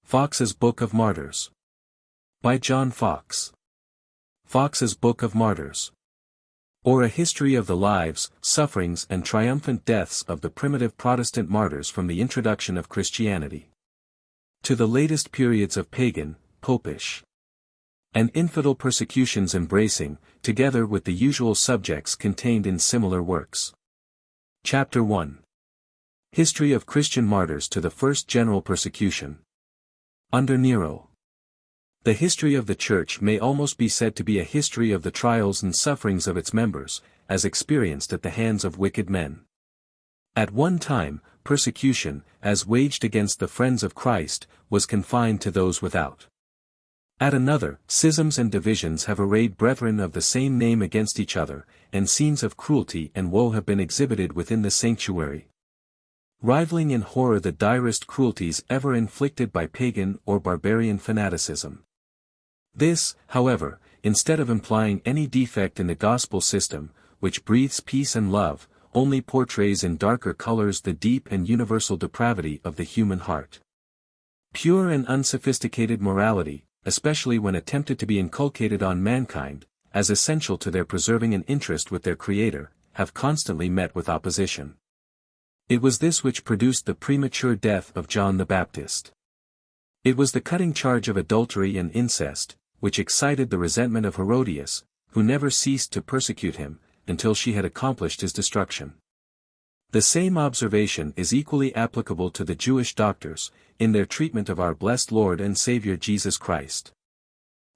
Foxe's Book of Martyrs. By John Foxe. Foxe's Book of Martyrs. Or a history of the lives, sufferings and triumphant deaths of the primitive Protestant martyrs from the introduction of Christianity to the latest periods of pagan, popish, and infidel persecutions, embracing, together with the usual subjects contained in similar works. Chapter 1. History of Christian Martyrs to the First General Persecution. Under Nero. The history of the Church may almost be said to be a history of the trials and sufferings of its members, as experienced at the hands of wicked men. At one time, persecution, as waged against the friends of Christ, was confined to those without. At another, schisms and divisions have arrayed brethren of the same name against each other, and scenes of cruelty and woe have been exhibited within the sanctuary, rivaling in horror the direst cruelties ever inflicted by pagan or barbarian fanaticism. This, however, instead of implying any defect in the gospel system, which breathes peace and love, only portrays in darker colors the deep and universal depravity of the human heart. Pure and unsophisticated morality, especially when attempted to be inculcated on mankind, as essential to their preserving an interest with their Creator, have constantly met with opposition. It was this which produced the premature death of John the Baptist. It was the cutting charge of adultery and incest, which excited the resentment of Herodias, who never ceased to persecute him, until she had accomplished his destruction. The same observation is equally applicable to the Jewish doctors, in their treatment of our blessed Lord and Savior Jesus Christ.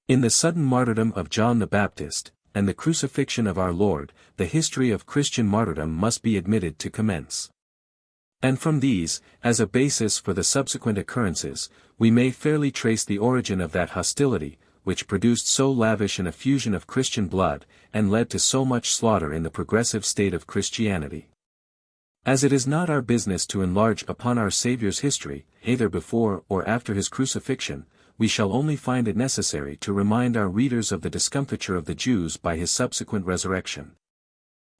In the sudden martyrdom of John the Baptist, and the crucifixion of our Lord, the history of Christian martyrdom must be admitted to commence. And from these, as a basis for the subsequent occurrences, we may fairly trace the origin of that hostility, which produced so lavish an effusion of Christian blood, and led to so much slaughter in the progressive state of Christianity. As it is not our business to enlarge upon our Saviour's history, either before or after his crucifixion, we shall only find it necessary to remind our readers of the discomfiture of the Jews by his subsequent resurrection.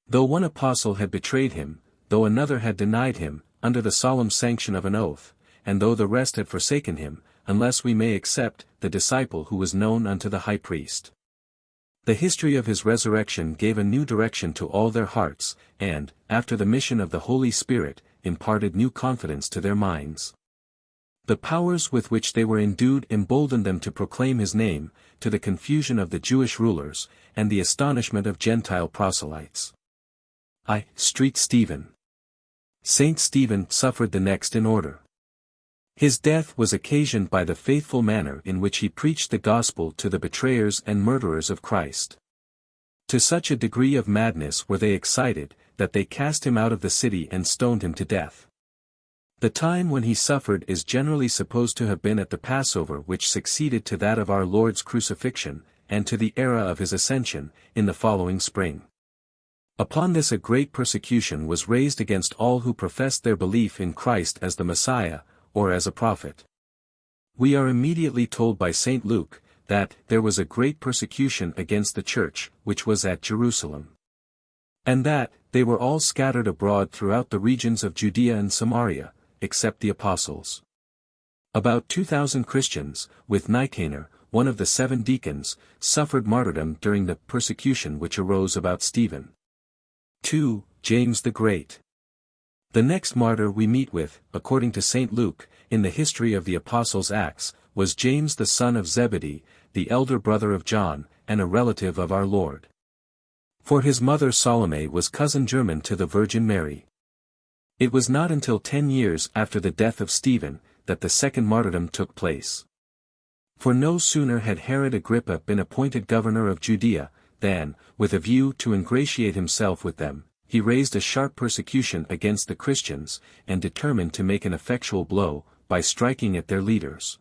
Though one apostle had betrayed him, though another had denied him, under the solemn sanction of an oath, and though the rest had forsaken him, unless we may except the disciple who was known unto the high priest. The history of his resurrection gave a new direction to all their hearts, and, after the mission of the Holy Spirit, imparted new confidence to their minds. The powers with which they were endued emboldened them to proclaim his name, to the confusion of the Jewish rulers, and the astonishment of Gentile proselytes. Street Stephen. Saint Stephen suffered the next in order. His death was occasioned by the faithful manner in which he preached the gospel to the betrayers and murderers of Christ. To such a degree of madness were they excited, that they cast him out of the city and stoned him to death. The time when he suffered is generally supposed to have been at the Passover which succeeded to that of our Lord's crucifixion, and to the era of his ascension, in the following spring. Upon this a great persecution was raised against all who professed their belief in Christ as the Messiah, or as a prophet. We are immediately told by St. Luke, that there was a great persecution against the church, which was at Jerusalem. And that, they were all scattered abroad throughout the regions of Judea and Samaria, except the apostles. About 2,000 Christians, with Nicanor, one of the 7 deacons, suffered martyrdom during the persecution which arose about Stephen. 2. James the Great. The next martyr we meet with, according to St. Luke, in the history of the Apostles' Acts, was James the son of Zebedee, the elder brother of John, and a relative of our Lord. For his mother Salome was cousin german to the Virgin Mary. It was not until 10 years after the death of Stephen, that the second martyrdom took place. For no sooner had Herod Agrippa been appointed governor of Judea, than, with a view to ingratiate himself with them, he raised a sharp persecution against the Christians, and determined to make an effectual blow, by striking at their leaders.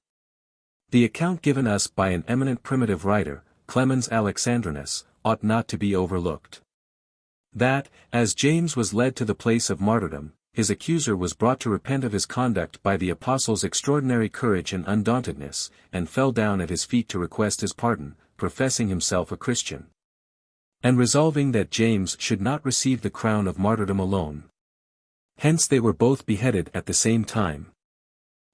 The account given us by an eminent primitive writer, Clemens Alexandrinus, ought not to be overlooked. That, as James was led to the place of martyrdom, his accuser was brought to repent of his conduct by the apostle's extraordinary courage and undauntedness, and fell down at his feet to request his pardon, professing himself a Christian, and resolving that James should not receive the crown of martyrdom alone. Hence they were both beheaded at the same time.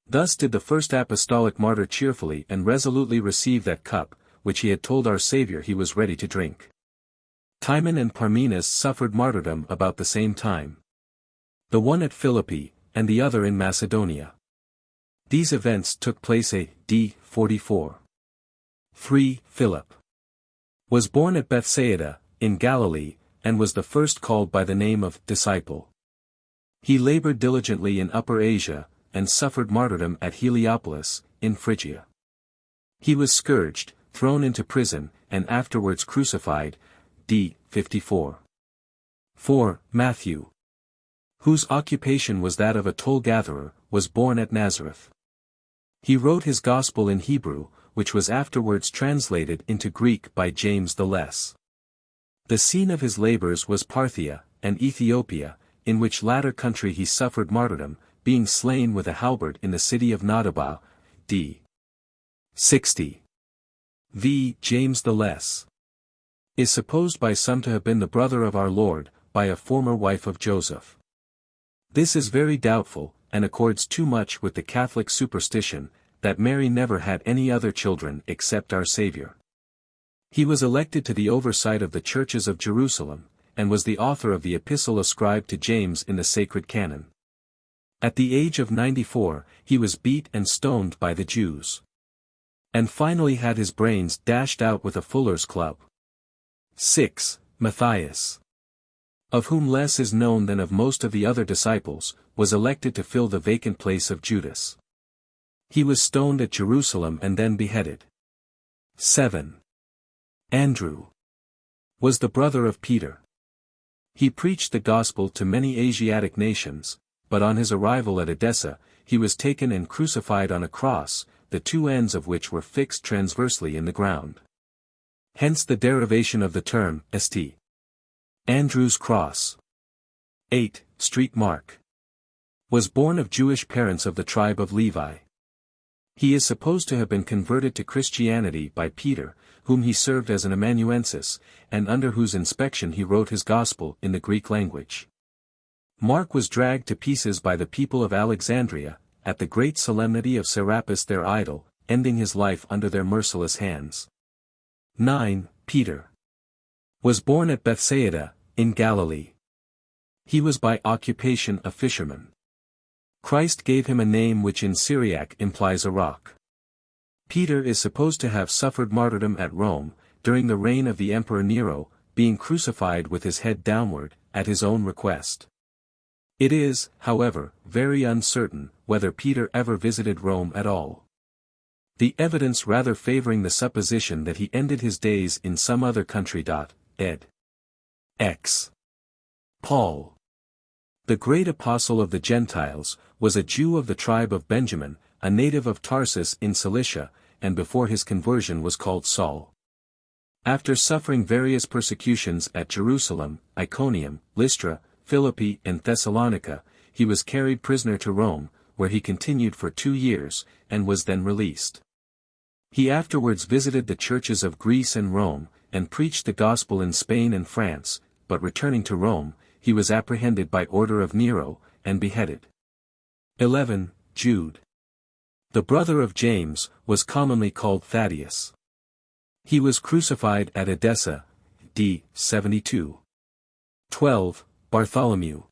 Thus did the first apostolic martyr cheerfully and resolutely receive that cup, which he had told our Saviour he was ready to drink. Timon and Parmenas suffered martyrdom about the same time. The one at Philippi, and the other in Macedonia. These events took place A.D. 44. 3. Philip was born at Bethsaida, in Galilee, and was the first called by the name of disciple. He labored diligently in Upper Asia, and suffered martyrdom at Heliopolis, in Phrygia. He was scourged, thrown into prison, and afterwards crucified. D. 54. 4. Matthew, whose occupation was that of a toll-gatherer, was born at Nazareth. He wrote his Gospel in Hebrew, which was afterwards translated into Greek by James the Less. The scene of his labors was Parthia, and Ethiopia, in which latter country he suffered martyrdom, being slain with a halberd in the city of Nadabah. D. 60. V. James the Less is supposed by some to have been the brother of our Lord, by a former wife of Joseph. This is very doubtful, and accords too much with the Catholic superstition, that Mary never had any other children except our Saviour. He was elected to the oversight of the churches of Jerusalem, and was the author of the epistle ascribed to James in the sacred canon. At the age of 94, he was beat and stoned by the Jews, and finally had his brains dashed out with a fuller's club. 6. Matthias, of whom less is known than of most of the other disciples, was elected to fill the vacant place of Judas. He was stoned at Jerusalem and then beheaded. 7. Andrew was the brother of Peter. He preached the gospel to many Asiatic nations, but on his arrival at Edessa, he was taken and crucified on a cross, the two ends of which were fixed transversely in the ground. Hence the derivation of the term, St. Andrew's Cross. 8. Street Mark was born of Jewish parents of the tribe of Levi. He is supposed to have been converted to Christianity by Peter, whom he served as an amanuensis, and under whose inspection he wrote his gospel in the Greek language. Mark was dragged to pieces by the people of Alexandria, at the great solemnity of Serapis their idol, ending his life under their merciless hands. 9. Peter was born at Bethsaida, in Galilee. He was by occupation a fisherman. Christ gave him a name which in Syriac implies a rock. Peter is supposed to have suffered martyrdom at Rome, during the reign of the Emperor Nero, being crucified with his head downward, at his own request. It is, however, very uncertain, whether Peter ever visited Rome at all. The evidence rather favoring the supposition that he ended his days in some other country. Ed. X. Paul, the great apostle of the Gentiles, was a Jew of the tribe of Benjamin, a native of Tarsus in Cilicia, and before his conversion was called Saul. After suffering various persecutions at Jerusalem, Iconium, Lystra, Philippi and Thessalonica, he was carried prisoner to Rome, where he continued for 2 years, and was then released. He afterwards visited the churches of Greece and Rome, and preached the gospel in Spain and France, but returning to Rome, he was apprehended by order of Nero, and beheaded. 11. Jude, the brother of James, was commonly called Thaddeus. He was crucified at Edessa, d. 72. 12. Bartholomew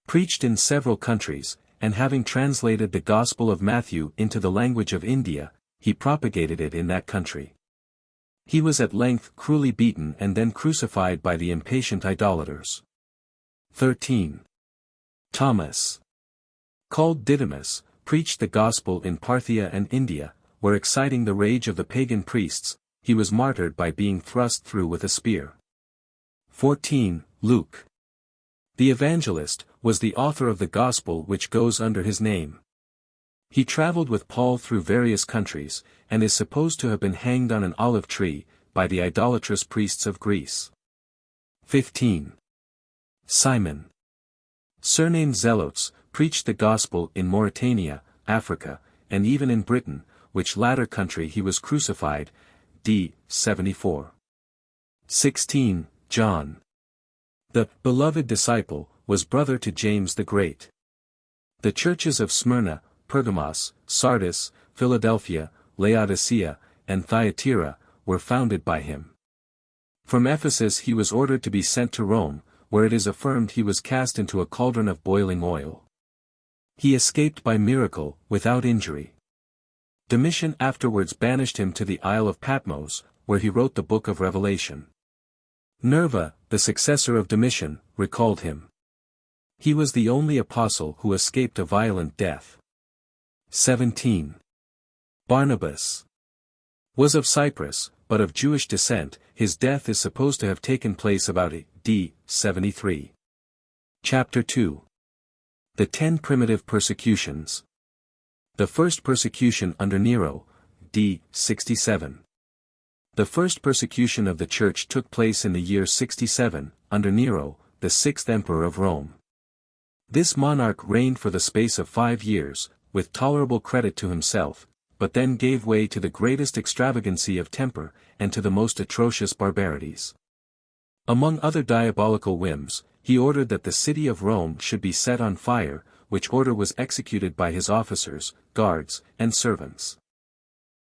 preached in several countries, and having translated the Gospel of Matthew into the language of India, he propagated it in that country. He was at length cruelly beaten and then crucified by the impatient idolaters. 13. Thomas, called Didymus, preached the gospel in Parthia and India, where exciting the rage of the pagan priests, he was martyred by being thrust through with a spear. 14. Luke, the evangelist, was the author of the gospel which goes under his name. He traveled with Paul through various countries, and is supposed to have been hanged on an olive tree, by the idolatrous priests of Greece. 15. Simon, surnamed Zelotes, preached the gospel in Mauritania, Africa, and even in Britain, which latter country he was crucified, d. 74. 16. John, the beloved disciple, was brother to James the Great. The churches of Smyrna, Pergamos, Sardis, Philadelphia, Laodicea, and Thyatira, were founded by him. From Ephesus he was ordered to be sent to Rome, where it is affirmed he was cast into a cauldron of boiling oil. He escaped by miracle, without injury. Domitian afterwards banished him to the Isle of Patmos, where he wrote the Book of Revelation. Nerva, the successor of Domitian, recalled him. He was the only apostle who escaped a violent death. 17. Barnabas was of Cyprus, but of Jewish descent. His death is supposed to have taken place about AD 73. Chapter 2. The 10 Primitive Persecutions. The first persecution under Nero, d. 67. The first persecution of the Church took place in the year 67, under Nero, the 6th emperor of Rome. This monarch reigned for the space of 5 years, with tolerable credit to himself, but then gave way to the greatest extravagancy of temper, and to the most atrocious barbarities. Among other diabolical whims, he ordered that the city of Rome should be set on fire, which order was executed by his officers, guards, and servants.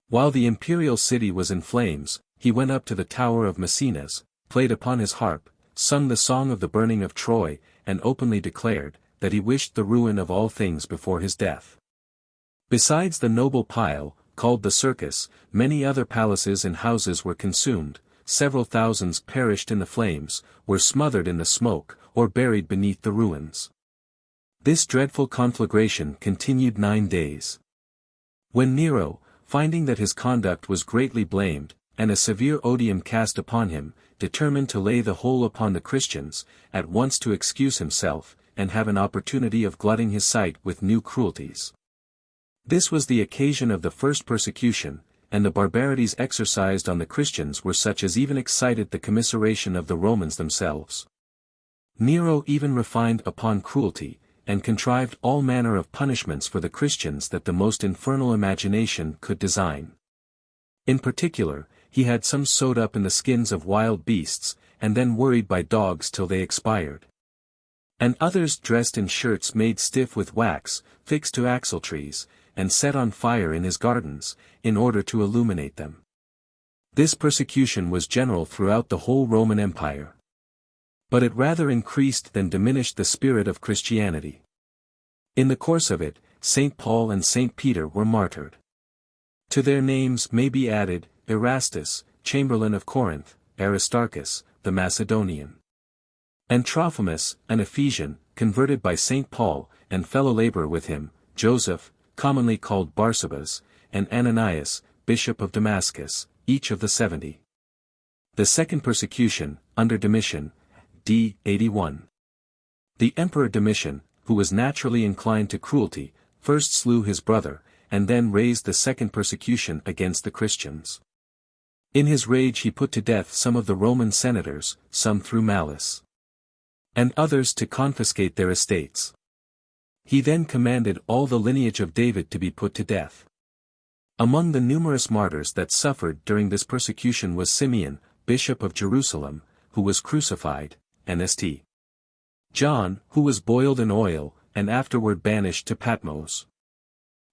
While the imperial city was in flames, he went up to the tower of Messines, played upon his harp, sung the song of the burning of Troy, and openly declared that he wished the ruin of all things before his death. Besides the noble pile, called the Circus, many other palaces and houses were consumed, several thousands perished in the flames, were smothered in the smoke, or buried beneath the ruins. This dreadful conflagration continued 9 days. When Nero, finding that his conduct was greatly blamed, and a severe odium cast upon him, determined to lay the whole upon the Christians, at once to excuse himself, and have an opportunity of glutting his sight with new cruelties. This was the occasion of the first persecution, and the barbarities exercised on the Christians were such as even excited the commiseration of the Romans themselves. Nero even refined upon cruelty, and contrived all manner of punishments for the Christians that the most infernal imagination could design. In particular, he had some sewed up in the skins of wild beasts, and then worried by dogs till they expired. And others dressed in shirts made stiff with wax, fixed to axletrees, and set on fire in his gardens, in order to illuminate them. This persecution was general throughout the whole Roman Empire. But it rather increased than diminished the spirit of Christianity. In the course of it, St. Paul and St. Peter were martyred. To their names may be added, Erastus, Chamberlain of Corinth, Aristarchus, the Macedonian, and Trophimus, an Ephesian, converted by St. Paul, and fellow laborer with him, Joseph, commonly called Barsabas, and Ananias, bishop of Damascus, each of the 70. The second persecution, under Domitian, d. 81. The Emperor Domitian, who was naturally inclined to cruelty, first slew his brother, and then raised the second persecution against the Christians. In his rage he put to death some of the Roman senators, some through malice, and others to confiscate their estates. He then commanded all the lineage of David to be put to death. Among the numerous martyrs that suffered during this persecution was Simeon, bishop of Jerusalem, who was crucified, and St. John, who was boiled in oil, and afterward banished to Patmos.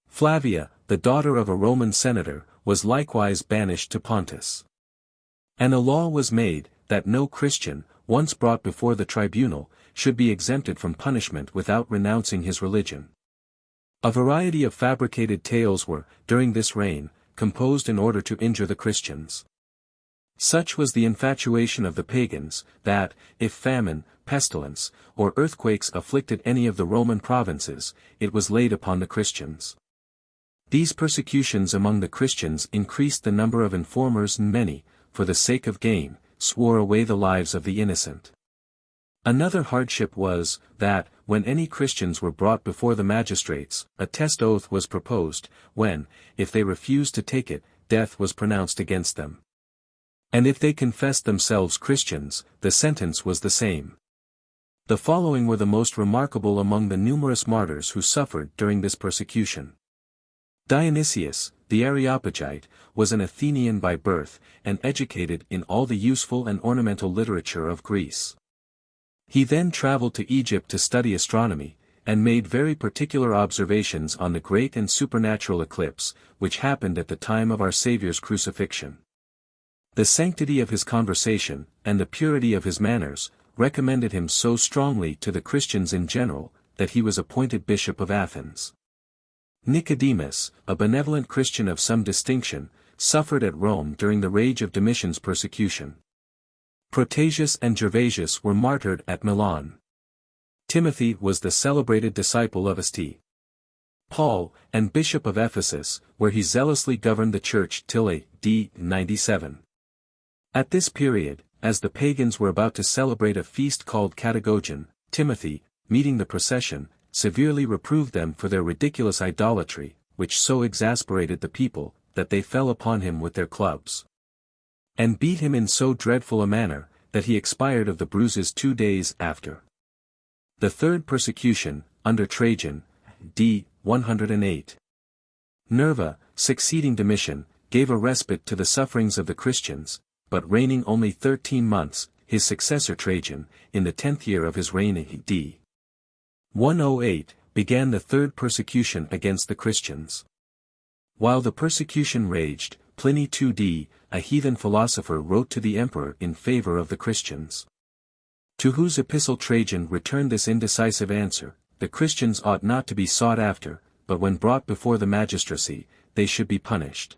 Flavia, the daughter of a Roman senator, was likewise banished to Pontus. And a law was made, that no Christian, once brought before the tribunal, should be exempted from punishment without renouncing his religion. A variety of fabricated tales were, during this reign, composed in order to injure the Christians. Such was the infatuation of the pagans, that, if famine, pestilence, or earthquakes afflicted any of the Roman provinces, it was laid upon the Christians. These persecutions among the Christians increased the number of informers, and many, for the sake of gain, swore away the lives of the innocent. Another hardship was, that, when any Christians were brought before the magistrates, a test oath was proposed, when, if they refused to take it, death was pronounced against them. And if they confessed themselves Christians, the sentence was the same. The following were the most remarkable among the numerous martyrs who suffered during this persecution. Dionysius, the Areopagite, was an Athenian by birth, and educated in all the useful and ornamental literature of Greece. He then traveled to Egypt to study astronomy, and made very particular observations on the great and supernatural eclipse, which happened at the time of our Saviour's crucifixion. The sanctity of his conversation, and the purity of his manners, recommended him so strongly to the Christians in general, that he was appointed Bishop of Athens. Nicodemus, a benevolent Christian of some distinction, suffered at Rome during the rage of Domitian's persecution. Protasius and Gervasius were martyred at Milan. Timothy was the celebrated disciple of St. Paul, and Bishop of Ephesus, where he zealously governed the church till A.D. 97. At this period, as the pagans were about to celebrate a feast called Catagogion, Timothy, meeting the procession, severely reproved them for their ridiculous idolatry, which so exasperated the people, that they fell upon him with their clubs, and beat him in so dreadful a manner, that he expired of the bruises 2 days after. The third persecution, under Trajan, d. 108. Nerva, succeeding Domitian, gave a respite to the sufferings of the Christians, but reigning only 13 months, his successor Trajan, in the 10th year of his reign d. 108, began the third persecution against the Christians. While the persecution raged, Pliny 2d, a heathen philosopher, wrote to the emperor in favor of the Christians, to whose epistle Trajan returned this indecisive answer: the Christians ought not to be sought after, but when brought before the magistracy, they should be punished.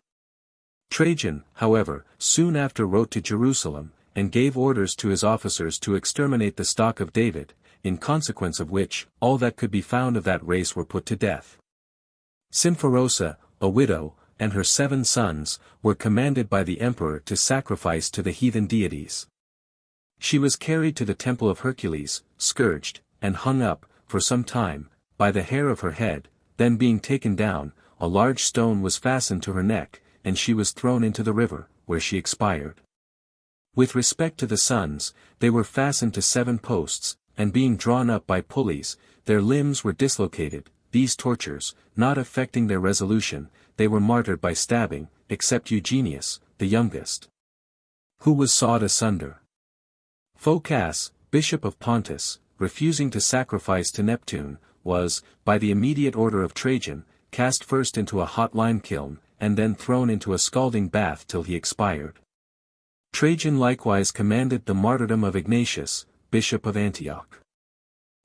Trajan, however, soon after wrote to Jerusalem, and gave orders to his officers to exterminate the stock of David, in consequence of which, all that could be found of that race were put to death. Symphorosa, a widow, and her 7 sons, were commanded by the emperor to sacrifice to the heathen deities. She was carried to the temple of Hercules, scourged, and hung up, for some time, by the hair of her head. Then being taken down, a large stone was fastened to her neck, and she was thrown into the river, where she expired. With respect to the sons, they were fastened to 7 posts, and being drawn up by pulleys, their limbs were dislocated. These tortures, not affecting their resolution, they were martyred by stabbing, except Eugenius, the youngest, who was sawed asunder. Phocas, Bishop of Pontus, refusing to sacrifice to Neptune, was, by the immediate order of Trajan, cast first into a hot lime kiln, and then thrown into a scalding bath till he expired. Trajan likewise commanded the martyrdom of Ignatius, Bishop of Antioch.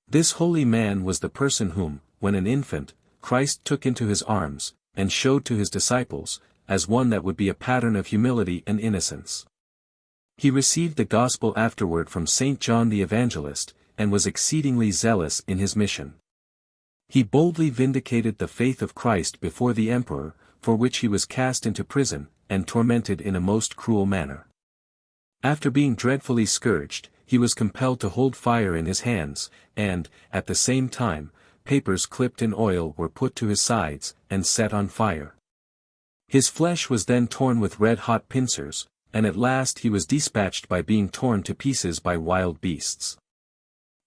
This holy man was the person whom, when an infant, Christ took into his arms, and showed to his disciples, as one that would be a pattern of humility and innocence. He received the gospel afterward from St. John the Evangelist, and was exceedingly zealous in his mission. He boldly vindicated the faith of Christ before the emperor, for which he was cast into prison, and tormented in a most cruel manner. After being dreadfully scourged, he was compelled to hold fire in his hands, and, at the same time, papers clipped in oil were put to his sides, and set on fire. His flesh was then torn with red-hot pincers, and at last he was dispatched by being torn to pieces by wild beasts.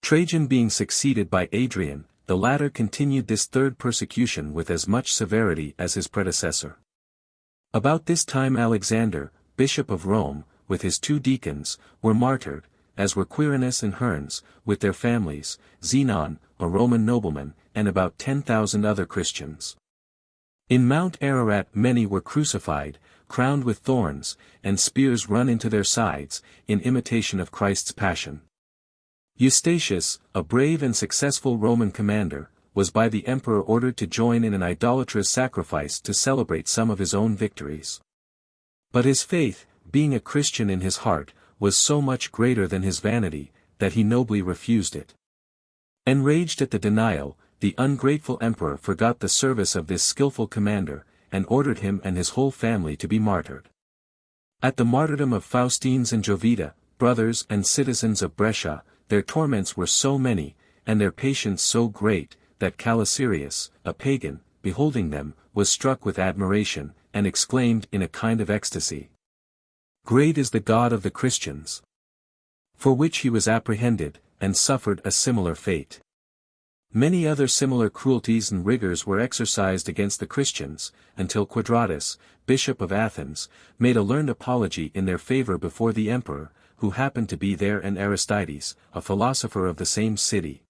Trajan being succeeded by Adrian, the latter continued this third persecution with as much severity as his predecessor. About this time Alexander, Bishop of Rome, with his 2 deacons, were martyred, as were Quirinus and Herns, with their families, Zenon, a Roman nobleman, and about 10,000 other Christians. In Mount Ararat many were crucified, crowned with thorns, and spears run into their sides, in imitation of Christ's passion. Eustathius, a brave and successful Roman commander, was by the emperor ordered to join in an idolatrous sacrifice to celebrate some of his own victories. But his faith, being a Christian in his heart, was so much greater than his vanity, that he nobly refused it. Enraged at the denial, the ungrateful emperor forgot the service of this skillful commander, and ordered him and his whole family to be martyred. At the martyrdom of Faustines and Jovita, brothers and citizens of Brescia, their torments were so many, and their patience so great, that Calicerius, a pagan, beholding them, was struck with admiration, and exclaimed in a kind of ecstasy, "Great is the God of the Christians!" For which he was apprehended, and suffered a similar fate. Many other similar cruelties and rigors were exercised against the Christians, until Quadratus, Bishop of Athens, made a learned apology in their favor before the emperor, who happened to be there, and Aristides, a philosopher of the same city.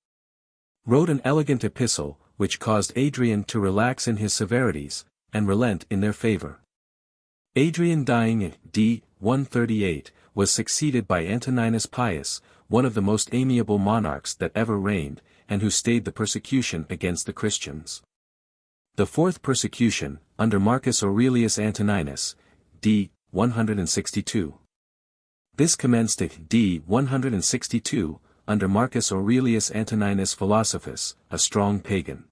wrote an elegant epistle, which caused Adrian to relax in his severities, and relent in their favor. Adrian, dying a.d. 138, was succeeded by Antoninus Pius, one of the most amiable monarchs that ever reigned, and who stayed the persecution against the Christians. The fourth persecution, under Marcus Aurelius Antoninus, d. 162. This commenced a.d. 162, under Marcus Aurelius Antoninus Philosophus, a strong pagan.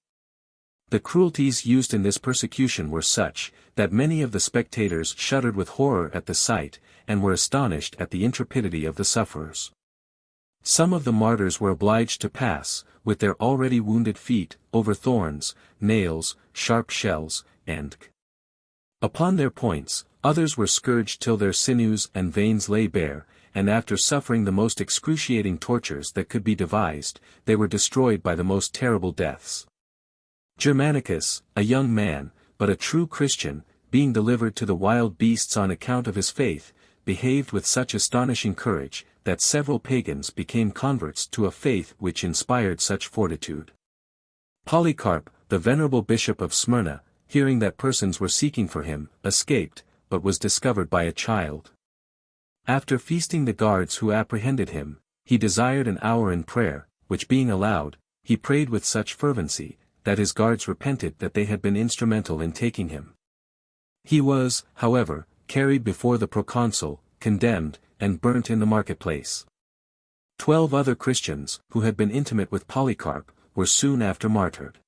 The cruelties used in this persecution were such, that many of the spectators shuddered with horror at the sight, and were astonished at the intrepidity of the sufferers. Some of the martyrs were obliged to pass, with their already wounded feet, over thorns, nails, sharp shells, and upon their points. Others were scourged till their sinews and veins lay bare, and after suffering the most excruciating tortures that could be devised, they were destroyed by the most terrible deaths. Germanicus, a young man, but a true Christian, being delivered to the wild beasts on account of his faith, behaved with such astonishing courage, that several pagans became converts to a faith which inspired such fortitude. Polycarp, the venerable bishop of Smyrna, hearing that persons were seeking for him, escaped, but was discovered by a child. After feasting the guards who apprehended him, he desired an hour in prayer, which being allowed, he prayed with such fervency, that his guards repented that they had been instrumental in taking him. He was, however, carried before the proconsul, condemned, and burnt in the marketplace. 12 other Christians, who had been intimate with Polycarp, were soon after martyred.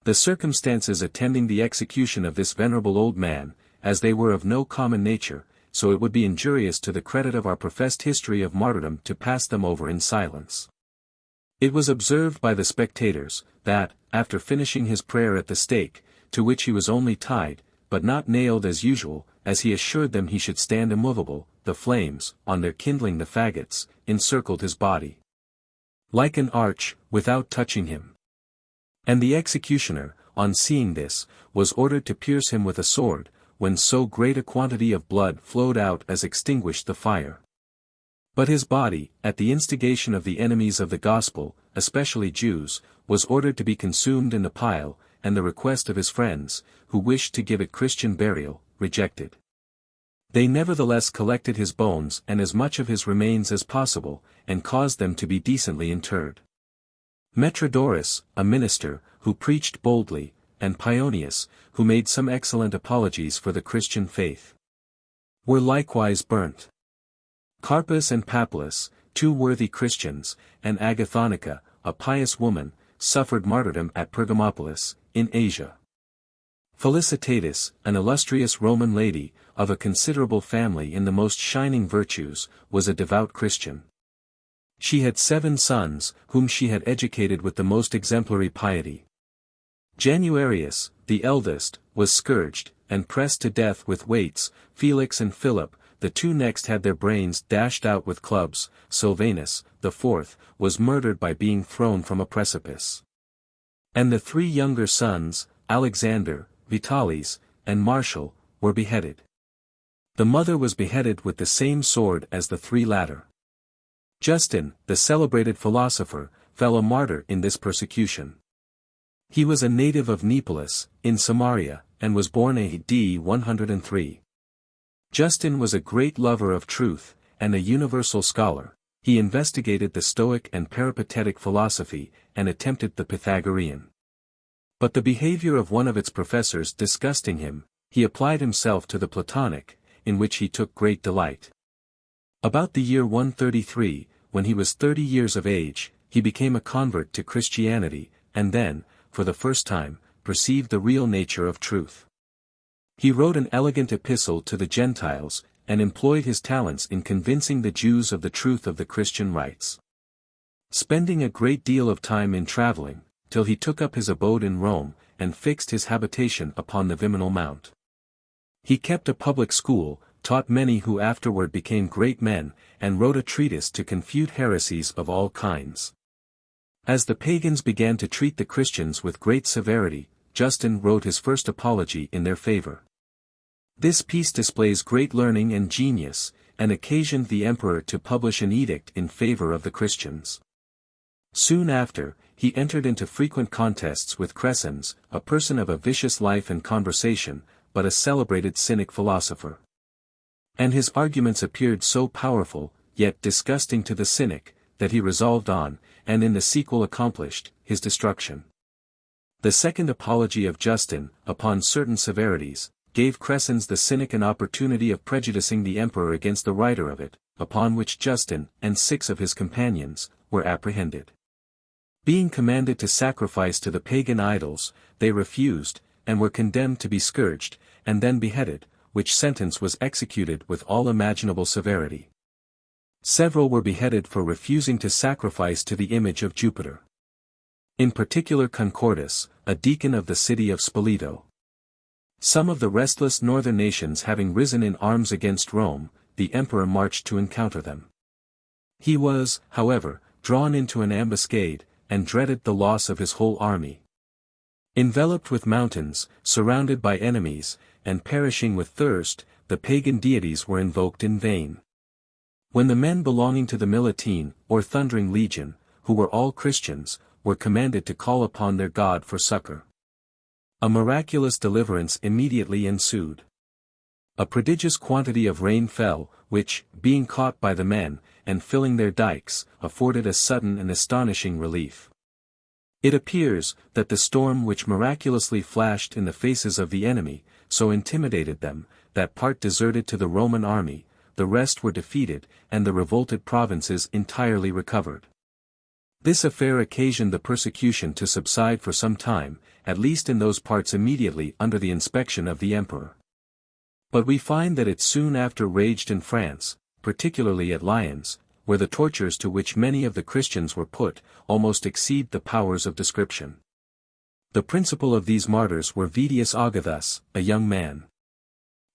The circumstances attending the execution of this venerable old man, as they were of no common nature, so it would be injurious to the credit of our professed history of martyrdom to pass them over in silence. It was observed by the spectators, that, after finishing his prayer at the stake, to which he was only tied, but not nailed as usual, as he assured them he should stand immovable, the flames, on their kindling the faggots, encircled his body like an arch, without touching him. And the executioner, on seeing this, was ordered to pierce him with a sword, when so great a quantity of blood flowed out as extinguished the fire. But his body, at the instigation of the enemies of the gospel, especially Jews, was ordered to be consumed in the pile, and the request of his friends, who wished to give it Christian burial, rejected. They nevertheless collected his bones and as much of his remains as possible, and caused them to be decently interred. Metrodorus, a minister, who preached boldly, and Pionius, who made some excellent apologies for the Christian faith, were likewise burnt. Carpus and Papulus, 2 worthy Christians, and Agathonica, a pious woman, suffered martyrdom at Pergamopolis, in Asia. Felicitatis, an illustrious Roman lady, of a considerable family in the most shining virtues, was a devout Christian. She had 7 sons, whom she had educated with the most exemplary piety. Januarius, the eldest, was scourged, and pressed to death with weights. Felix and Philip, the 2 next, had their brains dashed out with clubs. Silvanus, the 4th, was murdered by being thrown from a precipice. And the 3 younger sons, Alexander, Vitalis, and Martial, were beheaded. The mother was beheaded with the same sword as the 3 latter. Justin, the celebrated philosopher, fell a martyr in this persecution. He was a native of Neapolis, in Samaria, and was born a.d. 103. Justin was a great lover of truth, and a universal scholar. He investigated the Stoic and Peripatetic philosophy, and attempted the Pythagorean. But the behavior of one of its professors disgusting him, he applied himself to the Platonic, in which he took great delight. About the year 133, when he was 30 years of age, he became a convert to Christianity, and then, for the first time, perceived the real nature of truth. He wrote an elegant epistle to the Gentiles, and employed his talents in convincing the Jews of the truth of the Christian rites. Spending a great deal of time in traveling, till he took up his abode in Rome, and fixed his habitation upon the Viminal Mount. He kept a public school, taught many who afterward became great men, and wrote a treatise to confute heresies of all kinds. As the pagans began to treat the Christians with great severity, Justin wrote his first apology in their favor. This piece displays great learning and genius, and occasioned the emperor to publish an edict in favor of the Christians. Soon after, he entered into frequent contests with Crescens, a person of a vicious life and conversation, but a celebrated cynic philosopher. And his arguments appeared so powerful, yet disgusting to the cynic, that he resolved on, and in the sequel accomplished, his destruction. The second Apology of Justin, upon certain severities, gave Crescens the cynic an opportunity of prejudicing the emperor against the writer of it, upon which Justin, and 6 of his companions, were apprehended. Being commanded to sacrifice to the pagan idols, they refused, and were condemned to be scourged, and then beheaded, which sentence was executed with all imaginable severity. Several were beheaded for refusing to sacrifice to the image of Jupiter. In particular Concordus, a deacon of the city of Spoleto. Some of the restless northern nations having risen in arms against Rome, the emperor marched to encounter them. He was, however, drawn into an ambuscade, and dreaded the loss of his whole army. Enveloped with mountains, surrounded by enemies, and perishing with thirst, the pagan deities were invoked in vain. When the men belonging to the Milettine, or Thundering Legion, who were all Christians, were commanded to call upon their God for succor, a miraculous deliverance immediately ensued. A prodigious quantity of rain fell, which, being caught by the men, and filling their dikes, afforded a sudden and astonishing relief. It appears, that the storm which miraculously flashed in the faces of the enemy, so intimidated them, that part deserted to the Roman army, the rest were defeated, and the revolted provinces entirely recovered. This affair occasioned the persecution to subside for some time, at least in those parts immediately under the inspection of the emperor. But we find that it soon after raged in France, particularly at Lyons, where the tortures to which many of the Christians were put, almost exceed the powers of description. The principal of these martyrs were Vedius Agathus, a young man.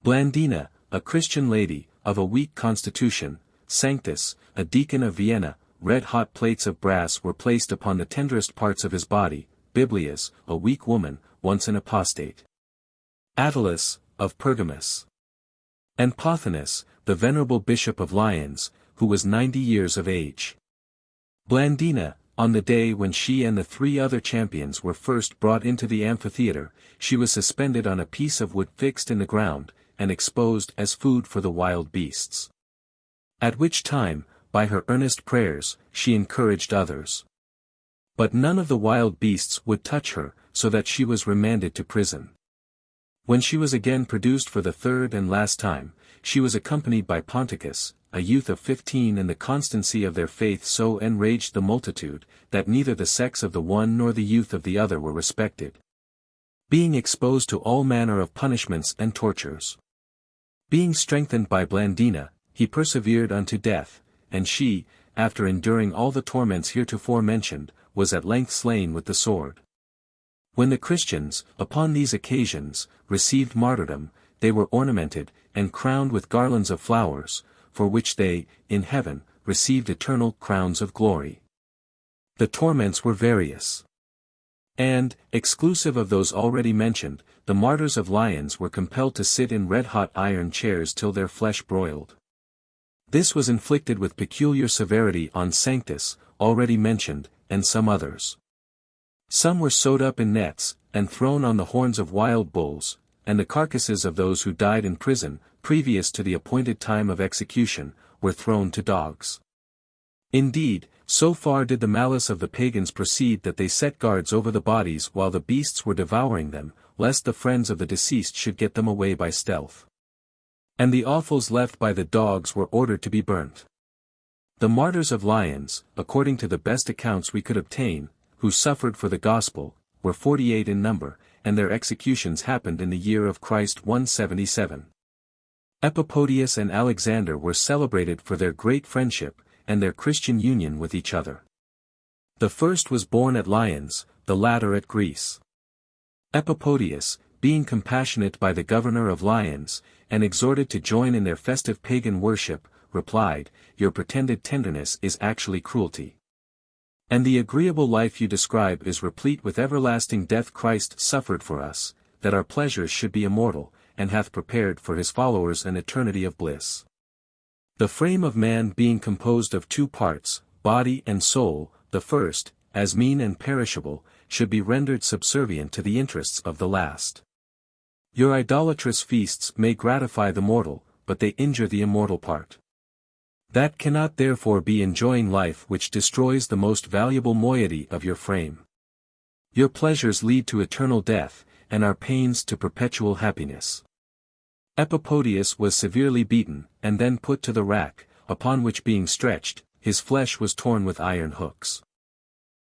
Blandina, a Christian lady, of a weak constitution, Sanctus, a deacon of Vienna, red-hot plates of brass were placed upon the tenderest parts of his body, Biblias, a weak woman, once an apostate. Attalus, of Pergamus. And Pothinus, the venerable bishop of Lyons, who was 90 years of age. Blandina, on the day when she and the 3 other champions were first brought into the amphitheatre, she was suspended on a piece of wood fixed in the ground, and exposed as food for the wild beasts. At which time, by her earnest prayers, she encouraged others. But none of the wild beasts would touch her, so that she was remanded to prison. When she was again produced for the 3rd and last time, she was accompanied by Ponticus, a youth of 15, and the constancy of their faith so enraged the multitude, that neither the sex of the one nor the youth of the other were respected, being exposed to all manner of punishments and tortures. Being strengthened by Blandina, he persevered unto death, and she, after enduring all the torments heretofore mentioned, was at length slain with the sword. When the Christians, upon these occasions, received martyrdom, they were ornamented, and crowned with garlands of flowers, for which they, in heaven, received eternal crowns of glory. The torments were various. And, exclusive of those already mentioned, the martyrs of Lyons were compelled to sit in red-hot iron chairs till their flesh broiled. This was inflicted with peculiar severity on Sanctus, already mentioned, and some others. Some were sewed up in nets, and thrown on the horns of wild bulls, and the carcasses of those who died in prison, previous to the appointed time of execution, were thrown to dogs. Indeed, so far did the malice of the pagans proceed that they set guards over the bodies while the beasts were devouring them, lest the friends of the deceased should get them away by stealth. And the offals left by the dogs were ordered to be burnt. The martyrs of Lyons, according to the best accounts we could obtain, who suffered for the gospel, were 48 in number, and their executions happened in the year of Christ 177. Epipodius and Alexander were celebrated for their great friendship, and their Christian union with each other. The first was born at Lyons, the latter at Greece. Epipodius, being compassionate by the governor of Lyons, and exhorted to join in their festive pagan worship, replied, "Your pretended tenderness is actually cruelty. And the agreeable life you describe is replete with everlasting death. Christ suffered for us, that our pleasures should be immortal, and hath prepared for his followers an eternity of bliss. The frame of man being composed of 2 parts, body and soul, the first, as mean and perishable, should be rendered subservient to the interests of the last. Your idolatrous feasts may gratify the mortal, but they injure the immortal part. That cannot therefore be enjoying life which destroys the most valuable moiety of your frame. Your pleasures lead to eternal death, and our pains to perpetual happiness. Epipodius was severely beaten, and then put to the rack, upon which being stretched, his flesh was torn with iron hooks.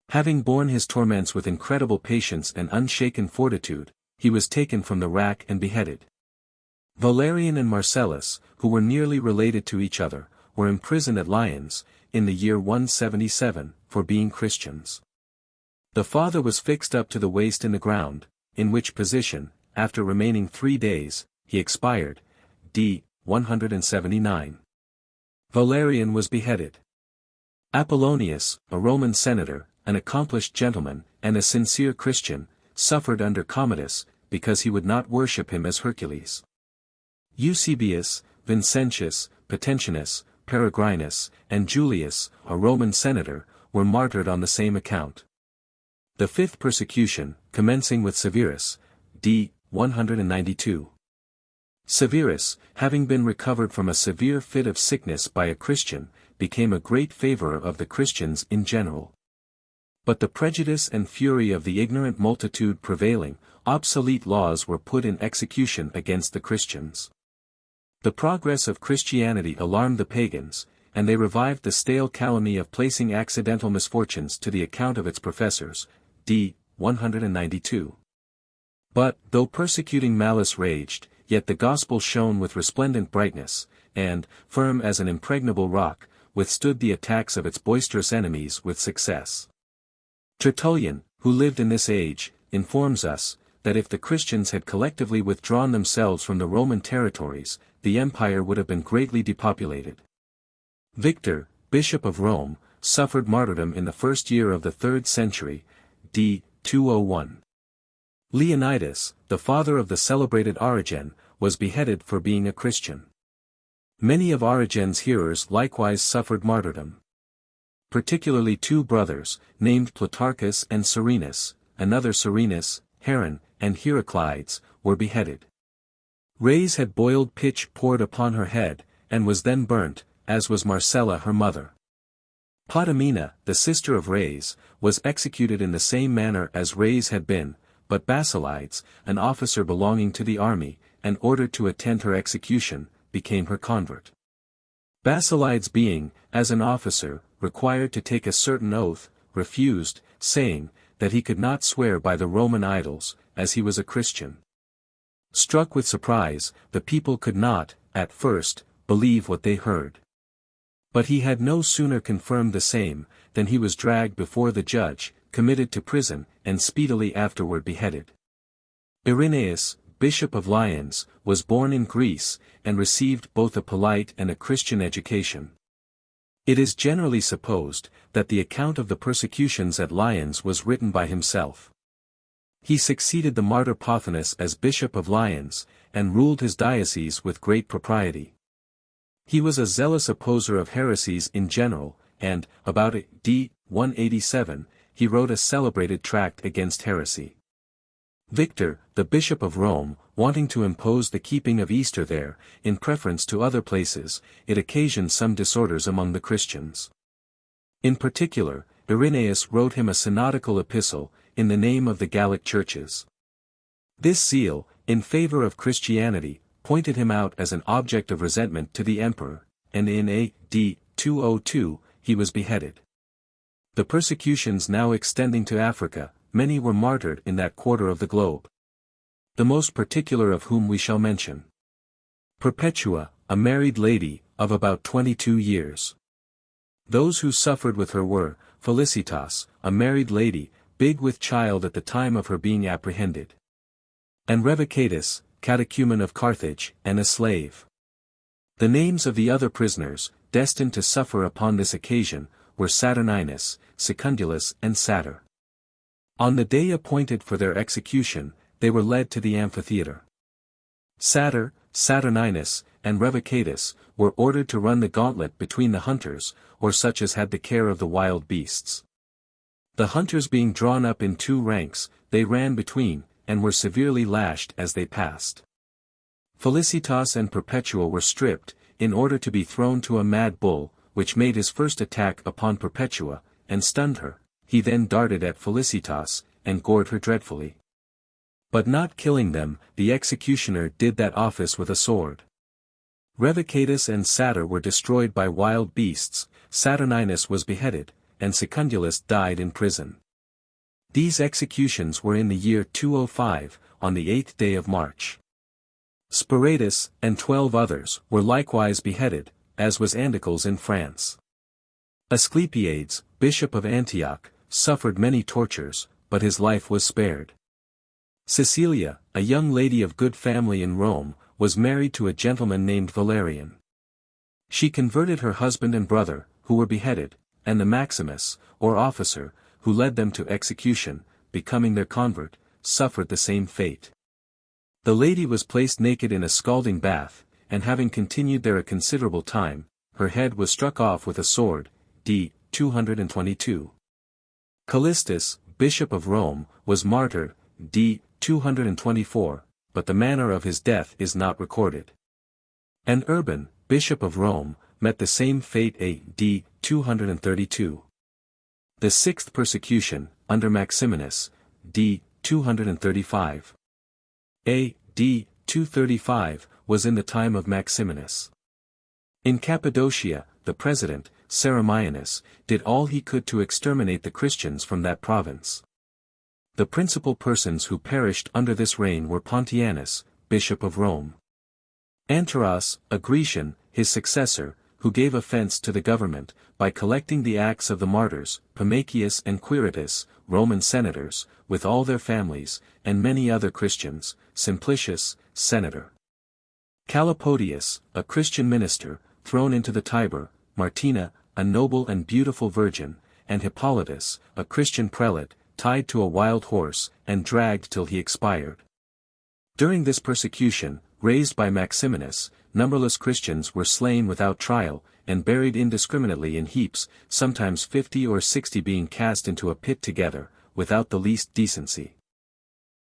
Having borne his torments with incredible patience and unshaken fortitude, he was taken from the rack and beheaded. Valerian and Marcellus, who were nearly related to each other, were imprisoned at Lyons, in the year 177, for being Christians. The father was fixed up to the waist in the ground, in which position, after remaining 3 days, he expired, d. 179. Valerian was beheaded. Apollonius, a Roman senator, an accomplished gentleman, and a sincere Christian, suffered under Commodus, because he would not worship him as Hercules. Eusebius, Vincentius, Potentianus, Peregrinus, and Julius, a Roman senator, were martyred on the same account. The fifth persecution, commencing with Severus, d. 192. Severus, having been recovered from a severe fit of sickness by a Christian, became a great favorer of the Christians in general. But the prejudice and fury of the ignorant multitude prevailing, obsolete laws were put in execution against the Christians. The progress of Christianity alarmed the pagans, and they revived the stale calumny of placing accidental misfortunes to the account of its professors, d. 192. But, though persecuting malice raged, yet the gospel shone with resplendent brightness, and, firm as an impregnable rock, withstood the attacks of its boisterous enemies with success. Tertullian, who lived in this age, informs us, that if the Christians had collectively withdrawn themselves from the Roman territories, the empire would have been greatly depopulated. Victor, Bishop of Rome, suffered martyrdom in the first year of the 3rd century, d. 201. Leonidas, the father of the celebrated Origen, was beheaded for being a Christian. Many of Origen's hearers likewise suffered martyrdom. Particularly 2 brothers, named Plutarchus and Serenus, another Serenus, Heron, and Heraclides, were beheaded. Rhys had boiled pitch poured upon her head, and was then burnt, as was Marcella her mother. Potamina, the sister of Rhys, was executed in the same manner as Rhys had been, but Basilides, an officer belonging to the army, and ordered to attend her execution, became her convert. Basilides being, as an officer, required to take a certain oath, refused, saying, that he could not swear by the Roman idols, as he was a Christian. Struck with surprise, the people could not, at first, believe what they heard. But he had no sooner confirmed the same, than he was dragged before the judge, committed to prison, and speedily afterward beheaded. Irenaeus, Bishop of Lyons, was born in Greece, and received both a polite and a Christian education. It is generally supposed, that the account of the persecutions at Lyons was written by himself. He succeeded the martyr Pothinus as Bishop of Lyons, and ruled his diocese with great propriety. He was a zealous opposer of heresies in general, and, about d. 187, he wrote a celebrated tract against heresy. Victor, the Bishop of Rome, wanting to impose the keeping of Easter there, in preference to other places, it occasioned some disorders among the Christians. In particular, Irenaeus wrote him a synodical epistle, in the name of the Gallic churches. This zeal, in favor of Christianity, pointed him out as an object of resentment to the emperor, and in A.D. 202, he was beheaded. The persecutions now extending to Africa, many were martyred in that quarter of the globe. The most particular of whom we shall mention. Perpetua, a married lady, of about 22 years. Those who suffered with her were, Felicitas, a married lady, big with child at the time of her being apprehended. And Revocatus, catechumen of Carthage, and a slave. The names of the other prisoners, destined to suffer upon this occasion, were Saturninus, Secundulus and Satyr. On the day appointed for their execution, they were led to the amphitheatre. Satyr, Saturninus, and Revocatus, were ordered to run the gauntlet between the hunters, or such as had the care of the wild beasts. The hunters being drawn up in two ranks, they ran between, and were severely lashed as they passed. Felicitas and Perpetua were stripped, in order to be thrown to a mad bull, which made his first attack upon Perpetua, and stunned her. He then darted at Felicitas, and gored her dreadfully. But not killing them, the executioner did that office with a sword. Revocatus and Satyr were destroyed by wild beasts, Saturninus was beheaded, and Secundulus died in prison. These executions were in the year 205, on the 8th day of March. Sparatus, and 12 others, were likewise beheaded, as was Andocles in France. Asclepiades, bishop of Antioch, suffered many tortures, but his life was spared. Cecilia, a young lady of good family in Rome, was married to a gentleman named Valerian. She converted her husband and brother, who were beheaded, and the Maximus, or officer, who led them to execution, becoming their convert, suffered the same fate. The lady was placed naked in a scalding bath, and having continued there a considerable time, her head was struck off with a sword, d. 222. Callistus, bishop of Rome, was martyred, d. 224, but the manner of his death is not recorded. And Urban, bishop of Rome, met the same fate a.d. 232. The sixth persecution, under Maximinus, d. 235. A.d. 235, was in the time of Maximinus. In Cappadocia, the president, Ceremonianus, did all he could to exterminate the Christians from that province. The principal persons who perished under this reign were Pontianus, bishop of Rome. Antaras, a Grecian, his successor, who gave offense to the government, by collecting the acts of the martyrs, Pamachius and Quiritus, Roman senators, with all their families, and many other Christians, Simplicius, senator. Calipodius, a Christian minister, thrown into the Tiber, Martina, a noble and beautiful virgin, and Hippolytus, a Christian prelate, tied to a wild horse, and dragged till he expired. During this persecution, raised by Maximinus, numberless Christians were slain without trial, and buried indiscriminately in heaps, sometimes 50 or 60 being cast into a pit together, without the least decency.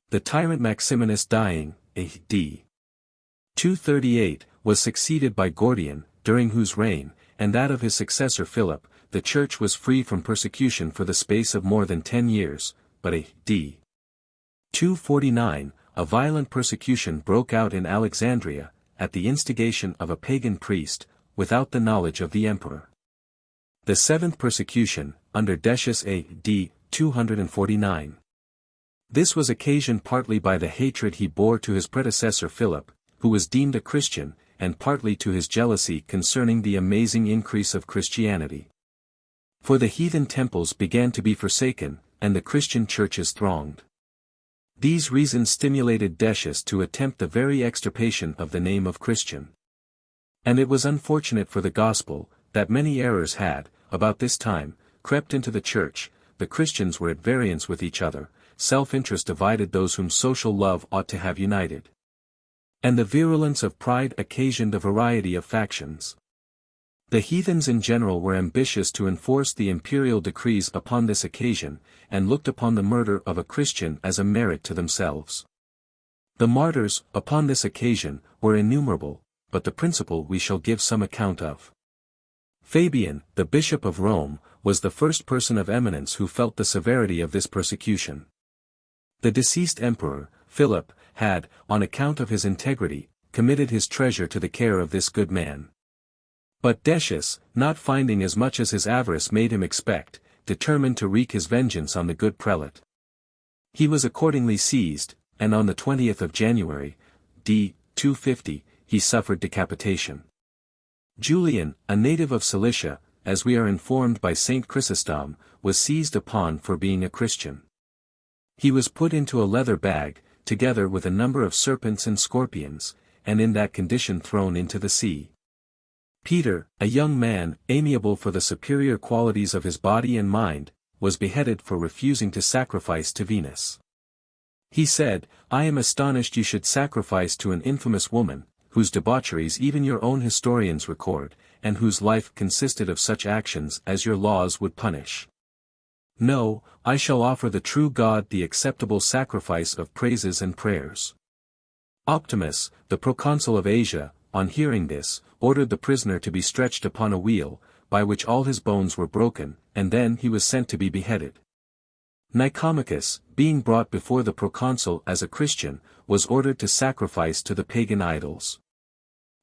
The tyrant Maximinus dying, a.d. 238, was succeeded by Gordian, during whose reign, and that of his successor Philip, the church was free from persecution for the space of more than 10 years, but a.d. 249, a violent persecution broke out in Alexandria, at the instigation of a pagan priest, without the knowledge of the emperor. The seventh persecution, under Decius a.d. 249. This was occasioned partly by the hatred he bore to his predecessor Philip, who was deemed a Christian, and partly to his jealousy concerning the amazing increase of Christianity. For the heathen temples began to be forsaken, and the Christian churches thronged. These reasons stimulated Decius to attempt the very extirpation of the name of Christian. And it was unfortunate for the gospel, that many errors had, about this time, crept into the church. The Christians were at variance with each other, self-interest divided those whom social love ought to have united. And the virulence of pride occasioned a variety of factions. The heathens in general were ambitious to enforce the imperial decrees upon this occasion, and looked upon the murder of a Christian as a merit to themselves. The martyrs, upon this occasion, were innumerable, but the principal we shall give some account of. Fabian, the bishop of Rome, was the first person of eminence who felt the severity of this persecution. The deceased emperor, Philip, had, on account of his integrity, committed his treasure to the care of this good man. But Decius, not finding as much as his avarice made him expect, determined to wreak his vengeance on the good prelate. He was accordingly seized, and on the 20th of January, d. 250, he suffered decapitation. Julian, a native of Cilicia, as we are informed by Saint Chrysostom, was seized upon for being a Christian. He was put into a leather bag, together with a number of serpents and scorpions, and in that condition thrown into the sea. Peter, a young man, amiable for the superior qualities of his body and mind, was beheaded for refusing to sacrifice to Venus. He said, "I am astonished you should sacrifice to an infamous woman, whose debaucheries even your own historians record, and whose life consisted of such actions as your laws would punish. No, I shall offer the true God the acceptable sacrifice of praises and prayers. Optimus, the proconsul of Asia, on hearing this, ordered the prisoner to be stretched upon a wheel, by which all his bones were broken, and then he was sent to be beheaded. Nicomachus, being brought before the proconsul as a Christian, was ordered to sacrifice to the pagan idols.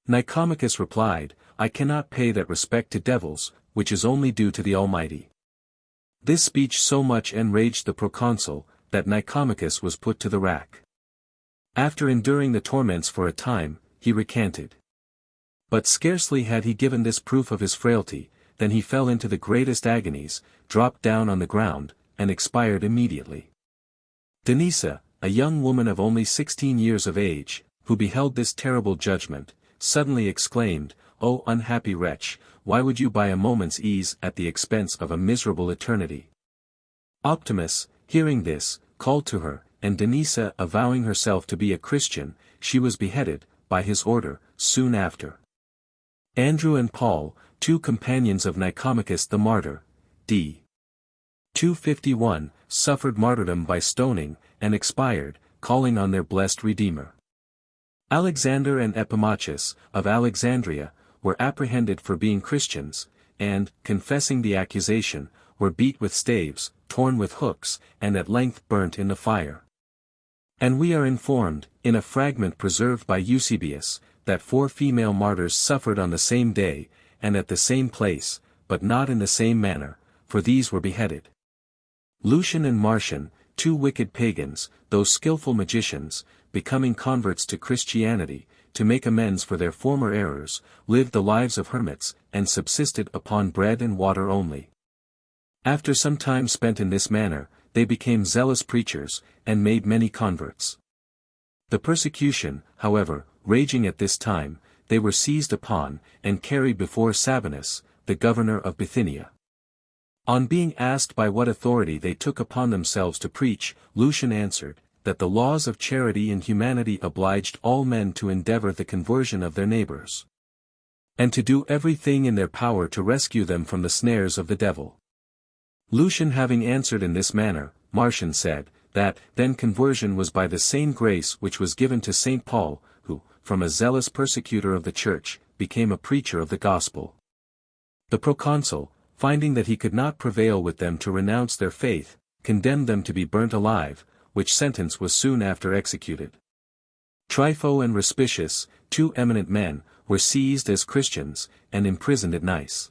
Nicomachus replied, I cannot pay that respect to devils, which is only due to the Almighty. This speech so much enraged the proconsul, that Nicomachus was put to the rack. After enduring the torments for a time, he recanted. But scarcely had he given this proof of his frailty, than he fell into the greatest agonies, dropped down on the ground, and expired immediately. Denisa, a young woman of only 16 years of age, who beheld this terrible judgment, suddenly exclaimed, O unhappy wretch, why would you buy a moment's ease at the expense of a miserable eternity? Optimus, hearing this, called to her, and Denisa avowing herself to be a Christian, she was beheaded, by his order, soon after. Andrew and Paul, two companions of Nicomachus the martyr, d. 251, suffered martyrdom by stoning, and expired, calling on their blessed Redeemer. Alexander and Epimachus, of Alexandria, were apprehended for being Christians, and, confessing the accusation, were beat with staves, torn with hooks, and at length burnt in the fire. And we are informed, in a fragment preserved by Eusebius, that 4 female martyrs suffered on the same day, and at the same place, but not in the same manner, for these were beheaded. Lucian and Martian, 2 wicked pagans, though skillful magicians, becoming converts to Christianity, to make amends for their former errors, lived the lives of hermits, and subsisted upon bread and water only. After some time spent in this manner, they became zealous preachers, and made many converts. The persecution, however, raging at this time, they were seized upon, and carried before Sabinus, the governor of Bithynia. On being asked by what authority they took upon themselves to preach, Lucian answered, that the laws of charity and humanity obliged all men to endeavor the conversion of their neighbors, and to do everything in their power to rescue them from the snares of the devil. Lucian having answered in this manner, Martian said, that then conversion was by the same grace which was given to St. Paul, who, from a zealous persecutor of the church, became a preacher of the gospel. The proconsul, finding that he could not prevail with them to renounce their faith, condemned them to be burnt alive, which sentence was soon after executed. Trypho and Respicius, 2 eminent men, were seized as Christians, and imprisoned at Nice.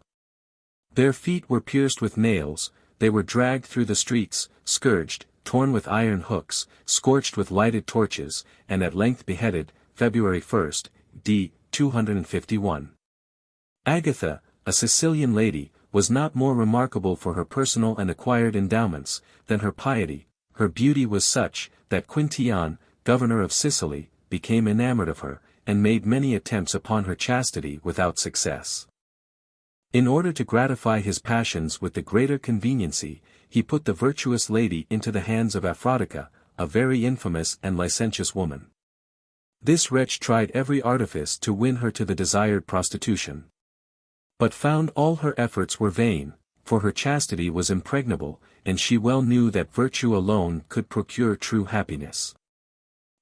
Their feet were pierced with nails, they were dragged through the streets, scourged, torn with iron hooks, scorched with lighted torches, and at length beheaded, February 1, d. 251. Agatha, a Sicilian lady, was not more remarkable for her personal and acquired endowments, than her piety. Her beauty was such, that Quintilian, governor of Sicily, became enamored of her, and made many attempts upon her chastity without success. In order to gratify his passions with the greater conveniency, he put the virtuous lady into the hands of Aphrodita, a very infamous and licentious woman. This wretch tried every artifice to win her to the desired prostitution, but found all her efforts were vain, for her chastity was impregnable, and she well knew that virtue alone could procure true happiness.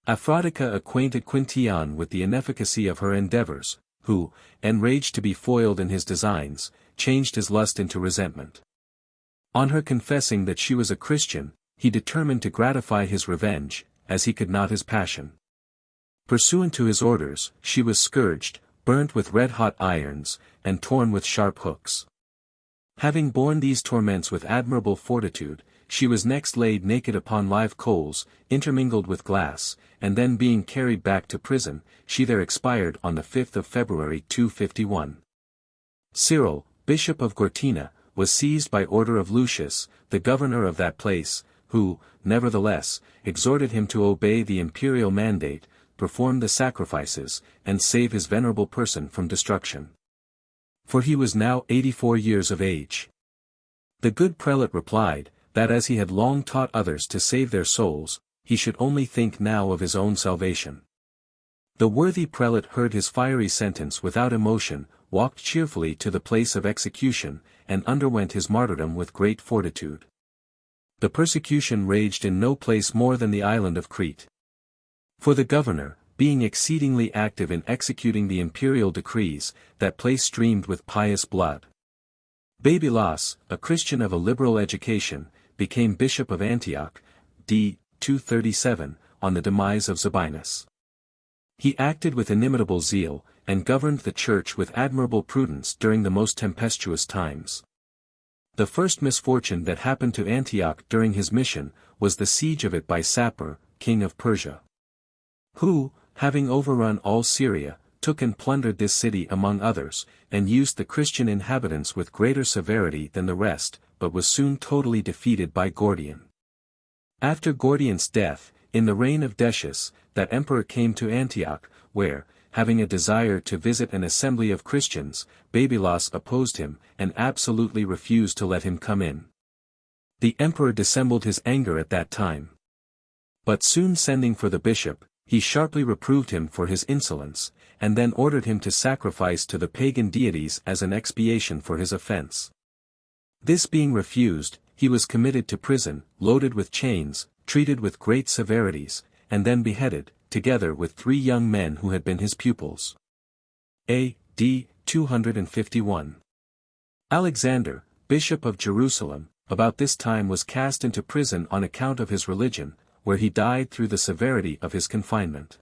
Aphrodita acquainted Quintilian with the inefficacy of her endeavors, who, enraged to be foiled in his designs, changed his lust into resentment. On her confessing that she was a Christian, he determined to gratify his revenge, as he could not his passion. Pursuant to his orders, she was scourged, burnt with red-hot irons, and torn with sharp hooks. Having borne these torments with admirable fortitude, she was next laid naked upon live coals, intermingled with glass, and then being carried back to prison, she there expired on the 5th of February 251. Cyril, bishop of Gortyna, was seized by order of Lucius, the governor of that place, who, nevertheless, exhorted him to obey the imperial mandate, perform the sacrifices, and save his venerable person from destruction. For he was now 84 years of age. The good prelate replied, that as he had long taught others to save their souls, he should only think now of his own salvation. The worthy prelate heard his fiery sentence without emotion, walked cheerfully to the place of execution, and underwent his martyrdom with great fortitude. The persecution raged in no place more than the island of Crete. For the governor, being exceedingly active in executing the imperial decrees, that place streamed with pious blood. Babylos, a Christian of a liberal education, became bishop of Antioch, d. 237, on the demise of Sabinus. He acted with inimitable zeal, and governed the church with admirable prudence during the most tempestuous times. The first misfortune that happened to Antioch during his mission, was the siege of it by Sapor, king of Persia, who, having overrun all Syria, took and plundered this city among others, and used the Christian inhabitants with greater severity than the rest, but was soon totally defeated by Gordian. After Gordian's death, in the reign of Decius, that emperor came to Antioch, where, having a desire to visit an assembly of Christians, Babylos opposed him, and absolutely refused to let him come in. The emperor dissembled his anger at that time. But soon sending for the bishop, he sharply reproved him for his insolence, and then ordered him to sacrifice to the pagan deities as an expiation for his offense. This being refused, he was committed to prison, loaded with chains, treated with great severities, and then beheaded, together with 3 young men who had been his pupils. A.D. 251. Alexander, bishop of Jerusalem, about this time was cast into prison on account of his religion, where he died through the severity of his confinement.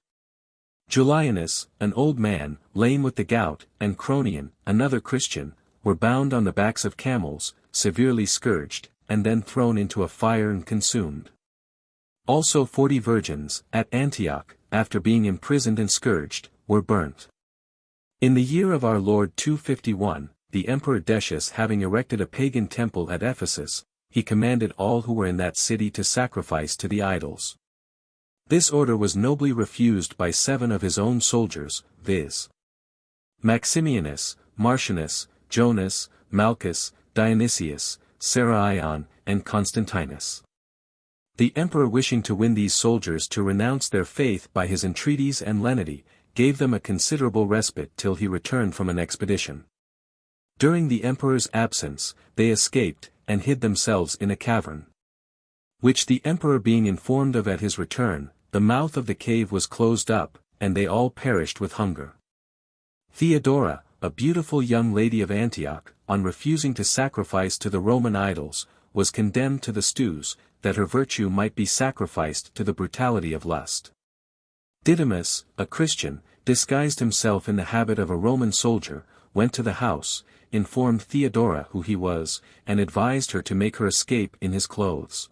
Julianus, an old man, lame with the gout, and Cronion, another Christian, were bound on the backs of camels, severely scourged, and then thrown into a fire and consumed. Also 40 virgins, at Antioch, after being imprisoned and scourged, were burnt. In the year of our Lord 251, the Emperor Decius having erected a pagan temple at Ephesus, he commanded all who were in that city to sacrifice to the idols. This order was nobly refused by 7 of his own soldiers, viz. Maximianus, Martianus, Jonas, Malchus, Dionysius, Seraion, and Constantinus. The emperor, wishing to win these soldiers to renounce their faith by his entreaties and lenity, gave them a considerable respite till he returned from an expedition. During the emperor's absence, they escaped, and hid themselves in a cavern, which the emperor being informed of at his return, the mouth of the cave was closed up, and they all perished with hunger. Theodora, a beautiful young lady of Antioch, on refusing to sacrifice to the Roman idols, was condemned to the stews, that her virtue might be sacrificed to the brutality of lust. Didymus, a Christian, disguised himself in the habit of a Roman soldier, went to the house, informed Theodora who he was, and advised her to make her escape in his clothes.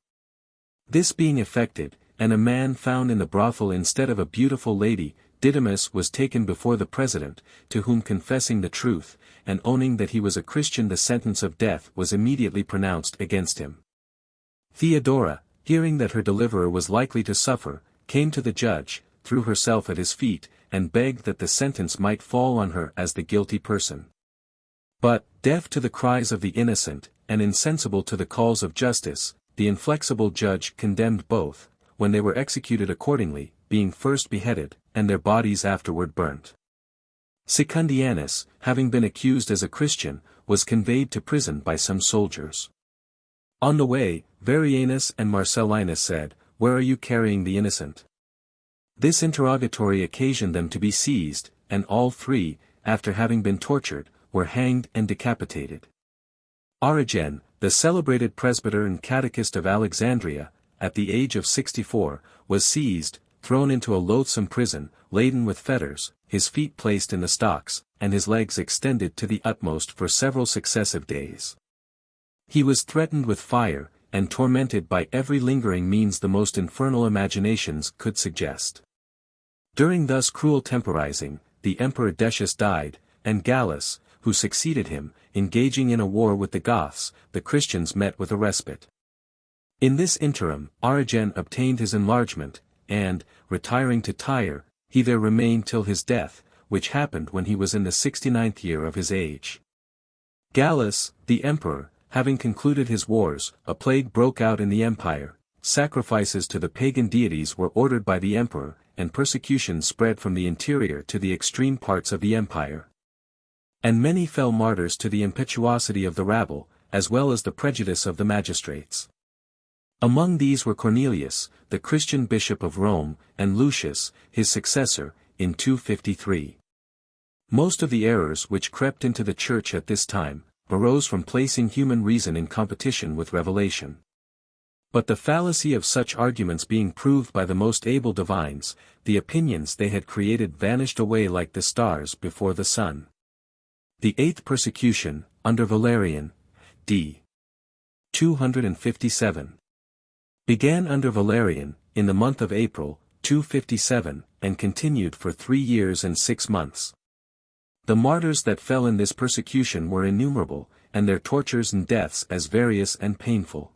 This being effected, and a man found in the brothel instead of a beautiful lady, Didymus was taken before the president, to whom confessing the truth, and owning that he was a Christian, the sentence of death was immediately pronounced against him. Theodora, hearing that her deliverer was likely to suffer, came to the judge, threw herself at his feet, and begged that the sentence might fall on her as the guilty person. But, deaf to the cries of the innocent, and insensible to the calls of justice, the inflexible judge condemned both, when they were executed accordingly, being first beheaded, and their bodies afterward burnt. Secundianus, having been accused as a Christian, was conveyed to prison by some soldiers. On the way, Varianus and Marcellinus said, "Where are you carrying the innocent?" This interrogatory occasioned them to be seized, and all 3, after having been tortured, were hanged and decapitated. Origen, the celebrated presbyter and catechist of Alexandria, at the age of 64, was seized, thrown into a loathsome prison, laden with fetters, his feet placed in the stocks, and his legs extended to the utmost for several successive days. He was threatened with fire, and tormented by every lingering means the most infernal imaginations could suggest. During thus cruel temporizing, the Emperor Decius died, and Gallus, who succeeded him, engaging in a war with the Goths, the Christians met with a respite. In this interim, Origen obtained his enlargement, and, retiring to Tyre, he there remained till his death, which happened when he was in the 69th year of his age. Gallus, the emperor, having concluded his wars, a plague broke out in the empire, sacrifices to the pagan deities were ordered by the emperor, and persecution spread from the interior to the extreme parts of the empire. And many fell martyrs to the impetuosity of the rabble, as well as the prejudice of the magistrates. Among these were Cornelius, the Christian bishop of Rome, and Lucius, his successor, in 253. Most of the errors which crept into the Church at this time arose from placing human reason in competition with revelation. But the fallacy of such arguments being proved by the most able divines, the opinions they had created vanished away like the stars before the sun. The eighth persecution, under Valerian, d. 257, began under Valerian, in the month of April, 257, and continued for 3 years and 6 months. The martyrs that fell in this persecution were innumerable, and their tortures and deaths as various and painful.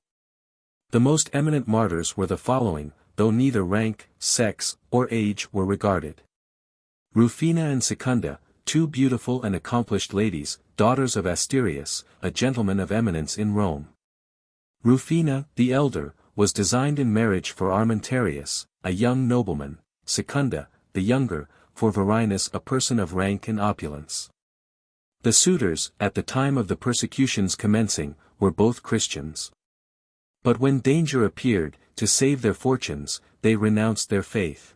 The most eminent martyrs were the following, though neither rank, sex, or age were regarded. Rufina and Secunda, 2 beautiful and accomplished ladies, daughters of Asterius, a gentleman of eminence in Rome. Rufina, the elder, was designed in marriage for Armentarius, a young nobleman; Secunda, the younger, for Varinus, a person of rank and opulence. The suitors, at the time of the persecution's commencing, were both Christians. But when danger appeared, to save their fortunes, they renounced their faith.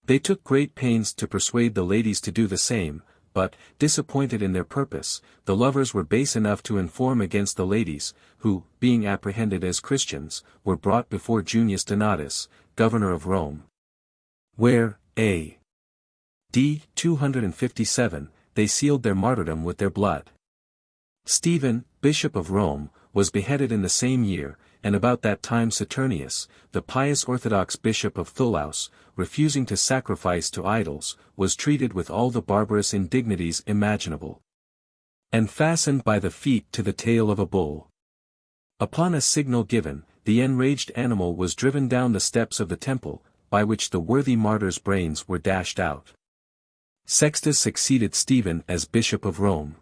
They took great pains to persuade the ladies to do the same, but, disappointed in their purpose, the lovers were base enough to inform against the ladies, who, being apprehended as Christians, were brought before Junius Donatus, governor of Rome. Where, a.d. 257, they sealed their martyrdom with their blood. Stephen, bishop of Rome, was beheaded in the same year, and about that time Saturnius, the pious Orthodox bishop of Thulaus, refusing to sacrifice to idols, was treated with all the barbarous indignities imaginable, and fastened by the feet to the tail of a bull. Upon a signal given, the enraged animal was driven down the steps of the temple, by which the worthy martyr's brains were dashed out. Sextus succeeded Stephen as bishop of Rome.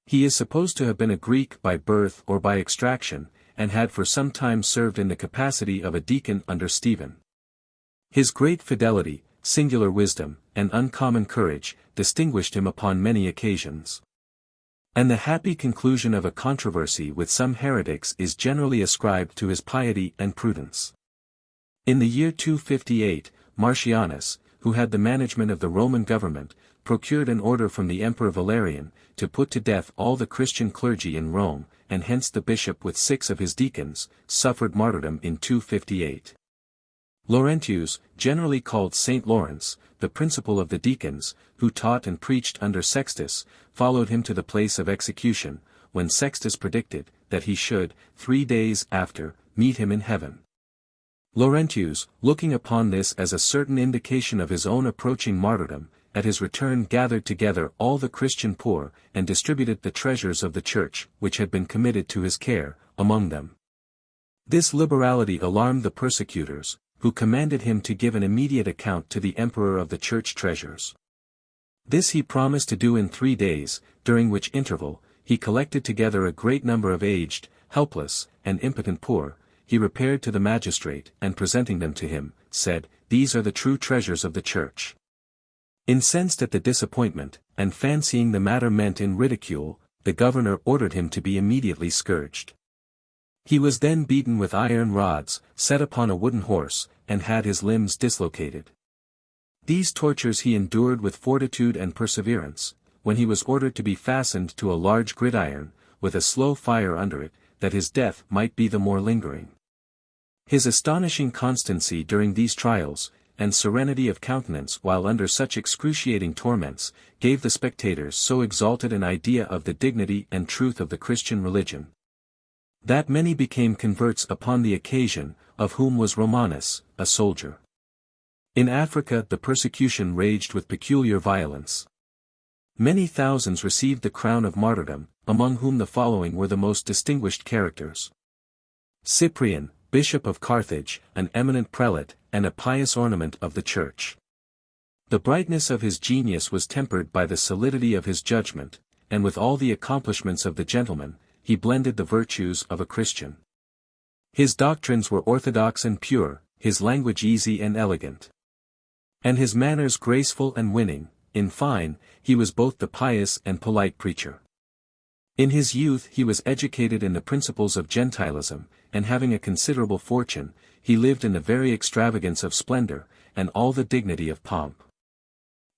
He is supposed to have been a Greek by birth or by extraction, and had for some time served in the capacity of a deacon under Stephen. His great fidelity, singular wisdom, and uncommon courage, distinguished him upon many occasions. And the happy conclusion of a controversy with some heretics is generally ascribed to his piety and prudence. In the year 258, Martianus, who had the management of the Roman government, procured an order from the Emperor Valerian, to put to death all the Christian clergy in Rome, and hence the bishop with 6 of his deacons, suffered martyrdom in 258. Laurentius, generally called Saint Lawrence, the principal of the deacons, who taught and preached under Sextus, followed him to the place of execution, when Sextus predicted, that he should, 3 days after, meet him in heaven. Laurentius, looking upon this as a certain indication of his own approaching martyrdom, at his return gathered together all the Christian poor, and distributed the treasures of the church, which had been committed to his care, among them. This liberality alarmed the persecutors, who commanded him to give an immediate account to the emperor of the church treasures. This he promised to do in 3 days, during which interval, he collected together a great number of aged, helpless, and impotent poor. He repaired to the magistrate, and presenting them to him, said, "These are the true treasures of the church." Incensed at the disappointment, and fancying the matter meant in ridicule, the governor ordered him to be immediately scourged. He was then beaten with iron rods, set upon a wooden horse, and had his limbs dislocated. These tortures he endured with fortitude and perseverance, when he was ordered to be fastened to a large gridiron, with a slow fire under it, that his death might be the more lingering. His astonishing constancy during these trials, and serenity of countenance while under such excruciating torments, gave the spectators so exalted an idea of the dignity and truth of the Christian religion, that many became converts upon the occasion, of whom was Romanus, a soldier. In Africa the persecution raged with peculiar violence. Many thousands received the crown of martyrdom, among whom the following were the most distinguished characters. Cyprian, Bishop of Carthage, an eminent prelate, and a pious ornament of the Church. The brightness of his genius was tempered by the solidity of his judgment, and with all the accomplishments of the gentleman, he blended the virtues of a Christian. His doctrines were orthodox and pure, his language easy and elegant, and his manners graceful and winning. In fine, he was both the pious and polite preacher. In his youth he was educated in the principles of Gentilism, and having a considerable fortune, he lived in the very extravagance of splendor, and all the dignity of pomp.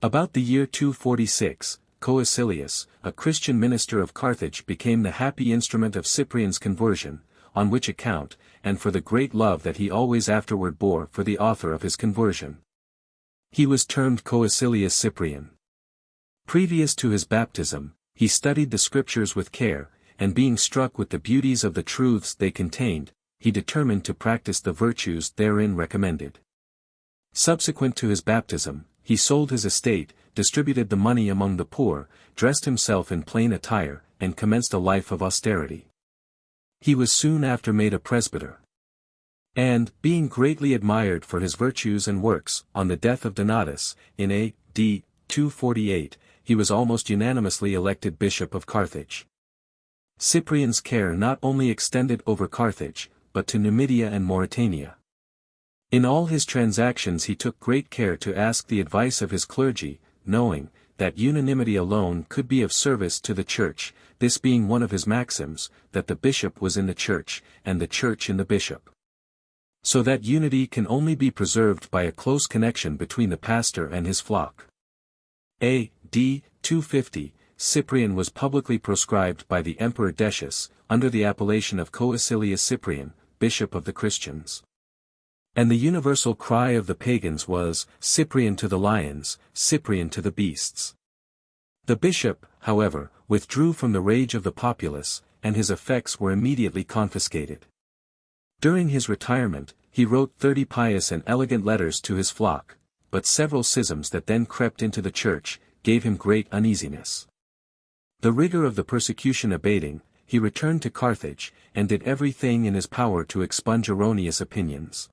About the year 246, Coecilius, a Christian minister of Carthage, became the happy instrument of Cyprian's conversion, on which account, and for the great love that he always afterward bore for the author of his conversion, he was termed Coecilius Cyprian. Previous to his baptism, he studied the Scriptures with care, and being struck with the beauties of the truths they contained, he determined to practice the virtues therein recommended. Subsequent to his baptism, he sold his estate, distributed the money among the poor, dressed himself in plain attire, and commenced a life of austerity. He was soon after made a presbyter. And, being greatly admired for his virtues and works, on the death of Donatus, in A.D. 248, he was almost unanimously elected Bishop of Carthage. Cyprian's care not only extended over Carthage, but to Numidia and Mauritania. In all his transactions he took great care to ask the advice of his clergy, knowing that unanimity alone could be of service to the Church, this being one of his maxims, that the bishop was in the Church, and the Church in the bishop. So that unity can only be preserved by a close connection between the pastor and his flock. A.D. 250, Cyprian was publicly proscribed by the Emperor Decius, under the appellation of Coecilius Cyprian, Bishop of the Christians. And the universal cry of the pagans was, "Cyprian to the lions, Cyprian to the beasts." The bishop, however, withdrew from the rage of the populace, and his effects were immediately confiscated. During his retirement, he wrote 30 pious and elegant letters to his flock, but several schisms that then crept into the Church, gave him great uneasiness. The rigor of the persecution abating, he returned to Carthage, and did everything in his power to expunge erroneous opinions.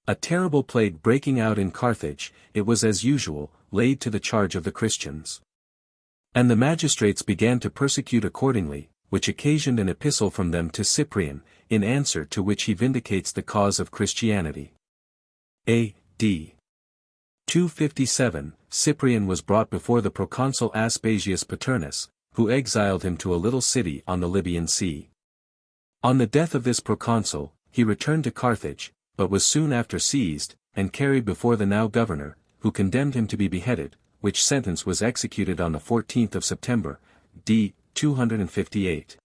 A terrible plague breaking out in Carthage, it was as usual, laid to the charge of the Christians. And the magistrates began to persecute accordingly, which occasioned an epistle from them to Cyprian, in answer to which he vindicates the cause of Christianity. A.D. 257, Cyprian was brought before the proconsul Aspasius Paternus, who exiled him to a little city on the Libyan Sea. On the death of this proconsul, he returned to Carthage, but was soon after seized, and carried before the now governor, who condemned him to be beheaded, which sentence was executed on the 14th of September, d. 258.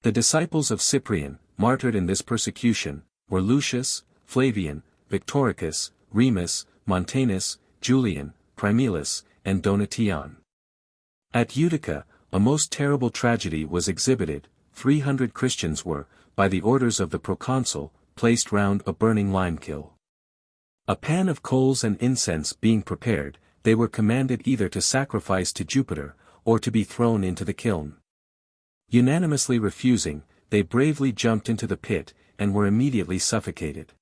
The disciples of Cyprian, martyred in this persecution, were Lucius, Flavian, Victoricus, Remus, Montanus, Julian, Primulus, and Donation. At Utica, a most terrible tragedy was exhibited. 300 Christians were, by the orders of the proconsul, placed round a burning limekiln. A pan of coals and incense being prepared, they were commanded either to sacrifice to Jupiter, or to be thrown into the kiln. Unanimously refusing, they bravely jumped into the pit, and were immediately suffocated.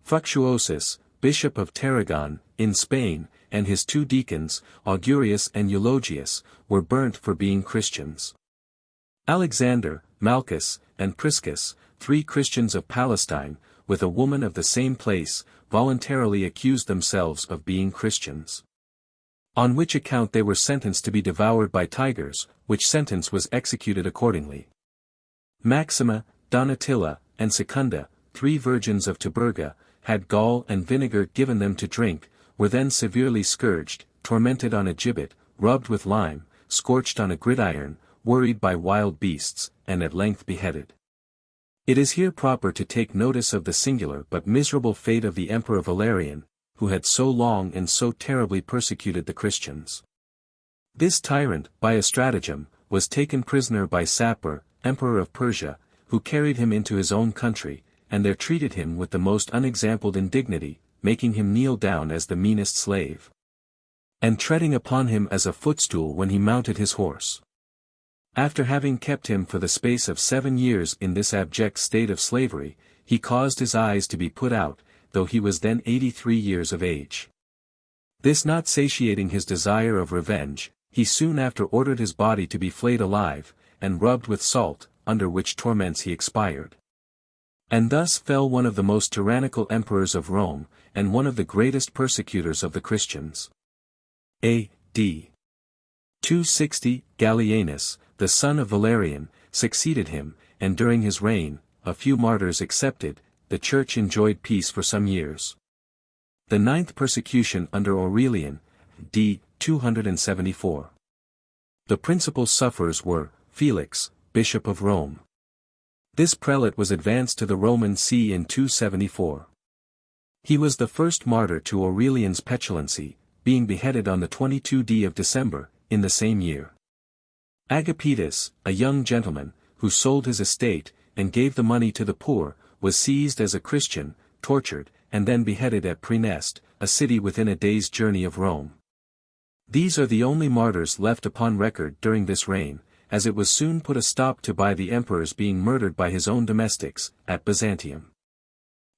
Fructuosus, Bishop of Tarragon, in Spain, and his 2 deacons, Augurius and Eulogius, were burnt for being Christians. Alexander, Malchus, and Priscus, 3 Christians of Palestine, with a woman of the same place, voluntarily accused themselves of being Christians. On which account they were sentenced to be devoured by tigers, which sentence was executed accordingly. Maxima, Donatilla, and Secunda, 3 virgins of Tiburga, had gall and vinegar given them to drink, were then severely scourged, tormented on a gibbet, rubbed with lime, scorched on a gridiron, worried by wild beasts, and at length beheaded. It is here proper to take notice of the singular but miserable fate of the Emperor Valerian, who had so long and so terribly persecuted the Christians. This tyrant, by a stratagem, was taken prisoner by Sapor, Emperor of Persia, who carried him into his own country, and there treated him with the most unexampled indignity, making him kneel down as the meanest slave, and treading upon him as a footstool when he mounted his horse. After having kept him for the space of 7 years in this abject state of slavery, he caused his eyes to be put out, though he was then 83 years of age. This not satiating his desire of revenge, he soon after ordered his body to be flayed alive, and rubbed with salt, under which torments he expired. And thus fell one of the most tyrannical emperors of Rome, and one of the greatest persecutors of the Christians. A.D. 260, Gallienus, the son of Valerian, succeeded him, and during his reign, a few martyrs excepted, the Church enjoyed peace for some years. The ninth persecution under Aurelian, d. 274. The principal sufferers were, Felix, Bishop of Rome. This prelate was advanced to the Roman see in 274. He was the first martyr to Aurelian's petulancy, being beheaded on the 22d of December, in the same year. Agapitus, a young gentleman, who sold his estate, and gave the money to the poor, was seized as a Christian, tortured, and then beheaded at Praeneste, a city within a day's journey of Rome. These are the only martyrs left upon record during this reign, as it was soon put a stop to by the emperor's being murdered by his own domestics, at Byzantium.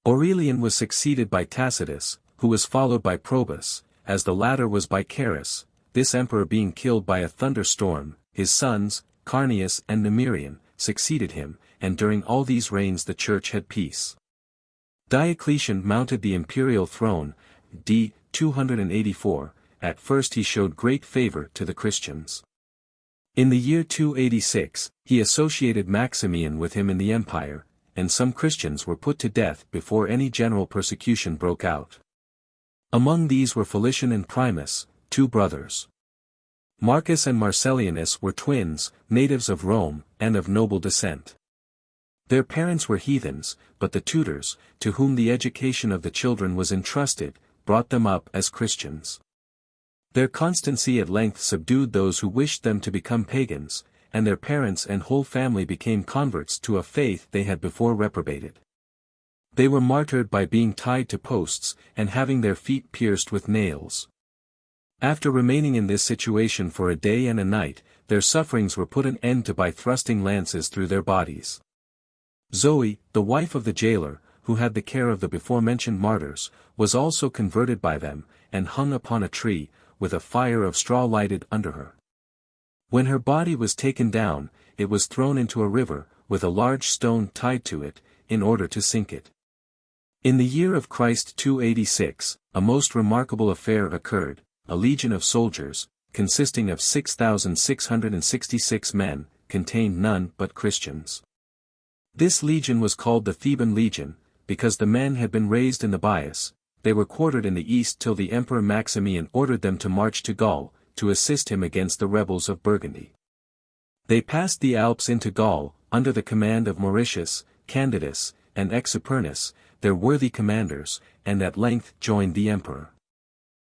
Aurelian was succeeded by Tacitus, who was followed by Probus, as the latter was by Carus, this emperor being killed by a thunderstorm. His sons, Carneus and Numerian, succeeded him, and during all these reigns the Church had peace. Diocletian mounted the imperial throne, d. 284, at first he showed great favor to the Christians. In the year 286, he associated Maximian with him in the empire, and some Christians were put to death before any general persecution broke out. Among these were Felician and Primus, two brothers. Marcus and Marcellianus were twins, natives of Rome, and of noble descent. Their parents were heathens, but the tutors, to whom the education of the children was entrusted, brought them up as Christians. Their constancy at length subdued those who wished them to become pagans, and their parents and whole family became converts to a faith they had before reprobated. They were martyred by being tied to posts, and having their feet pierced with nails. After remaining in this situation for a day and a night, their sufferings were put an end to by thrusting lances through their bodies. Zoe, the wife of the jailer, who had the care of the before-mentioned martyrs, was also converted by them, and hung upon a tree, with a fire of straw lighted under her. When her body was taken down, it was thrown into a river, with a large stone tied to it, in order to sink it. In the year of Christ 286, a most remarkable affair occurred. A legion of soldiers, consisting of 6,666 men, contained none but Christians. This legion was called the Theban legion, because the men had been raised in the Bias. They were quartered in the east till the Emperor Maximian ordered them to march to Gaul, to assist him against the rebels of Burgundy. They passed the Alps into Gaul, under the command of Mauritius, Candidus, and Exupernus, their worthy commanders, and at length joined the emperor.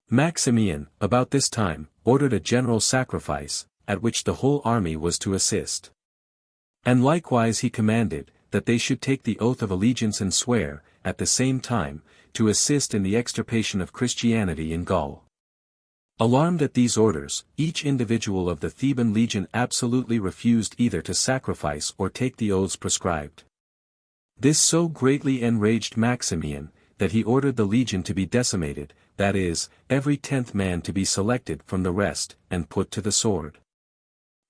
Maximian, about this time, ordered a general sacrifice, at which the whole army was to assist. And likewise he commanded, that they should take the oath of allegiance and swear, at the same time, to assist in the extirpation of Christianity in Gaul. Alarmed at these orders, each individual of the Theban legion absolutely refused either to sacrifice or take the oaths prescribed. This so greatly enraged Maximian, that he ordered the legion to be decimated, that is, every 10th man to be selected from the rest, and put to the sword.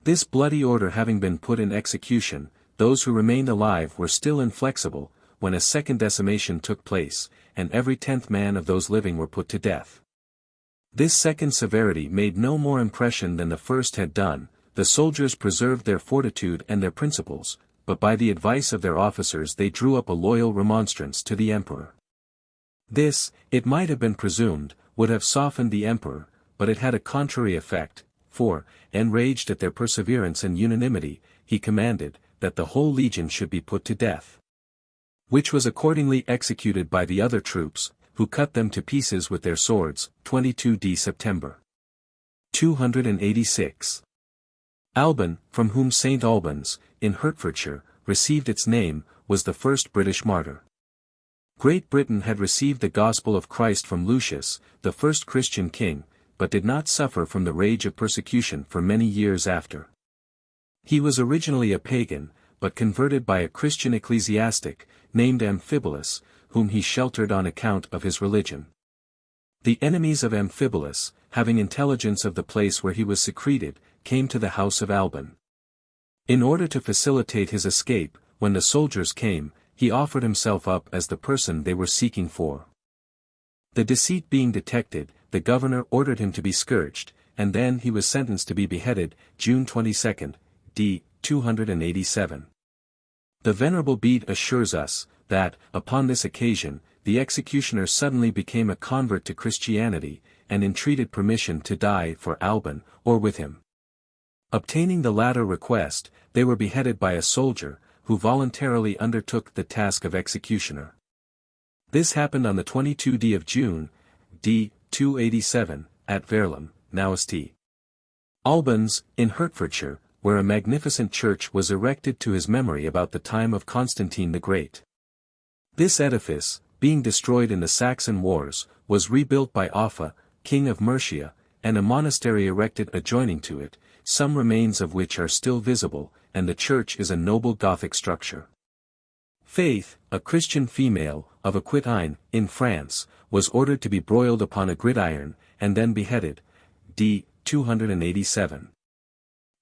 This bloody order having been put in execution, those who remained alive were still inflexible, when a second decimation took place, and every 10th man of those living were put to death. This second severity made no more impression than the first had done. The soldiers preserved their fortitude and their principles, but by the advice of their officers they drew up a loyal remonstrance to the emperor. This, it might have been presumed, would have softened the emperor, but it had a contrary effect, for, enraged at their perseverance and unanimity, he commanded, that the whole legion should be put to death. Which was accordingly executed by the other troops, who cut them to pieces with their swords, 22d September. 286. Alban, from whom St. Albans, in Hertfordshire, received its name, was the first British martyr. Great Britain had received the gospel of Christ from Lucius, the first Christian king, but did not suffer from the rage of persecution for many years after. He was originally a pagan, but converted by a Christian ecclesiastic, named Amphibolus, whom he sheltered on account of his religion. The enemies of Amphibolus, having intelligence of the place where he was secreted, came to the house of Alban. In order to facilitate his escape, when the soldiers came, he offered himself up as the person they were seeking for. The deceit being detected, the governor ordered him to be scourged, and then he was sentenced to be beheaded, June 22, d. 287. The Venerable Bede assures us, that, upon this occasion, the executioner suddenly became a convert to Christianity, and entreated permission to die for Alban, or with him. Obtaining the latter request, they were beheaded by a soldier, who voluntarily undertook the task of executioner. This happened on the 22d of June, d. 287, at Verulam, now St. Albans, in Hertfordshire, where a magnificent church was erected to his memory about the time of Constantine the Great. This edifice, being destroyed in the Saxon Wars, was rebuilt by Offa, king of Mercia, and a monastery erected adjoining to it, some remains of which are still visible, and the church is a noble Gothic structure. Faith, a Christian female, of Aquitaine, in France, was ordered to be broiled upon a gridiron, and then beheaded, d. 287.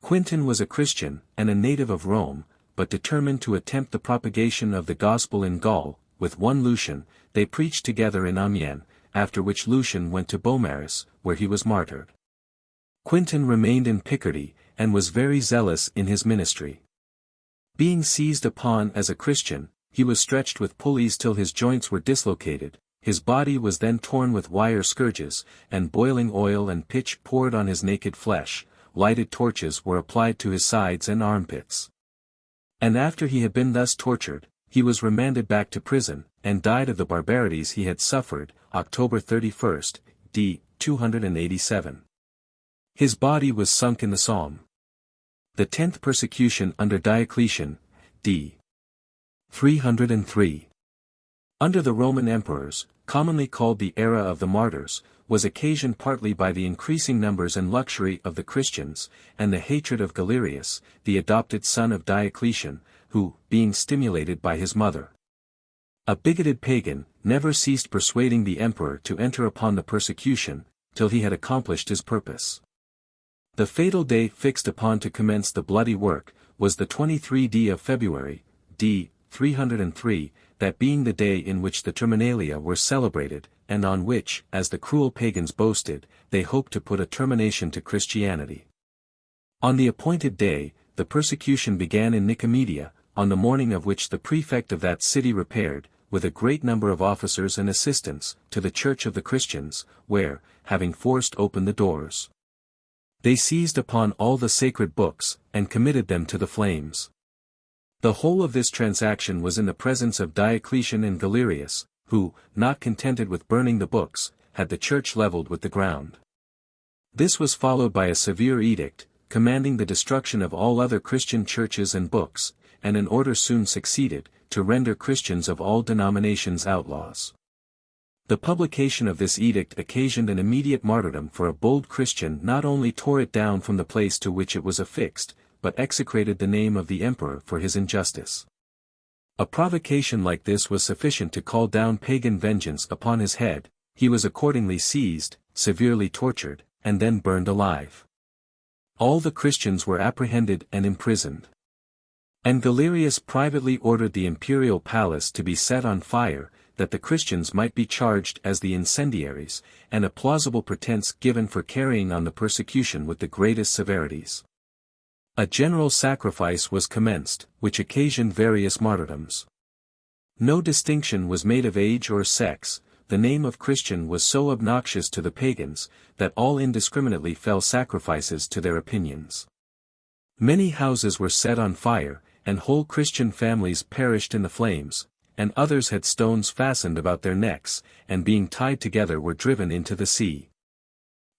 Quintin was a Christian, and a native of Rome, but determined to attempt the propagation of the gospel in Gaul. With one Lucian, they preached together in Amiens, after which Lucian went to Beaumaris, where he was martyred. Quintin remained in Picardy, and was very zealous in his ministry. Being seized upon as a Christian, he was stretched with pulleys till his joints were dislocated, his body was then torn with wire scourges, and boiling oil and pitch poured on his naked flesh, lighted torches were applied to his sides and armpits. And after he had been thus tortured, he was remanded back to prison, and died of the barbarities he had suffered, October 31, d. 287. His body was sunk in the Somme. The 10th persecution under Diocletian, d. 303. Under the Roman emperors, commonly called the era of the Martyrs, was occasioned partly by the increasing numbers and luxury of the Christians, and the hatred of Galerius, the adopted son of Diocletian, who, being stimulated by his mother, a bigoted pagan, never ceased persuading the emperor to enter upon the persecution, till he had accomplished his purpose. The fatal day fixed upon to commence the bloody work, was the 23d of February, d. 303, that being the day in which the Terminalia were celebrated, and on which, as the cruel pagans boasted, they hoped to put a termination to Christianity. On the appointed day, the persecution began in Nicomedia, on the morning of which the prefect of that city repaired, with a great number of officers and assistants, to the church of the Christians, where, having forced open the doors, they seized upon all the sacred books, and committed them to the flames. The whole of this transaction was in the presence of Diocletian and Galerius, who, not contented with burning the books, had the church leveled with the ground. This was followed by a severe edict, commanding the destruction of all other Christian churches and books, and an order soon succeeded, to render Christians of all denominations outlaws. The publication of this edict occasioned an immediate martyrdom, for a bold Christian not only tore it down from the place to which it was affixed, but execrated the name of the emperor for his injustice. A provocation like this was sufficient to call down pagan vengeance upon his head. He was accordingly seized, severely tortured, and then burned alive. All the Christians were apprehended and imprisoned. And Galerius privately ordered the imperial palace to be set on fire, that the Christians might be charged as the incendiaries, and a plausible pretense given for carrying on the persecution with the greatest severities. A general sacrifice was commenced, which occasioned various martyrdoms. No distinction was made of age or sex. The name of Christian was so obnoxious to the pagans, that all indiscriminately fell sacrifices to their opinions. Many houses were set on fire, and whole Christian families perished in the flames, and others had stones fastened about their necks, and being tied together were driven into the sea.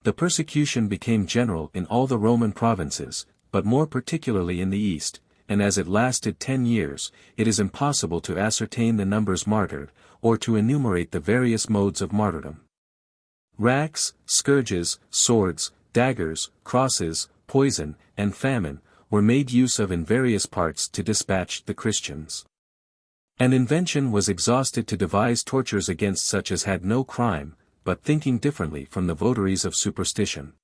The persecution became general in all the Roman provinces, but more particularly in the East, and as it lasted 10 years, it is impossible to ascertain the numbers martyred, or to enumerate the various modes of martyrdom. Racks, scourges, swords, daggers, crosses, poison, and famine, were made use of in various parts to dispatch the Christians. An invention was exhausted to devise tortures against such as had no crime, but thinking differently from the votaries of superstition.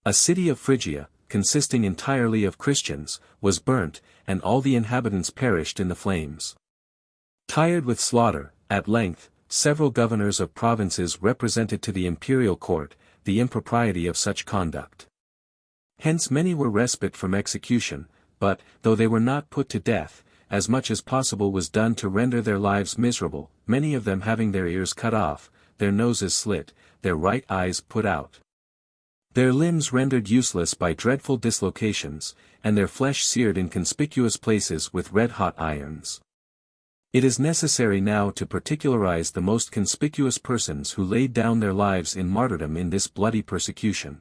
A city of Phrygia, consisting entirely of Christians, was burnt, and all the inhabitants perished in the flames. Tired with slaughter, at length, several governors of provinces represented to the imperial court, the impropriety of such conduct. Hence many were respite from execution, but, though they were not put to death, as much as possible was done to render their lives miserable, many of them having their ears cut off, their noses slit, their right eyes put out, their limbs rendered useless by dreadful dislocations, and their flesh seared in conspicuous places with red-hot irons. It is necessary now to particularize the most conspicuous persons who laid down their lives in martyrdom in this bloody persecution.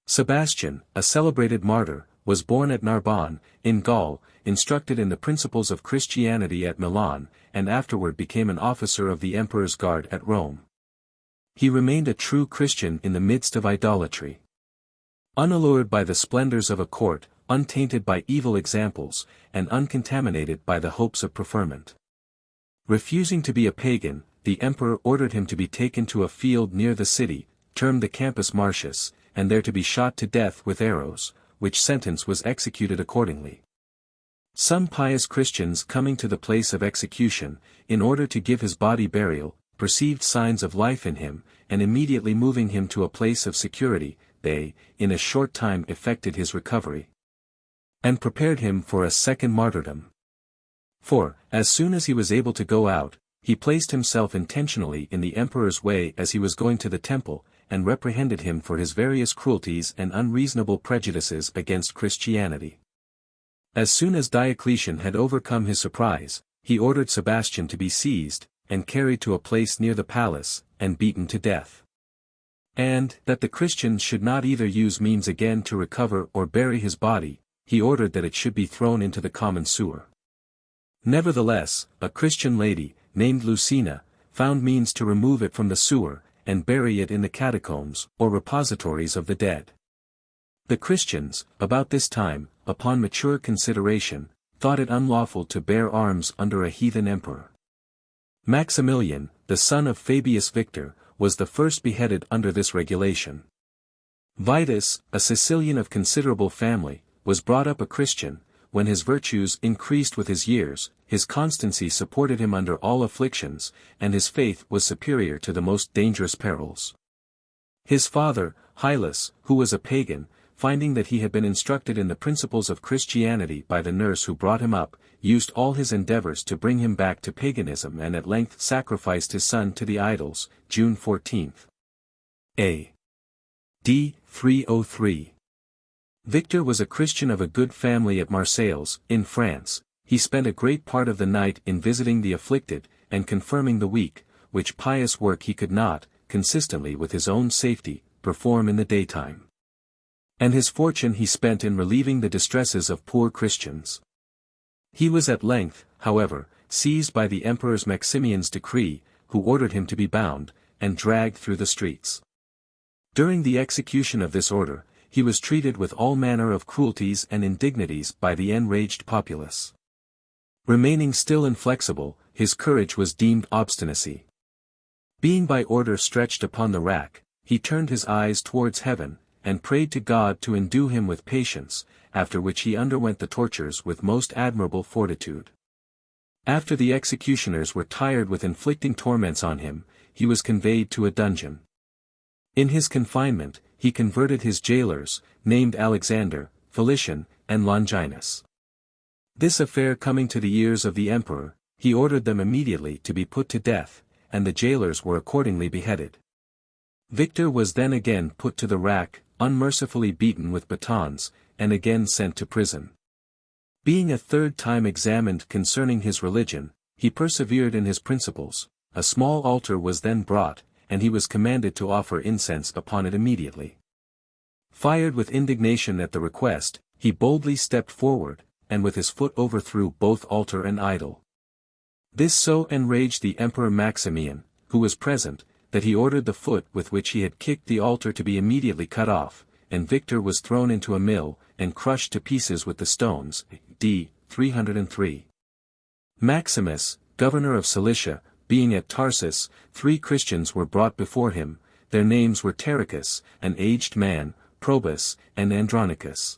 Sebastian, a celebrated martyr, was born at Narbonne, in Gaul, instructed in the principles of Christianity at Milan, and afterward became an officer of the Emperor's Guard at Rome. He remained a true Christian in the midst of idolatry. Unallured by the splendors of a court, untainted by evil examples, and uncontaminated by the hopes of preferment. Refusing to be a pagan, the emperor ordered him to be taken to a field near the city, termed the Campus Martius, and there to be shot to death with arrows, which sentence was executed accordingly. Some pious Christians coming to the place of execution, in order to give his body burial, perceived signs of life in him, and immediately moving him to a place of security, they, in a short time effected his recovery, and prepared him for a second martyrdom. For, as soon as he was able to go out, he placed himself intentionally in the emperor's way as he was going to the temple, and reprehended him for his various cruelties and unreasonable prejudices against Christianity. As soon as Diocletian had overcome his surprise, he ordered Sebastian to be seized, and carried to a place near the palace, and beaten to death. And, that the Christians should not either use means again to recover or bury his body, he ordered that it should be thrown into the common sewer. Nevertheless, a Christian lady, named Lucina, found means to remove it from the sewer, and bury it in the catacombs, or repositories of the dead. The Christians, about this time, upon mature consideration, thought it unlawful to bear arms under a heathen emperor. Maximilian, the son of Fabius Victor, was the first beheaded under this regulation. Vitus, a Sicilian of considerable family, was brought up a Christian. When his virtues increased with his years, his constancy supported him under all afflictions, and his faith was superior to the most dangerous perils. His father, Hylas, who was a pagan, finding that he had been instructed in the principles of Christianity by the nurse who brought him up, used all his endeavors to bring him back to paganism and at length sacrificed his son to the idols, June 14. A.D. 303. Victor was a Christian of a good family at Marseilles, in France. He spent a great part of the night in visiting the afflicted, and confirming the weak, which pious work he could not, consistently with his own safety, perform in the daytime. And his fortune he spent in relieving the distresses of poor Christians. He was at length, however, seized by the Emperor's Maximian's decree, who ordered him to be bound, and dragged through the streets. During the execution of this order, he was treated with all manner of cruelties and indignities by the enraged populace. Remaining still inflexible, his courage was deemed obstinacy. Being by order stretched upon the rack, he turned his eyes towards heaven, and prayed to God to endue him with patience, after which he underwent the tortures with most admirable fortitude. After the executioners were tired with inflicting torments on him, he was conveyed to a dungeon. In his confinement, he converted his jailers, named Alexander, Felician, and Longinus. This affair coming to the ears of the emperor, he ordered them immediately to be put to death, and the jailers were accordingly beheaded. Victor was then again put to the rack, unmercifully beaten with batons, and again sent to prison. Being a third time examined concerning his religion, he persevered in his principles. A small altar was then brought, and he was commanded to offer incense upon it immediately. Fired with indignation at the request, he boldly stepped forward, and with his foot overthrew both altar and idol. This so enraged the Emperor Maximian, who was present, that he ordered the foot with which he had kicked the altar to be immediately cut off, and Victor was thrown into a mill, and crushed to pieces with the stones, d. 303. Maximus, governor of Cilicia, being at Tarsus, 3 Christians were brought before him. Their names were Taricus, an aged man, Probus, and Andronicus.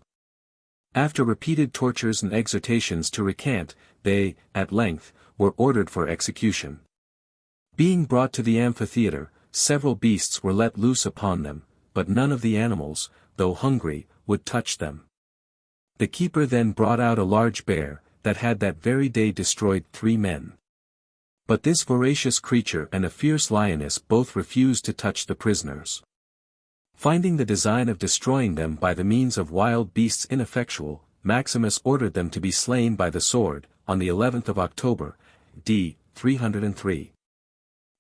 After repeated tortures and exhortations to recant, they, at length, were ordered for execution. Being brought to the amphitheatre, several beasts were let loose upon them, but none of the animals, though hungry, would touch them. The keeper then brought out a large bear, that had that very day destroyed 3 men. But this voracious creature and a fierce lioness both refused to touch the prisoners. Finding the design of destroying them by the means of wild beasts ineffectual, Maximus ordered them to be slain by the sword, on the 11th of October, d. 303.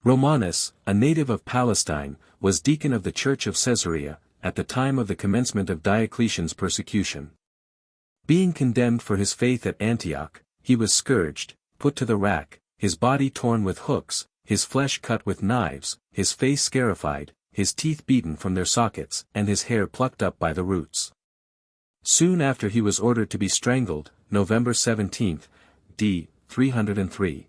Romanus, a native of Palestine, was deacon of the Church of Caesarea, at the time of the commencement of Diocletian's persecution. Being condemned for his faith at Antioch, he was scourged, put to the rack, his body torn with hooks, his flesh cut with knives, his face scarified, his teeth beaten from their sockets, and his hair plucked up by the roots. Soon after he was ordered to be strangled, November 17, d. 303.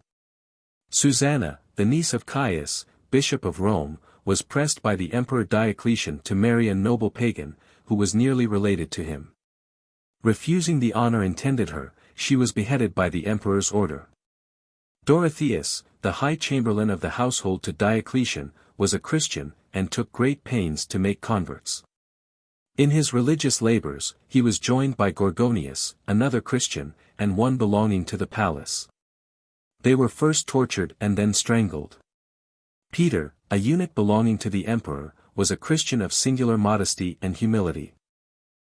Susanna, the niece of Caius, bishop of Rome, was pressed by the Emperor Diocletian to marry a noble pagan, who was nearly related to him. Refusing the honor intended her, she was beheaded by the emperor's order. Dorotheus, the high chamberlain of the household to Diocletian, was a Christian, and took great pains to make converts. In his religious labors, he was joined by Gorgonius, another Christian, and one belonging to the palace. They were first tortured and then strangled. Peter, a eunuch belonging to the emperor, was a Christian of singular modesty and humility.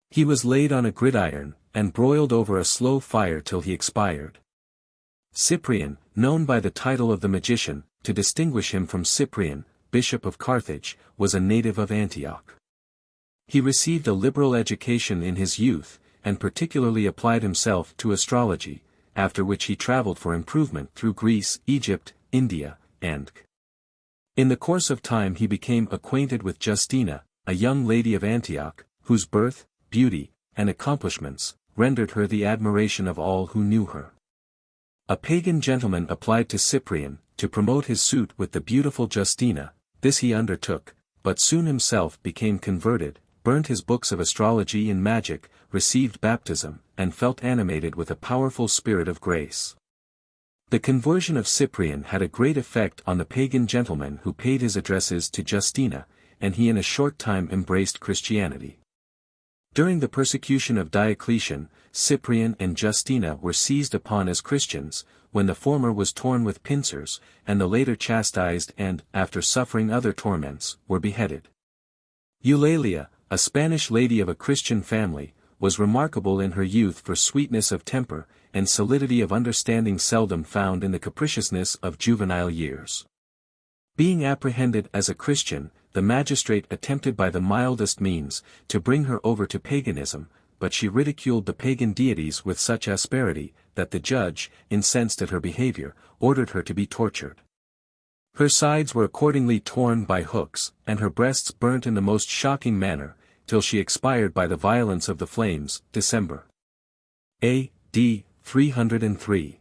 He was laid on a gridiron, and broiled over a slow fire till he expired. Cyprian, known by the title of the magician, to distinguish him from Cyprian, bishop of Carthage, was a native of Antioch. He received a liberal education in his youth, and particularly applied himself to astrology, after which he traveled for improvement through Greece, Egypt, India, and in the course of time he became acquainted with Justina, a young lady of Antioch, whose birth, beauty, and accomplishments, rendered her the admiration of all who knew her. A pagan gentleman applied to Cyprian, to promote his suit with the beautiful Justina. This he undertook, but soon himself became converted, burnt his books of astrology and magic, received baptism, and felt animated with a powerful spirit of grace. The conversion of Cyprian had a great effect on the pagan gentleman who paid his addresses to Justina, and he in a short time embraced Christianity. During the persecution of Diocletian, Cyprian and Justina were seized upon as Christians, when the former was torn with pincers, and the latter chastised and, after suffering other torments, were beheaded. Eulalia, a Spanish lady of a Christian family, was remarkable in her youth for sweetness of temper, and solidity of understanding seldom found in the capriciousness of juvenile years. Being apprehended as a Christian, the magistrate attempted by the mildest means, to bring her over to paganism, but she ridiculed the pagan deities with such asperity, that the judge, incensed at her behavior, ordered her to be tortured. Her sides were accordingly torn by hooks, and her breasts burnt in the most shocking manner, till she expired by the violence of the flames, December. A.D. 303.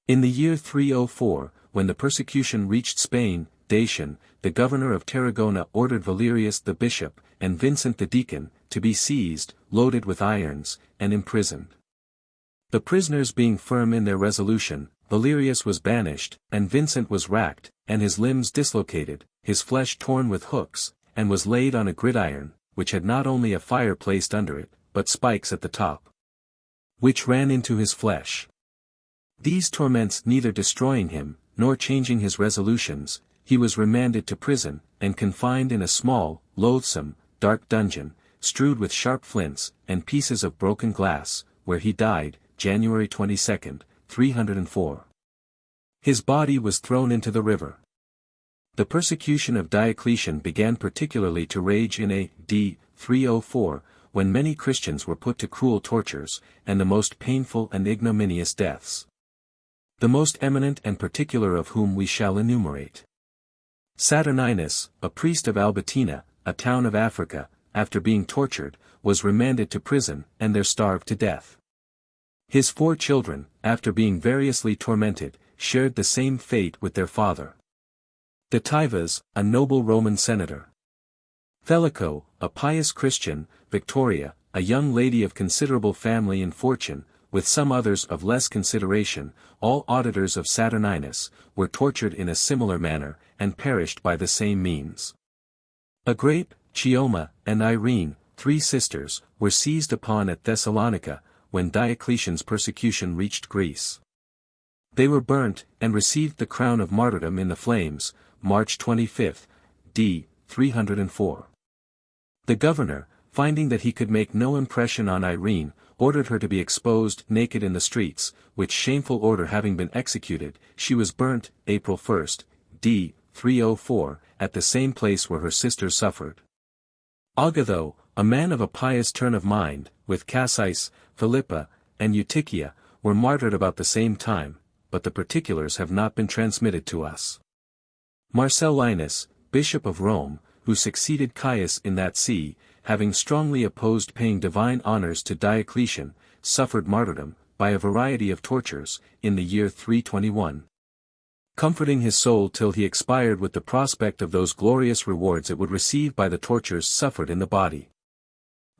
In the year 304, when the persecution reached Spain, Dacian, the governor of Tarragona ordered Valerius the bishop, and Vincent the deacon, to be seized, loaded with irons, and imprisoned. The prisoners being firm in their resolution, Valerius was banished, and Vincent was racked, and his limbs dislocated, his flesh torn with hooks, and was laid on a gridiron, which had not only a fire placed under it, but spikes at the top, which ran into his flesh. These torments neither destroying him, nor changing his resolutions, he was remanded to prison, and confined in a small, loathsome, dark dungeon, strewed with sharp flints, and pieces of broken glass, where he died, January 22, 304. His body was thrown into the river. The persecution of Diocletian began particularly to rage in A.D. 304, when many Christians were put to cruel tortures, and the most painful and ignominious deaths. The most eminent and particular of whom we shall enumerate. Saturninus, a priest of Albatina, a town of Africa, after being tortured, was remanded to prison, and there starved to death. His 4 children, after being variously tormented, shared the same fate with their father. Dativas, a noble Roman senator. Thelico, a pious Christian, Victoria, a young lady of considerable family and fortune, with some others of less consideration, all auditors of Saturninus, were tortured in a similar manner, and perished by the same means. A grape, Chioma, and Irene, 3 sisters, were seized upon at Thessalonica, when Diocletian's persecution reached Greece. They were burnt, and received the crown of martyrdom in the flames, March 25, d. 304. The governor, finding that he could make no impression on Irene, ordered her to be exposed naked in the streets, which shameful order having been executed, she was burnt, April 1, d. 304, at the same place where her sisters suffered. Agatho, a man of a pious turn of mind, with Cassis, Philippa, and Eutychia, were martyred about the same time, but the particulars have not been transmitted to us. Marcellinus, Bishop of Rome, who succeeded Caius in that see, having strongly opposed paying divine honors to Diocletian, suffered martyrdom, by a variety of tortures, in the year 321. Comforting his soul till he expired with the prospect of those glorious rewards it would receive by the tortures suffered in the body.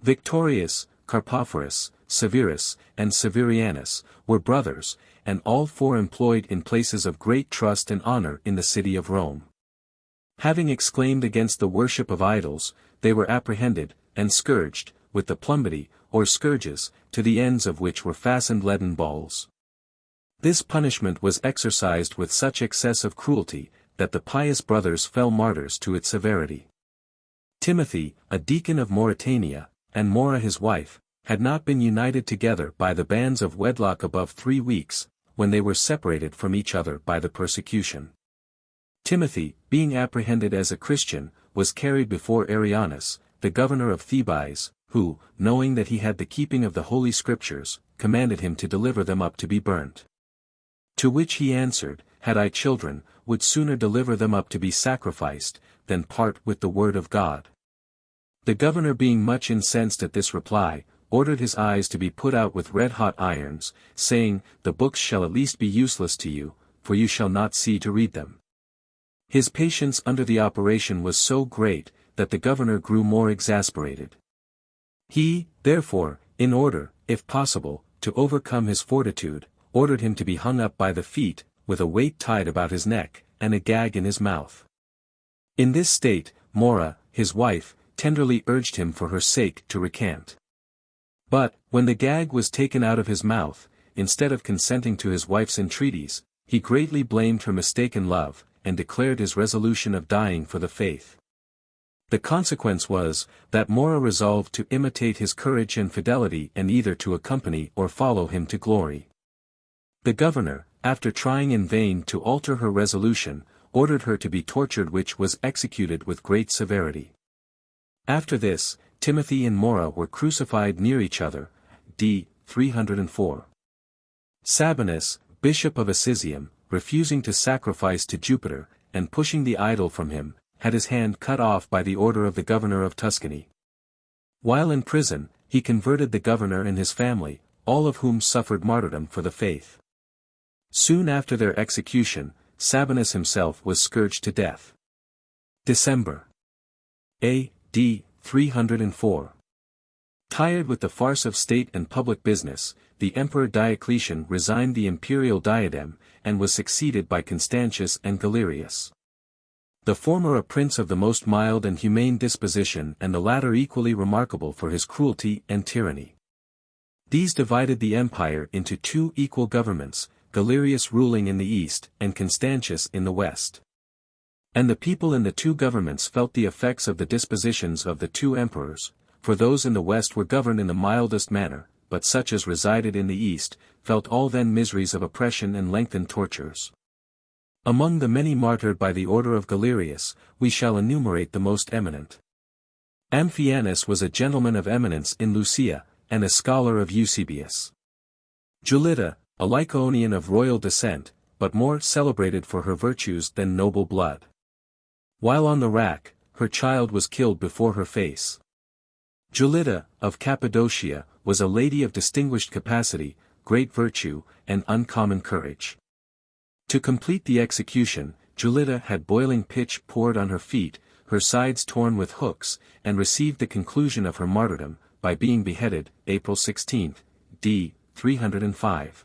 Victorius, Carpophorus, Severus, and Severianus, were brothers, and all 4 employed in places of great trust and honor in the city of Rome. Having exclaimed against the worship of idols, they were apprehended, and scourged, with the plumbity, or scourges, to the ends of which were fastened leaden balls. This punishment was exercised with such excess of cruelty, that the pious brothers fell martyrs to its severity. Timothy, a deacon of Mauritania, and Mora his wife, had not been united together by the bands of wedlock above 3 weeks, when they were separated from each other by the persecution. Timothy, being apprehended as a Christian, was carried before Arianus, the governor of Thebais, who, knowing that he had the keeping of the Holy Scriptures, commanded him to deliver them up to be burnt. To which he answered, Had I children, would sooner deliver them up to be sacrificed, than part with the word of God. The governor being much incensed at this reply, ordered his eyes to be put out with red-hot irons, saying, The books shall at least be useless to you, for you shall not see to read them. His patience under the operation was so great, that the governor grew more exasperated. He, therefore, in order, if possible, to overcome his fortitude, ordered him to be hung up by the feet, with a weight tied about his neck, and a gag in his mouth. In this state, Mora, his wife, tenderly urged him for her sake to recant. But, when the gag was taken out of his mouth, instead of consenting to his wife's entreaties, he greatly blamed her mistaken love, and declared his resolution of dying for the faith. The consequence was, that Mora resolved to imitate his courage and fidelity and either to accompany or follow him to glory. The governor, after trying in vain to alter her resolution, ordered her to be tortured, which was executed with great severity. After this, Timothy and Mora were crucified near each other, d. 304. Sabinus, bishop of Assisium, refusing to sacrifice to Jupiter, and pushing the idol from him, had his hand cut off by the order of the governor of Tuscany. While in prison, he converted the governor and his family, all of whom suffered martyrdom for the faith. Soon after their execution, Sabinus himself was scourged to death. December. A.D. 304. Tired with the farce of state and public business, the Emperor Diocletian resigned the imperial diadem, and was succeeded by Constantius and Galerius. The former a prince of the most mild and humane disposition, and the latter equally remarkable for his cruelty and tyranny. These divided the empire into 2 equal governments, Galerius ruling in the east, and Constantius in the west. And the people in the 2 governments felt the effects of the dispositions of the 2 emperors, for those in the west were governed in the mildest manner, but such as resided in the east, felt all then miseries of oppression and lengthened tortures. Among the many martyred by the order of Galerius, we shall enumerate the most eminent. Amphianus was a gentleman of eminence in Lucia, and a scholar of Eusebius. Julita, a Lycaonian of royal descent, but more celebrated for her virtues than noble blood. While on the rack, her child was killed before her face. Julita, of Cappadocia, was a lady of distinguished capacity, great virtue, and uncommon courage. To complete the execution, Julita had boiling pitch poured on her feet, her sides torn with hooks, and received the conclusion of her martyrdom, by being beheaded, April 16, d. 305.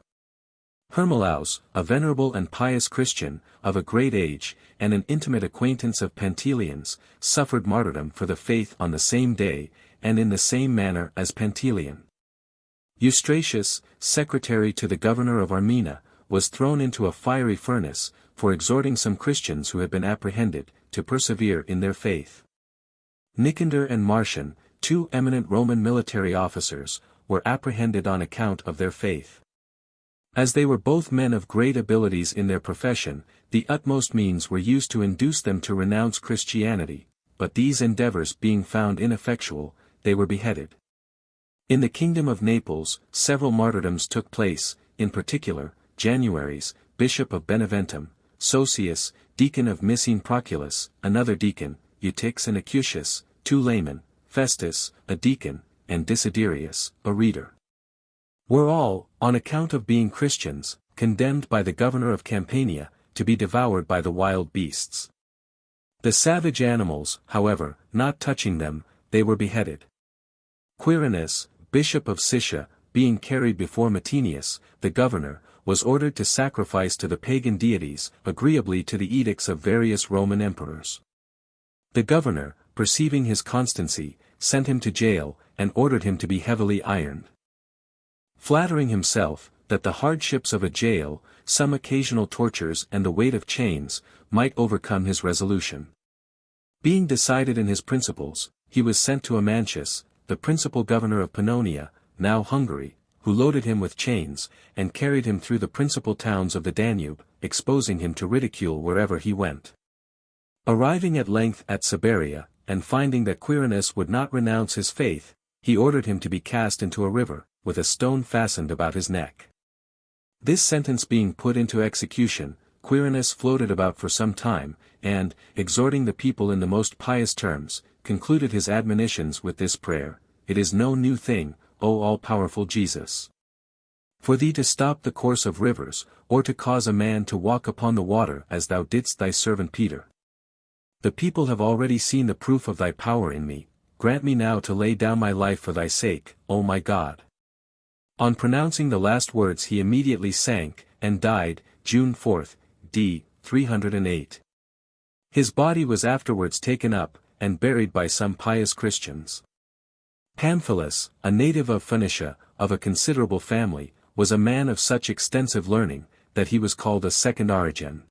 Hermolaus, a venerable and pious Christian, of a great age, and an intimate acquaintance of Pantaleon's, suffered martyrdom for the faith on the same day, and in the same manner as Pantaleon. Eustratius, secretary to the governor of Armena, was thrown into a fiery furnace, for exhorting some Christians who had been apprehended, to persevere in their faith. Nicander and Marcian, two eminent Roman military officers, were apprehended on account of their faith. As they were both men of great abilities in their profession, the utmost means were used to induce them to renounce Christianity, but these endeavors being found ineffectual, they were beheaded. In the kingdom of Naples, several martyrdoms took place, in particular, Januaries, bishop of Beneventum, Sosius, deacon of Missene Proculus, another deacon, Eutychus and Acucius, two laymen, Festus, a deacon, and Desiderius, a reader, were all, on account of being Christians, condemned by the governor of Campania, to be devoured by the wild beasts. The savage animals, however, not touching them, they were beheaded. Quirinus, bishop of Sicia, being carried before Matinius, the governor, was ordered to sacrifice to the pagan deities, agreeably to the edicts of various Roman emperors. The governor, perceiving his constancy, sent him to jail, and ordered him to be heavily ironed. Flattering himself, that the hardships of a jail, some occasional tortures and the weight of chains, might overcome his resolution. Being decided in his principles, he was sent to Amantius, the principal governor of Pannonia, now Hungary, who loaded him with chains, and carried him through the principal towns of the Danube, exposing him to ridicule wherever he went. Arriving at length at Siberia, and finding that Quirinus would not renounce his faith, he ordered him to be cast into a river, with a stone fastened about his neck. This sentence being put into execution, Quirinus floated about for some time, and, exhorting the people in the most pious terms, concluded his admonitions with this prayer: "It is no new thing, O all-powerful Jesus, for thee to stop the course of rivers, or to cause a man to walk upon the water as thou didst thy servant Peter. The people have already seen the proof of thy power in me, grant me now to lay down my life for thy sake, O my God." On pronouncing the last words he immediately sank, and died, June 4, d. 308. His body was afterwards taken up, and buried by some pious Christians. Pamphilus, a native of Phoenicia, of a considerable family, was a man of such extensive learning, that he was called a second Origen.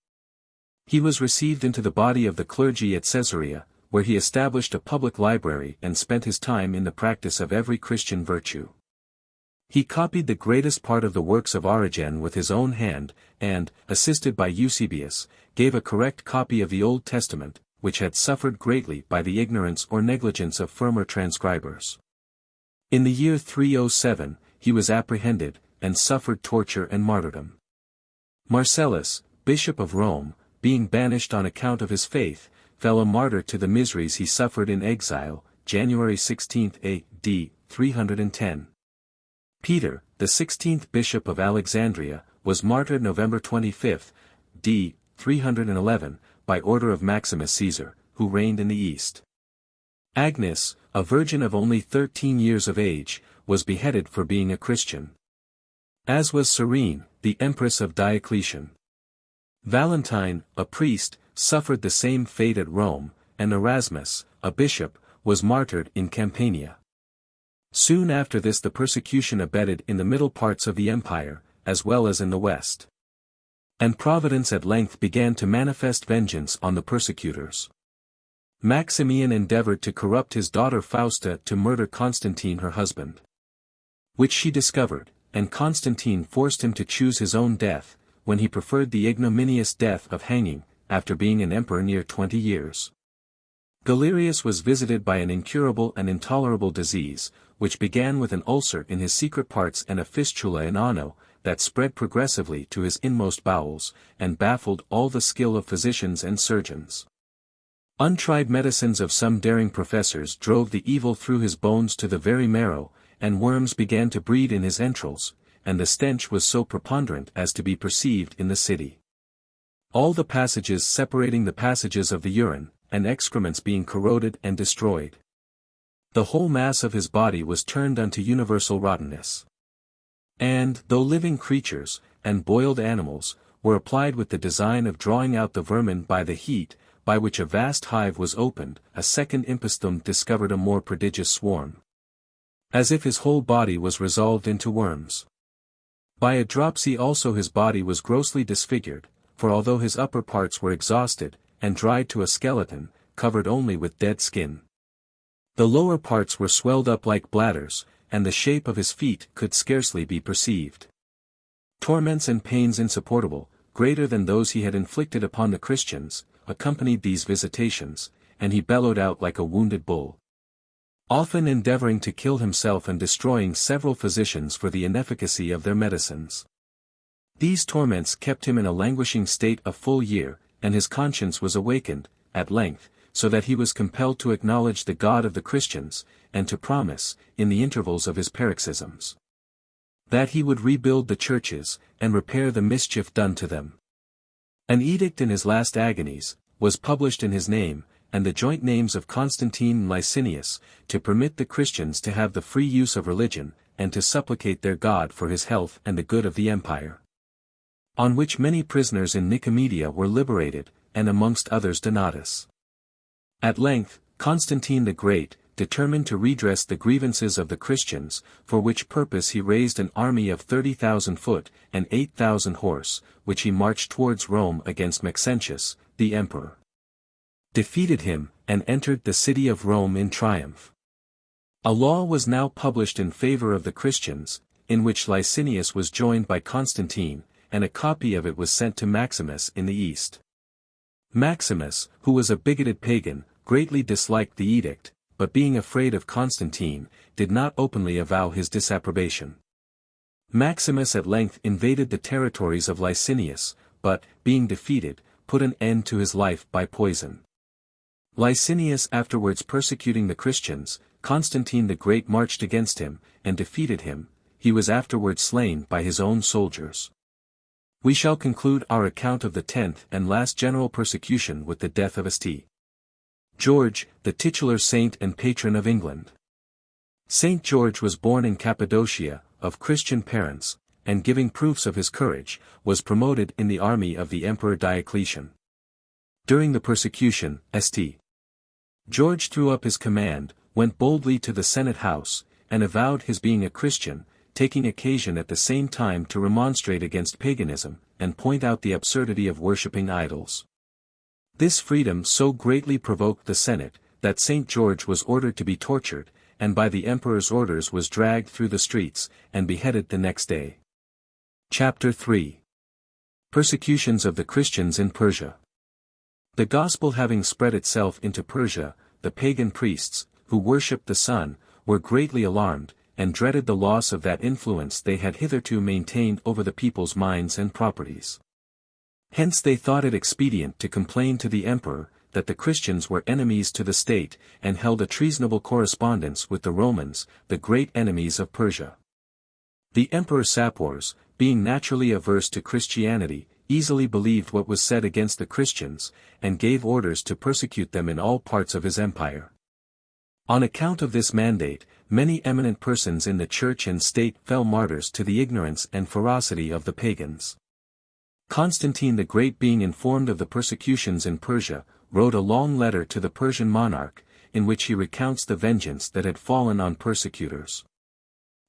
He was received into the body of the clergy at Caesarea, where he established a public library and spent his time in the practice of every Christian virtue. He copied the greatest part of the works of Origen with his own hand, and, assisted by Eusebius, gave a correct copy of the Old Testament, which had suffered greatly by the ignorance or negligence of former transcribers. In the year 307, he was apprehended, and suffered torture and martyrdom. Marcellus, bishop of Rome, being banished on account of his faith, fell a martyr to the miseries he suffered in exile, January 16, A.D. 310. Peter, the 16th bishop of Alexandria, was martyred November 25, d. 311, by order of Maximus Caesar, who reigned in the East. Agnes, a virgin of only 13 years of age, was beheaded for being a Christian. As was Cyrene, the empress of Diocletian. Valentine, a priest, suffered the same fate at Rome, and Erasmus, a bishop, was martyred in Campania. Soon after this the persecution abated in the middle parts of the empire, as well as in the west. And Providence at length began to manifest vengeance on the persecutors. Maximian endeavored to corrupt his daughter Fausta to murder Constantine her husband, which she discovered, and Constantine forced him to choose his own death, when he preferred the ignominious death of hanging, after being an emperor near 20 years. Galerius was visited by an incurable and intolerable disease, which began with an ulcer in his secret parts and a fistula in ano, that spread progressively to his inmost bowels, and baffled all the skill of physicians and surgeons. Untried medicines of some daring professors drove the evil through his bones to the very marrow, and worms began to breed in his entrails, and the stench was so preponderant as to be perceived in the city. All the passages separating the passages of the urine, and excrements being corroded and destroyed. The whole mass of his body was turned unto universal rottenness. and, though living creatures, and boiled animals, were applied with the design of drawing out the vermin by the heat, by which a vast hive was opened, a second impostum discovered a more prodigious swarm. As if his whole body was resolved into worms. By a dropsy also his body was grossly disfigured, for although his upper parts were exhausted, and dried to a skeleton, covered only with dead skin, the lower parts were swelled up like bladders, and the shape of his feet could scarcely be perceived. Torments and pains insupportable, greater than those he had inflicted upon the Christians, accompanied these visitations, and he bellowed out like a wounded bull, often endeavoring to kill himself and destroying several physicians for the inefficacy of their medicines. These torments kept him in a languishing state a full year, and his conscience was awakened, at length, so that he was compelled to acknowledge the God of the Christians, and to promise, in the intervals of his paroxysms, that he would rebuild the churches, and repair the mischief done to them. An edict in his last agonies, was published in his name, and the joint names of Constantine and Licinius, to permit the Christians to have the free use of religion, and to supplicate their God for his health and the good of the empire. On which many prisoners in Nicomedia were liberated, and amongst others Donatus. At length, Constantine the Great, determined to redress the grievances of the Christians, for which purpose he raised an army of 30,000 foot, and 8,000 horse, which he marched towards Rome against Maxentius, the emperor, defeated him, and entered the city of Rome in triumph. A law was now published in favor of the Christians, in which Licinius was joined by Constantine, and a copy of it was sent to Maximus in the East. Maximus, who was a bigoted pagan, greatly disliked the edict, but being afraid of Constantine, did not openly avow his disapprobation. Maximus at length invaded the territories of Licinius, but, being defeated, put an end to his life by poison. Licinius afterwards persecuting the Christians, Constantine the Great marched against him, and defeated him. He was afterwards slain by his own soldiers. We shall conclude our account of the 10th and last general persecution with the death of St. George, the titular saint and patron of England. St. George was born in Cappadocia, of Christian parents, and giving proofs of his courage, was promoted in the army of the Emperor Diocletian. During the persecution, St. George threw up his command, went boldly to the Senate House, and avowed his being a Christian, taking occasion at the same time to remonstrate against paganism, and point out the absurdity of worshipping idols. This freedom so greatly provoked the Senate, that St. George was ordered to be tortured, and by the emperor's orders was dragged through the streets, and beheaded the next day. Chapter 3. Persecutions of the Christians in Persia. The gospel having spread itself into Persia, the pagan priests, who worshipped the sun, were greatly alarmed, and dreaded the loss of that influence they had hitherto maintained over the people's minds and properties. Hence they thought it expedient to complain to the emperor, that the Christians were enemies to the state, and held a treasonable correspondence with the Romans, the great enemies of Persia. The emperor Sapors, being naturally averse to Christianity, easily believed what was said against the Christians, and gave orders to persecute them in all parts of his empire. On account of this mandate, many eminent persons in the church and state fell martyrs to the ignorance and ferocity of the pagans. Constantine the Great, being informed of the persecutions in Persia, wrote a long letter to the Persian monarch, in which he recounts the vengeance that had fallen on persecutors,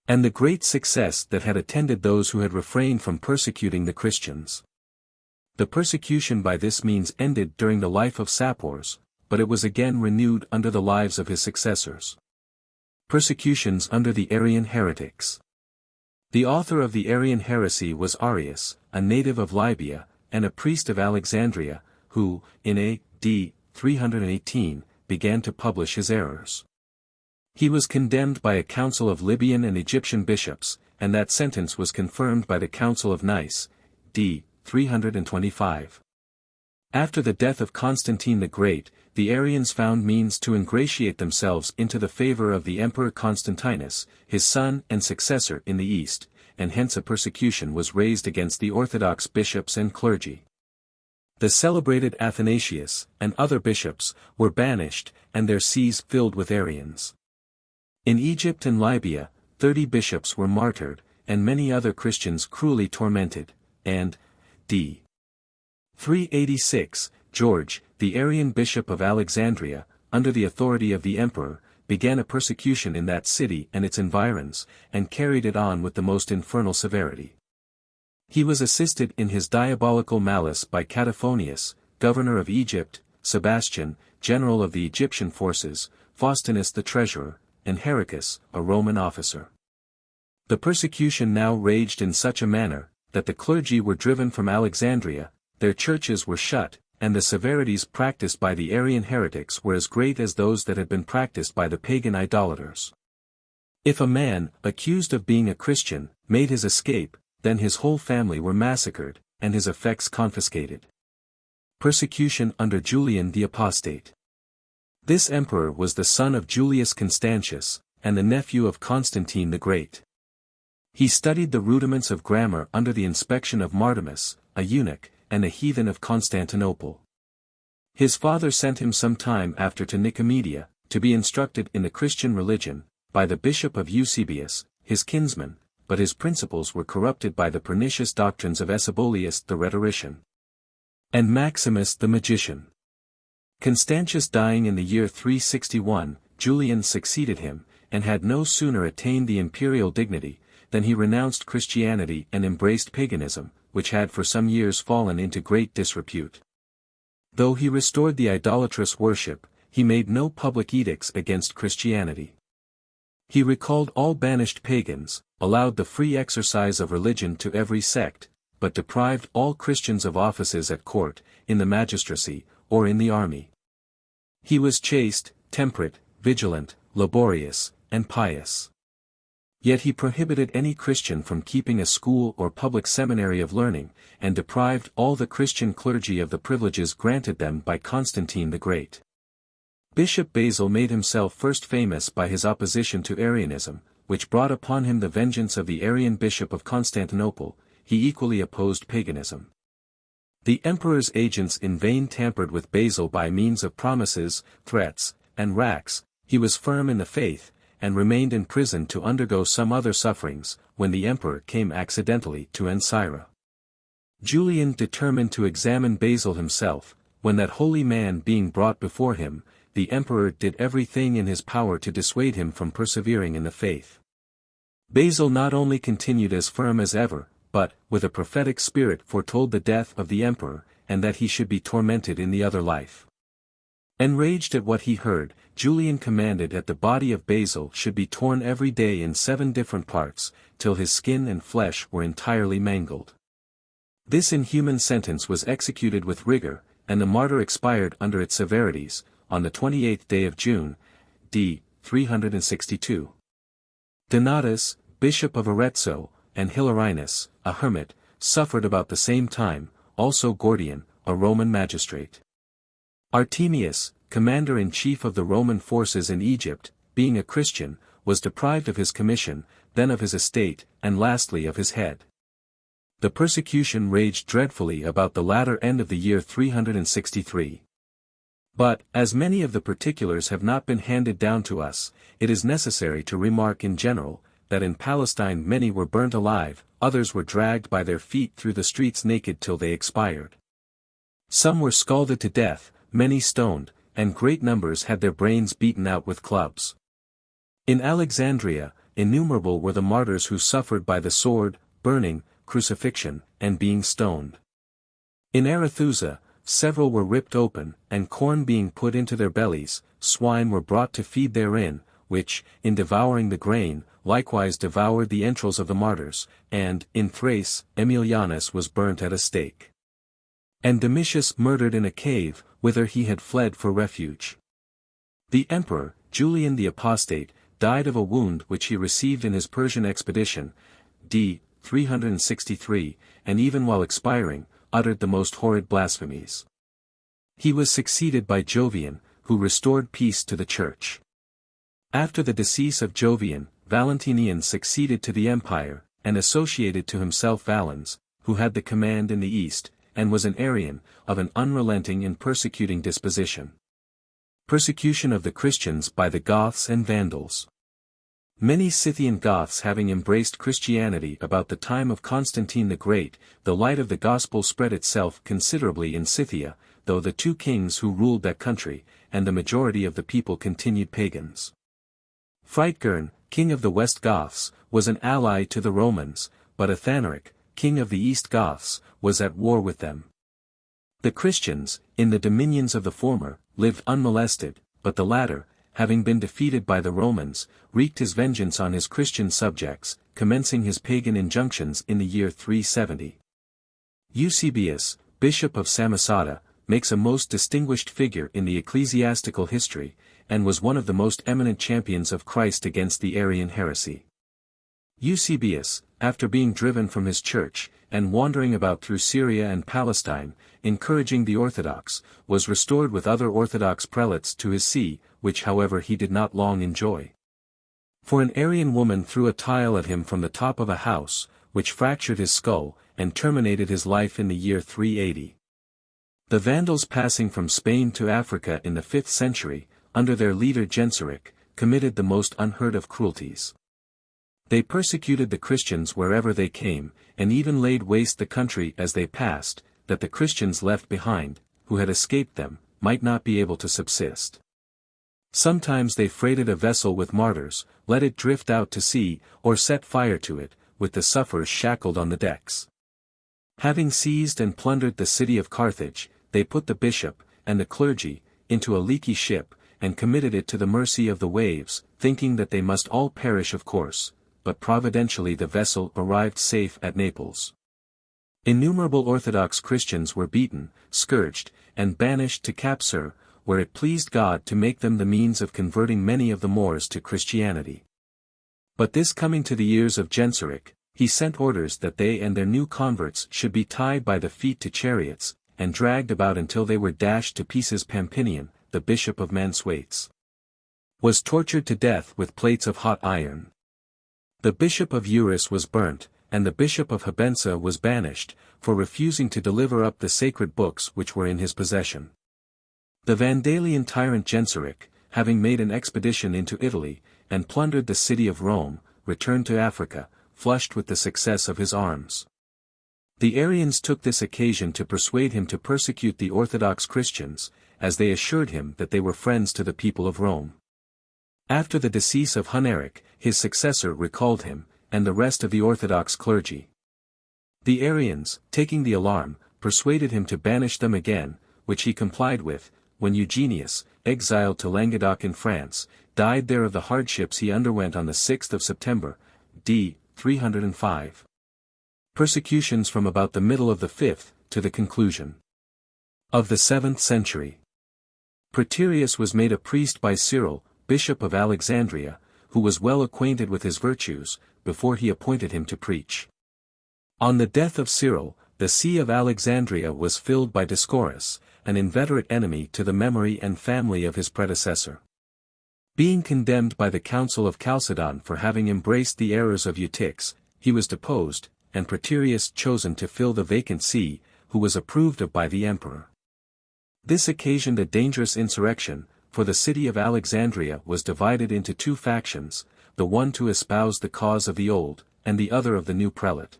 and the great success that had attended those who had refrained from persecuting the Christians. The persecution by this means ended during the life of Sapors, but it was again renewed under the lives of his successors. Persecutions under the Arian heretics. The author of the Arian heresy was Arius, a native of Libya, and a priest of Alexandria, who, in A.D. 318, began to publish his errors. He was condemned by a council of Libyan and Egyptian bishops, and that sentence was confirmed by the Council of Nice, d. 325. After the death of Constantine the Great, the Arians found means to ingratiate themselves into the favor of the Emperor Constantinus, his son and successor in the East, and hence a persecution was raised against the Orthodox bishops and clergy. The celebrated Athanasius, and other bishops, were banished, and their sees filled with Arians. In Egypt and Libya, 30 bishops were martyred, and many other Christians cruelly tormented, and d. 386, George, the Arian bishop of Alexandria, under the authority of the emperor, began a persecution in that city and its environs, and carried it on with the most infernal severity. He was assisted in his diabolical malice by Cataphonius, governor of Egypt, Sebastian, general of the Egyptian forces, Faustinus the treasurer, and Heracus, a Roman officer. The persecution now raged in such a manner, that the clergy were driven from Alexandria, their churches were shut, and the severities practiced by the Arian heretics were as great as those that had been practiced by the pagan idolaters. If a man, accused of being a Christian, made his escape, then his whole family were massacred, and his effects confiscated. Persecution under Julian the Apostate. This emperor was the son of Julius Constantius, and the nephew of Constantine the Great. He studied the rudiments of grammar under the inspection of Martyrs, a eunuch, and a heathen of Constantinople. His father sent him some time after to Nicomedia, to be instructed in the Christian religion, by the bishop of Eusebius, his kinsman, but his principles were corrupted by the pernicious doctrines of Esabolius the rhetorician, and Maximus the magician. Constantius dying in the year 361, Julian succeeded him, and had no sooner attained the imperial dignity, than he renounced Christianity and embraced paganism, which had for some years fallen into great disrepute. Though he restored the idolatrous worship, he made no public edicts against Christianity. He recalled all banished pagans, allowed the free exercise of religion to every sect, but deprived all Christians of offices at court, in the magistracy, or in the army. He was chaste, temperate, vigilant, laborious, and pious. Yet he prohibited any Christian from keeping a school or public seminary of learning, and deprived all the Christian clergy of the privileges granted them by Constantine the Great. Bishop Basil made himself first famous by his opposition to Arianism, which brought upon him the vengeance of the Arian bishop of Constantinople. He equally opposed paganism. The emperor's agents in vain tampered with Basil by means of promises, threats, and racks. He was firm in the faith, and remained in prison to undergo some other sufferings, when the emperor came accidentally to Ancyra. Julian determined to examine Basil himself. When that holy man being brought before him, the emperor did everything in his power to dissuade him from persevering in the faith. Basil not only continued as firm as ever, but, with a prophetic spirit foretold the death of the emperor, and that he should be tormented in the other life. Enraged at what he heard, Julian commanded that the body of Basil should be torn every day in 7 different parts, till his skin and flesh were entirely mangled. This inhuman sentence was executed with rigor, and the martyr expired under its severities, on the 28th day of June, d. 362. Donatus, bishop of Arezzo, and Hilarinus, a hermit, suffered about the same time, also Gordian, a Roman magistrate. Artemius, commander-in-chief of the Roman forces in Egypt, being a Christian, was deprived of his commission, then of his estate, and lastly of his head. The persecution raged dreadfully about the latter end of the year 363. But, as many of the particulars have not been handed down to us, it is necessary to remark in general, that in Palestine many were burnt alive, others were dragged by their feet through the streets naked till they expired. Some were scalded to death, many stoned, and great numbers had their brains beaten out with clubs. In Alexandria, innumerable were the martyrs who suffered by the sword, burning, crucifixion, and being stoned. In Arethusa, several were ripped open, and corn being put into their bellies, swine were brought to feed therein, which, in devouring the grain, likewise devoured the entrails of the martyrs, and, in Thrace, Aemilianus was burnt at a stake. And Domitius murdered in a cave, whither he had fled for refuge. The emperor, Julian the Apostate, died of a wound which he received in his Persian expedition, d. 363, and even while expiring, uttered the most horrid blasphemies. He was succeeded by Jovian, who restored peace to the Church. After the decease of Jovian, Valentinian succeeded to the empire, and associated to himself Valens, who had the command in the east, and was an Arian, of an unrelenting and persecuting disposition. Persecution of the Christians by the Goths and Vandals. Many Scythian Goths having embraced Christianity about the time of Constantine the Great, the light of the gospel spread itself considerably in Scythia, though the two kings who ruled that country, and the majority of the people continued pagans. Fritigern, king of the West Goths, was an ally to the Romans, but Athanaric, king of the East Goths, was at war with them. The Christians, in the dominions of the former, lived unmolested, but the latter, having been defeated by the Romans, wreaked his vengeance on his Christian subjects, commencing his pagan injunctions in the year 370. Eusebius, bishop of Samosata, makes a most distinguished figure in the ecclesiastical history, and was one of the most eminent champions of Christ against the Arian heresy. Eusebius, after being driven from his church, and wandering about through Syria and Palestine, encouraging the Orthodox, was restored with other Orthodox prelates to his see, which however he did not long enjoy. For an Arian woman threw a tile at him from the top of a house, which fractured his skull, and terminated his life in the year 380. The Vandals passing from Spain to Africa in the 5th century, under their leader Genseric, committed the most unheard of cruelties. They persecuted the Christians wherever they came, and even laid waste the country as they passed, that the Christians left behind, who had escaped them, might not be able to subsist. Sometimes they freighted a vessel with martyrs, let it drift out to sea, or set fire to it, with the sufferers shackled on the decks. Having seized and plundered the city of Carthage, they put the bishop, and the clergy, into a leaky ship, and committed it to the mercy of the waves, thinking that they must all perish of course, but providentially the vessel arrived safe at Naples. Innumerable Orthodox Christians were beaten, scourged, and banished to Capsir, where it pleased God to make them the means of converting many of the Moors to Christianity. But this coming to the ears of Genseric, he sent orders that they and their new converts should be tied by the feet to chariots, and dragged about until they were dashed to pieces. Pampinian, the bishop of Mansuetes, was tortured to death with plates of hot iron. The bishop of Eurus was burnt, and the bishop of Habensa was banished, for refusing to deliver up the sacred books which were in his possession. The Vandalian tyrant Genseric, having made an expedition into Italy, and plundered the city of Rome, returned to Africa, flushed with the success of his arms. The Arians took this occasion to persuade him to persecute the Orthodox Christians, as they assured him that they were friends to the people of Rome. After the decease of Huneric, his successor recalled him, and the rest of the Orthodox clergy. The Arians, taking the alarm, persuaded him to banish them again, which he complied with, when Eugenius, exiled to Languedoc in France, died there of the hardships he underwent on the 6th of September, d. 305. Persecutions from about the middle of the 5th, to the conclusion of the 7th century. Praetorius was made a priest by Cyril, bishop of Alexandria, who was well acquainted with his virtues, before he appointed him to preach. On the death of Cyril, the see of Alexandria was filled by Dioscorus, an inveterate enemy to the memory and family of his predecessor. Being condemned by the Council of Chalcedon for having embraced the errors of Eutyches, he was deposed, and Praetorius chosen to fill the vacant see, who was approved of by the emperor. This occasioned a dangerous insurrection, for the city of Alexandria was divided into two factions, the one to espouse the cause of the old, and the other of the new prelate.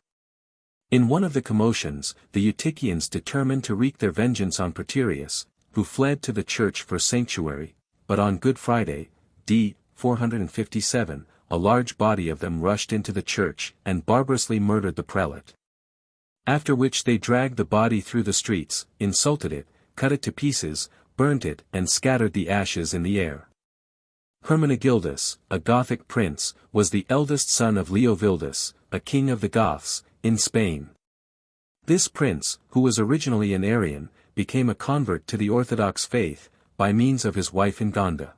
In one of the commotions, the Eutychians determined to wreak their vengeance on Praetorius, who fled to the church for sanctuary, but on Good Friday, d. 457, a large body of them rushed into the church and barbarously murdered the prelate. After which they dragged the body through the streets, insulted it, cut it to pieces, burnt it, and scattered the ashes in the air. Hermenegildus, a Gothic prince, was the eldest son of Leovildus, a king of the Goths, in Spain. This prince, who was originally an Arian, became a convert to the Orthodox faith, by means of his wife Ingonda.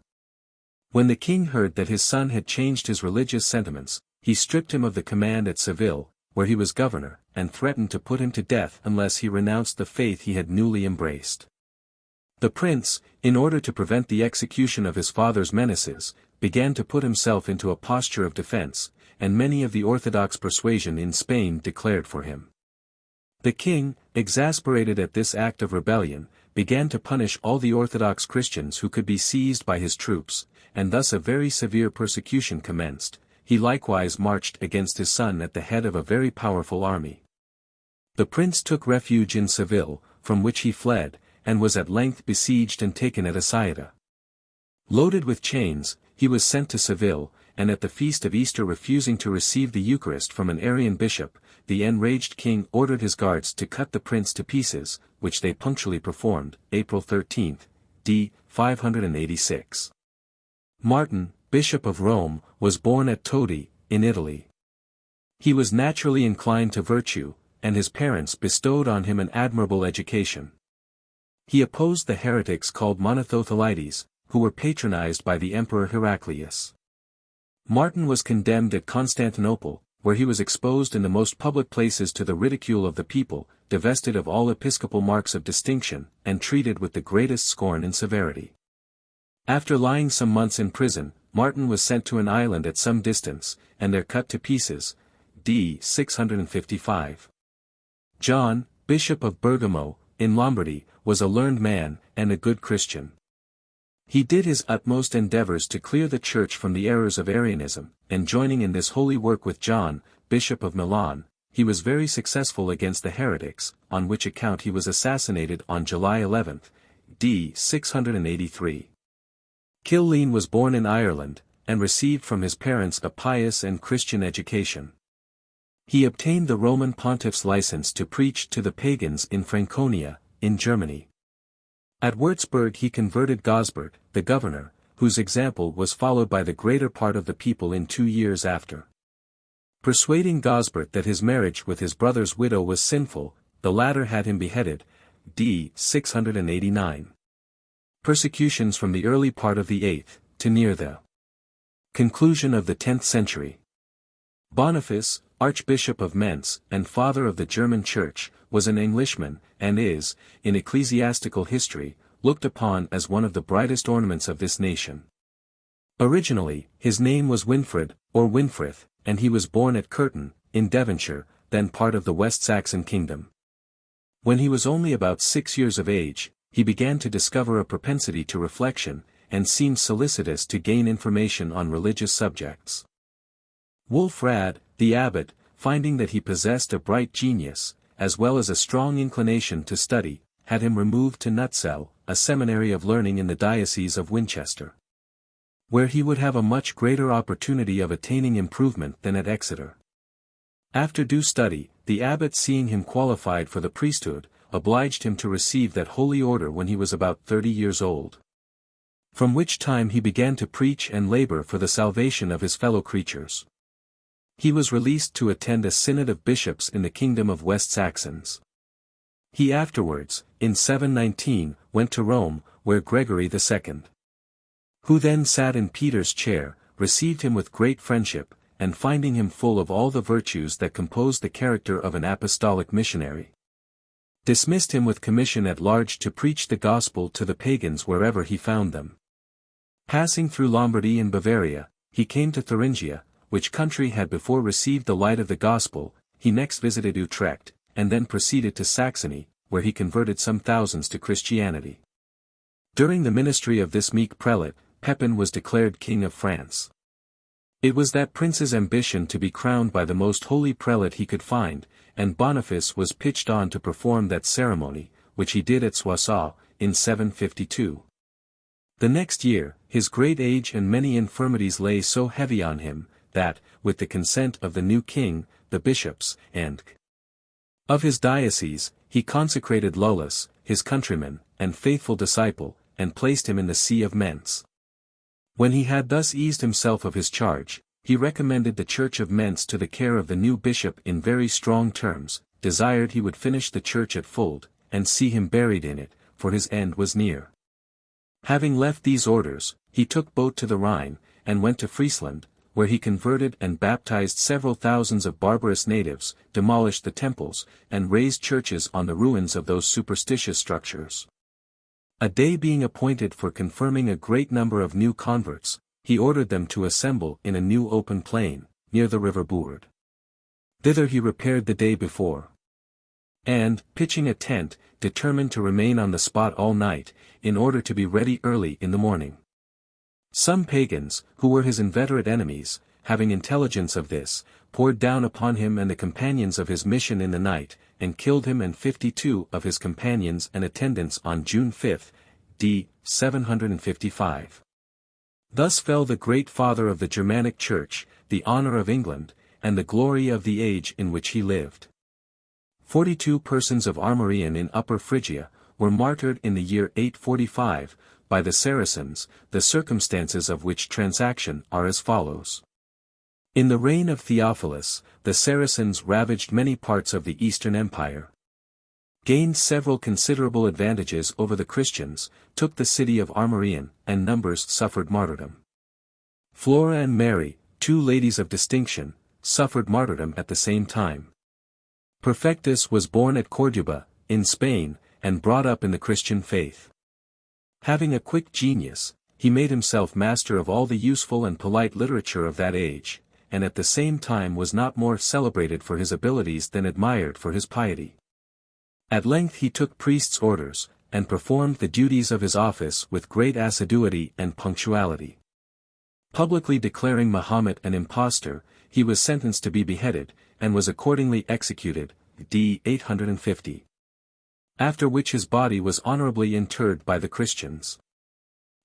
When the king heard that his son had changed his religious sentiments, he stripped him of the command at Seville, where he was governor, and threatened to put him to death unless he renounced the faith he had newly embraced. The prince, in order to prevent the execution of his father's menaces, began to put himself into a posture of defense, and many of the Orthodox persuasion in Spain declared for him. The king, exasperated at this act of rebellion, began to punish all the Orthodox Christians who could be seized by his troops, and thus a very severe persecution commenced, he likewise marched against his son at the head of a very powerful army. The prince took refuge in Seville, from which he fled, and was at length besieged and taken at Asciata. Loaded with chains, he was sent to Seville, and at the feast of Easter refusing to receive the Eucharist from an Arian bishop, the enraged king ordered his guards to cut the prince to pieces, which they punctually performed, April 13, d. 586. Martin, Bishop of Rome, was born at Todi, in Italy. He was naturally inclined to virtue, and his parents bestowed on him an admirable education. He opposed the heretics called Monothotelites, who were patronized by the Emperor Heraclius. Martin was condemned at Constantinople, where he was exposed in the most public places to the ridicule of the people, divested of all episcopal marks of distinction, and treated with the greatest scorn and severity. After lying some months in prison, Martin was sent to an island at some distance, and there cut to pieces, d. 655. John, Bishop of Bergamo, in Lombardy, was a learned man, and a good Christian. He did his utmost endeavors to clear the Church from the errors of Arianism, and joining in this holy work with John, Bishop of Milan, he was very successful against the heretics, on which account he was assassinated on July 11, d. 683. Killeen was born in Ireland, and received from his parents a pious and Christian education. He obtained the Roman pontiff's license to preach to the pagans in Franconia, in Germany. At Würzburg he converted Gosbert, the governor, whose example was followed by the greater part of the people in 2 years after. Persuading Gosbert that his marriage with his brother's widow was sinful, the latter had him beheaded, d. 689. Persecutions from the early part of the 8th, to near the conclusion of the 10th century. Boniface, Archbishop of Mentz, and father of the German Church, was an Englishman, and is, in ecclesiastical history, looked upon as one of the brightest ornaments of this nation. Originally, his name was Winfrid, or Winfrith, and he was born at Curtin, in Devonshire, then part of the West Saxon kingdom. When he was only about 6 years of age, he began to discover a propensity to reflection, and seemed solicitous to gain information on religious subjects. Wulfrad, the abbot, finding that he possessed a bright genius, as well as a strong inclination to study, had him removed to Nutsel, a seminary of learning in the diocese of Winchester, where he would have a much greater opportunity of attaining improvement than at Exeter. After due study, the abbot seeing him qualified for the priesthood, obliged him to receive that holy order when he was about 30 years old. From which time he began to preach and labor for the salvation of his fellow creatures. He was released to attend a synod of bishops in the kingdom of West Saxons. He afterwards, in 719, went to Rome, where Gregory II, who then sat in Peter's chair, received him with great friendship, and finding him full of all the virtues that compose the character of an apostolic missionary, dismissed him with commission at large to preach the gospel to the pagans wherever he found them. Passing through Lombardy and Bavaria, he came to Thuringia, which country had before received the light of the gospel. He next visited Utrecht, and then proceeded to Saxony, where he converted some thousands to Christianity. During the ministry of this meek prelate, Pepin was declared King of France. It was that prince's ambition to be crowned by the most holy prelate he could find, and Boniface was pitched on to perform that ceremony, which he did at Soissons, in 752. The next year, his great age and many infirmities lay so heavy on him, that, with the consent of the new king, the bishops, and of his diocese, he consecrated Lullus, his countryman, and faithful disciple, and placed him in the see of Mentz. When he had thus eased himself of his charge, he recommended the church of Mentz to the care of the new bishop in very strong terms, desired he would finish the church at Fulda, and see him buried in it, for his end was near. Having left these orders, he took boat to the Rhine, and went to Friesland, where he converted and baptized several thousands of barbarous natives, demolished the temples, and raised churches on the ruins of those superstitious structures. A day being appointed for confirming a great number of new converts, he ordered them to assemble in a new open plain, near the river Bourd. Thither he repaired the day before, and, pitching a tent, determined to remain on the spot all night, in order to be ready early in the morning. Some pagans, who were his inveterate enemies, having intelligence of this, poured down upon him and the companions of his mission in the night, and killed him and 52 of his companions and attendants on June 5, d. 755. Thus fell the great father of the Germanic Church, the honor of England, and the glory of the age in which he lived. 42 persons of Armorian in Upper Phrygia were martyred in the year 845, by the Saracens, the circumstances of which transaction are as follows. In the reign of Theophilus, the Saracens ravaged many parts of the Eastern Empire, gained several considerable advantages over the Christians, took the city of Armorian, and numbers suffered martyrdom. Flora and Mary, 2 ladies of distinction, suffered martyrdom at the same time. Perfectus was born at Corduba, in Spain, and brought up in the Christian faith. Having a quick genius, he made himself master of all the useful and polite literature of that age, and at the same time was not more celebrated for his abilities than admired for his piety. At length he took priest's orders, and performed the duties of his office with great assiduity and punctuality. Publicly declaring Mahomet an impostor, he was sentenced to be beheaded, and was accordingly executed, d. 850. After which his body was honorably interred by the Christians.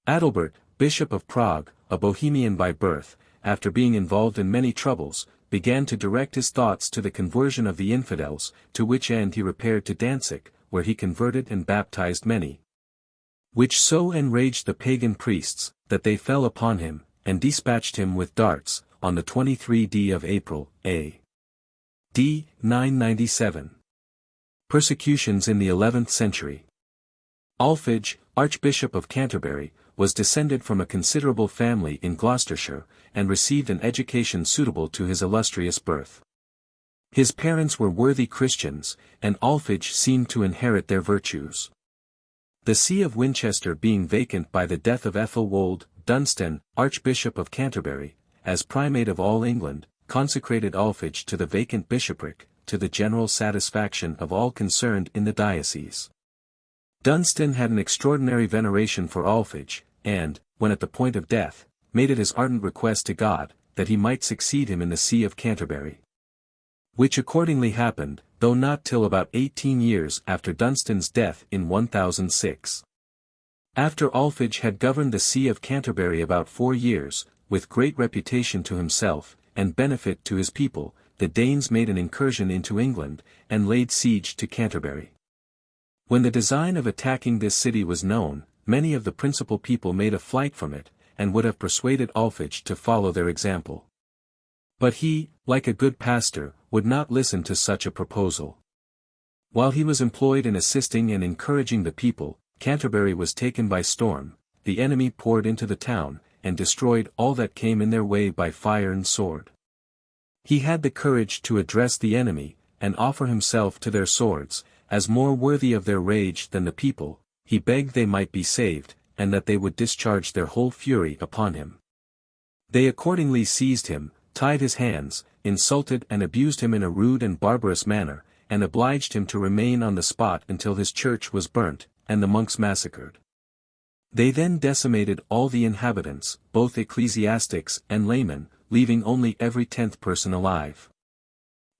Adalbert, Bishop of Prague, a Bohemian by birth, after being involved in many troubles, began to direct his thoughts to the conversion of the infidels, to which end he repaired to Danzig, where he converted and baptized many. Which so enraged the pagan priests, that they fell upon him, and dispatched him with darts, on the 23d of April, a.d. 997. Persecutions in the 11th century. Alphege, Archbishop of Canterbury, was descended from a considerable family in Gloucestershire, and received an education suitable to his illustrious birth. His parents were worthy Christians, and Alphege seemed to inherit their virtues. The see of Winchester being vacant by the death of Ethelwold, Dunstan, Archbishop of Canterbury, as primate of all England, consecrated Alphege to the vacant bishopric, to the general satisfaction of all concerned in the diocese. Dunstan had an extraordinary veneration for Alphege, and, when at the point of death, made it his ardent request to God, that he might succeed him in the see of Canterbury. Which accordingly happened, though not till about 18 years after Dunstan's death in 1006. After Alphege had governed the see of Canterbury about 4 years, with great reputation to himself, and benefit to his people, the Danes made an incursion into England, and laid siege to Canterbury. When the design of attacking this city was known, many of the principal people made a flight from it, and would have persuaded Alphege to follow their example. But he, like a good pastor, would not listen to such a proposal. While he was employed in assisting and encouraging the people, Canterbury was taken by storm, the enemy poured into the town, and destroyed all that came in their way by fire and sword. He had the courage to address the enemy, and offer himself to their swords, as more worthy of their rage than the people. He begged they might be saved, and that they would discharge their whole fury upon him. They accordingly seized him, tied his hands, insulted and abused him in a rude and barbarous manner, and obliged him to remain on the spot until his church was burnt, and the monks massacred. They then decimated all the inhabitants, both ecclesiastics and laymen, leaving only every 10th person alive.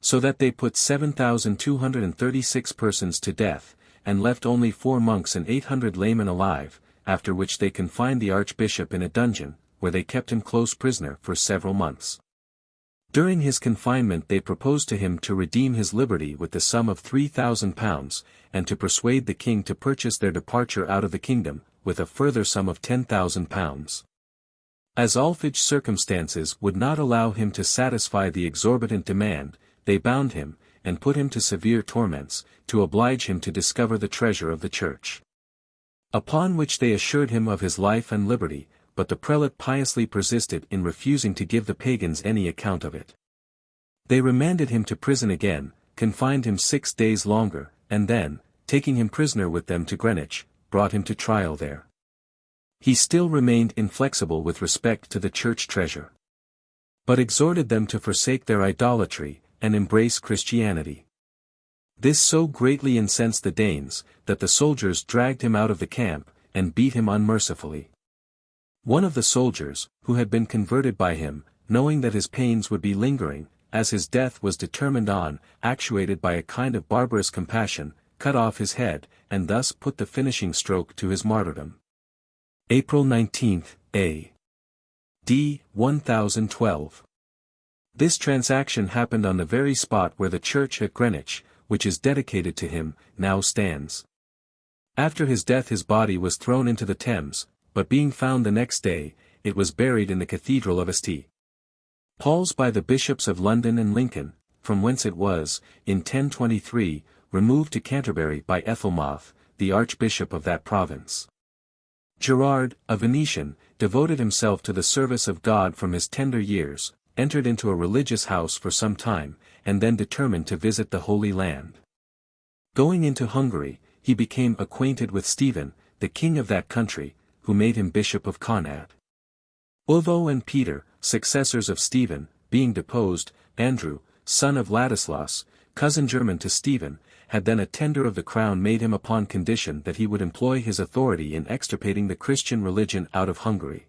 So that they put 7,236 persons to death, and left only 4 monks and 800 laymen alive, after which they confined the archbishop in a dungeon, where they kept him close prisoner for several months. During his confinement they proposed to him to redeem his liberty with the sum of £3,000, and to persuade the king to purchase their departure out of the kingdom, with a further sum of £10,000. As Alphage's circumstances would not allow him to satisfy the exorbitant demand, they bound him, and put him to severe torments, to oblige him to discover the treasure of the church. Upon which they assured him of his life and liberty, but the prelate piously persisted in refusing to give the pagans any account of it. They remanded him to prison again, confined him 6 days longer, and then, taking him prisoner with them to Greenwich, brought him to trial there. He still remained inflexible with respect to the church treasure, but exhorted them to forsake their idolatry, and embrace Christianity. This so greatly incensed the Danes, that the soldiers dragged him out of the camp, and beat him unmercifully. One of the soldiers, who had been converted by him, knowing that his pains would be lingering, as his death was determined on, actuated by a kind of barbarous compassion, cut off his head, and thus put the finishing stroke to his martyrdom. April 19, A.D. 1012. This transaction happened on the very spot where the church at Greenwich, which is dedicated to him, now stands. After his death his body was thrown into the Thames, but being found the next day, it was buried in the Cathedral of St. Paul's by the bishops of London and Lincoln, from whence it was, in 1023, removed to Canterbury by Ethelmoth, the archbishop of that province. Gerard, a Venetian, devoted himself to the service of God from his tender years, entered into a religious house for some time, and then determined to visit the Holy Land. Going into Hungary, he became acquainted with Stephen, the king of that country, who made him bishop of Connaught. Uvo and Peter, successors of Stephen, being deposed, Andrew, son of Ladislaus, cousin german to Stephen, had then a tender of the crown made him upon condition that he would employ his authority in extirpating the Christian religion out of Hungary.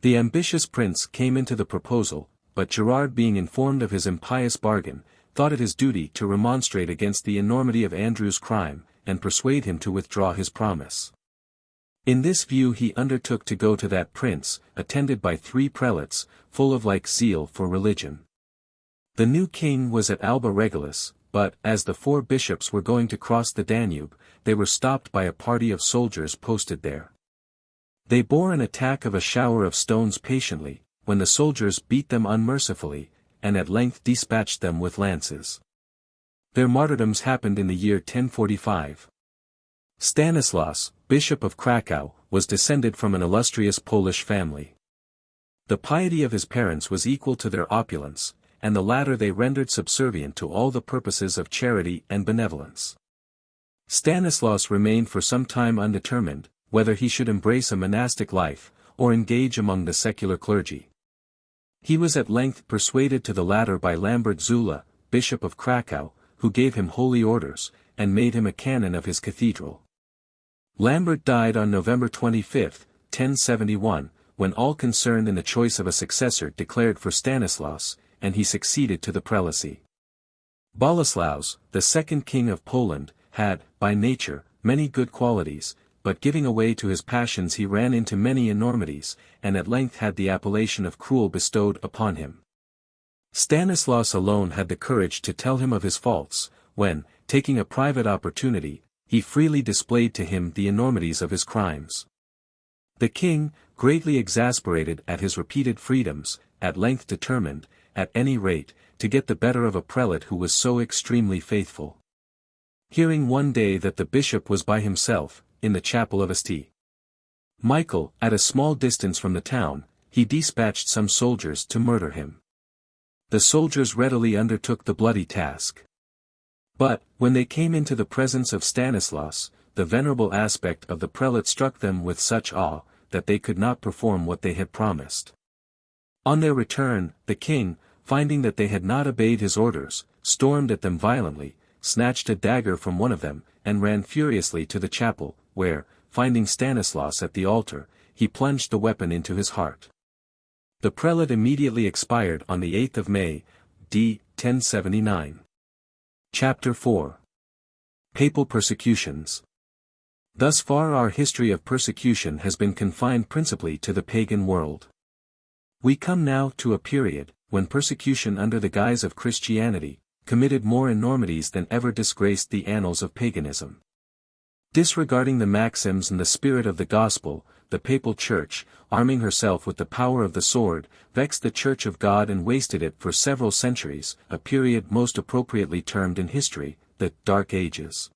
The ambitious prince came into the proposal, but Gerard being informed of his impious bargain, thought it his duty to remonstrate against the enormity of Andrew's crime, and persuade him to withdraw his promise. In this view he undertook to go to that prince, attended by 3 prelates, full of like zeal for religion. The new king was at Alba Regulus, but, as the 4 bishops were going to cross the Danube, they were stopped by a party of soldiers posted there. They bore an attack of a shower of stones patiently, when the soldiers beat them unmercifully, and at length dispatched them with lances. Their martyrdoms happened in the year 1045. Stanislaus, Bishop of Krakow, was descended from an illustrious Polish family. The piety of his parents was equal to their opulence, and the latter they rendered subservient to all the purposes of charity and benevolence. Stanislaus remained for some time undetermined, whether he should embrace a monastic life, or engage among the secular clergy. He was at length persuaded to the latter by Lambert Zula, Bishop of Krakow, who gave him holy orders, and made him a canon of his cathedral. Lambert died on November 25, 1071, when all concerned in the choice of a successor declared for Stanislaus, and he succeeded to the prelacy. Boleslaus, the second king of Poland, had, by nature, many good qualities, but giving way to his passions he ran into many enormities, and at length had the appellation of cruel bestowed upon him. Stanislaus alone had the courage to tell him of his faults, when, taking a private opportunity, he freely displayed to him the enormities of his crimes. The king, greatly exasperated at his repeated freedoms, at length determined, at any rate, to get the better of a prelate who was so extremely faithful. Hearing one day that the bishop was by himself, in the chapel of St. Michael, at a small distance from the town, he dispatched some soldiers to murder him. The soldiers readily undertook the bloody task. But, when they came into the presence of Stanislaus, the venerable aspect of the prelate struck them with such awe, that they could not perform what they had promised. On their return, the king, finding that they had not obeyed his orders, stormed at them violently, snatched a dagger from one of them, and ran furiously to the chapel, where, finding Stanislaus at the altar, he plunged the weapon into his heart. The prelate immediately expired on the 8th of May, d. 1079. Chapter 4. Papal Persecutions. Thus far our history of persecution has been confined principally to the pagan world. We come now to a period, when persecution under the guise of Christianity, committed more enormities than ever disgraced the annals of paganism. Disregarding the maxims and the spirit of the gospel, the papal church, arming herself with the power of the sword, vexed the Church of God and wasted it for several centuries, a period most appropriately termed in history, the Dark Ages.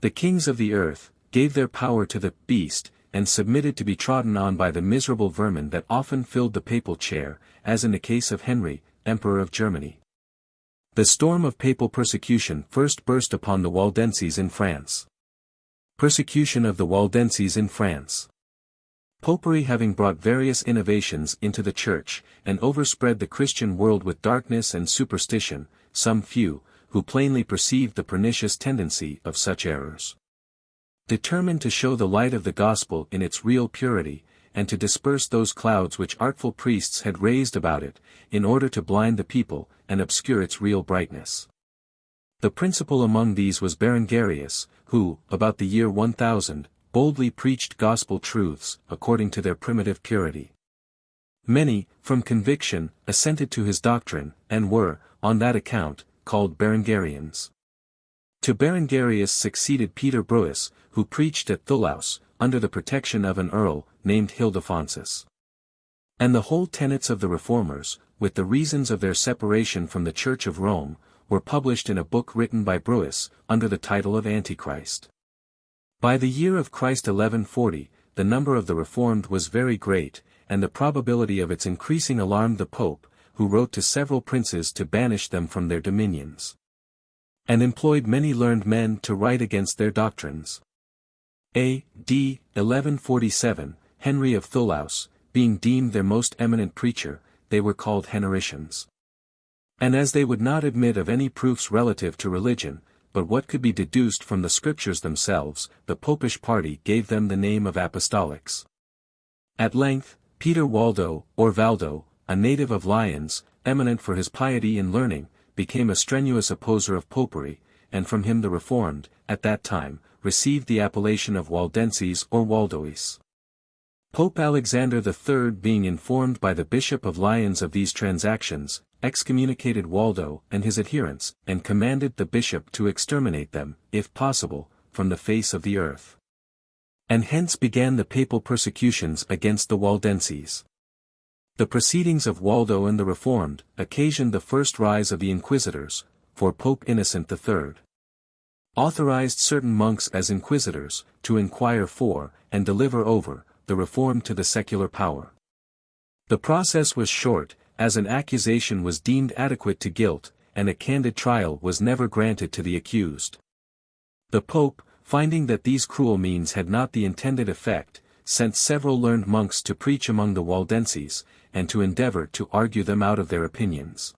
The kings of the earth gave their power to the beast, and submitted to be trodden on by the miserable vermin that often filled the papal chair, as in the case of Henry, Emperor of Germany. The storm of papal persecution first burst upon the Waldenses in France. Persecution of the Waldenses in France. Popery having brought various innovations into the Church, and overspread the Christian world with darkness and superstition, some few, who plainly perceived the pernicious tendency of such errors, determined to show the light of the gospel in its real purity, and to disperse those clouds which artful priests had raised about it, in order to blind the people, and obscure its real brightness. The principal among these was Berengarius, who, about the year 1000, boldly preached gospel truths, according to their primitive purity. Many, from conviction, assented to his doctrine, and were, on that account, called Berengarians. To Berengarius succeeded Peter Bruus, who preached at Thulaus, under the protection of an earl, named Ildefonsus. And the whole tenets of the Reformers, with the reasons of their separation from the Church of Rome, were published in a book written by Bruus, under the title of Antichrist. By the year of Christ 1140, the number of the Reformed was very great, and the probability of its increasing alarmed the Pope, who wrote to several princes to banish them from their dominions, and employed many learned men to write against their doctrines. A.D. 1147, Henry of Thulaus, being deemed their most eminent preacher, they were called Henricians. And as they would not admit of any proofs relative to religion, but what could be deduced from the Scriptures themselves, the Popish party gave them the name of Apostolics. At length, Peter Waldo, or Valdo, a native of Lyons, eminent for his piety and learning, became a strenuous opposer of popery, and from him the Reformed, at that time, received the appellation of Waldenses or Waldois. Pope Alexander III, being informed by the Bishop of Lyons of these transactions, excommunicated Waldo and his adherents, and commanded the bishop to exterminate them, if possible, from the face of the earth. And hence began the papal persecutions against the Waldenses. The proceedings of Waldo and the Reformed occasioned the first rise of the Inquisitors, for Pope Innocent III authorized certain monks as inquisitors, to inquire for, and deliver over, the Reformed to the secular power. The process was short, as an accusation was deemed adequate to guilt, and a candid trial was never granted to the accused. The Pope, finding that these cruel means had not the intended effect, sent several learned monks to preach among the Waldenses, and to endeavor to argue them out of their opinions.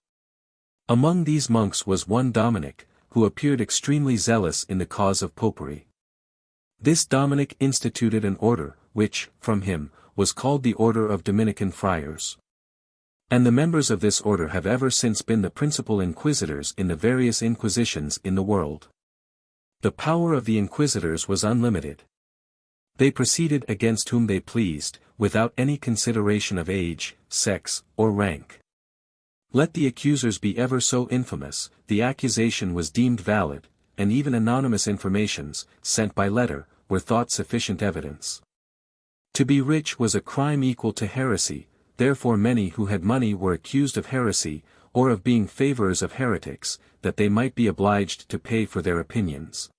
Among these monks was one Dominic, who appeared extremely zealous in the cause of popery. This Dominic instituted an order, which, from him, was called the Order of Dominican Friars. And the members of this order have ever since been the principal inquisitors in the various inquisitions in the world. The power of the inquisitors was unlimited. They proceeded against whom they pleased, without any consideration of age, sex, or rank. Let the accusers be ever so infamous, the accusation was deemed valid, and even anonymous informations, sent by letter, were thought sufficient evidence. To be rich was a crime equal to heresy, therefore many who had money were accused of heresy, or of being favorers of heretics, that they might be obliged to pay for their opinions.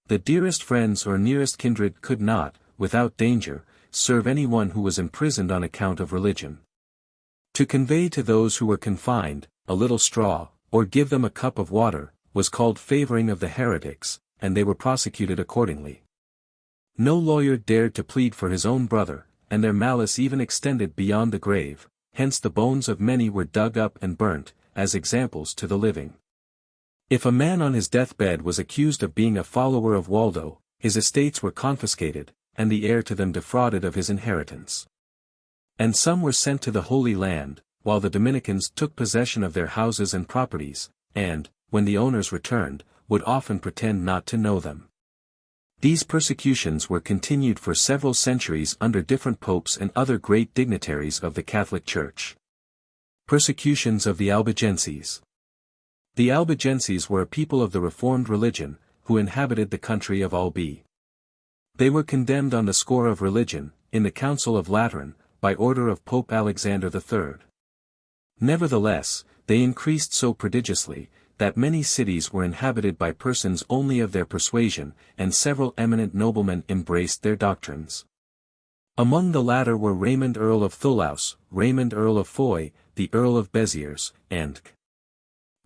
The dearest friends or nearest kindred could not, without danger, serve any one who was imprisoned on account of religion. To convey to those who were confined, a little straw, or give them a cup of water, was called favoring of the heretics, and they were prosecuted accordingly. No lawyer dared to plead for his own brother, and their malice even extended beyond the grave, hence the bones of many were dug up and burnt, as examples to the living. If a man on his deathbed was accused of being a follower of Waldo, his estates were confiscated, and the heir to them defrauded of his inheritance. And some were sent to the Holy Land, while the Dominicans took possession of their houses and properties, and, when the owners returned, would often pretend not to know them. These persecutions were continued for several centuries under different popes and other great dignitaries of the Catholic Church. Persecutions of the Albigenses. The Albigenses were a people of the Reformed religion, who inhabited the country of Albi. They were condemned on the score of religion, in the Council of Lateran, by order of Pope Alexander III. Nevertheless, they increased so prodigiously, that many cities were inhabited by persons only of their persuasion, and several eminent noblemen embraced their doctrines. Among the latter were Raymond Earl of Thulaus, Raymond Earl of Foy, the Earl of Beziers, and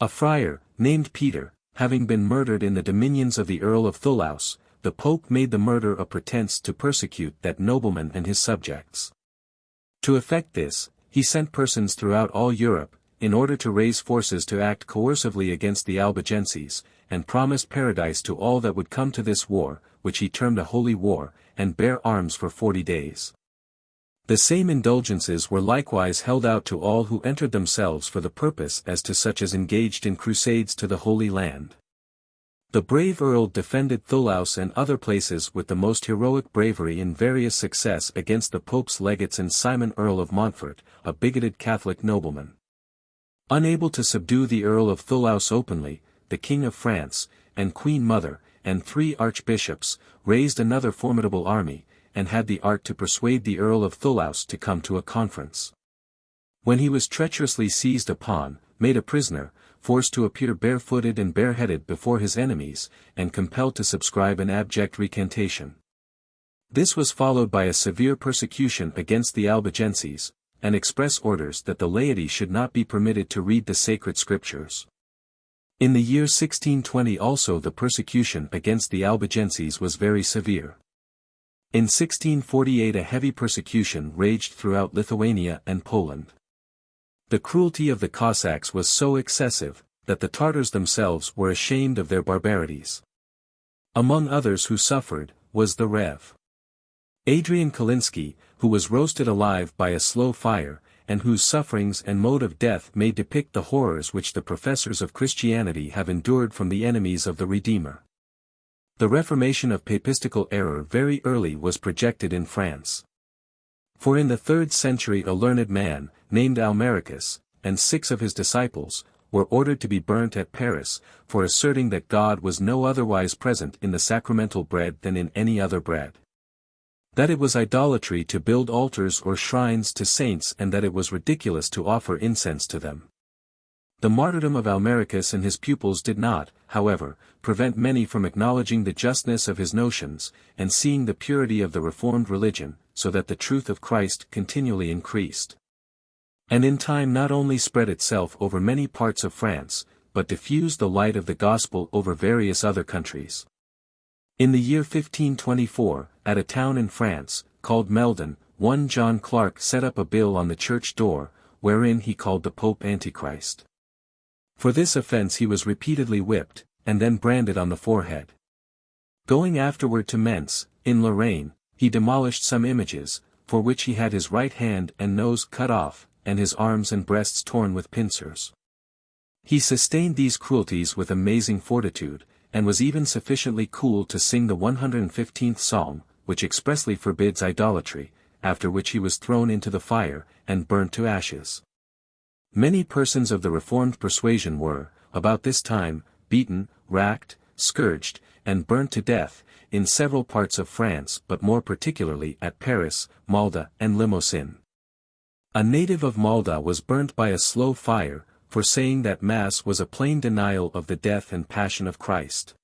a friar, named Peter, having been murdered in the dominions of the Earl of Thulaus. The Pope made the murder a pretence to persecute that nobleman and his subjects. To effect this, he sent persons throughout all Europe, in order to raise forces to act coercively against the Albigenses, and promised paradise to all that would come to this war, which he termed a holy war, and bear arms for 40 days. The same indulgences were likewise held out to all who entered themselves for the purpose as to such as engaged in crusades to the Holy Land. The brave Earl defended Toulouse and other places with the most heroic bravery and various success against the Pope's legates and Simon Earl of Montfort, a bigoted Catholic nobleman. Unable to subdue the Earl of Toulouse openly, the King of France, and Queen Mother, and 3 archbishops, raised another formidable army, and had the art to persuade the Earl of Toulouse to come to a conference. When he was treacherously seized upon, made a prisoner, forced to appear barefooted and bareheaded before his enemies, and compelled to subscribe an abject recantation. This was followed by a severe persecution against the Albigenses, and express orders that the laity should not be permitted to read the sacred scriptures. In the year 1620 also the persecution against the Albigenses was very severe. In 1648 a heavy persecution raged throughout Lithuania and Poland. The cruelty of the Cossacks was so excessive, that the Tartars themselves were ashamed of their barbarities. Among others who suffered, was the Rev. Adrian Kalinsky, who was roasted alive by a slow fire, and whose sufferings and mode of death may depict the horrors which the professors of Christianity have endured from the enemies of the Redeemer. The reformation of papistical error very early was projected in France. For in the 3rd century a learned man, named Almericus, and 6 of his disciples, were ordered to be burnt at Paris, for asserting that God was no otherwise present in the sacramental bread than in any other bread. That it was idolatry to build altars or shrines to saints and that it was ridiculous to offer incense to them. The martyrdom of Almericus and his pupils did not, however, prevent many from acknowledging the justness of his notions, and seeing the purity of the Reformed religion, so that the truth of Christ continually increased. And in time not only spread itself over many parts of France, but diffused the light of the gospel over various other countries. In the year 1524, at a town in France, called Meldon, one John Clark set up a bill on the church door, wherein he called the Pope Antichrist. For this offense he was repeatedly whipped, and then branded on the forehead. Going afterward to Mentz, in Lorraine, he demolished some images, for which he had his right hand and nose cut off, and his arms and breasts torn with pincers. He sustained these cruelties with amazing fortitude, and was even sufficiently cool to sing the 115th Psalm, which expressly forbids idolatry, after which he was thrown into the fire, and burnt to ashes. Many persons of the Reformed persuasion were, about this time, beaten, racked, scourged, and burnt to death, in several parts of France but more particularly at Paris, Malda and Limousin. A native of Malda was burnt by a slow fire, for saying that Mass was a plain denial of the death and passion of Christ.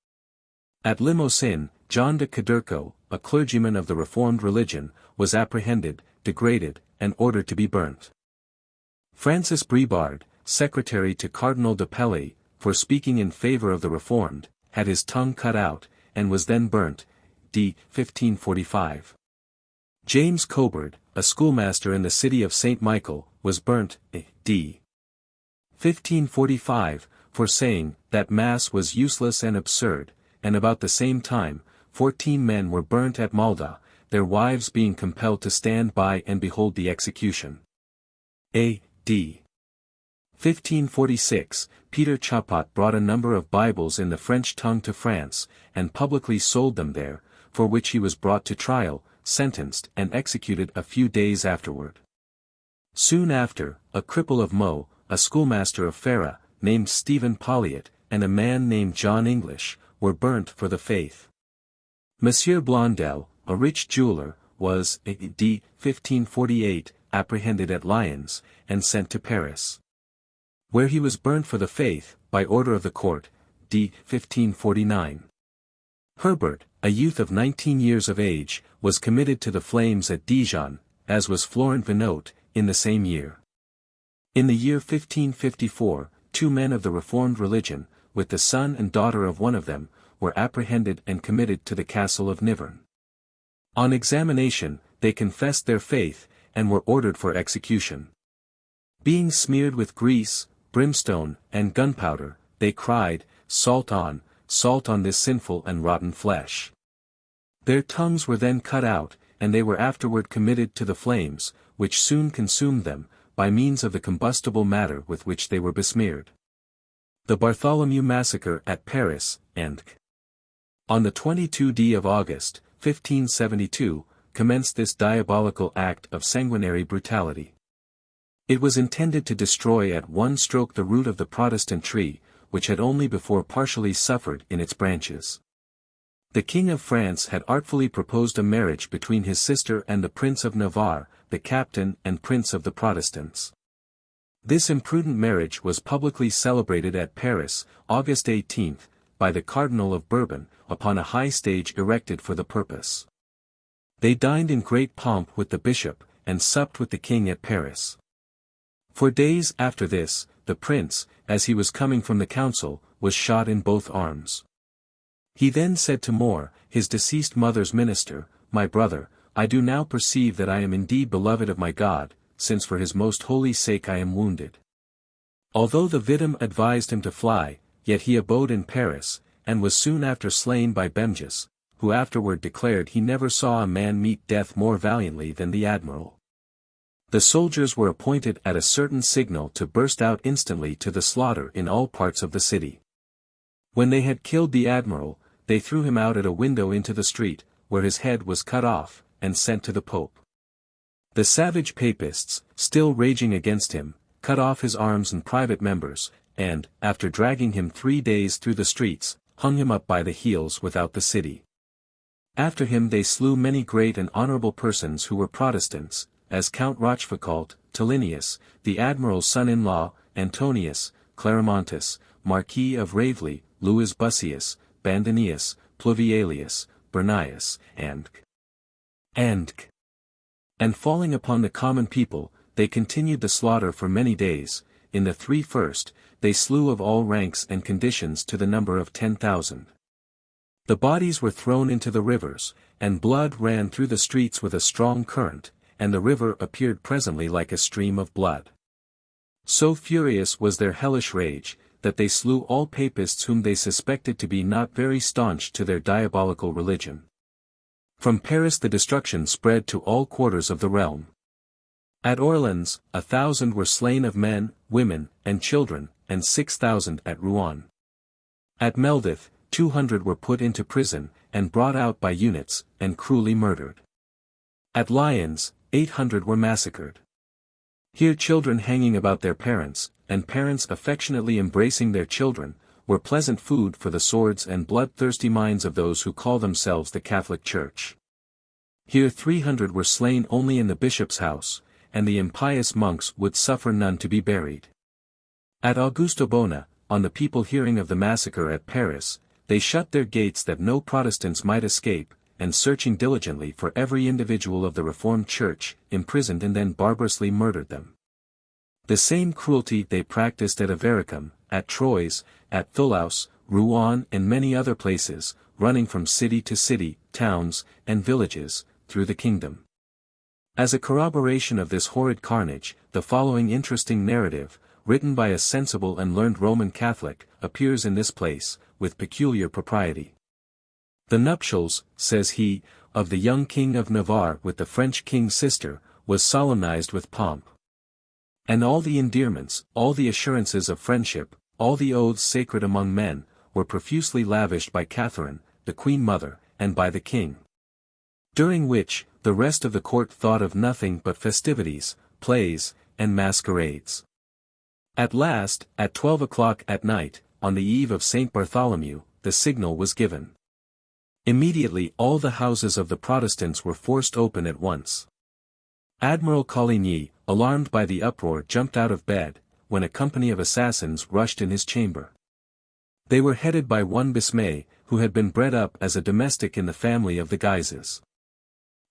At Limousin, John de Caderco, a clergyman of the Reformed religion, was apprehended, degraded, and ordered to be burnt. Francis Bribard, secretary to Cardinal de Pelley, for speaking in favor of the Reformed, had his tongue cut out, and was then burnt, d. 1545. James Coburd, a schoolmaster in the city of St. Michael, was burnt, d. 1545, for saying that Mass was useless and absurd, and about the same time, 14 men were burnt at Malda, their wives being compelled to stand by and behold the execution. A.D. 1546, Peter Chapat brought a number of Bibles in the French tongue to France, and publicly sold them there, for which he was brought to trial, sentenced and executed a few days afterward. Soon after, a cripple of Meaux, a schoolmaster of Ferrara, named Stephen Polliot, and a man named John English, were burnt for the faith. Monsieur Blondel, a rich jeweler, was, d. 1548, apprehended at Lyons, and sent to Paris, where he was burnt for the faith, by order of the court, d. 1549. Herbert, a youth of 19 years of age, was committed to the flames at Dijon, as was Florent Vinaut, in the same year. In the year 1554, 2 men of the Reformed religion, with the son and daughter of one of them, were apprehended and committed to the castle of Nivern. On examination, they confessed their faith, and were ordered for execution. Being smeared with grease, brimstone, and gunpowder, they cried, salt on this sinful and rotten flesh." Their tongues were then cut out, and they were afterward committed to the flames, which soon consumed them, by means of the combustible matter with which they were besmeared. The Bartholomew Massacre at Paris, and on the 22d of August, 1572, commenced this diabolical act of sanguinary brutality. It was intended to destroy at one stroke the root of the Protestant tree, which had only before partially suffered in its branches. The King of France had artfully proposed a marriage between his sister and the Prince of Navarre, the captain and prince of the Protestants. This imprudent marriage was publicly celebrated at Paris, August 18, by the Cardinal of Bourbon, upon a high stage erected for the purpose. They dined in great pomp with the bishop, and supped with the king at Paris. For days after this, the prince, as he was coming from the council, was shot in both arms. He then said to More, his deceased mother's minister, "My brother, I do now perceive that I am indeed beloved of my God, since for his most holy sake I am wounded." Although the victim advised him to fly, yet he abode in Paris, and was soon after slain by Bemgis, who afterward declared he never saw a man meet death more valiantly than the admiral. The soldiers were appointed at a certain signal to burst out instantly to the slaughter in all parts of the city. When they had killed the admiral, they threw him out at a window into the street, where his head was cut off, and sent to the Pope. The savage papists, still raging against him, cut off his arms and private members, and, after dragging him 3 days through the streets, hung him up by the heels without the city. After him they slew many great and honorable persons who were Protestants, as Count Rochefoucault, Tillinius, the admiral's son-in-law, Antonius, Claremontis, Marquis of Raveley, Louis Bussius, Bandinius, Pluvialius, Bernius, and falling upon the common people, they continued the slaughter for many days. In the 3 first, they slew of all ranks and conditions to the number of 10,000. The bodies were thrown into the rivers, and blood ran through the streets with a strong current, and the river appeared presently like a stream of blood. So furious was their hellish rage, that they slew all papists whom they suspected to be not very staunch to their diabolical religion. From Paris the destruction spread to all quarters of the realm. At Orleans, 1,000 were slain of men, women, and children, and 6,000 at Rouen. At Meldeth, 200 were put into prison, and brought out by units, and cruelly murdered. At Lyons, 800 were massacred. Here children hanging about their parents, and parents affectionately embracing their children, were pleasant food for the swords and bloodthirsty minds of those who call themselves the Catholic Church. Here 300 were slain only in the bishop's house, and the impious monks would suffer none to be buried. At Augusto Bona, on the people hearing of the massacre at Paris, they shut their gates that no Protestants might escape, and searching diligently for every individual of the Reformed Church, imprisoned and then barbarously murdered them. The same cruelty they practiced at Avaricum, at Troyes, at Thulaus, Rouen and many other places, running from city to city, towns, and villages, through the kingdom. As a corroboration of this horrid carnage, the following interesting narrative, written by a sensible and learned Roman Catholic, appears in this place, with peculiar propriety. The nuptials, says he, of the young King of Navarre with the French king's sister, was solemnized with pomp. And all the endearments, all the assurances of friendship, all the oaths sacred among men, were profusely lavished by Catherine, the Queen Mother, and by the King. During which, the rest of the court thought of nothing but festivities, plays, and masquerades. At last, at 12 o'clock at night, on the eve of St. Bartholomew, the signal was given. Immediately all the houses of the Protestants were forced open at once. Admiral Coligny, alarmed by the uproar, jumped out of bed, when a company of assassins rushed in his chamber. They were headed by one Bismay, who had been bred up as a domestic in the family of the Guises.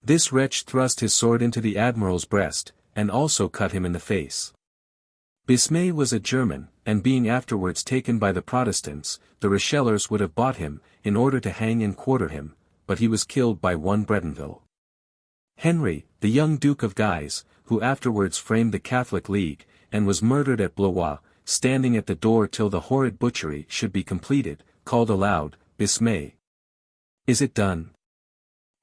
This wretch thrust his sword into the admiral's breast, and also cut him in the face. Bismay was a German, and being afterwards taken by the Protestants, the Rochellers would have bought him, in order to hang and quarter him, but he was killed by one Bretonville. Henry, the young Duke of Guise, who afterwards framed the Catholic League, and was murdered at Blois, standing at the door till the horrid butchery should be completed, called aloud, "Bismay! Is it done?"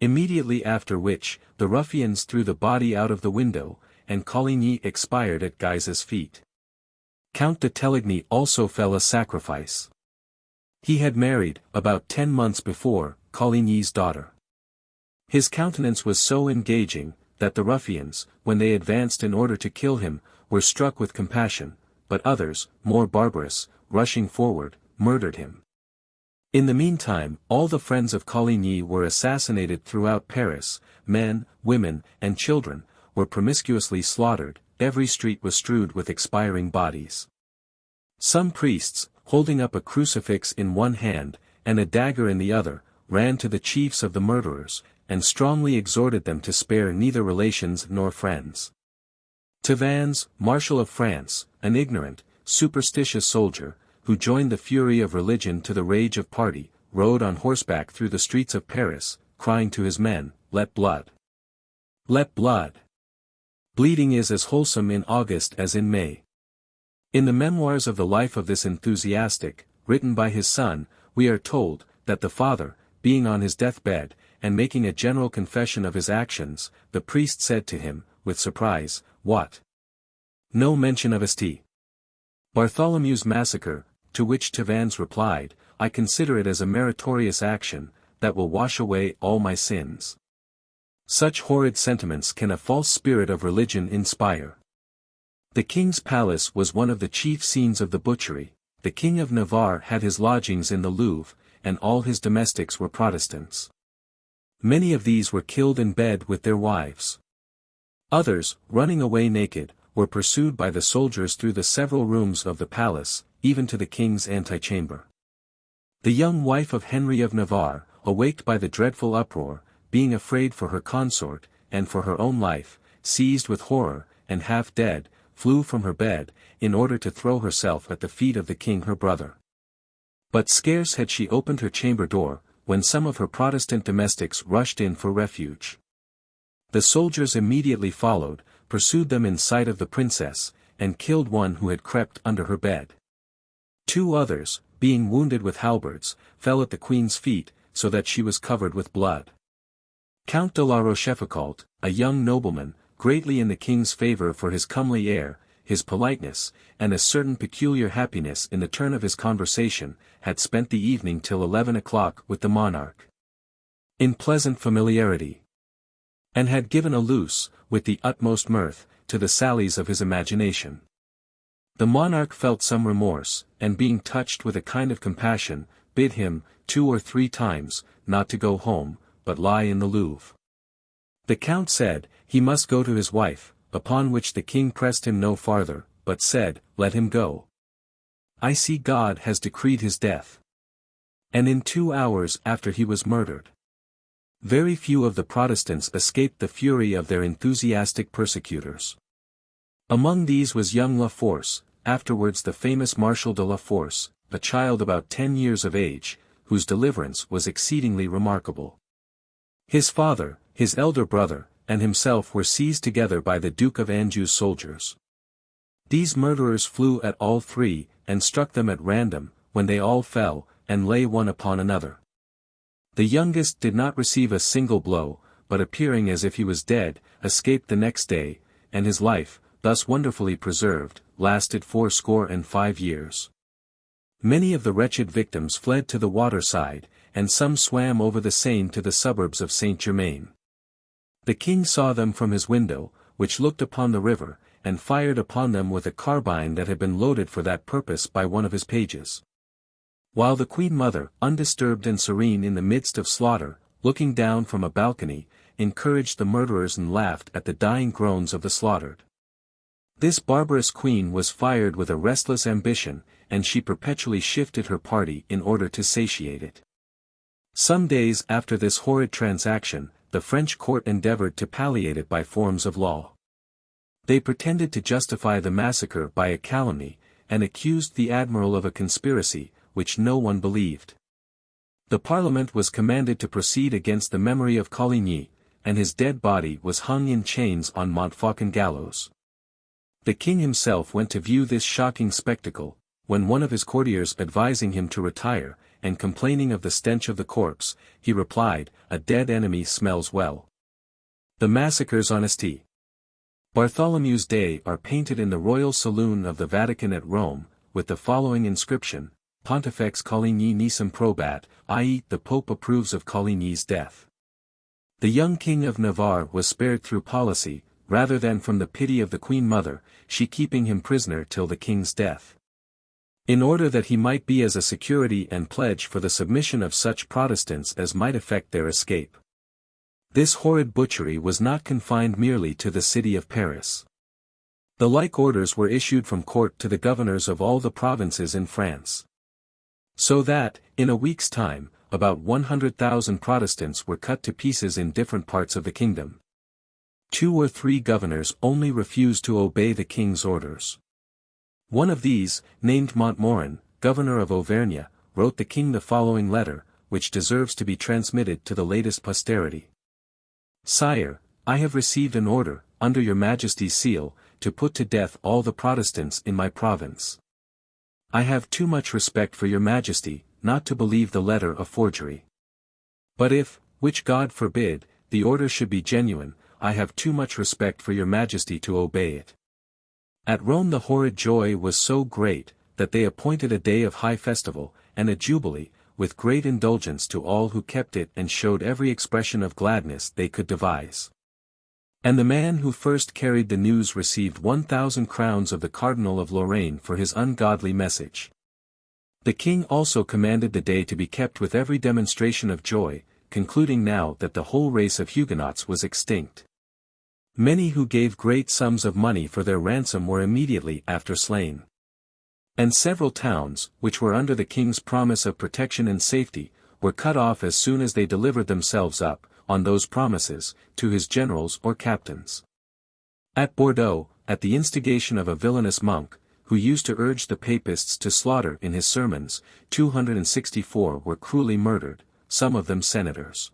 Immediately after which, the ruffians threw the body out of the window, and Coligny expired at Guise's feet. Count de Teligny also fell a sacrifice. He had married, about 10 months before, Coligny's daughter. His countenance was so engaging, that the ruffians, when they advanced in order to kill him, were struck with compassion, but others, more barbarous, rushing forward, murdered him. In the meantime, all the friends of Coligny were assassinated throughout Paris, men, women, and children, were promiscuously slaughtered, every street was strewed with expiring bodies. Some priests, holding up a crucifix in one hand, and a dagger in the other, ran to the chiefs of the murderers, and strongly exhorted them to spare neither relations nor friends. Tavannes, Marshal of France, an ignorant, superstitious soldier, who joined the fury of religion to the rage of party, rode on horseback through the streets of Paris, crying to his men, "Let blood! Let blood!" Bleeding is as wholesome in August as in May. In the memoirs of the life of this enthusiastic, written by his son, we are told, that the father, being on his deathbed, and making a general confession of his actions, the priest said to him, with surprise, "What? No mention of St. Bartholomew's massacre," to which Tavannes replied, "I consider it as a meritorious action, that will wash away all my sins." Such horrid sentiments can a false spirit of religion inspire. The king's palace was one of the chief scenes of the butchery. The king of Navarre had his lodgings in the Louvre, and all his domestics were Protestants. Many of these were killed in bed with their wives. Others, running away naked, were pursued by the soldiers through the several rooms of the palace, even to the king's antechamber. The young wife of Henry of Navarre, awaked by the dreadful uproar, being afraid for her consort, and for her own life, seized with horror, and half dead, flew from her bed, in order to throw herself at the feet of the king her brother. But scarce had she opened her chamber door, when some of her Protestant domestics rushed in for refuge. The soldiers immediately followed, pursued them in sight of the princess, and killed one who had crept under her bed. 2 others, being wounded with halberds, fell at the queen's feet, so that she was covered with blood. Count de la Rochefoucauld, a young nobleman, greatly in the king's favour for his comely air, his politeness, and a certain peculiar happiness in the turn of his conversation, had spent the evening till 11 o'clock with the monarch, in pleasant familiarity, and had given a loose, with the utmost mirth, to the sallies of his imagination. The monarch felt some remorse, and being touched with a kind of compassion, bid him, 2 or 3 times, not to go home, but lie in the Louvre. The count said, he must go to his wife, upon which the king pressed him no farther, but said, "Let him go. I see God has decreed his death." And in 2 hours after he was murdered. Very few of the Protestants escaped the fury of their enthusiastic persecutors. Among these was young La Force, afterwards the famous Marshal de la Force, a child about 10 years of age, whose deliverance was exceedingly remarkable. His father, his elder brother, and himself were seized together by the Duke of Anjou's soldiers. These murderers flew at all 3, and struck them at random, when they all fell, and lay one upon another. The youngest did not receive a single blow, but appearing as if he was dead, escaped the next day, and his life, thus wonderfully preserved, lasted 85 years. Many of the wretched victims fled to the waterside, and some swam over the Seine to the suburbs of Saint-Germain. The king saw them from his window, which looked upon the river, and fired upon them with a carbine that had been loaded for that purpose by one of his pages. While the queen mother, undisturbed and serene in the midst of slaughter, looking down from a balcony, encouraged the murderers and laughed at the dying groans of the slaughtered. This barbarous queen was fired with a restless ambition, and she perpetually shifted her party in order to satiate it. Some days after this horrid transaction, the French court endeavored to palliate it by forms of law. They pretended to justify the massacre by a calumny, and accused the admiral of a conspiracy, which no one believed. The Parliament was commanded to proceed against the memory of Coligny, and his dead body was hung in chains on Montfaucon gallows. The king himself went to view this shocking spectacle, when one of his courtiers advising him to retire, and complaining of the stench of the corpse, he replied, "A dead enemy smells well." The massacres on St. Bartholomew's Day are painted in the royal saloon of the Vatican at Rome, with the following inscription: Pontifex Coligny nisum probat, i.e., the Pope approves of Coligny's death. The young King of Navarre was spared through policy, rather than from the pity of the Queen Mother, she keeping him prisoner till the king's death, in order that he might be as a security and pledge for the submission of such Protestants as might effect their escape. This horrid butchery was not confined merely to the city of Paris. The like orders were issued from court to the governors of all the provinces in France. So that, in a week's time, about 100,000 Protestants were cut to pieces in different parts of the kingdom. 2 or 3 governors only refused to obey the king's orders. One of these, named Montmorin, governor of Auvergne, wrote the king the following letter, which deserves to be transmitted to the latest posterity. Sire, I have received an order, under your Majesty's seal, to put to death all the Protestants in my province. I have too much respect for your Majesty, not to believe the letter a forgery. But if, which God forbid, the order should be genuine, I have too much respect for your Majesty to obey it. At Rome the horrid joy was so great, that they appointed a day of high festival, and a jubilee, with great indulgence to all who kept it and showed every expression of gladness they could devise. And the man who first carried the news received 1,000 crowns of the Cardinal of Lorraine for his ungodly message. The king also commanded the day to be kept with every demonstration of joy, concluding now that the whole race of Huguenots was extinct. Many who gave great sums of money for their ransom were immediately after slain. And several towns, which were under the king's promise of protection and safety, were cut off as soon as they delivered themselves up, on those promises, to his generals or captains. At Bordeaux, at the instigation of a villainous monk, who used to urge the papists to slaughter in his sermons, 264 were cruelly murdered, some of them senators.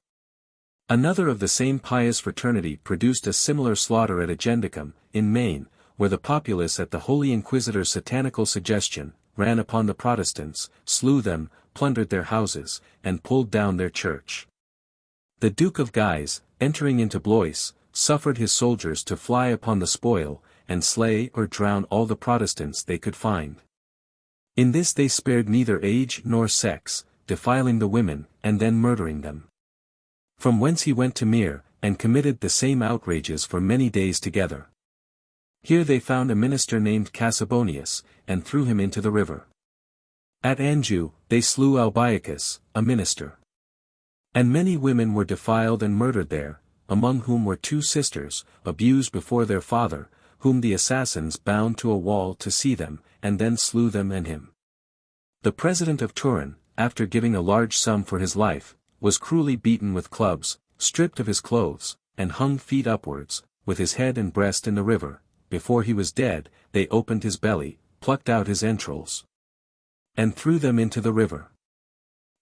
Another of the same pious fraternity produced a similar slaughter at Agendicum, in Maine, where the populace at the Holy Inquisitor's satanical suggestion, ran upon the Protestants, slew them, plundered their houses, and pulled down their church. The Duke of Guise, entering into Blois, suffered his soldiers to fly upon the spoil, and slay or drown all the Protestants they could find. In this they spared neither age nor sex, defiling the women, and then murdering them. From whence he went to Myre, and committed the same outrages for many days together. Here they found a minister named Cassabonius, and threw him into the river. At Anjou, they slew Albiacus, a minister. And many women were defiled and murdered there, among whom were 2 sisters, abused before their father, whom the assassins bound to a wall to see them, and then slew them and him. The president of Turin, after giving a large sum for his life, was cruelly beaten with clubs, stripped of his clothes, and hung feet upwards, with his head and breast in the river. Before he was dead, they opened his belly, plucked out his entrails, and threw them into the river.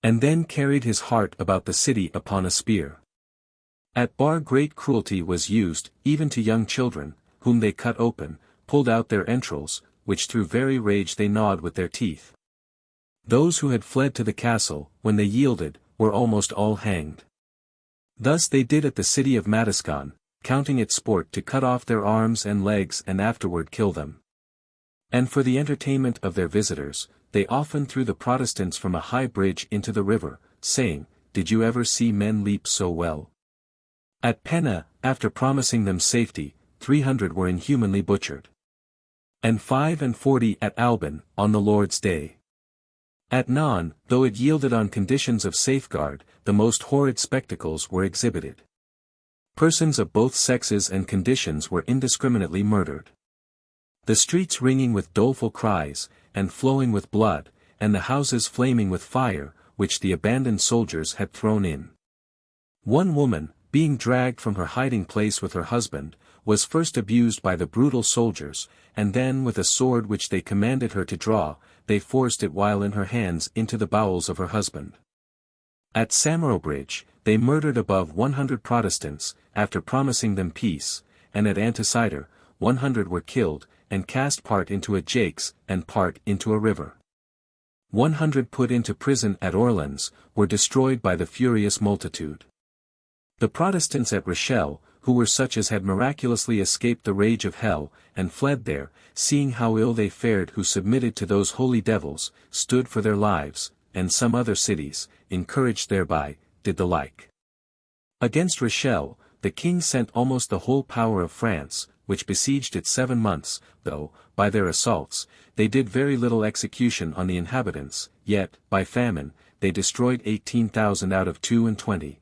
And then carried his heart about the city upon a spear. At Bar great cruelty was used, even to young children, whom they cut open, pulled out their entrails, which through very rage they gnawed with their teeth. Those who had fled to the castle, when they yielded, were almost all hanged. Thus they did at the city of Matiscon, counting it sport to cut off their arms and legs and afterward kill them. And for the entertainment of their visitors, they often threw the Protestants from a high bridge into the river, saying, "Did you ever see men leap so well?" At Penna, after promising them safety, 300 were inhumanly butchered. And 45 at Albin, on the Lord's Day. At Non, though it yielded on conditions of safeguard, the most horrid spectacles were exhibited. Persons of both sexes and conditions were indiscriminately murdered. The streets ringing with doleful cries, and flowing with blood, and the houses flaming with fire, which the abandoned soldiers had thrown in. One woman, being dragged from her hiding place with her husband, was first abused by the brutal soldiers, and then with a sword which they commanded her to draw, they forced it while in her hands into the bowels of her husband. At Samarobridge, they murdered above 100 Protestants, after promising them peace, and at Anticider, 100 were killed, and cast part into a jakes, and part into a river. 100 put into prison at Orleans, were destroyed by the furious multitude. The Protestants at Rochelle, who were such as had miraculously escaped the rage of hell, and fled there, seeing how ill they fared who submitted to those holy devils, stood for their lives, and some other cities, encouraged thereby, did the like. Against Rochelle, the king sent almost the whole power of France, which besieged it 7 months, though, by their assaults, they did very little execution on the inhabitants, yet, by famine, they destroyed 18,000 out of 22.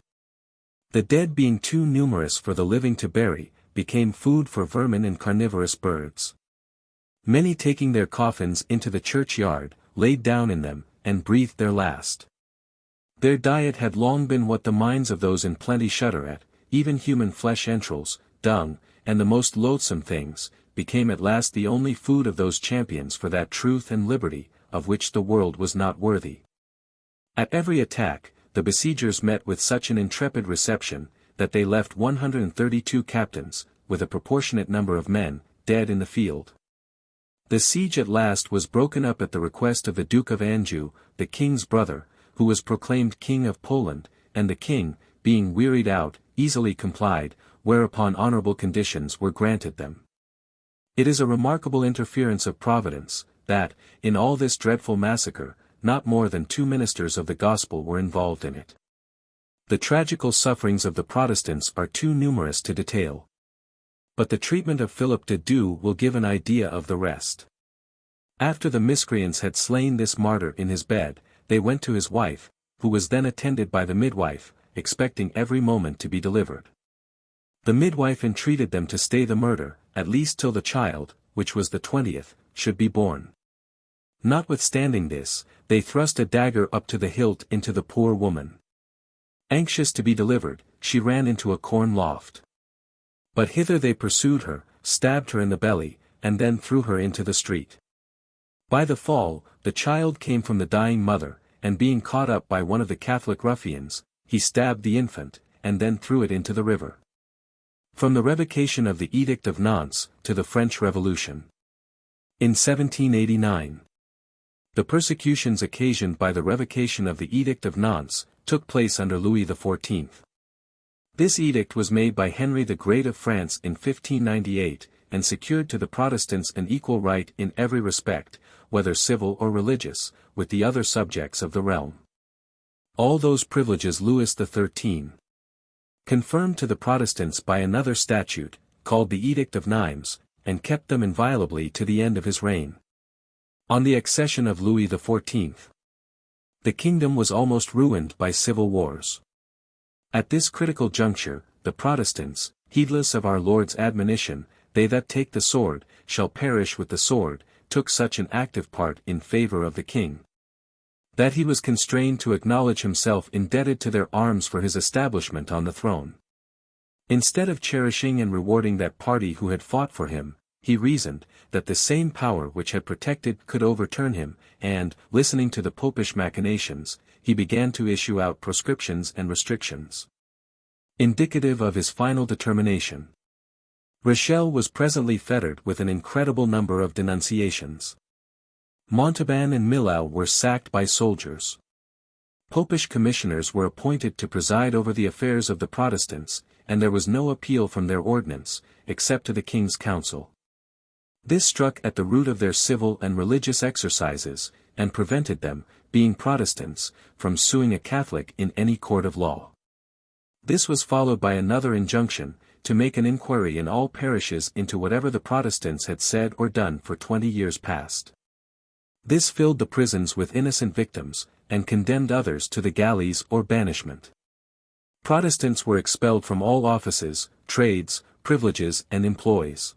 The dead being too numerous for the living to bury, became food for vermin and carnivorous birds. Many taking their coffins into the churchyard, laid down in them, and breathed their last. Their diet had long been what the minds of those in plenty shudder at, even human flesh entrails, dung, and the most loathsome things, became at last the only food of those champions for that truth and liberty, of which the world was not worthy. At every attack, the besiegers met with such an intrepid reception, that they left 132 captains, with a proportionate number of men, dead in the field. The siege at last was broken up at the request of the Duke of Anjou, the king's brother, who was proclaimed King of Poland, and the king, being wearied out, easily complied, whereupon honorable conditions were granted them. It is a remarkable interference of Providence, that, in all this dreadful massacre, not more than 2 ministers of the gospel were involved in it. The tragical sufferings of the Protestants are too numerous to detail. But the treatment of Philip de Dieu will give an idea of the rest. After the miscreants had slain this martyr in his bed, they went to his wife, who was then attended by the midwife, expecting every moment to be delivered. The midwife entreated them to stay the murder, at least till the child, which was the 20th, should be born. Notwithstanding this, they thrust a dagger up to the hilt into the poor woman. Anxious to be delivered, she ran into a corn loft. But hither they pursued her, stabbed her in the belly, and then threw her into the street. By the fall, the child came from the dying mother, and being caught up by one of the Catholic ruffians, he stabbed the infant, and then threw it into the river. From the revocation of the Edict of Nantes, to the French Revolution. In 1789. The persecutions occasioned by the revocation of the Edict of Nantes, took place under Louis XIV. This edict was made by Henry the Great of France in 1598, and secured to the Protestants an equal right in every respect, whether civil or religious, with the other subjects of the realm. All those privileges Louis XIII confirmed to the Protestants by another statute, called the Edict of Nimes, and kept them inviolably to the end of his reign. On the accession of Louis XIV, the kingdom was almost ruined by civil wars. At this critical juncture, the Protestants, heedless of our Lord's admonition, "They that take the sword, shall perish with the sword," took such an active part in favor of the king, that he was constrained to acknowledge himself indebted to their arms for his establishment on the throne. Instead of cherishing and rewarding that party who had fought for him, he reasoned, that the same power which had protected could overturn him, and, listening to the popish machinations, he began to issue out proscriptions and restrictions, indicative of his final determination. Rochelle was presently fettered with an incredible number of denunciations. Montauban and Millau were sacked by soldiers. Popish commissioners were appointed to preside over the affairs of the Protestants, and there was no appeal from their ordinance, except to the king's council. This struck at the root of their civil and religious exercises, and prevented them, being Protestants, from suing a Catholic in any court of law. This was followed by another injunction, to make an inquiry in all parishes into whatever the Protestants had said or done for 20 years past. This filled the prisons with innocent victims, and condemned others to the galleys or banishment. Protestants were expelled from all offices, trades, privileges and employs,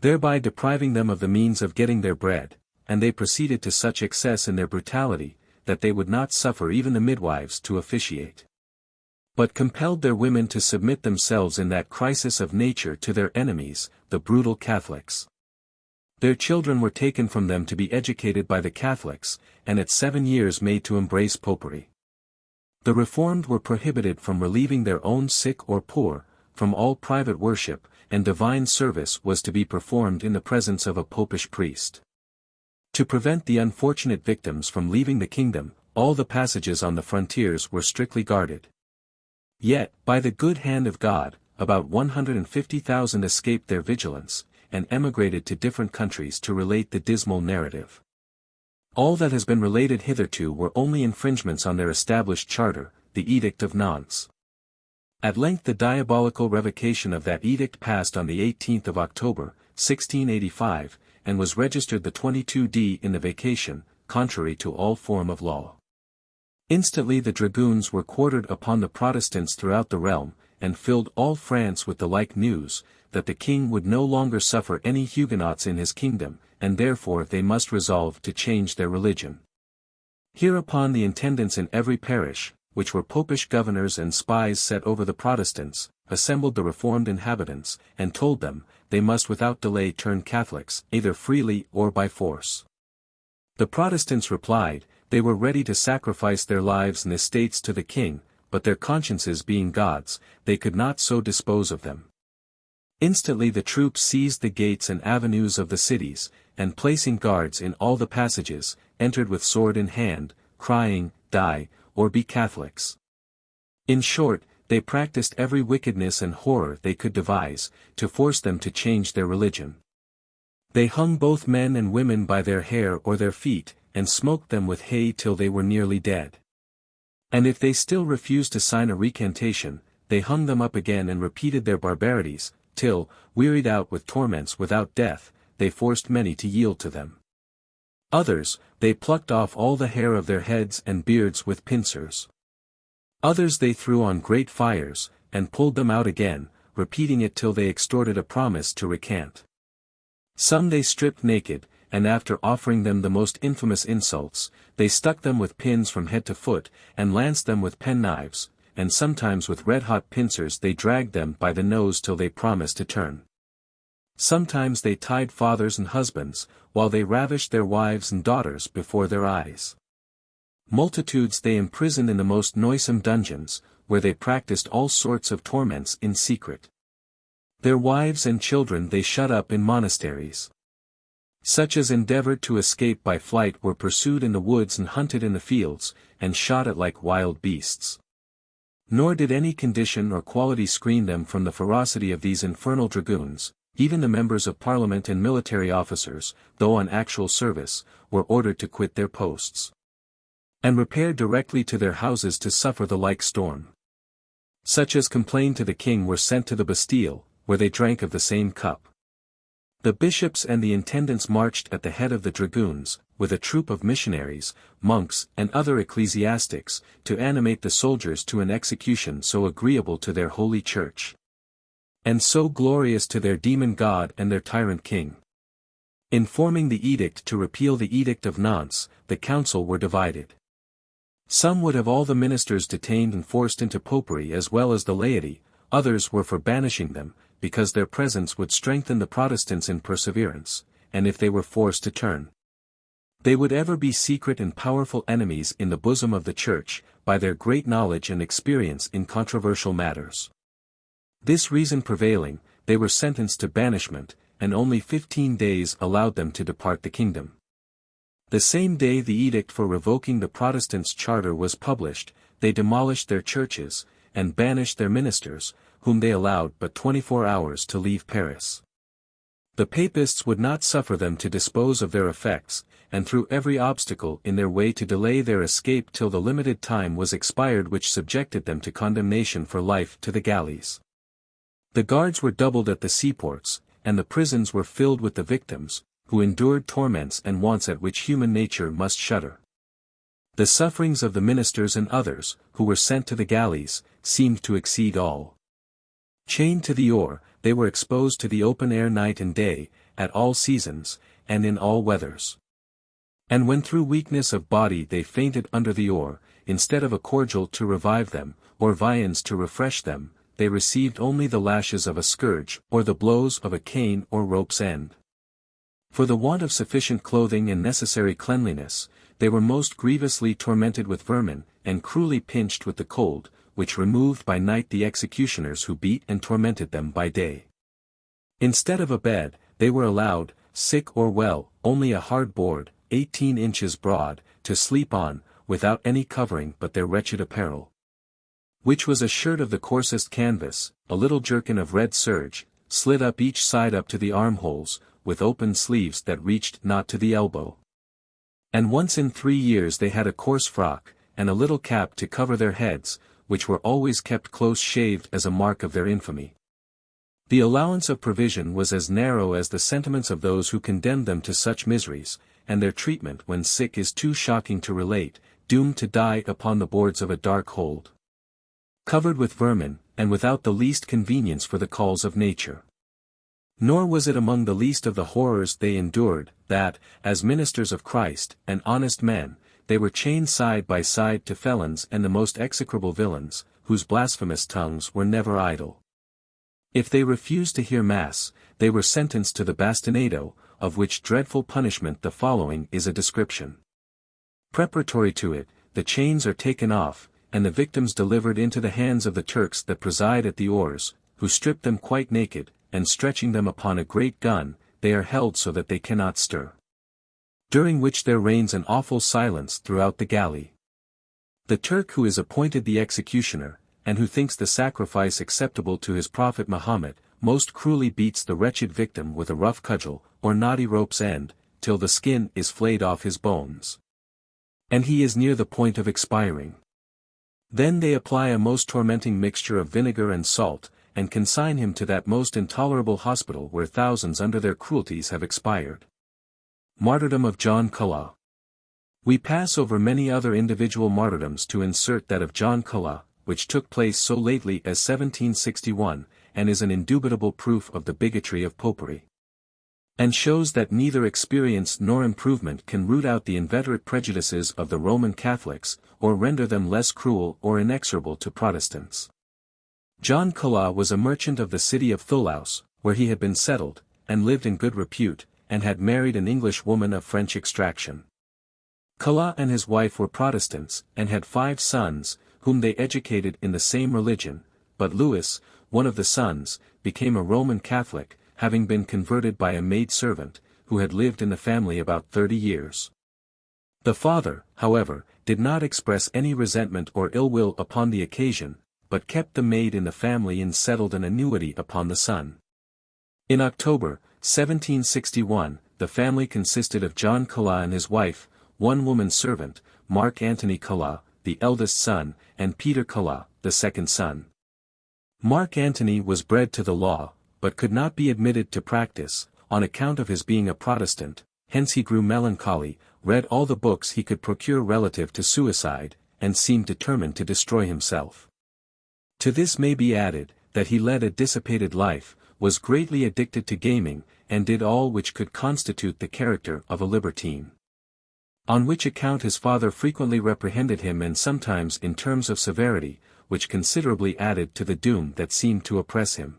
thereby depriving them of the means of getting their bread, and they proceeded to such excess in their brutality, that they would not suffer even the midwives to officiate, but compelled their women to submit themselves in that crisis of nature to their enemies, the brutal Catholics. Their children were taken from them to be educated by the Catholics, and at 7 years made to embrace popery. The Reformed were prohibited from relieving their own sick or poor, from all private worship, and divine service was to be performed in the presence of a popish priest. To prevent the unfortunate victims from leaving the kingdom, all the passages on the frontiers were strictly guarded. Yet, by the good hand of God, about 150,000 escaped their vigilance, and emigrated to different countries to relate the dismal narrative. All that has been related hitherto were only infringements on their established charter, the Edict of Nantes. At length the diabolical revocation of that edict passed on the 18th of October, 1685, and was registered the 22d in the vacation, contrary to all form of law. Instantly the dragoons were quartered upon the Protestants throughout the realm, and filled all France with the like news, that the king would no longer suffer any Huguenots in his kingdom, and therefore they must resolve to change their religion. Hereupon the intendants in every parish, which were popish governors and spies set over the Protestants, assembled the reformed inhabitants, and told them, they must without delay turn Catholics, either freely or by force. The Protestants replied, they were ready to sacrifice their lives and estates to the king, but their consciences being God's, they could not so dispose of them. Instantly the troops seized the gates and avenues of the cities, and placing guards in all the passages, entered with sword in hand, crying, Die, or be Catholics. In short, they practiced every wickedness and horror they could devise, to force them to change their religion. They hung both men and women by their hair or their feet, and smoked them with hay till they were nearly dead. And if they still refused to sign a recantation, they hung them up again and repeated their barbarities, till, wearied out with torments without death, they forced many to yield to them. Others, they plucked off all the hair of their heads and beards with pincers. Others they threw on great fires, and pulled them out again, repeating it till they extorted a promise to recant. Some they stripped naked, and after offering them the most infamous insults, they stuck them with pins from head to foot, and lanced them with penknives, and sometimes with red-hot pincers they dragged them by the nose till they promised to turn. Sometimes they tied fathers and husbands, while they ravished their wives and daughters before their eyes. Multitudes they imprisoned in the most noisome dungeons, where they practiced all sorts of torments in secret. Their wives and children they shut up in monasteries. Such as endeavored to escape by flight were pursued in the woods and hunted in the fields, and shot at like wild beasts. Nor did any condition or quality screen them from the ferocity of these infernal dragoons. Even the members of Parliament and military officers, though on actual service, were ordered to quit their posts, and repair directly to their houses to suffer the like storm. Such as complained to the king were sent to the Bastille, where they drank of the same cup. The bishops and the intendants marched at the head of the dragoons, with a troop of missionaries, monks and other ecclesiastics, to animate the soldiers to an execution so agreeable to their holy church, and so glorious to their demon god and their tyrant king. In forming the edict to repeal the Edict of Nantes, the council were divided. Some would have all the ministers detained and forced into popery as well as the laity, others were for banishing them, because their presence would strengthen the Protestants in perseverance, and if they were forced to turn, they would ever be secret and powerful enemies in the bosom of the Church, by their great knowledge and experience in controversial matters. This reason prevailing, they were sentenced to banishment, and only 15 days allowed them to depart the kingdom. The same day the edict for revoking the Protestants' charter was published, they demolished their churches, and banished their ministers, whom they allowed but 24 hours to leave Paris. The Papists would not suffer them to dispose of their effects, and threw every obstacle in their way to delay their escape till the limited time was expired which subjected them to condemnation for life to the galleys. The guards were doubled at the seaports, and the prisons were filled with the victims, who endured torments and wants at which human nature must shudder. The sufferings of the ministers and others, who were sent to the galleys, seemed to exceed all. Chained to the oar, they were exposed to the open air night and day, at all seasons, and in all weathers. And when through weakness of body they fainted under the oar, instead of a cordial to revive them, or viands to refresh them, they received only the lashes of a scourge, or the blows of a cane or rope's end. For the want of sufficient clothing and necessary cleanliness, they were most grievously tormented with vermin, and cruelly pinched with the cold, which removed by night the executioners who beat and tormented them by day. Instead of a bed, they were allowed, sick or well, only a hard board, 18 inches broad, to sleep on, without any covering but their wretched apparel. Which was a shirt of the coarsest canvas, a little jerkin of red serge, slid up each side up to the armholes, with open sleeves that reached not to the elbow. And once in 3 years they had a coarse frock, and a little cap to cover their heads, which were always kept close shaved as a mark of their infamy. The allowance of provision was as narrow as the sentiments of those who condemned them to such miseries, and their treatment when sick is too shocking to relate, doomed to die upon the boards of a dark hold, covered with vermin, and without the least convenience for the calls of nature. Nor was it among the least of the horrors they endured, that, as ministers of Christ, and honest men, they were chained side by side to felons and the most execrable villains, whose blasphemous tongues were never idle. If they refused to hear Mass, they were sentenced to the bastinado, of which dreadful punishment the following is a description. Preparatory to it, the chains are taken off, and the victims delivered into the hands of the Turks that preside at the oars, who strip them quite naked, and stretching them upon a great gun, they are held so that they cannot stir. During which there reigns an awful silence throughout the galley. The Turk who is appointed the executioner, and who thinks the sacrifice acceptable to his prophet Mahomet, most cruelly beats the wretched victim with a rough cudgel, or knotty rope's end, till the skin is flayed off his bones, and he is near the point of expiring. Then they apply a most tormenting mixture of vinegar and salt, and consign him to that most intolerable hospital where thousands under their cruelties have expired. Martyrdom of John Culla. We pass over many other individual martyrdoms to insert that of John Culla, which took place so lately as 1761, and is an indubitable proof of the bigotry of popery, and shows that neither experience nor improvement can root out the inveterate prejudices of the Roman Catholics, or render them less cruel or inexorable to Protestants. John Culla was a merchant of the city of Thulaus, where he had been settled, and lived in good repute, and had married an English woman of French extraction. Culla and his wife were Protestants, and had 5 sons, whom they educated in the same religion, but Louis, one of the sons, became a Roman Catholic, having been converted by a maid-servant, who had lived in the family about 30 years. The father, however, did not express any resentment or ill will upon the occasion, but kept the maid in the family and settled an annuity upon the son. In October, 1761, the family consisted of John Culla and his wife, one woman servant, Mark Antony Culla, the eldest son, and Peter Culla, the second son. Mark Antony was bred to the law, but could not be admitted to practice, on account of his being a Protestant, hence he grew melancholy, read all the books he could procure relative to suicide, and seemed determined to destroy himself. To this may be added, that he led a dissipated life, was greatly addicted to gaming, and did all which could constitute the character of a libertine. On which account his father frequently reprehended him and sometimes in terms of severity, which considerably added to the doom that seemed to oppress him.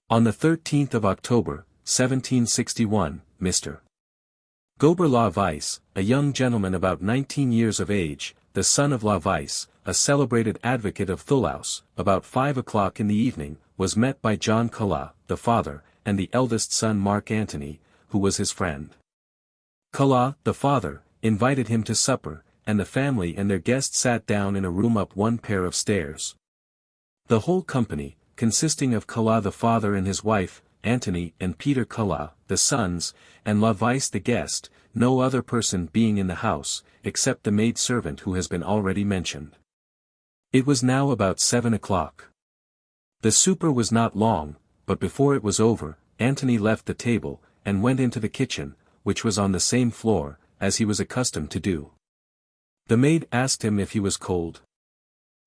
On the 13th of October, 1761, Mr. Gober La Weiss, a young gentleman about 19 years of age, the son of La Weiss, a celebrated advocate of Thulaus, about 5 o'clock in the evening, was met by John Culla, the father, and the eldest son Mark Antony, who was his friend. Culla, the father, invited him to supper, and the family and their guests sat down in a room up one pair of stairs. The whole company, consisting of Culla the father and his wife, Antony and Peter Culla, the sons, and La Weiss the guest, no other person being in the house, except the maid-servant who has been already mentioned. It was now about 7 o'clock. The supper was not long, but before it was over, Antony left the table, and went into the kitchen, which was on the same floor, as he was accustomed to do. The maid asked him if he was cold.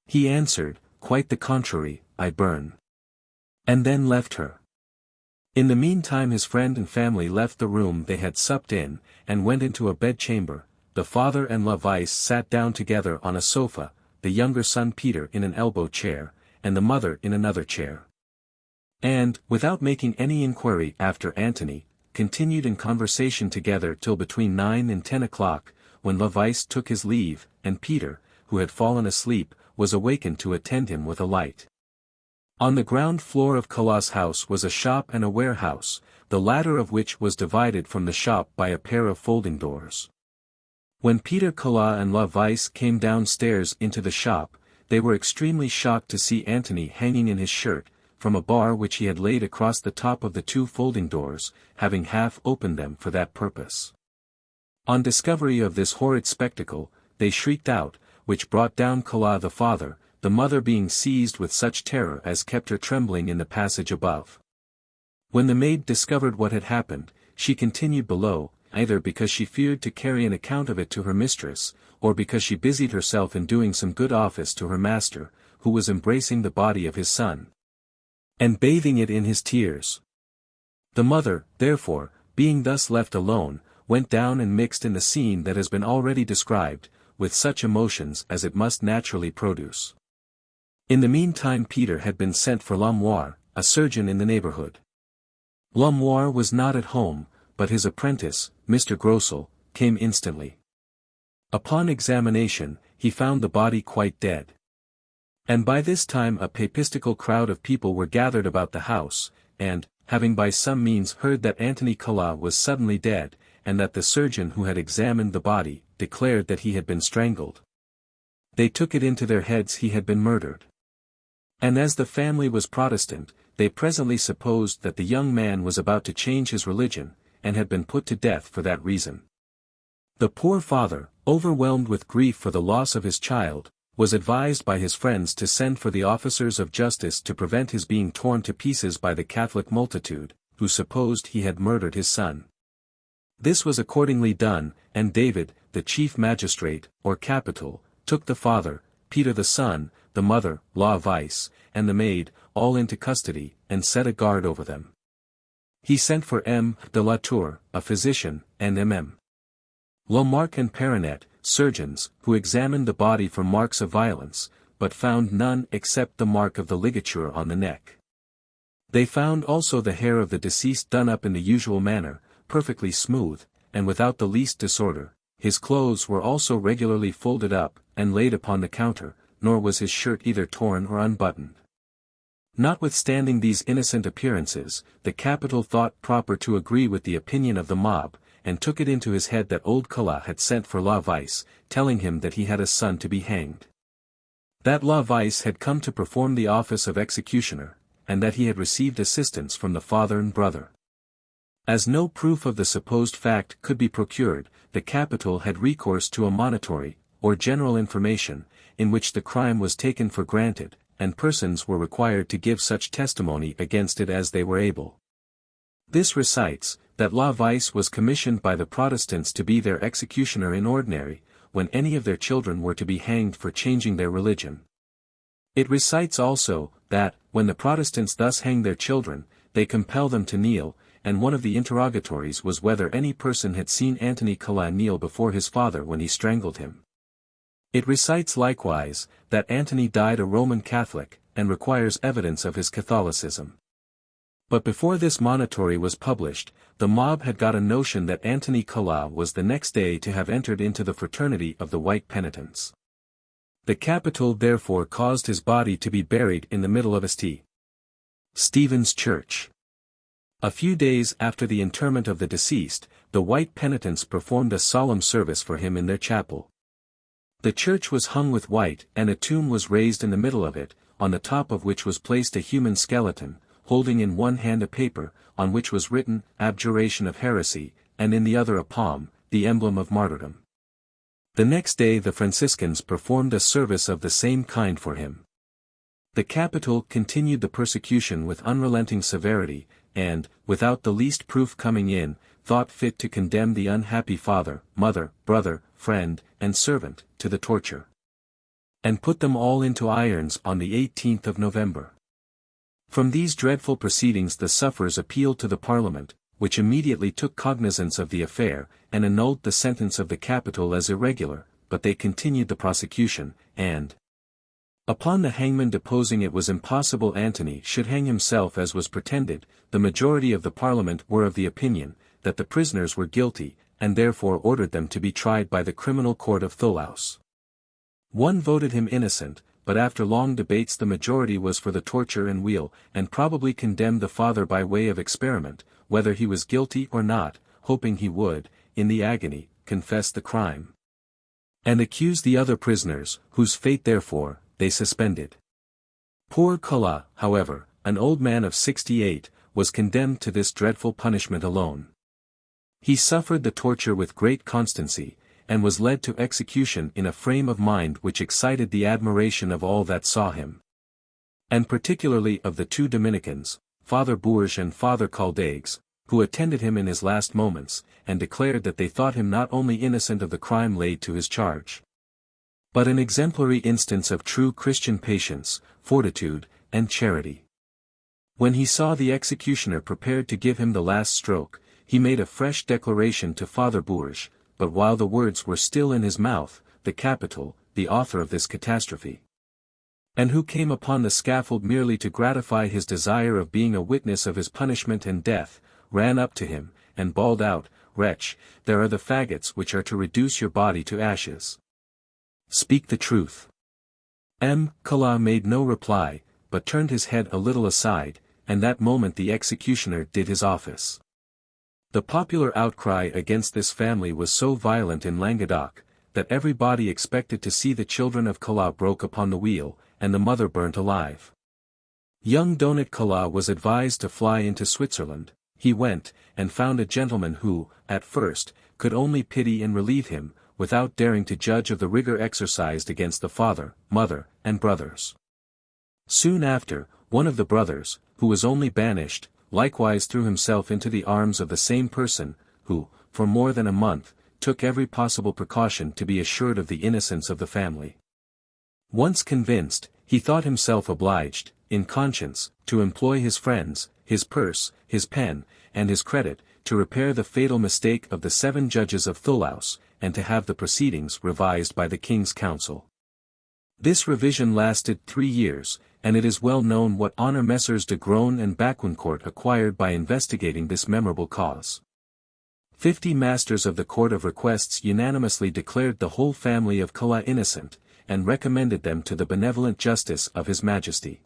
He answered, "Quite the contrary, I burn," and then left her. In the meantime his friend and family left the room they had supped in, and went into a bedchamber. The father and La Weiss sat down together on a sofa, the younger son Peter in an elbow chair, and the mother in another chair. And, without making any inquiry after Antony, continued in conversation together till between 9 and 10 o'clock, when La Weiss took his leave, and Peter, who had fallen asleep, was awakened to attend him with a light. On the ground floor of Calais' house was a shop and a warehouse, the latter of which was divided from the shop by a pair of folding doors. When Peter Calais and La Vice came downstairs into the shop, they were extremely shocked to see Antony hanging in his shirt, from a bar which he had laid across the top of the two folding doors, having half opened them for that purpose. On discovery of this horrid spectacle, they shrieked out, which brought down Calais the father, the mother being seized with such terror as kept her trembling in the passage above. When the maid discovered what had happened, she continued below, either because she feared to carry an account of it to her mistress, or because she busied herself in doing some good office to her master, who was embracing the body of his son, and bathing it in his tears. The mother, therefore, being thus left alone, went down and mixed in the scene that has been already described, with such emotions as it must naturally produce. In the meantime Peter had been sent for L'Amour, a surgeon in the neighborhood. L'Amour was not at home, but his apprentice, Mr. Grossel, came instantly. Upon examination, he found the body quite dead. And by this time a papistical crowd of people were gathered about the house, and, having by some means heard that Antony Calais was suddenly dead, and that the surgeon who had examined the body, declared that he had been strangled, they took it into their heads he had been murdered. And as the family was Protestant, they presently supposed that the young man was about to change his religion, and had been put to death for that reason. The poor father, overwhelmed with grief for the loss of his child, was advised by his friends to send for the officers of justice to prevent his being torn to pieces by the Catholic multitude, who supposed he had murdered his son. This was accordingly done, and David, the chief magistrate, or capital, took the father, Peter the son, the mother, La Vice, and the maid, all into custody, and set a guard over them. He sent for M. de la Tour, a physician, and M. Lamarck and Perronet, surgeons, who examined the body for marks of violence, but found none except the mark of the ligature on the neck. They found also the hair of the deceased done up in the usual manner, perfectly smooth, and without the least disorder. His clothes were also regularly folded up, and laid upon the counter, nor was his shirt either torn or unbuttoned. Notwithstanding these innocent appearances, the capital thought proper to agree with the opinion of the mob, and took it into his head that old Calais had sent for La Vice, telling him that he had a son to be hanged. That La Vice had come to perform the office of executioner, and that he had received assistance from the father and brother. As no proof of the supposed fact could be procured, the capital had recourse to a monitory, or general information, in which the crime was taken for granted, and persons were required to give such testimony against it as they were able. This recites, that La Vice was commissioned by the Protestants to be their executioner in ordinary, when any of their children were to be hanged for changing their religion. It recites also, that, when the Protestants thus hang their children, they compel them to kneel, and one of the interrogatories was whether any person had seen Antony Calais kneel before his father when he strangled him. It recites likewise, that Antony died a Roman Catholic, and requires evidence of his Catholicism. But before this monitory was published, the mob had got a notion that Antony Calais was the next day to have entered into the fraternity of the White Penitents. The capital therefore caused his body to be buried in the middle of St. Stephen's Church. A few days after the interment of the deceased, the White Penitents performed a solemn service for him in their chapel. The church was hung with white, and a tomb was raised in the middle of it, on the top of which was placed a human skeleton, holding in one hand a paper, on which was written, "Abjuration of heresy," and in the other a palm, the emblem of martyrdom. The next day the Franciscans performed a service of the same kind for him. The capital continued the persecution with unrelenting severity, and, without the least proof coming in, thought fit to condemn the unhappy father, mother, brother, friend, and servant, to the torture, and put them all into irons on the 18th of November. From these dreadful proceedings the sufferers appealed to the Parliament, which immediately took cognizance of the affair, and annulled the sentence of the capital as irregular, but they continued the prosecution, and, upon the hangman deposing it was impossible Antony should hang himself as was pretended, the majority of the Parliament were of the opinion, that the prisoners were guilty, and therefore ordered them to be tried by the criminal court of Thulaus. One voted him innocent, but after long debates the majority was for the torture and wheel, and probably condemned the father by way of experiment, whether he was guilty or not, hoping he would, in the agony, confess the crime. And accuse the other prisoners, whose fate therefore, they suspended. Poor Kulla, however, an old man of 68, was condemned to this dreadful punishment alone. He suffered the torture with great constancy, and was led to execution in a frame of mind which excited the admiration of all that saw him. And particularly of the two Dominicans, Father Bourges and Father Caldagues, who attended him in his last moments, and declared that they thought him not only innocent of the crime laid to his charge, but an exemplary instance of true Christian patience, fortitude, and charity. When he saw the executioner prepared to give him the last stroke, he made a fresh declaration to Father Bourges, but while the words were still in his mouth, the capital, the author of this catastrophe, and who came upon the scaffold merely to gratify his desire of being a witness of his punishment and death, ran up to him, and bawled out, "Wretch, there are the faggots which are to reduce your body to ashes. Speak the truth." Kulla made no reply, but turned his head a little aside, and that moment the executioner did his office. The popular outcry against this family was so violent in Languedoc, that everybody expected to see the children of Kulla broke upon the wheel, and the mother burnt alive. Young Donat Kulla was advised to fly into Switzerland. He went, and found a gentleman who, at first, could only pity and relieve him, without daring to judge of the rigor exercised against the father, mother, and brothers. Soon after, one of the brothers, who was only banished, likewise threw himself into the arms of the same person, who, for more than a month, took every possible precaution to be assured of the innocence of the family. Once convinced, he thought himself obliged, in conscience, to employ his friends, his purse, his pen, and his credit, to repair the fatal mistake of the 7 judges of Thulaus, and to have the proceedings revised by the King's Council. This revision lasted 3 years, and it is well known what honor Messrs de Groen and Baquincourt acquired by investigating this memorable cause. 50 masters of the Court of Requests unanimously declared the whole family of Kulla innocent, and recommended them to the benevolent justice of His Majesty.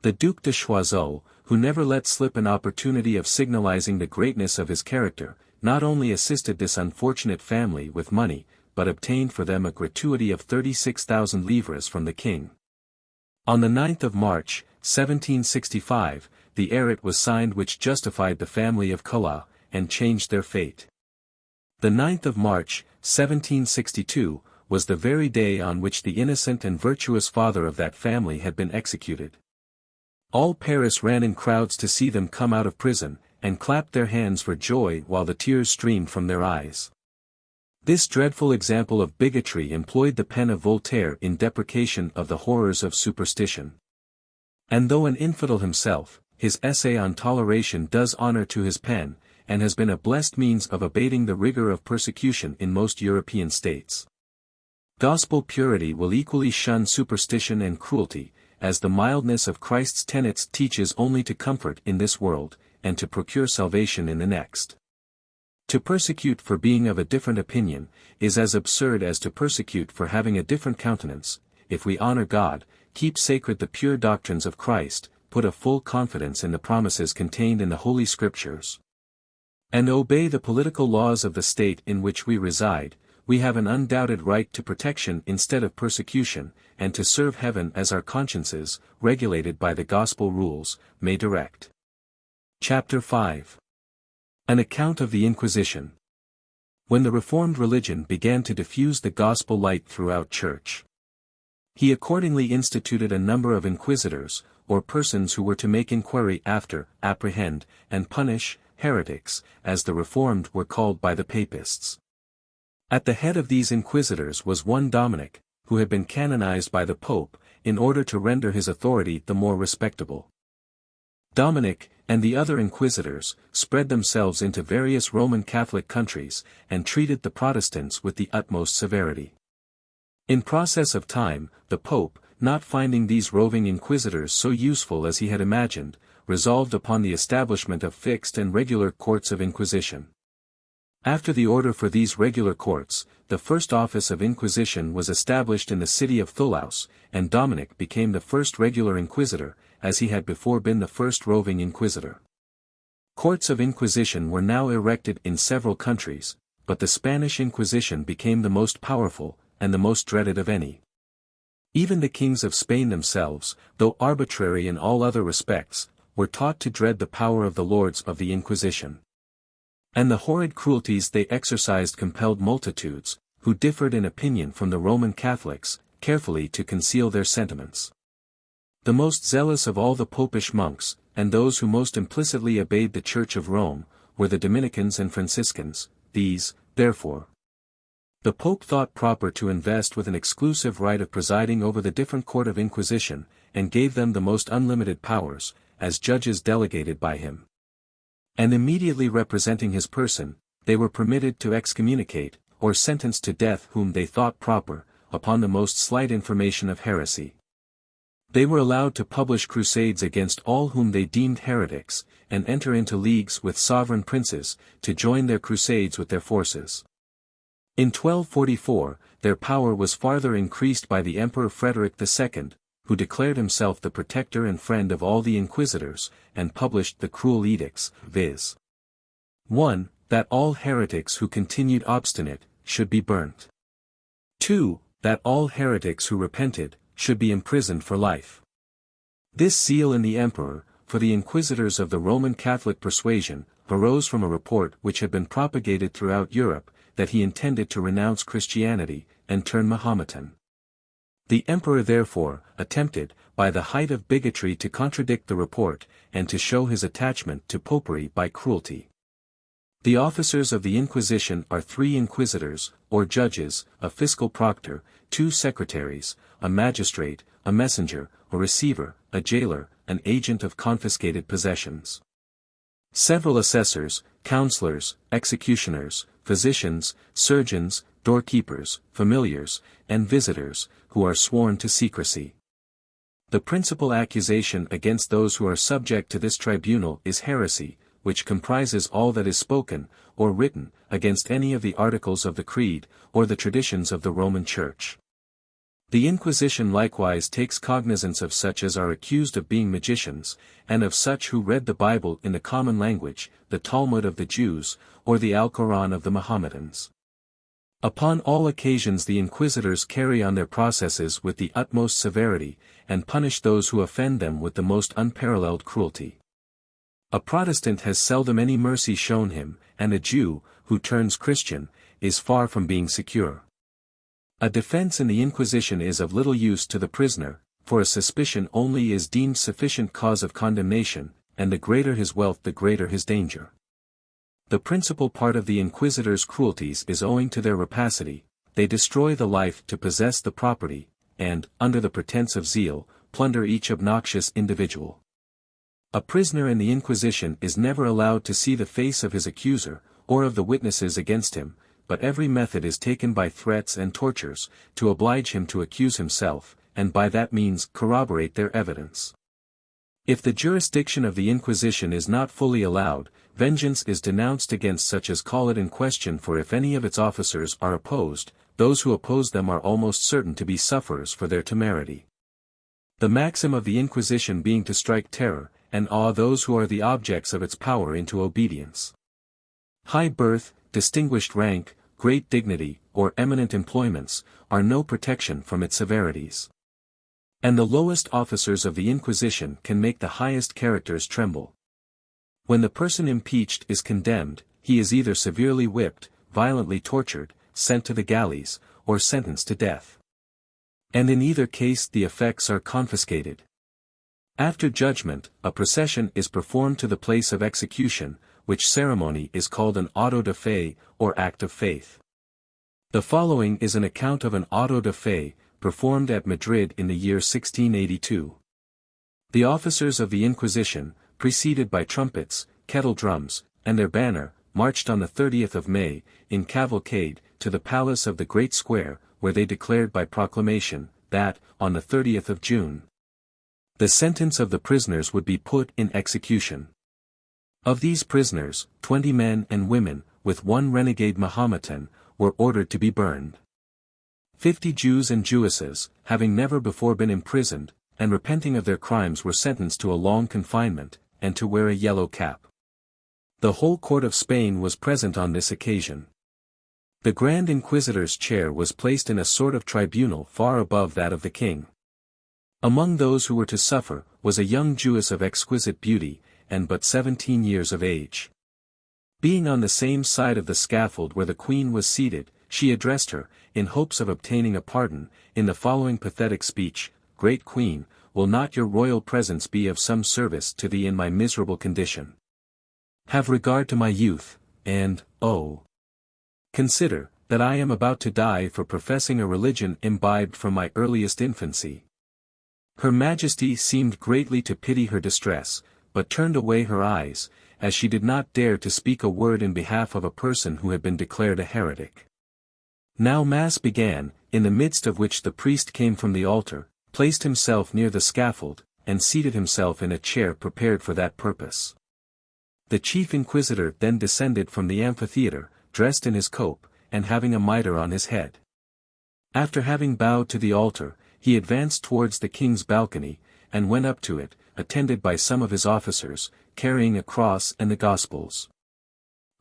The Duc de Choiseul, who never let slip an opportunity of signalizing the greatness of his character, not only assisted this unfortunate family with money, but obtained for them a gratuity of 36,000 livres from the king. On the 9th of March, 1765, the arret was signed which justified the family of Kulla, and changed their fate. The 9th of March, 1762, was the very day on which the innocent and virtuous father of that family had been executed. All Paris ran in crowds to see them come out of prison, and clapped their hands for joy while the tears streamed from their eyes. This dreadful example of bigotry employed the pen of Voltaire in deprecation of the horrors of superstition. And though an infidel himself, his essay on toleration does honor to his pen, and has been a blessed means of abating the rigor of persecution in most European states. Gospel purity will equally shun superstition and cruelty, as the mildness of Christ's tenets teaches only to comfort in this world, and to procure salvation in the next. To persecute for being of a different opinion, is as absurd as to persecute for having a different countenance. If we honor God, keep sacred the pure doctrines of Christ, put a full confidence in the promises contained in the Holy Scriptures, and obey the political laws of the state in which we reside, we have an undoubted right to protection instead of persecution, and to serve heaven as our consciences, regulated by the gospel rules, may direct. Chapter 5. An account of the Inquisition. When the Reformed religion began to diffuse the gospel light throughout Church, he accordingly instituted a number of inquisitors, or persons who were to make inquiry after, apprehend, and punish, heretics, as the Reformed were called by the Papists. At the head of these inquisitors was one Dominic, who had been canonized by the Pope, in order to render his authority the more respectable. Dominic, and the other inquisitors, spread themselves into various Roman Catholic countries, and treated the Protestants with the utmost severity. In process of time, the Pope, not finding these roving inquisitors so useful as he had imagined, resolved upon the establishment of fixed and regular courts of inquisition. After the order for these regular courts, the first office of inquisition was established in the city of Thulaus, and Dominic became the first regular inquisitor, as he had before been the first roving inquisitor. Courts of inquisition were now erected in several countries, but the Spanish Inquisition became the most powerful, and the most dreaded of any. Even the kings of Spain themselves, though arbitrary in all other respects, were taught to dread the power of the lords of the Inquisition. And the horrid cruelties they exercised compelled multitudes, who differed in opinion from the Roman Catholics, carefully to conceal their sentiments. The most zealous of all the popish monks, and those who most implicitly obeyed the Church of Rome, were the Dominicans and Franciscans. These, therefore, the Pope thought proper to invest with an exclusive right of presiding over the different court of inquisition, and gave them the most unlimited powers, as judges delegated by him. And immediately representing his person, they were permitted to excommunicate, or sentence to death whom they thought proper, upon the most slight information of heresy. They were allowed to publish crusades against all whom they deemed heretics, and enter into leagues with sovereign princes, to join their crusades with their forces. In 1244, their power was farther increased by the Emperor Frederick II, who declared himself the protector and friend of all the inquisitors, and published the cruel edicts, viz. 1. That all heretics who continued obstinate, should be burnt. 2. That all heretics who repented, should be imprisoned for life. This zeal in the emperor, for the inquisitors of the Roman Catholic persuasion, arose from a report which had been propagated throughout Europe, that he intended to renounce Christianity, and turn Mahometan. The emperor therefore, attempted, by the height of bigotry to contradict the report, and to show his attachment to popery by cruelty. The officers of the Inquisition are 3 inquisitors, or judges, a fiscal proctor, 2 secretaries, a magistrate, a messenger, a receiver, a jailer, an agent of confiscated possessions. Several assessors, counselors, executioners, physicians, surgeons, doorkeepers, familiars, and visitors, who are sworn to secrecy. The principal accusation against those who are subject to this tribunal is heresy, which comprises all that is spoken, or written, against any of the articles of the Creed, or the traditions of the Roman Church. The Inquisition likewise takes cognizance of such as are accused of being magicians, and of such who read the Bible in the common language, the Talmud of the Jews, or the Alcoran of the Mohammedans. Upon all occasions the inquisitors carry on their processes with the utmost severity, and punish those who offend them with the most unparalleled cruelty. A Protestant has seldom any mercy shown him, and a Jew, who turns Christian, is far from being secure. A defense in the Inquisition is of little use to the prisoner, for a suspicion only is deemed sufficient cause of condemnation, and the greater his wealth the greater his danger. The principal part of the inquisitors' cruelties is owing to their rapacity. They destroy the life to possess the property, and, under the pretense of zeal, plunder each obnoxious individual. A prisoner in the Inquisition is never allowed to see the face of his accuser, or of the witnesses against him, but every method is taken by threats and tortures, to oblige him to accuse himself, and by that means corroborate their evidence. If the jurisdiction of the Inquisition is not fully allowed, vengeance is denounced against such as call it in question, for if any of its officers are opposed, those who oppose them are almost certain to be sufferers for their temerity. The maxim of the Inquisition being to strike terror, and awe those who are the objects of its power into obedience. High birth, distinguished rank, great dignity, or eminent employments, are no protection from its severities. And the lowest officers of the Inquisition can make the highest characters tremble. When the person impeached is condemned, he is either severely whipped, violently tortured, sent to the galleys, or sentenced to death. And in either case the effects are confiscated. After judgment, a procession is performed to the place of execution, which ceremony is called an auto de fe, or act of faith. The following is an account of an auto de fe, performed at Madrid in the year 1682. The officers of the Inquisition, preceded by trumpets, kettle drums, and their banner, marched on the 30th of May, in cavalcade, to the palace of the Great Square, where they declared by proclamation, that, on the 30th of June, the sentence of the prisoners would be put in execution. Of these prisoners, 20 men and women, with one renegade Mahometan, were ordered to be burned. 50 Jews and Jewesses, having never before been imprisoned, and repenting of their crimes, were sentenced to a long confinement, and to wear a yellow cap. The whole court of Spain was present on this occasion. The Grand Inquisitor's chair was placed in a sort of tribunal far above that of the king. Among those who were to suffer, was a young Jewess of exquisite beauty, and but 17 years of age. Being on the same side of the scaffold where the queen was seated, she addressed her, in hopes of obtaining a pardon, in the following pathetic speech: "Great Queen, will not your royal presence be of some service to thee in my miserable condition? Have regard to my youth, and, oh, consider, that I am about to die for professing a religion imbibed from my earliest infancy." Her Majesty seemed greatly to pity her distress, but turned away her eyes, as she did not dare to speak a word in behalf of a person who had been declared a heretic. Now Mass began, in the midst of which the priest came from the altar, placed himself near the scaffold, and seated himself in a chair prepared for that purpose. The chief inquisitor then descended from the amphitheatre, dressed in his cope, and having a mitre on his head. After having bowed to the altar, he advanced towards the king's balcony, and went up to it, attended by some of his officers, carrying a cross and the Gospels.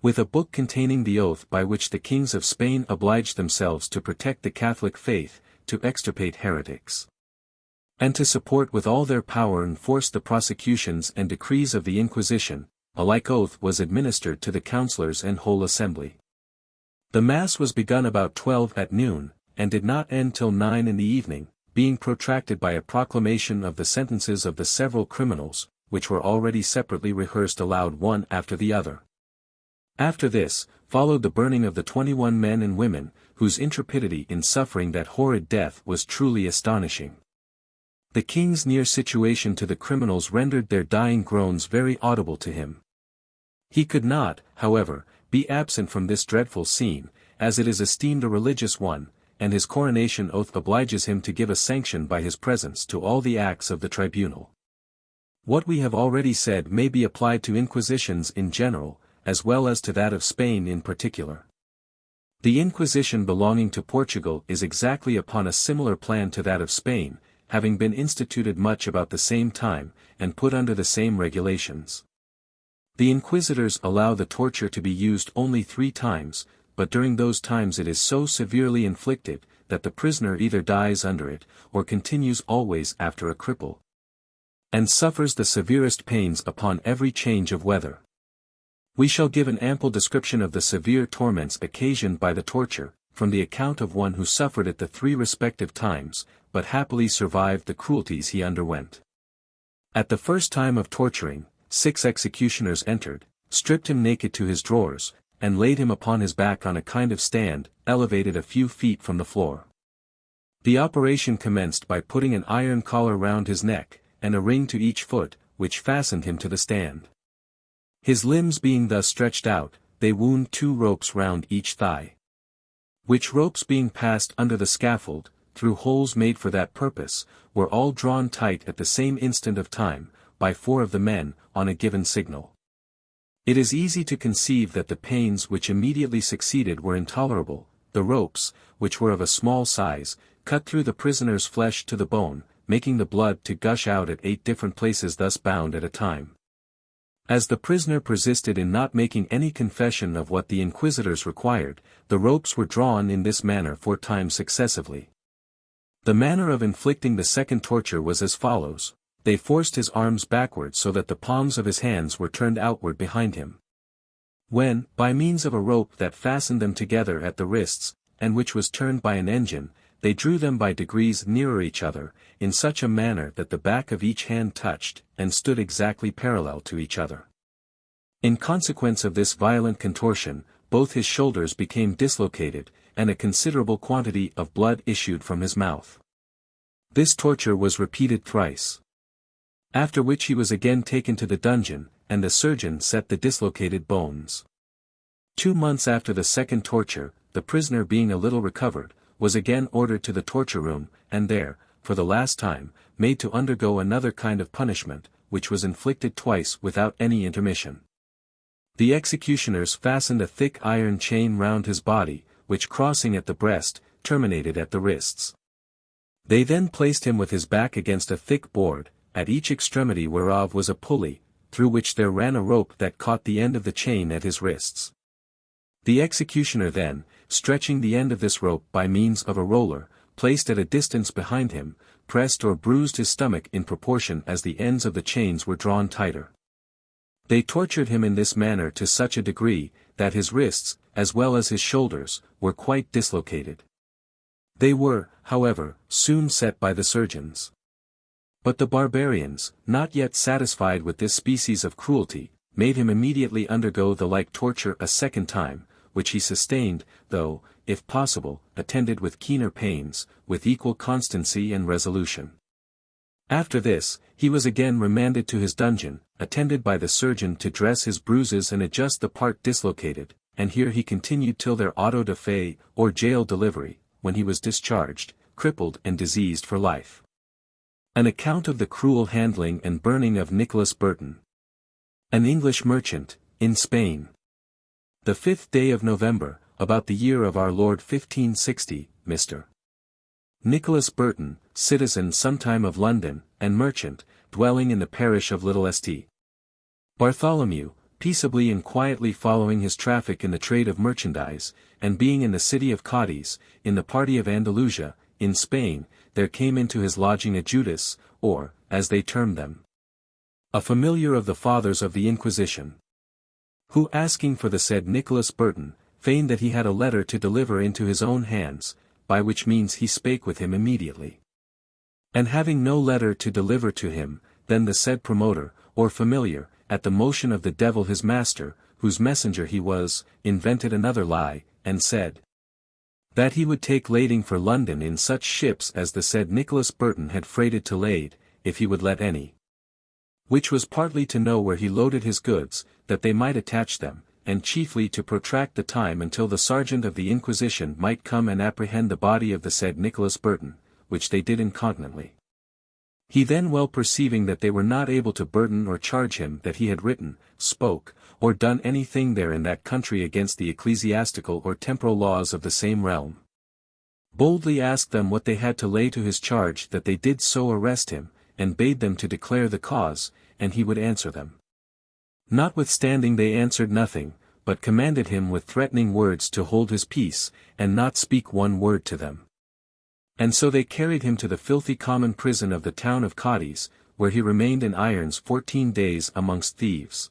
With a book containing the oath by which the kings of Spain obliged themselves to protect the Catholic faith, to extirpate heretics, and to support with all their power and force the prosecutions and decrees of the Inquisition, a like oath was administered to the councillors and whole assembly. The Mass was begun about 12 at noon, and did not end till 9 in the evening, being protracted by a proclamation of the sentences of the several criminals, which were already separately rehearsed aloud one after the other. After this, followed the burning of the 21 men and women, whose intrepidity in suffering that horrid death was truly astonishing. The king's near situation to the criminals rendered their dying groans very audible to him. He could not, however, be absent from this dreadful scene, as it is esteemed a religious one, and his coronation oath obliges him to give a sanction by his presence to all the acts of the tribunal. What we have already said may be applied to inquisitions in general, as well as to that of Spain in particular. The Inquisition belonging to Portugal is exactly upon a similar plan to that of Spain, having been instituted much about the same time, and put under the same regulations. The inquisitors allow the torture to be used only 3 times, but during those times it is so severely inflicted, that the prisoner either dies under it, or continues always after a cripple, and suffers the severest pains upon every change of weather. We shall give an ample description of the severe torments occasioned by the torture, from the account of one who suffered it the 3 respective times, but happily survived the cruelties he underwent. At the first time of torturing, 6 executioners entered, stripped him naked to his drawers, and laid him upon his back on a kind of stand, elevated a few feet from the floor. The operation commenced by putting an iron collar round his neck, and a ring to each foot, which fastened him to the stand. His limbs being thus stretched out, they wound 2 ropes round each thigh, which ropes being passed under the scaffold, through holes made for that purpose, were all drawn tight at the same instant of time, by 4 of the men, on a given signal. It is easy to conceive that the pains which immediately succeeded were intolerable. The ropes, which were of a small size, cut through the prisoner's flesh to the bone, making the blood to gush out at 8 different places thus bound at a time. As the prisoner persisted in not making any confession of what the inquisitors required, the ropes were drawn in this manner 4 times successively. The manner of inflicting the second torture was as follows: they forced his arms backward so that the palms of his hands were turned outward behind him. When, by means of a rope that fastened them together at the wrists, and which was turned by an engine, they drew them by degrees nearer each other, in such a manner that the back of each hand touched, and stood exactly parallel to each other. In consequence of this violent contortion, both his shoulders became dislocated, and a considerable quantity of blood issued from his mouth. This torture was repeated thrice. After which he was again taken to the dungeon, and the surgeon set the dislocated bones. 2 months after the second torture, the prisoner being a little recovered, was again ordered to the torture room, and there, for the last time, made to undergo another kind of punishment, which was inflicted twice without any intermission. The executioners fastened a thick iron chain round his body, which crossing at the breast, terminated at the wrists. They then placed him with his back against a thick board, at each extremity whereof was a pulley, through which there ran a rope that caught the end of the chain at his wrists. The executioner then, stretching the end of this rope by means of a roller, placed at a distance behind him, pressed or bruised his stomach in proportion as the ends of the chains were drawn tighter. They tortured him in this manner to such a degree, that his wrists, as well as his shoulders, were quite dislocated. They were, however, soon set by the surgeons. But the barbarians, not yet satisfied with this species of cruelty, made him immediately undergo the like torture a second time, which he sustained, though, if possible, attended with keener pains, with equal constancy and resolution. After this, he was again remanded to his dungeon, attended by the surgeon to dress his bruises and adjust the part dislocated, and here he continued till their auto da fe, or jail delivery, when he was discharged, crippled and diseased for life. An account of the cruel handling and burning of Nicholas Burton, an English merchant, in Spain. The 5th day of November, about the year of our Lord 1560, Mr. Nicholas Burton, citizen sometime of London, and merchant, dwelling in the parish of Little St. Bartholomew, peaceably and quietly following his traffic in the trade of merchandise, and being in the city of Cadiz, in the party of Andalusia, in Spain, there came into his lodging a Judas, or, as they termed them, a familiar of the fathers of the Inquisition, who asking for the said Nicholas Burton, feigned that he had a letter to deliver into his own hands, by which means he spake with him immediately. And having no letter to deliver to him, then the said promoter, or familiar, at the motion of the devil his master, whose messenger he was, invented another lie, and said, that he would take lading for London in such ships as the said Nicholas Burton had freighted to lade, if he would let any. Which was partly to know where he loaded his goods, that they might attach them, and chiefly to protract the time until the sergeant of the Inquisition might come and apprehend the body of the said Nicholas Burton, which they did incontinently. He then, well perceiving that they were not able to burden or charge him that he had written, spoke, or done anything there in that country against the ecclesiastical or temporal laws of the same realm, boldly asked them what they had to lay to his charge that they did so arrest him, and bade them to declare the cause, and he would answer them. Notwithstanding they answered nothing, but commanded him with threatening words to hold his peace, and not speak one word to them. And so they carried him to the filthy common prison of the town of Cadiz, where he remained in irons 14 days amongst thieves.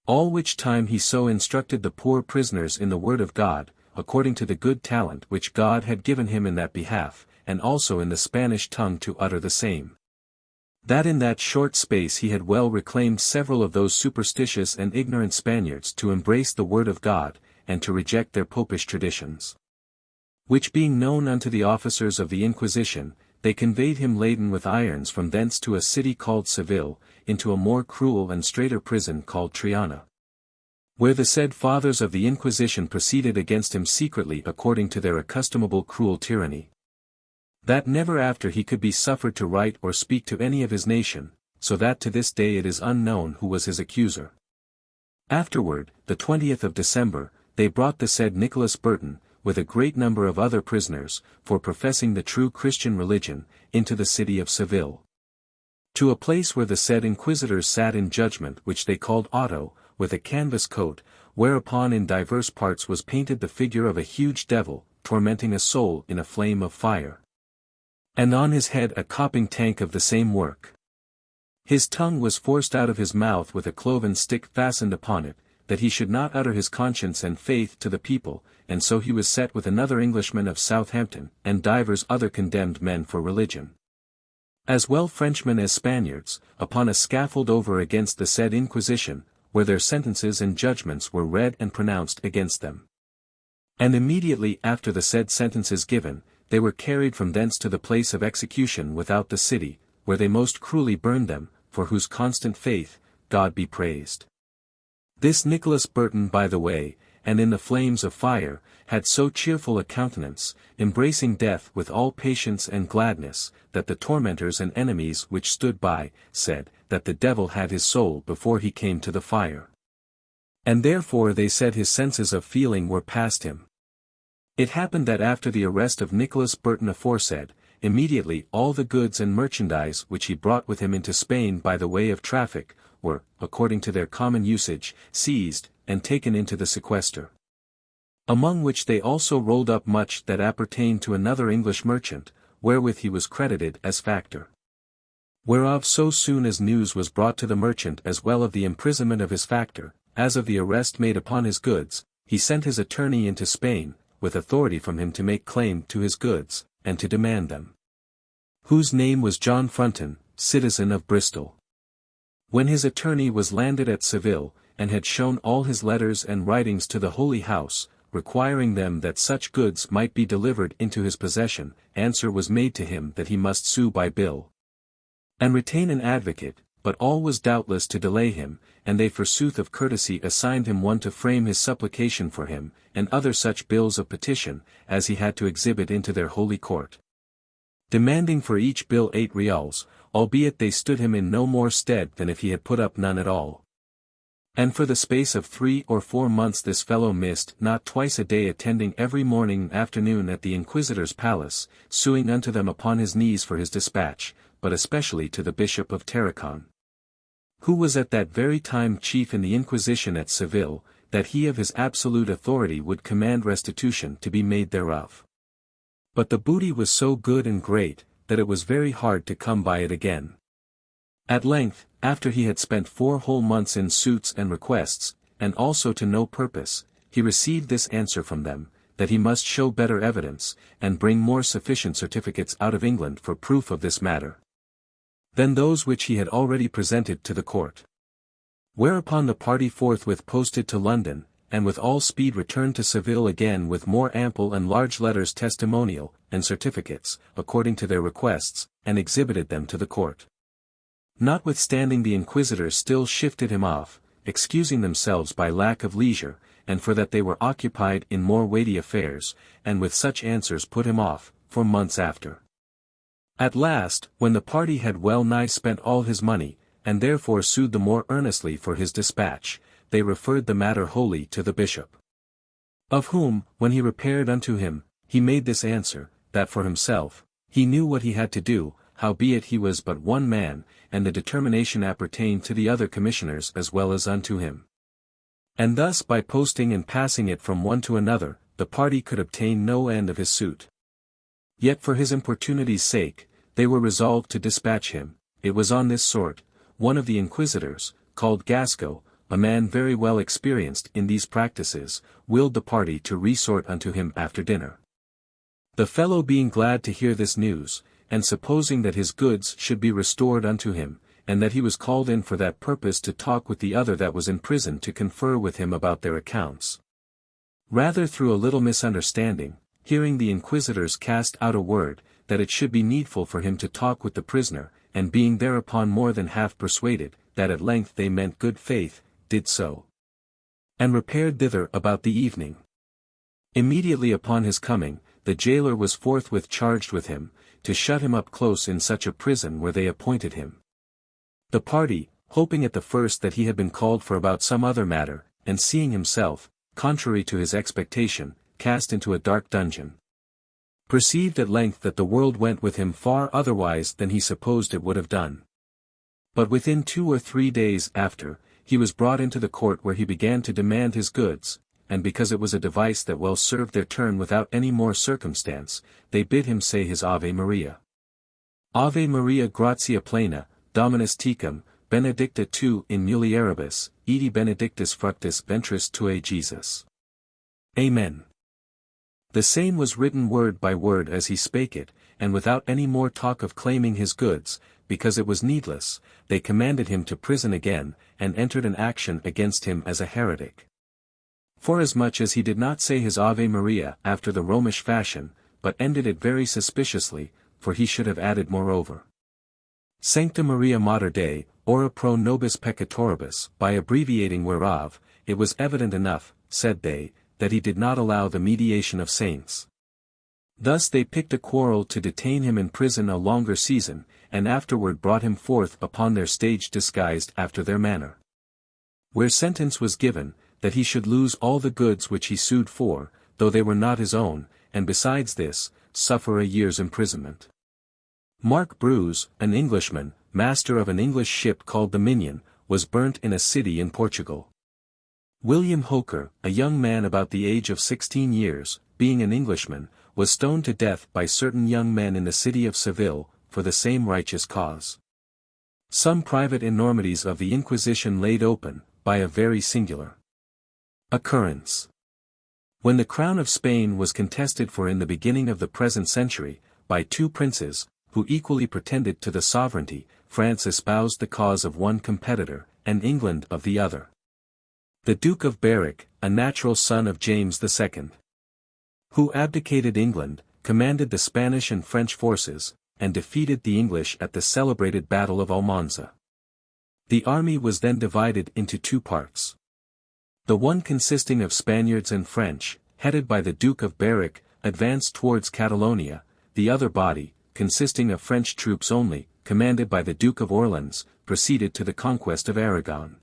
All which time he so instructed the poor prisoners in the word of God, according to the good talent which God had given him in that behalf, and also in the Spanish tongue to utter the same, that in that short space he had well reclaimed several of those superstitious and ignorant Spaniards to embrace the word of God, and to reject their popish traditions. Which being known unto the officers of the Inquisition, they conveyed him laden with irons from thence to a city called Seville, into a more cruel and straiter prison called Triana, where the said fathers of the Inquisition proceeded against him secretly according to their accustomable cruel tyranny, that never after he could be suffered to write or speak to any of his nation, so that to this day it is unknown who was his accuser. Afterward, the 20th of December, they brought the said Nicholas Burton, with a great number of other prisoners, for professing the true Christian religion, into the city of Seville, to a place where the said inquisitors sat in judgment, which they called Auto, with a canvas coat, whereupon in divers parts was painted the figure of a huge devil, tormenting a soul in a flame of fire, and on his head a coping tank of the same work. His tongue was forced out of his mouth with a cloven stick fastened upon it, that he should not utter his conscience and faith to the people, and so he was set with another Englishman of Southampton, and divers other condemned men for religion, as well Frenchmen as Spaniards, upon a scaffold over against the said Inquisition, where their sentences and judgments were read and pronounced against them. And immediately after the said sentences given, they were carried from thence to the place of execution without the city, where they most cruelly burned them, for whose constant faith, God be praised. This Nicholas Burton, by the way, and in the flames of fire, had so cheerful a countenance, embracing death with all patience and gladness, that the tormentors and enemies which stood by, said, that the devil had his soul before he came to the fire. And therefore they said his senses of feeling were past him. It happened that after the arrest of Nicholas Burton aforesaid, immediately all the goods and merchandise which he brought with him into Spain by the way of traffic, were, according to their common usage, seized, and taken into the sequester. Among which they also rolled up much that appertained to another English merchant, wherewith he was credited as factor. Whereof so soon as news was brought to the merchant as well of the imprisonment of his factor, as of the arrest made upon his goods, he sent his attorney into Spain, with authority from him to make claim to his goods, and to demand them. Whose name was John Foxe, citizen of Bristol. When his attorney was landed at Seville, and had shown all his letters and writings to the Holy House, requiring them that such goods might be delivered into his possession, answer was made to him that he must sue by bill, and retain an advocate, but all was doubtless to delay him, and they forsooth of courtesy assigned him one to frame his supplication for him, and other such bills of petition, as he had to exhibit into their holy court. Demanding for each bill 8 reals, albeit they stood him in no more stead than if he had put up none at all. And for the space of 3 or 4 months this fellow missed not twice a day, attending every morning and afternoon at the Inquisitor's palace, suing unto them upon his knees for his dispatch, but especially to the Bishop of Tarracon, who was at that very time chief in the Inquisition at Seville, that he of his absolute authority would command restitution to be made thereof. But the booty was so good and great, that it was very hard to come by it again. At length, after he had spent 4 whole months in suits and requests, and also to no purpose, he received this answer from them, that he must show better evidence, and bring more sufficient certificates out of England for proof of this matter, than those which he had already presented to the court. Whereupon the party forthwith posted to London, and with all speed returned to Seville again with more ample and large letters testimonial, and certificates, according to their requests, and exhibited them to the court. Notwithstanding the inquisitors still shifted him off, excusing themselves by lack of leisure, and for that they were occupied in more weighty affairs, and with such answers put him off, for months after. At last, when the party had well nigh spent all his money, and therefore sued the more earnestly for his dispatch, they referred the matter wholly to the bishop. Of whom, when he repaired unto him, he made this answer, that for himself, he knew what he had to do, howbeit he was but one man, and the determination appertained to the other commissioners as well as unto him. And thus by posting and passing it from one to another, the party could obtain no end of his suit. Yet for his importunity's sake, they were resolved to dispatch him. It was on this sort: one of the inquisitors, called Gasco, a man very well experienced in these practices, willed the party to resort unto him after dinner. The fellow being glad to hear this news, and supposing that his goods should be restored unto him, and that he was called in for that purpose to talk with the other that was in prison to confer with him about their accounts. Rather through a little misunderstanding, hearing the inquisitors cast out a word, that it should be needful for him to talk with the prisoner, and being thereupon more than half persuaded, that at length they meant good faith, did so, and repaired thither about the evening. Immediately upon his coming, the jailer was forthwith charged with him, to shut him up close in such a prison where they appointed him. The party, hoping at the first that he had been called for about some other matter, and seeing himself, contrary to his expectation, cast into a dark dungeon, perceived at length that the world went with him far otherwise than he supposed it would have done. But within 2 or 3 days after, he was brought into the court where he began to demand his goods, and because it was a device that well served their turn without any more circumstance, they bid him say his Ave Maria. Ave Maria gratia plena, Dominus tecum, benedicta tu in mulieribus, edi benedictus fructus ventris tuae Jesus. Amen. The same was written word by word as he spake it, and without any more talk of claiming his goods, because it was needless, they commanded him to prison again, and entered an action against him as a heretic. Forasmuch as he did not say his Ave Maria after the Romish fashion, but ended it very suspiciously, for he should have added moreover, Sancta Maria Mater Dei, ora pro nobis peccatoribus, by abbreviating whereof, it was evident enough, said they, that he did not allow the mediation of saints. Thus they picked a quarrel to detain him in prison a longer season, and afterward brought him forth upon their stage disguised after their manner. Where sentence was given, that he should lose all the goods which he sued for, though they were not his own, and besides this, suffer a year's imprisonment. Mark Bruce, an Englishman, master of an English ship called the Minion, was burnt in a city in Portugal. William Hooker, a young man about the age of 16 years, being an Englishman, was stoned to death by certain young men in the city of Seville, for the same righteous cause. Some private enormities of the Inquisition laid open, by a very singular occurrence. When the crown of Spain was contested for in the beginning of the present century, by two princes, who equally pretended to the sovereignty, France espoused the cause of one competitor, and England of the other. The Duke of Berwick, a natural son of James II, who abdicated England, commanded the Spanish and French forces, and defeated the English at the celebrated Battle of Almanza. The army was then divided into two parts. The one consisting of Spaniards and French, headed by the Duke of Berwick, advanced towards Catalonia, the other body, consisting of French troops only, commanded by the Duke of Orleans, proceeded to the conquest of Aragon.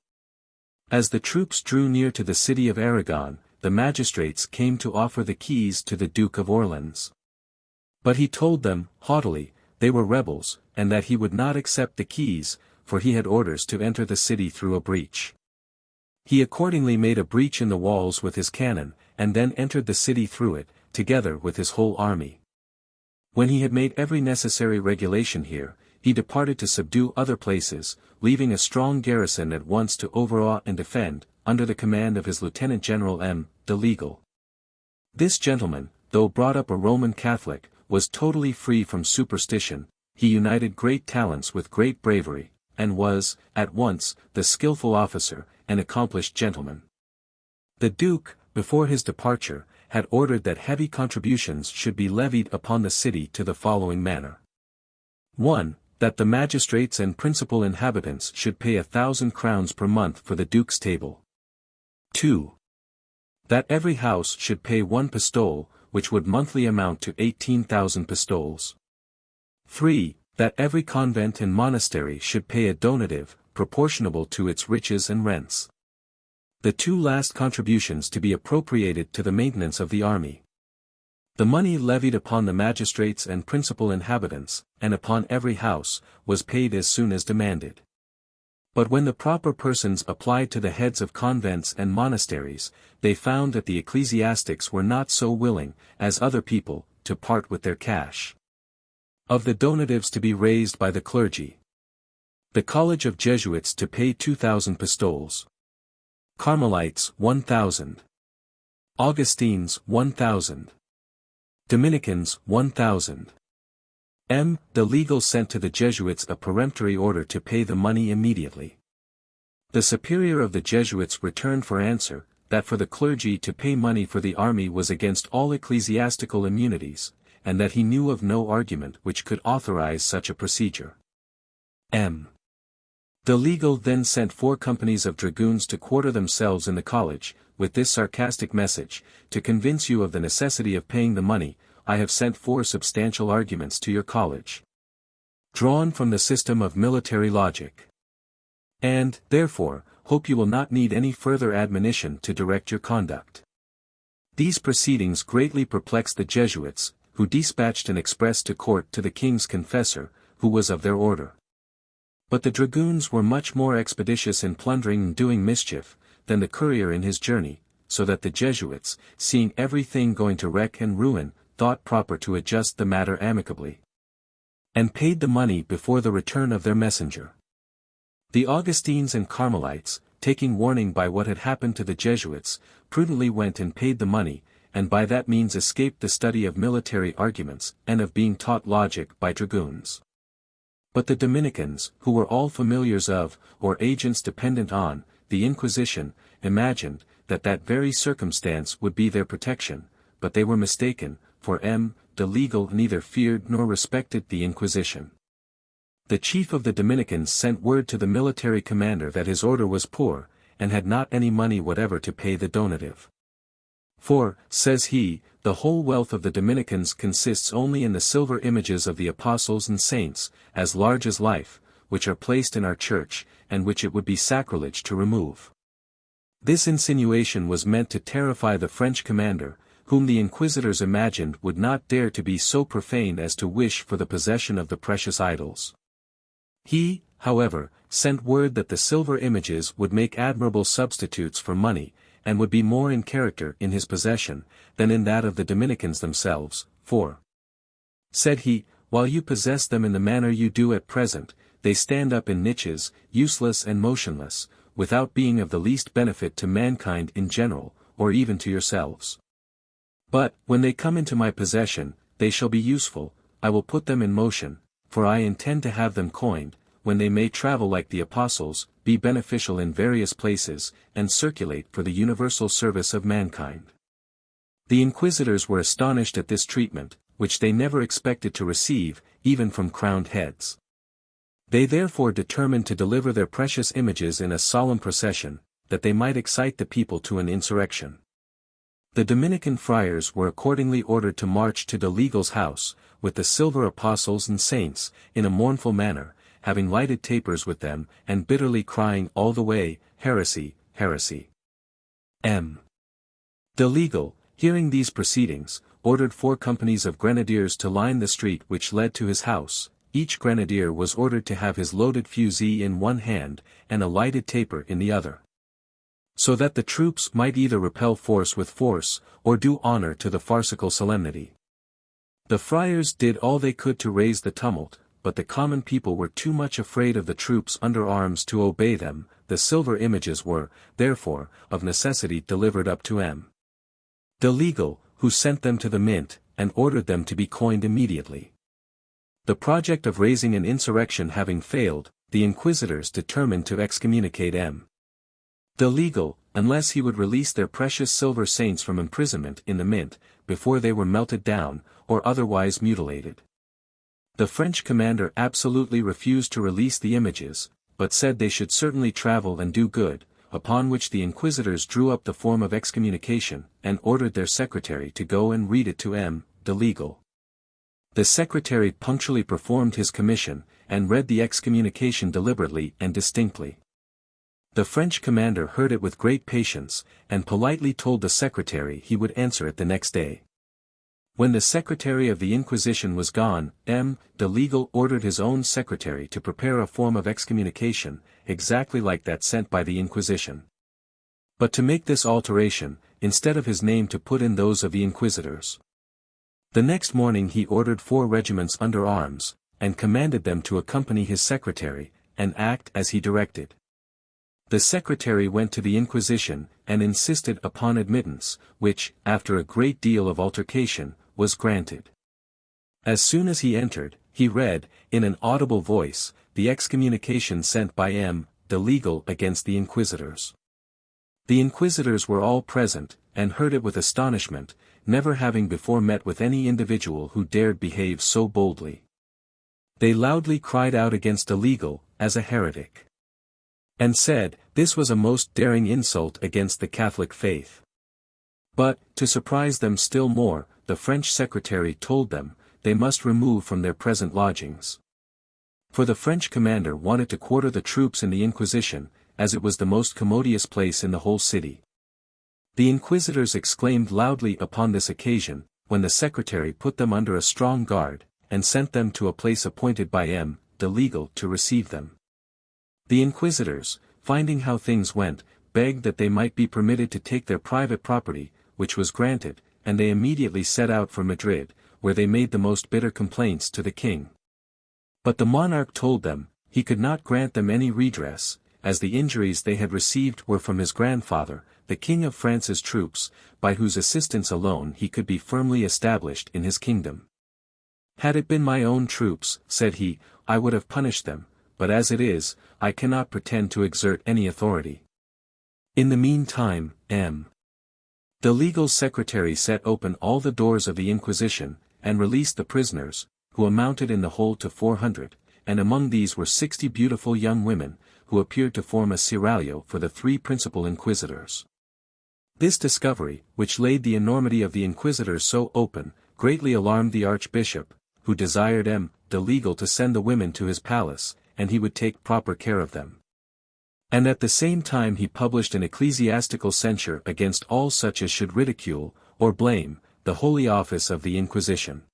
As the troops drew near to the city of Aragon, the magistrates came to offer the keys to the Duke of Orleans. But he told them, haughtily, they were rebels, and that he would not accept the keys, for he had orders to enter the city through a breach. He accordingly made a breach in the walls with his cannon, and then entered the city through it, together with his whole army. When he had made every necessary regulation here, he departed to subdue other places, leaving a strong garrison at once to overawe and defend, under the command of his Lieutenant General M. de Legal. This gentleman, though brought up a Roman Catholic, was totally free from superstition, he united great talents with great bravery, and was, at once, the skilful officer, and accomplished gentleman. The Duke, before his departure, had ordered that heavy contributions should be levied upon the city to the following manner. 1. That the magistrates and principal inhabitants should pay 1,000 crowns per month for the Duke's table. 2. That every house should pay 1 pistole, which would monthly amount to 18,000 pistoles. 3. That every convent and monastery should pay a donative, proportionable to its riches and rents. The two last contributions to be appropriated to the maintenance of the army. The money levied upon the magistrates and principal inhabitants, and upon every house, was paid as soon as demanded. But when the proper persons applied to the heads of convents and monasteries, they found that the ecclesiastics were not so willing, as other people, to part with their cash. Of the donatives to be raised by the clergy. The College of Jesuits to pay 2,000 pistoles. Carmelites 1,000. Augustines 1,000. Dominicans 1,000. M. de Legal sent to the Jesuits a peremptory order to pay the money immediately. The superior of the Jesuits returned for answer, that for the clergy to pay money for the army was against all ecclesiastical immunities, and that he knew of no argument which could authorize such a procedure. M. de Legal then sent 4 companies of dragoons to quarter themselves in the college, with this sarcastic message, to convince you of the necessity of paying the money, I have sent 4 substantial arguments to your college, drawn from the system of military logic. And, therefore, hope you will not need any further admonition to direct your conduct. These proceedings greatly perplexed the Jesuits, who dispatched an express to court to the king's confessor, who was of their order. But the dragoons were much more expeditious in plundering and doing mischief, than the courier in his journey, so that the Jesuits, seeing everything going to wreck and ruin, thought proper to adjust the matter amicably, and paid the money before the return of their messenger. The Augustines and Carmelites, taking warning by what had happened to the Jesuits, prudently went and paid the money, and by that means escaped the study of military arguments, and of being taught logic by dragoons. But the Dominicans, who were all familiars of, or agents dependent on, the Inquisition, imagined, that that very circumstance would be their protection, but they were mistaken, for M. de Legal neither feared nor respected the Inquisition. The chief of the Dominicans sent word to the military commander that his order was poor, and had not any money whatever to pay the donative. For, says he, the whole wealth of the Dominicans consists only in the silver images of the apostles and saints, as large as life, which are placed in our church, and which it would be sacrilege to remove. This insinuation was meant to terrify the French commander, whom the inquisitors imagined would not dare to be so profane as to wish for the possession of the precious idols. He, however, sent word that the silver images would make admirable substitutes for money, and would be more in character in his possession, than in that of the Dominicans themselves, for, said he, while you possess them in the manner you do at present, they stand up in niches, useless and motionless, without being of the least benefit to mankind in general, or even to yourselves. But, when they come into my possession, they shall be useful, I will put them in motion, for I intend to have them coined, when they may travel like the apostles, be beneficial in various places, and circulate for the universal service of mankind. The inquisitors were astonished at this treatment, which they never expected to receive, even from crowned heads. They therefore determined to deliver their precious images in a solemn procession, that they might excite the people to an insurrection. The Dominican friars were accordingly ordered to march to the legal's house, with the silver apostles and saints, in a mournful manner, having lighted tapers with them, and bitterly crying all the way, "Heresy, heresy." The legal, hearing these proceedings, ordered 4 companies of grenadiers to line the street which led to his house. Each grenadier was ordered to have his loaded fusee in one hand, and a lighted taper in the other, so that the troops might either repel force with force, or do honor to the farcical solemnity. The friars did all they could to raise the tumult, but the common people were too much afraid of the troops under arms to obey them. The silver images were, therefore, of necessity delivered up to the legal, who sent them to the mint, and ordered them to be coined immediately. The project of raising an insurrection having failed, the inquisitors determined to excommunicate the legal, unless he would release their precious silver saints from imprisonment in the mint, before they were melted down, or otherwise mutilated. The French commander absolutely refused to release the images, but said they should certainly travel and do good, upon which the inquisitors drew up the form of excommunication, and ordered their secretary to go and read it to the legal. The secretary punctually performed his commission, and read the excommunication deliberately and distinctly. The French commander heard it with great patience, and politely told the secretary he would answer it the next day. When the secretary of the Inquisition was gone, the legal ordered his own secretary to prepare a form of excommunication, exactly like that sent by the Inquisition. But to make this alteration, instead of his name to put in those of the inquisitors. The next morning he ordered 4 regiments under arms, and commanded them to accompany his secretary, and act as he directed. The secretary went to the Inquisition, and insisted upon admittance, which, after a great deal of altercation, was granted. As soon as he entered, he read, in an audible voice, the excommunication sent by the legal against the inquisitors. The inquisitors were all present, and heard it with astonishment, never having before met with any individual who dared behave so boldly. They loudly cried out against the legal, as a heretic, and said, this was a most daring insult against the Catholic faith. But, to surprise them still more, the French secretary told them, they must remove from their present lodgings. For the French commander wanted to quarter the troops in the Inquisition, as it was the most commodious place in the whole city. The inquisitors exclaimed loudly upon this occasion, when the secretary put them under a strong guard, and sent them to a place appointed by the legal to receive them. The inquisitors, finding how things went, begged that they might be permitted to take their private property, which was granted, and they immediately set out for Madrid, where they made the most bitter complaints to the king. But the monarch told them, he could not grant them any redress, as the injuries they had received were from his grandfather, the King of France's troops, by whose assistance alone he could be firmly established in his kingdom. Had it been my own troops, said he, I would have punished them, but as it is, I cannot pretend to exert any authority. In the meantime, the legal secretary set open all the doors of the Inquisition, and released the prisoners, who amounted in the whole to 400, and among these were 60 beautiful young women, who appeared to form a seraglio for the 3 principal inquisitors. This discovery, which laid the enormity of the inquisitors so open, greatly alarmed the archbishop, who desired the legal to send the women to his palace, and he would take proper care of them. And at the same time he published an ecclesiastical censure against all such as should ridicule, or blame, the holy office of the Inquisition.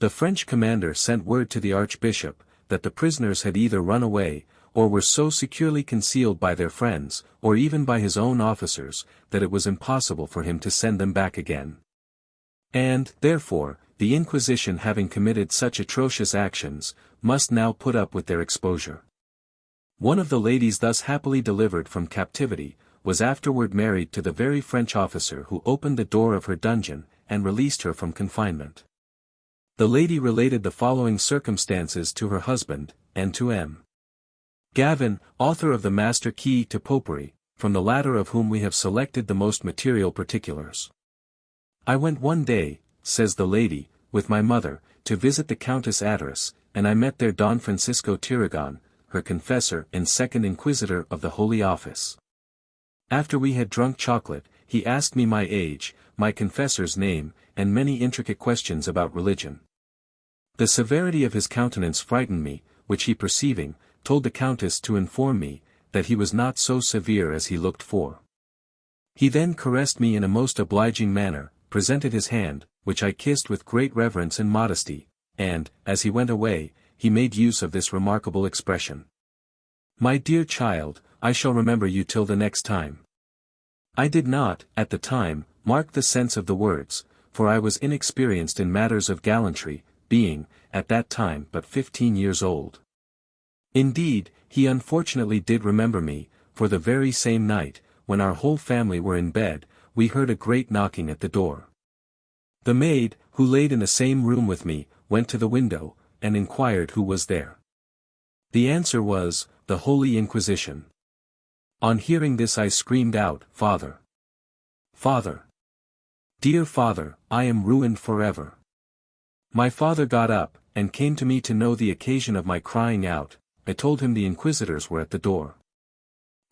The French commander sent word to the archbishop, that the prisoners had either run away, or were so securely concealed by their friends, or even by his own officers, that it was impossible for him to send them back again. And, therefore, the Inquisition having committed such atrocious actions, must now put up with their exposure. One of the ladies thus happily delivered from captivity, was afterward married to the very French officer who opened the door of her dungeon, and released her from confinement. The lady related the following circumstances to her husband, and to M. Gavin, author of the Master Key to Popery, from the latter of whom we have selected the most material particulars. I went one day, says the lady, with my mother, to visit the Countess Atteras, and I met there Don Francisco Tiragon, her confessor and second inquisitor of the Holy Office. After we had drunk chocolate, he asked me my age, my confessor's name, and many intricate questions about religion. The severity of his countenance frightened me, which he perceiving, told the Countess to inform me, that he was not so severe as he looked for. He then caressed me in a most obliging manner, presented his hand, which I kissed with great reverence and modesty, and, as he went away, he made use of this remarkable expression. "My dear child, I shall remember you till the next time." I did not, at the time, mark the sense of the words, for I was inexperienced in matters of gallantry, being, at that time but 15 years old. Indeed, he unfortunately did remember me, for the very same night, when our whole family were in bed, we heard a great knocking at the door. The maid, who laid in the same room with me, went to the window, and inquired who was there. The answer was, the Holy Inquisition. On hearing this I screamed out, "Father! Father! Dear father, I am ruined forever." My father got up, and came to me to know the occasion of my crying out. I told him the inquisitors were at the door.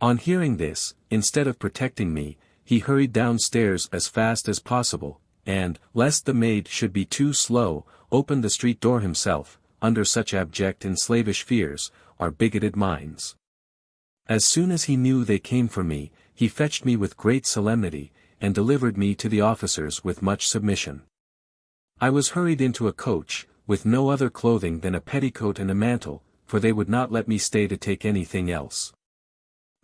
On hearing this, instead of protecting me, he hurried downstairs as fast as possible, and, lest the maid should be too slow, opened the street door himself, under such abject and slavish fears, our bigoted minds. As soon as he knew they came for me, he fetched me with great solemnity, and delivered me to the officers with much submission. I was hurried into a coach, with no other clothing than a petticoat and a mantle, for they would not let me stay to take anything else.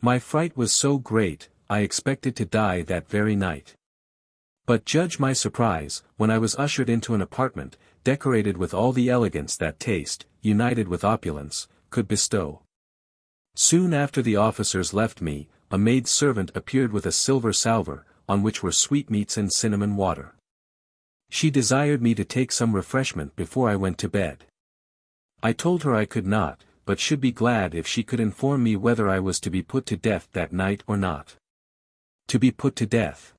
My fright was so great, I expected to die that very night. But judge my surprise, when I was ushered into an apartment, decorated with all the elegance that taste, united with opulence, could bestow. Soon after the officers left me, a maid-servant appeared with a silver salver, on which were sweetmeats and cinnamon water. She desired me to take some refreshment before I went to bed. I told her I could not, but should be glad if she could inform me whether I was to be put to death that night or not. "To be put to death!"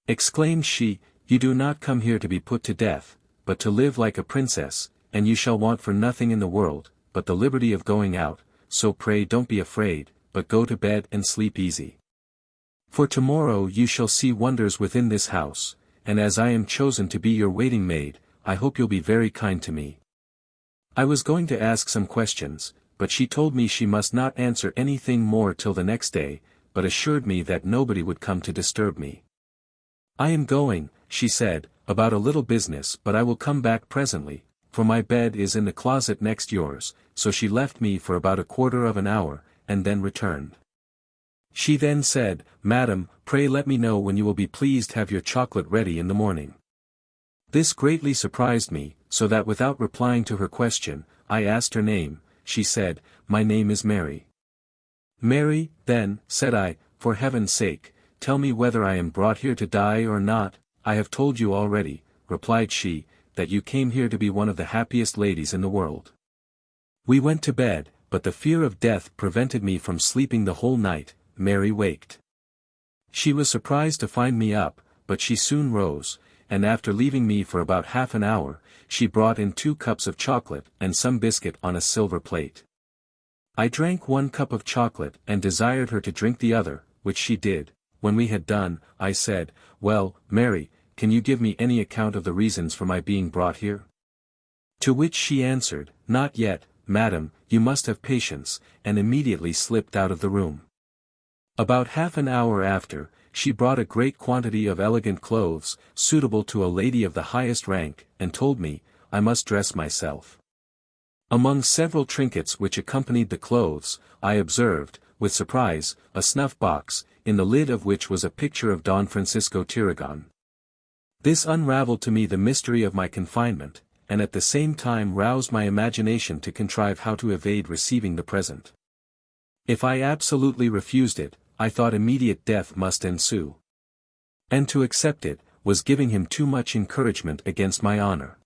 exclaimed she, "you do not come here to be put to death, but to live like a princess, and you shall want for nothing in the world, but the liberty of going out, so pray don't be afraid, but go to bed and sleep easy. For tomorrow you shall see wonders within this house, and as I am chosen to be your waiting maid, I hope you'll be very kind to me." I was going to ask some questions, but she told me she must not answer anything more till the next day, but assured me that nobody would come to disturb me. "I am going," she said, "about a little business, but I will come back presently, for my bed is in the closet next yours." So she left me for about a quarter of an hour, and then returned. She then said, "Madam, pray let me know when you will be pleased have your chocolate ready in the morning." This greatly surprised me, so that without replying to her question, I asked her name. She said, "My name is Mary." "Mary, then," said I, "for heaven's sake, tell me whether I am brought here to die or not." "I have told you already," replied she, "that you came here to be one of the happiest ladies in the world." We went to bed, but the fear of death prevented me from sleeping the whole night. Mary waked. She was surprised to find me up, but she soon rose, and after leaving me for about half an hour, she brought in 2 cups of chocolate and some biscuit on a silver plate. I drank 1 cup of chocolate and desired her to drink the other, which she did. When we had done, I said, "Well, Mary, can you give me any account of the reasons for my being brought here?" To which she answered, "Not yet, madam, you must have patience," and immediately slipped out of the room. About half an hour after, she brought a great quantity of elegant clothes, suitable to a lady of the highest rank, and told me, I must dress myself. Among several trinkets which accompanied the clothes, I observed, with surprise, a snuff-box, in the lid of which was a picture of Don Francisco Tarragon. This unravelled to me the mystery of my confinement, and at the same time roused my imagination to contrive how to evade receiving the present. If I absolutely refused it, I thought immediate death must ensue. And to accept it, was giving him too much encouragement against my honor.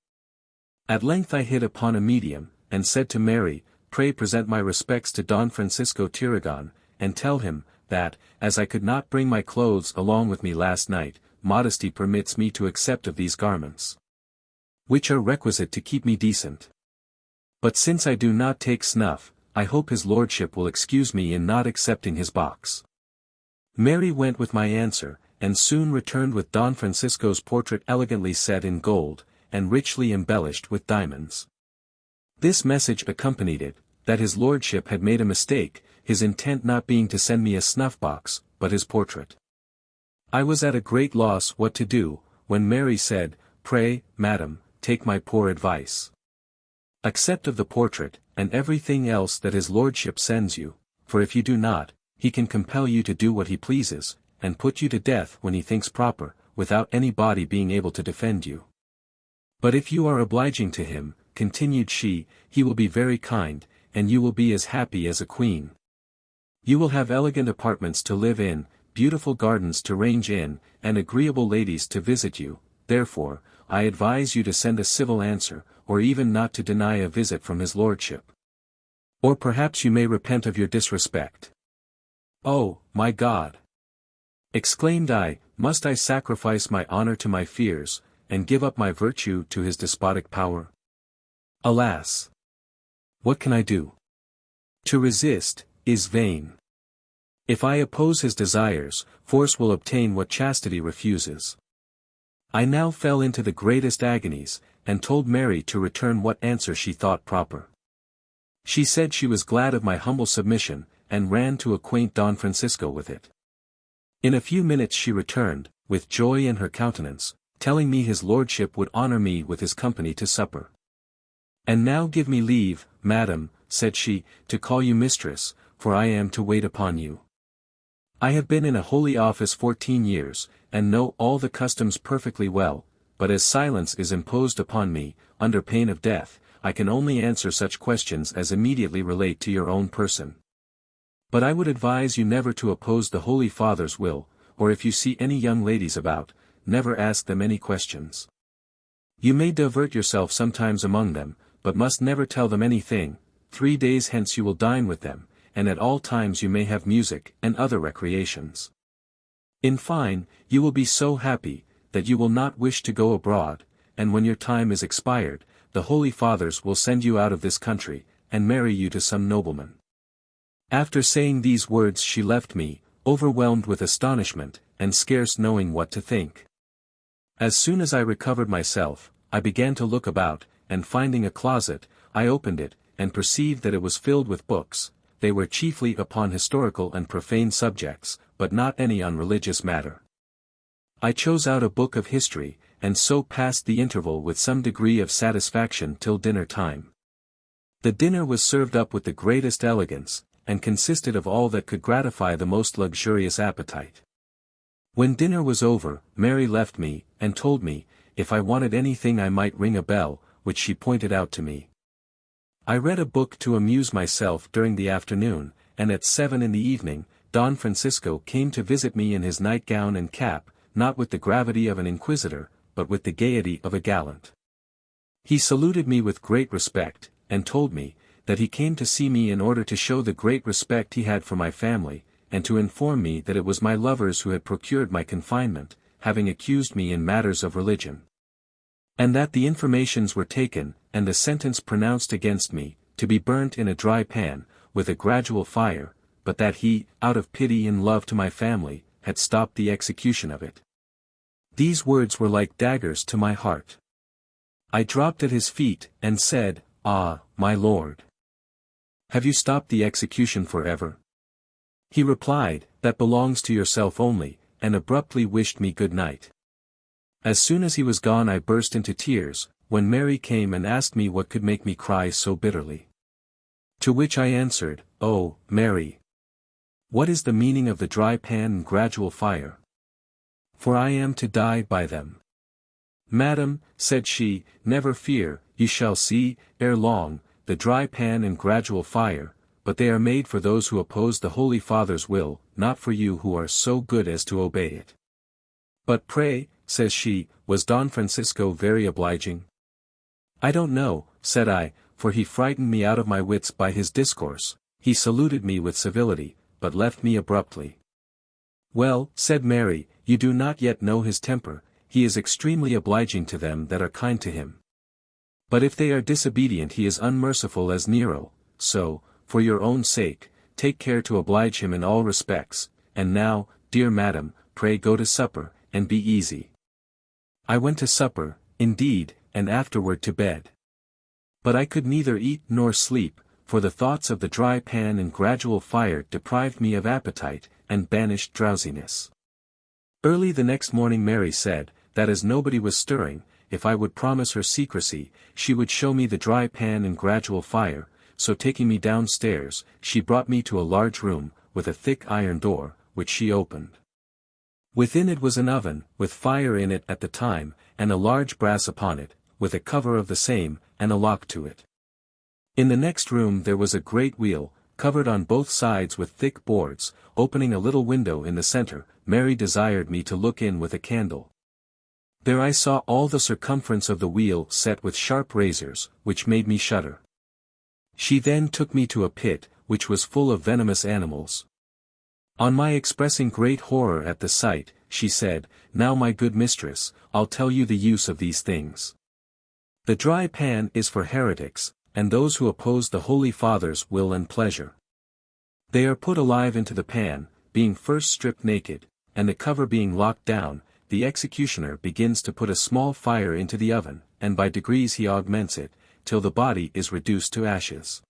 At length I hit upon a medium, and said to Mary, "Pray present my respects to Don Francisco Tarragon, and tell him, that, as I could not bring my clothes along with me last night, modesty permits me to accept of these garments, which are requisite to keep me decent. But since I do not take snuff, I hope his lordship will excuse me in not accepting his box." Mary went with my answer, and soon returned with Don Francisco's portrait elegantly set in gold, and richly embellished with diamonds. This message accompanied it, that his lordship had made a mistake, his intent not being to send me a snuff-box, but his portrait. I was at a great loss what to do, when Mary said, "Pray, madam, take my poor advice. Accept of the portrait, and everything else that his lordship sends you, for if you do not, he can compel you to do what he pleases, and put you to death when he thinks proper, without any body being able to defend you. But if you are obliging to him," continued she, "he will be very kind, and you will be as happy as a queen. You will have elegant apartments to live in, beautiful gardens to range in, and agreeable ladies to visit you. Therefore, I advise you to send a civil answer, or even not to deny a visit from his lordship. Or perhaps you may repent of your disrespect." "Oh, my God!" exclaimed I, "must I sacrifice my honor to my fears, and give up my virtue to his despotic power? Alas! What can I do? To resist, is vain. If I oppose his desires, force will obtain what chastity refuses." I now fell into the greatest agonies, and told Mary to return what answer she thought proper. She said she was glad of my humble submission, and ran to acquaint Don Francisco with it. In a few minutes she returned, with joy in her countenance, telling me his lordship would honor me with his company to supper. "And now give me leave, madam," said she, "to call you mistress, for I am to wait upon you. I have been in a holy office 14 years, and know all the customs perfectly well, but as silence is imposed upon me, under pain of death, I can only answer such questions as immediately relate to your own person. But I would advise you never to oppose the Holy Father's will, or if you see any young ladies about, never ask them any questions. You may divert yourself sometimes among them, but must never tell them anything. 3 days hence you will dine with them, and at all times you may have music and other recreations. In fine, you will be so happy, that you will not wish to go abroad, and when your time is expired, the Holy Fathers will send you out of this country, and marry you to some nobleman." After saying these words she left me, overwhelmed with astonishment, and scarce knowing what to think. As soon as I recovered myself, I began to look about, and finding a closet, I opened it, and perceived that it was filled with books. They were chiefly upon historical and profane subjects, but not any on religious matter. I chose out a book of history, and so passed the interval with some degree of satisfaction till dinner time. The dinner was served up with the greatest elegance, and consisted of all that could gratify the most luxurious appetite. When dinner was over, Mary left me, and told me, if I wanted anything I might ring a bell, which she pointed out to me. I read a book to amuse myself during the afternoon, and at 7 in the evening, Don Francisco came to visit me in his nightgown and cap, not with the gravity of an inquisitor, but with the gaiety of a gallant. He saluted me with great respect, and told me, that he came to see me in order to show the great respect he had for my family, and to inform me that it was my lovers who had procured my confinement, having accused me in matters of religion. And that the informations were taken, and the sentence pronounced against me, to be burnt in a dry pan, with a gradual fire, but that he, out of pity and love to my family, had stopped the execution of it. These words were like daggers to my heart. I dropped at his feet, and said, "Ah, my lord! Have you stopped the execution forever? He replied, That belongs to yourself only, and abruptly wished me good night. As soon as he was gone I burst into tears, when Mary came and asked me what could make me cry so bitterly. To which I answered, Oh, Mary! What is the meaning of the dry pan and gradual fire? For I am to die by them. Madam, said she, never fear, you shall see, ere long, the dry pan and gradual fire, but they are made for those who oppose the Holy Father's will, not for you who are so good as to obey it. But pray, says she, was Don Francisco very obliging? I don't know, said I, for he frightened me out of my wits by his discourse. He saluted me with civility, but left me abruptly. Well, said Mary, you do not yet know his temper. He is extremely obliging to them that are kind to him. But if they are disobedient he is unmerciful as Nero, so, for your own sake, take care to oblige him in all respects, and now, dear madam, pray go to supper, and be easy. I went to supper, indeed, and afterward to bed. But I could neither eat nor sleep, for the thoughts of the dry pan and gradual fire deprived me of appetite, and banished drowsiness. Early the next morning Mary said, that as nobody was stirring, if I would promise her secrecy, she would show me the dry pan and gradual fire, so taking me downstairs, she brought me to a large room, with a thick iron door, which she opened. Within it was an oven, with fire in it at the time, and a large brass upon it, with a cover of the same, and a lock to it. In the next room there was a great wheel, covered on both sides with thick boards, opening a little window in the center. Mary desired me to look in with a candle. There I saw all the circumference of the wheel set with sharp razors, which made me shudder. She then took me to a pit, which was full of venomous animals. On my expressing great horror at the sight, she said, Now my good mistress, I'll tell you the use of these things. The dry pan is for heretics, and those who oppose the Holy Father's will and pleasure. They are put alive into the pan, being first stripped naked, and the cover being locked down, the executioner begins to put a small fire into the oven, and by degrees he augments it, till the body is reduced to ashes.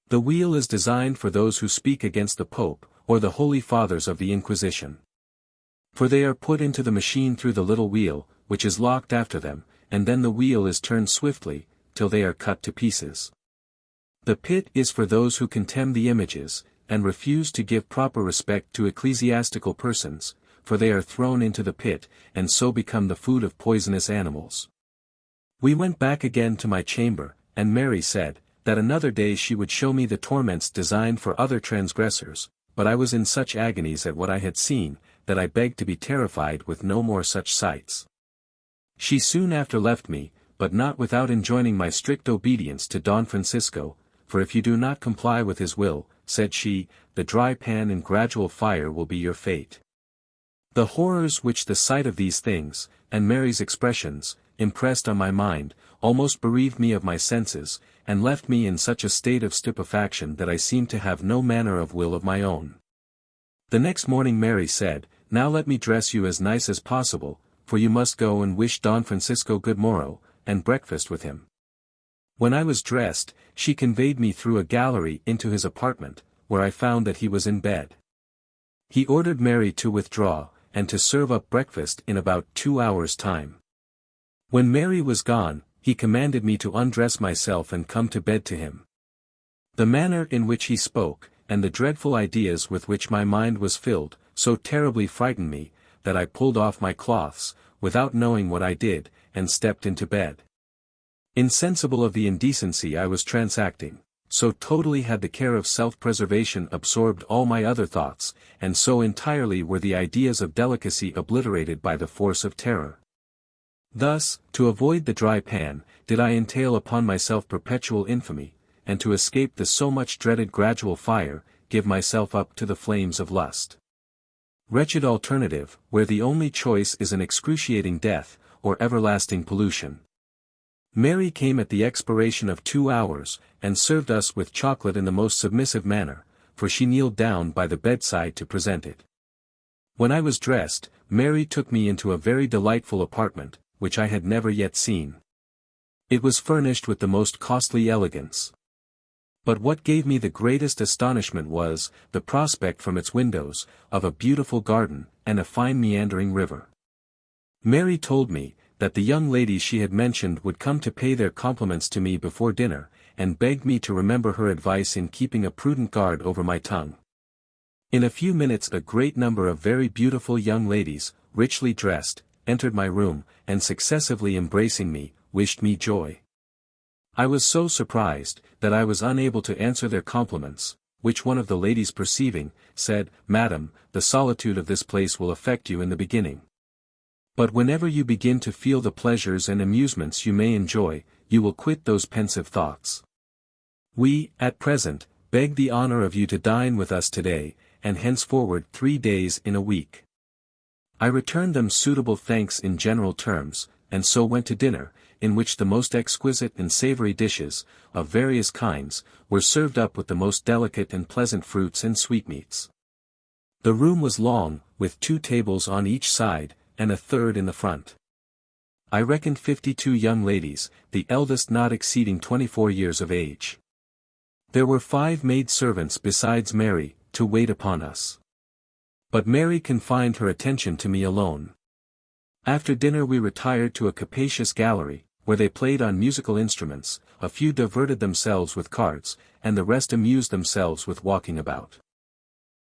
The wheel is designed for those who speak against the Pope, or the Holy Fathers of the Inquisition. For they are put into the machine through the little wheel, which is locked after them, and then the wheel is turned swiftly, till they are cut to pieces. The pit is for those who contemn the images, and refuse to give proper respect to ecclesiastical persons, for they are thrown into the pit, and so become the food of poisonous animals. We went back again to my chamber, and Mary said, that another day she would show me the torments designed for other transgressors, but I was in such agonies at what I had seen, that I begged to be terrified with no more such sights. She soon after left me, but not without enjoining my strict obedience to Don Francisco, for if you do not comply with his will, said she, the dry pan and gradual fire will be your fate. The horrors which the sight of these things, and Mary's expressions, impressed on my mind, almost bereaved me of my senses, and left me in such a state of stupefaction that I seemed to have no manner of will of my own. The next morning Mary said, Now let me dress you as nice as possible, for you must go and wish Don Francisco good morrow, and breakfast with him. When I was dressed, she conveyed me through a gallery into his apartment, where I found that he was in bed. He ordered Mary to withdraw, and to serve up breakfast in about 2 hours' time. When Mary was gone, he commanded me to undress myself and come to bed to him. The manner in which he spoke, and the dreadful ideas with which my mind was filled, so terribly frightened me, that I pulled off my cloths, without knowing what I did, and stepped into bed. Insensible of the indecency I was transacting, so totally had the care of self-preservation absorbed all my other thoughts, and so entirely were the ideas of delicacy obliterated by the force of terror. Thus, to avoid the dry pan, did I entail upon myself perpetual infamy, and to escape the so much dreaded gradual fire, give myself up to the flames of lust. Wretched alternative, where the only choice is an excruciating death, or everlasting pollution. Mary came at the expiration of 2 hours, and served us with chocolate in the most submissive manner, for she kneeled down by the bedside to present it. When I was dressed, Mary took me into a very delightful apartment, which I had never yet seen. It was furnished with the most costly elegance. But what gave me the greatest astonishment was, the prospect from its windows, of a beautiful garden, and a fine meandering river. Mary told me, that the young ladies she had mentioned would come to pay their compliments to me before dinner, and begged me to remember her advice in keeping a prudent guard over my tongue. In a few minutes a great number of very beautiful young ladies, richly dressed, entered my room, and successively embracing me, wished me joy. I was so surprised, that I was unable to answer their compliments, which one of the ladies perceiving, said, "Madam, the solitude of this place will affect you in the beginning. But whenever you begin to feel the pleasures and amusements you may enjoy, you will quit those pensive thoughts. We, at present, beg the honor of you to dine with us today, and henceforward 3 days in a week." I returned them suitable thanks in general terms, and so went to dinner, in which the most exquisite and savory dishes, of various kinds, were served up with the most delicate and pleasant fruits and sweetmeats. The room was long, with 2 tables on each side, and a third in the front. I reckoned 52 young ladies, the eldest not exceeding 24 years of age. There were 5 maid-servants besides Mary, to wait upon us. But Mary confined her attention to me alone. After dinner we retired to a capacious gallery, where they played on musical instruments, a few diverted themselves with cards, and the rest amused themselves with walking about.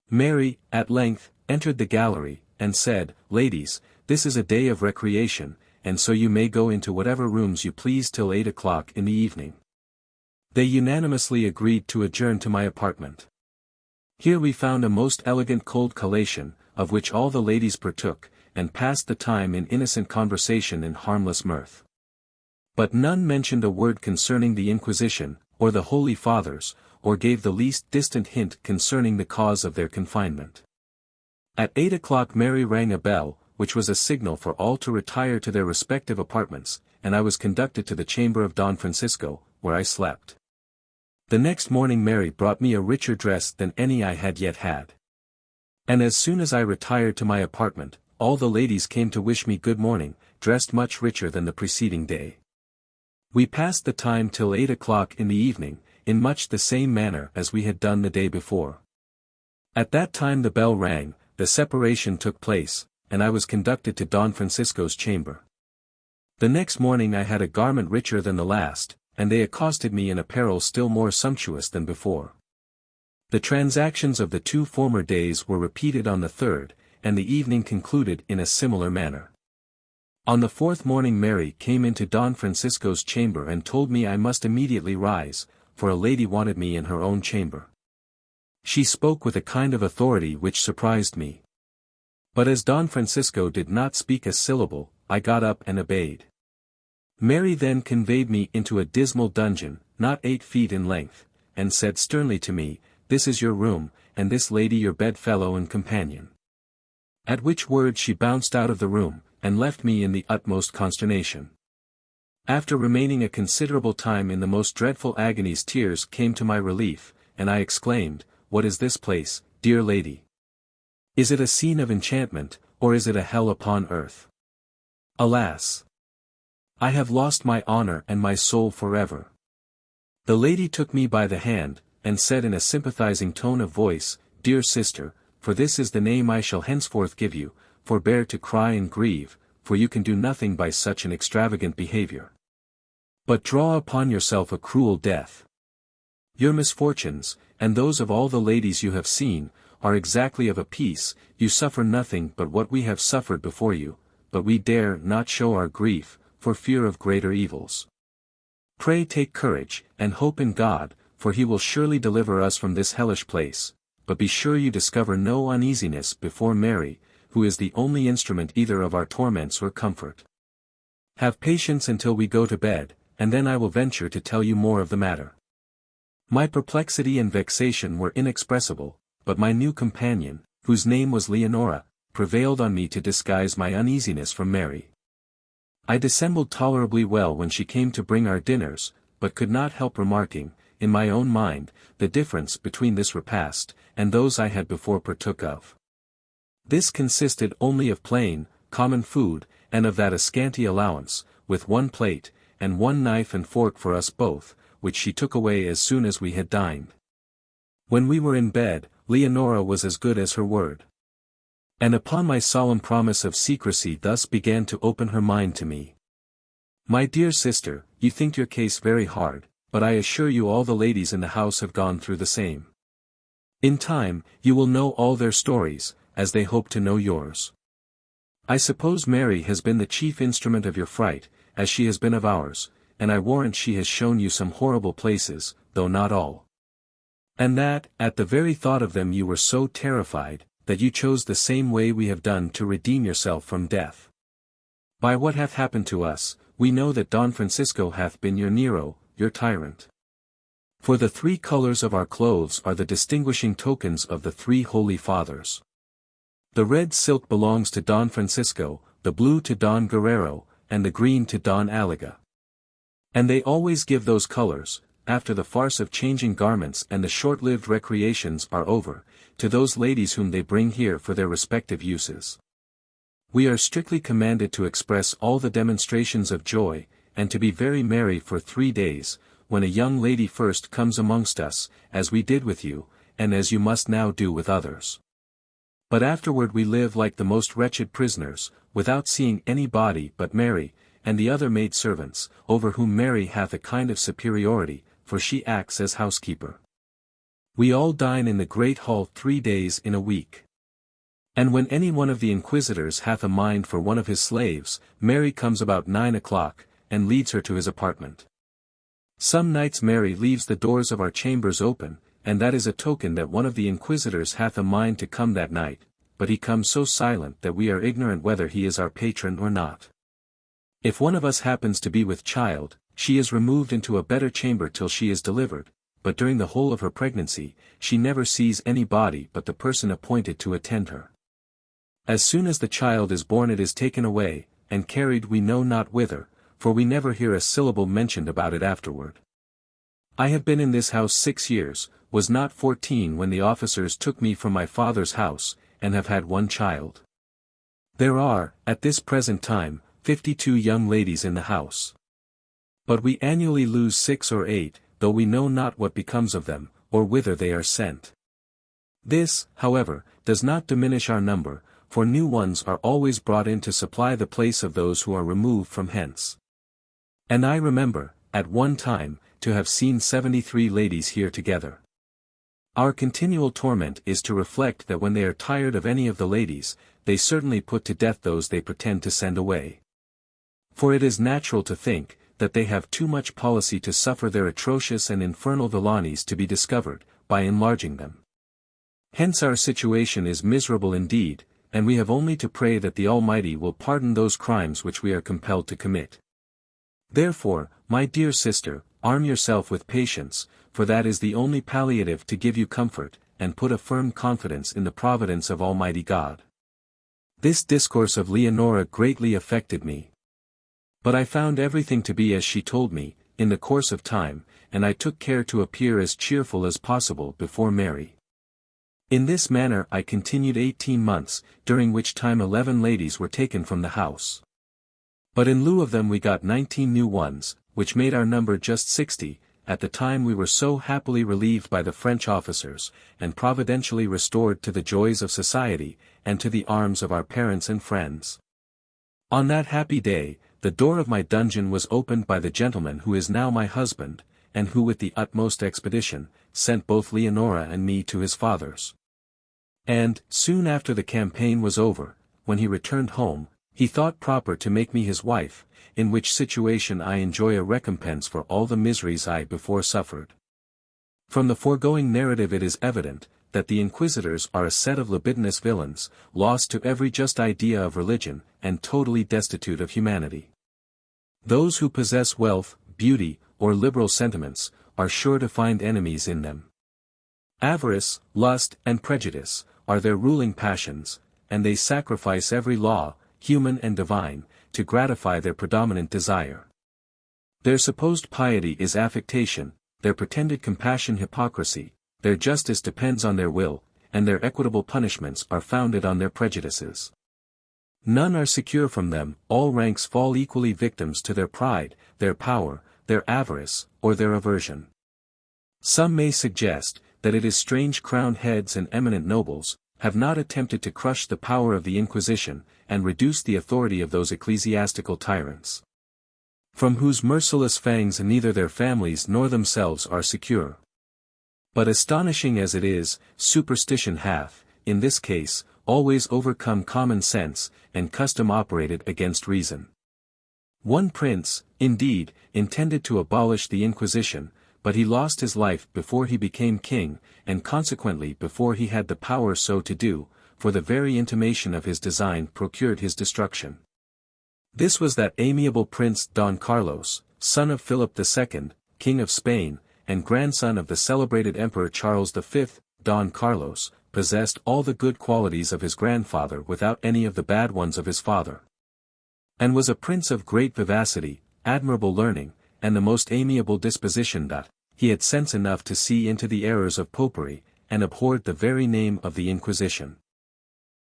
Mary, at length, entered the gallery, and said, "Ladies, this is a day of recreation, and so you may go into whatever rooms you please till 8 o'clock in the evening." They unanimously agreed to adjourn to my apartment. Here we found a most elegant cold collation, of which all the ladies partook, and passed the time in innocent conversation and harmless mirth. But none mentioned a word concerning the Inquisition, or the Holy Fathers, or gave the least distant hint concerning the cause of their confinement. At 8 o'clock Mary rang a bell, which was a signal for all to retire to their respective apartments, and I was conducted to the chamber of Don Francisco, where I slept. The next morning Mary brought me a richer dress than any I had yet had. And as soon as I retired to my apartment, all the ladies came to wish me good morning, dressed much richer than the preceding day. We passed the time till 8 o'clock in the evening, in much the same manner as we had done the day before. At that time the bell rang, the separation took place, and I was conducted to Don Francisco's chamber. The next morning I had a garment richer than the last, and they accosted me in apparel still more sumptuous than before. The transactions of the 2 former days were repeated on the 3rd, and the evening concluded in a similar manner. On the 4th morning Mary came into Don Francisco's chamber and told me I must immediately rise, for a lady wanted me in her own chamber. She spoke with a kind of authority which surprised me. But as Don Francisco did not speak a syllable, I got up and obeyed. Mary then conveyed me into a dismal dungeon, not 8 feet in length, and said sternly to me, "This is your room, and this lady your bedfellow and companion." At which words she bounced out of the room, and left me in the utmost consternation. After remaining a considerable time in the most dreadful agonies tears came to my relief, and I exclaimed, "What is this place, dear lady? Is it a scene of enchantment, or is it a hell upon earth? Alas! I have lost my honor and my soul forever." The lady took me by the hand, and said in a sympathizing tone of voice, "Dear sister, for this is the name I shall henceforth give you, forbear to cry and grieve, for you can do nothing by such an extravagant behavior. But draw upon yourself a cruel death. Your misfortunes, and those of all the ladies you have seen, are exactly of a piece, you suffer nothing but what we have suffered before you, but we dare not show our grief, for fear of greater evils. Pray take courage, and hope in God, for he will surely deliver us from this hellish place, but be sure you discover no uneasiness before Mary, who is the only instrument either of our torments or comfort. Have patience until we go to bed, and then I will venture to tell you more of the matter." My perplexity and vexation were inexpressible, but my new companion, whose name was Leonora, prevailed on me to disguise my uneasiness from Mary. I dissembled tolerably well when she came to bring our dinners, but could not help remarking, in my own mind, the difference between this repast, and those I had before partook of. This consisted only of plain, common food, and of that a scanty allowance, with 1 plate, and 1 knife and fork for us both, which she took away as soon as we had dined. When we were in bed, Leonora was as good as her word. And upon my solemn promise of secrecy thus began to open her mind to me. My dear sister, you think your case very hard, but I assure you all the ladies in the house have gone through the same. In time, you will know all their stories, as they hope to know yours. I suppose Mary has been the chief instrument of your fright, as she has been of ours, and I warrant she has shown you some horrible places, though not all. And that, at the very thought of them you were so terrified, that you chose the same way we have done to redeem yourself from death. By what hath happened to us, we know that Don Francisco hath been your Nero, your tyrant. For the 3 colors of our clothes are the distinguishing tokens of the 3 holy fathers. The red silk belongs to Don Francisco, the blue to Don Guerrero, and the green to Don Aliga. And they always give those colors, after the farce of changing garments and the short-lived recreations are over, to those ladies whom they bring here for their respective uses. We are strictly commanded to express all the demonstrations of joy, and to be very merry for 3 days, when a young lady first comes amongst us, as we did with you, and as you must now do with others. But afterward we live like the most wretched prisoners, without seeing any body but Mary, and the other maidservants, over whom Mary hath a kind of superiority, for she acts as housekeeper. We all dine in the great hall 3 days in a week. And when any one of the inquisitors hath a mind for one of his slaves, Mary comes about 9 o'clock, and leads her to his apartment. Some nights Mary leaves the doors of our chambers open, and that is a token that one of the inquisitors hath a mind to come that night, but he comes so silent that we are ignorant whether he is our patron or not. If one of us happens to be with child, she is removed into a better chamber till she is delivered, but during the whole of her pregnancy, she never sees any body but the person appointed to attend her. As soon as the child is born it is taken away, and carried we know not whither, for we never hear a syllable mentioned about it afterward. I have been in this house 6 years, was not 14 when the officers took me from my father's house, and have had 1 child. There are, at this present time, 52 young ladies in the house. But we annually lose 6 or 8, though we know not what becomes of them, or whither they are sent. This, however, does not diminish our number, for new ones are always brought in to supply the place of those who are removed from hence. And I remember, at one time, to have seen 73 ladies here together. Our continual torment is to reflect that when they are tired of any of the ladies, they certainly put to death those they pretend to send away. For it is natural to think, that they have too much policy to suffer their atrocious and infernal villainies to be discovered, by enlarging them. Hence our situation is miserable indeed, and we have only to pray that the Almighty will pardon those crimes which we are compelled to commit. Therefore, my dear sister, arm yourself with patience, for that is the only palliative to give you comfort, and put a firm confidence in the providence of Almighty God. This discourse of Leonora greatly affected me. But I found everything to be as she told me, in the course of time, and I took care to appear as cheerful as possible before Mary. In this manner I continued 18 months, during which time 11 ladies were taken from the house. But in lieu of them we got 19 new ones, which made our number just 60, at the time we were so happily relieved by the French officers, and providentially restored to the joys of society, and to the arms of our parents and friends. On that happy day, the door of my dungeon was opened by the gentleman who is now my husband, and who with the utmost expedition, sent both Leonora and me to his father's. And, soon after the campaign was over, when he returned home, he thought proper to make me his wife, in which situation I enjoy a recompense for all the miseries I before suffered. From the foregoing narrative it is evident, that the inquisitors are a set of libidinous villains, lost to every just idea of religion, and totally destitute of humanity. Those who possess wealth, beauty, or liberal sentiments, are sure to find enemies in them. Avarice, lust, and prejudice, are their ruling passions, and they sacrifice every law, human and divine, to gratify their predominant desire. Their supposed piety is affectation, their pretended compassion hypocrisy, their justice depends on their will, and their equitable punishments are founded on their prejudices. None are secure from them, all ranks fall equally victims to their pride, their power, their avarice, or their aversion. Some may suggest, that it is strange crowned heads and eminent nobles, have not attempted to crush the power of the Inquisition, and reduce the authority of those ecclesiastical tyrants, from whose merciless fangs neither their families nor themselves are secure. But astonishing as it is, superstition hath, in this case, always overcome common sense, and custom operated against reason. One prince, indeed, intended to abolish the Inquisition, but he lost his life before he became king, and consequently before he had the power so to do, for the very intimation of his design procured his destruction. This was that amiable prince Don Carlos, son of Philip II, King of Spain, and grandson of the celebrated Emperor Charles V. Don Carlos possessed all the good qualities of his grandfather without any of the bad ones of his father, and was a prince of great vivacity, admirable learning, and the most amiable disposition that, he had sense enough to see into the errors of popery, and abhorred the very name of the Inquisition.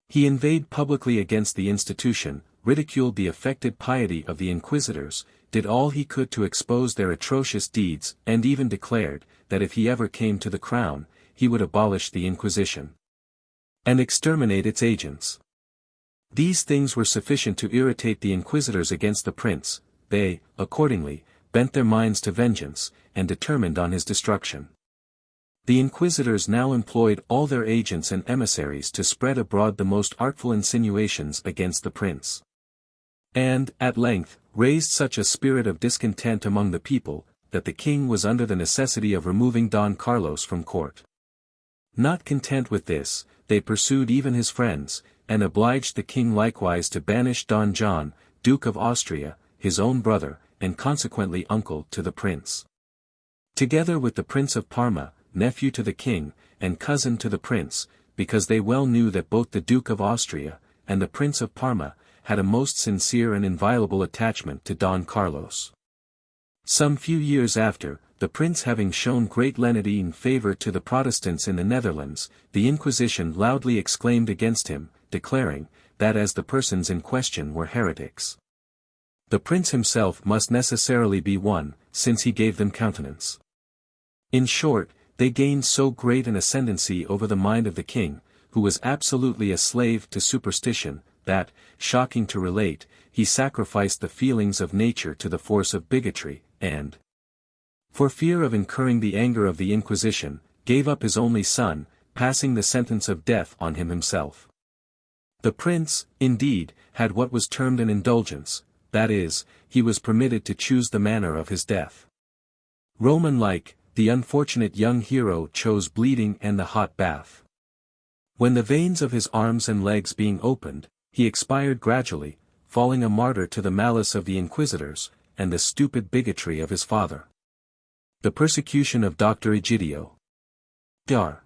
He inveighed publicly against the institution, ridiculed the affected piety of the inquisitors, did all he could to expose their atrocious deeds, and even declared, that if he ever came to the crown, he would abolish the Inquisition, and exterminate its agents. These things were sufficient to irritate the inquisitors against the prince. They, accordingly, bent their minds to vengeance, and determined on his destruction. The inquisitors now employed all their agents and emissaries to spread abroad the most artful insinuations against the prince, and, at length, raised such a spirit of discontent among the people, that the king was under the necessity of removing Don Carlos from court. Not content with this, they pursued even his friends, and obliged the king likewise to banish Don John, Duke of Austria, his own brother, and consequently uncle to the prince, together with the Prince of Parma, nephew to the king, and cousin to the prince, because they well knew that both the Duke of Austria, and the Prince of Parma, had a most sincere and inviolable attachment to Don Carlos. Some few years after, the prince having shown great lenity in favor to the Protestants in the Netherlands, the Inquisition loudly exclaimed against him, declaring, that as the persons in question were heretics, the prince himself must necessarily be one, since he gave them countenance. In short, they gained so great an ascendancy over the mind of the king, who was absolutely a slave to superstition, that, shocking to relate, he sacrificed the feelings of nature to the force of bigotry, and, for fear of incurring the anger of the Inquisition, gave up his only son, passing the sentence of death on him himself. The prince, indeed, had what was termed an indulgence, that is, he was permitted to choose the manner of his death. Roman-like, the unfortunate young hero chose bleeding and the hot bath. When the veins of his arms and legs being opened, he expired gradually, falling a martyr to the malice of the inquisitors, and the stupid bigotry of his father. The persecution of Dr. Egidio. Dar.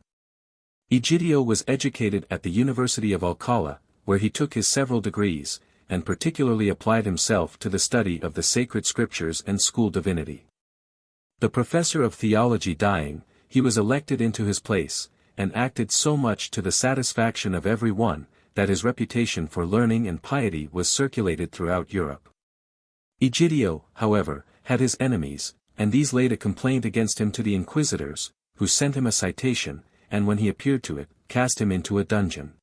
Egidio was educated at the University of Alcala, where he took his several degrees, and particularly applied himself to the study of the sacred scriptures and school divinity. The professor of theology dying, he was elected into his place, and acted so much to the satisfaction of every one, that his reputation for learning and piety was circulated throughout Europe. Egidio, however, had his enemies, and these laid a complaint against him to the inquisitors, who sent him a citation, and when he appeared to it, cast him into a dungeon.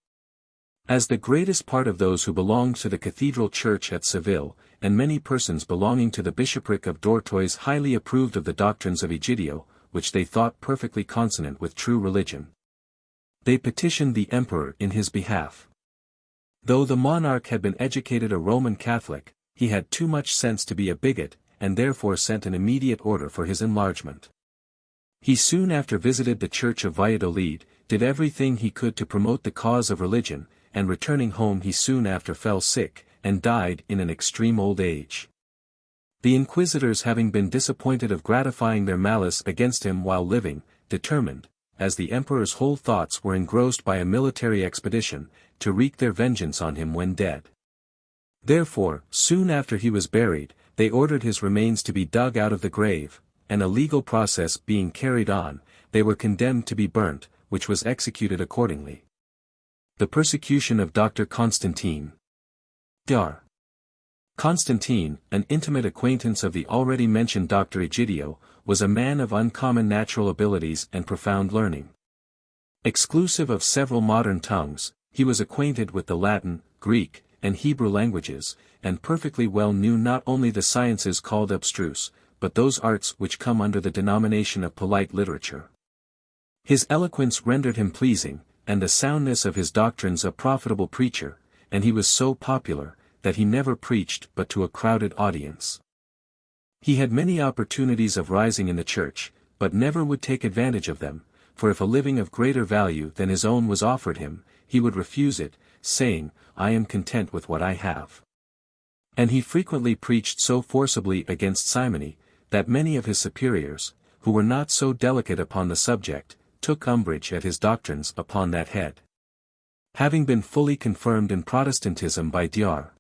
As the greatest part of those who belonged to the cathedral church at Seville, and many persons belonging to the bishopric of Dortois highly approved of the doctrines of Egidio, which they thought perfectly consonant with true religion, they petitioned the emperor in his behalf. Though the monarch had been educated a Roman Catholic, he had too much sense to be a bigot, and therefore sent an immediate order for his enlargement. He soon after visited the church of Valladolid, did everything he could to promote the cause of religion, and returning home he soon after fell sick, and died in an extreme old age. The inquisitors having been disappointed of gratifying their malice against him while living, determined, as the emperor's whole thoughts were engrossed by a military expedition, to wreak their vengeance on him when dead. Therefore, soon after he was buried, they ordered his remains to be dug out of the grave, and a legal process being carried on, they were condemned to be burnt, which was executed accordingly. The persecution of Dr. Constantine. Dar. Constantine, an intimate acquaintance of the already mentioned Dr. Egidio, was a man of uncommon natural abilities and profound learning. Exclusive of several modern tongues, he was acquainted with the Latin, Greek, and Hebrew languages, and perfectly well knew not only the sciences called abstruse, but those arts which come under the denomination of polite literature. His eloquence rendered him pleasing, and the soundness of his doctrines a profitable preacher, and he was so popular, that he never preached but to a crowded audience. He had many opportunities of rising in the church, but never would take advantage of them, for if a living of greater value than his own was offered him, he would refuse it, saying, "I am content with what I have." And he frequently preached so forcibly against simony, that many of his superiors, who were not so delicate upon the subject, took umbrage at his doctrines upon that head. Having been fully confirmed in Protestantism by Dr.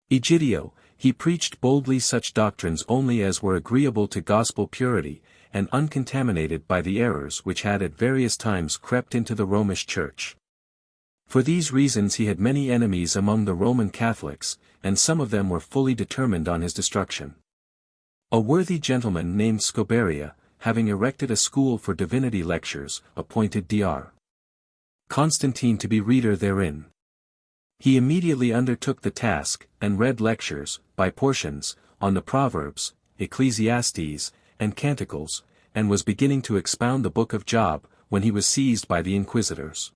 Egidio, he preached boldly such doctrines only as were agreeable to gospel purity, and uncontaminated by the errors which had at various times crept into the Romish Church. For these reasons he had many enemies among the Roman Catholics, and some of them were fully determined on his destruction. A worthy gentleman named Scoberia, having erected a school for divinity lectures, appointed Dr. Constantine to be reader therein. He immediately undertook the task, and read lectures, by portions, on the Proverbs, Ecclesiastes, and Canticles, and was beginning to expound the book of Job, when he was seized by the inquisitors.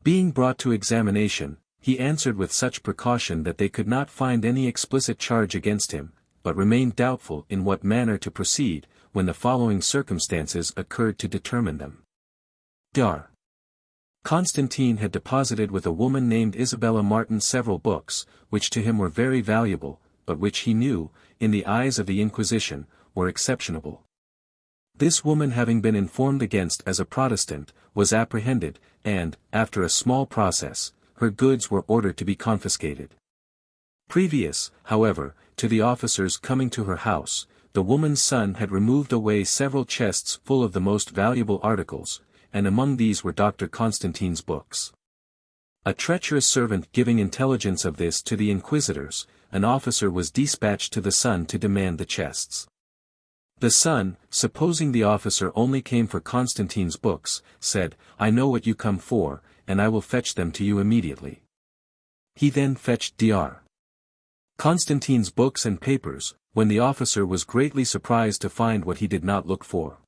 Being brought to examination, he answered with such precaution that they could not find any explicit charge against him, but remained doubtful in what manner to proceed, when the following circumstances occurred to determine them. Dr. Constantine had deposited with a woman named Isabella Martin several books, which to him were very valuable, but which he knew, in the eyes of the Inquisition, were exceptionable. This woman having been informed against as a Protestant, was apprehended, and, after a small process, her goods were ordered to be confiscated. Previous, however, to the officers coming to her house, the woman's son had removed away several chests full of the most valuable articles, and among these were Dr. Constantine's books. A treacherous servant giving intelligence of this to the inquisitors, an officer was dispatched to the son to demand the chests. The son, supposing the officer only came for Constantine's books, said, "I know what you come for, and I will fetch them to you immediately." He then fetched Dr. Constantine's books and papers, when the officer was greatly surprised to find what he did not look for.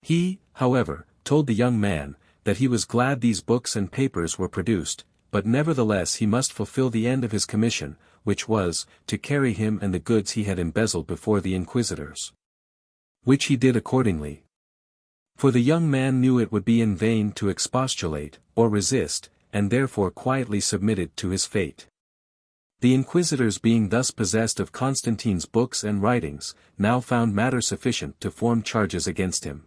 He, however, told the young man, that he was glad these books and papers were produced, but nevertheless he must fulfill the end of his commission, which was, to carry him and the goods he had embezzled before the inquisitors. Which he did accordingly. For the young man knew it would be in vain to expostulate, or resist, and therefore quietly submitted to his fate. The inquisitors being thus possessed of Constantine's books and writings, now found matter sufficient to form charges against him.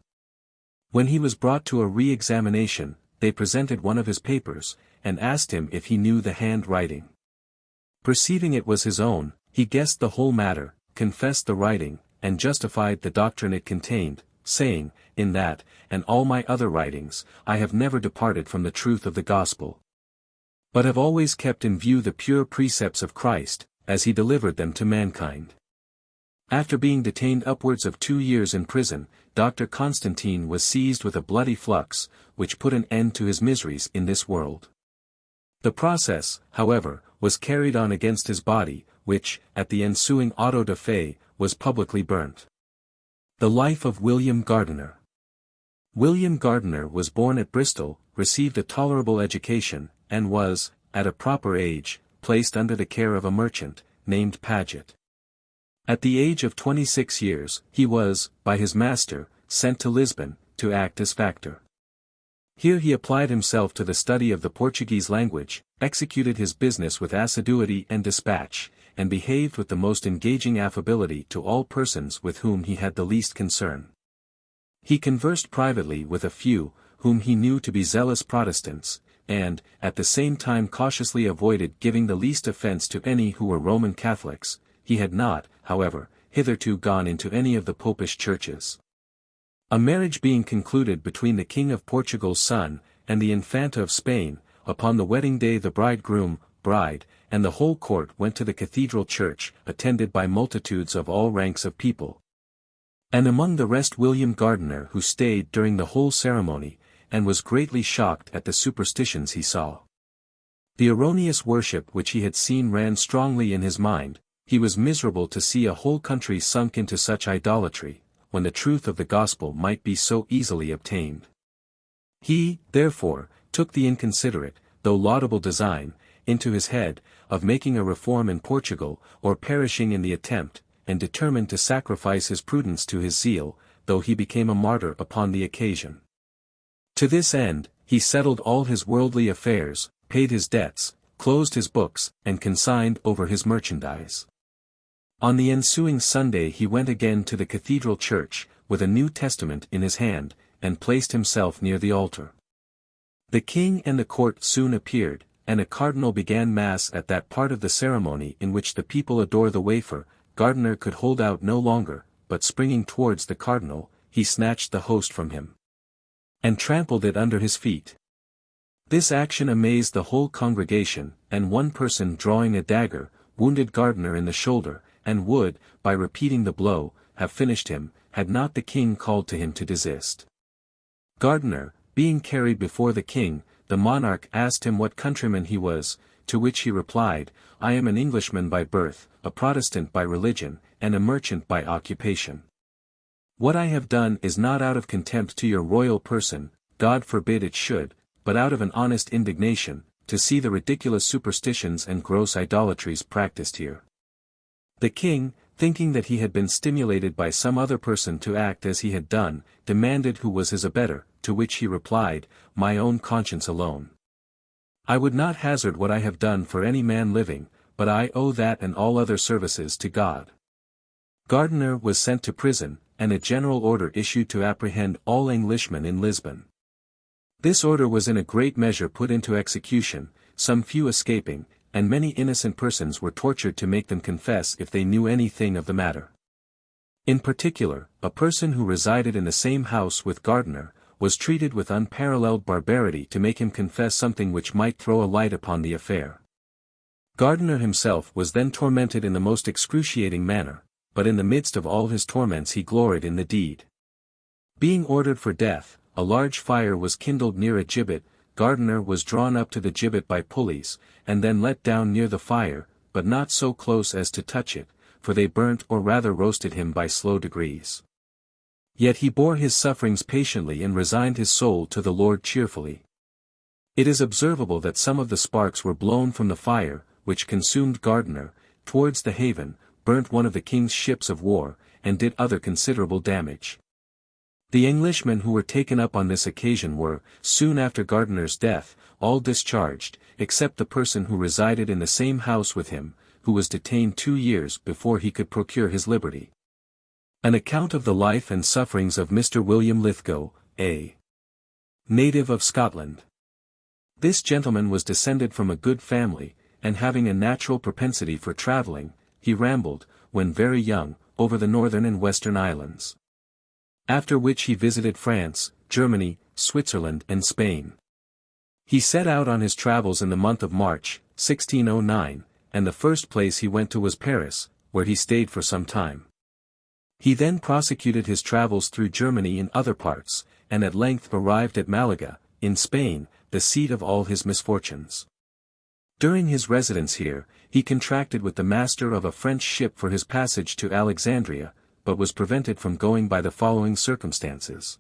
When he was brought to a re-examination, they presented one of his papers, and asked him if he knew the handwriting. Perceiving it was his own, he guessed the whole matter, confessed the writing, and justified the doctrine it contained, saying, "In that, and all my other writings, I have never departed from the truth of the gospel, but have always kept in view the pure precepts of Christ, as he delivered them to mankind." After being detained upwards of 2 years in prison, Dr. Constantine was seized with a bloody flux, which put an end to his miseries in this world. The process, however, was carried on against his body, which, at the ensuing auto da fe, was publicly burnt. The life of William Gardiner. William Gardiner was born at Bristol, received a tolerable education, and was, at a proper age, placed under the care of a merchant, named Paget. At the age of 26 years, he was, by his master, sent to Lisbon, to act as factor. Here he applied himself to the study of the Portuguese language, executed his business with assiduity and dispatch, and behaved with the most engaging affability to all persons with whom he had the least concern. He conversed privately with a few, whom he knew to be zealous Protestants, and, at the same time cautiously avoided giving the least offence to any who were Roman Catholics. He had not, however, hitherto gone into any of the popish churches. A marriage being concluded between the King of Portugal's son, and the Infanta of Spain, upon the wedding day the bridegroom, bride, and the whole court went to the cathedral church, attended by multitudes of all ranks of people. And among the rest William Gardiner, who stayed during the whole ceremony, and was greatly shocked at the superstitions he saw. The erroneous worship which he had seen ran strongly in his mind. He was miserable to see a whole country sunk into such idolatry, when the truth of the gospel might be so easily obtained. He, therefore, took the inconsiderate, though laudable design, into his head, of making a reform in Portugal, or perishing in the attempt, and determined to sacrifice his prudence to his zeal, though he became a martyr upon the occasion. To this end, he settled all his worldly affairs, paid his debts, closed his books, and consigned over his merchandise. On the ensuing Sunday he went again to the cathedral church, with a New Testament in his hand, and placed himself near the altar. The king and the court soon appeared, and a cardinal began mass at that part of the ceremony in which the people adore the wafer. Gardiner could hold out no longer, but springing towards the cardinal, he snatched the host from him, and trampled it under his feet. This action amazed the whole congregation, and one person drawing a dagger, wounded Gardiner in the shoulder, and would, by repeating the blow, have finished him, had not the king called to him to desist. Gardiner, being carried before the king, the monarch asked him what countryman he was, to which he replied, "I am an Englishman by birth, a Protestant by religion, and a merchant by occupation. What I have done is not out of contempt to your royal person, God forbid it should, but out of an honest indignation, to see the ridiculous superstitions and gross idolatries practiced here." The king, thinking that he had been stimulated by some other person to act as he had done, demanded who was his abettor, to which he replied, "My own conscience alone. I would not hazard what I have done for any man living, but I owe that and all other services to God." Gardiner was sent to prison, and a general order issued to apprehend all Englishmen in Lisbon. This order was in a great measure put into execution, some few escaping, and many innocent persons were tortured to make them confess if they knew anything of the matter. In particular, a person who resided in the same house with Gardiner, was treated with unparalleled barbarity to make him confess something which might throw a light upon the affair. Gardiner himself was then tormented in the most excruciating manner, but in the midst of all his torments he gloried in the deed. Being ordered for death, a large fire was kindled near a gibbet. Gardiner was drawn up to the gibbet by pulleys, and then let down near the fire, but not so close as to touch it, for they burnt or rather roasted him by slow degrees. Yet he bore his sufferings patiently and resigned his soul to the Lord cheerfully. It is observable that some of the sparks were blown from the fire, which consumed Gardiner, towards the haven, burnt one of the king's ships of war, and did other considerable damage. The Englishmen who were taken up on this occasion were, soon after Gardiner's death, all discharged, except the person who resided in the same house with him, who was detained 2 years before he could procure his liberty. An account of the life and sufferings of Mr. William Lithgow, a native of Scotland. This gentleman was descended from a good family, and having a natural propensity for travelling, he rambled, when very young, over the northern and western islands. After which he visited France, Germany, Switzerland and Spain. He set out on his travels in the month of March, 1609, and the first place he went to was Paris, where he stayed for some time. He then prosecuted his travels through Germany and other parts, and at length arrived at Malaga, in Spain, the seat of all his misfortunes. During his residence here, he contracted with the master of a French ship for his passage to Alexandria, but was prevented from going by the following circumstances.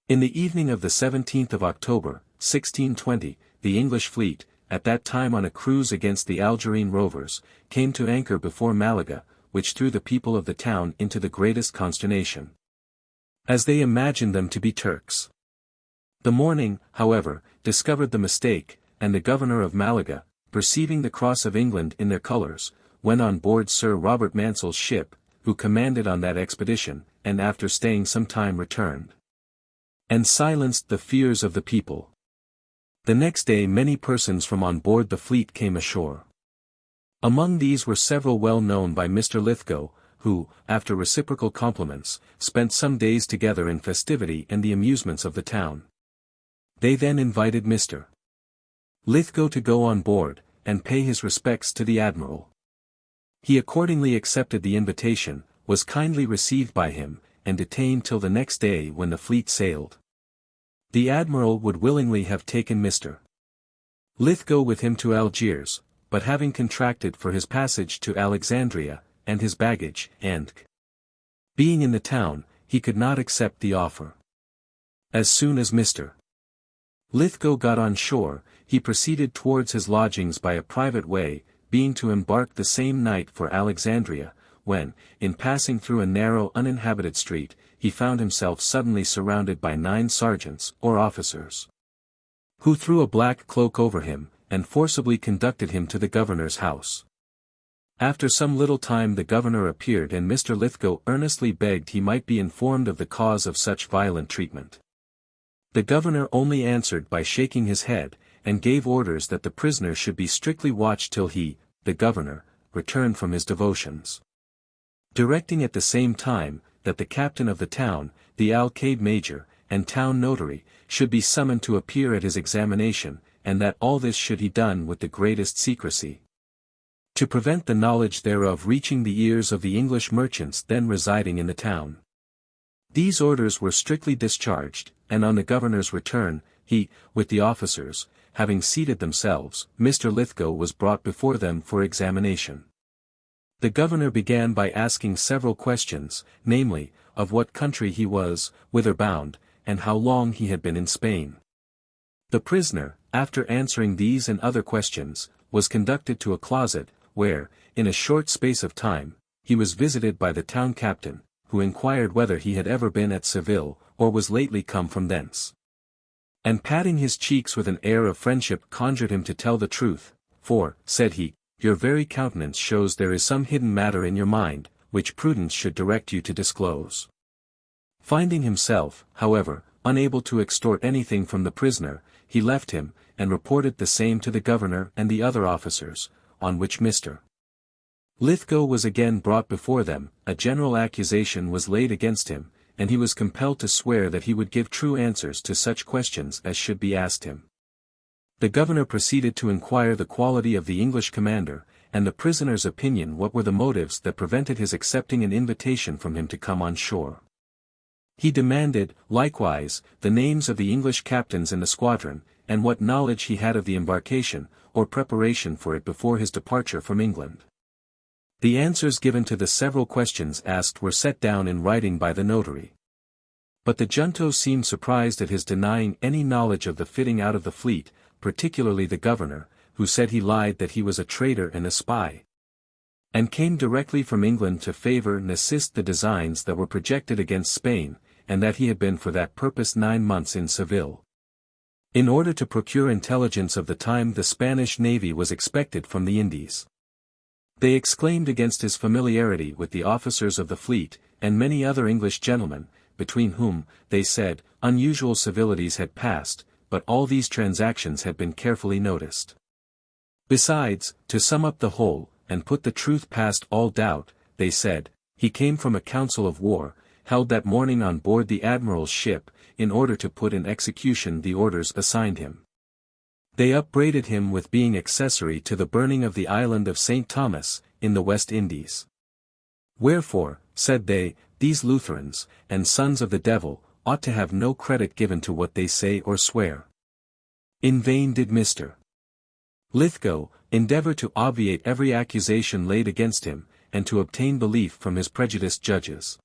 In the evening of the 17th of October, 1620, the English fleet, at that time on a cruise against the Algerine rovers, came to anchor before Malaga, which threw the people of the town into the greatest consternation, as they imagined them to be Turks. The morning, however, discovered the mistake, and the governor of Malaga, perceiving the cross of England in their colours, went on board Sir Robert Mansell's ship, who commanded on that expedition, and after staying some time returned, and silenced the fears of the people. The next day many persons from on board the fleet came ashore. Among these were several well known by Mr. Lithgow, who, after reciprocal compliments, spent some days together in festivity and the amusements of the town. They then invited Mr. Lithgow to go on board, and pay his respects to the admiral. He accordingly accepted the invitation, was kindly received by him, and detained till the next day when the fleet sailed. The admiral would willingly have taken Mr. Lithgow with him to Algiers, but having contracted for his passage to Alexandria, and his baggage, and being in the town, he could not accept the offer. As soon as Mr. Lithgow got on shore, he proceeded towards his lodgings by a private way, being to embark the same night for Alexandria, when, in passing through a narrow uninhabited street, he found himself suddenly surrounded by 9 sergeants or officers, who threw a black cloak over him, and forcibly conducted him to the governor's house. After some little time the governor appeared and Mr. Lithgow earnestly begged he might be informed of the cause of such violent treatment. The governor only answered by shaking his head, and gave orders that the prisoner should be strictly watched till he, the governor, returned from his devotions, directing at the same time, that the captain of the town, the alcalde major, and town notary, should be summoned to appear at his examination, and that all this should be done with the greatest secrecy, to prevent the knowledge thereof reaching the ears of the English merchants then residing in the town. These orders were strictly discharged, and on the governor's return, he, with the officers, having seated themselves, Mr. Lithgow was brought before them for examination. The governor began by asking several questions, namely, of what country he was, whither bound, and how long he had been in Spain. The prisoner, after answering these and other questions, was conducted to a closet, where, in a short space of time, he was visited by the town captain, who inquired whether he had ever been at Seville, or was lately come from thence, and patting his cheeks with an air of friendship conjured him to tell the truth, for, said he, your very countenance shows there is some hidden matter in your mind, which prudence should direct you to disclose. Finding himself, however, unable to extort anything from the prisoner, he left him, and reported the same to the governor and the other officers, on which Mr. Lithgow was again brought before them, a general accusation was laid against him, and he was compelled to swear that he would give true answers to such questions as should be asked him. The governor proceeded to inquire the quality of the English commander, and the prisoner's opinion what were the motives that prevented his accepting an invitation from him to come on shore. He demanded, likewise, the names of the English captains in the squadron, and what knowledge he had of the embarkation, or preparation for it before his departure from England. The answers given to the several questions asked were set down in writing by the notary. But the junto seemed surprised at his denying any knowledge of the fitting out of the fleet, particularly the governor, who said he lied that he was a traitor and a spy, and came directly from England to favor and assist the designs that were projected against Spain, and that he had been for that purpose 9 months in Seville, in order to procure intelligence of the time the Spanish navy was expected from the Indies. They exclaimed against his familiarity with the officers of the fleet, and many other English gentlemen, between whom, they said, unusual civilities had passed, but all these transactions had been carefully noticed. Besides, to sum up the whole, and put the truth past all doubt, they said, he came from a council of war, held that morning on board the admiral's ship, in order to put in execution the orders assigned him. They upbraided him with being accessory to the burning of the island of St. Thomas, in the West Indies. Wherefore, said they, these Lutherans, and sons of the devil, ought to have no credit given to what they say or swear. In vain did Mr. Lithgow endeavor to obviate every accusation laid against him, and to obtain belief from his prejudiced judges.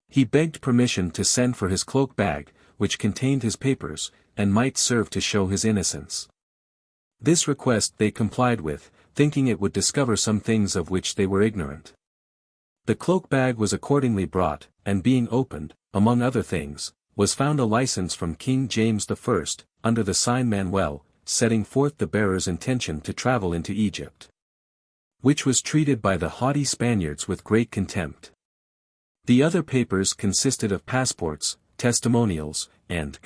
He begged permission to send for his cloak bag, which contained his papers, and might serve to show his innocence. This request they complied with, thinking it would discover some things of which they were ignorant. The cloak bag was accordingly brought, and being opened, among other things, was found a license from King James I, under the sign Manuel, setting forth the bearer's intention to travel into Egypt, which was treated by the haughty Spaniards with great contempt. The other papers consisted of passports, testimonials, and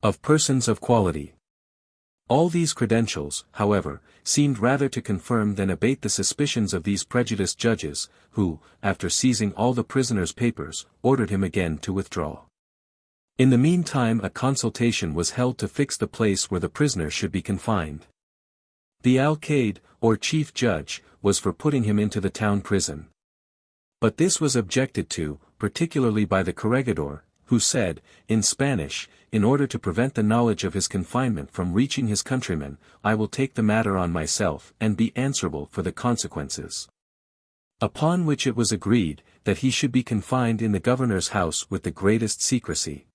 of persons of quality. All these credentials, however, seemed rather to confirm than abate the suspicions of these prejudiced judges, who, after seizing all the prisoner's papers, ordered him again to withdraw. In the meantime a consultation was held to fix the place where the prisoner should be confined. The alcaide, or chief judge, was for putting him into the town prison. But this was objected to, particularly by the corregidor, who said, in Spanish, in order to prevent the knowledge of his confinement from reaching his countrymen, I will take the matter on myself and be answerable for the consequences. Upon which it was agreed, that he should be confined in the governor's house with the greatest secrecy.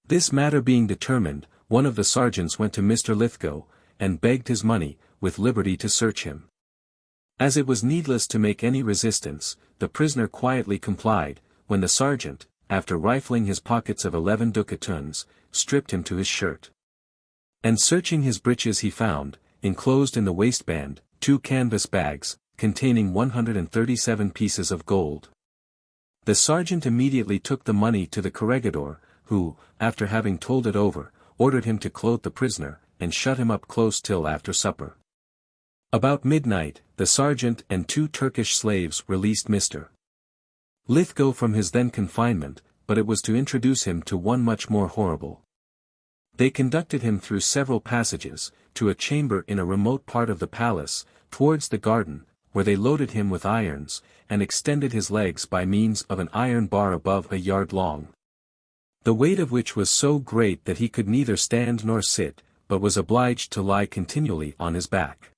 This matter being determined, one of the sergeants went to Mr. Lithgow, and begged his money, with liberty to search him. As it was needless to make any resistance, the prisoner quietly complied, when the sergeant, after rifling his pockets of 11 ducatoons, stripped him to his shirt. And searching his breeches he found, enclosed in the waistband, 2 canvas bags, containing 137 pieces of gold. The sergeant immediately took the money to the corregidor, who, after having told it over, ordered him to clothe the prisoner, and shut him up close till after supper. About midnight, the sergeant and 2 Turkish slaves released Mr. Lithgow from his then confinement, but it was to introduce him to one much more horrible. They conducted him through several passages, to a chamber in a remote part of the palace, towards the garden, where they loaded him with irons, and extended his legs by means of an iron bar above a yard long. The weight of which was so great that he could neither stand nor sit, but was obliged to lie continually on his back.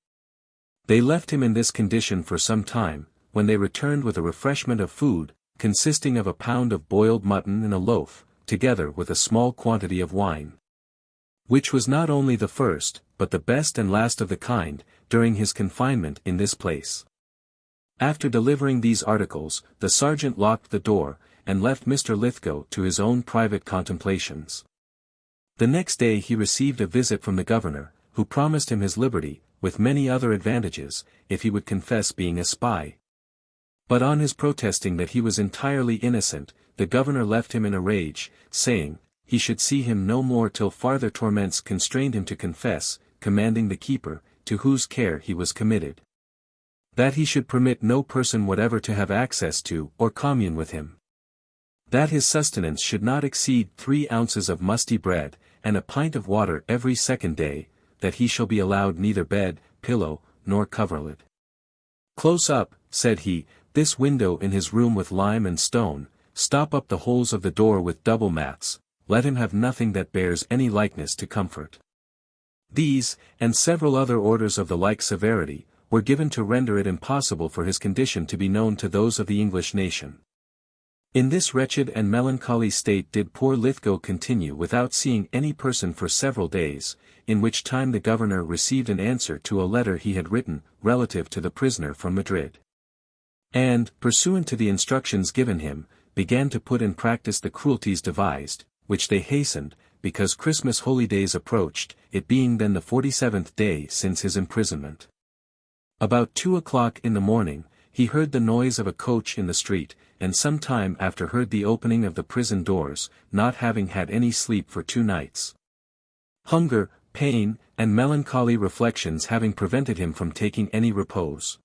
They left him in this condition for some time, when they returned with a refreshment of food, consisting of a pound of boiled mutton and a loaf, together with a small quantity of wine. Which was not only the first, but the best and last of the kind, during his confinement in this place. After delivering these articles, the sergeant locked the door, and left Mr. Lithgow to his own private contemplations. The next day he received a visit from the governor, who promised him his liberty, with many other advantages, if he would confess being a spy. But on his protesting that he was entirely innocent, the governor left him in a rage, saying, he should see him no more till farther torments constrained him to confess, commanding the keeper, to whose care he was committed, that he should permit no person whatever to have access to or commune with him. That his sustenance should not exceed 3 ounces of musty bread, and a pint of water every 2nd day, that he shall be allowed neither bed, pillow, nor coverlid. Close up, said he, this window in his room with lime and stone, stop up the holes of the door with double mats, let him have nothing that bears any likeness to comfort. These, and several other orders of the like severity, were given to render it impossible for his condition to be known to those of the English nation. In this wretched and melancholy state did poor Lithgow continue without seeing any person for several days, in which time the governor received an answer to a letter he had written, relative to the prisoner from Madrid. And, pursuant to the instructions given him, began to put in practice the cruelties devised, which they hastened, because Christmas holydays approached, it being then the 47th day since his imprisonment. About 2 o'clock in the morning, he heard the noise of a coach in the street, and some time after heard the opening of the prison doors, not having had any sleep for 2 nights. Hunger, pain, and melancholy reflections having prevented him from taking any repose.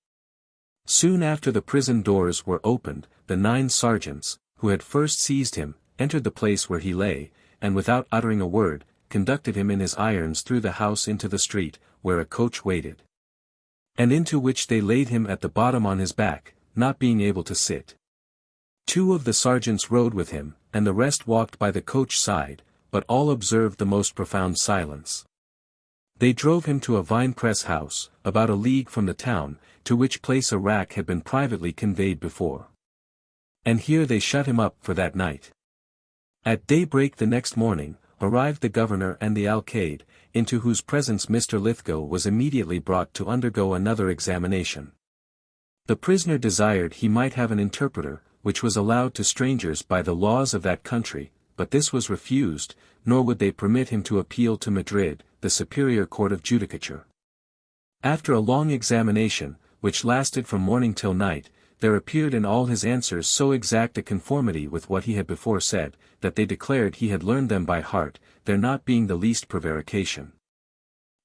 Soon after the prison doors were opened, the 9 sergeants, who had first seized him, entered the place where he lay, and without uttering a word, conducted him in his irons through the house into the street, where a coach waited, and into which they laid him at the bottom on his back, not being able to sit. 2 of the sergeants rode with him, and the rest walked by the coach side, but all observed the most profound silence. They drove him to a vine-press house, about a league from the town, to which place a rack had been privately conveyed before. And here they shut him up for that night. At daybreak the next morning, arrived the governor and the alcaide, into whose presence Mr. Lithgow was immediately brought to undergo another examination. The prisoner desired he might have an interpreter, which was allowed to strangers by the laws of that country, but this was refused, nor would they permit him to appeal to Madrid, the superior court of judicature. After a long examination, which lasted from morning till night, there appeared in all his answers so exact a conformity with what he had before said, that they declared he had learned them by heart, there not being the least prevarication.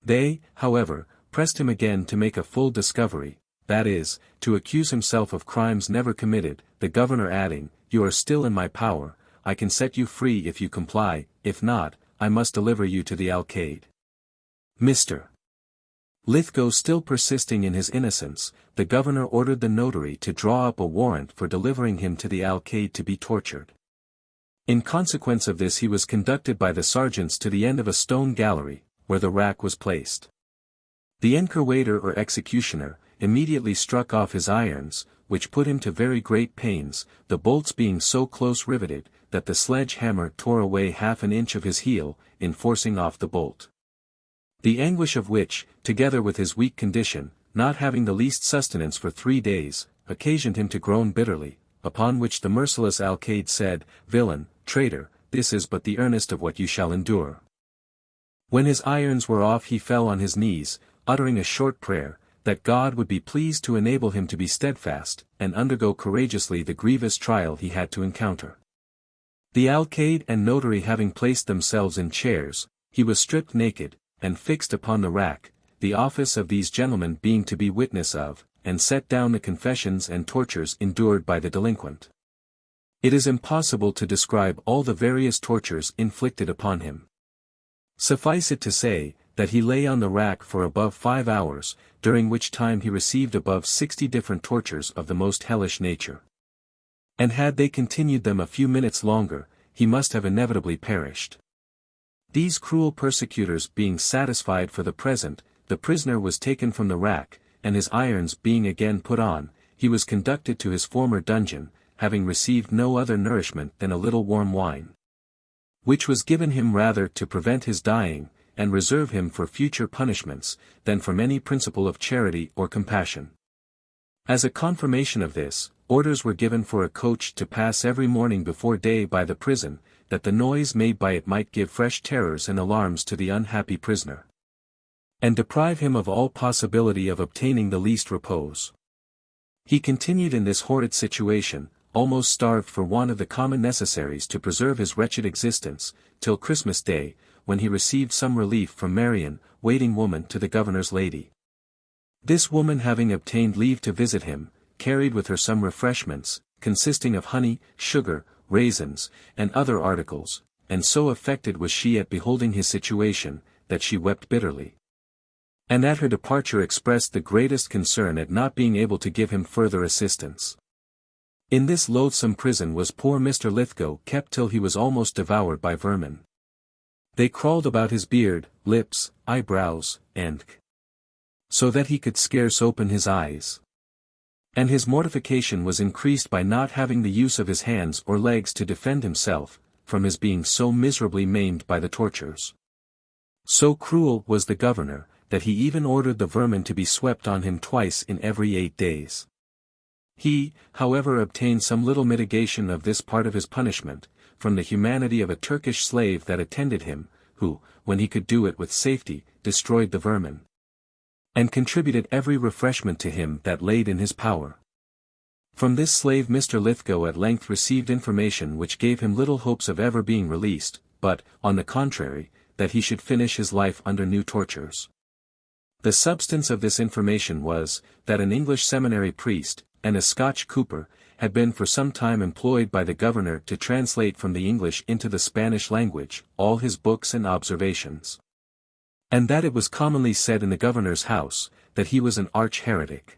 They, however, pressed him again to make a full discovery, that is, to accuse himself of crimes never committed, the governor adding, "You are still in my power, I can set you free if you comply, if not, I must deliver you to the alcaide." Mr. Lithgow still persisting in his innocence, the governor ordered the notary to draw up a warrant for delivering him to the alcalde to be tortured. In consequence of this he was conducted by the sergeants to the end of a stone gallery, where the rack was placed. The encurwator or executioner immediately struck off his irons, which put him to very great pains, the bolts being so close riveted, that the sledge-hammer tore away half an inch of his heel, in forcing off the bolt. The anguish of which, together with his weak condition, not having the least sustenance for 3 days, occasioned him to groan bitterly, upon which the merciless alcalde said, "Villain, traitor, this is but the earnest of what you shall endure." When his irons were off he fell on his knees, uttering a short prayer, that God would be pleased to enable him to be steadfast, and undergo courageously the grievous trial he had to encounter. The alcalde and notary having placed themselves in chairs, he was stripped naked, and fixed upon the rack, the office of these gentlemen being to be witness of, and set down the confessions and tortures endured by the delinquent. It is impossible to describe all the various tortures inflicted upon him. Suffice it to say, that he lay on the rack for above 5 hours, during which time he received above 60 different tortures of the most hellish nature. And had they continued them a few minutes longer, he must have inevitably perished. These cruel persecutors being satisfied for the present, the prisoner was taken from the rack, and his irons being again put on, he was conducted to his former dungeon, having received no other nourishment than a little warm wine, which was given him rather to prevent his dying, and reserve him for future punishments, than from any principle of charity or compassion. As a confirmation of this, orders were given for a coach to pass every morning before day by the prison, that the noise made by it might give fresh terrors and alarms to the unhappy prisoner, and deprive him of all possibility of obtaining the least repose. He continued in this horrid situation, almost starved for want of the common necessaries to preserve his wretched existence, till Christmas Day, when he received some relief from Marian, waiting woman to the governor's lady. This woman having obtained leave to visit him, carried with her some refreshments, consisting of honey, sugar, raisins, and other articles, and so affected was she at beholding his situation, that she wept bitterly, and at her departure expressed the greatest concern at not being able to give him further assistance. In this loathsome prison was poor Mr. Lithgow kept till he was almost devoured by vermin. They crawled about his beard, lips, eyebrows, and so that he could scarce open his eyes. And his mortification was increased by not having the use of his hands or legs to defend himself, from his being so miserably maimed by the tortures. So cruel was the governor, that he even ordered the vermin to be swept on him twice in every 8 days. He, however, obtained some little mitigation of this part of his punishment, from the humanity of a Turkish slave that attended him, who, when he could do it with safety, destroyed the vermin, and contributed every refreshment to him that laid in his power. From this slave Mr. Lithgow at length received information which gave him little hopes of ever being released, but, on the contrary, that he should finish his life under new tortures. The substance of this information was, that an English seminary priest, and a Scotch cooper, had been for some time employed by the governor to translate from the English into the Spanish language, all his books and observations, and that it was commonly said in the governor's house, that he was an arch-heretic.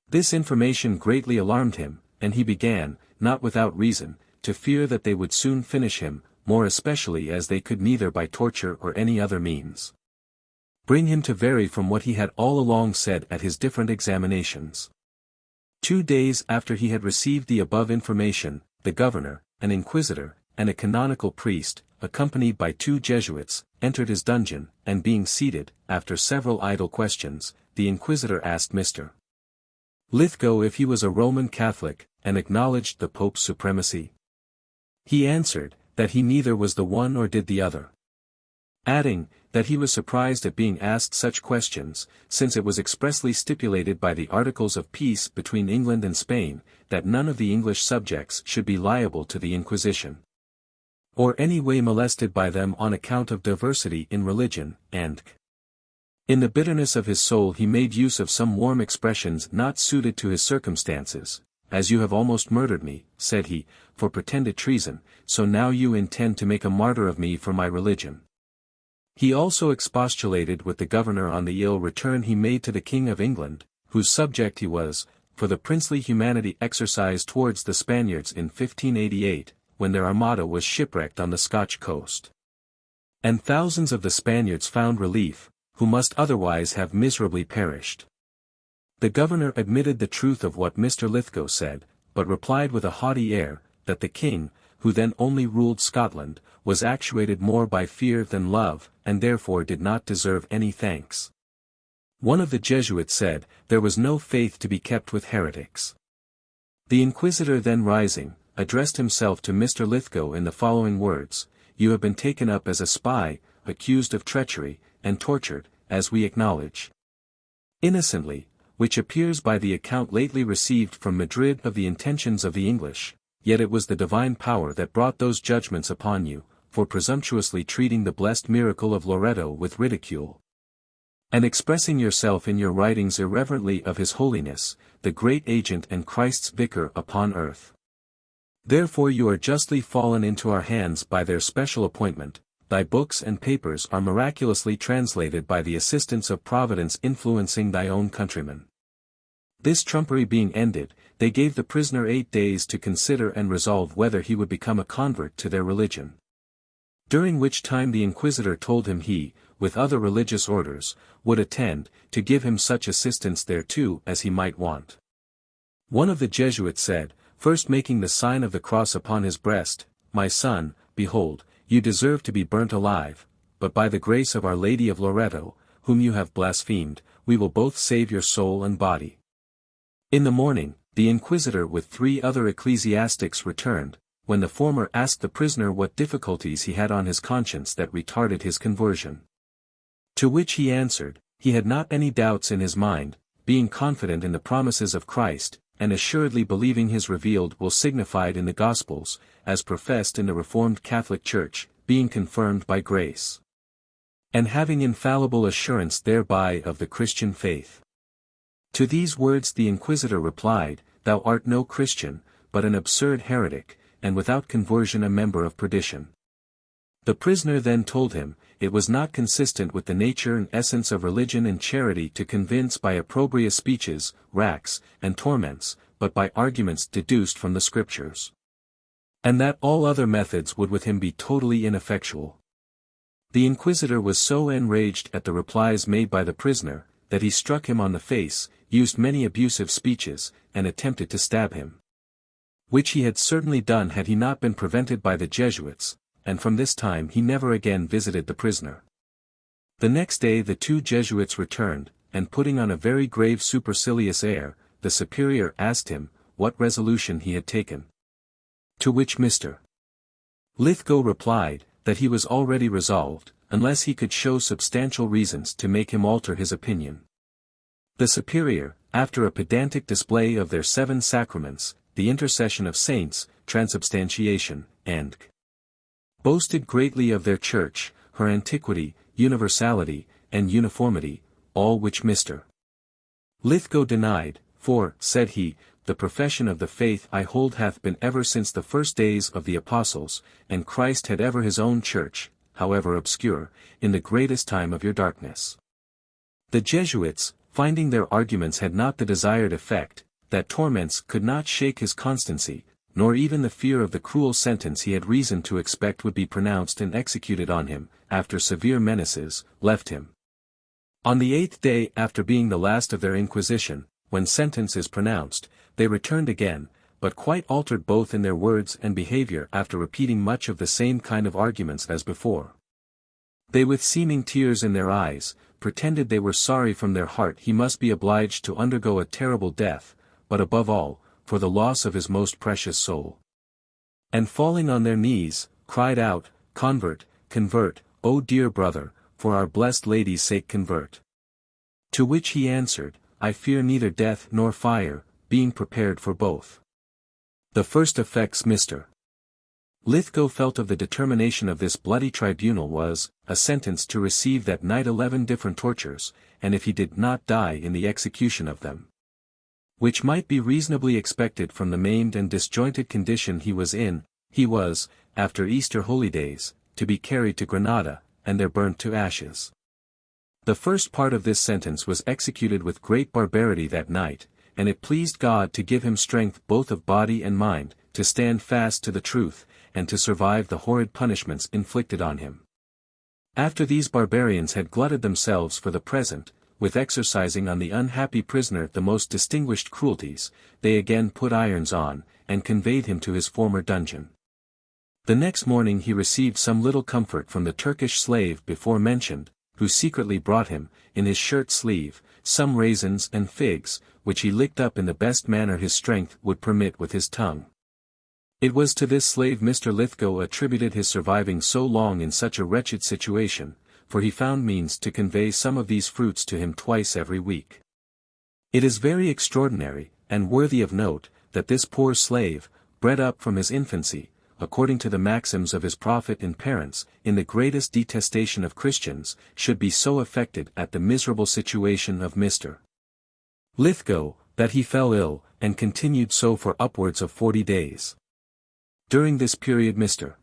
This information greatly alarmed him, and he began, not without reason, to fear that they would soon finish him, more especially as they could neither by torture or any other means bring him to vary from what he had all along said at his different examinations. 2 days after he had received the above information, the governor, an inquisitor, and a canonical priest, accompanied by 2 Jesuits, entered his dungeon, and being seated, after several idle questions, the inquisitor asked Mr. Lithgow if he was a Roman Catholic, and acknowledged the Pope's supremacy. He answered, that he neither was the one nor did the other, adding, that he was surprised at being asked such questions, since it was expressly stipulated by the Articles of Peace between England and Spain, that none of the English subjects should be liable to the Inquisition, or any way molested by them on account of diversity in religion, and in the bitterness of his soul he made use of some warm expressions not suited to his circumstances. "As you have almost murdered me," said he, "for pretended treason, so now you intend to make a martyr of me for my religion." He also expostulated with the governor on the ill return he made to the King of England, whose subject he was, for the princely humanity exercised towards the Spaniards in 1588, when their armada was shipwrecked on the Scotch coast. And thousands of the Spaniards found relief, who must otherwise have miserably perished. The governor admitted the truth of what Mr. Lithgow said, but replied with a haughty air, that the king, who then only ruled Scotland, was actuated more by fear than love, and therefore did not deserve any thanks. One of the Jesuits said, there was no faith to be kept with heretics. The inquisitor then rising, addressed himself to Mr. Lithgow in the following words: "You have been taken up as a spy, accused of treachery, and tortured, as we acknowledge, innocently, which appears by the account lately received from Madrid of the intentions of the English, yet it was the divine power that brought those judgments upon you, for presumptuously treating the blessed miracle of Loreto with ridicule, and expressing yourself in your writings irreverently of His Holiness, the great agent and Christ's vicar upon earth. Therefore you are justly fallen into our hands by their special appointment. Thy books and papers are miraculously translated by the assistance of Providence influencing thy own countrymen." This trumpery being ended, they gave the prisoner 8 days to consider and resolve whether he would become a convert to their religion. During which time the inquisitor told him he, with other religious orders, would attend, to give him such assistance thereto as he might want. One of the Jesuits said, first making the sign of the cross upon his breast, "My son, behold, you deserve to be burnt alive, but by the grace of Our Lady of Loreto, whom you have blasphemed, we will both save your soul and body." In the morning, the inquisitor with 3 other ecclesiastics returned, when the former asked the prisoner what difficulties he had on his conscience that retarded his conversion. To which he answered, he had not any doubts in his mind, being confident in the promises of Christ, and assuredly believing His revealed will signified in the Gospels, as professed in the Reformed Catholic Church, being confirmed by grace, and having infallible assurance thereby of the Christian faith. To these words the inquisitor replied, "Thou art no Christian, but an absurd heretic, and without conversion a member of perdition." The prisoner then told him, it was not consistent with the nature and essence of religion and charity to convince by opprobrious speeches, racks, and torments, but by arguments deduced from the Scriptures. And that all other methods would with him be totally ineffectual. The inquisitor was so enraged at the replies made by the prisoner, that he struck him on the face, used many abusive speeches, and attempted to stab him. Which he had certainly done had he not been prevented by the Jesuits, and from this time he never again visited the prisoner. The next day the 2 Jesuits returned, and putting on a very grave supercilious air, the superior asked him, what resolution he had taken. To which Mr. Lithgow replied, that he was already resolved, unless he could show substantial reasons to make him alter his opinion. The superior, after a pedantic display of their 7 sacraments, the intercession of saints, transubstantiation, and boasted greatly of their church, her antiquity, universality, and uniformity, all which Mr. Lithgow denied, for, said he, the profession of the faith I hold hath been ever since the first days of the apostles, and Christ had ever his own church, however obscure, in the greatest time of your darkness. The Jesuits, finding their arguments had not the desired effect, that torments could not shake his constancy, nor even the fear of the cruel sentence he had reason to expect would be pronounced and executed on him, after severe menaces, left him. On the 8th day after being the last of their inquisition, when sentence is pronounced, they returned again, but quite altered both in their words and behavior after repeating much of the same kind of arguments as before. They with seeming tears in their eyes, pretended they were sorry from their heart he must be obliged to undergo a terrible death, but above all, for the loss of his most precious soul. And falling on their knees, cried out, "Convert, convert, O dear brother, for our blessed Lady's sake convert." To which he answered, I fear neither death nor fire, being prepared for both. The first effects Mr. Lithgow felt of the determination of this bloody tribunal was, a sentence to receive that night 11 different tortures, and if he did not die in the execution of them, which might be reasonably expected from the maimed and disjointed condition he was in, he was, after Easter holydays, to be carried to Granada, and they're burnt to ashes. The first part of this sentence was executed with great barbarity that night, and it pleased God to give him strength both of body and mind, to stand fast to the truth, and to survive the horrid punishments inflicted on him. After these barbarians had glutted themselves for the present, with exercising on the unhappy prisoner the most distinguished cruelties, they again put irons on, and conveyed him to his former dungeon. The next morning he received some little comfort from the Turkish slave before mentioned, who secretly brought him, in his shirt sleeve, some raisins and figs, which he licked up in the best manner his strength would permit with his tongue. It was to this slave Mr. Lithgow attributed his surviving so long in such a wretched situation, for he found means to convey some of these fruits to him twice every week. It is very extraordinary, and worthy of note, that this poor slave, bred up from his infancy, according to the maxims of his prophet and parents, in the greatest detestation of Christians, should be so affected at the miserable situation of Mr. Lithgow, that he fell ill, and continued so for upwards of 40 days. During this period Mr.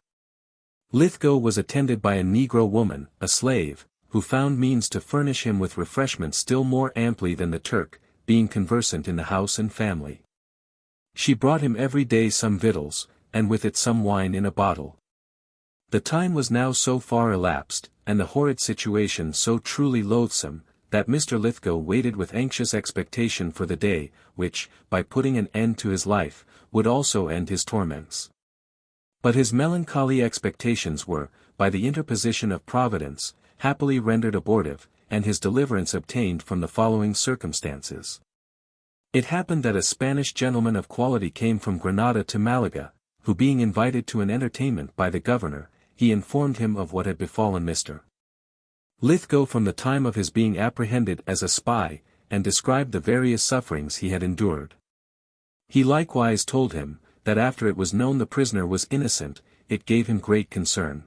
Lithgow was attended by a Negro woman, a slave, who found means to furnish him with refreshment still more amply than the Turk, being conversant in the house and family. She brought him every day some victuals, and with it some wine in a bottle. The time was now so far elapsed, and the horrid situation so truly loathsome, that Mr. Lithgow waited with anxious expectation for the day, which, by putting an end to his life, would also end his torments. But his melancholy expectations were, by the interposition of Providence, happily rendered abortive, and his deliverance obtained from the following circumstances. It happened that a Spanish gentleman of quality came from Granada to Malaga, who being invited to an entertainment by the governor, he informed him of what had befallen Mr. Lithgow from the time of his being apprehended as a spy, and described the various sufferings he had endured. He likewise told him, that after it was known the prisoner was innocent, it gave him great concern.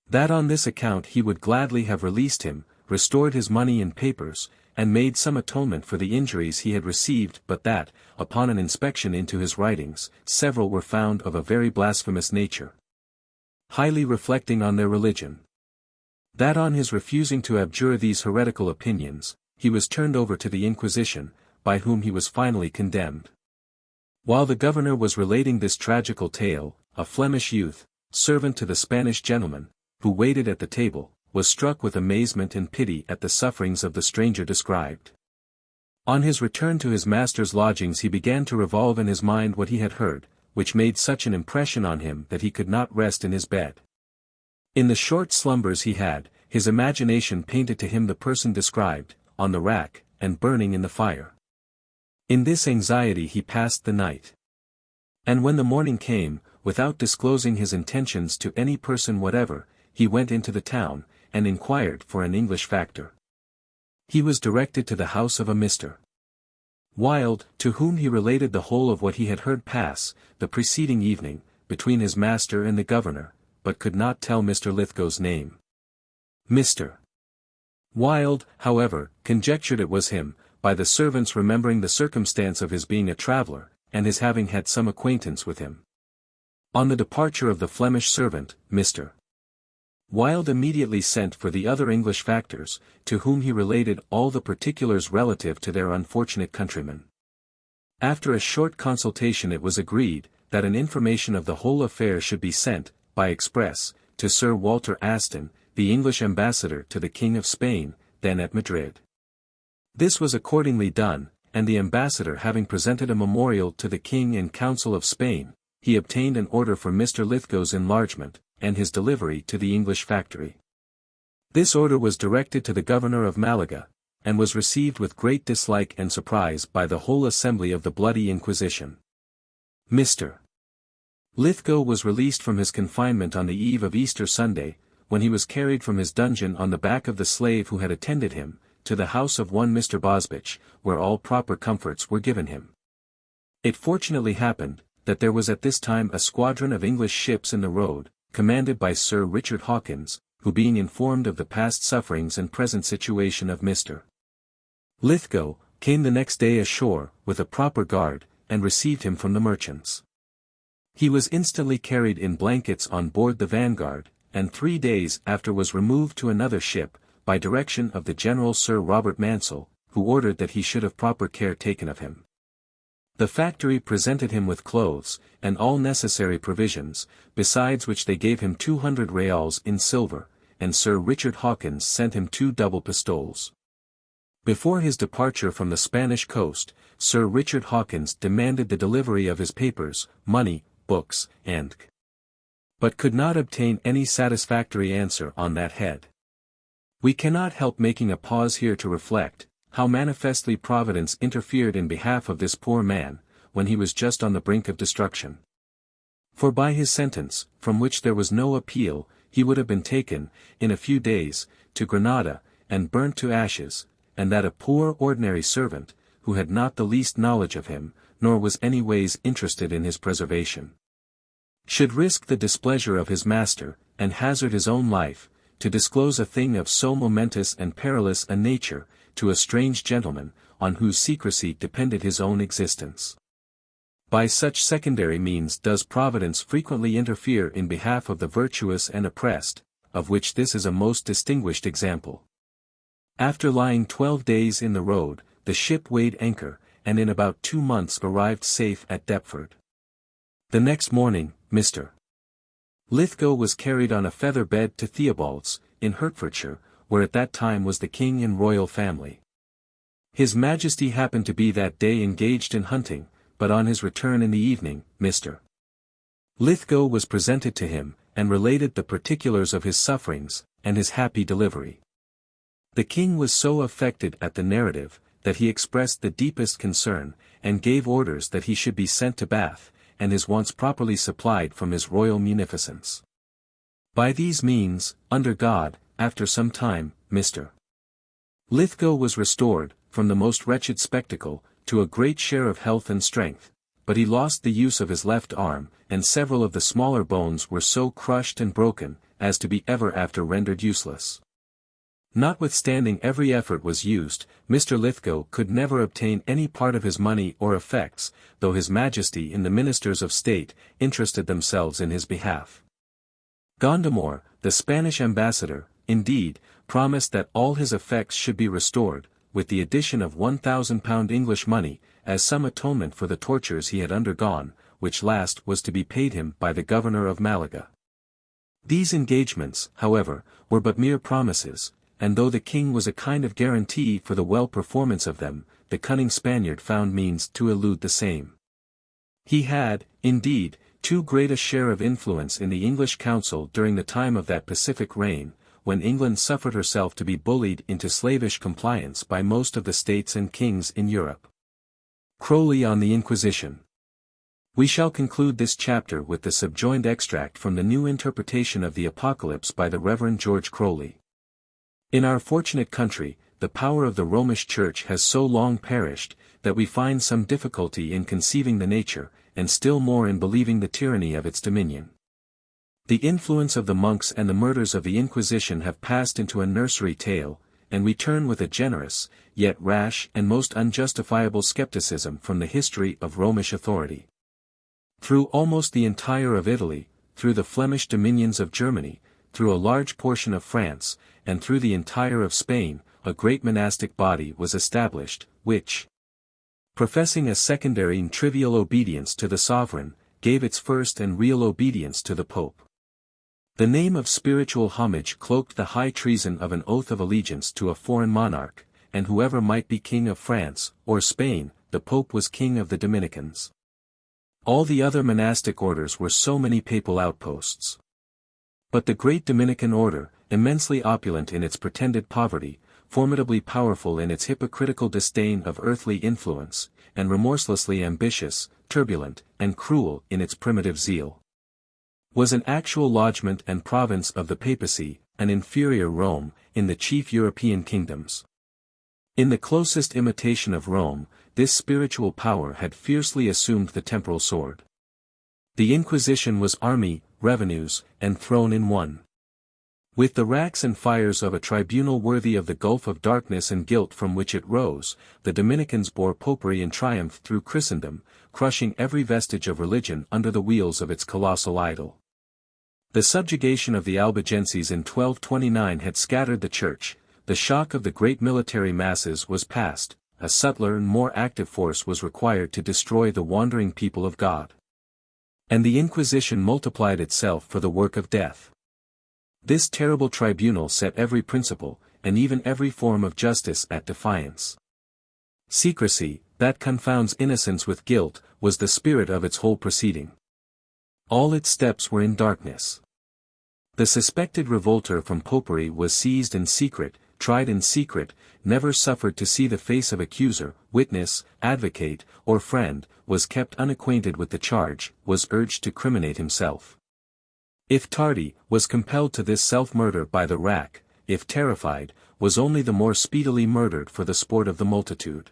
That on this account he would gladly have released him, restored his money and papers, and made some atonement for the injuries he had received, but that, upon an inspection into his writings, several were found of a very blasphemous nature, highly reflecting on their religion. That on his refusing to abjure these heretical opinions, he was turned over to the Inquisition, by whom he was finally condemned. While the governor was relating this tragical tale, a Flemish youth, servant to the Spanish gentleman, who waited at the table, was struck with amazement and pity at the sufferings of the stranger described. On his return to his master's lodgings he began to revolve in his mind what he had heard, which made such an impression on him that he could not rest in his bed. In the short slumbers he had, his imagination painted to him the person described, on the rack, and burning in the fire. In this anxiety he passed the night. And when the morning came, without disclosing his intentions to any person whatever, he went into the town, and inquired for an English factor. He was directed to the house of a Mr. Wilde, to whom he related the whole of what he had heard pass, the preceding evening, between his master and the governor, but could not tell Mr. Lithgow's name. Mr. Wilde, however, conjectured it was him, by the servants remembering the circumstance of his being a traveller, and his having had some acquaintance with him. On the departure of the Flemish servant, Mr. Wilde immediately sent for the other English factors, to whom he related all the particulars relative to their unfortunate countryman. After a short consultation it was agreed, that an information of the whole affair should be sent, by express, to Sir Walter Aston, the English ambassador to the King of Spain, then at Madrid. This was accordingly done, and the ambassador having presented a memorial to the King and Council of Spain, he obtained an order for Mr. Lithgow's enlargement, and his delivery to the English factory. This order was directed to the governor of Malaga, and was received with great dislike and surprise by the whole assembly of the Bloody Inquisition. Mr. Lithgow was released from his confinement on the eve of Easter Sunday, when he was carried from his dungeon on the back of the slave who had attended him, to the house of one Mr. Bosbich, where all proper comforts were given him. It fortunately happened, that there was at this time a squadron of English ships in the road, commanded by Sir Richard Hawkins, who being informed of the past sufferings and present situation of Mr. Lithgow, came the next day ashore, with a proper guard, and received him from the merchants. He was instantly carried in blankets on board the Vanguard, and 3 days after was removed to another ship, by direction of the General Sir Robert Mansell, who ordered that he should have proper care taken of him. The factory presented him with clothes, and all necessary provisions, besides which they gave him 200 reals in silver, and Sir Richard Hawkins sent him 2 double pistoles. Before his departure from the Spanish coast, Sir Richard Hawkins demanded the delivery of his papers, money, books, and but could not obtain any satisfactory answer on that head. We cannot help making a pause here to reflect, how manifestly Providence interfered in behalf of this poor man, when he was just on the brink of destruction. For by his sentence, from which there was no appeal, he would have been taken, in a few days, to Granada, and burnt to ashes, and that a poor ordinary servant, who had not the least knowledge of him, nor was any ways interested in his preservation, should risk the displeasure of his master, and hazard his own life, to disclose a thing of so momentous and perilous a nature, to a strange gentleman, on whose secrecy depended his own existence. By such secondary means does Providence frequently interfere in behalf of the virtuous and oppressed, of which this is a most distinguished example. After lying 12 days in the road, the ship weighed anchor, and in about 2 months arrived safe at Deptford. The next morning, Mr. Lithgow was carried on a feather bed to Theobald's, in Hertfordshire, where at that time was the king and royal family. His Majesty happened to be that day engaged in hunting, but on his return in the evening, Mr. Lithgow was presented to him, and related the particulars of his sufferings, and his happy delivery. The king was so affected at the narrative, that he expressed the deepest concern, and gave orders that he should be sent to Bath, and his wants properly supplied from his royal munificence. By these means, under God, after some time, Mr. Lithgow was restored, from the most wretched spectacle, to a great share of health and strength, but he lost the use of his left arm, and several of the smaller bones were so crushed and broken, as to be ever after rendered useless. Notwithstanding every effort was used, Mr. Lithgow could never obtain any part of his money or effects, though his Majesty and the ministers of state interested themselves in his behalf. Gondomar, the Spanish ambassador, indeed, promised that all his effects should be restored, with the addition of £1,000 English money, as some atonement for the tortures he had undergone, which last was to be paid him by the governor of Malaga. These engagements, however, were but mere promises, and though the king was a kind of guarantee for the well performance of them, the cunning Spaniard found means to elude the same. He had, indeed, too great a share of influence in the English council during the time of that pacific reign, when England suffered herself to be bullied into slavish compliance by most of the states and kings in Europe. Crowley on the Inquisition. We shall conclude this chapter with the subjoined extract from the new interpretation of the Apocalypse by the Reverend George Crowley. In our fortunate country, the power of the Romish Church has so long perished, that we find some difficulty in conceiving the nature, and still more in believing the tyranny of its dominion. The influence of the monks and the murders of the Inquisition have passed into a nursery tale, and we turn with a generous, yet rash and most unjustifiable skepticism from the history of Romish authority. Through almost the entire of Italy, through the Flemish dominions of Germany, through a large portion of France, and through the entire of Spain, a great monastic body was established, which, professing a secondary and trivial obedience to the sovereign, gave its first and real obedience to the Pope. The name of spiritual homage cloaked the high treason of an oath of allegiance to a foreign monarch, and whoever might be king of France, or Spain, the Pope was king of the Dominicans. All the other monastic orders were so many papal outposts. But the great Dominican order, immensely opulent in its pretended poverty, formidably powerful in its hypocritical disdain of earthly influence, and remorselessly ambitious, turbulent, and cruel in its primitive zeal, was an actual lodgment and province of the papacy, an inferior Rome, in the chief European kingdoms. In the closest imitation of Rome, this spiritual power had fiercely assumed the temporal sword. The Inquisition was army, revenues, and throne in one. With the racks and fires of a tribunal worthy of the gulf of darkness and guilt from which it rose, the Dominicans bore popery in triumph through Christendom, crushing every vestige of religion under the wheels of its colossal idol. The subjugation of the Albigenses in 1229 had scattered the church, the shock of the great military masses was past, a subtler and more active force was required to destroy the wandering people of God. And the Inquisition multiplied itself for the work of death. This terrible tribunal set every principle, and even every form of justice at defiance. Secrecy, that confounds innocence with guilt, was the spirit of its whole proceeding. All its steps were in darkness. The suspected revolter from popery was seized in secret, tried in secret, never suffered to see the face of accuser, witness, advocate, or friend, was kept unacquainted with the charge, was urged to criminate himself. If tardy, was compelled to this self-murder by the rack, if terrified, was only the more speedily murdered for the sport of the multitude.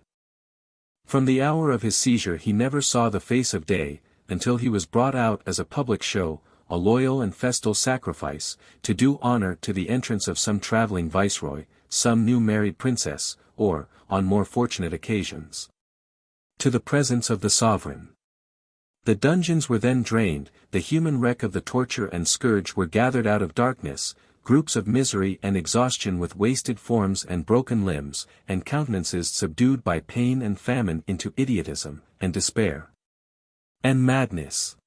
From the hour of his seizure he never saw the face of day, until he was brought out as a public show, a loyal and festal sacrifice, to do honor to the entrance of some travelling viceroy, some new married princess, or, on more fortunate occasions, to the presence of the sovereign. The dungeons were then drained, the human wreck of the torture and scourge were gathered out of darkness, groups of misery and exhaustion with wasted forms and broken limbs, and countenances subdued by pain and famine into idiotism, and despair, and madness.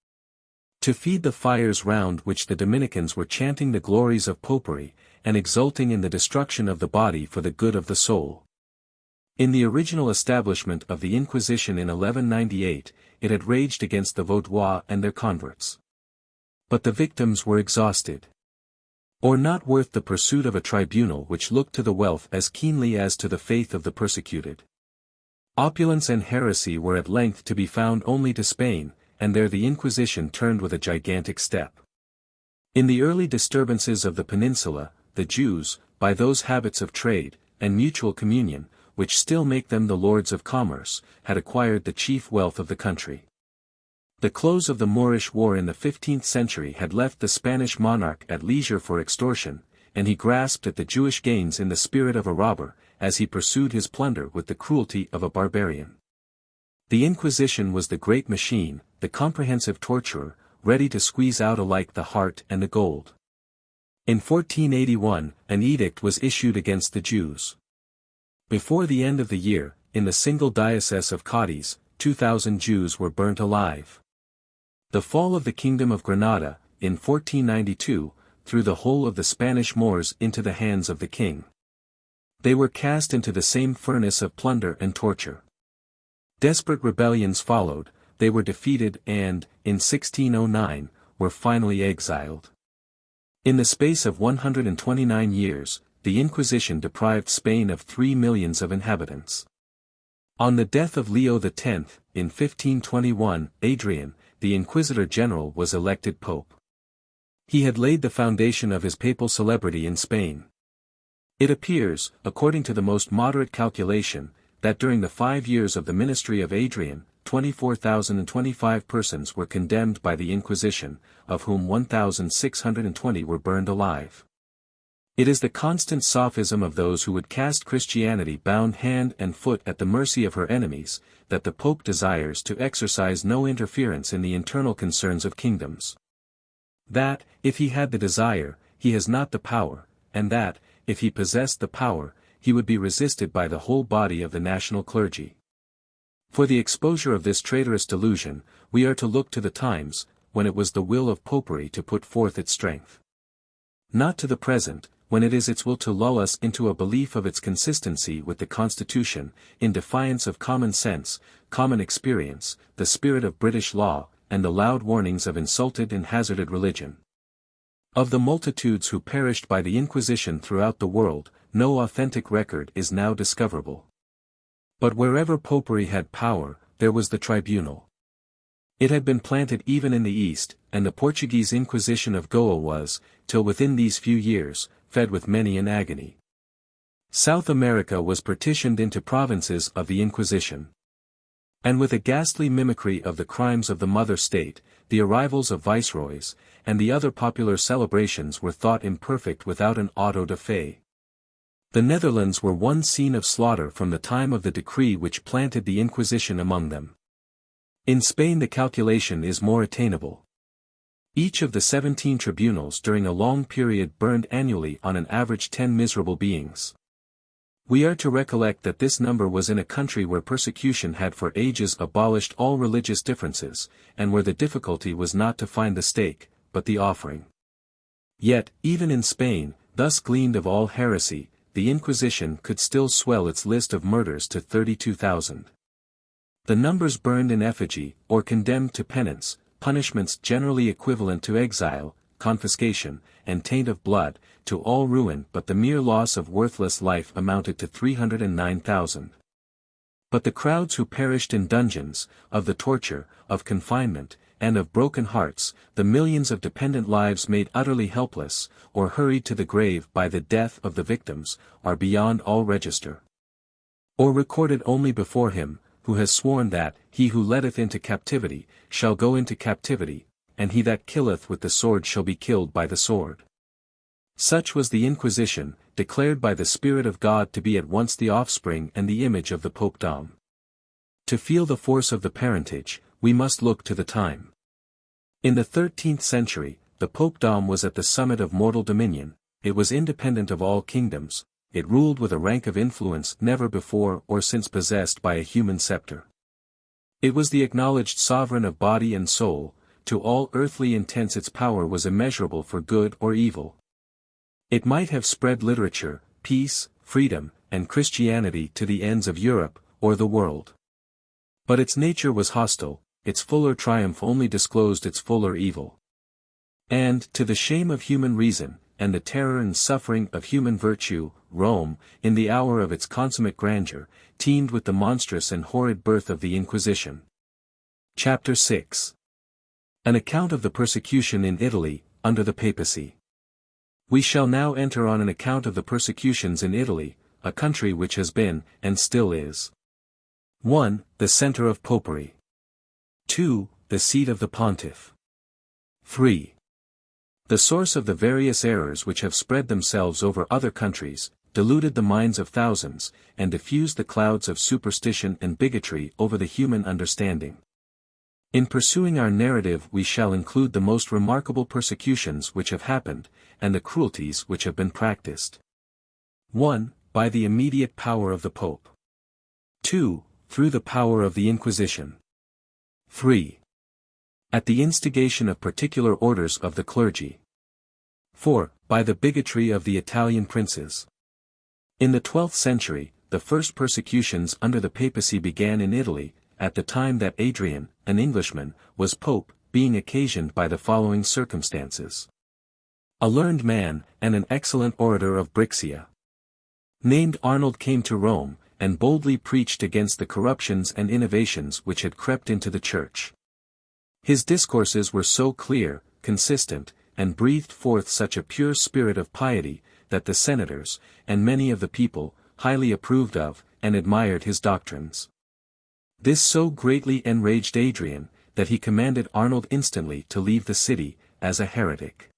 To feed the fires round which the Dominicans were chanting the glories of popery, and exulting in the destruction of the body for the good of the soul. In the original establishment of the Inquisition in 1198, it had raged against the Vaudois and their converts. But the victims were exhausted, or not worth the pursuit of a tribunal which looked to the wealth as keenly as to the faith of the persecuted. Opulence and heresy were at length to be found only to Spain, and there the Inquisition turned with a gigantic step. In the early disturbances of the peninsula, the Jews, by those habits of trade, and mutual communion, which still make them the lords of commerce, had acquired the chief wealth of the country. The close of the Moorish War in the 15th century had left the Spanish monarch at leisure for extortion, and he grasped at the Jewish gains in the spirit of a robber, as he pursued his plunder with the cruelty of a barbarian. The Inquisition was the great machine, the comprehensive torturer, ready to squeeze out alike the heart and the gold. In 1481, an edict was issued against the Jews. Before the end of the year, in the single diocese of Cádiz, 2,000 Jews were burnt alive. The fall of the Kingdom of Granada, in 1492, threw the whole of the Spanish Moors into the hands of the king. They were cast into the same furnace of plunder and torture. Desperate rebellions followed, they were defeated and, in 1609, were finally exiled. In the space of 129 years, the Inquisition deprived Spain of 3 millions of inhabitants. On the death of Leo X, in 1521, Adrian, the Inquisitor General, was elected Pope. He had laid the foundation of his papal celebrity in Spain. It appears, according to the most moderate calculation, that during the 5 years of the ministry of Adrian, 24,025 persons were condemned by the Inquisition, of whom 1,620 were burned alive. It is the constant sophism of those who would cast Christianity bound hand and foot at the mercy of her enemies, that the Pope desires to exercise no interference in the internal concerns of kingdoms. That, if he had the desire, he has not the power, and that, if he possessed the power, he would be resisted by the whole body of the national clergy. For the exposure of this traitorous delusion, we are to look to the times, when it was the will of popery to put forth its strength. Not to the present, when it is its will to lull us into a belief of its consistency with the Constitution, in defiance of common sense, common experience, the spirit of British law, and the loud warnings of insulted and hazarded religion. Of the multitudes who perished by the Inquisition throughout the world, no authentic record is now discoverable. But wherever popery had power, there was the tribunal. It had been planted even in the East, and the Portuguese Inquisition of Goa was, till within these few years, fed with many an agony. South America was partitioned into provinces of the Inquisition. And with a ghastly mimicry of the crimes of the mother state, the arrivals of viceroys, and the other popular celebrations were thought imperfect without an auto da fe. The Netherlands were one scene of slaughter from the time of the decree which planted the Inquisition among them. In Spain the calculation is more attainable. Each of the 17 tribunals during a long period burned annually on an average 10 miserable beings. We are to recollect that this number was in a country where persecution had for ages abolished all religious differences, and where the difficulty was not to find the stake, but the offering. Yet, even in Spain, thus gleaned of all heresy, the Inquisition could still swell its list of murders to 32,000. The numbers burned in effigy, or condemned to penance, punishments generally equivalent to exile, confiscation, and taint of blood, to all ruin but the mere loss of worthless life amounted to 309,000. But the crowds who perished in dungeons, of the torture, of confinement, and of broken hearts, the millions of dependent lives made utterly helpless, or hurried to the grave by the death of the victims, are beyond all register. Or recorded only before him, who has sworn that, he who letteth into captivity, shall go into captivity, and he that killeth with the sword shall be killed by the sword. Such was the Inquisition, declared by the Spirit of God to be at once the offspring and the image of the popedom. To feel the force of the parentage, we must look to the time. In the 13th century, the popedom was at the summit of mortal dominion, it was independent of all kingdoms, it ruled with a rank of influence never before or since possessed by a human scepter. It was the acknowledged sovereign of body and soul, to all earthly intents its power was immeasurable for good or evil. It might have spread literature, peace, freedom, and Christianity to the ends of Europe, or the world. But its nature was hostile, its fuller triumph only disclosed its fuller evil. And, to the shame of human reason, and the terror and suffering of human virtue, Rome, in the hour of its consummate grandeur, teemed with the monstrous and horrid birth of the Inquisition. Chapter 6. An account of the persecution in Italy, under the papacy. We shall now enter on an account of the persecutions in Italy, a country which has been, and still is. 1. The center of popery. 2. The seat of the pontiff. 3. The source of the various errors which have spread themselves over other countries, deluded the minds of thousands, and diffused the clouds of superstition and bigotry over the human understanding. In pursuing our narrative we shall include the most remarkable persecutions which have happened, and the cruelties which have been practiced. 1. By the immediate power of the Pope. 2. Through the power of the Inquisition. 3. At the instigation of particular orders of the clergy. 4. By the bigotry of the Italian princes. In the 12th century, the first persecutions under the papacy began in Italy, at the time that Adrian, an Englishman, was pope, being occasioned by the following circumstances. A learned man, and an excellent orator of Brixia, named Arnold, came to Rome, and boldly preached against the corruptions and innovations which had crept into the Church. His discourses were so clear, consistent, and breathed forth such a pure spirit of piety, that the senators, and many of the people, highly approved of, and admired his doctrines. This so greatly enraged Adrian, that he commanded Arnold instantly to leave the city, as a heretic.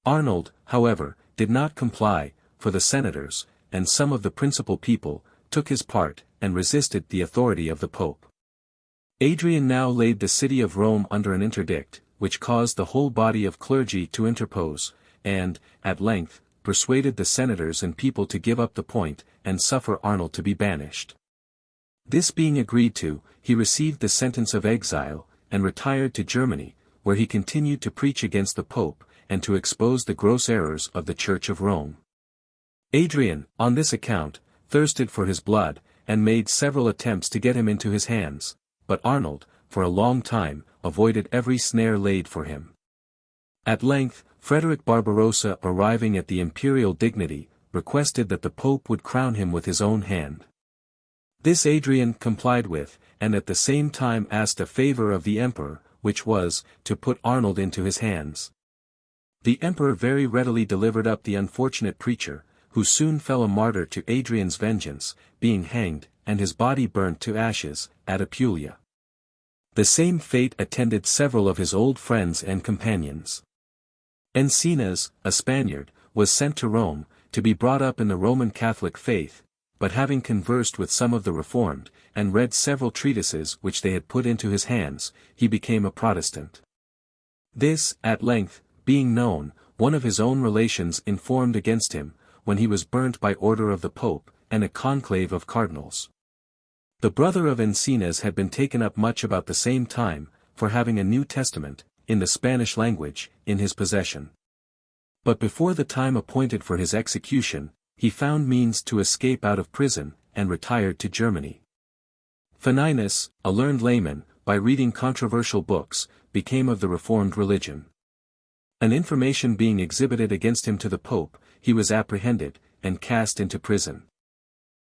Arnold, however, did not comply, for the senators, and some of the principal people, took his part, and resisted the authority of the Pope. Adrian now laid the city of Rome under an interdict, which caused the whole body of clergy to interpose, and, at length, persuaded the senators and people to give up the point, and suffer Arnold to be banished. This being agreed to, he received the sentence of exile, and retired to Germany, where he continued to preach against the Pope, and to expose the gross errors of the Church of Rome. Adrian, on this account, thirsted for his blood, and made several attempts to get him into his hands, but Arnold, for a long time, avoided every snare laid for him. At length, Frederick Barbarossa, arriving at the imperial dignity, requested that the Pope would crown him with his own hand. This Adrian complied with, and at the same time asked a favor of the emperor, which was, to put Arnold into his hands. The emperor very readily delivered up the unfortunate preacher, who soon fell a martyr to Adrian's vengeance, being hanged, and his body burnt to ashes, at Apulia. The same fate attended several of his old friends and companions. Encinas, a Spaniard, was sent to Rome, to be brought up in the Roman Catholic faith, but having conversed with some of the Reformed, and read several treatises which they had put into his hands, he became a Protestant. This, at length, being known, one of his own relations informed against him, when he was burnt by order of the Pope, and a conclave of cardinals. The brother of Encinas had been taken up much about the same time, for having a New Testament, in the Spanish language, in his possession. But before the time appointed for his execution, he found means to escape out of prison, and retired to Germany. Faninas, a learned layman, by reading controversial books, became of the Reformed religion. An information being exhibited against him to the Pope, he was apprehended, and cast into prison.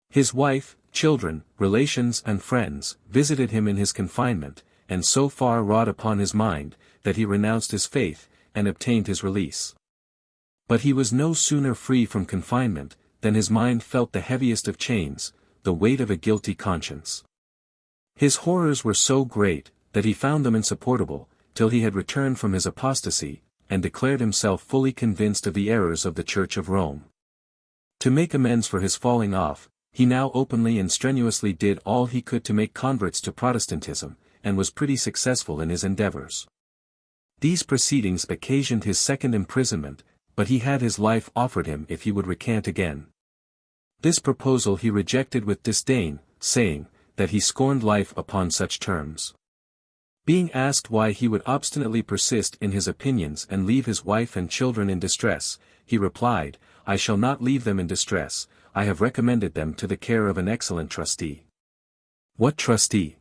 His wife, children, relations and friends, visited him in his confinement, and so far wrought upon his mind, that he renounced his faith, and obtained his release. But he was no sooner free from confinement, than his mind felt the heaviest of chains, the weight of a guilty conscience. His horrors were so great, that he found them insupportable, till he had returned from his apostasy, and declared himself fully convinced of the errors of the Church of Rome. To make amends for his falling off, he now openly and strenuously did all he could to make converts to Protestantism, and was pretty successful in his endeavors. These proceedings occasioned his second imprisonment, but he had his life offered him if he would recant again. This proposal he rejected with disdain, saying, that he scorned life upon such terms. Being asked why he would obstinately persist in his opinions and leave his wife and children in distress, he replied, "I shall not leave them in distress, I have recommended them to the care of an excellent trustee." "What trustee?"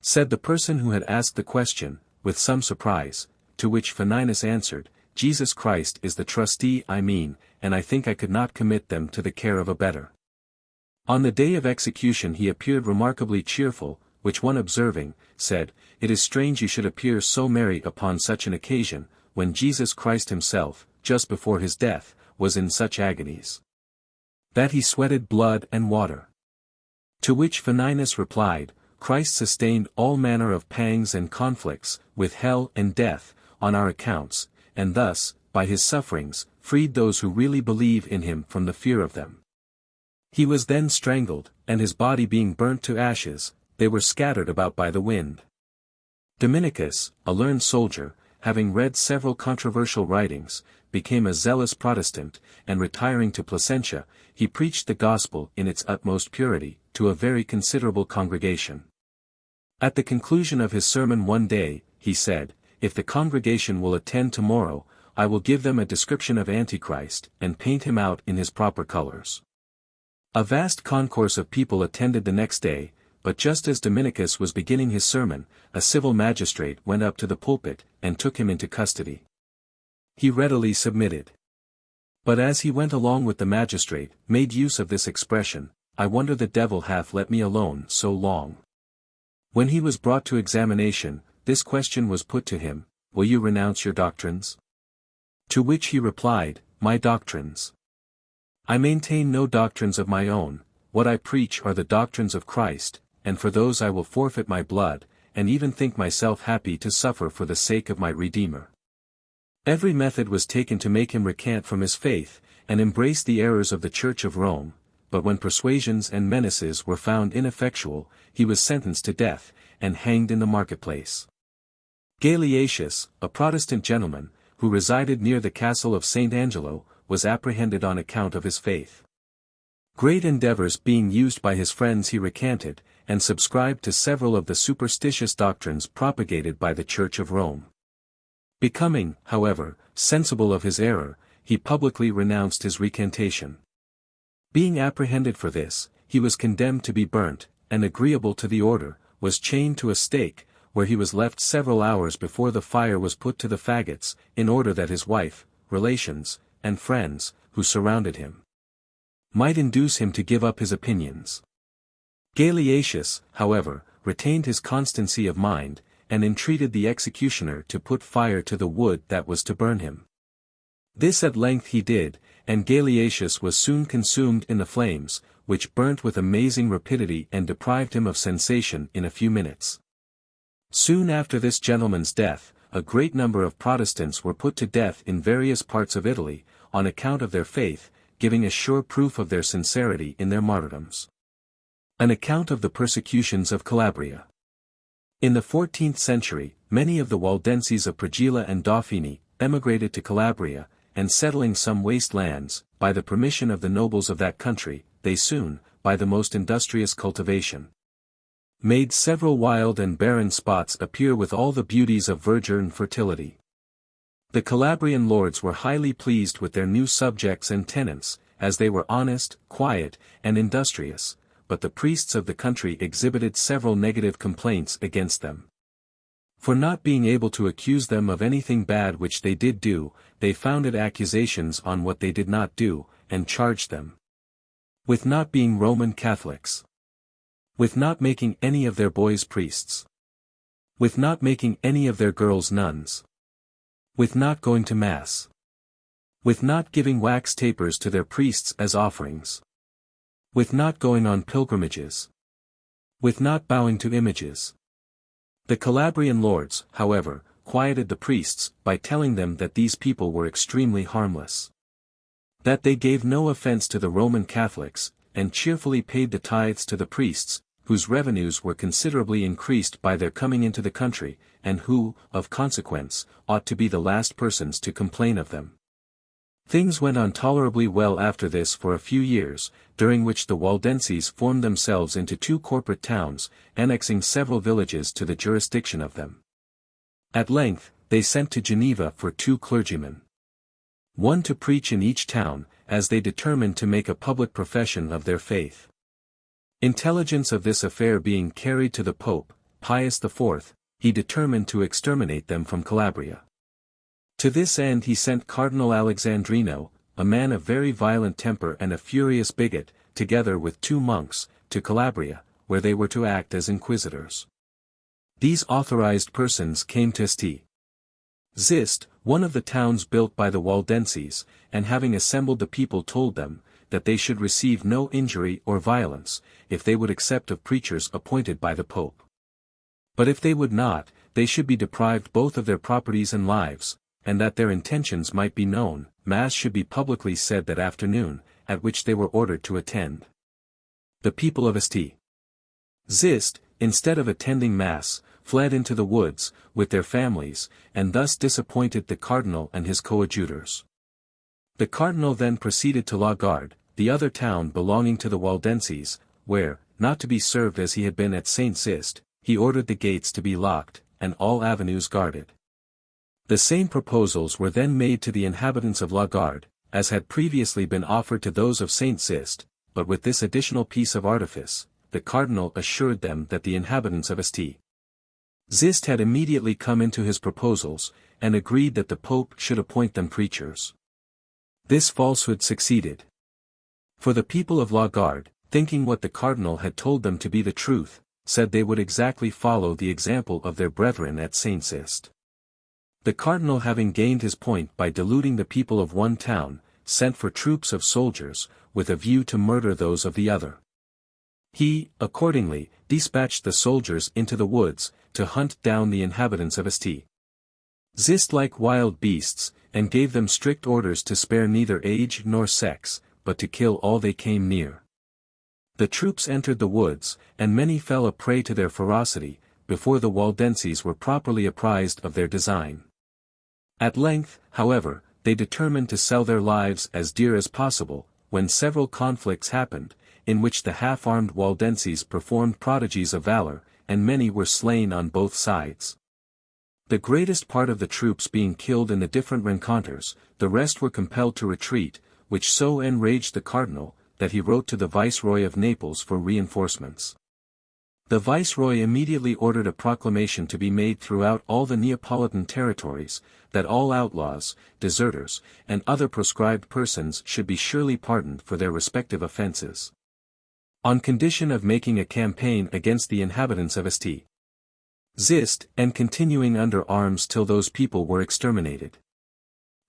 said the person who had asked the question, with some surprise, to which Faninas answered, "Jesus Christ is the trustee I mean, and I think I could not commit them to the care of a better." On the day of execution he appeared remarkably cheerful, which one observing, said, "It is strange you should appear so merry upon such an occasion, when Jesus Christ himself, just before his death, was in such agonies that he sweated blood and water." To which Faninas replied, "Christ sustained all manner of pangs and conflicts, with hell and death, on our accounts, and thus, by his sufferings, freed those who really believe in him from the fear of them. He was then strangled, and his body being burnt to ashes, they were scattered about by the wind." Dominicus, a learned soldier, having read several controversial writings, became a zealous Protestant, and retiring to Placentia, he preached the gospel in its utmost purity, to a very considerable congregation. At the conclusion of his sermon one day, he said, "If the congregation will attend tomorrow, I will give them a description of Antichrist, and paint him out in his proper colors." A vast concourse of people attended the next day, but just as Dominicus was beginning his sermon, a civil magistrate went up to the pulpit, and took him into custody. He readily submitted. But as he went along with the magistrate, made use of this expression, "I wonder the devil hath let me alone so long." When he was brought to examination, this question was put to him, "Will you renounce your doctrines?" To which he replied, "My doctrines? I maintain no doctrines of my own, what I preach are the doctrines of Christ, and for those I will forfeit my blood, and even think myself happy to suffer for the sake of my Redeemer." Every method was taken to make him recant from his faith, and embrace the errors of the Church of Rome, but when persuasions and menaces were found ineffectual, he was sentenced to death, and hanged in the marketplace. Galeacius, a Protestant gentleman, who resided near the castle of St. Angelo, was apprehended on account of his faith. Great endeavors being used by his friends he recanted, and subscribed to several of the superstitious doctrines propagated by the Church of Rome. Becoming, however, sensible of his error, he publicly renounced his recantation. Being apprehended for this, he was condemned to be burnt, and agreeable to the order, was chained to a stake, where he was left several hours before the fire was put to the faggots, in order that his wife, relations, and friends, who surrounded him, might induce him to give up his opinions. Galeacius, however, retained his constancy of mind, and entreated the executioner to put fire to the wood that was to burn him. This at length he did, and Galeacius was soon consumed in the flames, which burnt with amazing rapidity and deprived him of sensation in a few minutes. Soon after this gentleman's death, a great number of Protestants were put to death in various parts of Italy, on account of their faith, giving a sure proof of their sincerity in their martyrdoms. An account of the persecutions of Calabria. In the 14th century, many of the Waldenses of Pragila and Dauphiny emigrated to Calabria, and settling some waste lands, by the permission of the nobles of that country, they soon, by the most industrious cultivation, made several wild and barren spots appear with all the beauties of verdure and fertility. The Calabrian lords were highly pleased with their new subjects and tenants, as they were honest, quiet, and industrious, but the priests of the country exhibited several negative complaints against them. For not being able to accuse them of anything bad which they did do, they founded accusations on what they did not do, and charged them with not being Roman Catholics, with not making any of their boys priests, with not making any of their girls nuns, with not going to Mass, with not giving wax tapers to their priests as offerings, with not going on pilgrimages, with not bowing to images. The Calabrian lords, however, quieted the priests by telling them that these people were extremely harmless, that they gave no offense to the Roman Catholics, and cheerfully paid the tithes to the priests, whose revenues were considerably increased by their coming into the country, and who, of consequence, ought to be the last persons to complain of them. Things went on tolerably well after this for a few years, during which the Waldenses formed themselves into 2 corporate towns, annexing several villages to the jurisdiction of them. At length, they sent to Geneva for 2 clergymen, one to preach in each town, as they determined to make a public profession of their faith. Intelligence of this affair being carried to the Pope, Pius IV, he determined to exterminate them from Calabria. To this end he sent Cardinal Alexandrino, a man of very violent temper and a furious bigot, together with 2 monks, to Calabria, where they were to act as inquisitors. These authorized persons came to St. Zist, one of the towns built by the Waldenses, and having assembled the people told them, that they should receive no injury or violence, if they would accept of preachers appointed by the Pope. But if they would not, they should be deprived both of their properties and lives, and that their intentions might be known, Mass should be publicly said that afternoon, at which they were ordered to attend. The people of St. Zist, instead of attending Mass, fled into the woods, with their families, and thus disappointed the cardinal and his coadjutors. The cardinal then proceeded to La Garde, the other town belonging to the Waldenses, where, not to be served as he had been at St. Zist, he ordered the gates to be locked, and all avenues guarded. The same proposals were then made to the inhabitants of La Garde, as had previously been offered to those of St. Zist, but with this additional piece of artifice, the cardinal assured them that the inhabitants of St. Zist had immediately come into his proposals, and agreed that the Pope should appoint them preachers. This falsehood succeeded. For the people of La Garde, thinking what the cardinal had told them to be the truth, said they would exactly follow the example of their brethren at St. Zist. The cardinal, having gained his point by deluding the people of one town, sent for troops of soldiers, with a view to murder those of the other. He, accordingly, dispatched the soldiers into the woods, to hunt down the inhabitants of St. Zist like wild beasts, and gave them strict orders to spare neither age nor sex, but to kill all they came near. The troops entered the woods, and many fell a prey to their ferocity, before the Waldenses were properly apprised of their design. At length, however, they determined to sell their lives as dear as possible, when several conflicts happened, in which the half-armed Waldenses performed prodigies of valor, and many were slain on both sides. The greatest part of the troops being killed in the different rencontres, the rest were compelled to retreat, which so enraged the cardinal, that he wrote to the Viceroy of Naples for reinforcements. The Viceroy immediately ordered a proclamation to be made throughout all the Neapolitan territories, that all outlaws, deserters, and other proscribed persons should be surely pardoned for their respective offences, on condition of making a campaign against the inhabitants of St. Zist, and continuing under arms till those people were exterminated.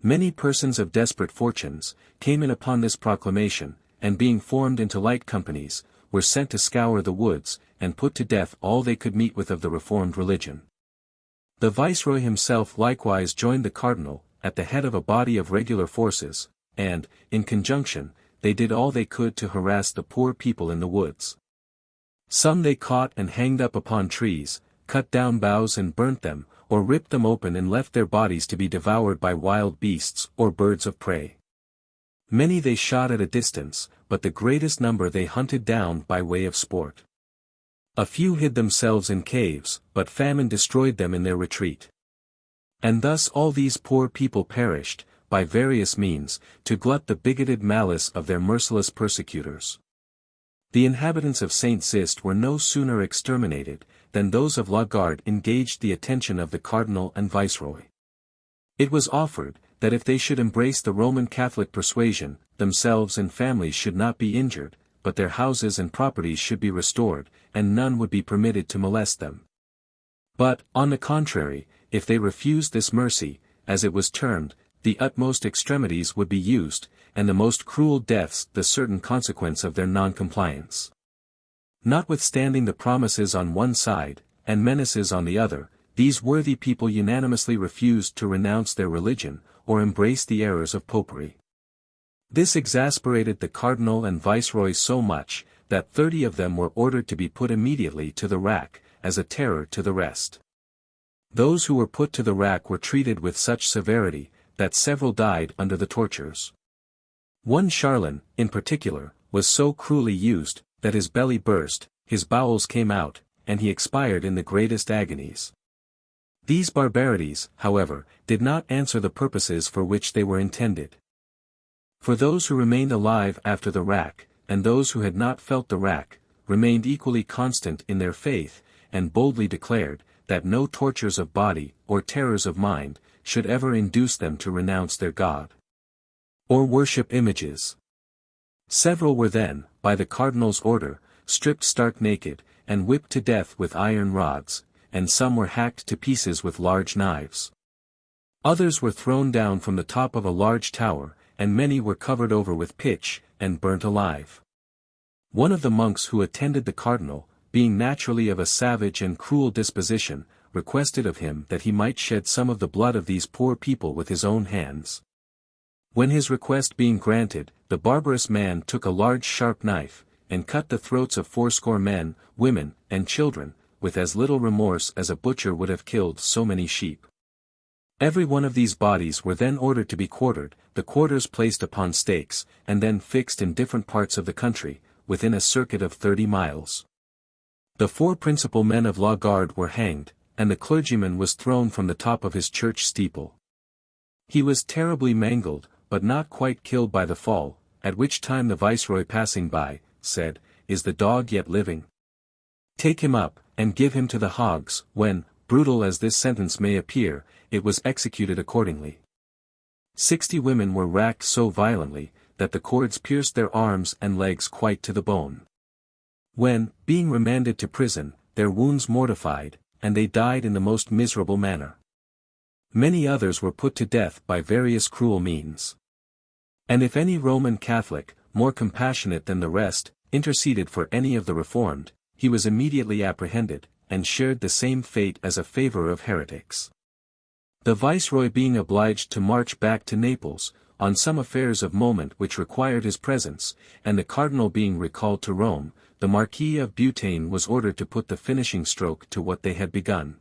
Many persons of desperate fortunes, came in upon this proclamation, and being formed into light companies, were sent to scour the woods, and put to death all they could meet with of the reformed religion. The Viceroy himself likewise joined the cardinal, at the head of a body of regular forces, and, in conjunction, they did all they could to harass the poor people in the woods. Some they caught and hanged up upon trees, cut down boughs and burnt them, or ripped them open and left their bodies to be devoured by wild beasts or birds of prey. Many they shot at a distance, but the greatest number they hunted down by way of sport. A few hid themselves in caves, but famine destroyed them in their retreat. And thus all these poor people perished, by various means, to glut the bigoted malice of their merciless persecutors. The inhabitants of Saint Zist were no sooner exterminated, than those of La Garde engaged the attention of the cardinal and viceroy. It was offered, that if they should embrace the Roman Catholic persuasion, themselves and families should not be injured, but their houses and properties should be restored, and none would be permitted to molest them. But, on the contrary, if they refused this mercy, as it was termed, the utmost extremities would be used, and the most cruel deaths the certain consequence of their non-compliance. Notwithstanding the promises on one side, and menaces on the other, these worthy people unanimously refused to renounce their religion, or embrace the errors of popery. This exasperated the cardinal and viceroy so much, that 30 of them were ordered to be put immediately to the rack, as a terror to the rest. Those who were put to the rack were treated with such severity, that several died under the tortures. One Charlemagne, in particular, was so cruelly used, that his belly burst, his bowels came out, and he expired in the greatest agonies. These barbarities, however, did not answer the purposes for which they were intended. For those who remained alive after the rack, and those who had not felt the rack, remained equally constant in their faith, and boldly declared, that no tortures of body, or terrors of mind, should ever induce them to renounce their God, or worship images. Several were then, by the cardinal's order, stripped stark naked, and whipped to death with iron rods, and some were hacked to pieces with large knives. Others were thrown down from the top of a large tower, and many were covered over with pitch, and burnt alive. One of the monks who attended the cardinal, being naturally of a savage and cruel disposition, requested of him that he might shed some of the blood of these poor people with his own hands. When his request being granted, the barbarous man took a large sharp knife, and cut the throats of 80 men, women, and children, with as little remorse as a butcher would have killed so many sheep. Every one of these bodies were then ordered to be quartered, the quarters placed upon stakes, and then fixed in different parts of the country, within a circuit of 30 miles. The 4 principal men of La Garde were hanged, and the clergyman was thrown from the top of his church steeple. He was terribly mangled, but not quite killed by the fall, at which time the viceroy passing by, said, "Is the dog yet living? Take him up, and give him to the hogs." When, brutal as this sentence may appear, it was executed accordingly. 60 women were racked so violently, that the cords pierced their arms and legs quite to the bone. When, being remanded to prison, their wounds mortified, and they died in the most miserable manner. Many others were put to death by various cruel means. And if any Roman Catholic, more compassionate than the rest, interceded for any of the Reformed, he was immediately apprehended, and shared the same fate as a favourer of heretics. The viceroy being obliged to march back to Naples, on some affairs of moment which required his presence, and the cardinal being recalled to Rome, the Marquis of Butane was ordered to put the finishing stroke to what they had begun.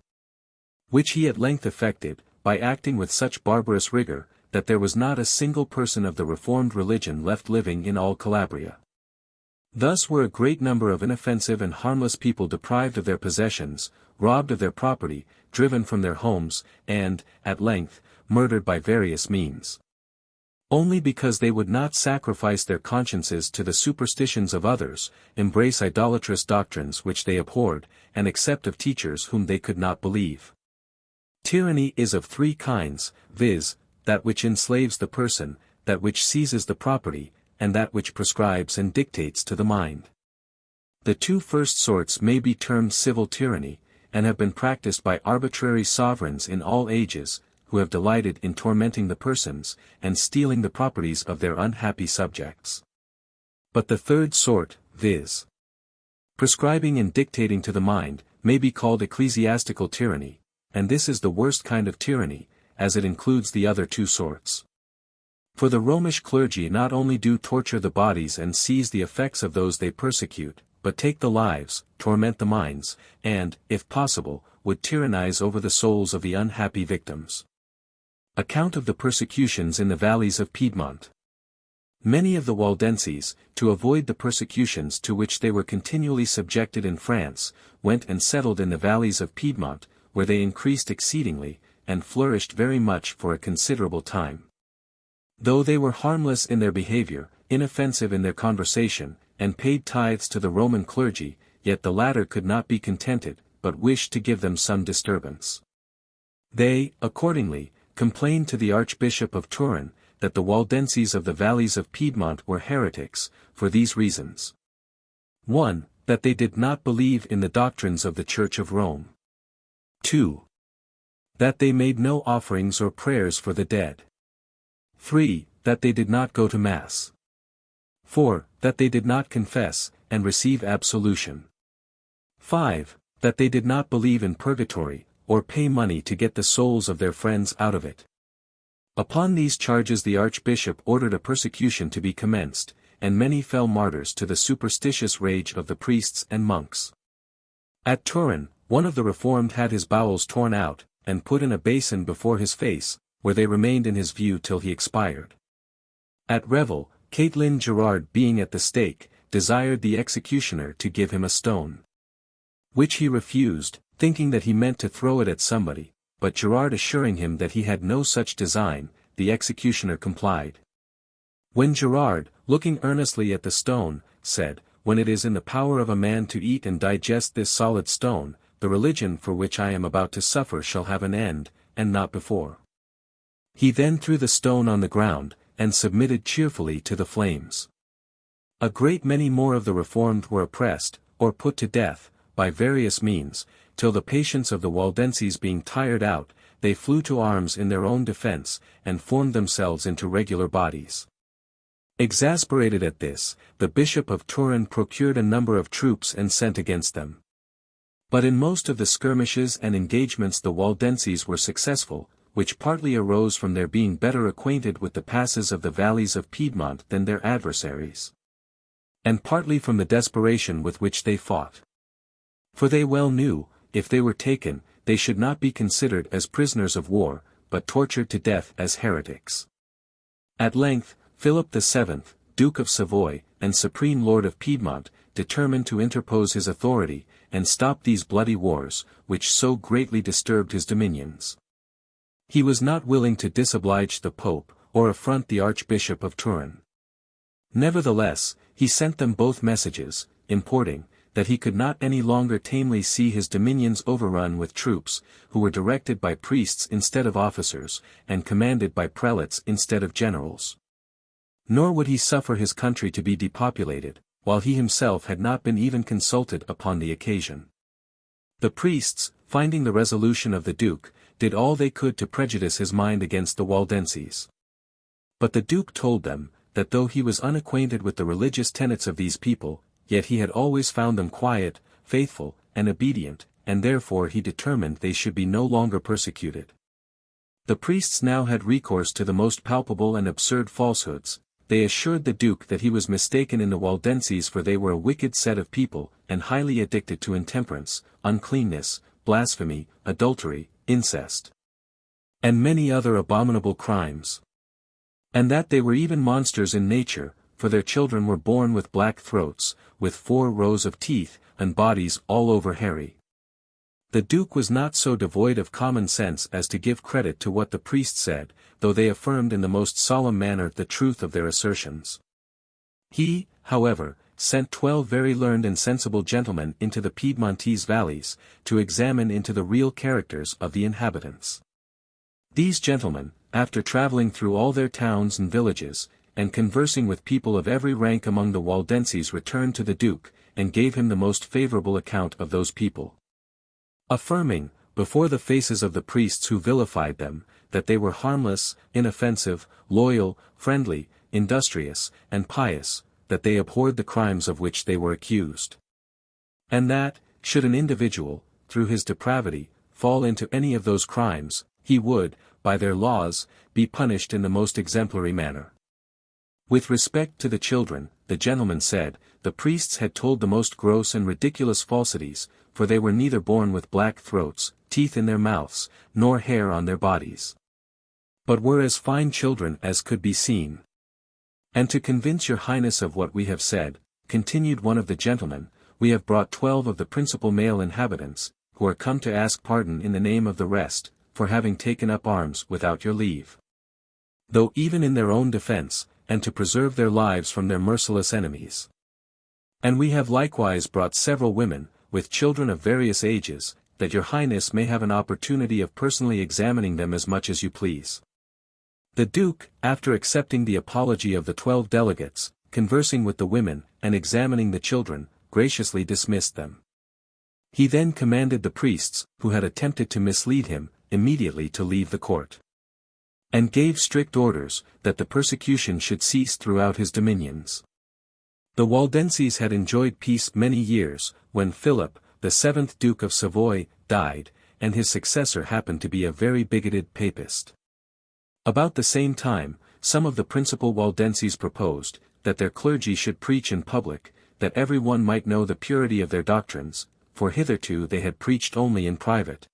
Which he at length effected, by acting with such barbarous rigour, that there was not a single person of the Reformed religion left living in all Calabria. Thus were a great number of inoffensive and harmless people deprived of their possessions, robbed of their property, driven from their homes, and, at length, murdered by various means. Only because they would not sacrifice their consciences to the superstitions of others, embrace idolatrous doctrines which they abhorred, and accept of teachers whom they could not believe. Tyranny is of 3 kinds, viz., that which enslaves the person, that which seizes the property, and that which prescribes and dictates to the mind. The 2 first sorts may be termed civil tyranny, and have been practiced by arbitrary sovereigns in all ages, who have delighted in tormenting the persons, and stealing the properties of their unhappy subjects. But the 3rd sort, viz., prescribing and dictating to the mind, may be called ecclesiastical tyranny, and this is the worst kind of tyranny, as it includes the other 2 sorts. For the Romish clergy not only do torture the bodies and seize the effects of those they persecute, but take the lives, torment the minds, and, if possible, would tyrannize over the souls of the unhappy victims. Account of the persecutions in the valleys of Piedmont. Many of the Waldenses, to avoid the persecutions to which they were continually subjected in France, went and settled in the valleys of Piedmont, where they increased exceedingly, and flourished very much for a considerable time. Though they were harmless in their behavior, inoffensive in their conversation, and paid tithes to the Roman clergy, yet the latter could not be contented, but wished to give them some disturbance. They, accordingly, complained to the Archbishop of Turin, that the Waldenses of the valleys of Piedmont were heretics, for these reasons. 1. That they did not believe in the doctrines of the Church of Rome. 2. That they made no offerings or prayers for the dead. 3. That they did not go to Mass. 4. That they did not confess, and receive absolution. 5. That they did not believe in purgatory, or pay money to get the souls of their friends out of it. Upon these charges the Archbishop ordered a persecution to be commenced, and many fell martyrs to the superstitious rage of the priests and monks. At Turin, one of the Reformed had his bowels torn out, and put in a basin before his face, where they remained in his view till he expired. At Revel, Caitlin Gerard being at the stake, desired the executioner to give him a stone, which he refused, thinking that he meant to throw it at somebody, but Gerard assuring him that he had no such design, the executioner complied. When Gerard, looking earnestly at the stone, said, "When it is in the power of a man to eat and digest this solid stone, the religion for which I am about to suffer shall have an end, and not before." He then threw the stone on the ground, and submitted cheerfully to the flames. A great many more of the Reformed were oppressed, or put to death, by various means, till the patience of the Waldenses being tired out, they flew to arms in their own defense, and formed themselves into regular bodies. Exasperated at this, the Bishop of Turin procured a number of troops and sent against them. But in most of the skirmishes and engagements the Waldenses were successful, which partly arose from their being better acquainted with the passes of the valleys of Piedmont than their adversaries, and partly from the desperation with which they fought. For they well knew, if they were taken, they should not be considered as prisoners of war, but tortured to death as heretics. At length, Philip VII, Duke of Savoy, and Supreme Lord of Piedmont, determined to interpose his authority, and stop these bloody wars, which so greatly disturbed his dominions. He was not willing to disoblige the Pope, or affront the Archbishop of Turin. Nevertheless, he sent them both messages, importing, that he could not any longer tamely see his dominions overrun with troops, who were directed by priests instead of officers, and commanded by prelates instead of generals. Nor would he suffer his country to be depopulated, while he himself had not been even consulted upon the occasion. The priests, finding the resolution of the Duke, did all they could to prejudice his mind against the Waldenses. But the Duke told them, that though he was unacquainted with the religious tenets of these people, yet he had always found them quiet, faithful, and obedient, and therefore he determined they should be no longer persecuted. The priests now had recourse to the most palpable and absurd falsehoods. They assured the Duke that he was mistaken in the Waldenses, for they were a wicked set of people, and highly addicted to intemperance, uncleanness, blasphemy, adultery, incest, and many other abominable crimes. And that they were even monsters in nature, for their children were born with black throats, with 4 rows of teeth, and bodies all over hairy. The Duke was not so devoid of common sense as to give credit to what the priests said, though they affirmed in the most solemn manner the truth of their assertions. He, however, sent 12 very learned and sensible gentlemen into the Piedmontese valleys, to examine into the real characters of the inhabitants. These gentlemen, after travelling through all their towns and villages, and conversing with people of every rank among the Waldenses, returned to the Duke, and gave him the most favourable account of those people, affirming, before the faces of the priests who vilified them, that they were harmless, inoffensive, loyal, friendly, industrious, and pious, that they abhorred the crimes of which they were accused, and that, should an individual, through his depravity, fall into any of those crimes, he would, by their laws, be punished in the most exemplary manner. With respect to the children, the gentleman said, the priests had told the most gross and ridiculous falsities, for they were neither born with black throats, teeth in their mouths, nor hair on their bodies, but were as fine children as could be seen. And to convince your highness of what we have said, continued one of the gentlemen, we have brought 12 of the principal male inhabitants, who are come to ask pardon in the name of the rest, for having taken up arms without your leave, though even in their own defense, and to preserve their lives from their merciless enemies. And we have likewise brought several women, with children of various ages, that your highness may have an opportunity of personally examining them as much as you please. The Duke, after accepting the apology of the 12 delegates, conversing with the women, and examining the children, graciously dismissed them. He then commanded the priests, who had attempted to mislead him, immediately to leave the court, and gave strict orders, that the persecution should cease throughout his dominions. The Waldenses had enjoyed peace many years, when Philip, the 7th Duke of Savoy, died, and his successor happened to be a very bigoted papist. About the same time, some of the principal Waldenses proposed, that their clergy should preach in public, that every one might know the purity of their doctrines, for hitherto they had preached only in private,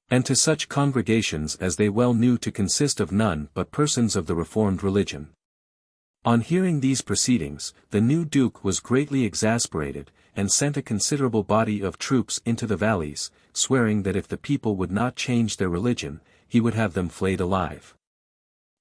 and to such congregations as they well knew to consist of none but persons of the Reformed religion. On hearing these proceedings, the new Duke was greatly exasperated, and sent a considerable body of troops into the valleys, swearing that if the people would not change their religion, he would have them flayed alive.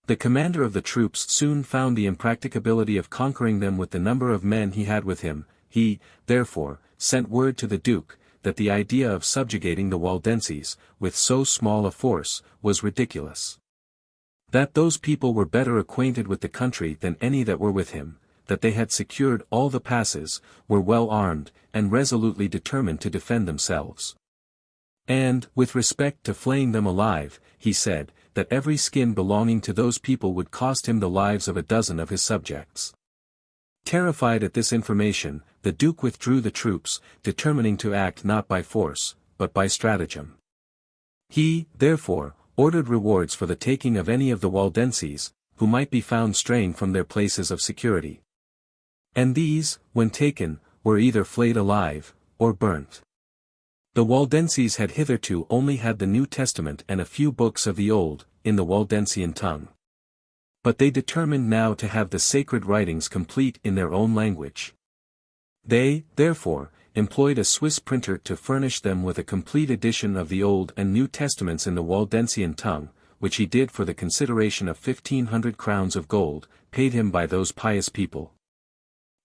The commander of the troops soon found the impracticability of conquering them with the number of men he had with him. He, therefore, sent word to the Duke, that the idea of subjugating the Waldenses, with so small a force, was ridiculous. That those people were better acquainted with the country than any that were with him, that they had secured all the passes, were well armed, and resolutely determined to defend themselves. And, with respect to flaying them alive, he said, that every skin belonging to those people would cost him the lives of a dozen of his subjects. Terrified at this information, the Duke withdrew the troops, determining to act not by force, but by stratagem. He, therefore, ordered rewards for the taking of any of the Waldenses, who might be found straying from their places of security. And these, when taken, were either flayed alive, or burnt. The Waldenses had hitherto only had the New Testament and a few books of the Old, in the Waldensian tongue. But they determined now to have the sacred writings complete in their own language. They, therefore, employed a Swiss printer to furnish them with a complete edition of the Old and New Testaments in the Waldensian tongue, which he did for the consideration of 1,500 crowns of gold, paid him by those pious people.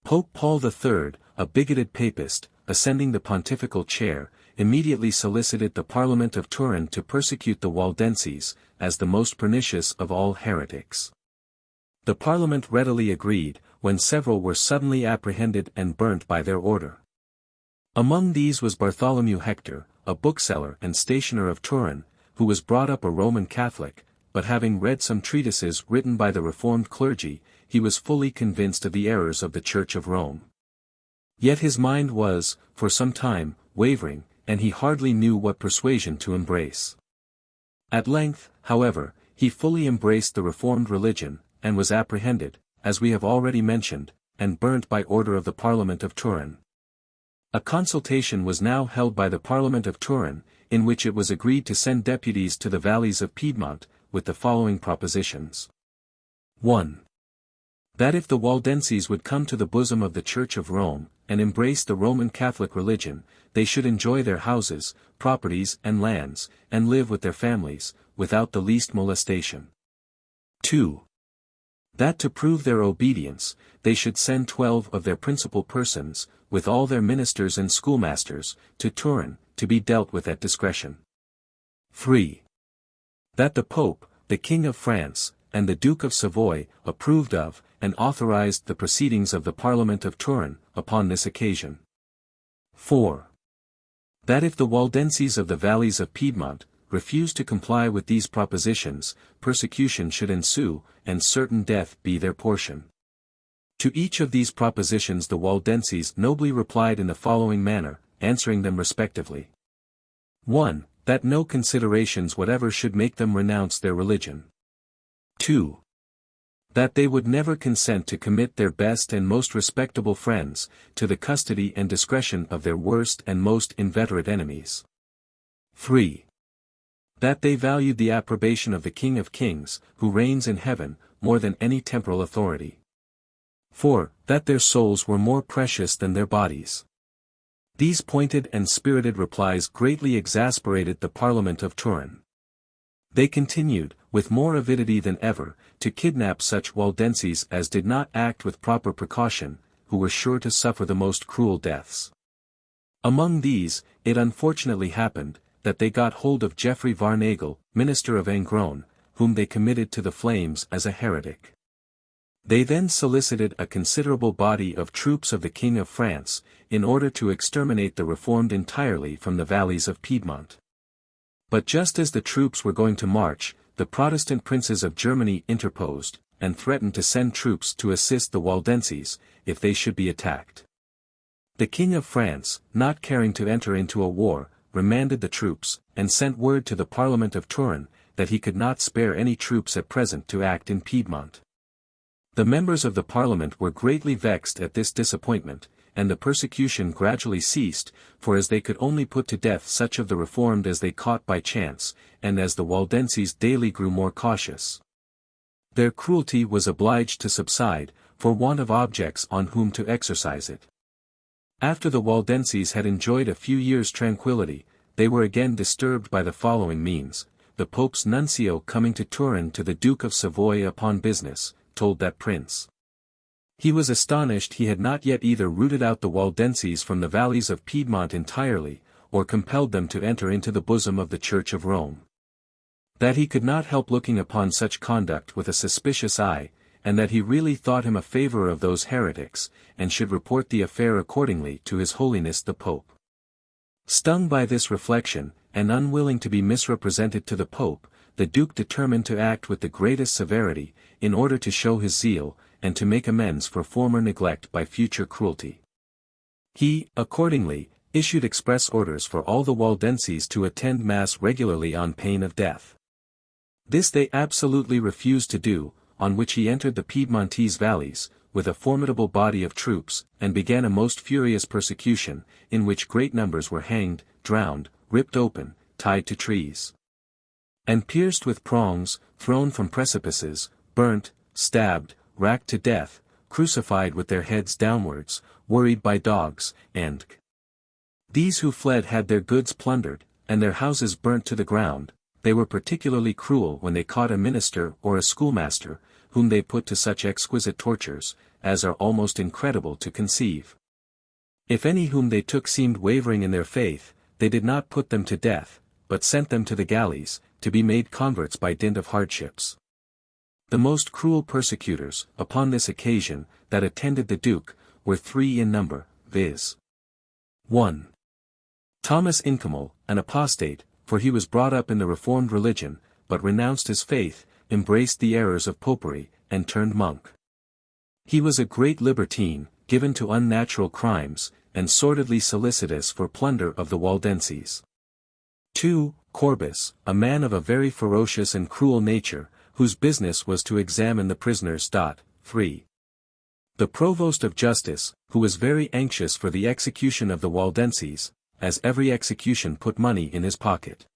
Pope Paul III, a bigoted papist, ascending the pontifical chair, immediately solicited the Parliament of Turin to persecute the Waldenses, as the most pernicious of all heretics. The Parliament readily agreed, when several were suddenly apprehended and burnt by their order. Among these was Bartholomew Hector, a bookseller and stationer of Turin, who was brought up a Roman Catholic, but having read some treatises written by the Reformed clergy, he was fully convinced of the errors of the Church of Rome. Yet his mind was, for some time, wavering, and he hardly knew what persuasion to embrace. At length, however, he fully embraced the Reformed religion, and was apprehended, as we have already mentioned, and burnt by order of the Parliament of Turin. A consultation was now held by the Parliament of Turin, in which it was agreed to send deputies to the valleys of Piedmont, with the following propositions. 1. That if the Waldenses would come to the bosom of the Church of Rome, and embrace the Roman Catholic religion, they should enjoy their houses, properties and lands, and live with their families, without the least molestation. 2. That to prove their obedience, they should send 12 of their principal persons, with all their ministers and schoolmasters, to Turin, to be dealt with at discretion. 3. That the Pope, the King of France, and the Duke of Savoy, approved of, and authorized the proceedings of the Parliament of Turin, upon this occasion. 4. That if the Waldenses of the valleys of Piedmont, refused to comply with these propositions, persecution should ensue, and certain death be their portion. To each of these propositions the Waldenses nobly replied in the following manner, answering them respectively. 1. That no considerations whatever should make them renounce their religion. 2. That they would never consent to commit their best and most respectable friends, to the custody and discretion of their worst and most inveterate enemies. 3. That they valued the approbation of the King of Kings, who reigns in heaven, more than any temporal authority. 4. That their souls were more precious than their bodies. These pointed and spirited replies greatly exasperated the Parliament of Turin. They continued, with more avidity than ever, to kidnap such Waldenses as did not act with proper precaution, who were sure to suffer the most cruel deaths. Among these, it unfortunately happened, that they got hold of Geoffrey Varnagel, minister of Angron, whom they committed to the flames as a heretic. They then solicited a considerable body of troops of the King of France, in order to exterminate the Reformed entirely from the valleys of Piedmont. But just as the troops were going to march, the Protestant princes of Germany interposed, and threatened to send troops to assist the Waldenses, if they should be attacked. The King of France, not caring to enter into a war, remanded the troops, and sent word to the Parliament of Turin, that he could not spare any troops at present to act in Piedmont. The members of the Parliament were greatly vexed at this disappointment, and the persecution gradually ceased, for as they could only put to death such of the Reformed as they caught by chance, and as the Waldenses daily grew more cautious, their cruelty was obliged to subside, for want of objects on whom to exercise it. After the Waldenses had enjoyed a few years' tranquillity, they were again disturbed by the following means. The Pope's nuncio coming to Turin to the Duke of Savoy upon business, told that prince. He was astonished he had not yet either rooted out the Waldenses from the valleys of Piedmont entirely, or compelled them to enter into the bosom of the Church of Rome. That he could not help looking upon such conduct with a suspicious eye, and that he really thought him a favorer of those heretics, and should report the affair accordingly to His Holiness the Pope. Stung by this reflection, and unwilling to be misrepresented to the Pope, the Duke determined to act with the greatest severity, in order to show his zeal, and to make amends for former neglect by future cruelty. He, accordingly, issued express orders for all the Waldenses to attend Mass regularly on pain of death. This they absolutely refused to do, on which he entered the Piedmontese valleys, with a formidable body of troops, and began a most furious persecution, in which great numbers were hanged, drowned, ripped open, tied to trees, and pierced with prongs, thrown from precipices, burnt, stabbed, racked to death, crucified with their heads downwards, worried by dogs, and these who fled had their goods plundered, and their houses burnt to the ground. They were particularly cruel when they caught a minister or a schoolmaster, whom they put to such exquisite tortures, as are almost incredible to conceive. If any whom they took seemed wavering in their faith, they did not put them to death, but sent them to the galleys, to be made converts by dint of hardships. The most cruel persecutors, upon this occasion, that attended the Duke, were 3 in number, viz. 1. Thomas Incomal, an apostate, for he was brought up in the Reformed religion, but renounced his faith, embraced the errors of popery, and turned monk. He was a great libertine, given to unnatural crimes, and sordidly solicitous for plunder of the Waldenses. 2. Corbus, a man of a very ferocious and cruel nature, whose business was to examine the prisoners. 3. The Provost of Justice, who was very anxious for the execution of the Waldenses, as every execution put money in his pocket.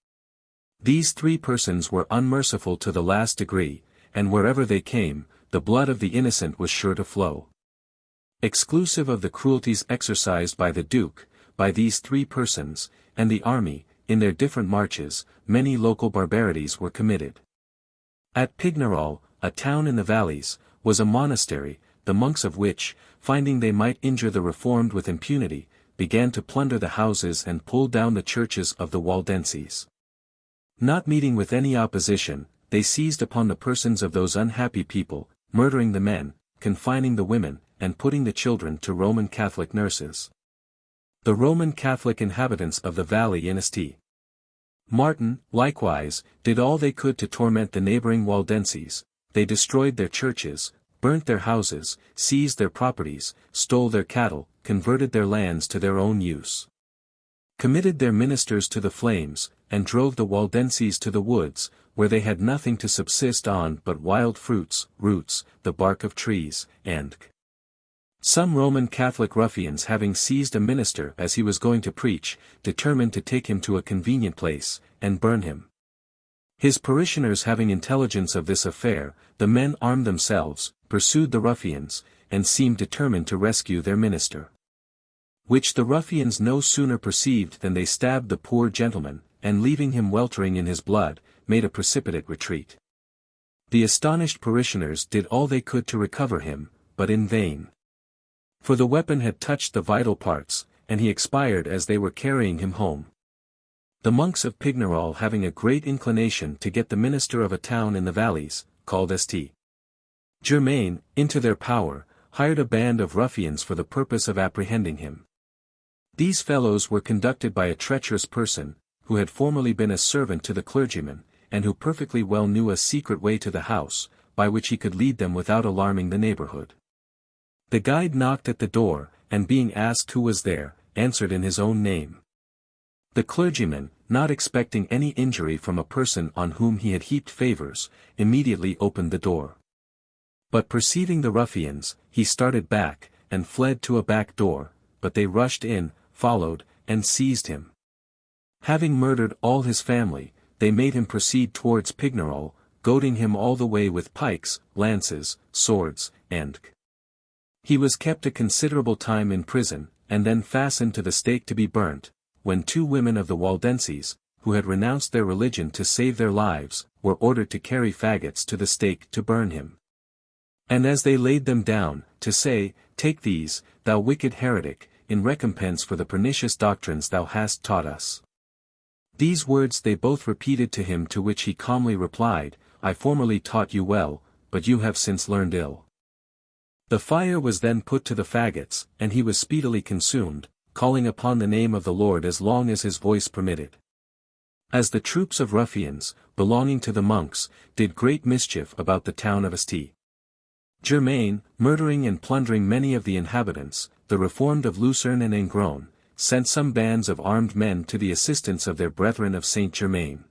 These 3 persons were unmerciful to the last degree, and wherever they came, the blood of the innocent was sure to flow. Exclusive of the cruelties exercised by the Duke, by these 3 persons, and the army, in their different marches, many local barbarities were committed. At Pignerol, a town in the valleys, was a monastery, the monks of which, finding they might injure the Reformed with impunity, began to plunder the houses and pull down the churches of the Waldenses. Not meeting with any opposition, they seized upon the persons of those unhappy people, murdering the men, confining the women, and putting the children to Roman Catholic nurses. The Roman Catholic inhabitants of the valley in St. Martin, likewise, did all they could to torment the neighboring Waldenses. They destroyed their churches, burnt their houses, seized their properties, stole their cattle, converted their lands to their own use, committed their ministers to the flames, and drove the Waldenses to the woods, where they had nothing to subsist on but wild fruits, roots, the bark of trees, and some Roman Catholic ruffians having seized a minister as he was going to preach, determined to take him to a convenient place, and burn him. His parishioners having intelligence of this affair, the men armed themselves, pursued the ruffians, and seemed determined to rescue their minister. Which the ruffians no sooner perceived than they stabbed the poor gentleman, and leaving him weltering in his blood, made a precipitate retreat. The astonished parishioners did all they could to recover him, but in vain. For the weapon had touched the vital parts, and he expired as they were carrying him home. The monks of Pignerol having a great inclination to get the minister of a town in the valleys, called St. Germain, into their power, hired a band of ruffians for the purpose of apprehending him. These fellows were conducted by a treacherous person, who had formerly been a servant to the clergyman, and who perfectly well knew a secret way to the house, by which he could lead them without alarming the neighborhood. The guide knocked at the door, and being asked who was there, answered in his own name. The clergyman, not expecting any injury from a person on whom he had heaped favors, immediately opened the door. But perceiving the ruffians, he started back, and fled to a back door, but they rushed in, followed, and seized him. Having murdered all his family, they made him proceed towards Pignerol, goading him all the way with pikes, lances, swords, and he was kept a considerable time in prison, and then fastened to the stake to be burnt, when 2 women of the Waldenses, who had renounced their religion to save their lives, were ordered to carry faggots to the stake to burn him. And as they laid them down, to say, "Take these, thou wicked heretic, in recompense for the pernicious doctrines thou hast taught us." These words they both repeated to him, to which he calmly replied, "I formerly taught you well, but you have since learned ill." The fire was then put to the faggots, and he was speedily consumed, calling upon the name of the Lord as long as his voice permitted. As the troops of ruffians, belonging to the monks, did great mischief about the town of St. Germain, murdering and plundering many of the inhabitants, the Reformed of Lucerne and Engron, sent some bands of armed men to the assistance of their brethren of St. Germain.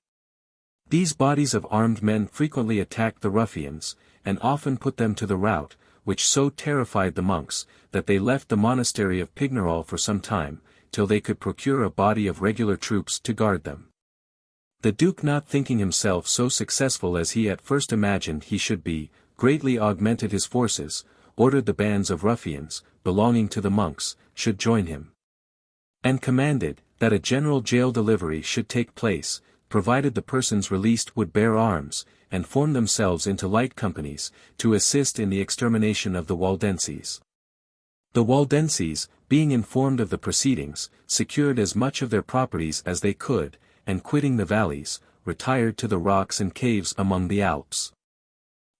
These bodies of armed men frequently attacked the ruffians, and often put them to the rout, which so terrified the monks, that they left the monastery of Pignerol for some time, till they could procure a body of regular troops to guard them. The Duke, not thinking himself so successful as he at first imagined he should be, greatly augmented his forces, ordered the bands of ruffians, belonging to the monks, should join him, and commanded, that a general jail delivery should take place, provided the persons released would bear arms, and form themselves into light companies, to assist in the extermination of the Waldenses. The Waldenses, being informed of the proceedings, secured as much of their properties as they could, and quitting the valleys, retired to the rocks and caves among the Alps.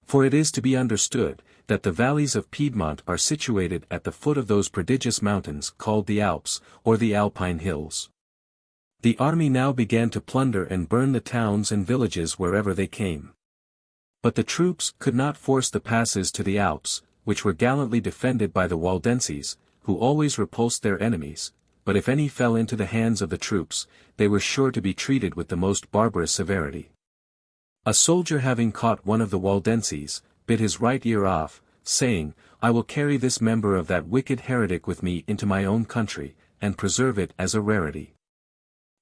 For it is to be understood, that the valleys of Piedmont are situated at the foot of those prodigious mountains called the Alps, or the Alpine Hills. The army now began to plunder and burn the towns and villages wherever they came. But the troops could not force the passes to the Alps, which were gallantly defended by the Waldenses, who always repulsed their enemies, but if any fell into the hands of the troops, they were sure to be treated with the most barbarous severity. A soldier having caught one of the Waldenses, bit his right ear off, saying, "I will carry this member of that wicked heretic with me into my own country, and preserve it as a rarity."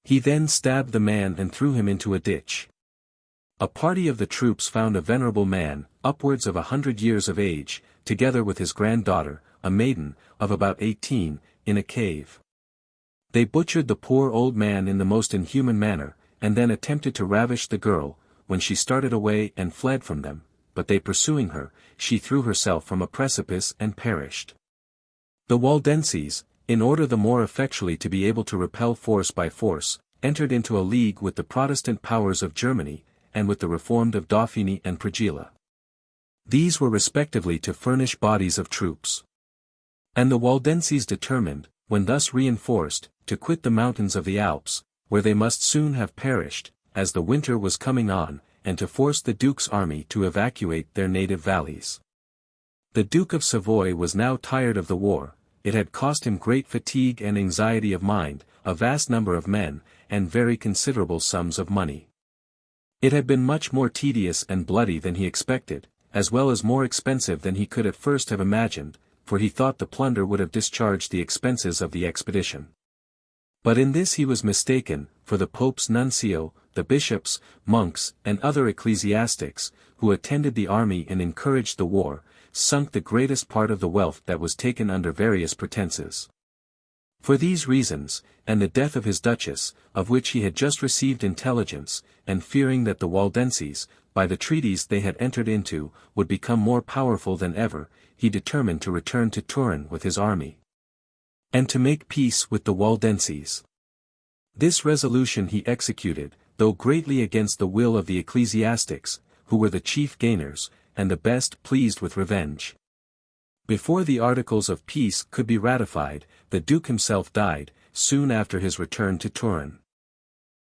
He then stabbed the man and threw him into a ditch. A party of the troops found a venerable man, upwards of 100 years of age, together with his granddaughter, a maiden, of about 18, in a cave. They butchered the poor old man in the most inhuman manner, and then attempted to ravish the girl, when she started away and fled from them, but they pursuing her, she threw herself from a precipice and perished. The Waldenses, in order the more effectually to be able to repel force by force, entered into a league with the Protestant powers of Germany, and with the Reformed of Dauphiny and Prigila. These were respectively to furnish bodies of troops. And the Waldenses determined, when thus reinforced, to quit the mountains of the Alps, where they must soon have perished, as the winter was coming on, and to force the Duke's army to evacuate their native valleys. The Duke of Savoy was now tired of the war. It had cost him great fatigue and anxiety of mind, a vast number of men, and very considerable sums of money. It had been much more tedious and bloody than he expected, as well as more expensive than he could at first have imagined, for he thought the plunder would have discharged the expenses of the expedition. But in this he was mistaken, for the Pope's nuncio, the bishops, monks, and other ecclesiastics, who attended the army and encouraged the war, sunk the greatest part of the wealth that was taken under various pretenses. For these reasons, and the death of his duchess, of which he had just received intelligence, and fearing that the Waldenses, by the treaties they had entered into, would become more powerful than ever, he determined to return to Turin with his army, and to make peace with the Waldenses. This resolution he executed, though greatly against the will of the ecclesiastics, who were the chief gainers, and the best pleased with revenge. Before the articles of peace could be ratified, the Duke himself died, soon after his return to Turin.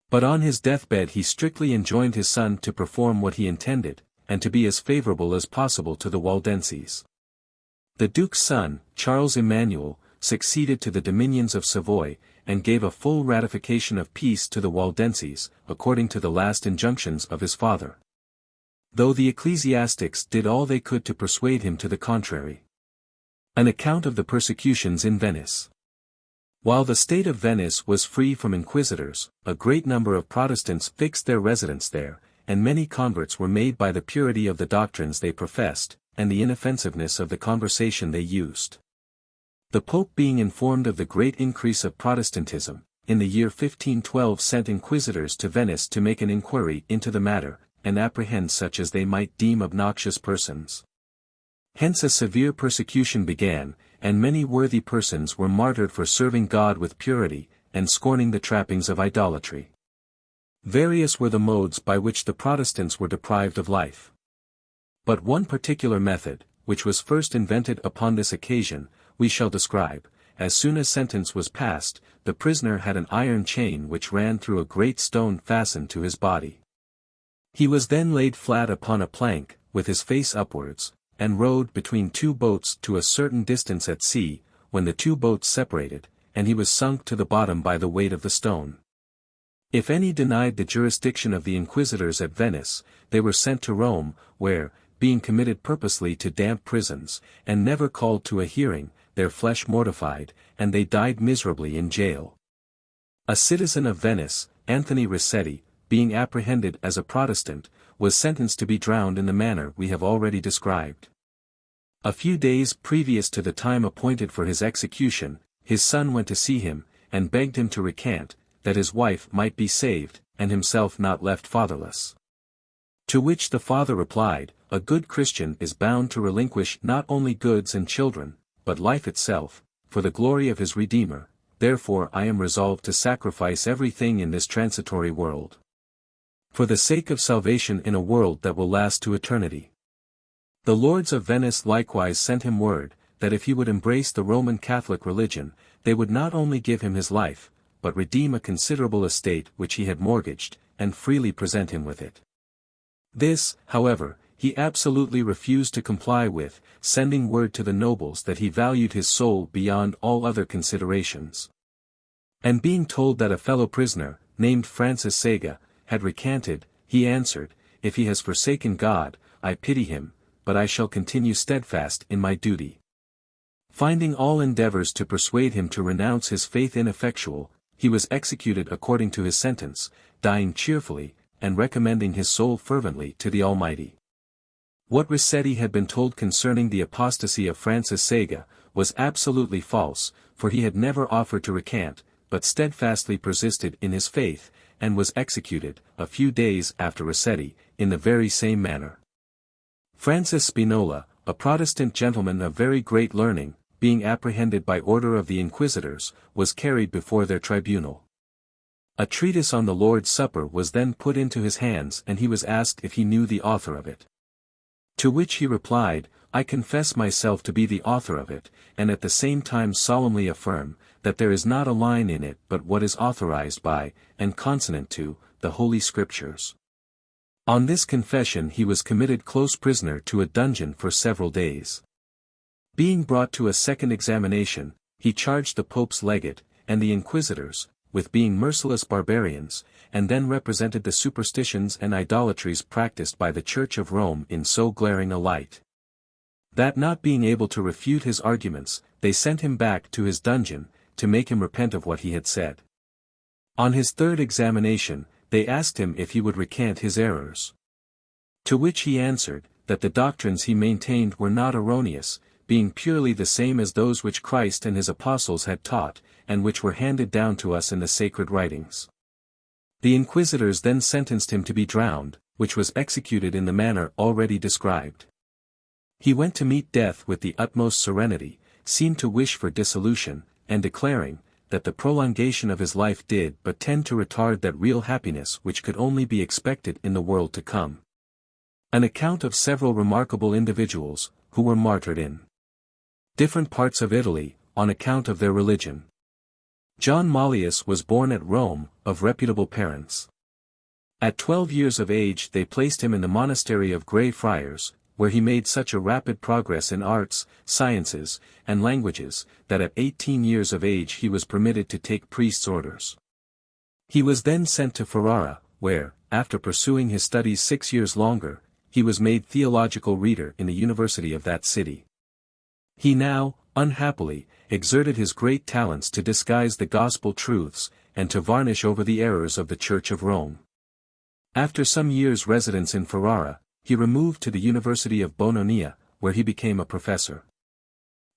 But on his deathbed he strictly enjoined his son to perform what he intended, and to be as favorable as possible to the Waldenses. The Duke's son, Charles Emmanuel, succeeded to the dominions of Savoy, and gave a full ratification of peace to the Waldenses, according to the last injunctions of his father, though the ecclesiastics did all they could to persuade him to the contrary. An account of the persecutions in Venice. While the state of Venice was free from inquisitors, a great number of Protestants fixed their residence there, and many converts were made by the purity of the doctrines they professed, and the inoffensiveness of the conversation they used. The Pope, being informed of the great increase of Protestantism, in the year 1512 sent inquisitors to Venice to make an inquiry into the matter, and apprehend such as they might deem obnoxious persons. Hence a severe persecution began, and many worthy persons were martyred for serving God with purity, and scorning the trappings of idolatry. Various were the modes by which the Protestants were deprived of life. But one particular method, which was first invented upon this occasion, we shall describe. As soon as sentence was passed, the prisoner had an iron chain which ran through a great stone fastened to his body. He was then laid flat upon a plank, with his face upwards, and rowed between two boats to a certain distance at sea, when the two boats separated, and he was sunk to the bottom by the weight of the stone. If any denied the jurisdiction of the inquisitors at Venice, they were sent to Rome, where, being committed purposely to damp prisons, and never called to a hearing, their flesh mortified, and they died miserably in jail. A citizen of Venice, Anthony Rossetti, being apprehended as a Protestant, was sentenced to be drowned in the manner we have already described. A few days previous to the time appointed for his execution, his son went to see him, and begged him to recant, that his wife might be saved, and himself not left fatherless. To which the father replied, "A good Christian is bound to relinquish not only goods and children, but life itself, for the glory of his Redeemer, therefore I am resolved to sacrifice everything in this transitory world, for the sake of salvation in a world that will last to eternity." The lords of Venice likewise sent him word, that if he would embrace the Roman Catholic religion, they would not only give him his life, but redeem a considerable estate which he had mortgaged, and freely present him with it. This, however, he absolutely refused to comply with, sending word to the nobles that he valued his soul beyond all other considerations. And being told that a fellow prisoner, named Francis Sega, had recanted, he answered, "If he has forsaken God, I pity him, but I shall continue steadfast in my duty." Finding all endeavors to persuade him to renounce his faith ineffectual, he was executed according to his sentence, dying cheerfully, and recommending his soul fervently to the Almighty. What Rossetti had been told concerning the apostasy of Francis Sega, was absolutely false, for he had never offered to recant, but steadfastly persisted in his faith, and was executed, a few days after Rossetti, in the very same manner. Francis Spinola, a Protestant gentleman of very great learning, being apprehended by order of the inquisitors, was carried before their tribunal. A treatise on the Lord's Supper was then put into his hands and he was asked if he knew the author of it. To which he replied, "I confess myself to be the author of it, and at the same time solemnly affirm, that there is not a line in it but what is authorized by, and consonant to, the Holy Scriptures." On this confession he was committed close prisoner to a dungeon for several days. Being brought to a second examination, he charged the Pope's legate, and the inquisitors, with being merciless barbarians, and then represented the superstitions and idolatries practiced by the Church of Rome in so glaring a light, that not being able to refute his arguments, they sent him back to his dungeon, to make him repent of what he had said. On his third examination, they asked him if he would recant his errors. To which he answered, that the doctrines he maintained were not erroneous, being purely the same as those which Christ and his apostles had taught, and which were handed down to us in the sacred writings. The inquisitors then sentenced him to be drowned, which was executed in the manner already described. He went to meet death with the utmost serenity, seemed to wish for dissolution, and declaring, that the prolongation of his life did but tend to retard that real happiness which could only be expected in the world to come. An account of several remarkable individuals, who were martyred in different parts of Italy, on account of their religion. John Mallius was born at Rome, of reputable parents. At 12 years of age they placed him in the monastery of Grey Friars, where he made such a rapid progress in arts, sciences, and languages, that at 18 years of age he was permitted to take priest's orders. He was then sent to Ferrara, where, after pursuing his studies 6 years longer, he was made theological reader in the university of that city. He now, unhappily, exerted his great talents to disguise the gospel truths, and to varnish over the errors of the Church of Rome. After some years' residence in Ferrara, he removed to the University of Bologna, where he became a professor.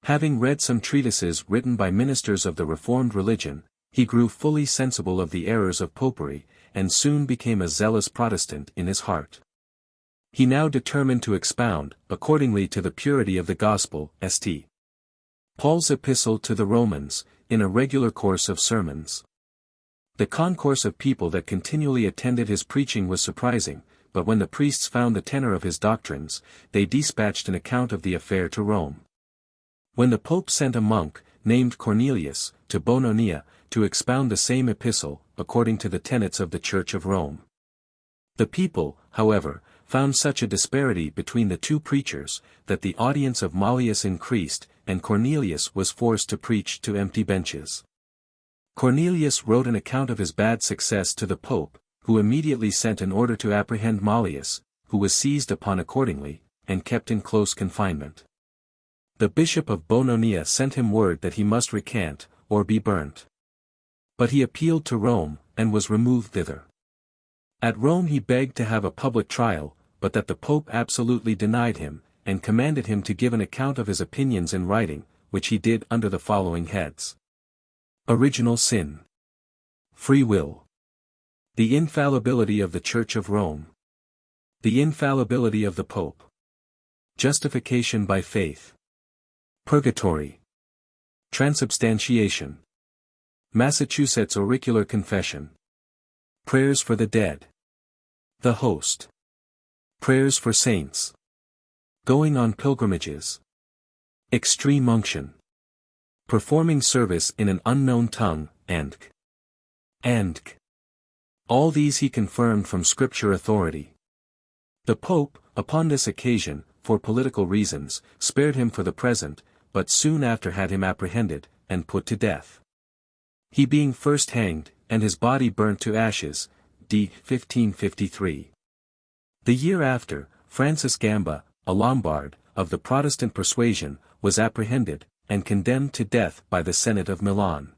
Having read some treatises written by ministers of the Reformed religion, he grew fully sensible of the errors of popery, and soon became a zealous Protestant in his heart. He now determined to expound, accordingly to the purity of the gospel, St. Paul's epistle to the Romans, in a regular course of sermons. The concourse of people that continually attended his preaching was surprising, but when the priests found the tenor of his doctrines, they dispatched an account of the affair to Rome. When the Pope sent a monk, named Cornelius, to Bologna, to expound the same epistle, according to the tenets of the Church of Rome. The people, however, found such a disparity between the two preachers, that the audience of Mallius increased, and Cornelius was forced to preach to empty benches. Cornelius wrote an account of his bad success to the Pope, who immediately sent an order to apprehend Mallius, who was seized upon accordingly, and kept in close confinement. The Bishop of Bologna sent him word that he must recant, or be burnt. But he appealed to Rome, and was removed thither. At Rome he begged to have a public trial, but that the Pope absolutely denied him, and commanded him to give an account of his opinions in writing, which he did under the following heads: Original Sin, Free Will, the Infallibility of the Church of Rome, the Infallibility of the Pope, Justification by Faith, Purgatory, Transubstantiation, Massachusetts Auricular Confession, Prayers for the Dead, the Host, Prayers for Saints, Going on Pilgrimages, Extreme Unction, Performing Service in an Unknown Tongue, and all these he confirmed from Scripture authority. The Pope, upon this occasion, for political reasons, spared him for the present, but soon after had him apprehended, and put to death. He being first hanged, and his body burnt to ashes, d. 1553. The year after, Francis Gamba, a Lombard, of the Protestant persuasion, was apprehended, and condemned to death by the Senate of Milan.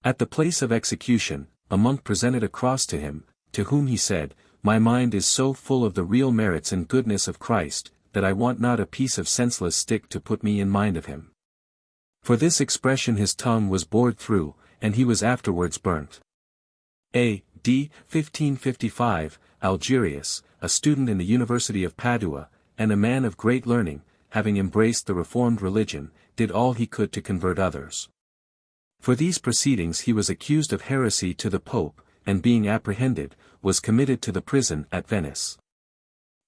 At the place of execution, a monk presented a cross to him, to whom he said, "My mind is so full of the real merits and goodness of Christ, that I want not a piece of senseless stick to put me in mind of him." For this expression his tongue was bored through, and he was afterwards burnt. A.D. 1555, Algerius, a student in the University of Padua, and a man of great learning, having embraced the Reformed religion, did all he could to convert others. For these proceedings he was accused of heresy to the Pope, and being apprehended, was committed to the prison at Venice.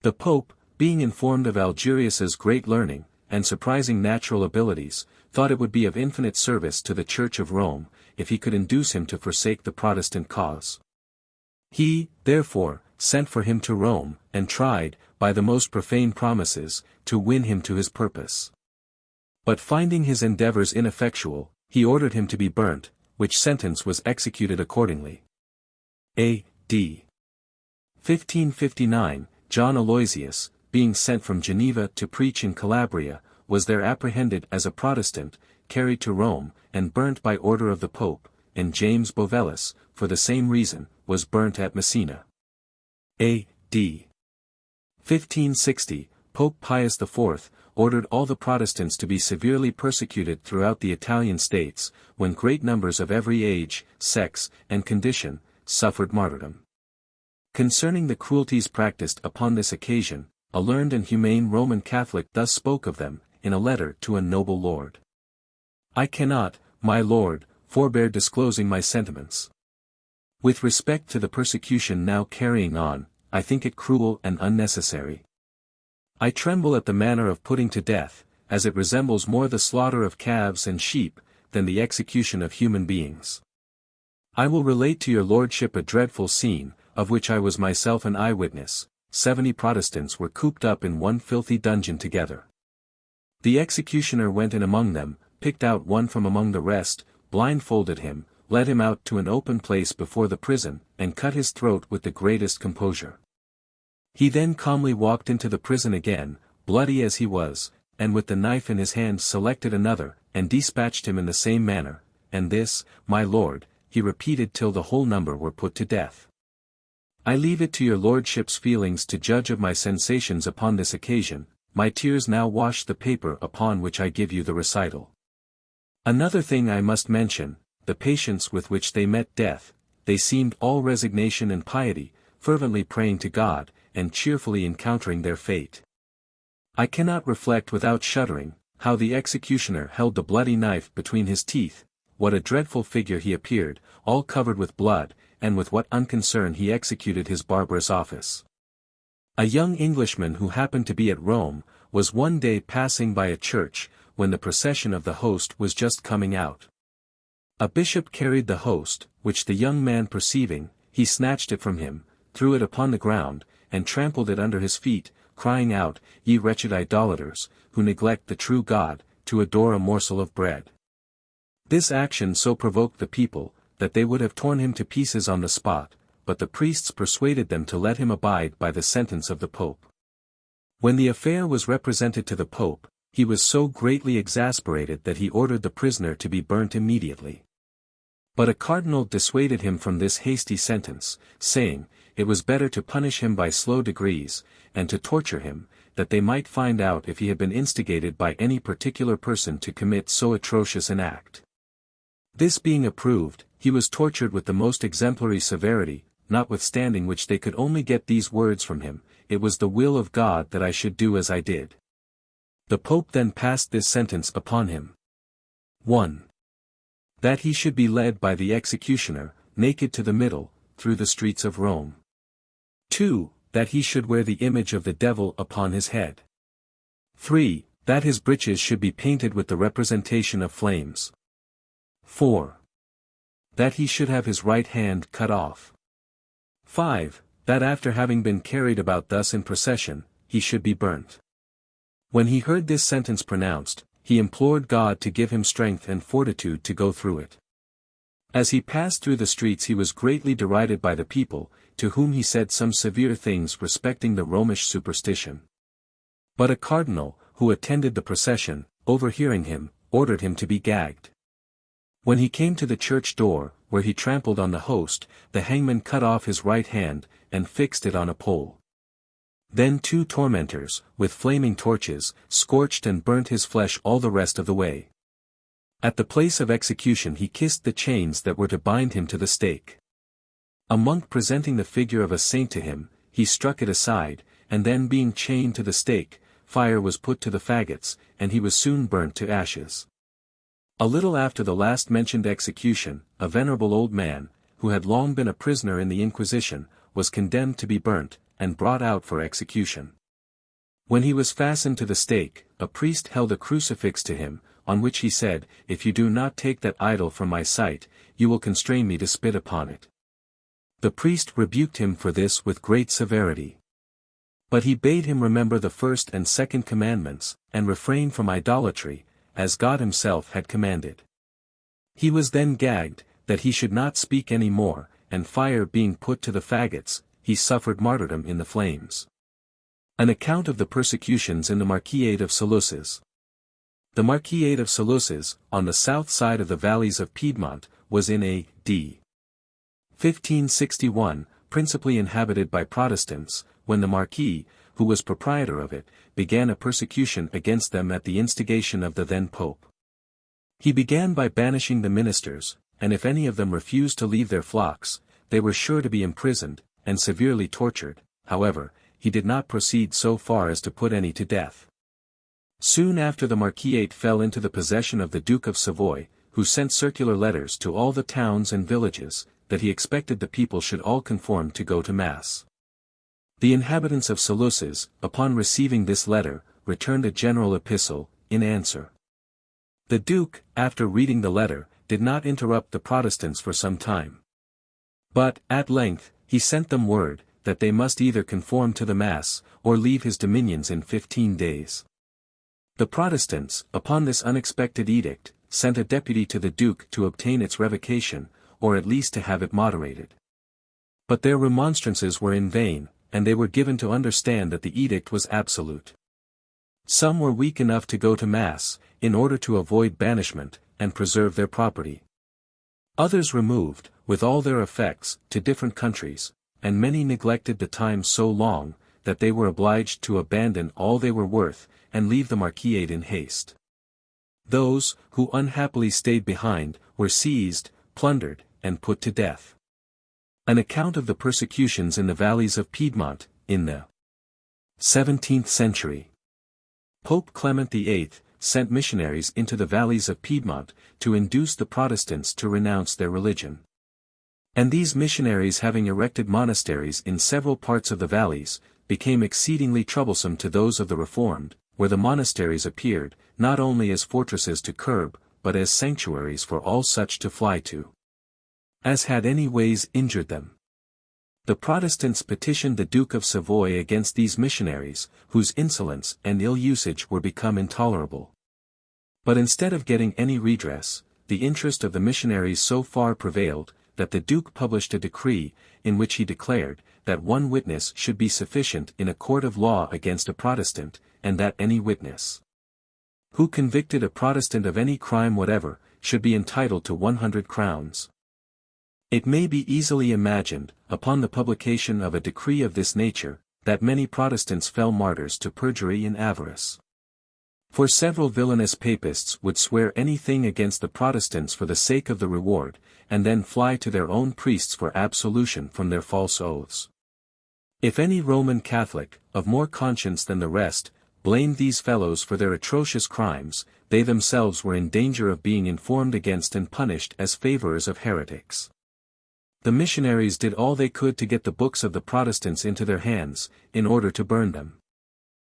The Pope, being informed of Algerius's great learning, and surprising natural abilities, thought it would be of infinite service to the Church of Rome, if he could induce him to forsake the Protestant cause. He, therefore, sent for him to Rome, and tried, by the most profane promises, to win him to his purpose. But finding his endeavors ineffectual, he ordered him to be burnt, which sentence was executed accordingly. A.D. 1559, John Aloysius, being sent from Geneva to preach in Calabria, was there apprehended as a Protestant, carried to Rome, and burnt by order of the Pope, and James Bovellus, for the same reason, was burnt at Messina. A.D. 1560, Pope Pius IV, ordered all the Protestants to be severely persecuted throughout the Italian states, when great numbers of every age, sex, and condition, suffered martyrdom. Concerning the cruelties practiced upon this occasion, a learned and humane Roman Catholic thus spoke of them, in a letter to a noble lord. I cannot, my lord, forbear disclosing my sentiments. With respect to the persecution now carrying on, I think it cruel and unnecessary. I tremble at the manner of putting to death, as it resembles more the slaughter of calves and sheep, than the execution of human beings. I will relate to your lordship a dreadful scene, of which I was myself an eyewitness. 70 Protestants were cooped up in one filthy dungeon together. The executioner went in among them, picked out one from among the rest, blindfolded him, led him out to an open place before the prison, and cut his throat with the greatest composure. He then calmly walked into the prison again, bloody as he was, and with the knife in his hand selected another, and dispatched him in the same manner, and this, my lord, he repeated till the whole number were put to death. I leave it to your lordship's feelings to judge of my sensations upon this occasion. My tears now wash the paper upon which I give you the recital. Another thing I must mention, the patience with which they met death. They seemed all resignation and piety, fervently praying to God, and cheerfully encountering their fate. I cannot reflect without shuddering, how the executioner held the bloody knife between his teeth, what a dreadful figure he appeared, all covered with blood, and with what unconcern he executed his barbarous office. A young Englishman who happened to be at Rome, was one day passing by a church, when the procession of the host was just coming out. A bishop carried the host, which the young man perceiving, he snatched it from him, threw it upon the ground, and trampled it under his feet, crying out, Ye wretched idolaters, who neglect the true God, to adore a morsel of bread. This action so provoked the people, that they would have torn him to pieces on the spot, but the priests persuaded them to let him abide by the sentence of the Pope. When the affair was represented to the Pope, he was so greatly exasperated that he ordered the prisoner to be burnt immediately. But a cardinal dissuaded him from this hasty sentence, saying, it was better to punish him by slow degrees, and to torture him, that they might find out if he had been instigated by any particular person to commit so atrocious an act. This being approved, he was tortured with the most exemplary severity, notwithstanding which they could only get these words from him, it was the will of God that I should do as I did. The Pope then passed this sentence upon him. 1. That he should be led by the executioner, naked to the middle, through the streets of Rome. 2. That he should wear the image of the devil upon his head. 3. That his breeches should be painted with the representation of flames. 4. That he should have his right hand cut off. 5. That after having been carried about thus in procession, he should be burnt. When he heard this sentence pronounced, he implored God to give him strength and fortitude to go through it. As he passed through the streets he was greatly derided by the people, to whom he said some severe things respecting the Romish superstition. But a cardinal, who attended the procession, overhearing him, ordered him to be gagged. When he came to the church door, where he trampled on the host, the hangman cut off his right hand, and fixed it on a pole. Then 2 tormentors, with flaming torches, scorched and burnt his flesh all the rest of the way. At the place of execution he kissed the chains that were to bind him to the stake. A monk presenting the figure of a saint to him, he struck it aside, and then being chained to the stake, fire was put to the faggots, and he was soon burnt to ashes. A little after the last mentioned execution, a venerable old man, who had long been a prisoner in the Inquisition, was condemned to be burnt, and brought out for execution. When he was fastened to the stake, a priest held a crucifix to him, on which he said, If you do not take that idol from my sight, you will constrain me to spit upon it. The priest rebuked him for this with great severity. But he bade him remember the first and second commandments, and refrain from idolatry, as God himself had commanded. He was then gagged, that he should not speak any more, and fire being put to the faggots, he suffered martyrdom in the flames. An account of the persecutions in the Marquisate of Seleucis. The Marquisate of Seleucis, on the south side of the valleys of Piedmont, was in A.D. 1561, principally inhabited by Protestants, when the Marquis, who was proprietor of it, began a persecution against them at the instigation of the then Pope. He began by banishing the ministers, and if any of them refused to leave their flocks, they were sure to be imprisoned, and severely tortured. However, he did not proceed so far as to put any to death. Soon after the Marquisate fell into the possession of the Duke of Savoy, who sent circular letters to all the towns and villages, that he expected the people should all conform to go to Mass. The inhabitants of Seleucis, upon receiving this letter, returned a general epistle, in answer. The Duke, after reading the letter, did not interrupt the Protestants for some time. But, at length, he sent them word, that they must either conform to the Mass, or leave his dominions in 15 days. The Protestants, upon this unexpected edict, sent a deputy to the Duke to obtain its revocation, or at least to have it moderated. But their remonstrances were in vain, and they were given to understand that the edict was absolute. Some were weak enough to go to Mass, in order to avoid banishment, and preserve their property. Others removed, with all their effects, to different countries, and many neglected the time so long, that they were obliged to abandon all they were worth, and leave the Marquisate in haste. Those, who unhappily stayed behind, were seized, plundered, and put to death. An account of the persecutions in the valleys of Piedmont, in the 17th century. Pope Clement VIII sent missionaries into the valleys of Piedmont, to induce the Protestants to renounce their religion. And these missionaries, having erected monasteries in several parts of the valleys, became exceedingly troublesome to those of the Reformed, where the monasteries appeared, not only as fortresses to curb, but as sanctuaries for all such to fly to, as had any ways injured them. The Protestants petitioned the Duke of Savoy against these missionaries, whose insolence and ill usage were become intolerable. But instead of getting any redress, the interest of the missionaries so far prevailed, that the Duke published a decree, in which he declared, that one witness should be sufficient in a court of law against a Protestant, and that any witness who convicted a Protestant of any crime whatever, should be entitled to 100 crowns. It may be easily imagined, upon the publication of a decree of this nature, that many Protestants fell martyrs to perjury and avarice. For several villainous papists would swear anything against the Protestants for the sake of the reward, and then fly to their own priests for absolution from their false oaths. If any Roman Catholic, of more conscience than the rest, blamed these fellows for their atrocious crimes, they themselves were in danger of being informed against and punished as favorers of heretics. The missionaries did all they could to get the books of the Protestants into their hands, in order to burn them.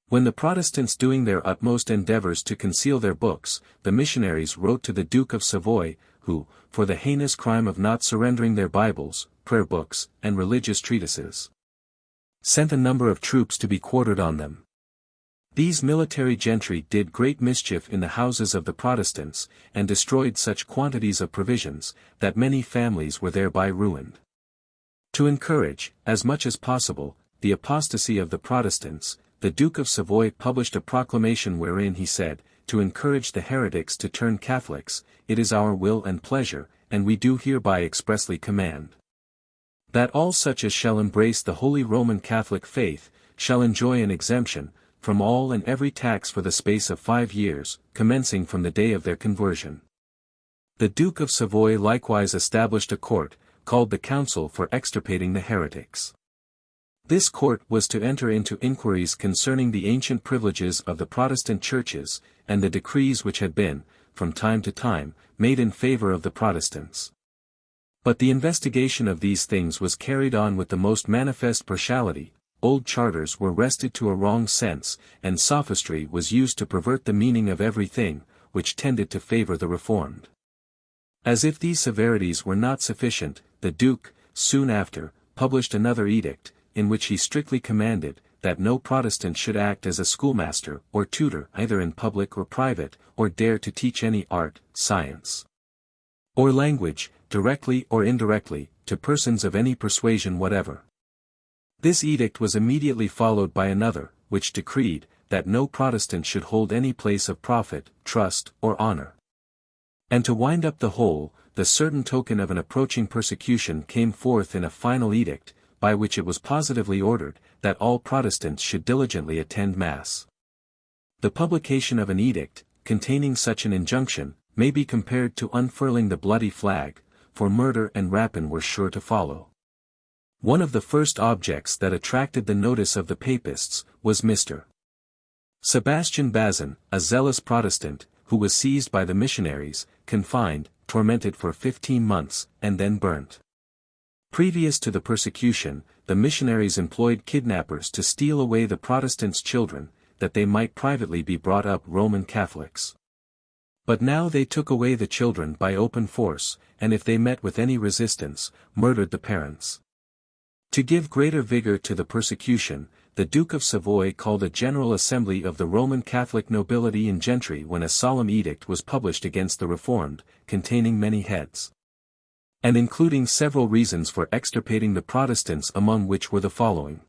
When the Protestants doing their utmost endeavors to conceal their books, the missionaries wrote to the Duke of Savoy, who, for the heinous crime of not surrendering their Bibles, prayer books, and religious treatises, sent a number of troops to be quartered on them. These military gentry did great mischief in the houses of the Protestants, and destroyed such quantities of provisions, that many families were thereby ruined. To encourage, as much as possible, the apostasy of the Protestants, the Duke of Savoy published a proclamation wherein he said, to encourage the heretics to turn Catholics, it is our will and pleasure, and we do hereby expressly command, that all such as shall embrace the Holy Roman Catholic faith, shall enjoy an exemption, from all and every tax for the space of 5 years, commencing from the day of their conversion. The Duke of Savoy likewise established a court, called the Council for Extirpating the Heretics. This court was to enter into inquiries concerning the ancient privileges of the Protestant churches, and the decrees which had been, from time to time, made in favor of the Protestants. But the investigation of these things was carried on with the most manifest partiality. Old charters were wrested to a wrong sense, and sophistry was used to pervert the meaning of everything, which tended to favor the Reformed. As if these severities were not sufficient, the Duke, soon after, published another edict, in which he strictly commanded, that no Protestant should act as a schoolmaster or tutor either in public or private, or dare to teach any art, science, or language, directly or indirectly, to persons of any persuasion whatever. This edict was immediately followed by another, which decreed, that no Protestant should hold any place of profit, trust, or honor. And to wind up the whole, the certain token of an approaching persecution came forth in a final edict, by which it was positively ordered, that all Protestants should diligently attend Mass. The publication of an edict, containing such an injunction, may be compared to unfurling the bloody flag, for murder and rapine were sure to follow. One of the first objects that attracted the notice of the Papists, was Mr. Sebastian Bazin, a zealous Protestant, who was seized by the missionaries, confined, tormented for 15 months, and then burnt. Previous to the persecution, the missionaries employed kidnappers to steal away the Protestants' children, that they might privately be brought up Roman Catholics. But now they took away the children by open force, and if they met with any resistance, murdered the parents. To give greater vigor to the persecution, the Duke of Savoy called a general assembly of the Roman Catholic nobility and gentry when a solemn edict was published against the Reformed, containing many heads, and including several reasons for extirpating the Protestants, among which were the following.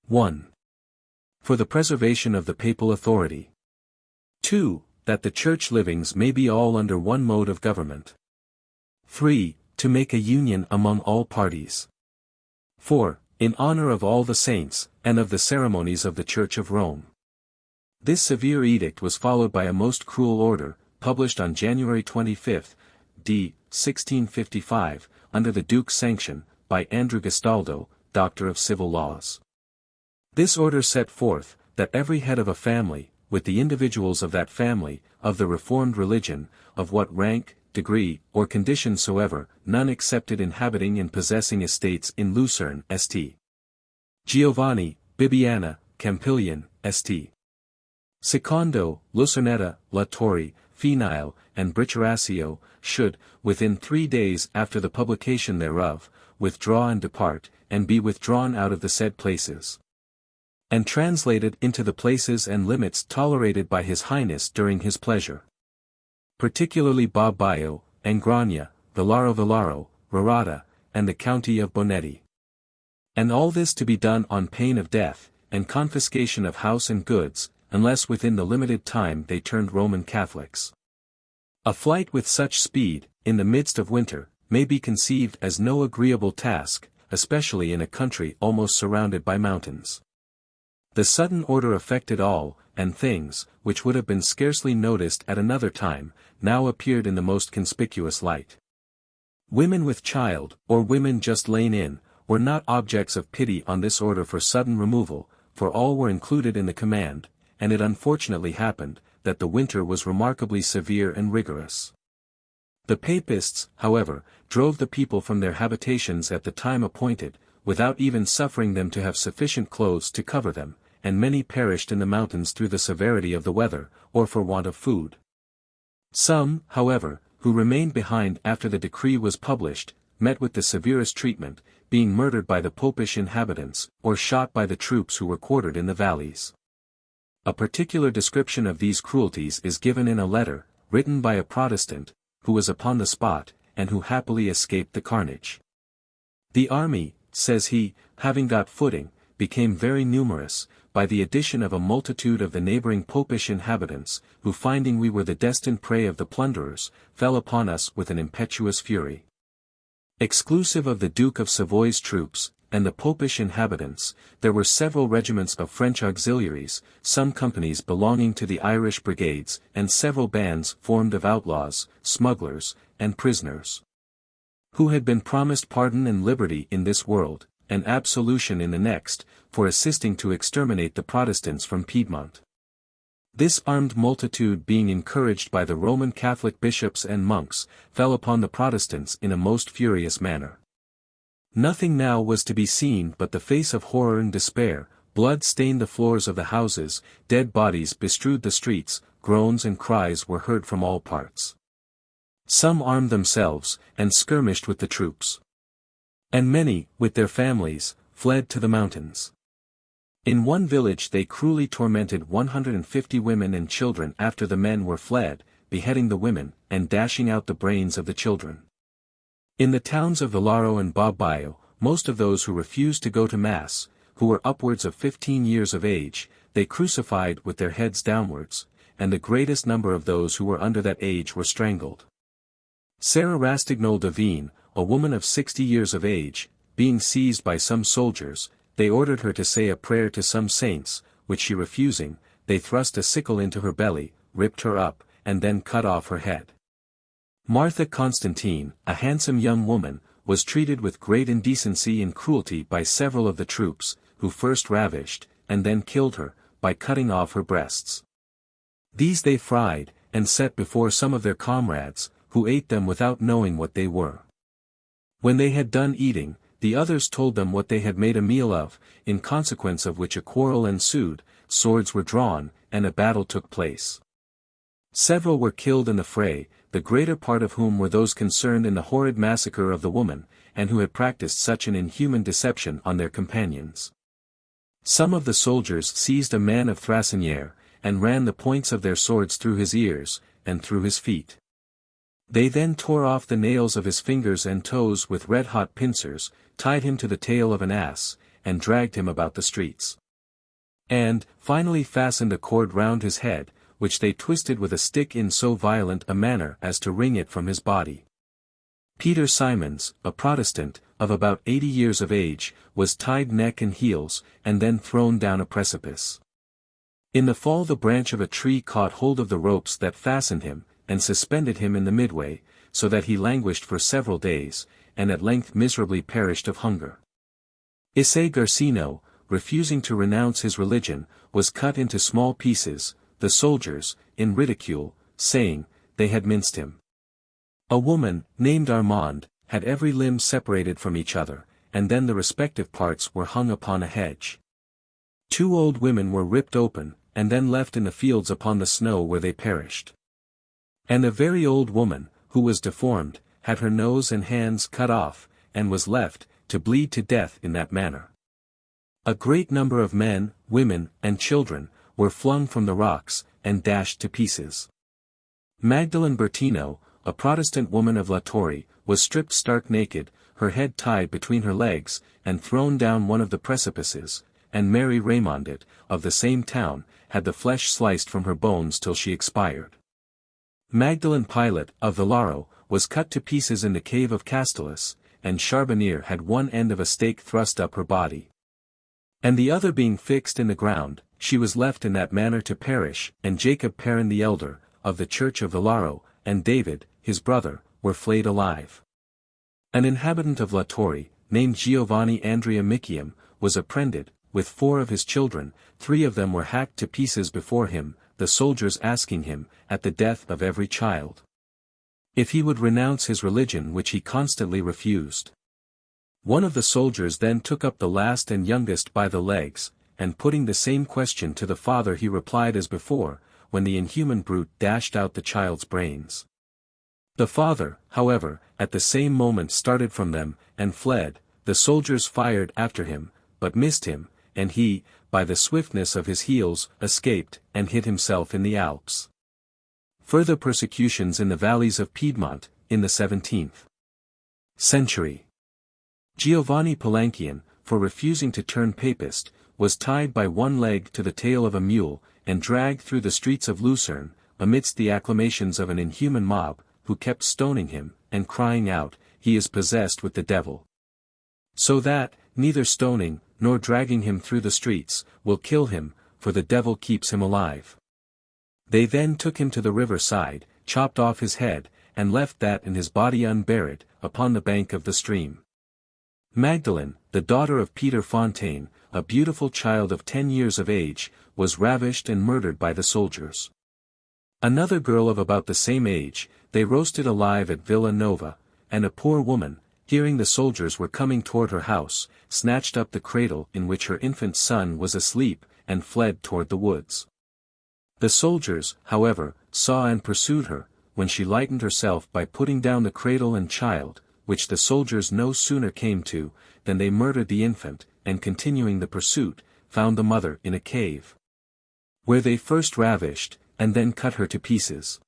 1. For the preservation of the papal authority. 2. That the church livings may be all under one mode of government. 3. To make a union among all parties. 4. In honor of all the saints, and of the ceremonies of the Church of Rome. This severe edict was followed by a most cruel order, published on January 25, d. 1655, under the Duke's sanction, by Andrew Gastaldo, Doctor of Civil Laws. This order set forth, that every head of a family, with the individuals of that family, of the Reformed religion, of what rank, degree, or condition soever, none excepted inhabiting and possessing estates in Lucerne, St. Giovanni, Bibbiena, Campillion, St. Secondo, Lucernetta, La Torre, Finale, and Bricherasio, should, within 3 days after the publication thereof, withdraw and depart, and be withdrawn out of the said places, and translated into the places and limits tolerated by His Highness during his pleasure. Particularly Bobbio, Angrania, Villaro, Rorata, and the county of Bonetti. And all this to be done on pain of death, and confiscation of house and goods, unless within the limited time they turned Roman Catholics. A flight with such speed, in the midst of winter, may be conceived as no agreeable task, especially in a country almost surrounded by mountains. The sudden order affected all, and things, which would have been scarcely noticed at another time, now appeared in the most conspicuous light. Women with child, or women just lain in, were not objects of pity on this order for sudden removal, for all were included in the command, and it unfortunately happened, that the winter was remarkably severe and rigorous. The Papists, however, drove the people from their habitations at the time appointed, without even suffering them to have sufficient clothes to cover them, and many perished in the mountains through the severity of the weather, or for want of food. Some, however, who remained behind after the decree was published, met with the severest treatment, being murdered by the Popish inhabitants, or shot by the troops who were quartered in the valleys. A particular description of these cruelties is given in a letter, written by a Protestant, who was upon the spot, and who happily escaped the carnage. The army, says he, having got footing, became very numerous, by the addition of a multitude of the neighboring Popish inhabitants, who finding we were the destined prey of the plunderers, fell upon us with an impetuous fury. Exclusive of the Duke of Savoy's troops, and the Popish inhabitants, there were several regiments of French auxiliaries, some companies belonging to the Irish brigades, and several bands formed of outlaws, smugglers, and prisoners, who had been promised pardon and liberty in this world, and absolution in the next, for assisting to exterminate the Protestants from Piedmont. This armed multitude, being encouraged by the Roman Catholic bishops and monks, fell upon the Protestants in a most furious manner. Nothing now was to be seen but the face of horror and despair, blood stained the floors of the houses, dead bodies bestrewed the streets, groans and cries were heard from all parts. Some armed themselves, and skirmished with the troops. And many, with their families, fled to the mountains. In one village they cruelly tormented 150 women and children after the men were fled, beheading the women, and dashing out the brains of the children. In the towns of Villaro and Bobbio, most of those who refused to go to Mass, who were upwards of 15 years of age, they crucified with their heads downwards, and the greatest number of those who were under that age were strangled. Sarah Rastignol de Vigne, a woman of 60 years of age, being seized by some soldiers, they ordered her to say a prayer to some saints, which she refusing, they thrust a sickle into her belly, ripped her up, and then cut off her head. Martha Constantine, a handsome young woman, was treated with great indecency and cruelty by several of the troops, who first ravished, and then killed her, by cutting off her breasts. These they fried, and set before some of their comrades, who ate them without knowing what they were. When they had done eating, the others told them what they had made a meal of, in consequence of which a quarrel ensued, swords were drawn, and a battle took place. Several were killed in the fray, the greater part of whom were those concerned in the horrid massacre of the woman, and who had practiced such an inhuman deception on their companions. Some of the soldiers seized a man of Thrasinière, and ran the points of their swords through his ears, and through his feet. They then tore off the nails of his fingers and toes with red-hot pincers, tied him to the tail of an ass, and dragged him about the streets. And, finally fastened a cord round his head, which they twisted with a stick in so violent a manner as to wring it from his body. Peter Simons, a Protestant, of about 80 years of age, was tied neck and heels, and then thrown down a precipice. In the fall the branch of a tree caught hold of the ropes that fastened him, and suspended him in the midway, so that he languished for several days, and at length miserably perished of hunger. Issei Garcino, refusing to renounce his religion, was cut into small pieces, the soldiers, in ridicule, saying, they had minced him. A woman, named Armande, had every limb separated from each other, and then the respective parts were hung upon a hedge. 2 old women were ripped open, and then left in the fields upon the snow where they perished. And a very old woman, who was deformed, had her nose and hands cut off, and was left, to bleed to death in that manner. A great number of men, women, and children, were flung from the rocks, and dashed to pieces. Magdalene Bertino, a Protestant woman of La Torre, was stripped stark naked, her head tied between her legs, and thrown down one of the precipices, and Mary Raymondet, of the same town, had the flesh sliced from her bones till she expired. Magdalene Pilate, of Villaro, was cut to pieces in the cave of Castellus, and Charbonnier had one end of a stake thrust up her body. And the other being fixed in the ground, she was left in that manner to perish, and Jacob Perrin the elder, of the church of Villaro, and David, his brother, were flayed alive. An inhabitant of La Torre, named Giovanni Andrea Miccium, was apprehended, with 4 of his children, 3 of them were hacked to pieces before him, the soldiers asking him, at the death of every child, if he would renounce his religion, which he constantly refused. One of the soldiers then took up the last and youngest by the legs, and putting the same question to the father he replied as before, when the inhuman brute dashed out the child's brains. The father, however, at the same moment started from them, and fled. The soldiers fired after him, but missed him, and he, by the swiftness of his heels, escaped, and hid himself in the Alps. Further persecutions in the valleys of Piedmont, in the 17th century. Giovanni Palanquian, for refusing to turn papist, was tied by one leg to the tail of a mule, and dragged through the streets of Lucerne, amidst the acclamations of an inhuman mob, who kept stoning him, and crying out, he is possessed with the devil. So that, neither stoning, nor dragging him through the streets, will kill him, for the devil keeps him alive. They then took him to the river side, chopped off his head, and left that and his body unburied, upon the bank of the stream. Magdalene, the daughter of Peter Fontaine, a beautiful child of 10 years of age, was ravished and murdered by the soldiers. Another girl of about the same age, they roasted alive at Villa Nova, and a poor woman, hearing the soldiers were coming toward her house, snatched up the cradle in which her infant son was asleep, and fled toward the woods. The soldiers, however, saw and pursued her, when she lightened herself by putting down the cradle and child, which the soldiers no sooner came to, than they murdered the infant, and continuing the pursuit, found the mother in a cave, where they first ravished, and then cut her to pieces.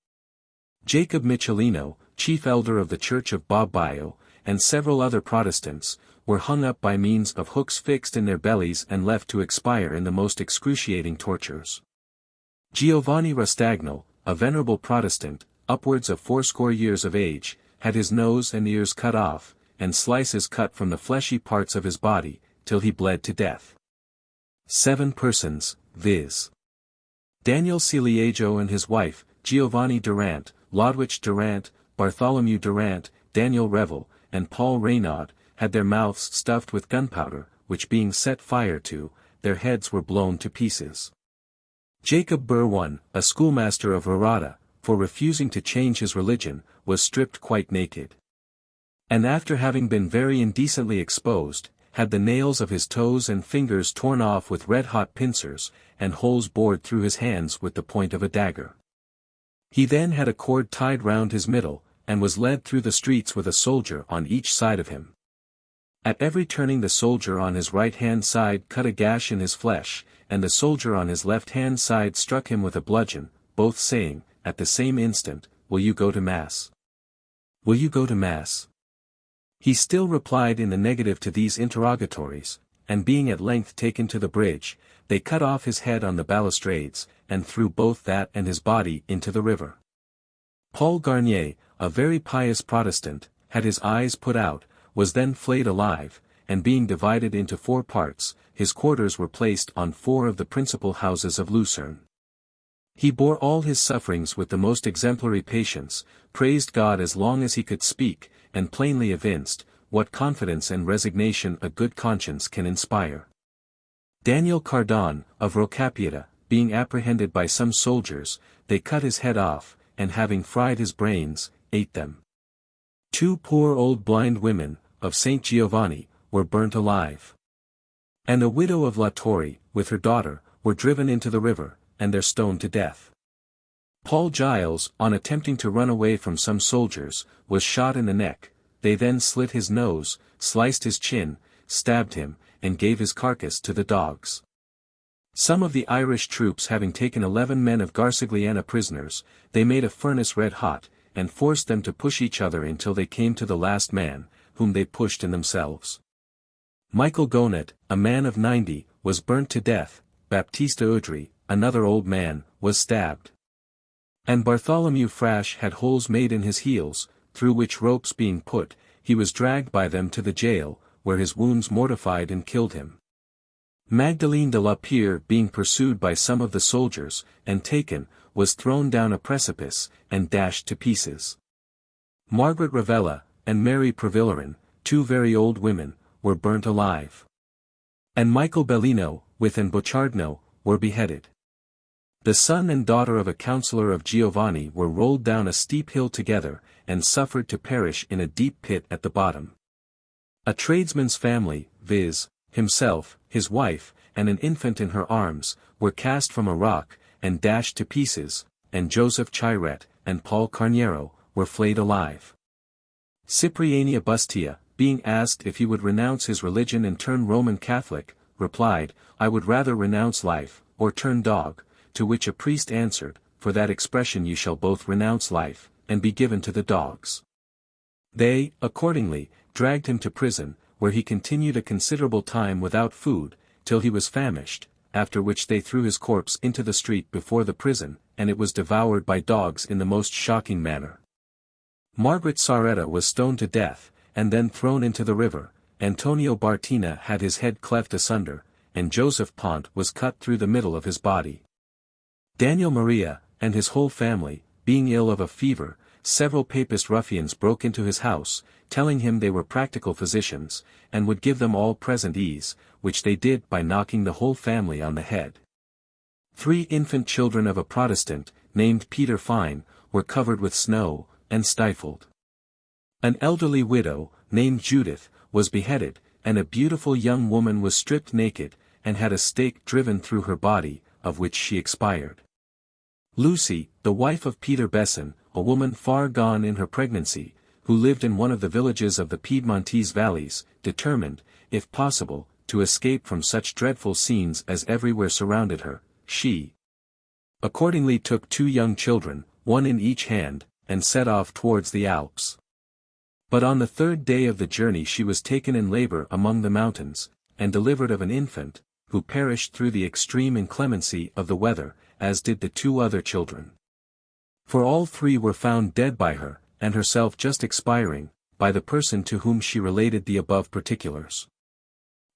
Jacob Michelino, chief elder of the church of Bobbio, and several other Protestants, were hung up by means of hooks fixed in their bellies and left to expire in the most excruciating tortures. Giovanni Rastagnol, a venerable Protestant, upwards of 80 years of age, had his nose and ears cut off, and slices cut from the fleshy parts of his body, till he bled to death. 7 persons, viz. Daniel Ciliego and his wife, Giovanni Durant, Lodwich Durant, Bartholomew Durant, Daniel Revel, and Paul Reynaud, had their mouths stuffed with gunpowder, which being set fire to, their heads were blown to pieces. Jacob Berwan, a schoolmaster of Harada, for refusing to change his religion, was stripped quite naked. And after having been very indecently exposed, had the nails of his toes and fingers torn off with red-hot pincers, and holes bored through his hands with the point of a dagger. He then had a cord tied round his middle, and was led through the streets with a soldier on each side of him. At every turning the soldier on his right-hand side cut a gash in his flesh, and the soldier on his left-hand side struck him with a bludgeon, both saying, at the same instant, "Will you go to Mass? Will you go to Mass?" He still replied in the negative to these interrogatories, and being at length taken to the bridge, they cut off his head on the balustrades, and threw both that and his body into the river. Paul Garnier, a very pious Protestant, had his eyes put out, was then flayed alive, and being divided into 4 parts, his quarters were placed on 4 of the principal houses of Lucerne. He bore all his sufferings with the most exemplary patience, praised God as long as he could speak, and plainly evinced, what confidence and resignation a good conscience can inspire. Daniel Cardon, of Rocapieta, being apprehended by some soldiers, they cut his head off, and having fried his brains, ate them. 2 poor old blind women, of St. Giovanni, were burnt alive. And the widow of La Torre, with her daughter, were driven into the river, and there stoned to death. Paul Giles, on attempting to run away from some soldiers, was shot in the neck. They then slit his nose, sliced his chin, stabbed him, and gave his carcass to the dogs. Some of the Irish troops having taken 11 men of Garsigliana prisoners, they made a furnace red hot, and forced them to push each other until they came to the last man, whom they pushed in themselves. Michael Gonet, a man of 90, was burnt to death. Baptista Udry, another old man, was stabbed. And Bartholomew Frash had holes made in his heels, through which ropes being put, he was dragged by them to the jail, where his wounds mortified and killed him. Magdalene de la Pierre being pursued by some of the soldiers, and taken, was thrown down a precipice, and dashed to pieces. Margaret Ravella, and Mary Previllerin, 2 very old women, were burnt alive. And Michael Bellino, with and Bochardno, were beheaded. The son and daughter of a councillor of Giovanni were rolled down a steep hill together, and suffered to perish in a deep pit at the bottom. A tradesman's family, viz., himself, his wife, and an infant in her arms, were cast from a rock, and dashed to pieces, and Joseph Chiret, and Paul Carniero, were flayed alive. Cipriania Bustia, being asked if he would renounce his religion and turn Roman Catholic, replied, "I would rather renounce life, or turn dog," to which a priest answered, "For that expression you shall both renounce life, and be given to the dogs." They, accordingly, dragged him to prison, where he continued a considerable time without food, till he was famished, after which they threw his corpse into the street before the prison, and it was devoured by dogs in the most shocking manner. Margaret Saretta was stoned to death, and then thrown into the river. Antonio Bartina had his head cleft asunder, and Joseph Pont was cut through the middle of his body. Daniel Maria, and his whole family, being ill of a fever, several papist ruffians broke into his house, telling him they were practical physicians, and would give them all present ease, which they did by knocking the whole family on the head. 3 infant children of a Protestant, named Peter Fine, were covered with snow, and stifled. An elderly widow, named Judith, was beheaded, and a beautiful young woman was stripped naked, and had a stake driven through her body, of which she expired. Lucy, the wife of Peter Besson, a woman far gone in her pregnancy, who lived in one of the villages of the Piedmontese valleys, determined, if possible, to escape from such dreadful scenes as everywhere surrounded her. She accordingly took 2 young children, one in each hand, and set off towards the Alps. But on the third day of the journey she was taken in labor among the mountains, and delivered of an infant, who perished through the extreme inclemency of the weather, as did the 2 other children. For all 3 were found dead by her, and herself just expiring, by the person to whom she related the above particulars.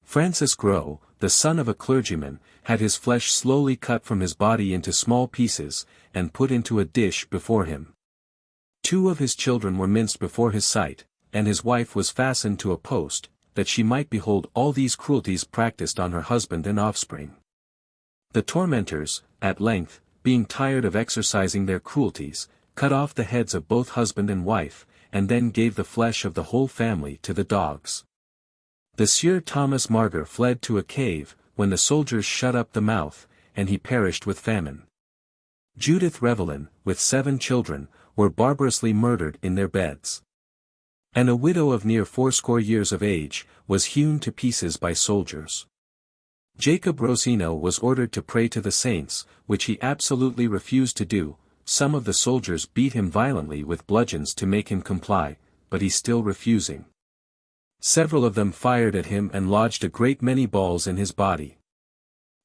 Francis Grow, the son of a clergyman, had his flesh slowly cut from his body into small pieces, and put into a dish before him. 2 of his children were minced before his sight, and his wife was fastened to a post, that she might behold all these cruelties practiced on her husband and offspring. The tormentors, at length, being tired of exercising their cruelties, cut off the heads of both husband and wife, and then gave the flesh of the whole family to the dogs. The Sieur Thomas Martyr fled to a cave, when the soldiers shut up the mouth, and he perished with famine. Judith Revelin, with 7 children, were barbarously murdered in their beds. And a widow of near 80 years of age, was hewn to pieces by soldiers. Jacob Rosino was ordered to pray to the saints, which he absolutely refused to do. Some of the soldiers beat him violently with bludgeons to make him comply, but he still refusing. Several of them fired at him and lodged a great many balls in his body.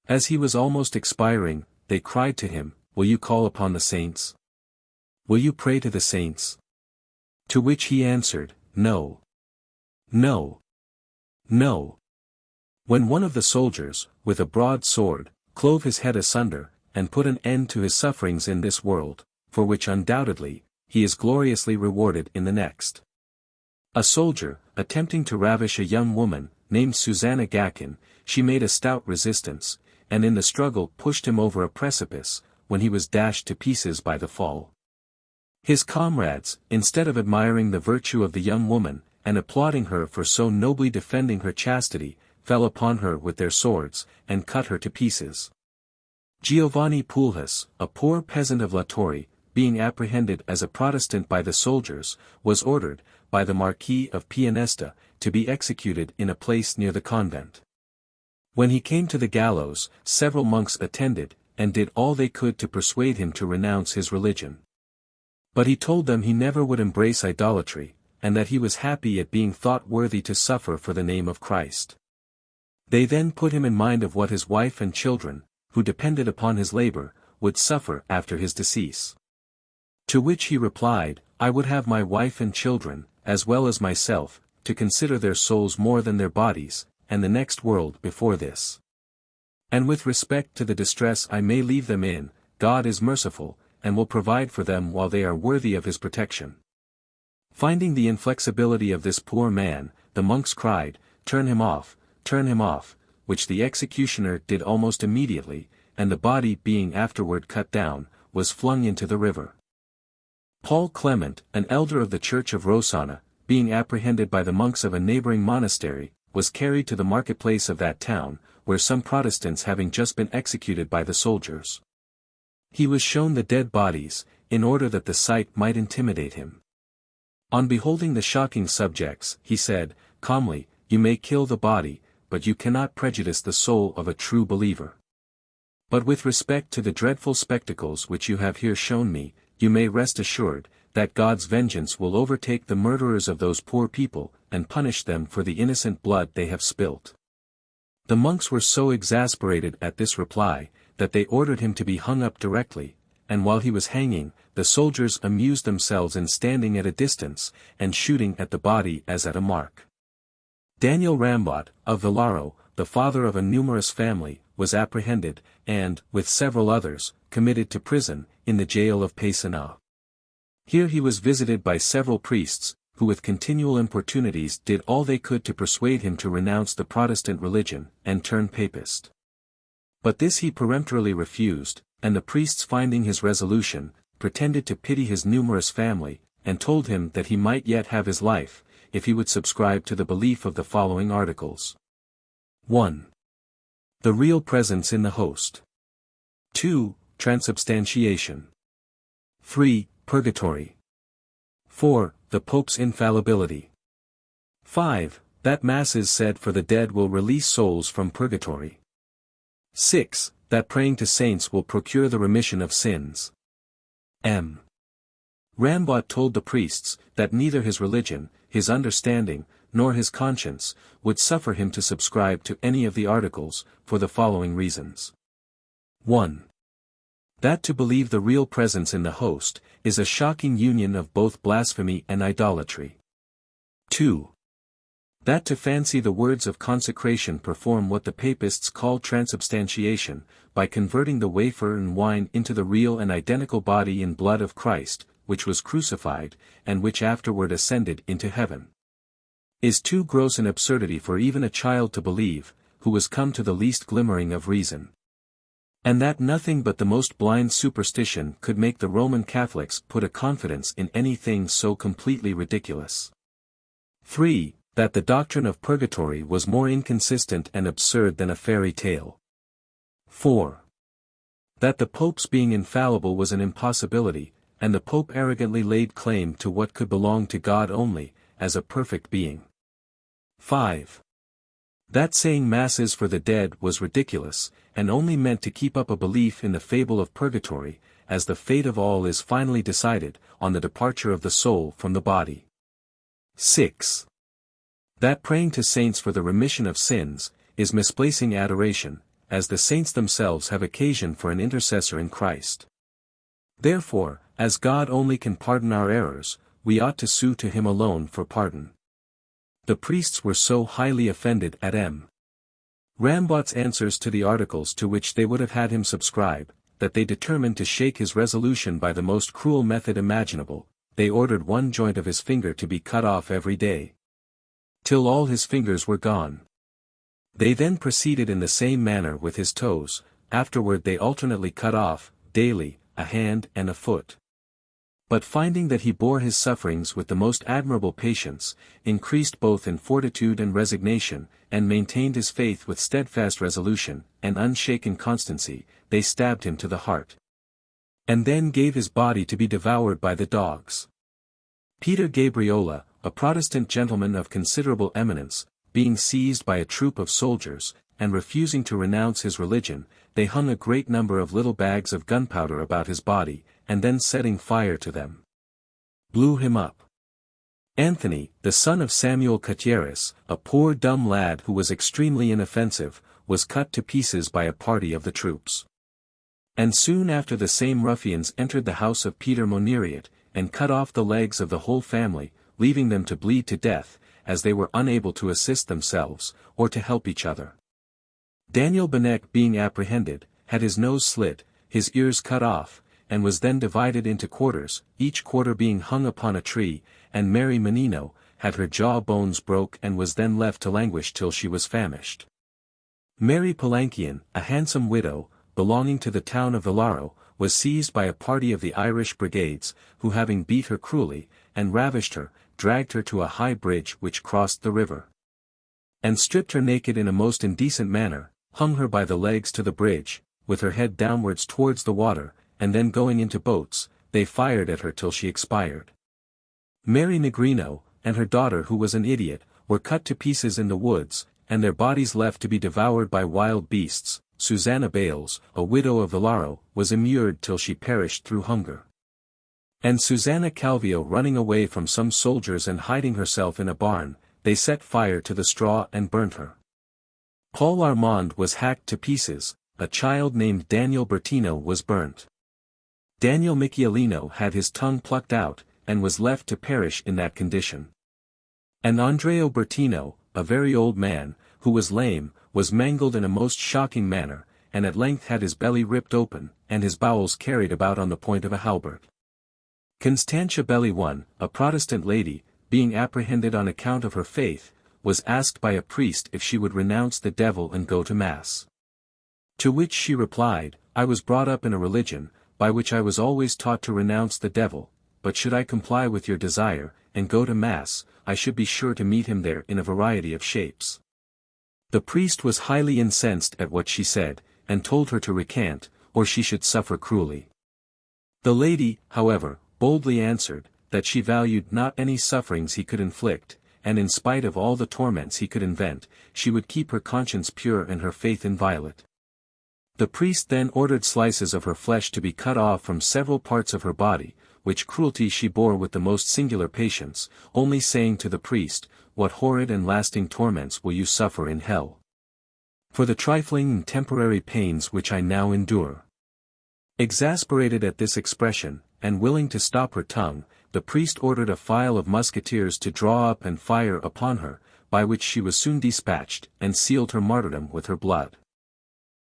As he was almost expiring, they cried to him, "Will you call upon the saints? Will you pray to the saints?" To which he answered, "No. No. No." When one of the soldiers, with a broad sword, clove his head asunder, and put an end to his sufferings in this world, for which undoubtedly, he is gloriously rewarded in the next. A soldier, attempting to ravish a young woman, named Susanna Gakin, she made a stout resistance, and in the struggle pushed him over a precipice, when he was dashed to pieces by the fall. His comrades, instead of admiring the virtue of the young woman, and applauding her for so nobly defending her chastity, fell upon her with their swords, and cut her to pieces. Giovanni Pulhas, a poor peasant of La Torre, being apprehended as a Protestant by the soldiers, was ordered, by the Marquis of Pianesta, to be executed in a place near the convent. When he came to the gallows, several monks attended, and did all they could to persuade him to renounce his religion. But he told them he never would embrace idolatry, and that he was happy at being thought worthy to suffer for the name of Christ. They then put him in mind of what his wife and children, who depended upon his labor, would suffer after his decease. To which he replied, "I would have my wife and children, as well as myself, to consider their souls more than their bodies, and the next world before this. And with respect to the distress I may leave them in, God is merciful, and will provide for them while they are worthy of his protection." Finding the inflexibility of this poor man, the monks cried, turn him off," which the executioner did almost immediately, and the body being afterward cut down, was flung into the river. Paul Clement, an elder of the Church of Rossana, being apprehended by the monks of a neighboring monastery, was carried to the marketplace of that town, where some Protestants having just been executed by the soldiers. He was shown the dead bodies, in order that the sight might intimidate him. On beholding the shocking subjects, he said, calmly, "You may kill the body, but you cannot prejudice the soul of a true believer. But with respect to the dreadful spectacles which you have here shown me, you may rest assured, that God's vengeance will overtake the murderers of those poor people, and punish them for the innocent blood they have spilt." The monks were so exasperated at this reply, that they ordered him to be hung up directly, and while he was hanging, the soldiers amused themselves in standing at a distance, and shooting at the body as at a mark. Daniel Rambot, of Villaro, the father of a numerous family, was apprehended, and, with several others, committed to prison, in the jail of Paysanau. Here he was visited by several priests, who with continual importunities did all they could to persuade him to renounce the Protestant religion, and turn papist. But this he peremptorily refused, and the priests finding his resolution, pretended to pity his numerous family, and told him that he might yet have his life, if he would subscribe to the belief of the following articles. 1. The real presence in the host. 2. Transubstantiation. 3. Purgatory. 4. The Pope's infallibility. 5. That Masses said for the dead will release souls from purgatory. 6. That praying to saints will procure the remission of sins. M. Rambot told the priests, that neither his religion, his understanding, nor his conscience, would suffer him to subscribe to any of the articles, for the following reasons. 1. That to believe the real presence in the host, is a shocking union of both blasphemy and idolatry. 2. That to fancy the words of consecration perform what the papists call transubstantiation, by converting the wafer and wine into the real and identical body and blood of Christ, which was crucified, and which afterward ascended into heaven, is too gross an absurdity for even a child to believe, who was come to the least glimmering of reason. And that nothing but the most blind superstition could make the Roman Catholics put a confidence in anything so completely ridiculous. 3. That the doctrine of purgatory was more inconsistent and absurd than a fairy tale. 4. That the popes being infallible was an impossibility, and the pope arrogantly laid claim to what could belong to God only, as a perfect being. 5. That saying masses for the dead was ridiculous, and only meant to keep up a belief in the fable of purgatory, as the fate of all is finally decided, on the departure of the soul from the body. 6. That praying to saints for the remission of sins, is misplacing adoration, as the saints themselves have occasion for an intercessor in Christ. Therefore, as God only can pardon our errors, we ought to sue to him alone for pardon. The priests were so highly offended at M. Rambot's answers to the articles to which they would have had him subscribe, that they determined to shake his resolution by the most cruel method imaginable. They ordered one joint of his finger to be cut off every day, till all his fingers were gone. They then proceeded in the same manner with his toes. Afterward they alternately cut off, daily, a hand and a foot. But finding that he bore his sufferings with the most admirable patience, increased both in fortitude and resignation, and maintained his faith with steadfast resolution, and unshaken constancy, they stabbed him to the heart, and then gave his body to be devoured by the dogs. Peter Gabriola, a Protestant gentleman of considerable eminence, being seized by a troop of soldiers, and refusing to renounce his religion, they hung a great number of little bags of gunpowder about his body, and then setting fire to them, blew him up. Anthony, the son of Samuel Gutierrez, a poor dumb lad who was extremely inoffensive, was cut to pieces by a party of the troops. And soon after the same ruffians entered the house of Peter Moneriot, and cut off the legs of the whole family, leaving them to bleed to death, as they were unable to assist themselves, or to help each other. Daniel Benek being apprehended, had his nose slit, his ears cut off, and was then divided into quarters, each quarter being hung upon a tree, and Mary Menino, had her jaw bones broke and was then left to languish till she was famished. Mary Palanquian, a handsome widow, belonging to the town of Villaro, was seized by a party of the Irish brigades, who having beat her cruelly, and ravished her, dragged her to a high bridge which crossed the river, and stripped her naked in a most indecent manner, hung her by the legs to the bridge, with her head downwards towards the water, and then going into boats, they fired at her till she expired. Mary Negrino, and her daughter who was an idiot, were cut to pieces in the woods, and their bodies left to be devoured by wild beasts. Susanna Bales, a widow of Villaro, was immured till she perished through hunger. And Susanna Calvio running away from some soldiers and hiding herself in a barn, they set fire to the straw and burnt her. Paul Armand was hacked to pieces, a child named Daniel Bertino was burnt. Daniel Michialino had his tongue plucked out, and was left to perish in that condition. And Andrea Bertino, a very old man, who was lame, was mangled in a most shocking manner, and at length had his belly ripped open, and his bowels carried about on the point of a halberd. Constantia Belli I, a Protestant lady, being apprehended on account of her faith, was asked by a priest if she would renounce the devil and go to Mass. To which she replied, I was brought up in a religion, by which I was always taught to renounce the devil, but should I comply with your desire, and go to Mass, I should be sure to meet him there in a variety of shapes. The priest was highly incensed at what she said, and told her to recant, or she should suffer cruelly. The lady, however, boldly answered, that she valued not any sufferings he could inflict, and in spite of all the torments he could invent, she would keep her conscience pure and her faith inviolate. The priest then ordered slices of her flesh to be cut off from several parts of her body, which cruelty she bore with the most singular patience, only saying to the priest, "What horrid and lasting torments will you suffer in hell? For the trifling and temporary pains which I now endure." Exasperated at this expression, and willing to stop her tongue, the priest ordered a file of musketeers to draw up and fire upon her, by which she was soon dispatched, and sealed her martyrdom with her blood.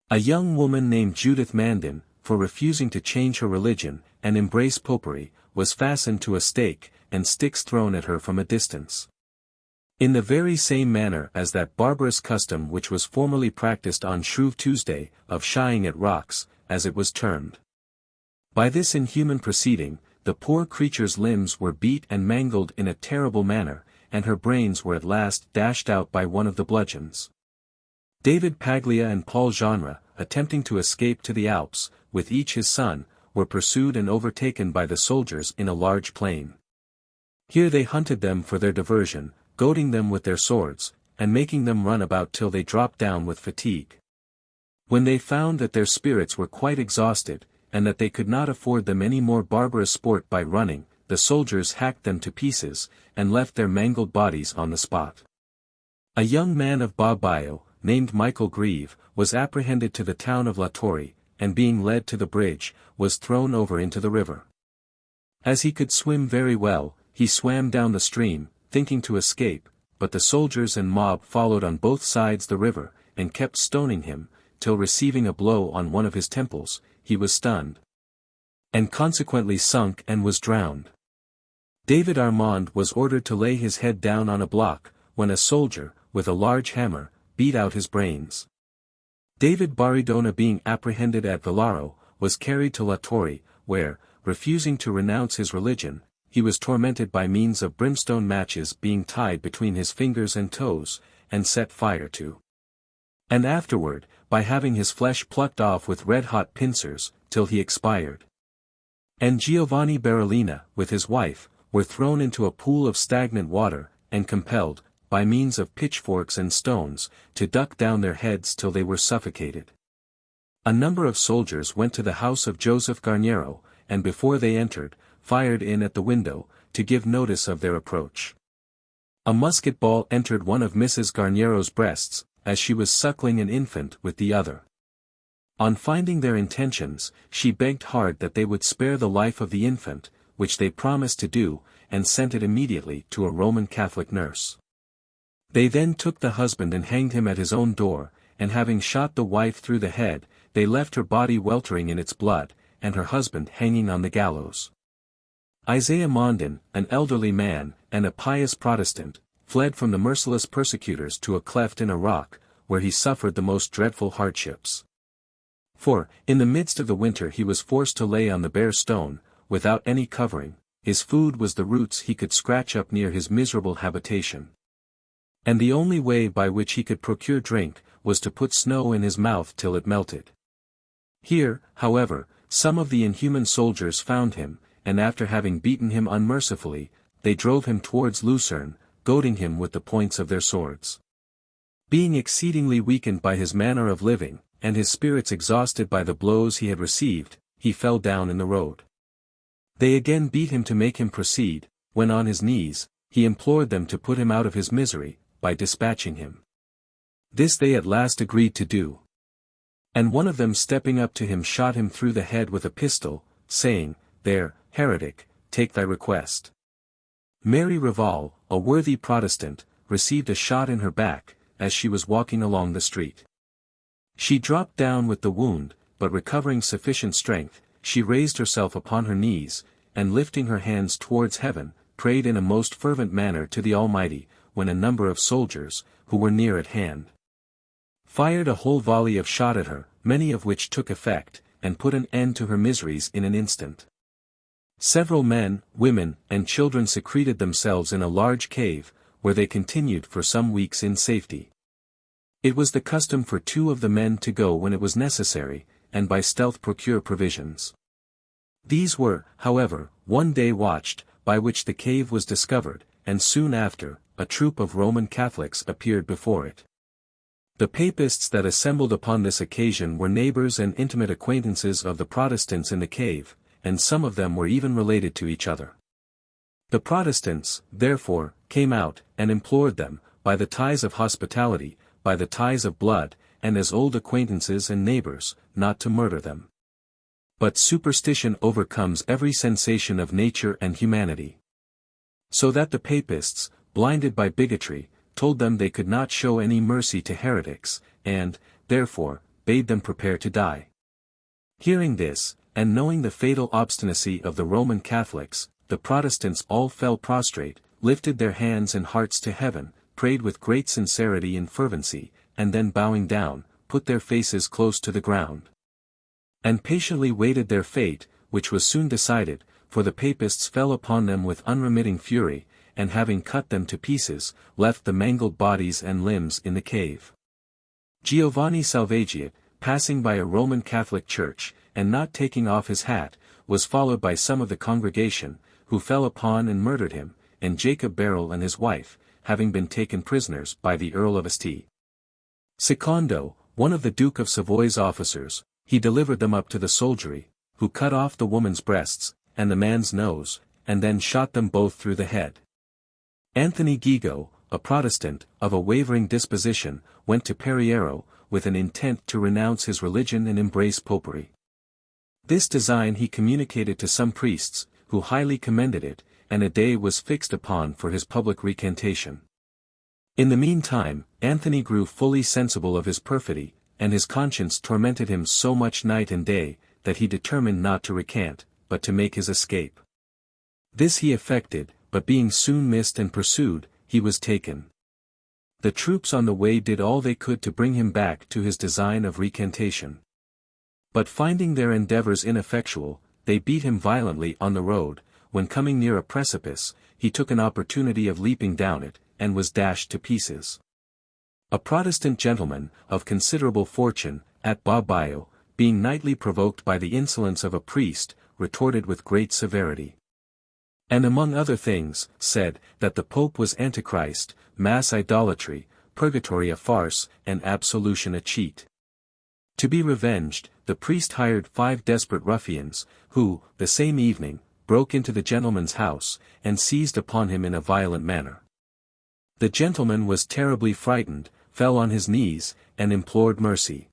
A young woman named Judith Mandon, for refusing to change her religion, and embrace popery, was fastened to a stake, and sticks thrown at her from a distance. In the very same manner as that barbarous custom which was formerly practiced on Shrove Tuesday, of shying at rocks, as it was termed. By this inhuman proceeding, the poor creature's limbs were beat and mangled in a terrible manner, and her brains were at last dashed out by one of the bludgeons. David Paglia and Paul Genre, attempting to escape to the Alps, with each his son, were pursued and overtaken by the soldiers in a large plain. Here they hunted them for their diversion, goading them with their swords, and making them run about till they dropped down with fatigue. When they found that their spirits were quite exhausted, and that they could not afford them any more barbarous sport by running, the soldiers hacked them to pieces, and left their mangled bodies on the spot. A young man of Bobbio, named Michael Grieve, was apprehended to the town of La Torre, and being led to the bridge, was thrown over into the river. As he could swim very well, he swam down the stream, thinking to escape, but the soldiers and mob followed on both sides the river, and kept stoning him, till receiving a blow on one of his temples, he was stunned, and consequently sunk and was drowned. David Armand was ordered to lay his head down on a block, when a soldier, with a large hammer, beat out his brains. David Baridona, being apprehended at Villaro, was carried to La Torre, where, refusing to renounce his religion, he was tormented by means of brimstone matches being tied between his fingers and toes, and set fire to. And afterward, by having his flesh plucked off with red-hot pincers, till he expired. And Giovanni Barellina, with his wife, were thrown into a pool of stagnant water, and compelled, by means of pitchforks and stones, to duck down their heads till they were suffocated. A number of soldiers went to the house of Joseph Garniero, and before they entered, fired in at the window, to give notice of their approach. A musket ball entered one of Mrs. Garniero's breasts, as she was suckling an infant with the other. On finding their intentions, she begged hard that they would spare the life of the infant, which they promised to do, and sent it immediately to a Roman Catholic nurse. They then took the husband and hanged him at his own door, and having shot the wife through the head, they left her body weltering in its blood, and her husband hanging on the gallows. Isaiah Mondin, an elderly man, and a pious Protestant, fled from the merciless persecutors to a cleft in a rock, where he suffered the most dreadful hardships. For, in the midst of the winter he was forced to lay on the bare stone, without any covering, his food was the roots he could scratch up near his miserable habitation. And the only way by which he could procure drink, was to put snow in his mouth till it melted. Here, however, some of the inhuman soldiers found him, and after having beaten him unmercifully, they drove him towards Lucerne, goading him with the points of their swords. Being exceedingly weakened by his manner of living, and his spirits exhausted by the blows he had received, he fell down in the road. They again beat him to make him proceed, when on his knees, he implored them to put him out of his misery, by dispatching him. This they at last agreed to do. And one of them stepping up to him shot him through the head with a pistol, saying, "There, heretic, take thy request." Mary Rival, a worthy Protestant, received a shot in her back, as she was walking along the street. She dropped down with the wound, but recovering sufficient strength, she raised herself upon her knees, and lifting her hands towards heaven, prayed in a most fervent manner to the Almighty, when a number of soldiers, who were near at hand, fired a whole volley of shot at her, many of which took effect, and put an end to her miseries in an instant. Several men, women, and children secreted themselves in a large cave, where they continued for some weeks in safety. It was the custom for 2 of the men to go when it was necessary, and by stealth procure provisions. These were, however, one day watched, by which the cave was discovered, and soon after, a troop of Roman Catholics appeared before it. The Papists that assembled upon this occasion were neighbors and intimate acquaintances of the Protestants in the cave, and some of them were even related to each other. The Protestants, therefore, came out, and implored them, by the ties of hospitality, by the ties of blood, and as old acquaintances and neighbors, not to murder them. But superstition overcomes every sensation of nature and humanity. So that the Papists, blinded by bigotry, told them they could not show any mercy to heretics, and, therefore, bade them prepare to die. Hearing this, and knowing the fatal obstinacy of the Roman Catholics, the Protestants all fell prostrate, lifted their hands and hearts to heaven, prayed with great sincerity and fervency, and then bowing down, put their faces close to the ground. And patiently waited their fate, which was soon decided, for the Papists fell upon them with unremitting fury, and having cut them to pieces, left the mangled bodies and limbs in the cave. Giovanni Salvagiat, passing by a Roman Catholic church, and not taking off his hat, was followed by some of the congregation, who fell upon and murdered him, and Jacob Barrel and his wife, having been taken prisoners by the Earl of St. Secondo, one of the Duke of Savoy's officers, he delivered them up to the soldiery, who cut off the woman's breasts, and the man's nose, and then shot them both through the head. Anthony Gigo, a Protestant, of a wavering disposition, went to Periero, with an intent to renounce his religion and embrace popery. This design he communicated to some priests, who highly commended it, and a day was fixed upon for his public recantation. In the meantime, Anthony grew fully sensible of his perfidy, and his conscience tormented him so much night and day, that he determined not to recant, but to make his escape. This he effected, but being soon missed and pursued, he was taken. The troops on the way did all they could to bring him back to his design of recantation. But finding their endeavors ineffectual, they beat him violently on the road. When coming near a precipice, he took an opportunity of leaping down it, and was dashed to pieces. A Protestant gentleman, of considerable fortune, at Bobbio, being nightly provoked by the insolence of a priest, retorted with great severity. And among other things, said, that the Pope was Antichrist, mass idolatry, purgatory a farce, and absolution a cheat. To be revenged, the priest hired 5 desperate ruffians, who, the same evening, broke into the gentleman's house, and seized upon him in a violent manner. The gentleman was terribly frightened, fell on his knees, and implored mercy.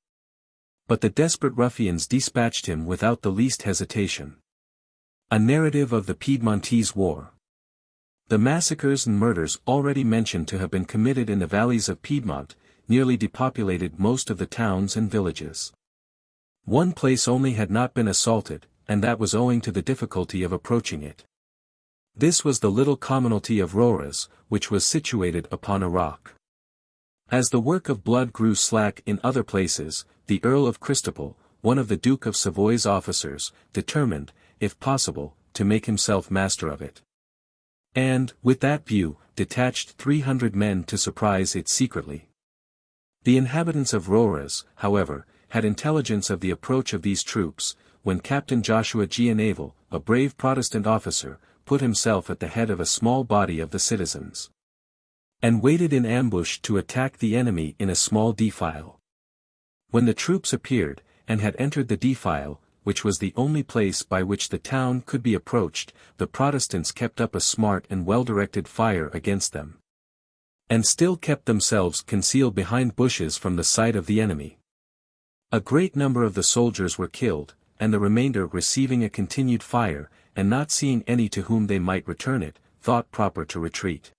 But the desperate ruffians dispatched him without the least hesitation. A narrative of the Piedmontese War. The massacres and murders already mentioned to have been committed in the valleys of Piedmont, nearly depopulated most of the towns and villages. One place only had not been assaulted, and that was owing to the difficulty of approaching it. This was the little commonalty of Roras, which was situated upon a rock. As the work of blood grew slack in other places, the Earl of Cristobal, one of the Duke of Savoy's officers, determined, if possible, to make himself master of it. And, with that view, detached 300 men to surprise it secretly. The inhabitants of Roras, however, had intelligence of the approach of these troops, when Captain Joshua Giannaval, a brave Protestant officer, put himself at the head of a small body of the citizens, and waited in ambush to attack the enemy in a small defile. When the troops appeared, and had entered the defile, which was the only place by which the town could be approached, the Protestants kept up a smart and well-directed fire against them, and still kept themselves concealed behind bushes from the sight of the enemy. A great number of the soldiers were killed, and the remainder receiving a continued fire, and not seeing any to whom they might return it, thought proper to retreat.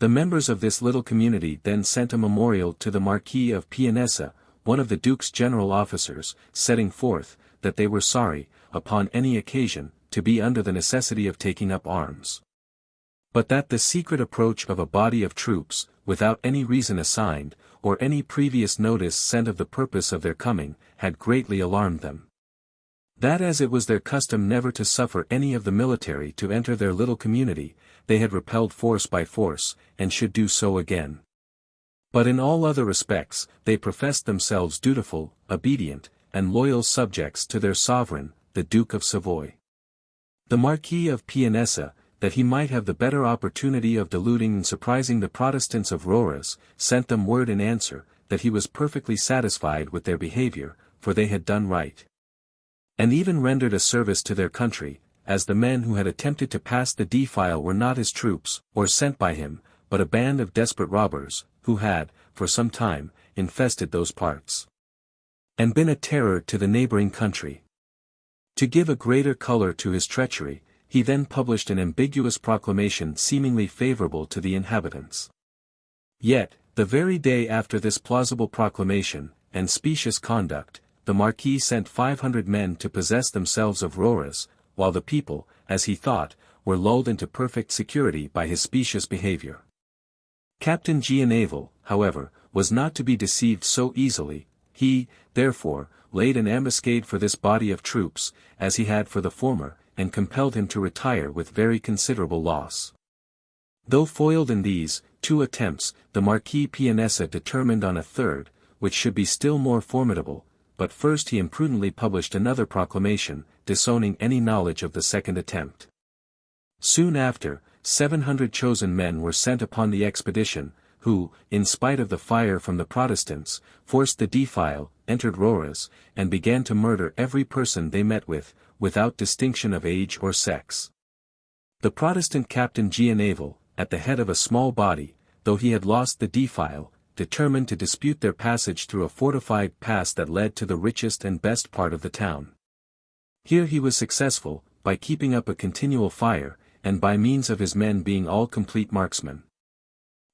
The members of this little community then sent a memorial to the Marquis of Pianesa, one of the Duke's general officers, setting forth, that they were sorry, upon any occasion, to be under the necessity of taking up arms, but that the secret approach of a body of troops, without any reason assigned, or any previous notice sent of the purpose of their coming, had greatly alarmed them. That as it was their custom never to suffer any of the military to enter their little community, they had repelled force by force, and should do so again. But in all other respects, they professed themselves dutiful, obedient, and loyal subjects to their sovereign, the Duke of Savoy. The Marquis of Pianesa, that he might have the better opportunity of deluding and surprising the Protestants of Roras, sent them word in answer, that he was perfectly satisfied with their behavior, for they had done right. and even rendered a service to their country, as the men who had attempted to pass the defile were not his troops, or sent by him, but a band of desperate robbers, who had, for some time, infested those parts, and been a terror to the neighboring country. To give a greater color to his treachery, he then published an ambiguous proclamation seemingly favorable to the inhabitants. Yet, the very day after this plausible proclamation, and specious conduct, the Marquis sent 500 men to possess themselves of Roras, while the people, as he thought, were lulled into perfect security by his specious behavior. Captain Giannaval, however, was not to be deceived so easily. He, therefore, laid an ambuscade for this body of troops, as he had for the former, and compelled him to retire with very considerable loss. Though foiled in these 2 attempts, the Marquis Pianessa determined on a third, which should be still more formidable, but first he imprudently published another proclamation, disowning any knowledge of the second attempt. Soon after, 700 chosen men were sent upon the expedition, who, in spite of the fire from the Protestants, forced the defile, entered Roras, and began to murder every person they met with, without distinction of age or sex. The Protestant Captain Giannaval, at the head of a small body, though he had lost the defile, determined to dispute their passage through a fortified pass that led to the richest and best part of the town. Here he was successful, by keeping up a continual fire, and by means of his men being all complete marksmen.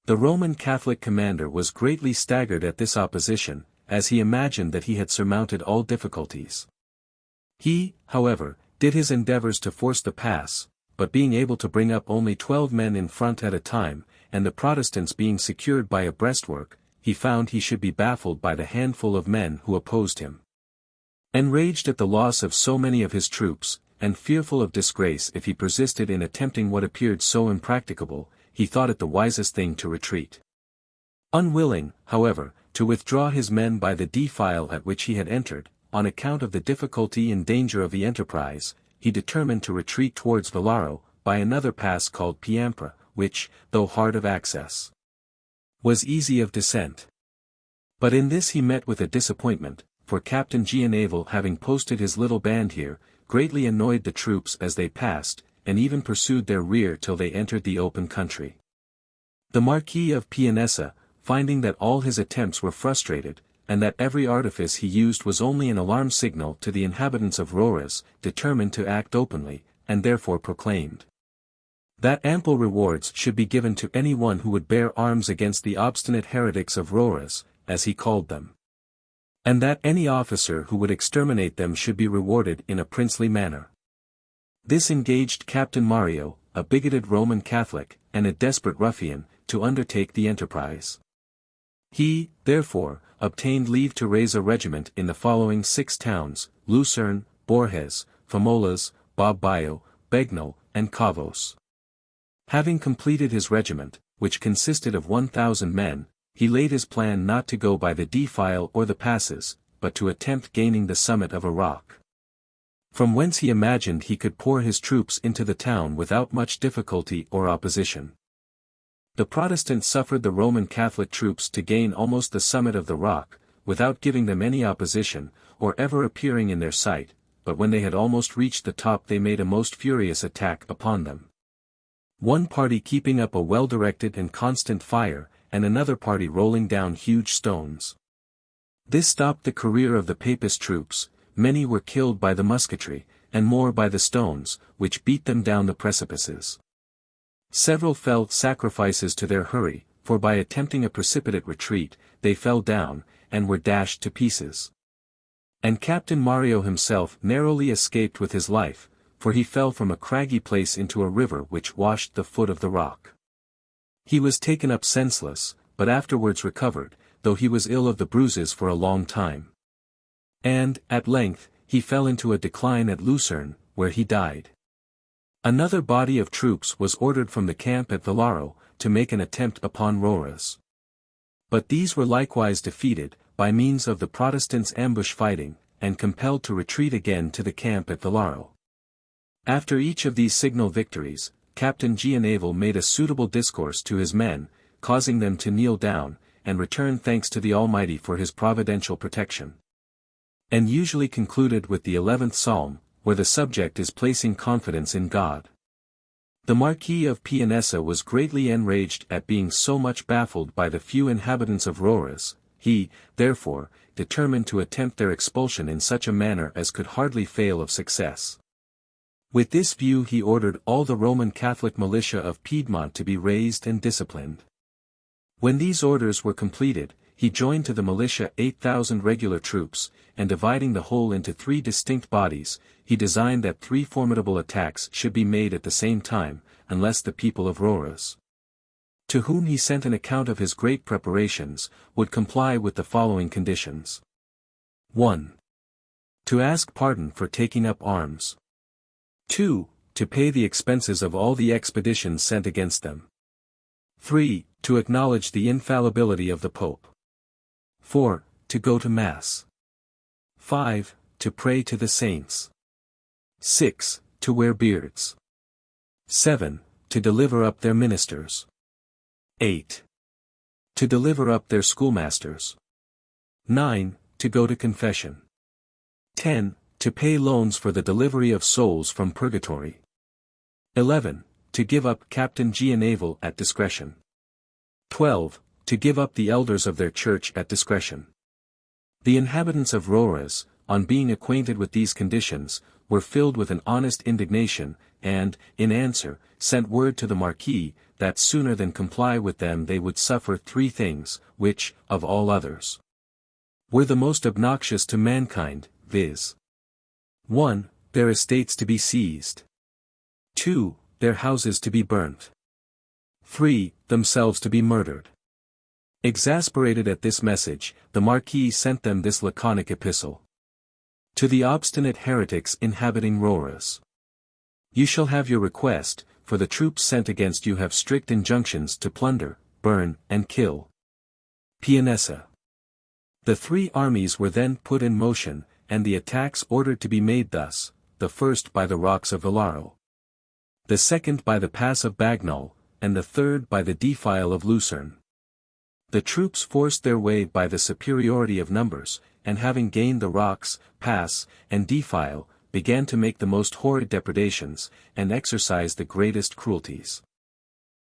The Roman Catholic commander was greatly staggered at this opposition, as he imagined that he had surmounted all difficulties. He, however, did his endeavors to force the pass, but being able to bring up only 12 men in front at a time, and the Protestants being secured by a breastwork, he found he should be baffled by the handful of men who opposed him. Enraged at the loss of so many of his troops, and fearful of disgrace if he persisted in attempting what appeared so impracticable, he thought it the wisest thing to retreat. Unwilling, however, to withdraw his men by the defile at which he had entered, on account of the difficulty and danger of the enterprise, he determined to retreat towards Vellaro, by another pass called Piampra, which, though hard of access, was easy of descent. But in this he met with a disappointment, for Captain Giannaval, having posted his little band here, greatly annoyed the troops as they passed, and even pursued their rear till they entered the open country. The Marquis of Pianessa, finding that all his attempts were frustrated, and that every artifice he used was only an alarm signal to the inhabitants of Roras, determined to act openly, and therefore proclaimed that ample rewards should be given to any one who would bear arms against the obstinate heretics of Roras, as he called them, and that any officer who would exterminate them should be rewarded in a princely manner. This engaged Captain Mario, a bigoted Roman Catholic, and a desperate ruffian, to undertake the enterprise. He, therefore, obtained leave to raise a regiment in the following 6 towns: Lucerne, Borges, Famolas, Bobbio, Begno, and Cavos. Having completed his regiment, which consisted of 1,000 men, he laid his plan not to go by the defile or the passes, but to attempt gaining the summit of a rock, from whence he imagined he could pour his troops into the town without much difficulty or opposition. The Protestants suffered the Roman Catholic troops to gain almost the summit of the rock, without giving them any opposition, or ever appearing in their sight, but when they had almost reached the top they made a most furious attack upon them. One party keeping up a well-directed and constant fire, and another party rolling down huge stones. This stopped the career of the Papist troops. Many were killed by the musketry, and more by the stones, which beat them down the precipices. Several fell sacrifices to their hurry, for by attempting a precipitate retreat, they fell down, and were dashed to pieces. And Captain Mario himself narrowly escaped with his life, for he fell from a craggy place into a river which washed the foot of the rock. He was taken up senseless, but afterwards recovered, though he was ill of the bruises for a long time. And, at length, he fell into a decline at Lucerne, where he died. Another body of troops was ordered from the camp at Vellaro, to make an attempt upon Roras. But these were likewise defeated, by means of the Protestants' ambush fighting, and compelled to retreat again to the camp at Vellaro. After each of these signal victories, Captain Giannaval made a suitable discourse to his men, causing them to kneel down, and return thanks to the Almighty for his providential protection. and usually concluded with the 11th Psalm, where the subject is placing confidence in God. The Marquis of Pianessa was greatly enraged at being so much baffled by the few inhabitants of Roras. He, therefore, determined to attempt their expulsion in such a manner as could hardly fail of success. With this view he ordered all the Roman Catholic militia of Piedmont to be raised and disciplined. When these orders were completed, he joined to the militia 8,000 regular troops, and dividing the whole into 3 distinct bodies, he designed that 3 formidable attacks should be made at the same time, unless the people of Roras, to whom he sent an account of his great preparations, would comply with the following conditions. 1. To ask pardon for taking up arms. 2. To pay the expenses of all the expeditions sent against them. 3. To acknowledge the infallibility of the Pope. 4. To go to Mass. 5. To pray to the saints. 6. To wear beards. 7. To deliver up their ministers. 8. To deliver up their schoolmasters. 9. To go to confession. 10. To pay loans for the delivery of souls from purgatory. 11. To give up Captain Giannaval at discretion. 12. To give up the elders of their church at discretion. The inhabitants of Roras, on being acquainted with these conditions, were filled with an honest indignation, and, in answer, sent word to the Marquis, that sooner than comply with them they would suffer 3 things, which, of all others, were the most obnoxious to mankind, viz. 1. Their estates to be seized. 2. Their houses to be burnt. 3. Themselves to be murdered. Exasperated at this message, the Marquis sent them this laconic epistle. To the obstinate heretics inhabiting Roras. You shall have your request, for the troops sent against you have strict injunctions to plunder, burn, and kill. Pianessa. The 3 armies were then put in motion, and the attacks ordered to be made thus: the first by the rocks of Villaro, the second by the pass of Bagnal, and the third by the defile of Lucerne. The troops forced their way by the superiority of numbers, and having gained the rocks, pass, and defile, began to make the most horrid depredations, and exercise the greatest cruelties.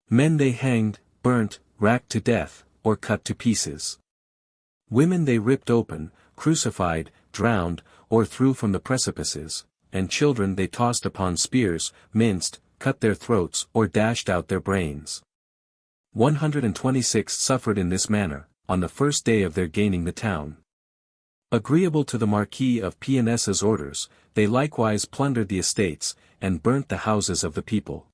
Men they hanged, burnt, racked to death, or cut to pieces. Women they ripped open, crucified, drowned, or threw from the precipices, and children they tossed upon spears, minced, cut their throats, or dashed out their brains. 126 suffered in this manner, on the first day of their gaining the town. Agreeable to the Marquis of Pianessa's orders, they likewise plundered the estates, and burnt the houses of the people.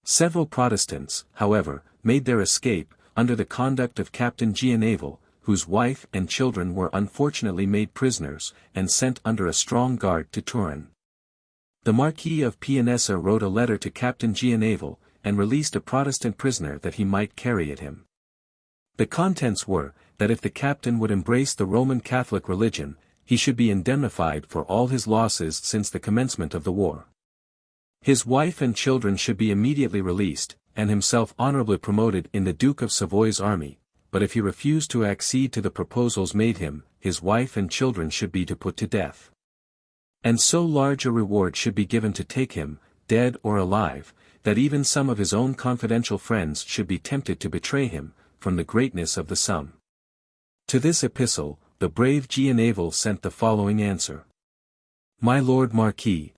Several Protestants, however, made their escape, under the conduct of Captain Giannaval, whose wife and children were unfortunately made prisoners, and sent under a strong guard to Turin. The Marquis of Pianessa wrote a letter to Captain Giannaval, and released a Protestant prisoner that he might carry at him. The contents were, that if the captain would embrace the Roman Catholic religion, he should be indemnified for all his losses since the commencement of the war. His wife and children should be immediately released, and himself honorably promoted in the Duke of Savoy's army, but if he refused to accede to the proposals made him, his wife and children should be put to death. And so large a reward should be given to take him, dead or alive, that even some of his own confidential friends should be tempted to betray him, from the greatness of the sum. To this epistle, the brave Giannaval sent the following answer. My Lord Marquis,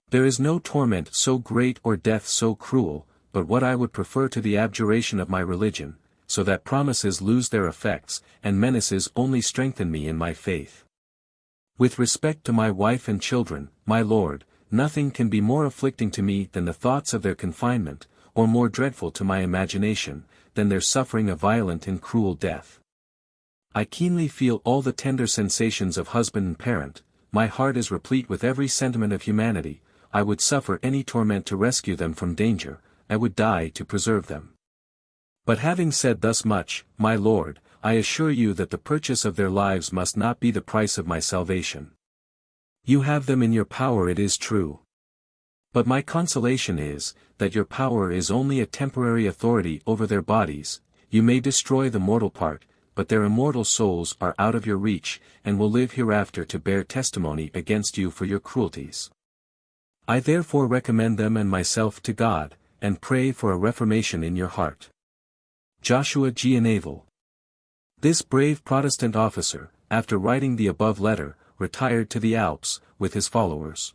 there is no torment so great or death so cruel, but what I would prefer to the abjuration of my religion, so that promises lose their effects, and menaces only strengthen me in my faith. With respect to my wife and children, my lord, nothing can be more afflicting to me than the thoughts of their confinement, or more dreadful to my imagination, than their suffering a violent and cruel death. I keenly feel all the tender sensations of husband and parent, my heart is replete with every sentiment of humanity, I would suffer any torment to rescue them from danger, I would die to preserve them. But having said thus much, my lord, I assure you that the purchase of their lives must not be the price of my salvation. You have them in your power, it is true. But my consolation is, that your power is only a temporary authority over their bodies. You may destroy the mortal part, but their immortal souls are out of your reach, and will live hereafter to bear testimony against you for your cruelties. I therefore recommend them and myself to God, and pray for a reformation in your heart. Joshua G. Naval. This brave Protestant officer, after writing the above letter, retired to the Alps, with his followers.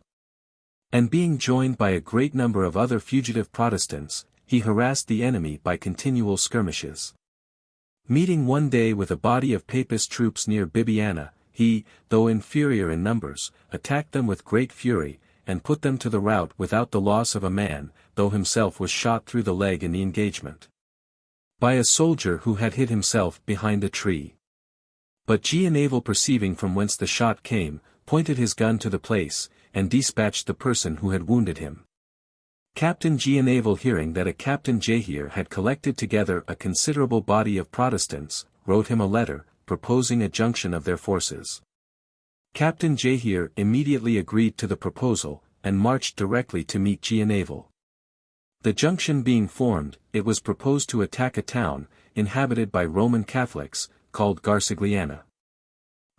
And being joined by a great number of other fugitive Protestants, he harassed the enemy by continual skirmishes. Meeting one day with a body of Papist troops near Bibiana, he, though inferior in numbers, attacked them with great fury, and put them to the rout without the loss of a man, though himself was shot through the leg in the engagement. By a soldier who had hid himself behind a tree. But Naval, perceiving from whence the shot came, pointed his gun to the place, and dispatched the person who had wounded him. Captain Naval, hearing that a Captain Jahir had collected together a considerable body of Protestants, wrote him a letter, proposing a junction of their forces. Captain Jahir immediately agreed to the proposal, and marched directly to meet Naval. The junction being formed, it was proposed to attack a town, inhabited by Roman Catholics, called Garcigliana.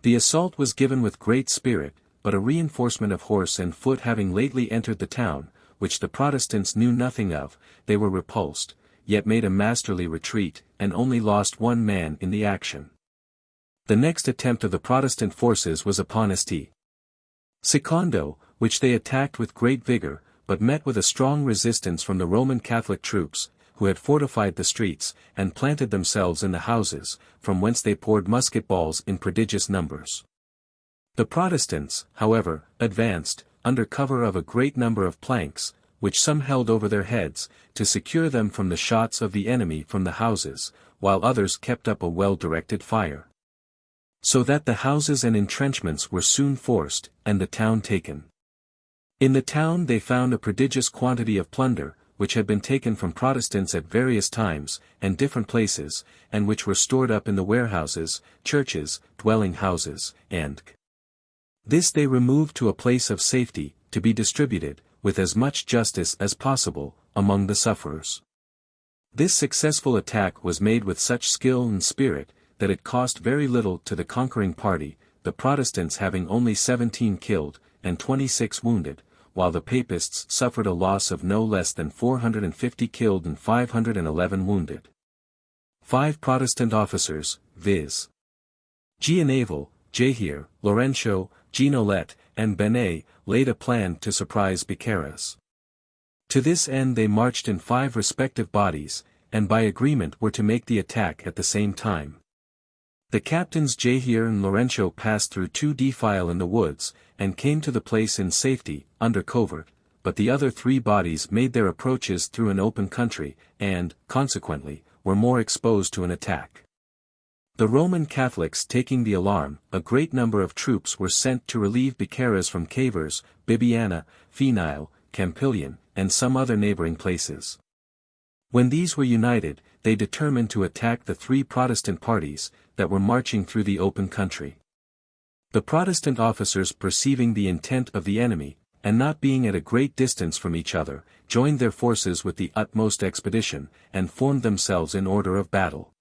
The assault was given with great spirit, but a reinforcement of horse and foot having lately entered the town, which the Protestants knew nothing of, they were repulsed, yet made a masterly retreat, and only lost one man in the action. The next attempt of the Protestant forces was upon St. Secondo, which they attacked with great vigor, but met with a strong resistance from the Roman Catholic troops, who had fortified the streets, and planted themselves in the houses, from whence they poured musket balls in prodigious numbers. The Protestants, however, advanced, under cover of a great number of planks, which some held over their heads, to secure them from the shots of the enemy from the houses, while others kept up a well-directed fire. So that the houses and entrenchments were soon forced, and the town taken. In the town they found a prodigious quantity of plunder, which had been taken from Protestants at various times, and different places, and which were stored up in the warehouses, churches, dwelling houses, and this they removed to a place of safety, to be distributed, with as much justice as possible, among the sufferers. This successful attack was made with such skill and spirit, that it cost very little to the conquering party, the Protestants having only 17 killed, and 26 wounded, while the Papists suffered a loss of no less than 450 killed and 511 wounded. 5 Protestant officers, viz. Naval, Jahir, Lorenzo, Genolet, and Benet, laid a plan to surprise Bicaras. To this end they marched in 5 respective bodies, and by agreement were to make the attack at the same time. The captains Jahir and Lorenzo passed through 2 defile in the woods, and came to the place in safety, under covert, but the other 3 bodies made their approaches through an open country, and, consequently, were more exposed to an attack. The Roman Catholics taking the alarm, a great number of troops were sent to relieve Bicaras from Cavers, Bibiana, Fenile, Campillion, and some other neighboring places. When these were united, they determined to attack the 3 Protestant parties, that were marching through the open country. The Protestant officers, perceiving the intent of the enemy, and not being at a great distance from each other, joined their forces with the utmost expedition, and formed themselves in order of battle.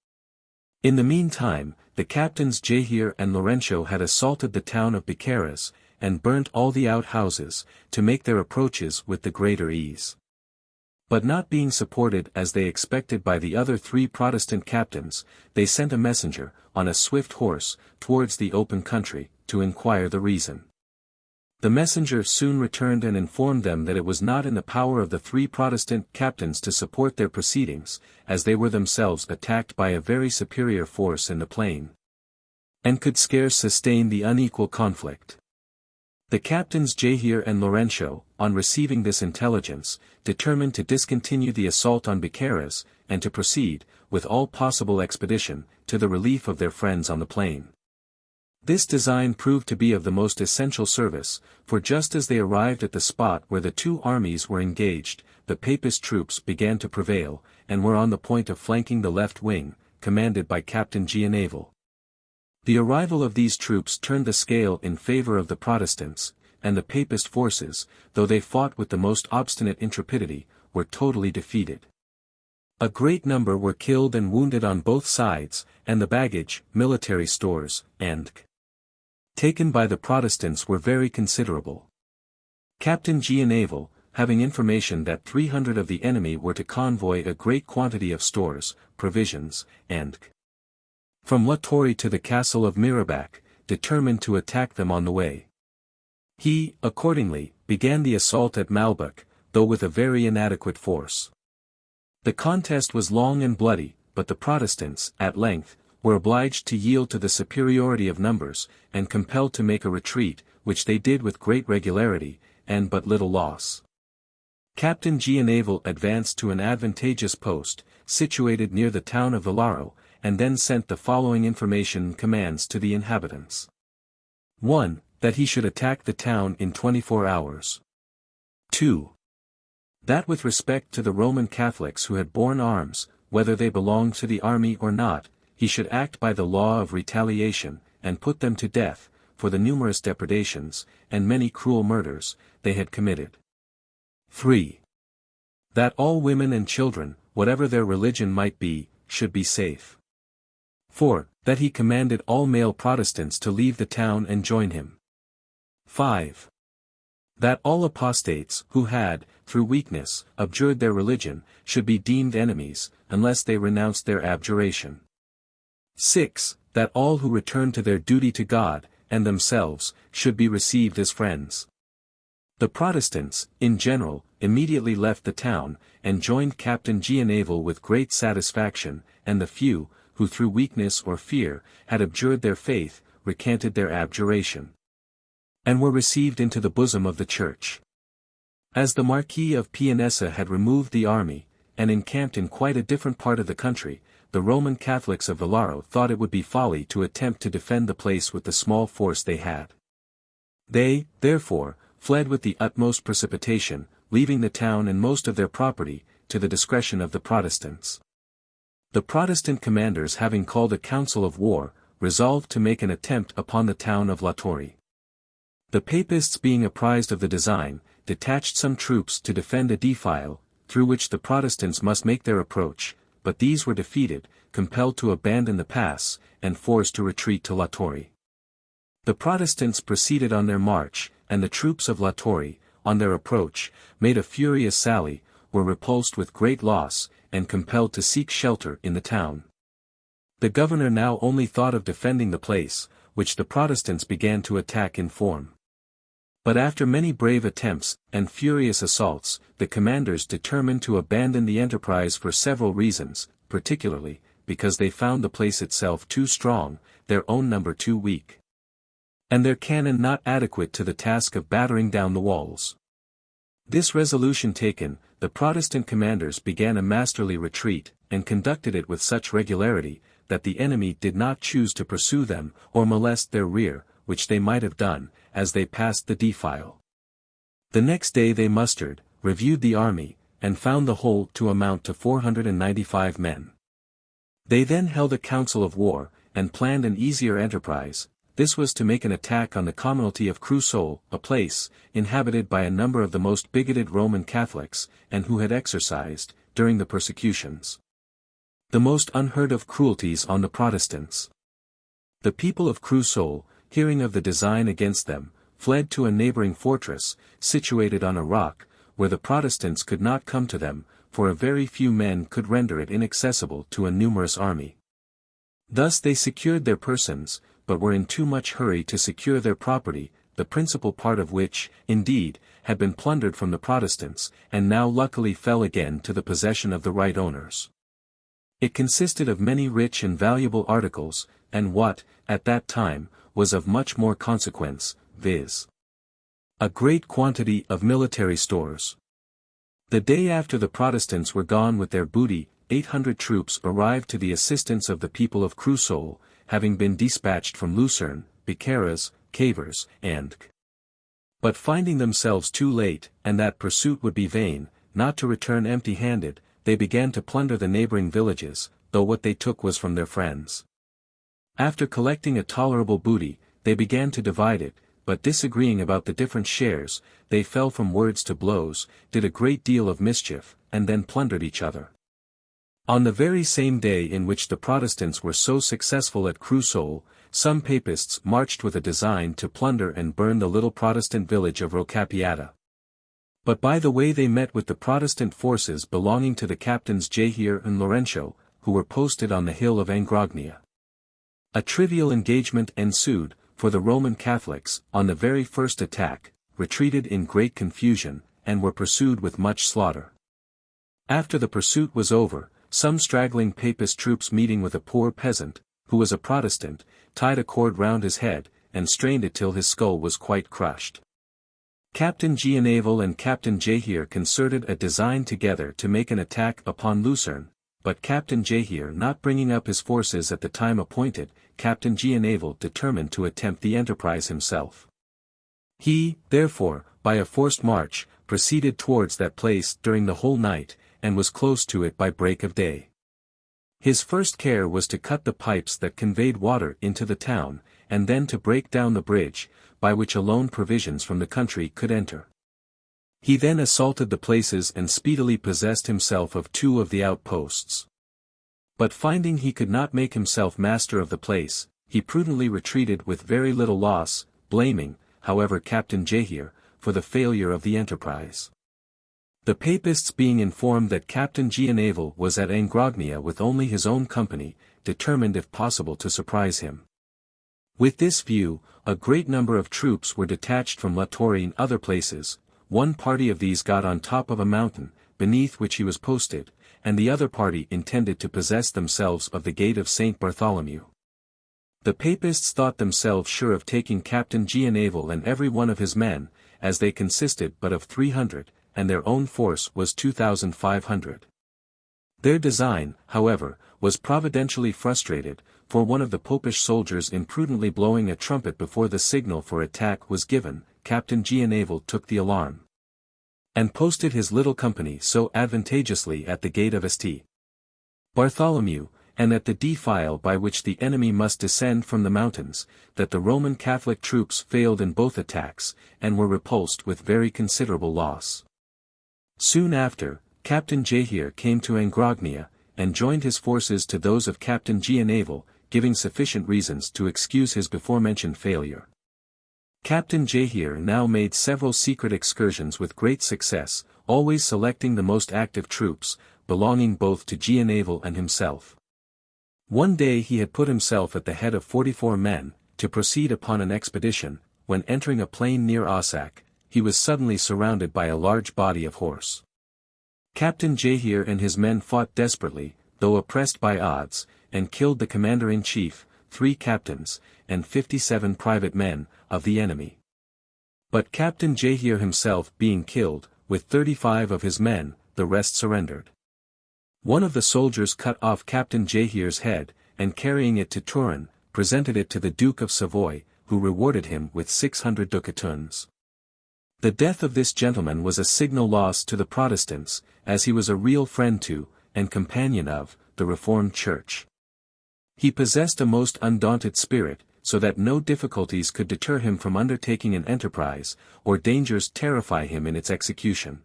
In the meantime, the captains Jahir and Lorenzo had assaulted the town of Bicaras, and burnt all the outhouses, to make their approaches with the greater ease. But not being supported as they expected by the other 3 Protestant captains, they sent a messenger, on a swift horse, towards the open country, to inquire the reason. The messenger soon returned and informed them that it was not in the power of the 3 Protestant captains to support their proceedings, as they were themselves attacked by a very superior force in the plain, and could scarce sustain the unequal conflict. The captains Jahir and Lorenzo, on receiving this intelligence, determined to discontinue the assault on Bicaras, and to proceed, with all possible expedition, to the relief of their friends on the plain. This design proved to be of the most essential service, for just as they arrived at the spot where the 2 armies were engaged, the Papist troops began to prevail, and were on the point of flanking the left wing, commanded by Captain Naval. The arrival of these troops turned the scale in favor of the Protestants, and the Papist forces, though they fought with the most obstinate intrepidity, were totally defeated. A great number were killed and wounded on both sides, and the baggage, military stores, and taken by the Protestants were very considerable. Captain Giannaval, having information that 300 of the enemy were to convoy a great quantity of stores, provisions, and from La Torre to the castle of Mirabac, determined to attack them on the way. He, accordingly, began the assault at Malbec, though with a very inadequate force. The contest was long and bloody, but the Protestants, at length, were obliged to yield to the superiority of numbers, and compelled to make a retreat, which they did with great regularity, and but little loss. Captain Giannaval advanced to an advantageous post, situated near the town of Villaro, and then sent the following information and commands to the inhabitants. 1. That he should attack the town in 24 hours. 2. That with respect to the Roman Catholics who had borne arms, whether they belonged to the army or not, he should act by the law of retaliation, and put them to death, for the numerous depredations, and many cruel murders, they had committed. 3. That all women and children, whatever their religion might be, should be safe. 4. That he commanded all male Protestants to leave the town and join him. 5. That all apostates, who had, through weakness, abjured their religion, should be deemed enemies, unless they renounced their abjuration. 6. That all who returned to their duty to God, and themselves, should be received as friends. The Protestants, in general, immediately left the town, and joined Captain Giannaval with great satisfaction, and the few, who through weakness or fear, had abjured their faith, recanted their abjuration, and were received into the bosom of the Church. As the Marquis of Pianesa had removed the army, and encamped in quite a different part of the country, the Roman Catholics of Villaro thought it would be folly to attempt to defend the place with the small force they had. They, therefore, fled with the utmost precipitation, leaving the town and most of their property, to the discretion of the Protestants. The Protestant commanders having called a council of war, resolved to make an attempt upon the town of La Torre. The Papists being apprised of the design, detached some troops to defend a defile, through which the Protestants must make their approach, but these were defeated, compelled to abandon the pass, and forced to retreat to La Torre. The Protestants proceeded on their march, and the troops of La Torre, on their approach, made a furious sally, were repulsed with great loss, and compelled to seek shelter in the town. The governor now only thought of defending the place, which the Protestants began to attack in form. But after many brave attempts, and furious assaults, the commanders determined to abandon the enterprise for several reasons, particularly, because they found the place itself too strong, their own number too weak, and their cannon not adequate to the task of battering down the walls. This resolution taken, the Protestant commanders began a masterly retreat, and conducted it with such regularity, that the enemy did not choose to pursue them, or molest their rear, which they might have done, as they passed the defile. The next day they mustered, reviewed the army, and found the whole to amount to 495 men. They then held a council of war, and planned an easier enterprise. This was to make an attack on the commonalty of Crussol, a place, inhabited by a number of the most bigoted Roman Catholics, and who had exercised, during the persecutions, the most unheard of cruelties on the Protestants. The people of Crussol, hearing of the design against them, fled to a neighboring fortress, situated on a rock, where the Protestants could not come to them, for a very few men could render it inaccessible to a numerous army. Thus they secured their persons, but were in too much hurry to secure their property, the principal part of which, indeed, had been plundered from the Protestants, and now luckily fell again to the possession of the right owners. It consisted of many rich and valuable articles, and what, at that time, was of much more consequence, viz. a great quantity of military stores. The day after the Protestants were gone with their booty, 800 troops arrived to the assistance of the people of Crussol, having been dispatched from Lucerne, Bicaras, Cavers, and but finding themselves too late, and that pursuit would be vain, not to return empty-handed, they began to plunder the neighboring villages, though what they took was from their friends. After collecting a tolerable booty, they began to divide it, but disagreeing about the different shares, they fell from words to blows, did a great deal of mischief, and then plundered each other. On the very same day in which the Protestants were so successful at Cruseau, some Papists marched with a design to plunder and burn the little Protestant village of Rocapiata. But by the way they met with the Protestant forces belonging to the captains Jahir and Laurencio, who were posted on the hill of Angrognia. A trivial engagement ensued, for the Roman Catholics, on the very first attack, retreated in great confusion, and were pursued with much slaughter. After the pursuit was over, some straggling Papist troops meeting with a poor peasant, who was a Protestant, tied a cord round his head, and strained it till his skull was quite crushed. Captain Giannaval and Captain Jahir concerted a design together to make an attack upon Lucerne, but Captain Jahir not bringing up his forces at the time appointed, Captain Giannaval determined to attempt the enterprise himself. He, therefore, by a forced march, proceeded towards that place during the whole night, and was close to it by break of day. His first care was to cut the pipes that conveyed water into the town, and then to break down the bridge, by which alone provisions from the country could enter. He then assaulted the places and speedily possessed himself of 2 of the outposts. But finding he could not make himself master of the place, he prudently retreated with very little loss, blaming, however, Captain Jahir, for the failure of the enterprise. The Papists being informed that Captain Giannaval was at Angrognia with only his own company, determined if possible to surprise him. With this view, a great number of troops were detached from La Torre and other places. One party of these got on top of a mountain, beneath which he was posted, and the other party intended to possess themselves of the gate of St. Bartholomew. The Papists thought themselves sure of taking Captain Giannaval and every one of his men, as they consisted but of 300, and their own force was 2,500. Their design, however, was providentially frustrated, for one of the Popish soldiers imprudently blowing a trumpet before the signal for attack was given, Captain Giannaval took the alarm, and posted his little company so advantageously at the gate of St. Bartholomew, and at the defile by which the enemy must descend from the mountains, that the Roman Catholic troops failed in both attacks, and were repulsed with very considerable loss. Soon after, Captain Jahir came to Angrognia, and joined his forces to those of Captain Giannaval, giving sufficient reasons to excuse his before-mentioned failure. Captain Jahir now made several secret excursions with great success, always selecting the most active troops, belonging both to Giannaval and himself. One day he had put himself at the head of 44 men, to proceed upon an expedition, when entering a plain near Ossac, he was suddenly surrounded by a large body of horse. Captain Jahir and his men fought desperately, though oppressed by odds, and killed the commander-in-chief, 3 captains, and 57 private men, of the enemy. But Captain Jahir himself being killed, with 35 of his men, the rest surrendered. One of the soldiers cut off Captain Jahir's head, and carrying it to Turin, presented it to the Duke of Savoy, who rewarded him with 600 ducatoons. The death of this gentleman was a signal loss to the Protestants, as he was a real friend to, and companion of, the Reformed Church. He possessed a most undaunted spirit, so that no difficulties could deter him from undertaking an enterprise, or dangers terrify him in its execution.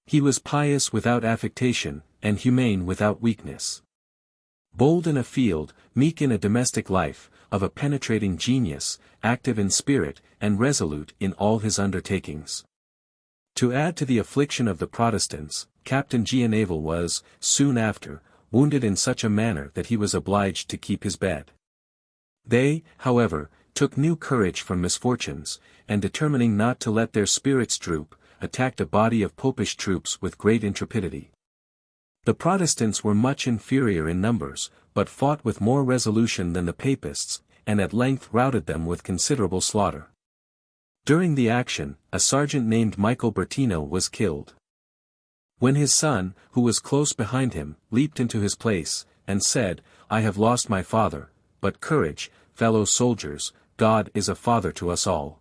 He was pious without affectation, and humane without weakness. Bold in a field, meek in a domestic life, of a penetrating genius, active in spirit, and resolute in all his undertakings. To add to the affliction of the Protestants, Captain Giannaval was, soon after, wounded in such a manner that he was obliged to keep his bed. They, however, took new courage from misfortunes, and determining not to let their spirits droop, attacked a body of Popish troops with great intrepidity. The Protestants were much inferior in numbers, but fought with more resolution than the Papists, and at length routed them with considerable slaughter. During the action, a sergeant named Michael Bertino was killed. When his son, who was close behind him, leaped into his place, and said, "I have lost my father, but courage, fellow soldiers, God is a father to us all."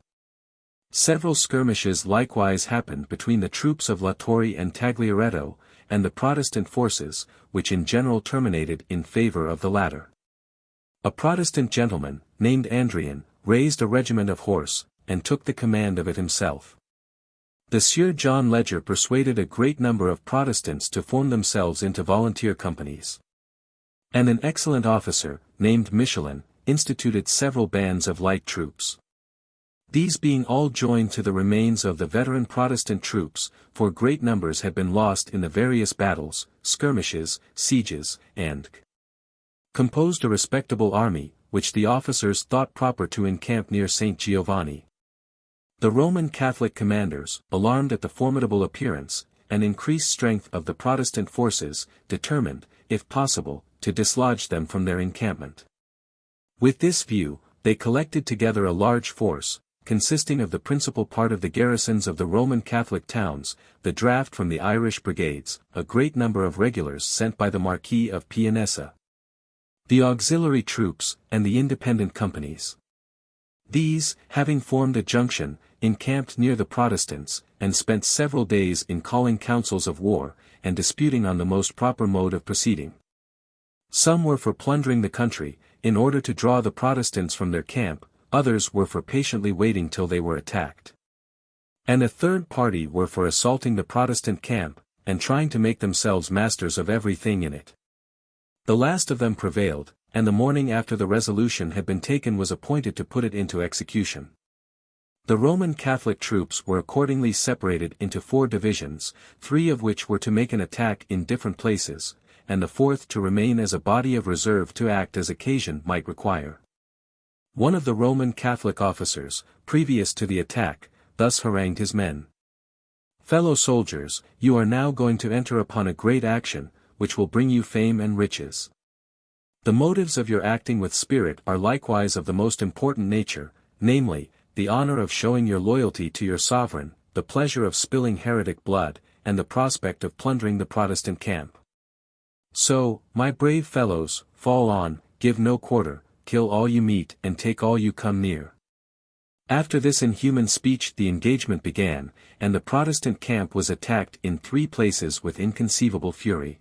Several skirmishes likewise happened between the troops of La Torre and Tagliaretto, and the Protestant forces, which in general terminated in favor of the latter. A Protestant gentleman, named Andrian, raised a regiment of horse, and took the command of it himself. The Sieur John Ledger persuaded a great number of Protestants to form themselves into volunteer companies. And an excellent officer, named Michelin, instituted several bands of light troops. These being all joined to the remains of the veteran Protestant troops, for great numbers had been lost in the various battles, skirmishes, sieges, and composed a respectable army, which the officers thought proper to encamp near St. Giovanni. The Roman Catholic commanders, alarmed at the formidable appearance, and increased strength of the Protestant forces, determined, if possible, to dislodge them from their encampment. With this view, they collected together a large force, consisting of the principal part of the garrisons of the Roman Catholic towns, the draft from the Irish brigades, a great number of regulars sent by the Marquis of Pianessa, the auxiliary troops, and the independent companies. These, having formed a junction, encamped near the Protestants, and spent several days in calling councils of war, and disputing on the most proper mode of proceeding. Some were for plundering the country, in order to draw the Protestants from their camp, others were for patiently waiting till they were attacked. And a third party were for assaulting the Protestant camp, and trying to make themselves masters of everything in it. The last of them prevailed, and the morning after the resolution had been taken was appointed to put it into execution. The Roman Catholic troops were accordingly separated into 4 divisions, 3 of which were to make an attack in different places, and the 4th to remain as a body of reserve to act as occasion might require. One of the Roman Catholic officers, previous to the attack, thus harangued his men. "Fellow soldiers, you are now going to enter upon a great action, which will bring you fame and riches. The motives of your acting with spirit are likewise of the most important nature, namely, the honor of showing your loyalty to your sovereign, the pleasure of spilling heretic blood, and the prospect of plundering the Protestant camp. So, my brave fellows, fall on, give no quarter, kill all you meet and take all you come near." After this inhuman speech the engagement began, and the Protestant camp was attacked in 3 places with inconceivable fury.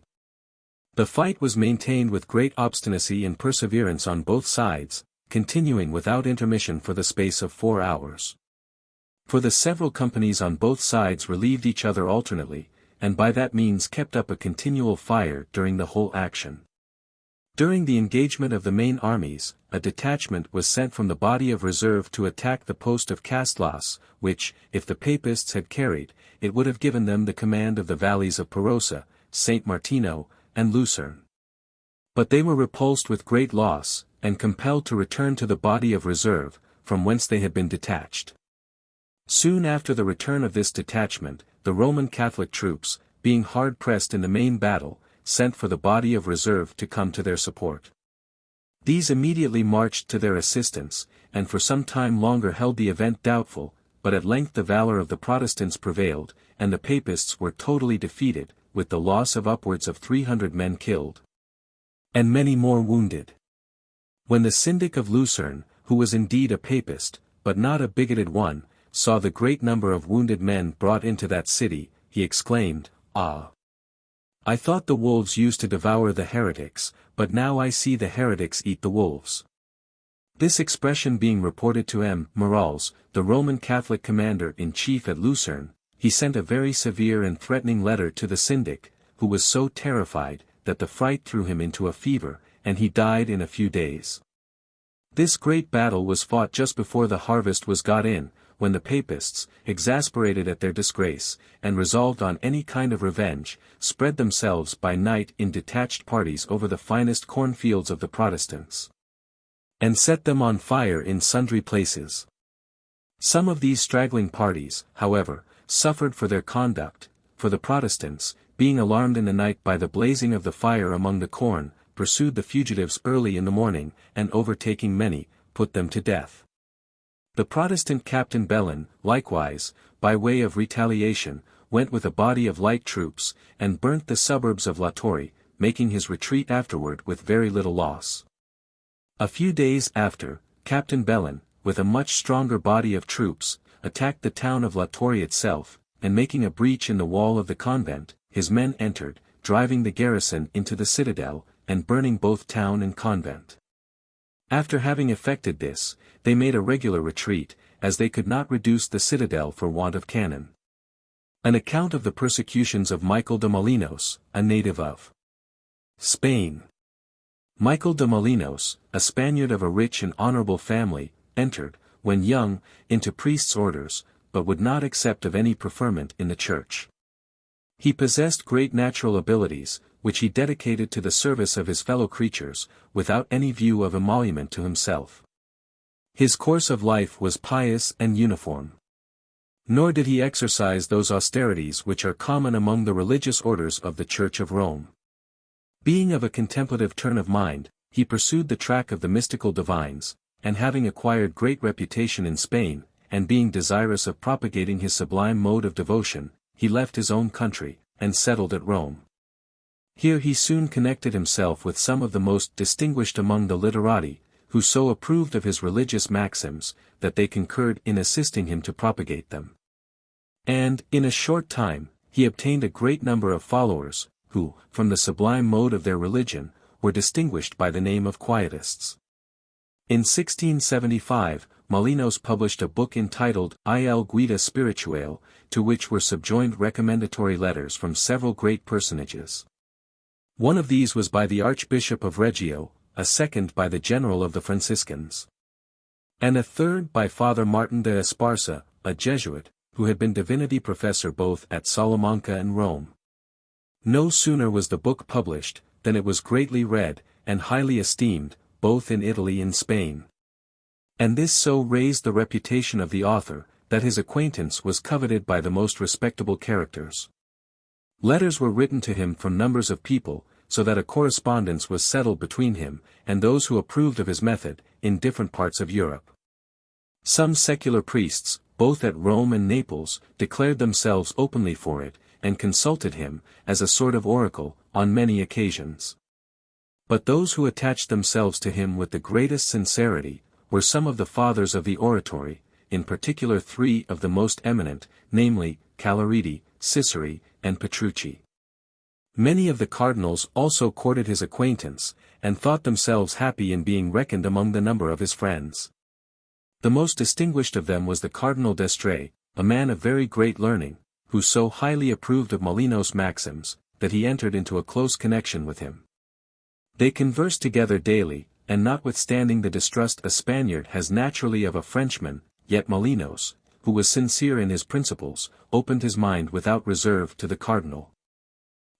The fight was maintained with great obstinacy and perseverance on both sides, continuing without intermission for the space of 4 hours. For the several companies on both sides relieved each other alternately, and by that means kept up a continual fire during the whole action. During the engagement of the main armies, a detachment was sent from the body of reserve to attack the post of Castlas, which, if the Papists had carried, it would have given them the command of the valleys of Perosa, St. Martino, and Lucerne. But they were repulsed with great loss, and compelled to return to the body of reserve, from whence they had been detached. Soon after the return of this detachment, the Roman Catholic troops, being hard pressed in the main battle, sent for the body of reserve to come to their support. These immediately marched to their assistance, and for some time longer held the event doubtful, but at length the valor of the Protestants prevailed, and the Papists were totally defeated, with the loss of upwards of 300 men killed, and many more wounded. When the Syndic of Lucerne, who was indeed a Papist, but not a bigoted one, saw the great number of wounded men brought into that city, he exclaimed, "Ah! I thought the wolves used to devour the heretics, but now I see the heretics eat the wolves." This expression being reported to M. Morals, the Roman Catholic commander-in-chief at Lucerne, he sent a very severe and threatening letter to the Syndic, who was so terrified, that the fright threw him into a fever, and he died in a few days. This great battle was fought just before the harvest was got in, when the Papists, exasperated at their disgrace, and resolved on any kind of revenge, spread themselves by night in detached parties over the finest cornfields of the Protestants, and set them on fire in sundry places. Some of these straggling parties, however, suffered for their conduct, for the Protestants, being alarmed in the night by the blazing of the fire among the corn, pursued the fugitives early in the morning, and overtaking many, put them to death. The Protestant Captain Bellin, likewise, by way of retaliation, went with a body of light troops, and burnt the suburbs of La Torre, making his retreat afterward with very little loss. A few days after, Captain Bellin, with a much stronger body of troops, attacked the town of La Torre itself, and making a breach in the wall of the convent, his men entered, driving the garrison into the citadel, and burning both town and convent. After having effected this, they made a regular retreat, as they could not reduce the citadel for want of cannon. An account of the persecutions of Michael de Molinos, a native of Spain. Michael de Molinos, a Spaniard of a rich and honorable family, entered, when young, into priest's orders, but would not accept of any preferment in the church. He possessed great natural abilities, which he dedicated to the service of his fellow creatures, without any view of emolument to himself. His course of life was pious and uniform. Nor did he exercise those austerities which are common among the religious orders of the Church of Rome. Being of a contemplative turn of mind, he pursued the track of the mystical divines, and having acquired great reputation in Spain, and being desirous of propagating his sublime mode of devotion, he left his own country, and settled at Rome. Here he soon connected himself with some of the most distinguished among the literati, who so approved of his religious maxims, that they concurred in assisting him to propagate them. And, in a short time, he obtained a great number of followers, who, from the sublime mode of their religion, were distinguished by the name of Quietists. In 1675, Molinos published a book entitled Il Guida Spirituale, to which were subjoined recommendatory letters from several great personages. One of these was by the Archbishop of Reggio, a second by the General of the Franciscans, and a third by Father Martin de Esparza, a Jesuit, who had been divinity professor both at Salamanca and Rome. No sooner was the book published, than it was greatly read, and highly esteemed, both in Italy and Spain. And this so raised the reputation of the author, that his acquaintance was coveted by the most respectable characters. Letters were written to him from numbers of people, so that a correspondence was settled between him, and those who approved of his method, in different parts of Europe. Some secular priests, both at Rome and Naples, declared themselves openly for it, and consulted him, as a sort of oracle, on many occasions. But those who attached themselves to him with the greatest sincerity, were some of the fathers of the oratory, in particular three of the most eminent, namely, Calariti, Ciceri, and Petrucci. Many of the cardinals also courted his acquaintance, and thought themselves happy in being reckoned among the number of his friends. The most distinguished of them was the Cardinal d'Estrees, a man of very great learning, who so highly approved of Molinos' maxims, that he entered into a close connection with him. They conversed together daily, and notwithstanding the distrust a Spaniard has naturally of a Frenchman, yet Molinos, who was sincere in his principles, opened his mind without reserve to the cardinal.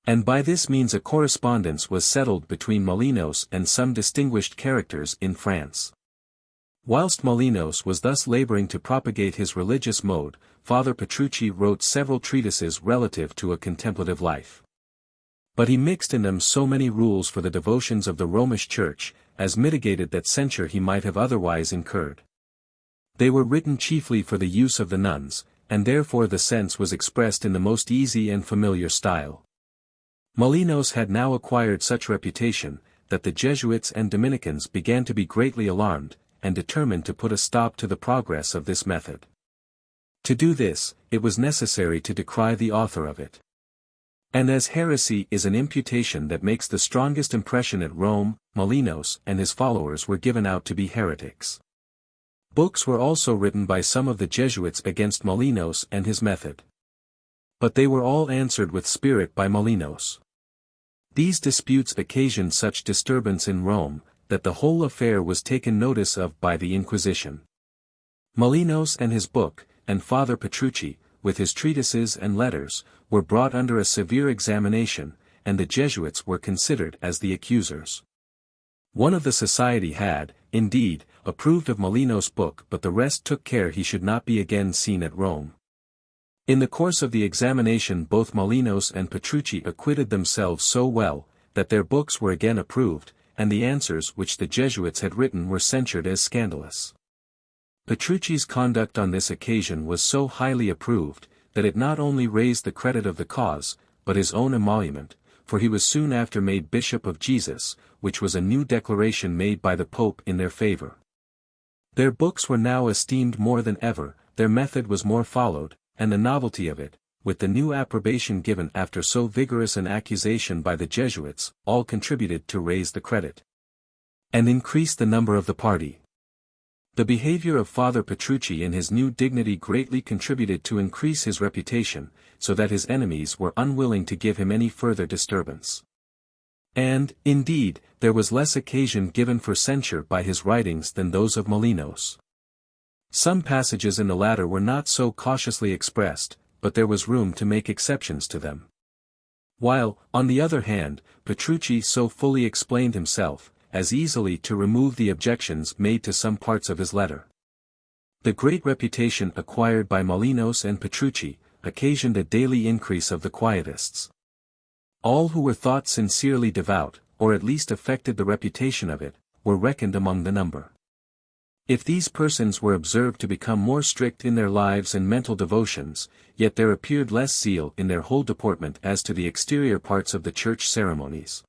And by this means a correspondence was settled between Molinos and some distinguished characters in France. Whilst Molinos was thus laboring to propagate his religious mode, Father Petrucci wrote several treatises relative to a contemplative life. But he mixed in them so many rules for the devotions of the Romish Church, as mitigated that censure he might have otherwise incurred. They were written chiefly for the use of the nuns, and therefore the sense was expressed in the most easy and familiar style. Molinos had now acquired such reputation, that the Jesuits and Dominicans began to be greatly alarmed, and determined to put a stop to the progress of this method. To do this, it was necessary to decry the author of it. And as heresy is an imputation that makes the strongest impression at Rome, Molinos and his followers were given out to be heretics. Books were also written by some of the Jesuits against Molinos and his method. But they were all answered with spirit by Molinos. These disputes occasioned such disturbance in Rome, that the whole affair was taken notice of by the Inquisition. Molinos and his book, and Father Petrucci, with his treatises and letters, were brought under a severe examination, and the Jesuits were considered as the accusers. One of the society had, indeed, approved of Molinos' book, but the rest took care he should not be again seen at Rome. In the course of the examination both Molinos and Petrucci acquitted themselves so well, that their books were again approved, and the answers which the Jesuits had written were censured as scandalous. Petrucci's conduct on this occasion was so highly approved, that it not only raised the credit of the cause, but his own emolument, for he was soon after made Bishop of Jesus, which was a new declaration made by the Pope in their favor. Their books were now esteemed more than ever, their method was more followed, and the novelty of it, with the new approbation given after so vigorous an accusation by the Jesuits, all contributed to raise the credit and increase the number of the party. The behavior of Father Petrucci in his new dignity greatly contributed to increase his reputation, so that his enemies were unwilling to give him any further disturbance. And, indeed, there was less occasion given for censure by his writings than those of Molinos. Some passages in the latter were not so cautiously expressed, but there was room to make exceptions to them. While, on the other hand, Petrucci so fully explained himself, as easily to remove the objections made to some parts of his letter. The great reputation acquired by Molinos and Petrucci occasioned a daily increase of the Quietists. All who were thought sincerely devout, or at least affected the reputation of it, were reckoned among the number. If these persons were observed to become more strict in their lives and mental devotions, yet there appeared less zeal in their whole deportment as to the exterior parts of the church ceremonies.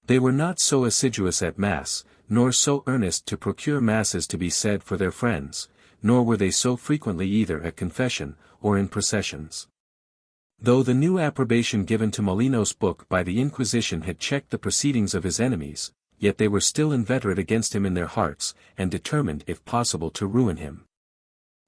They were not so assiduous at Mass, nor so earnest to procure Masses to be said for their friends, nor were they so frequently either at confession, or in processions. Though the new approbation given to Molinos' book by the Inquisition had checked the proceedings of his enemies, yet they were still inveterate against him in their hearts, and determined if possible to ruin him.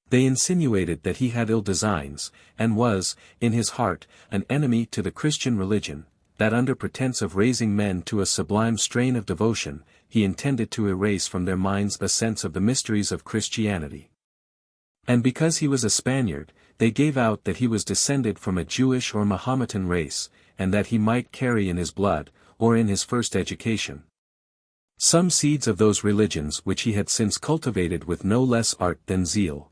They insinuated that he had ill designs, and was, in his heart, an enemy to the Christian religion, that under pretense of raising men to a sublime strain of devotion, he intended to erase from their minds a sense of the mysteries of Christianity. And because he was a Spaniard, they gave out that he was descended from a Jewish or Mahometan race, and that he might carry in his blood, or in his first education, some seeds of those religions which he had since cultivated with no less art than zeal.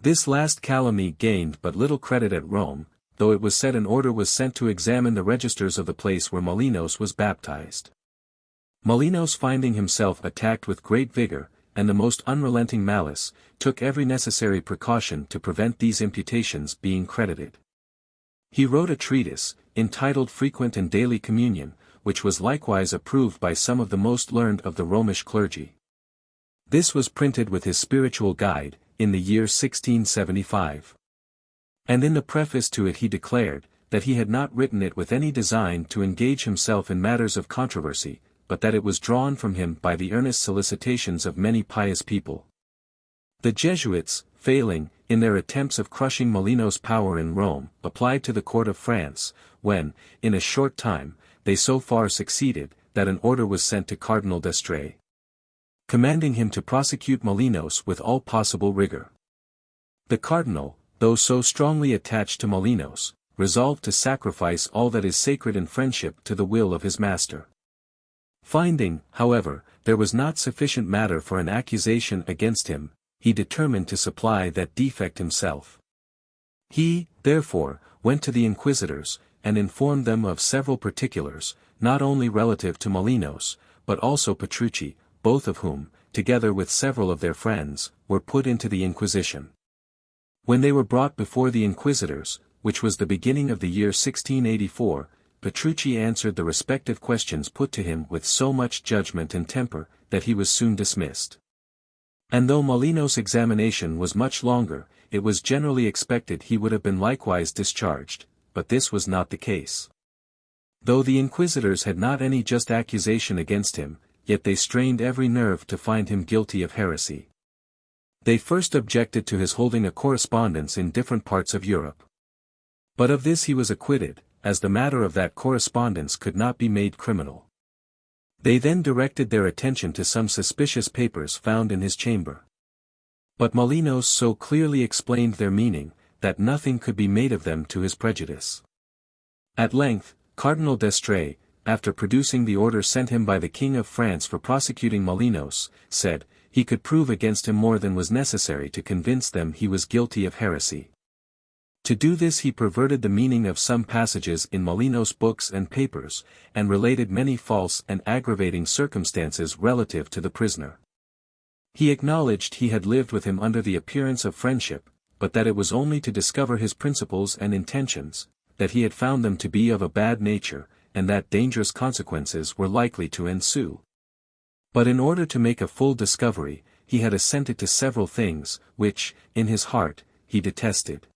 This last calumny gained but little credit at Rome, though it was said an order was sent to examine the registers of the place where Molinos was baptized. Molinos, finding himself attacked with great vigor, and the most unrelenting malice, took every necessary precaution to prevent these imputations being credited. He wrote a treatise, entitled Frequent and Daily Communion, which was likewise approved by some of the most learned of the Romish clergy. This was printed with his spiritual guide, in the year 1675. And in the preface to it he declared, that he had not written it with any design to engage himself in matters of controversy, but that it was drawn from him by the earnest solicitations of many pious people. The Jesuits, failing, in their attempts of crushing Molinos' power in Rome, applied to the court of France, when, in a short time, they so far succeeded, that an order was sent to Cardinal d'Estrees, commanding him to prosecute Molinos with all possible rigor. The cardinal, though so strongly attached to Molinos, resolved to sacrifice all that is sacred in friendship to the will of his master. Finding, however, there was not sufficient matter for an accusation against him, he determined to supply that defect himself. He, therefore, went to the inquisitors, and informed them of several particulars, not only relative to Molinos, but also Petrucci, both of whom, together with several of their friends, were put into the Inquisition. When they were brought before the inquisitors, which was the beginning of the year 1684, Petrucci answered the respective questions put to him with so much judgment and temper, that he was soon dismissed. And though Molinos' examination was much longer, it was generally expected he would have been likewise discharged, but this was not the case. Though the inquisitors had not any just accusation against him, yet they strained every nerve to find him guilty of heresy. They first objected to his holding a correspondence in different parts of Europe. But of this he was acquitted, as the matter of that correspondence could not be made criminal. They then directed their attention to some suspicious papers found in his chamber. But Molinos so clearly explained their meaning, that nothing could be made of them to his prejudice. At length, Cardinal d'Estrees, after producing the order sent him by the King of France for prosecuting Molinos, said, he could prove against him more than was necessary to convince them he was guilty of heresy. To do this he perverted the meaning of some passages in Molinos' books and papers, and related many false and aggravating circumstances relative to the prisoner. He acknowledged he had lived with him under the appearance of friendship, but that it was only to discover his principles and intentions, that he had found them to be of a bad nature, and that dangerous consequences were likely to ensue. But in order to make a full discovery, he had assented to several things, which, in his heart, he detested.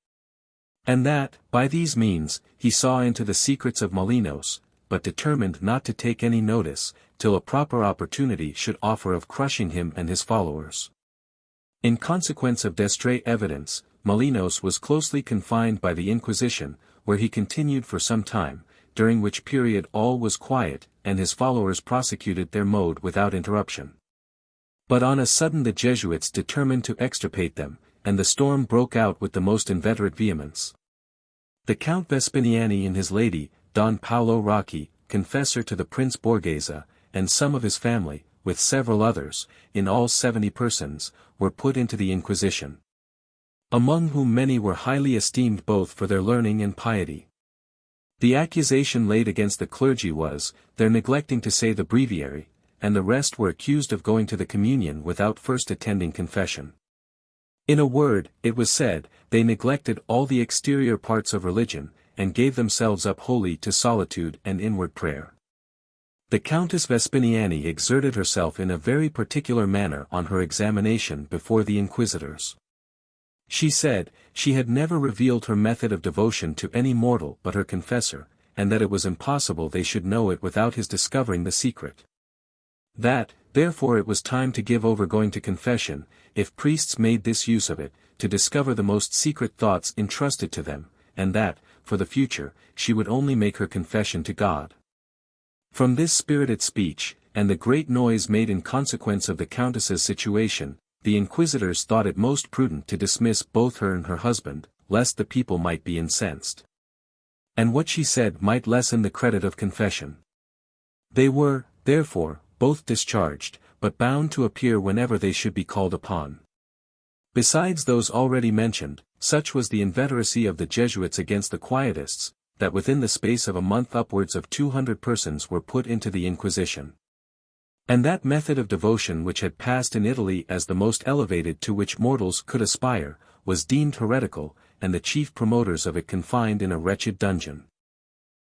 And that, by these means, he saw into the secrets of Molinos, but determined not to take any notice, till a proper opportunity should offer of crushing him and his followers. In consequence of destrait evidence, Molinos was closely confined by the Inquisition, where he continued for some time, during which period all was quiet, and his followers prosecuted their mode without interruption. But on a sudden the Jesuits determined to extirpate them, and the storm broke out with the most inveterate vehemence. The Count Vespiniani and his lady, Don Paolo Rocchi, confessor to the Prince Borghese, and some of his family, with several others, in all 70 persons, were put into the Inquisition. Among whom many were highly esteemed both for their learning and piety. The accusation laid against the clergy was, their neglecting to say the breviary, and the rest were accused of going to the communion without first attending confession. In a word, it was said, they neglected all the exterior parts of religion, and gave themselves up wholly to solitude and inward prayer. The Countess Vespiniani exerted herself in a very particular manner on her examination before the inquisitors. She said, she had never revealed her method of devotion to any mortal but her confessor, and that it was impossible they should know it without his discovering the secret. That, therefore it was time to give over going to confession, if priests made this use of it, to discover the most secret thoughts entrusted to them, and that, for the future, she would only make her confession to God. From this spirited speech, and the great noise made in consequence of the Countess's situation, the inquisitors thought it most prudent to dismiss both her and her husband, lest the people might be incensed. And what she said might lessen the credit of confession. They were, therefore, both discharged, but bound to appear whenever they should be called upon. Besides those already mentioned, such was the inveteracy of the Jesuits against the Quietists, that within the space of a month upwards of 200 persons were put into the Inquisition. And that method of devotion which had passed in Italy as the most elevated to which mortals could aspire, was deemed heretical, and the chief promoters of it confined in a wretched dungeon.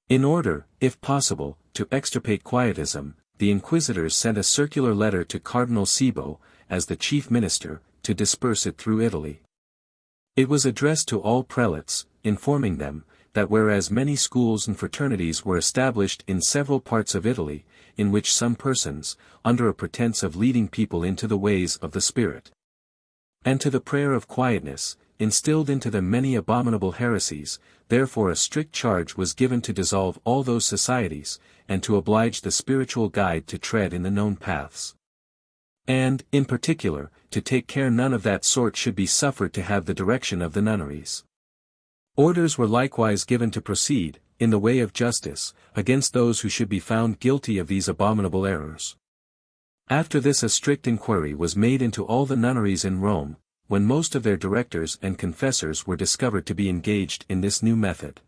In order, if possible, to extirpate Quietism, the inquisitors sent a circular letter to Cardinal Cibo, as the chief minister, to disperse it through Italy. It was addressed to all prelates, informing them, that whereas many schools and fraternities were established in several parts of Italy, in which some persons, under a pretense of leading people into the ways of the Spirit, and to the prayer of quietness, instilled into them many abominable heresies, therefore a strict charge was given to dissolve all those societies, and to oblige the spiritual guide to tread in the known paths. And, in particular, to take care none of that sort should be suffered to have the direction of the nunneries. Orders were likewise given to proceed, in the way of justice, against those who should be found guilty of these abominable errors. After this a strict inquiry was made into all the nunneries in Rome, when most of their directors and confessors were discovered to be engaged in this new method.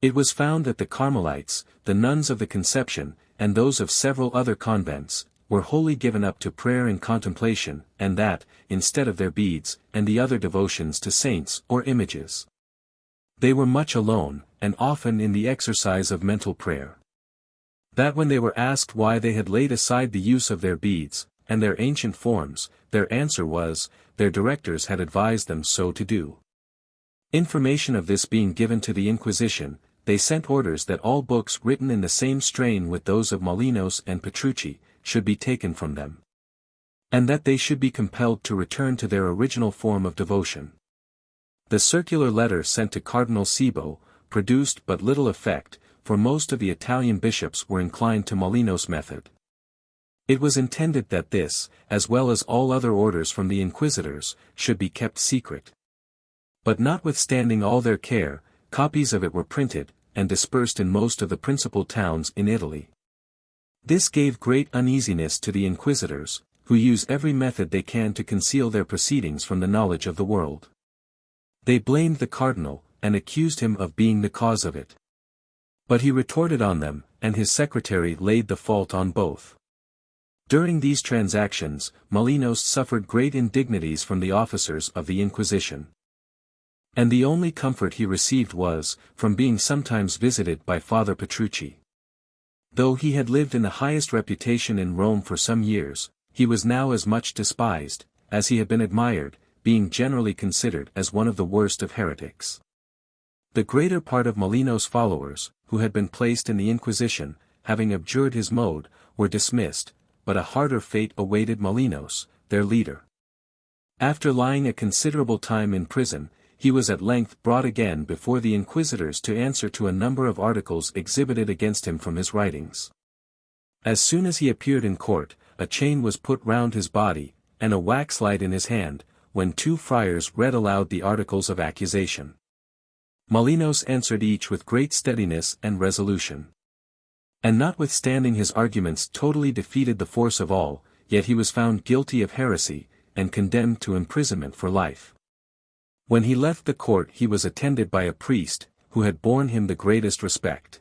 It was found that the Carmelites, the nuns of the Conception, and those of several other convents, were wholly given up to prayer and contemplation, and that, instead of their beads, and the other devotions to saints or images, they were much alone, and often in the exercise of mental prayer. That when they were asked why they had laid aside the use of their beads, and their ancient forms, their answer was, their directors had advised them so to do. Information of this being given to the Inquisition, they sent orders that all books written in the same strain with those of Molinos and Petrucci, should be taken from them. And that they should be compelled to return to their original form of devotion. The circular letter sent to Cardinal Cibo, produced but little effect, for most of the Italian bishops were inclined to Molinos' method. It was intended that this, as well as all other orders from the inquisitors, should be kept secret. But notwithstanding all their care, copies of it were printed, and dispersed in most of the principal towns in Italy. This gave great uneasiness to the inquisitors, who use every method they can to conceal their proceedings from the knowledge of the world. They blamed the cardinal, and accused him of being the cause of it. But he retorted on them, and his secretary laid the fault on both. During these transactions, Molinos suffered great indignities from the officers of the Inquisition. And the only comfort he received was, from being sometimes visited by Father Petrucci. Though he had lived in the highest reputation in Rome for some years, he was now as much despised, as he had been admired, being generally considered as one of the worst of heretics. The greater part of Molinos' followers, who had been placed in the Inquisition, having abjured his mode, were dismissed, but a harder fate awaited Molinos, their leader. After lying a considerable time in prison, he was at length brought again before the inquisitors to answer to a number of articles exhibited against him from his writings. As soon as he appeared in court, a chain was put round his body, and a wax light in his hand, when 2 friars read aloud the articles of accusation. Molinos answered each with great steadiness and resolution. And notwithstanding his arguments totally defeated the force of all, yet he was found guilty of heresy, and condemned to imprisonment for life. When he left the court he was attended by a priest, who had borne him the greatest respect.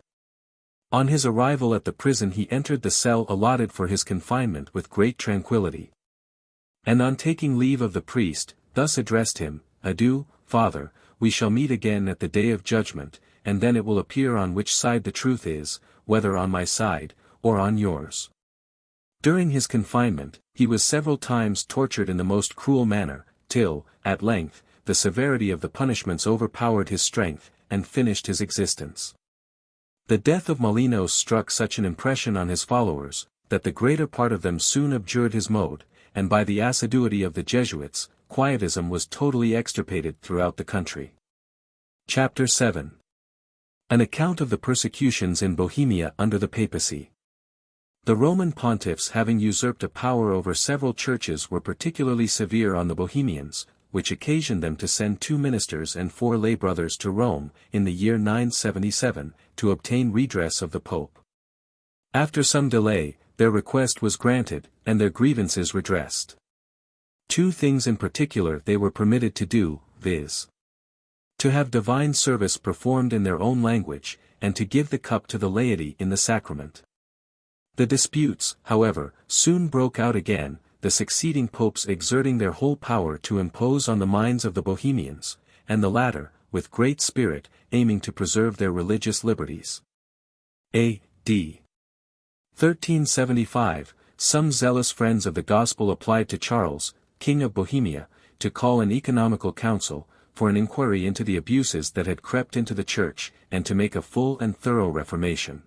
On his arrival at the prison he entered the cell allotted for his confinement with great tranquillity. And on taking leave of the priest, thus addressed him, "Adieu, Father, we shall meet again at the day of judgment, and then it will appear on which side the truth is, whether on my side, or on yours." During his confinement, he was several times tortured in the most cruel manner, till, at length, the severity of the punishments overpowered his strength, and finished his existence. The death of Molinos struck such an impression on his followers, that the greater part of them soon abjured his mode, and by the assiduity of the Jesuits, Quietism was totally extirpated throughout the country. Chapter 7. An account of the persecutions in Bohemia under the papacy. The Roman pontiffs having usurped a power over several churches were particularly severe on the Bohemians, which occasioned them to send 2 ministers and 4 lay brothers to Rome, in the year 977, to obtain redress of the Pope. After some delay, their request was granted, and their grievances redressed. 2 things in particular they were permitted to do, viz. to have divine service performed in their own language, and to give the cup to the laity in the sacrament. The disputes, however, soon broke out again, the succeeding popes exerting their whole power to impose on the minds of the Bohemians, and the latter, with great spirit, aiming to preserve their religious liberties. A.D. 1375, some zealous friends of the gospel applied to Charles, King of Bohemia, to call an economical council, for an inquiry into the abuses that had crept into the church, and to make a full and thorough reformation.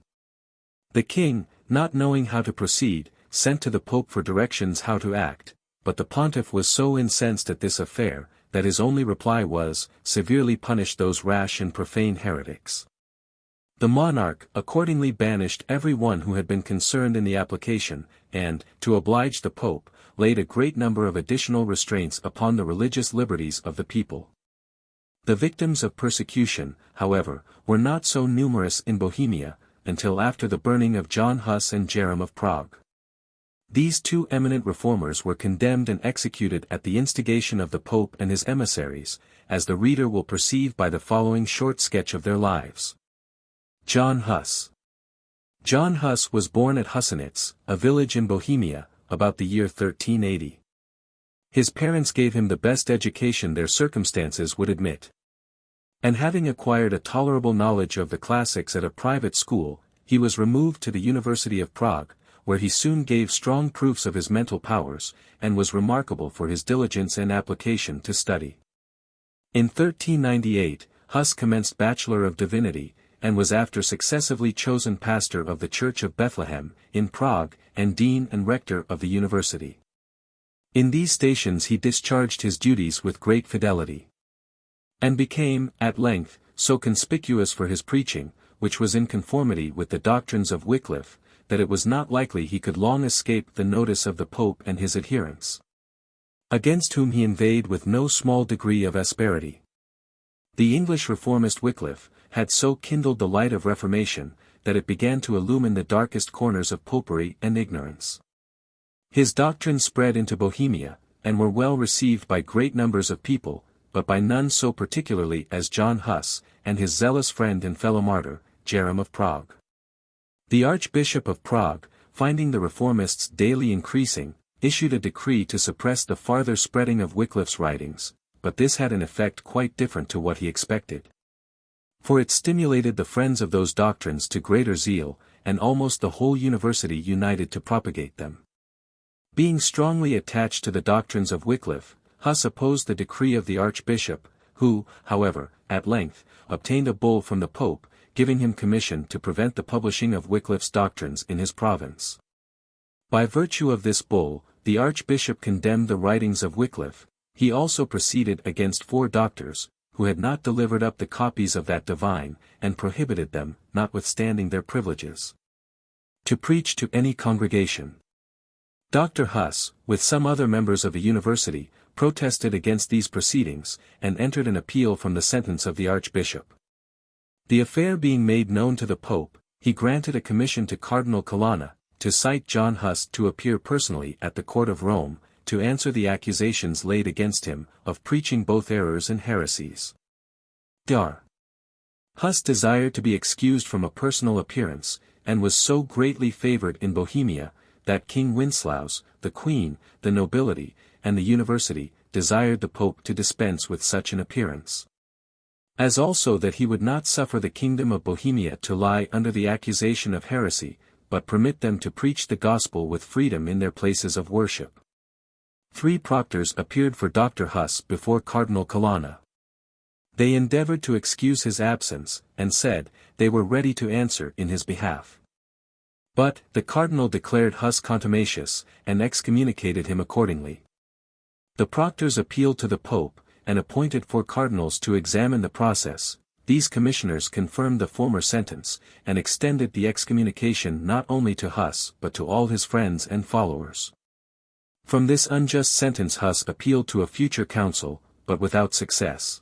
The king, not knowing how to proceed, sent to the Pope for directions how to act, but the pontiff was so incensed at this affair, that his only reply was, severely punish those rash and profane heretics. The monarch accordingly banished every one who had been concerned in the application, and, to oblige the Pope, laid a great number of additional restraints upon the religious liberties of the people. The victims of persecution, however, were not so numerous in Bohemia, until after the burning of John Huss and Jerome of Prague. These 2 eminent reformers were condemned and executed at the instigation of the Pope and his emissaries, as the reader will perceive by the following short sketch of their lives. John Huss. John Huss was born at Hussenitz, a village in Bohemia, about the year 1380. His parents gave him the best education their circumstances would admit. And having acquired a tolerable knowledge of the classics at a private school, he was removed to the University of Prague, where he soon gave strong proofs of his mental powers, and was remarkable for his diligence and application to study. In 1398, Huss commenced Bachelor of Divinity, and was after successively chosen pastor of the Church of Bethlehem, in Prague, and dean and rector of the university. In these stations he discharged his duties with great fidelity, and became, at length, so conspicuous for his preaching, which was in conformity with the doctrines of Wycliffe, that it was not likely he could long escape the notice of the Pope and his adherents, against whom he inveighed with no small degree of asperity. The English reformist Wycliffe had so kindled the light of Reformation, that it began to illumine the darkest corners of popery and ignorance. His doctrines spread into Bohemia, and were well received by great numbers of people, but by none so particularly as John Huss, and his zealous friend and fellow martyr, Jerome of Prague. The Archbishop of Prague, finding the reformists daily increasing, issued a decree to suppress the farther spreading of Wycliffe's writings, but this had an effect quite different to what he expected. For it stimulated the friends of those doctrines to greater zeal, and almost the whole university united to propagate them. Being strongly attached to the doctrines of Wycliffe, Huss opposed the decree of the Archbishop, who, however, at length, obtained a bull from the Pope, giving him commission to prevent the publishing of Wycliffe's doctrines in his province. By virtue of this bull, the Archbishop condemned the writings of Wycliffe, He also proceeded against 4 doctors, who had not delivered up the copies of that divine, and prohibited them, notwithstanding their privileges, to preach to any congregation. Dr. Huss, with some other members of the university, protested against these proceedings, and entered an appeal from the sentence of the archbishop. The affair being made known to the Pope, he granted a commission to Cardinal Colonna, to cite John Huss to appear personally at the court of Rome, to answer the accusations laid against him, of preaching both errors and heresies. Dr. Huss desired to be excused from a personal appearance, and was so greatly favored in Bohemia, that King Wenceslaus, the Queen, the nobility, and the university, desired the Pope to dispense with such an appearance. As also that he would not suffer the kingdom of Bohemia to lie under the accusation of heresy, but permit them to preach the gospel with freedom in their places of worship. 3 proctors appeared for Dr. Huss before Cardinal Colonna. They endeavored to excuse his absence, and said, they were ready to answer in his behalf. But, the cardinal declared Huss contumacious, and excommunicated him accordingly. The proctors appealed to the Pope, and appointed 4 cardinals to examine the process. These commissioners confirmed the former sentence, and extended the excommunication not only to Huss but to all his friends and followers. From this unjust sentence Huss appealed to a future council, but without success.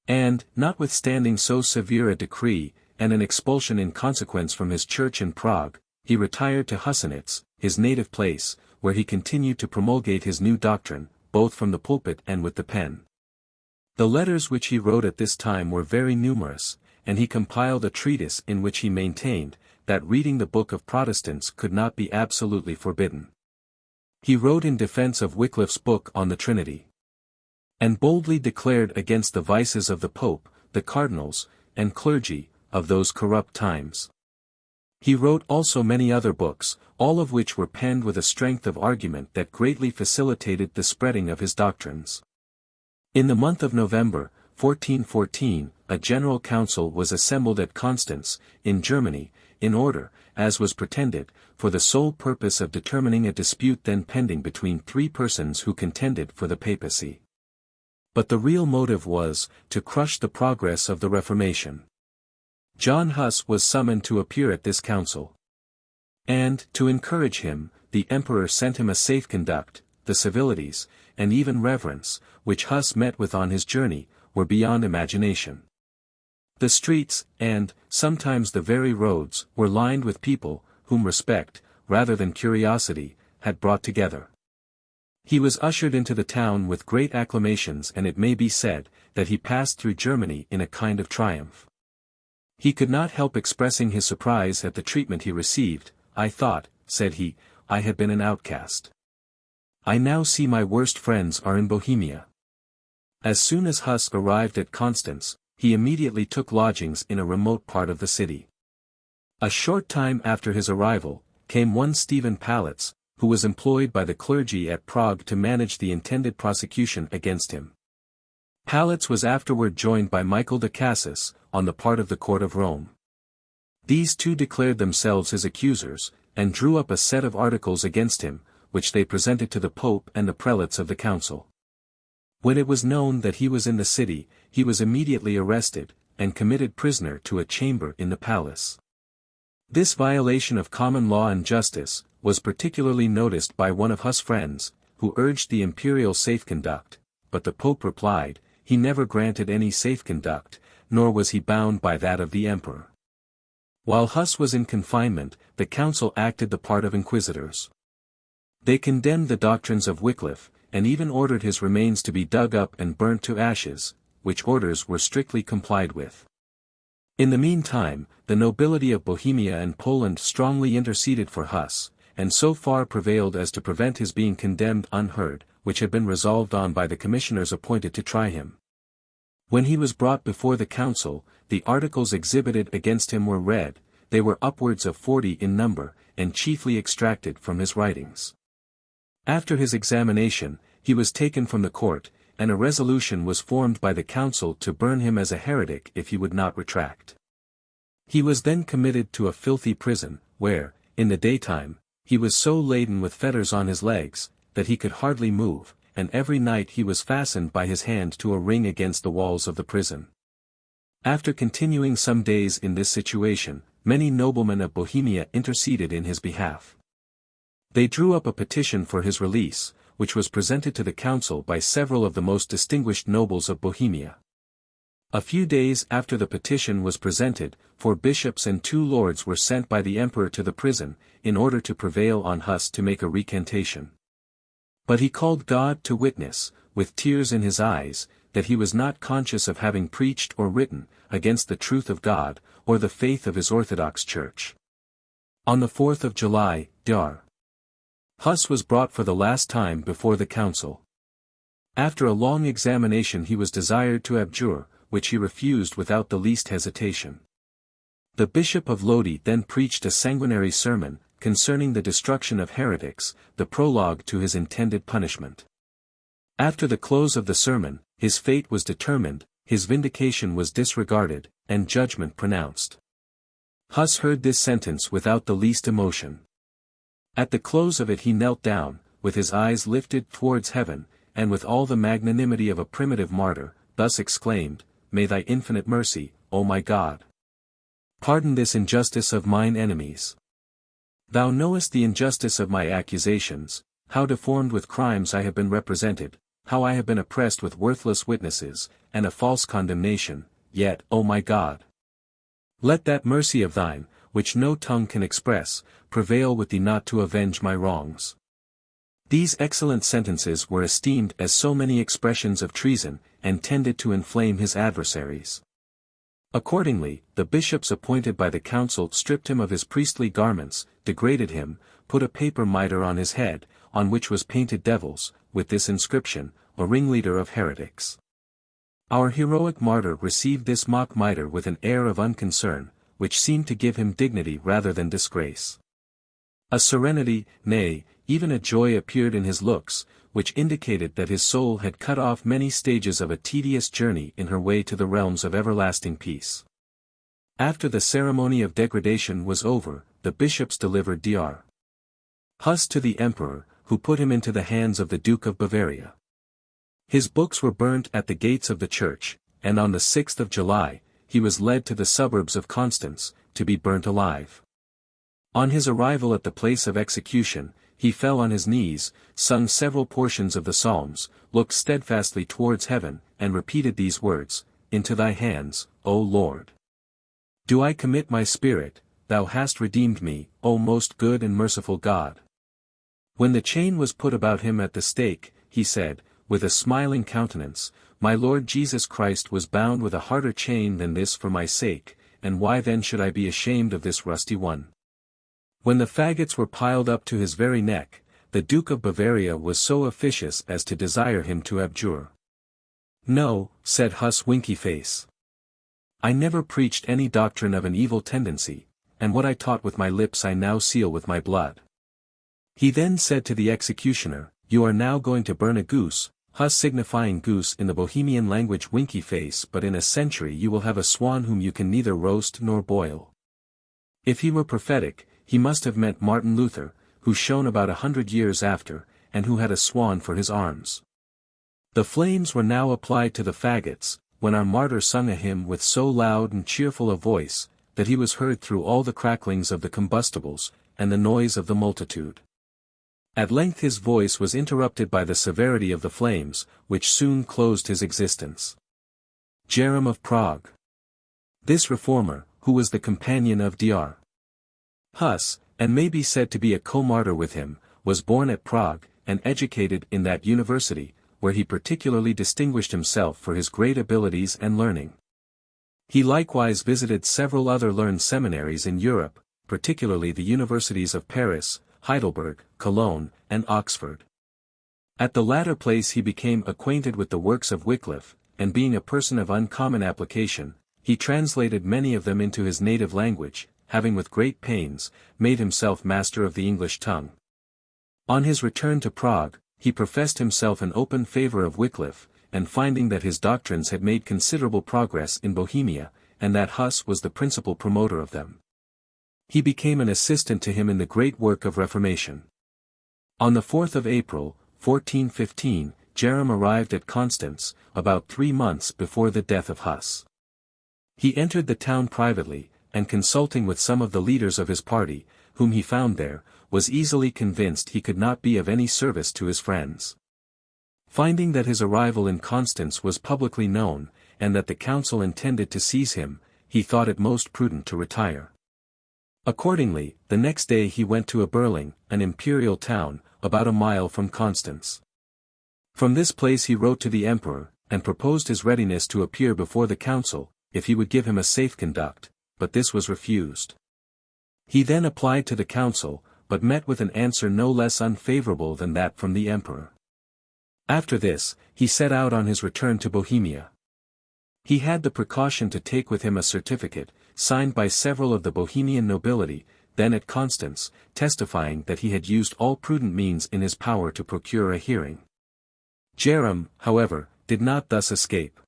And, notwithstanding so severe a decree, and an expulsion in consequence from his church in Prague, he retired to Husinec, his native place, where he continued to promulgate his new doctrine, both from the pulpit and with the pen. The letters which he wrote at this time were very numerous, and he compiled a treatise in which he maintained, that reading the book of Protestants could not be absolutely forbidden. He wrote in defense of Wycliffe's book on the Trinity, and boldly declared against the vices of the Pope, the cardinals, and clergy, of those corrupt times. He wrote also many other books, all of which were penned with a strength of argument that greatly facilitated the spreading of his doctrines. In the month of November, 1414, a general council was assembled at Constance, in Germany, in order, as was pretended, for the sole purpose of determining a dispute then pending between 3 persons who contended for the papacy. But the real motive was, to crush the progress of the Reformation. John Huss was summoned to appear at this council. And, to encourage him, the emperor sent him a safe conduct. The civilities, and even reverence, which Huss met with on his journey, were beyond imagination. The streets, and, sometimes the very roads, were lined with people, whom respect, rather than curiosity, had brought together. He was ushered into the town with great acclamations, and it may be said, that he passed through Germany in a kind of triumph. He could not help expressing his surprise at the treatment he received. I thought, said he, I had been an outcast. I now see my worst friends are in Bohemia. As soon as Huss arrived at Constance, he immediately took lodgings in a remote part of the city. A short time after his arrival, came one Stephen Palitz, who was employed by the clergy at Prague to manage the intended prosecution against him. Palitz was afterward joined by Michael de Cassis, on the part of the court of Rome. These 2 declared themselves his accusers, and drew up a set of articles against him, which they presented to the Pope and the prelates of the council. When it was known that he was in the city, he was immediately arrested, and committed prisoner to a chamber in the palace. This violation of common law and justice, was particularly noticed by one of Huss' friends, who urged the imperial safe conduct, but the Pope replied, he never granted any safe conduct, nor was he bound by that of the emperor. While Huss was in confinement, the council acted the part of inquisitors. They condemned the doctrines of Wycliffe, and even ordered his remains to be dug up and burnt to ashes, which orders were strictly complied with. In the meantime, the nobility of Bohemia and Poland strongly interceded for Huss, and so far prevailed as to prevent his being condemned unheard, which had been resolved on by the commissioners appointed to try him. When he was brought before the council, the articles exhibited against him were read. They were upwards of 40 in number, and chiefly extracted from his writings. After his examination, he was taken from the court, and a resolution was formed by the council to burn him as a heretic if he would not retract. He was then committed to a filthy prison, where, in the daytime, he was so laden with fetters on his legs, that he could hardly move, and every night he was fastened by his hand to a ring against the walls of the prison. After continuing some days in this situation, many noblemen of Bohemia interceded in his behalf. They drew up a petition for his release, which was presented to the council by several of the most distinguished nobles of Bohemia. A few days after the petition was presented, 4 bishops and 2 lords were sent by the emperor to the prison, in order to prevail on Huss to make a recantation. But he called God to witness, with tears in his eyes, that he was not conscious of having preached or written against the truth of God, or the faith of his Orthodox Church. On the 4th of July, Dr. Huss was brought for the last time before the council. After a long examination he was desired to abjure, which he refused without the least hesitation. The Bishop of Lodi then preached a sanguinary sermon, concerning the destruction of heretics, the prologue to his intended punishment. After the close of the sermon, his fate was determined, his vindication was disregarded, and judgment pronounced. Huss heard this sentence without the least emotion. At the close of it he knelt down, with his eyes lifted towards heaven, and with all the magnanimity of a primitive martyr, thus exclaimed, "May thy infinite mercy, O my God, pardon this injustice of mine enemies. Thou knowest the injustice of my accusations, how deformed with crimes I have been represented, how I have been oppressed with worthless witnesses, and a false condemnation, yet, O my God, let that mercy of thine, which no tongue can express, prevail with thee not to avenge my wrongs." These excellent sentences were esteemed as so many expressions of treason, and tended to inflame his adversaries. Accordingly, the bishops appointed by the council stripped him of his priestly garments, degraded him, put a paper mitre on his head, on which was painted devils, with this inscription, "A ringleader of heretics." Our heroic martyr received this mock mitre with an air of unconcern, which seemed to give him dignity rather than disgrace. A serenity, nay, even a joy appeared in his looks, which indicated that his soul had cut off many stages of a tedious journey in her way to the realms of everlasting peace. After the ceremony of degradation was over, the bishops delivered Dr. Huss to the emperor, who put him into the hands of the Duke of Bavaria. His books were burnt at the gates of the church, and on the 6th of July, he was led to the suburbs of Constance, to be burnt alive. On his arrival at the place of execution, he fell on his knees, sung several portions of the Psalms, looked steadfastly towards heaven, and repeated these words, "Into thy hands, O Lord, do I commit my spirit, thou hast redeemed me, O most good and merciful God." When the chain was put about him at the stake, he said, with a smiling countenance, "My Lord Jesus Christ was bound with a harder chain than this for my sake, and why then should I be ashamed of this rusty one?" When the faggots were piled up to his very neck, the Duke of Bavaria was so officious as to desire him to abjure. "No," said Huss Winky-Face, "I never preached any doctrine of an evil tendency, and what I taught with my lips I now seal with my blood." He then said to the executioner, "You are now going to burn a goose," Huss signifying goose in the Bohemian language Winky-Face, but in a century you will have a swan whom you can neither roast nor boil. If he were prophetic, he must have meant Martin Luther, who shone about 100 years after, and who had a swan for his arms. The flames were now applied to the faggots, when our martyr sung a hymn with so loud and cheerful a voice, that he was heard through all the cracklings of the combustibles, and the noise of the multitude. At length his voice was interrupted by the severity of the flames, which soon closed his existence. Jerome of Prague. This reformer, who was the companion of Dr. Huss, and may be said to be a co-martyr with him, was born at Prague, and educated in that university, where he particularly distinguished himself for his great abilities and learning. He likewise visited several other learned seminaries in Europe, particularly the universities of Paris, Heidelberg, Cologne, and Oxford. At the latter place he became acquainted with the works of Wycliffe, and being a person of uncommon application, he translated many of them into his native language, having with great pains, made himself master of the English tongue. On his return to Prague, he professed himself in open favor of Wycliffe, and finding that his doctrines had made considerable progress in Bohemia, and that Huss was the principal promoter of them, he became an assistant to him in the great work of Reformation. On the 4th of April, 1415, Jerem arrived at Constance, about 3 months before the death of Huss. He entered the town privately, and consulting with some of the leaders of his party, whom he found there, was easily convinced he could not be of any service to his friends. Finding that his arrival in Constance was publicly known, and that the council intended to seize him, he thought it most prudent to retire. Accordingly, the next day he went to Eberling, an imperial town, about a mile from Constance. From this place he wrote to the emperor, and proposed his readiness to appear before the council, if he would give him a safe conduct, but this was refused. He then applied to the council, but met with an answer no less unfavorable than that from the emperor. After this, he set out on his return to Bohemia. He had the precaution to take with him a certificate, signed by several of the Bohemian nobility, then at Constance, testifying that he had used all prudent means in his power to procure a hearing. Jerem, however, did not thus escape.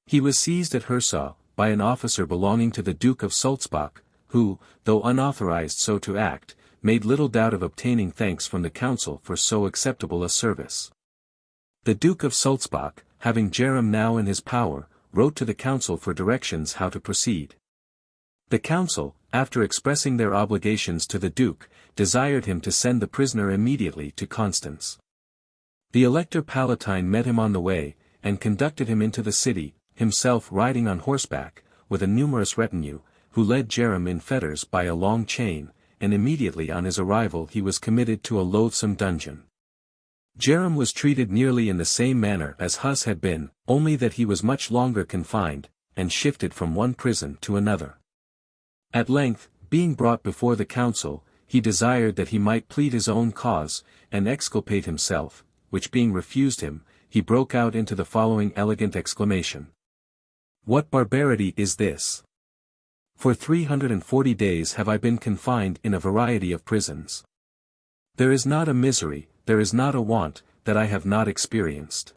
He was seized at Hirsau, by an officer belonging to the Duke of Sulzbach, who, though unauthorized so to act, made little doubt of obtaining thanks from the council for so acceptable a service. The Duke of Sulzbach, having Jerem now in his power, wrote to the council for directions how to proceed. The council, after expressing their obligations to the Duke, desired him to send the prisoner immediately to Constance. The Elector Palatine met him on the way, and conducted him into the city, himself riding on horseback, with a numerous retinue, who led Jerem in fetters by a long chain, and immediately on his arrival he was committed to a loathsome dungeon. Jerem was treated nearly in the same manner as Huss had been, only that he was much longer confined, and shifted from one prison to another. At length, being brought before the council, he desired that he might plead his own cause, and exculpate himself, which being refused him, he broke out into the following elegant exclamation. "What barbarity is this? For 340 days have I been confined in a variety of prisons. There is not a misery, there is not a want, that I have not experienced.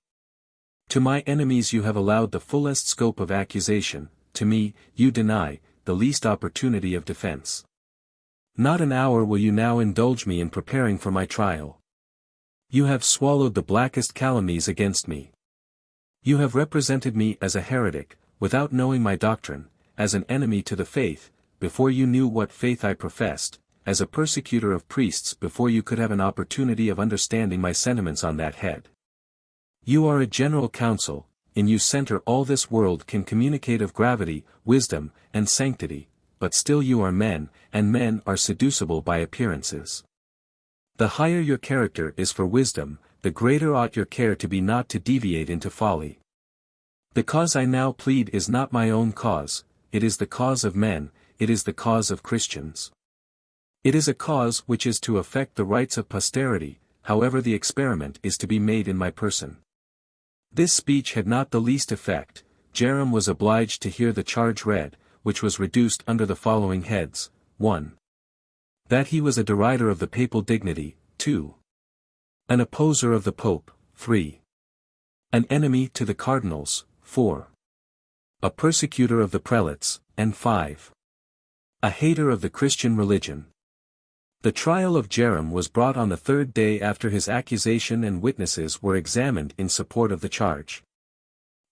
To my enemies you have allowed the fullest scope of accusation, to me, you deny, the least opportunity of defense. Not an hour will you now indulge me in preparing for my trial. You have swallowed the blackest calumnies against me. You have represented me as a heretic, without knowing my doctrine, as an enemy to the faith, before you knew what faith I professed, as a persecutor of priests before you could have an opportunity of understanding my sentiments on that head. You are a general council, in you center all this world can communicate of gravity, wisdom, and sanctity, but still you are men, and men are seducible by appearances. The higher your character is for wisdom, the greater ought your care to be not to deviate into folly. The cause I now plead is not my own cause, it is the cause of men, it is the cause of Christians. It is a cause which is to affect the rights of posterity, however the experiment is to be made in my person." This speech had not the least effect. Jerem was obliged to hear the charge read, which was reduced under the following heads: 1. That he was a derider of the papal dignity, 2. An opposer of the Pope, 3. An enemy to the cardinals, 4. A persecutor of the prelates, and 5. A hater of the Christian religion. The trial of Jerem was brought on the third day after his accusation, and witnesses were examined in support of the charge.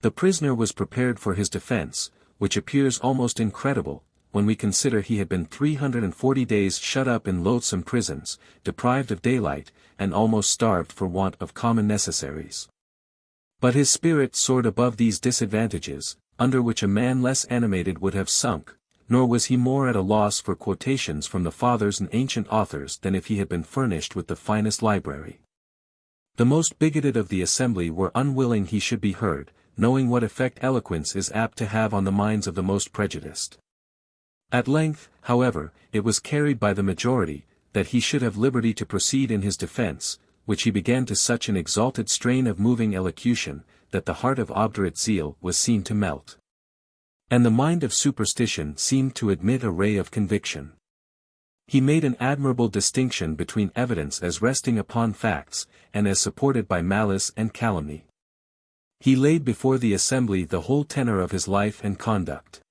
The prisoner was prepared for his defense, which appears almost incredible, when we consider he had been 340 days shut up in loathsome prisons, deprived of daylight, and almost starved for want of common necessaries. But his spirit soared above these disadvantages, under which a man less animated would have sunk, nor was he more at a loss for quotations from the fathers and ancient authors than if he had been furnished with the finest library. The most bigoted of the assembly were unwilling he should be heard, knowing what effect eloquence is apt to have on the minds of the most prejudiced. At length, however, it was carried by the majority, that he should have liberty to proceed in his defense, which he began to such an exalted strain of moving elocution, that the heart of obdurate zeal was seen to melt. And the mind of superstition seemed to admit a ray of conviction. He made an admirable distinction between evidence as resting upon facts, and as supported by malice and calumny. He laid before the assembly the whole tenor of his life and conduct.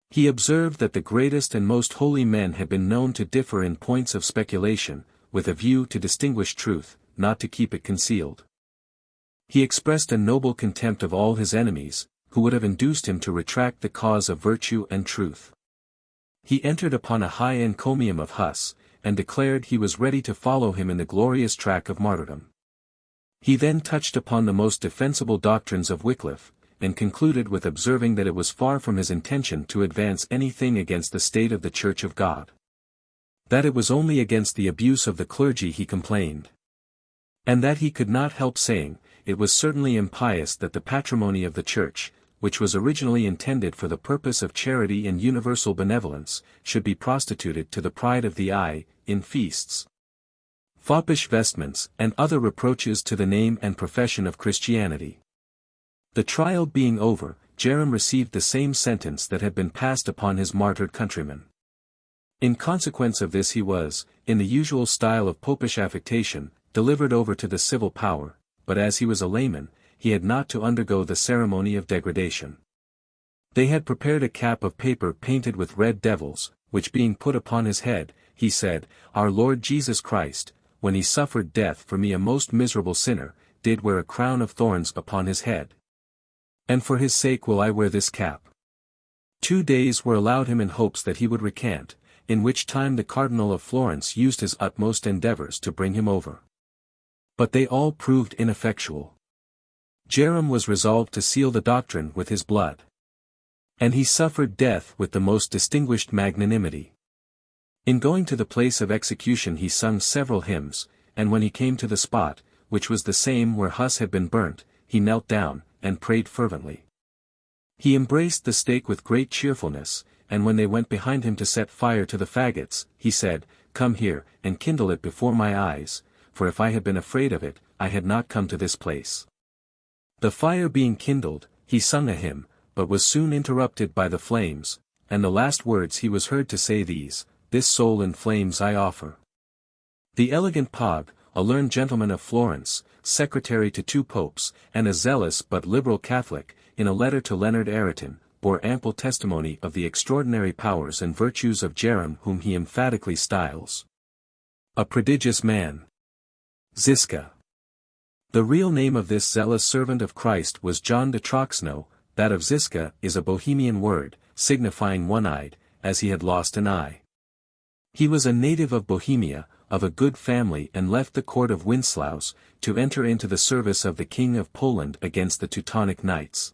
He observed that the greatest and most holy men had been known to differ in points of speculation, with a view to distinguish truth, not to keep it concealed. He expressed a noble contempt of all his enemies, who would have induced him to retract the cause of virtue and truth. He entered upon a high encomium of Huss, and declared he was ready to follow him in the glorious track of martyrdom. He then touched upon the most defensible doctrines of Wycliffe, and concluded with observing that it was far from his intention to advance anything against the state of the Church of God. That it was only against the abuse of the clergy he complained. And that he could not help saying, it was certainly impious that the patrimony of the Church, which was originally intended for the purpose of charity and universal benevolence, should be prostituted to the pride of the eye, in feasts, foppish vestments, and other reproaches to the name and profession of Christianity. The trial being over, Jerome received the same sentence that had been passed upon his martyred countrymen. In consequence of this he was, in the usual style of popish affectation, delivered over to the civil power, but as he was a layman, he had not to undergo the ceremony of degradation. They had prepared a cap of paper painted with red devils, which being put upon his head, he said, Our Lord Jesus Christ, when he suffered death for me a most miserable sinner, did wear a crown of thorns upon his head. And for his sake will I wear this cap. 2 days were allowed him in hopes that he would recant, in which time the Cardinal of Florence used his utmost endeavors to bring him over. But they all proved ineffectual. Jerome was resolved to seal the doctrine with his blood. And he suffered death with the most distinguished magnanimity. In going to the place of execution he sung several hymns, and when he came to the spot, which was the same where Huss had been burnt, he knelt down, and prayed fervently. He embraced the stake with great cheerfulness, and when they went behind him to set fire to the faggots, he said, Come here, and kindle it before my eyes, for if I had been afraid of it, I had not come to this place. The fire being kindled, he sung a hymn, but was soon interrupted by the flames, and the last words he was heard to say these, This soul in flames I offer. The elegant Pog, a learned gentleman of Florence, secretary to 2 popes, and a zealous but liberal Catholic, in a letter to Leonard Aretin, bore ample testimony of the extraordinary powers and virtues of Jerome, whom he emphatically styles a prodigious man. Ziska. The real name of this zealous servant of Christ was John de Troxno. That of Ziska is a Bohemian word, signifying one-eyed, as he had lost an eye. He was a native of Bohemia, of a good family, and left the court of Winslaus, to enter into the service of the King of Poland against the Teutonic Knights.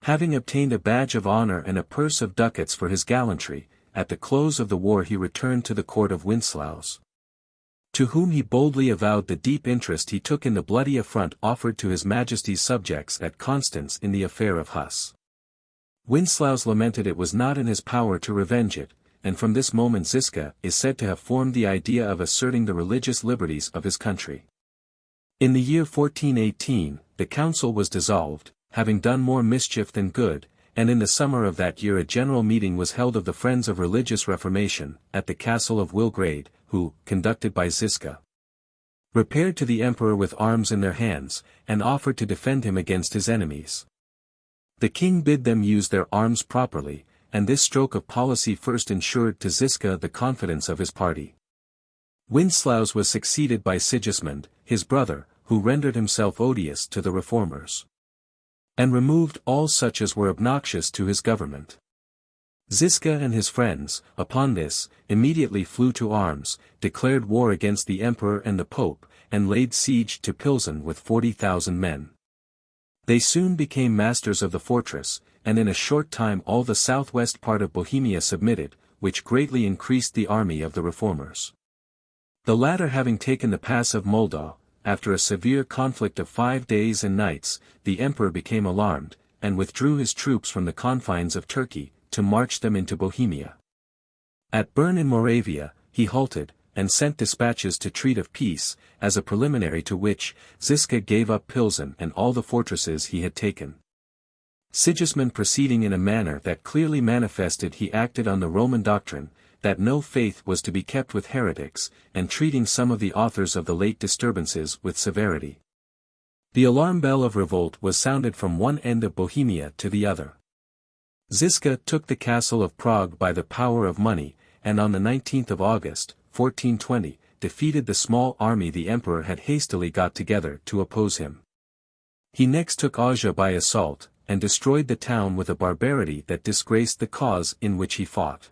Having obtained a badge of honor and a purse of ducats for his gallantry, at the close of the war he returned to the court of Winslaus, to whom he boldly avowed the deep interest he took in the bloody affront offered to his Majesty's subjects at Constance in the affair of Huss. Winslaus lamented it was not in his power to revenge it, and from this moment Ziska is said to have formed the idea of asserting the religious liberties of his country. In the year 1418, the council was dissolved, having done more mischief than good, and in the summer of that year a general meeting was held of the Friends of Religious Reformation, at the castle of Wilgrade, who, conducted by Ziska, repaired to the emperor with arms in their hands, and offered to defend him against his enemies. The king bid them use their arms properly, and this stroke of policy first ensured to Ziska the confidence of his party. Winslaus was succeeded by Sigismund, his brother, who rendered himself odious to the reformers, and removed all such as were obnoxious to his government. Ziska and his friends, upon this, immediately flew to arms, declared war against the emperor and the pope, and laid siege to Pilsen with 40,000 men. They soon became masters of the fortress, and in a short time all the southwest part of Bohemia submitted, which greatly increased the army of the reformers. The latter having taken the pass of Moldau, after a severe conflict of 5 days and nights, the emperor became alarmed, and withdrew his troops from the confines of Turkey, to march them into Bohemia. At Bern in Moravia, he halted, and sent dispatches to treat of peace, as a preliminary to which, Ziska gave up Pilsen and all the fortresses he had taken. Sigismund proceeding in a manner that clearly manifested he acted on the Roman doctrine, that no faith was to be kept with heretics, and treating some of the authors of the late disturbances with severity. The alarm bell of revolt was sounded from one end of Bohemia to the other. Ziska took the castle of Prague by the power of money, and on the 19th of August, 1420, defeated the small army the emperor had hastily got together to oppose him. He next took Asia by assault, and destroyed the town with a barbarity that disgraced the cause in which he fought.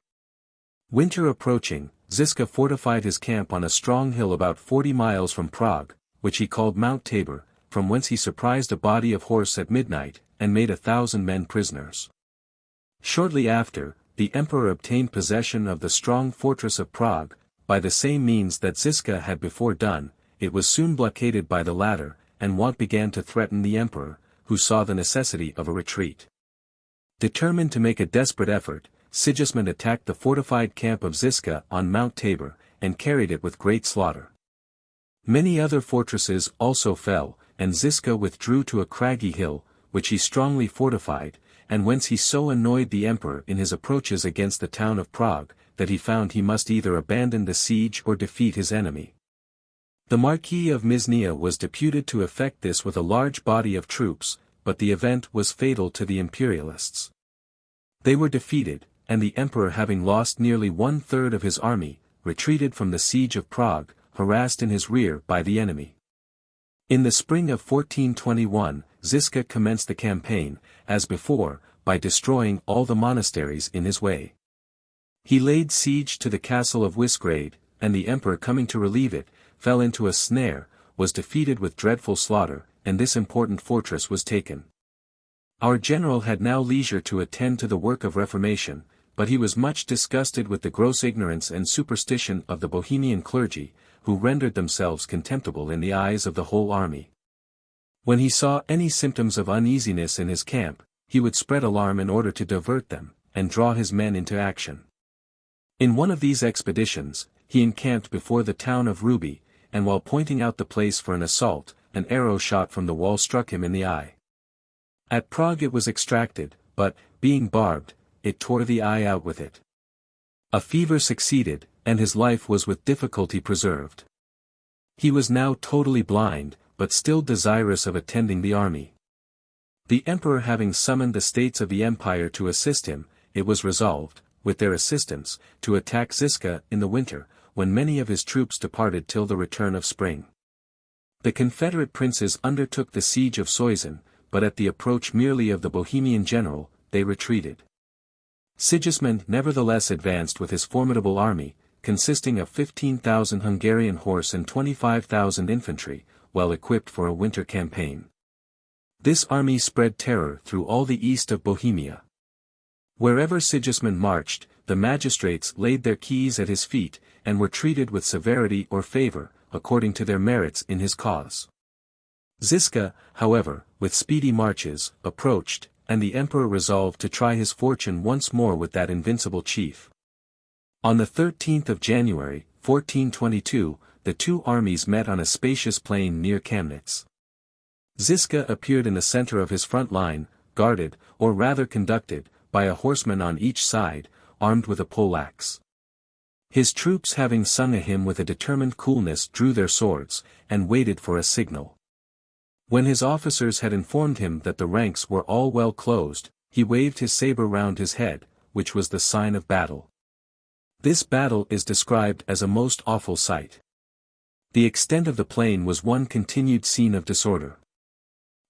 Winter approaching, Ziska fortified his camp on a strong hill about 40 miles from Prague, which he called Mount Tabor, from whence he surprised a body of horse at midnight, and made 1,000 men prisoners. Shortly after, the emperor obtained possession of the strong fortress of Prague, by the same means that Ziska had before done. It was soon blockaded by the latter, and want began to threaten the emperor, who saw the necessity of a retreat. Determined to make a desperate effort, Sigismund attacked the fortified camp of Ziska on Mount Tabor, and carried it with great slaughter. Many other fortresses also fell, and Ziska withdrew to a craggy hill, which he strongly fortified, and whence he so annoyed the emperor in his approaches against the town of Prague, that he found he must either abandon the siege or defeat his enemy. The Marquis of Misnia was deputed to effect this with a large body of troops, but the event was fatal to the imperialists. They were defeated, and the emperor, having lost nearly 1/3 of his army, retreated from the siege of Prague, harassed in his rear by the enemy. In the spring of 1421, Ziska commenced the campaign, as before, by destroying all the monasteries in his way. He laid siege to the castle of Wisgrade, and the emperor, coming to relieve it, fell into a snare, was defeated with dreadful slaughter, and this important fortress was taken. Our general had now leisure to attend to the work of reformation, but he was much disgusted with the gross ignorance and superstition of the Bohemian clergy, who rendered themselves contemptible in the eyes of the whole army. When he saw any symptoms of uneasiness in his camp, he would spread alarm in order to divert them, and draw his men into action. In one of these expeditions, he encamped before the town of Ruby, and while pointing out the place for an assault, an arrow shot from the wall struck him in the eye. At Prague it was extracted, but, being barbed, it tore the eye out with it. A fever succeeded, and his life was with difficulty preserved. He was now totally blind, but still desirous of attending the army. The emperor having summoned the states of the empire to assist him, it was resolved, with their assistance, to attack Ziska in the winter, when many of his troops departed till the return of spring. The Confederate princes undertook the siege of Soissons, but at the approach merely of the Bohemian general, they retreated. Sigismund nevertheless advanced with his formidable army, consisting of 15,000 Hungarian horse and 25,000 infantry, well equipped for a winter campaign. This army spread terror through all the east of Bohemia. Wherever Sigismund marched, the magistrates laid their keys at his feet, and were treated with severity or favor, according to their merits in his cause. Ziska, however, with speedy marches, approached, and the emperor resolved to try his fortune once more with that invincible chief. On the 13th of January, 1422, the two armies met on a spacious plain near Kamnitz. Ziska appeared in the center of his front line, guarded, or rather conducted, by a horseman on each side, armed with a poleaxe. His troops, having sung a hymn with a determined coolness, drew their swords, and waited for a signal. When his officers had informed him that the ranks were all well closed, he waved his saber round his head, which was the sign of battle. This battle is described as a most awful sight. The extent of the plain was one continued scene of disorder.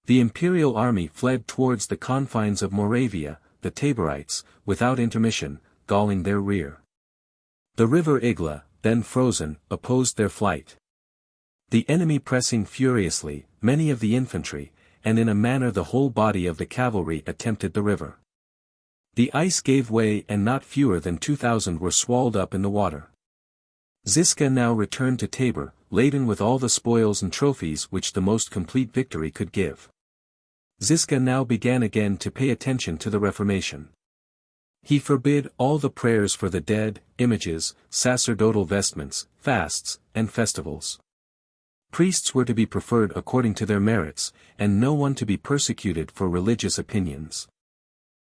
The imperial army fled towards the confines of Moravia, the Taborites, without intermission, galling their rear. The river Igla, then frozen, opposed their flight. The enemy pressing furiously, many of the infantry, and in a manner the whole body of the cavalry attempted the river. The ice gave way and not fewer than 2,000 were swallowed up in the water. Ziska now returned to Tabor, laden with all the spoils and trophies which the most complete victory could give. Ziska now began again to pay attention to the Reformation. He forbid all the prayers for the dead, images, sacerdotal vestments, fasts, and festivals. Priests were to be preferred according to their merits, and no one to be persecuted for religious opinions.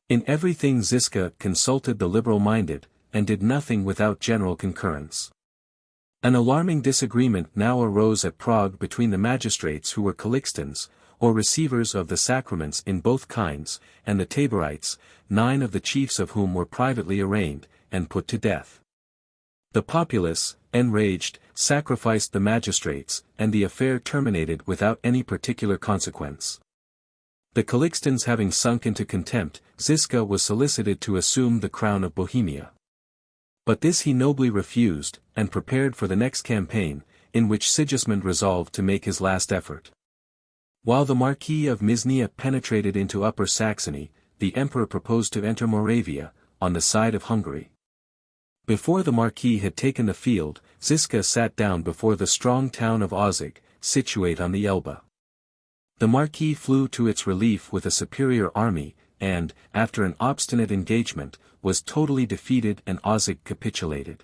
In everything Ziska consulted the liberal-minded, and did nothing without general concurrence. An alarming disagreement now arose at Prague between the magistrates who were Calixtans, or receivers of the sacraments in both kinds, and the Taborites, 9 of the chiefs of whom were privately arraigned, and put to death. The populace, enraged, sacrificed the magistrates, and the affair terminated without any particular consequence. The Calixtans having sunk into contempt, Ziska was solicited to assume the crown of Bohemia. But this he nobly refused, and prepared for the next campaign, in which Sigismund resolved to make his last effort. While the Marquis of Misnia penetrated into Upper Saxony, the emperor proposed to enter Moravia, on the side of Hungary. Before the Marquis had taken the field, Ziska sat down before the strong town of Aussig, situate on the Elbe. The Marquis flew to its relief with a superior army, and, after an obstinate engagement, was totally defeated and Aussig capitulated.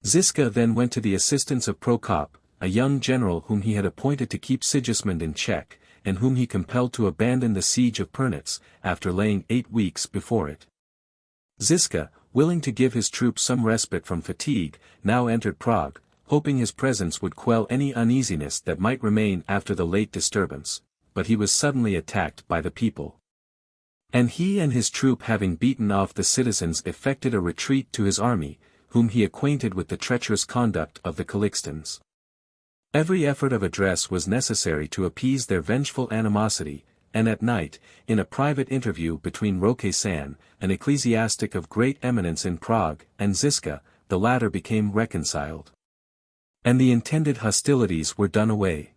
Ziska then went to the assistance of Prokop, a young general whom he had appointed to keep Sigismund in check, and whom he compelled to abandon the siege of Pernitz, after laying 8 weeks before it. Ziska, willing to give his troops some respite from fatigue, now entered Prague, hoping his presence would quell any uneasiness that might remain after the late disturbance, but he was suddenly attacked by the people. And he and his troop having beaten off the citizens effected a retreat to his army, whom he acquainted with the treacherous conduct of the Calixtans. Every effort of address was necessary to appease their vengeful animosity, and at night, in a private interview between Roque-San, an ecclesiastic of great eminence in Prague, and Ziska, the latter became reconciled. And the intended hostilities were done away.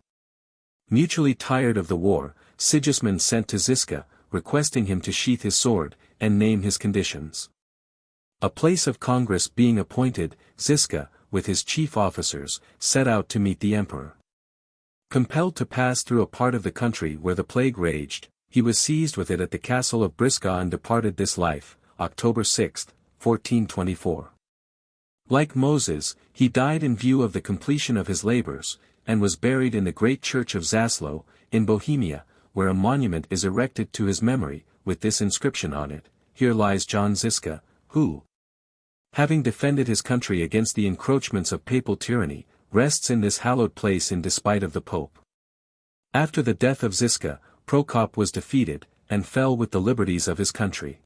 Mutually tired of the war, Sigismund sent to Ziska, requesting him to sheath his sword, and name his conditions. A place of congress being appointed, Ziska, with his chief officers, set out to meet the emperor. Compelled to pass through a part of the country where the plague raged, he was seized with it at the castle of Brisca and departed this life, October 6, 1424. Like Moses, he died in view of the completion of his labors, and was buried in the great church of Zaslow, in Bohemia, where a monument is erected to his memory, with this inscription on it: "Here lies John Ziska, who, having defended his country against the encroachments of papal tyranny, rests in this hallowed place in despite of the Pope." After the death of Ziska, Prokop was defeated, and fell with the liberties of his country.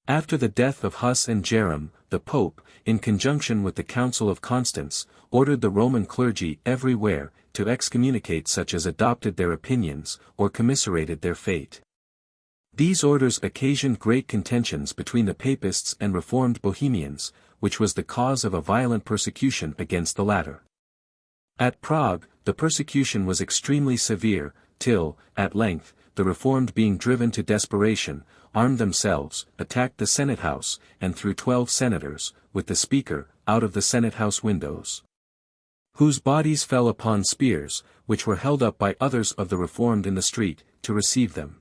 After the death of Huss and Jerome, the Pope, in conjunction with the Council of Constance, ordered the Roman clergy everywhere to excommunicate such as adopted their opinions, or commiserated their fate. These orders occasioned great contentions between the Papists and Reformed Bohemians, which was the cause of a violent persecution against the latter. At Prague, the persecution was extremely severe, till, at length, the Reformed being driven to desperation, armed themselves, attacked the Senate House, and threw 12 senators, with the Speaker, out of the Senate House windows, whose bodies fell upon spears, which were held up by others of the Reformed in the street, to receive them.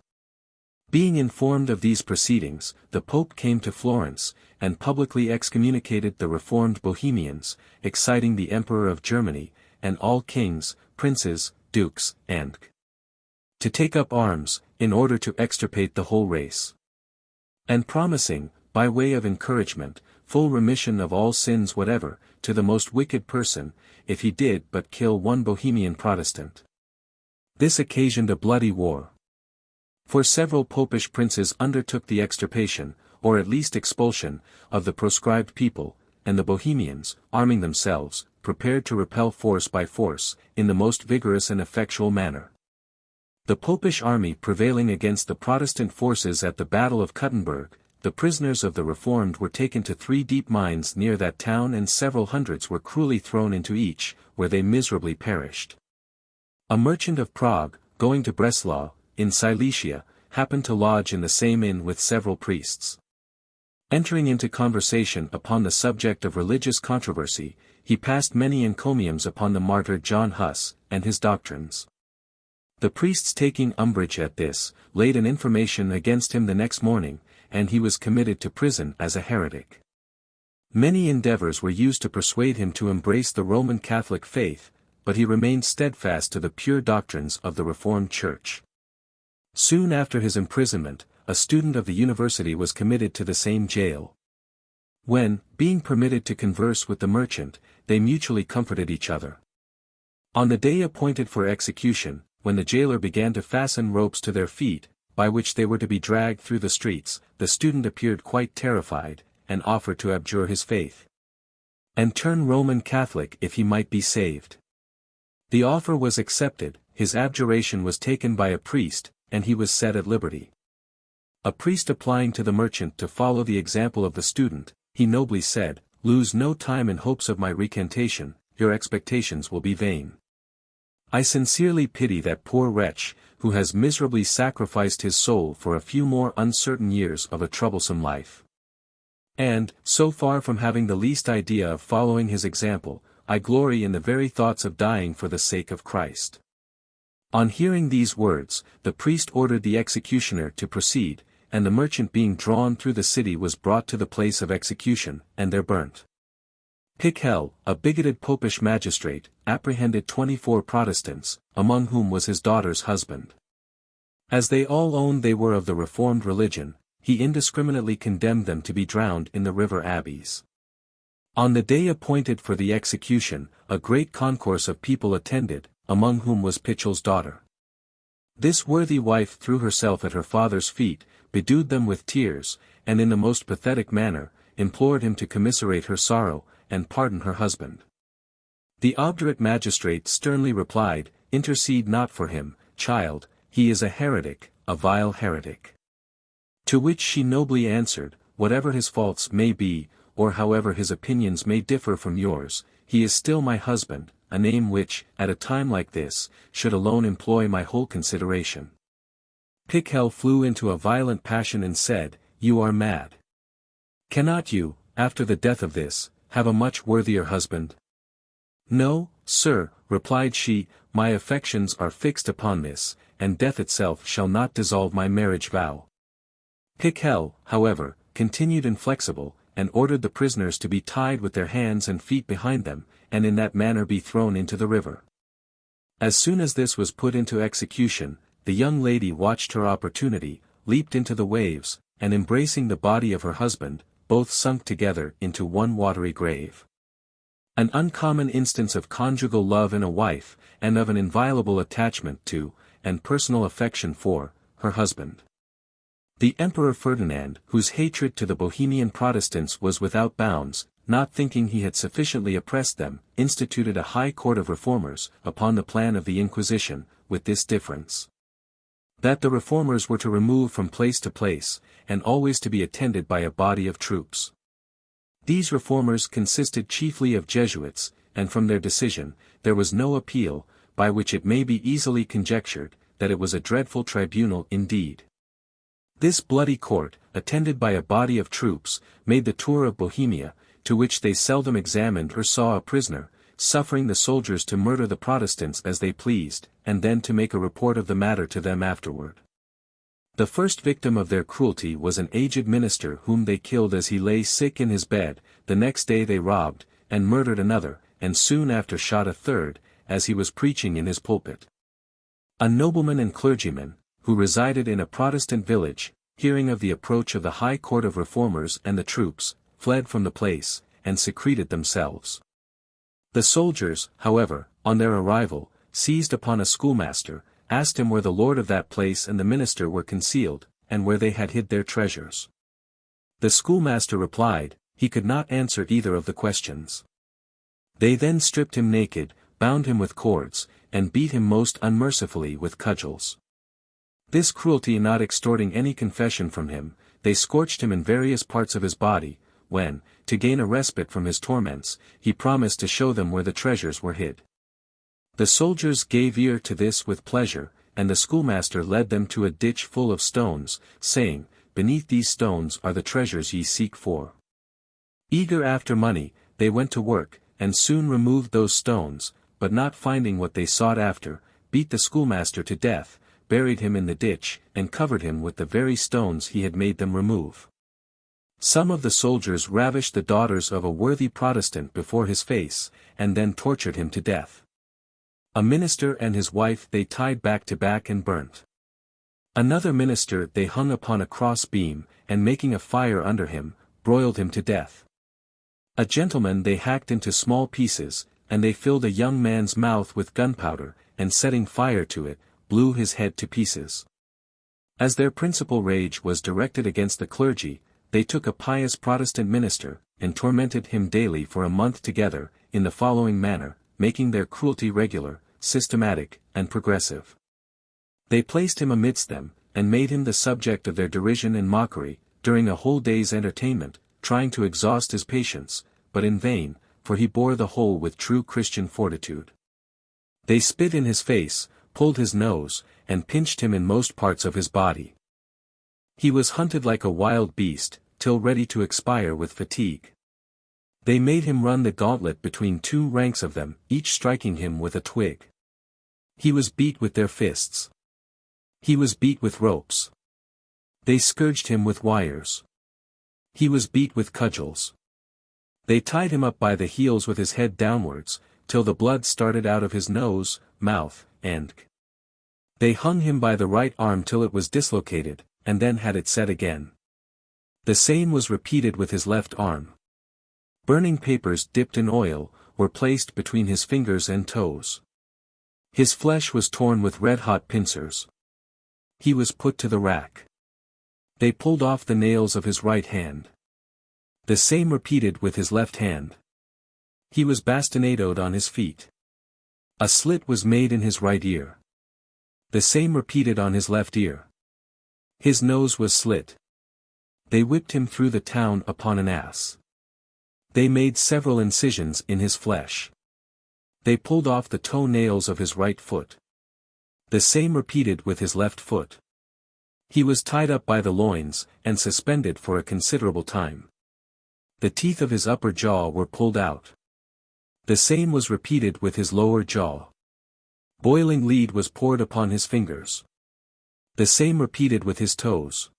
Being informed of these proceedings, the Pope came to Florence, and publicly excommunicated the Reformed Bohemians, exciting the Emperor of Germany, and all kings, princes, dukes, and to take up arms, in order to extirpate the whole race. And promising, by way of encouragement, full remission of all sins whatever, to the most wicked person, if he did but kill one Bohemian Protestant. This occasioned a bloody war. For several popish princes undertook the extirpation, or at least expulsion, of the proscribed people, and the Bohemians, arming themselves, prepared to repel force by force, in the most vigorous and effectual manner. The popish army prevailing against the Protestant forces at the Battle of Kuttenberg, the prisoners of the Reformed were taken to 3 deep mines near that town, and several hundreds were cruelly thrown into each, where they miserably perished. A merchant of Prague, going to Breslau, in Silesia, happened to lodge in the same inn with several priests. Entering into conversation upon the subject of religious controversy, he passed many encomiums upon the martyr John Huss, and his doctrines. The priests taking umbrage at this, laid an information against him the next morning, and he was committed to prison as a heretic. Many endeavors were used to persuade him to embrace the Roman Catholic faith, but he remained steadfast to the pure doctrines of the Reformed Church. Soon after his imprisonment, a student of the university was committed to the same jail. When, being permitted to converse with the merchant, they mutually comforted each other. On the day appointed for execution, when the jailer began to fasten ropes to their feet, by which they were to be dragged through the streets, the student appeared quite terrified, and offered to abjure his faith, and turn Roman Catholic if he might be saved. The offer was accepted, his abjuration was taken by a priest, and he was set at liberty. A priest applying to the merchant to follow the example of the student, he nobly said, "Lose no time in hopes of my recantation, your expectations will be vain. I sincerely pity that poor wretch, who has miserably sacrificed his soul for a few more uncertain years of a troublesome life. And, so far from having the least idea of following his example, I glory in the very thoughts of dying for the sake of Christ." On hearing these words, the priest ordered the executioner to proceed, and the merchant being drawn through the city was brought to the place of execution, and there burnt. Pickel, a bigoted popish magistrate, apprehended 24 Protestants, among whom was his daughter's husband. As they all owned they were of the Reformed religion, he indiscriminately condemned them to be drowned in the river Abbeys. On the day appointed for the execution, a great concourse of people attended, among whom was Pichel's daughter. This worthy wife threw herself at her father's feet, bedewed them with tears, and in the most pathetic manner, implored him to commiserate her sorrow, and pardon her husband. The obdurate magistrate sternly replied, "Intercede not for him, child, he is a heretic, a vile heretic." To which she nobly answered, "Whatever his faults may be, or however his opinions may differ from yours, he is still my husband, a name which, at a time like this, should alone employ my whole consideration." Pickel flew into a violent passion and said, "You are mad. Cannot you, after the death of this, have a much worthier husband?" "No, sir," replied she, "my affections are fixed upon this, and death itself shall not dissolve my marriage vow." Pickel, however, continued inflexible, and ordered the prisoners to be tied with their hands and feet behind them, and in that manner be thrown into the river. As soon as this was put into execution, the young lady watched her opportunity, leaped into the waves, and embracing the body of her husband, both sunk together into one watery grave. An uncommon instance of conjugal love in a wife, and of an inviolable attachment to, and personal affection for, her husband. The Emperor Ferdinand, whose hatred to the Bohemian Protestants was without bounds, not thinking he had sufficiently oppressed them, instituted a high court of reformers, upon the plan of the Inquisition, with this difference: that the reformers were to remove from place to place, and always to be attended by a body of troops. These reformers consisted chiefly of Jesuits, and from their decision, there was no appeal, by which it may be easily conjectured, that it was a dreadful tribunal indeed. This bloody court, attended by a body of troops, made the tour of Bohemia, to which they seldom examined or saw a prisoner, suffering the soldiers to murder the Protestants as they pleased, and then to make a report of the matter to them afterward. The first victim of their cruelty was an aged minister whom they killed as he lay sick in his bed. The next day they robbed, and murdered another, and soon after shot a third, as he was preaching in his pulpit. A nobleman and clergyman, who resided in a Protestant village, hearing of the approach of the High Court of Reformers and the troops, fled from the place, and secreted themselves. The soldiers, however, on their arrival, seized upon a schoolmaster, asked him where the lord of that place and the minister were concealed, and where they had hid their treasures. The schoolmaster replied, he could not answer either of the questions. They then stripped him naked, bound him with cords, and beat him most unmercifully with cudgels. This cruelty not extorting any confession from him, they scorched him in various parts of his body, when, to gain a respite from his torments, he promised to show them where the treasures were hid. The soldiers gave ear to this with pleasure, and the schoolmaster led them to a ditch full of stones, saying, "Beneath these stones are the treasures ye seek for." Eager after money, they went to work, and soon removed those stones, but not finding what they sought after, beat the schoolmaster to death, buried him in the ditch, and covered him with the very stones he had made them remove. Some of the soldiers ravished the daughters of a worthy Protestant before his face, and then tortured him to death. A minister and his wife they tied back to back and burnt. Another minister they hung upon a cross beam, and making a fire under him, broiled him to death. A gentleman they hacked into small pieces, and they filled a young man's mouth with gunpowder, and setting fire to it, blew his head to pieces. As their principal rage was directed against the clergy, they took a pious Protestant minister, and tormented him daily for a month together, in the following manner, making their cruelty regular, systematic, and progressive. They placed him amidst them, and made him the subject of their derision and mockery, during a whole day's entertainment, trying to exhaust his patience, but in vain, for he bore the whole with true Christian fortitude. They spit in his face, pulled his nose, and pinched him in most parts of his body. He was hunted like a wild beast, till ready to expire with fatigue. They made him run the gauntlet between two ranks of them, each striking him with a twig. He was beat with their fists. He was beat with ropes. They scourged him with wires. He was beat with cudgels. They tied him up by the heels with his head downwards, till the blood started out of his nose, mouth, and they hung him by the right arm till it was dislocated, and then had it set again. The same was repeated with his left arm. Burning papers dipped in oil were placed between his fingers and toes. His flesh was torn with red-hot pincers. He was put to the rack. They pulled off the nails of his right hand. The same repeated with his left hand. He was bastinadoed on his feet. A slit was made in his right ear. The same repeated on his left ear. His nose was slit. They whipped him through the town upon an ass. They made several incisions in his flesh. They pulled off the toe nails of his right foot. The same repeated with his left foot. He was tied up by the loins, and suspended for a considerable time. The teeth of his upper jaw were pulled out. The same was repeated with his lower jaw. Boiling lead was poured upon his fingers. The same repeated with his toes.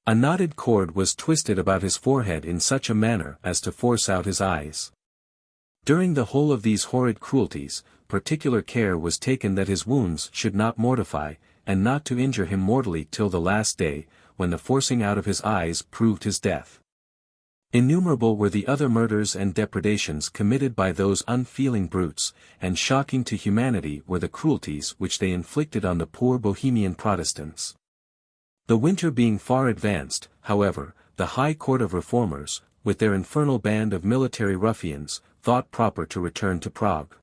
A knotted cord was twisted about his forehead in such a manner as to force out his eyes. During the whole of these horrid cruelties, particular care was taken that his wounds should not mortify, and not to injure him mortally till the last day, when the forcing out of his eyes proved his death. Innumerable were the other murders and depredations committed by those unfeeling brutes, and shocking to humanity were the cruelties which they inflicted on the poor Bohemian Protestants. The winter being far advanced, however, the High Court of Reformers, with their infernal band of military ruffians, thought proper to return to Prague.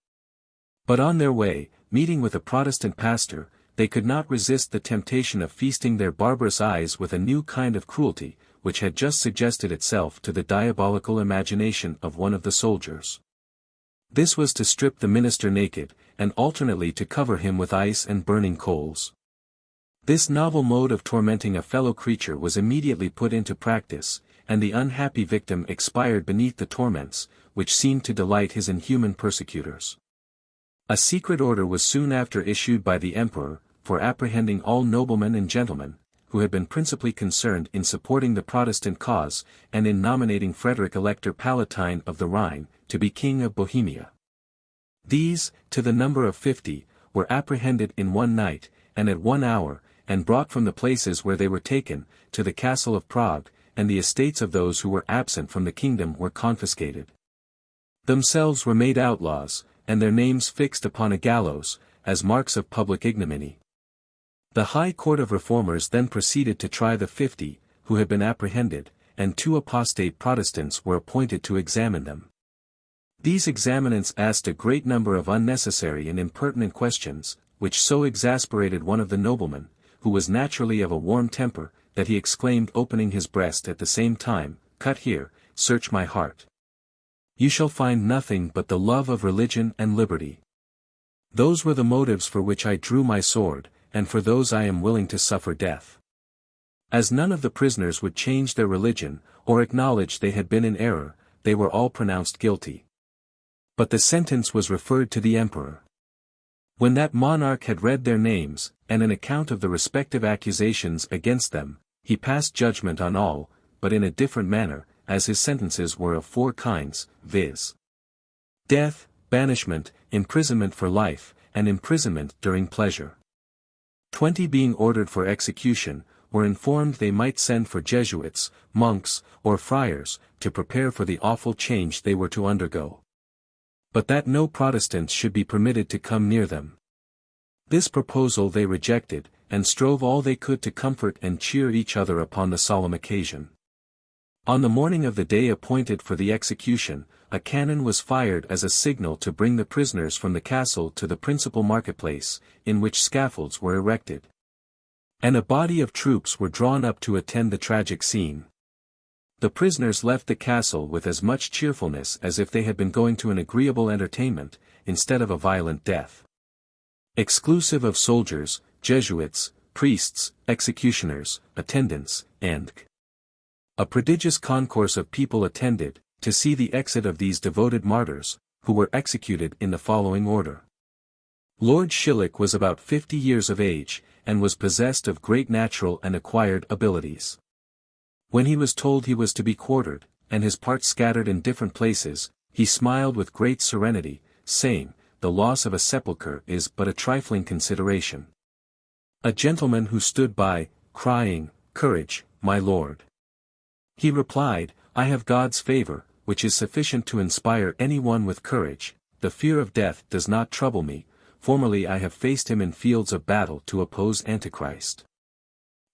But on their way, meeting with a Protestant pastor, they could not resist the temptation of feasting their barbarous eyes with a new kind of cruelty, which had just suggested itself to the diabolical imagination of one of the soldiers. This was to strip the minister naked, and alternately to cover him with ice and burning coals. This novel mode of tormenting a fellow creature was immediately put into practice, and the unhappy victim expired beneath the torments, which seemed to delight his inhuman persecutors. A secret order was soon after issued by the emperor, for apprehending all noblemen and gentlemen, who had been principally concerned in supporting the Protestant cause, and in nominating Frederick Elector Palatine of the Rhine, to be King of Bohemia. These, to the number of 50, were apprehended in one night, and at 1 hour, and brought from the places where they were taken, to the castle of Prague, and the estates of those who were absent from the kingdom were confiscated. Themselves were made outlaws, and their names fixed upon a gallows, as marks of public ignominy. The High Court of Reformers then proceeded to try the 50, who had been apprehended, and 2 apostate Protestants were appointed to examine them. These examinants asked a great number of unnecessary and impertinent questions, which so exasperated one of the noblemen, who was naturally of a warm temper, that he exclaimed, opening his breast at the same time, "Cut here, search my heart. You shall find nothing but the love of religion and liberty. Those were the motives for which I drew my sword, and for those I am willing to suffer death." As none of the prisoners would change their religion, or acknowledge they had been in error, they were all pronounced guilty. But the sentence was referred to the emperor. When that monarch had read their names, and an account of the respective accusations against them, he passed judgment on all, but in a different manner, as his sentences were of 4 kinds, viz. death, banishment, imprisonment for life, and imprisonment during pleasure. 20 being ordered for execution, were informed they might send for Jesuits, monks, or friars, to prepare for the awful change they were to undergo. But that no Protestants should be permitted to come near them. This proposal they rejected, and strove all they could to comfort and cheer each other upon the solemn occasion. On the morning of the day appointed for the execution, a cannon was fired as a signal to bring the prisoners from the castle to the principal marketplace, in which scaffolds were erected. And a body of troops were drawn up to attend the tragic scene. The prisoners left the castle with as much cheerfulness as if they had been going to an agreeable entertainment, instead of a violent death. Exclusive of soldiers, Jesuits, priests, executioners, attendants, and a prodigious concourse of people attended, to see the exit of these devoted martyrs, who were executed in the following order. Lord Shilluk was about 50 years of age, and was possessed of great natural and acquired abilities. When he was told he was to be quartered, and his parts scattered in different places, he smiled with great serenity, saying, "The loss of a sepulchre is but a trifling consideration." A gentleman who stood by, crying, "Courage, my lord." He replied, "I have God's favor, which is sufficient to inspire any one with courage. The fear of death does not trouble me. Formerly I have faced him in fields of battle to oppose Antichrist,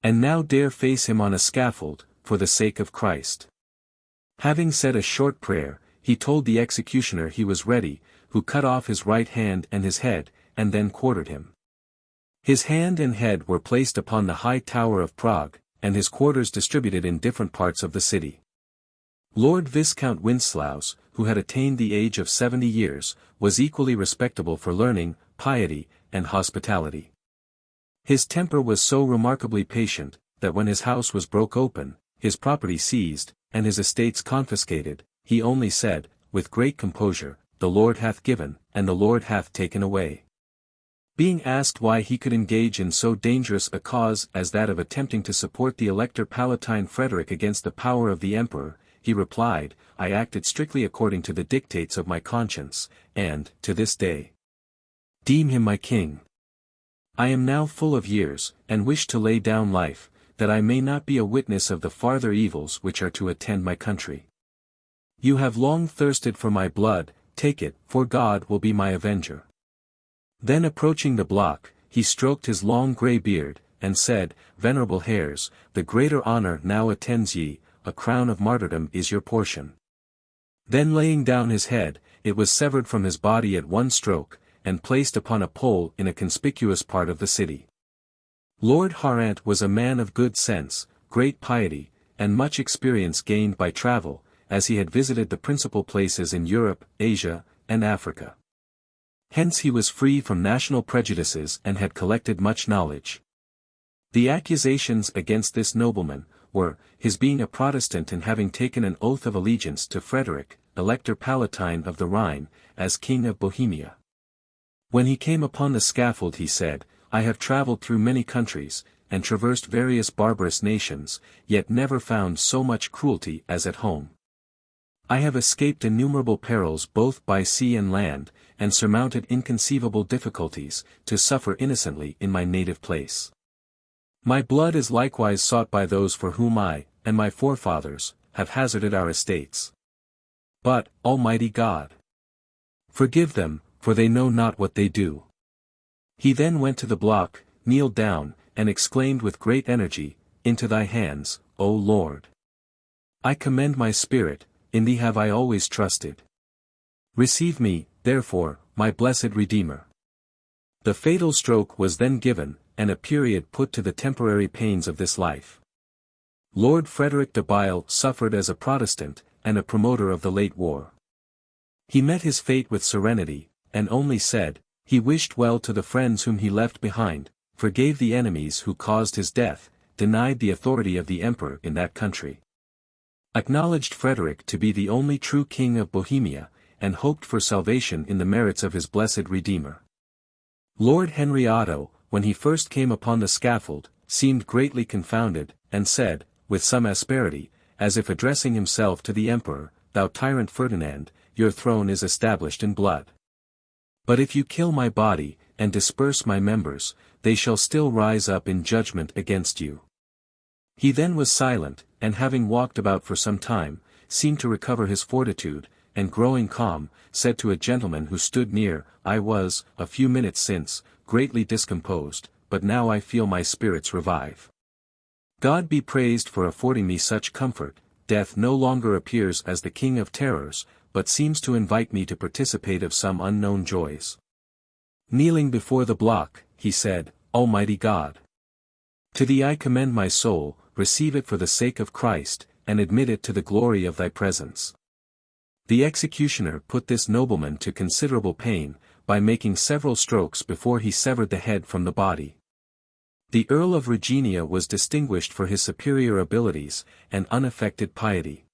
and now dare face him on a scaffold, for the sake of Christ." Having said a short prayer, he told the executioner he was ready, who cut off his right hand and his head, and then quartered him. His hand and head were placed upon the high tower of Prague, and his quarters distributed in different parts of the city. Lord Viscount Winslaus, who had attained the age of 70 years, was equally respectable for learning, piety, and hospitality. His temper was so remarkably patient, that when his house was broke open, his property seized, and his estates confiscated, he only said, with great composure, "The Lord hath given, and the Lord hath taken away." Being asked why he could engage in so dangerous a cause as that of attempting to support the Elector Palatine Frederick against the power of the Emperor, he replied, "I acted strictly according to the dictates of my conscience, and, to this day, deem him my king. I am now full of years, and wish to lay down life, that I may not be a witness of the farther evils which are to attend my country. You have long thirsted for my blood, take it, for God will be my avenger." Then approaching the block, he stroked his long grey beard, and said, "Venerable hairs, the greater honor now attends ye, a crown of martyrdom is your portion." Then laying down his head, it was severed from his body at one stroke, and placed upon a pole in a conspicuous part of the city. Lord Harrant was a man of good sense, great piety, and much experience gained by travel, as he had visited the principal places in Europe, Asia, and Africa. Hence he was free from national prejudices and had collected much knowledge. The accusations against this nobleman were, his being a Protestant and having taken an oath of allegiance to Frederick, Elector Palatine of the Rhine, as King of Bohemia. When he came upon the scaffold he said, "I have travelled through many countries, and traversed various barbarous nations, yet never found so much cruelty as at home. I have escaped innumerable perils both by sea and land, and surmounted inconceivable difficulties, to suffer innocently in my native place. My blood is likewise sought by those for whom I, and my forefathers, have hazarded our estates. But, Almighty God, forgive them, for they know not what they do." He then went to the block, kneeled down, and exclaimed with great energy, "Into thy hands, O Lord, I commend my spirit, in thee have I always trusted. Receive me, therefore, my blessed Redeemer." The fatal stroke was then given, and a period put to the temporary pains of this life. Lord Frederick de Bille suffered as a Protestant, and a promoter of the late war. He met his fate with serenity, and only said, he wished well to the friends whom he left behind, forgave the enemies who caused his death, denied the authority of the Emperor in that country, acknowledged Frederick to be the only true King of Bohemia, and hoped for salvation in the merits of his blessed Redeemer. Lord Henry Otto, when he first came upon the scaffold, seemed greatly confounded, and said, with some asperity, as if addressing himself to the Emperor, "Thou tyrant Ferdinand, your throne is established in blood. But if you kill my body, and disperse my members, they shall still rise up in judgment against you." He then was silent, and having walked about for some time, seemed to recover his fortitude, and growing calm, said to a gentleman who stood near, "I was, a few minutes since, greatly discomposed, but now I feel my spirits revive. God be praised for affording me such comfort, death no longer appears as the king of terrors, but seems to invite me to participate of some unknown joys. Kneeling before the block, he said, Almighty God, to thee I commend my soul, receive it for the sake of Christ, and admit it to the glory of thy presence. The executioner put this nobleman to considerable pain, by making several strokes before he severed the head from the body. The Earl of Regina was distinguished for his superior abilities, and unaffected piety.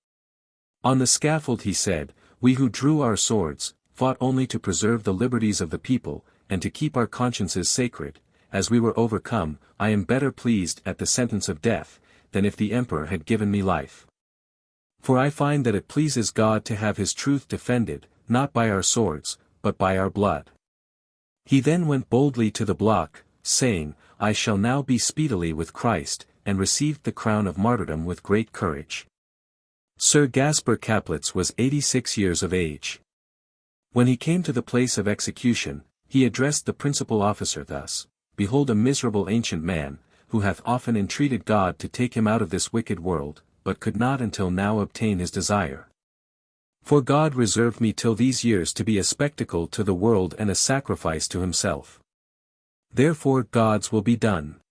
On the scaffold he said, We who drew our swords, fought only to preserve the liberties of the people, and to keep our consciences sacred. As we were overcome, I am better pleased at the sentence of death, than if the emperor had given me life. For I find that it pleases God to have his truth defended, not by our swords, but by our blood. He then went boldly to the block, saying, I shall now be speedily with Christ, and received the crown of martyrdom with great courage. Sir Gaspar Caplitz was 86 years of age. When he came to the place of execution, he addressed the principal officer thus, Behold a miserable ancient man, who hath often entreated God to take him out of this wicked world, but could not until now obtain his desire. For God reserved me till these years to be a spectacle to the world and a sacrifice to himself. Therefore God's will be done.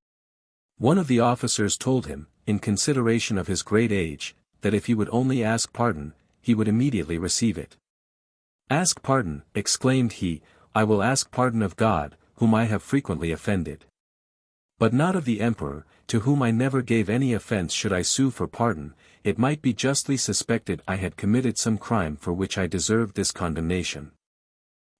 One of the officers told him, in consideration of his great age, that if he would only ask pardon, he would immediately receive it. Ask pardon, exclaimed he, I will ask pardon of God, whom I have frequently offended. But not of the emperor, to whom I never gave any offense should I sue for pardon. It might be justly suspected I had committed some crime for which I deserved this condemnation.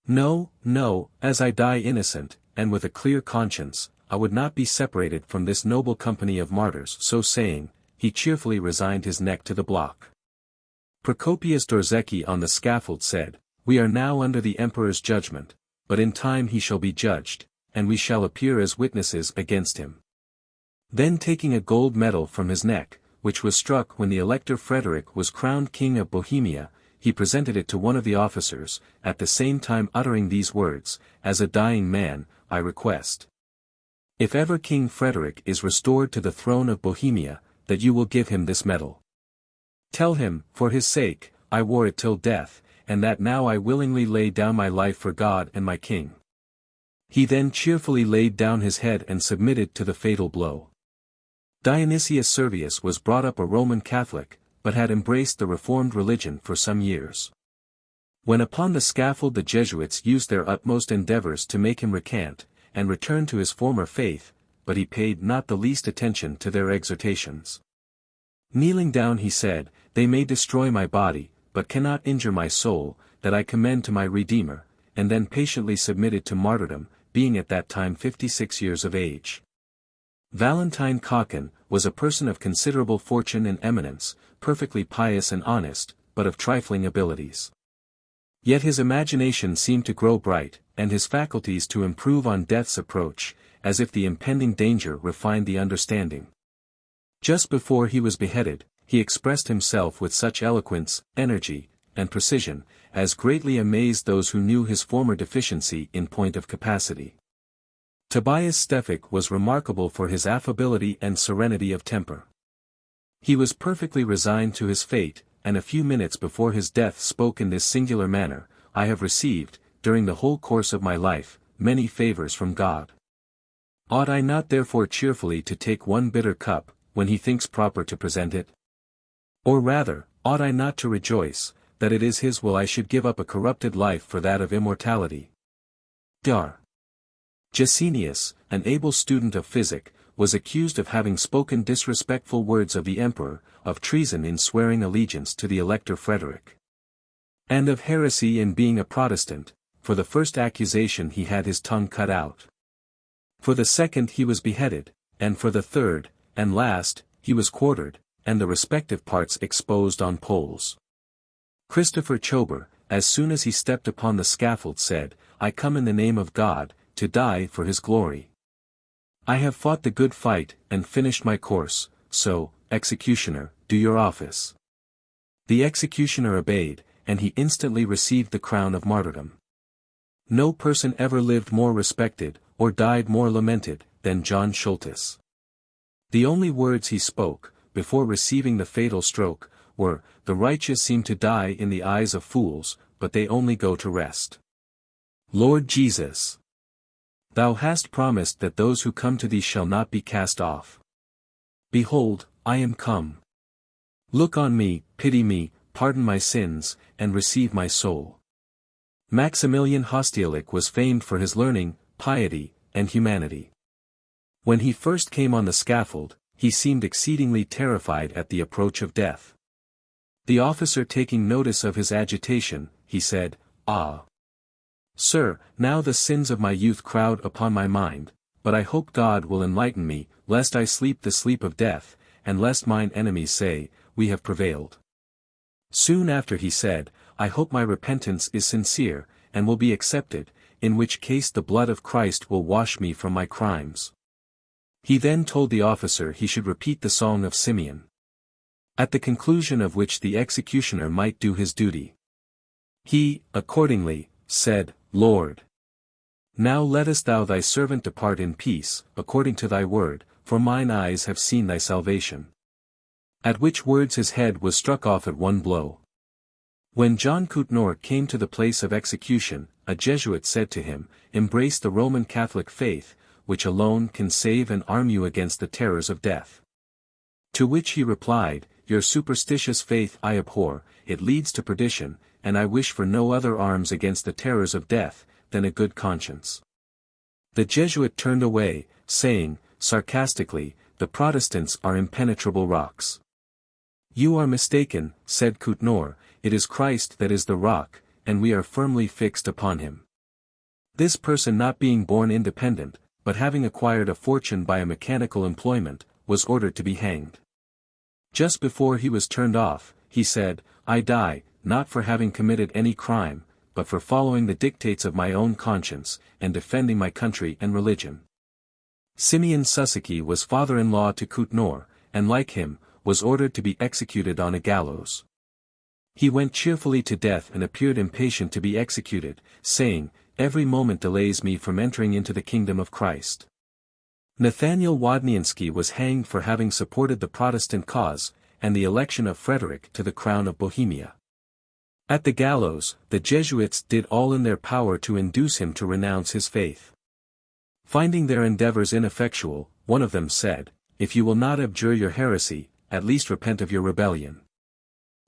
No, no, as I die innocent, and with a clear conscience, I would not be separated from this noble company of martyrs. So saying, he cheerfully resigned his neck to the block. Procopius Dorzecki on the scaffold said, We are now under the emperor's judgment, but in time he shall be judged, and we shall appear as witnesses against him. Then taking a gold medal from his neck, which was struck when the Elector Frederick was crowned King of Bohemia, he presented it to one of the officers, at the same time uttering these words, As a dying man, I request, if ever King Frederick is restored to the throne of Bohemia, that you will give him this medal. Tell him, for his sake, I wore it till death, and that now I willingly lay down my life for God and my king. He then cheerfully laid down his head and submitted to the fatal blow. Dionysius Servius was brought up a Roman Catholic, but had embraced the Reformed religion for some years. When upon the scaffold the Jesuits used their utmost endeavors to make him recant, and return to his former faith, but he paid not the least attention to their exhortations. Kneeling down he said, They may destroy my body, but cannot injure my soul, that I commend to my Redeemer, and then patiently submitted to martyrdom, being at that time 56 years of age. Valentine Cocken was a person of considerable fortune and eminence, perfectly pious and honest, but of trifling abilities. Yet his imagination seemed to grow bright, and his faculties to improve on death's approach, as if the impending danger refined the understanding. Just before he was beheaded, he expressed himself with such eloquence, energy, and precision, as greatly amazed those who knew his former deficiency in point of capacity. Tobias Stefik was remarkable for his affability and serenity of temper. He was perfectly resigned to his fate, and a few minutes before his death spoke in this singular manner, I have received, during the whole course of my life, many favors from God. Ought I not therefore cheerfully to take one bitter cup, when he thinks proper to present it? Or rather, ought I not to rejoice, that it is his will I should give up a corrupted life for that of immortality? Dar. Gesenius, an able student of physic, was accused of having spoken disrespectful words of the emperor, of treason in swearing allegiance to the Elector Frederick, and of heresy in being a Protestant. For the first accusation he had his tongue cut out. For the second he was beheaded, and for the third, and last, he was quartered, and the respective parts exposed on poles. Christopher Chober, as soon as he stepped upon the scaffold said, I come in the name of God, to die for his glory. I have fought the good fight, and finished my course, so, executioner, do your office. The executioner obeyed, and he instantly received the crown of martyrdom. No person ever lived more respected, or died more lamented, than John Schultes. The only words he spoke, before receiving the fatal stroke, were, "The righteous seem to die in the eyes of fools, but they only go to rest." Lord Jesus, Thou hast promised that those who come to Thee shall not be cast off. Behold, I am come. Look on me, pity me, pardon my sins, and receive my soul. Maximilian Hostialic was famed for his learning, piety, and humanity. When he first came on the scaffold, he seemed exceedingly terrified at the approach of death. The officer taking notice of his agitation, he said, "Ah, sir, now the sins of my youth crowd upon my mind, but I hope God will enlighten me, lest I sleep the sleep of death, and lest mine enemies say, we have prevailed." Soon after he said, "I hope my repentance is sincere, and will be accepted, in which case the blood of Christ will wash me from my crimes." He then told the officer he should repeat the Song of Simeon, at the conclusion of which the executioner might do his duty. He, accordingly, said, "Lord, now lettest thou thy servant depart in peace, according to thy word, for mine eyes have seen thy salvation." At which words his head was struck off at one blow. When John Coutnor came to the place of execution, a Jesuit said to him, "Embrace the Roman Catholic faith, which alone can save and arm you against the terrors of death." To which he replied, "Your superstitious faith I abhor, it leads to perdition, and I wish for no other arms against the terrors of death, than a good conscience." The Jesuit turned away, saying, sarcastically, "The Protestants are impenetrable rocks." "You are mistaken," said Coutnor, "it is Christ that is the rock, and we are firmly fixed upon him." This person not being born independent, but having acquired a fortune by a mechanical employment, was ordered to be hanged. Just before he was turned off, he said, "I die, not for having committed any crime, but for following the dictates of my own conscience, and defending my country and religion." Simeon Suseki was father-in-law to Coutnor, and like him, was ordered to be executed on a gallows. He went cheerfully to death and appeared impatient to be executed, saying, "Every moment delays me from entering into the kingdom of Christ." Nathaniel Wadniansky was hanged for having supported the Protestant cause, and the election of Frederick to the crown of Bohemia. At the gallows, the Jesuits did all in their power to induce him to renounce his faith. Finding their endeavors ineffectual, one of them said, "If you will not abjure your heresy, at least repent of your rebellion."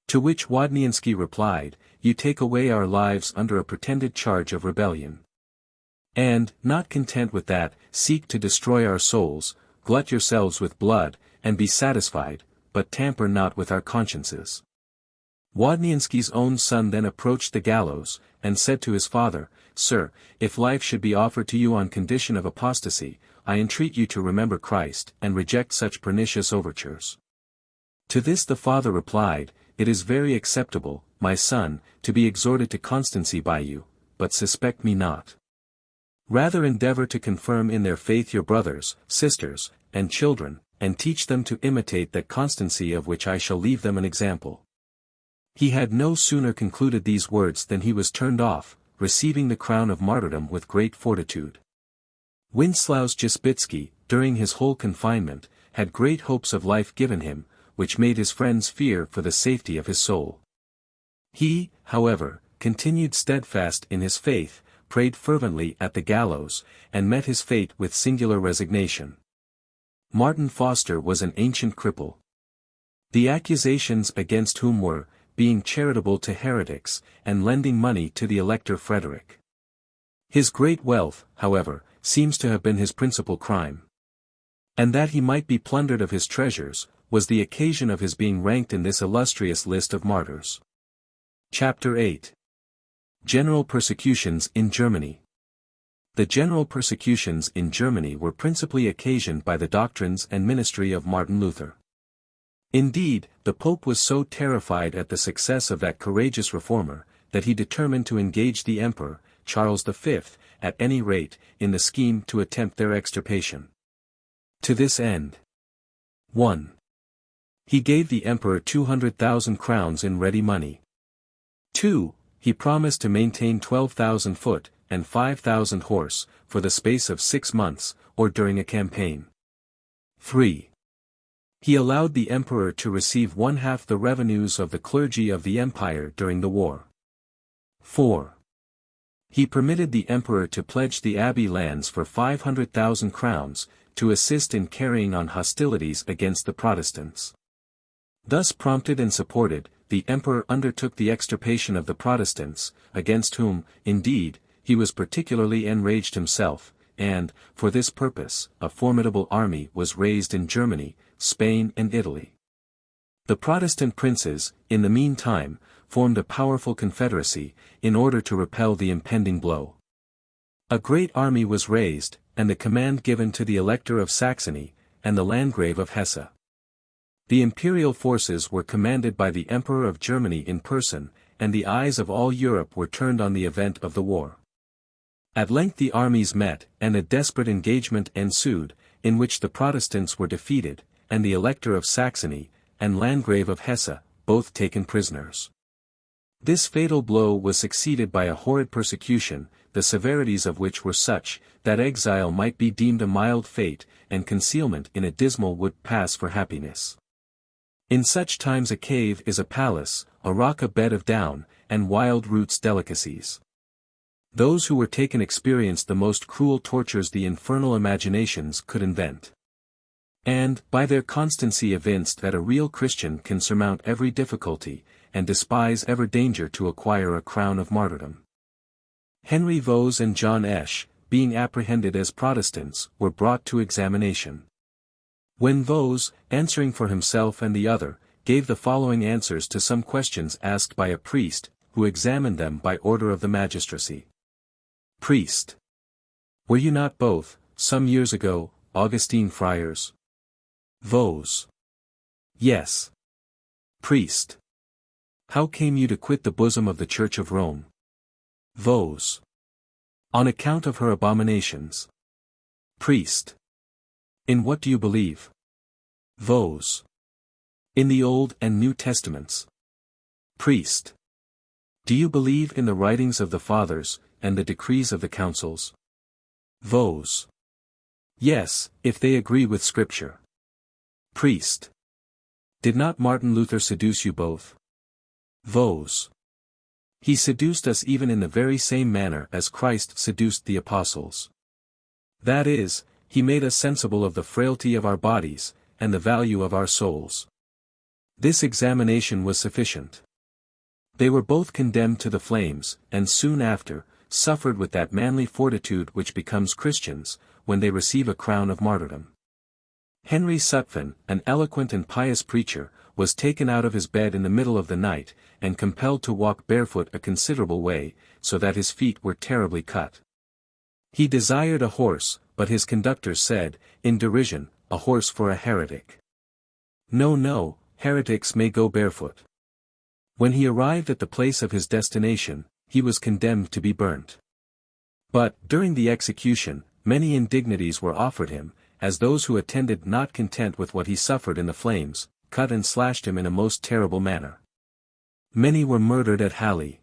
To which Wadniansky replied, "You take away our lives under a pretended charge of rebellion. And, not content with that, seek to destroy our souls, glut yourselves with blood, and be satisfied, but tamper not with our consciences." Wadniansky's own son then approached the gallows, and said to his father, "Sir, if life should be offered to you on condition of apostasy, I entreat you to remember Christ, and reject such pernicious overtures." To this the father replied, "It is very acceptable, my son, to be exhorted to constancy by you, but suspect me not. Rather endeavor to confirm in their faith your brothers, sisters, and children, and teach them to imitate that constancy of which I shall leave them an example." He had no sooner concluded these words than he was turned off, receiving the crown of martyrdom with great fortitude. Winslaus Jaspitsky, during his whole confinement, had great hopes of life given him, which made his friends fear for the safety of his soul. He, however, continued steadfast in his faith, prayed fervently at the gallows, and met his fate with singular resignation. Martin Foster was an ancient cripple. The accusations against whom were, being charitable to heretics, and lending money to the Elector Frederick. His great wealth, however, seems to have been his principal crime. And that he might be plundered of his treasures, was the occasion of his being ranked in this illustrious list of martyrs. Chapter 8. General persecutions in Germany. The general persecutions in Germany were principally occasioned by the doctrines and ministry of Martin Luther. Indeed, the Pope was so terrified at the success of that courageous reformer, that he determined to engage the Emperor, Charles V, at any rate, in the scheme to attempt their extirpation. To this end, 1. He gave the Emperor 200,000 crowns in ready money. 2. He promised to maintain 12,000 foot, and 5,000 horse, for the space of 6 months, or during a campaign. 3. He allowed the emperor to receive 1/2 the revenues of the clergy of the empire during the war. 4. He permitted the emperor to pledge the abbey lands for 500,000 crowns, to assist in carrying on hostilities against the Protestants. Thus prompted and supported, the emperor undertook the extirpation of the Protestants, against whom, indeed, he was particularly enraged himself, and, for this purpose, a formidable army was raised in Germany, Spain and Italy. The Protestant princes, in the meantime, formed a powerful confederacy, in order to repel the impending blow. A great army was raised, and the command given to the Elector of Saxony, and the Landgrave of Hesse. The imperial forces were commanded by the Emperor of Germany in person, and the eyes of all Europe were turned on the event of the war. At length the armies met, and a desperate engagement ensued, in which the Protestants were defeated, and the Elector of Saxony, and Landgrave of Hesse, both taken prisoners. This fatal blow was succeeded by a horrid persecution, the severities of which were such, that exile might be deemed a mild fate, and concealment in a dismal wood pass for happiness. In such times a cave is a palace, a rock a bed of down, and wild roots delicacies. Those who were taken experienced the most cruel tortures the infernal imaginations could invent. And, by their constancy evinced that a real Christian can surmount every difficulty, and despise every danger to acquire a crown of martyrdom. Henry Vose and John Esch, being apprehended as Protestants, were brought to examination. When Vose, answering for himself and the other, gave the following answers to some questions asked by a priest, who examined them by order of the magistracy. Priest. Were you not both, some years ago, Augustine friars? Vose. Yes. Priest. How came you to quit the bosom of the Church of Rome? Vose. On account of her abominations. Priest. In what do you believe? Vose. In the Old and New Testaments. Priest. Do you believe in the writings of the Fathers, and the decrees of the councils? Vose. Yes, if they agree with Scripture. Priest. Did not Martin Luther seduce you both? Vose. He seduced us even in the very same manner as Christ seduced the apostles. That is, he made us sensible of the frailty of our bodies, and the value of our souls. This examination was sufficient. They were both condemned to the flames, and soon after, suffered with that manly fortitude which becomes Christians, when they receive a crown of martyrdom. Henry Sutphen, an eloquent and pious preacher, was taken out of his bed in the middle of the night, and compelled to walk barefoot a considerable way, so that his feet were terribly cut. He desired a horse, but his conductor said, in derision, a horse for a heretic. No, no, heretics may go barefoot. When he arrived at the place of his destination, he was condemned to be burnt. But, during the execution, many indignities were offered him, as those who attended not content with what he suffered in the flames, cut and slashed him in a most terrible manner. Many were murdered at Halle.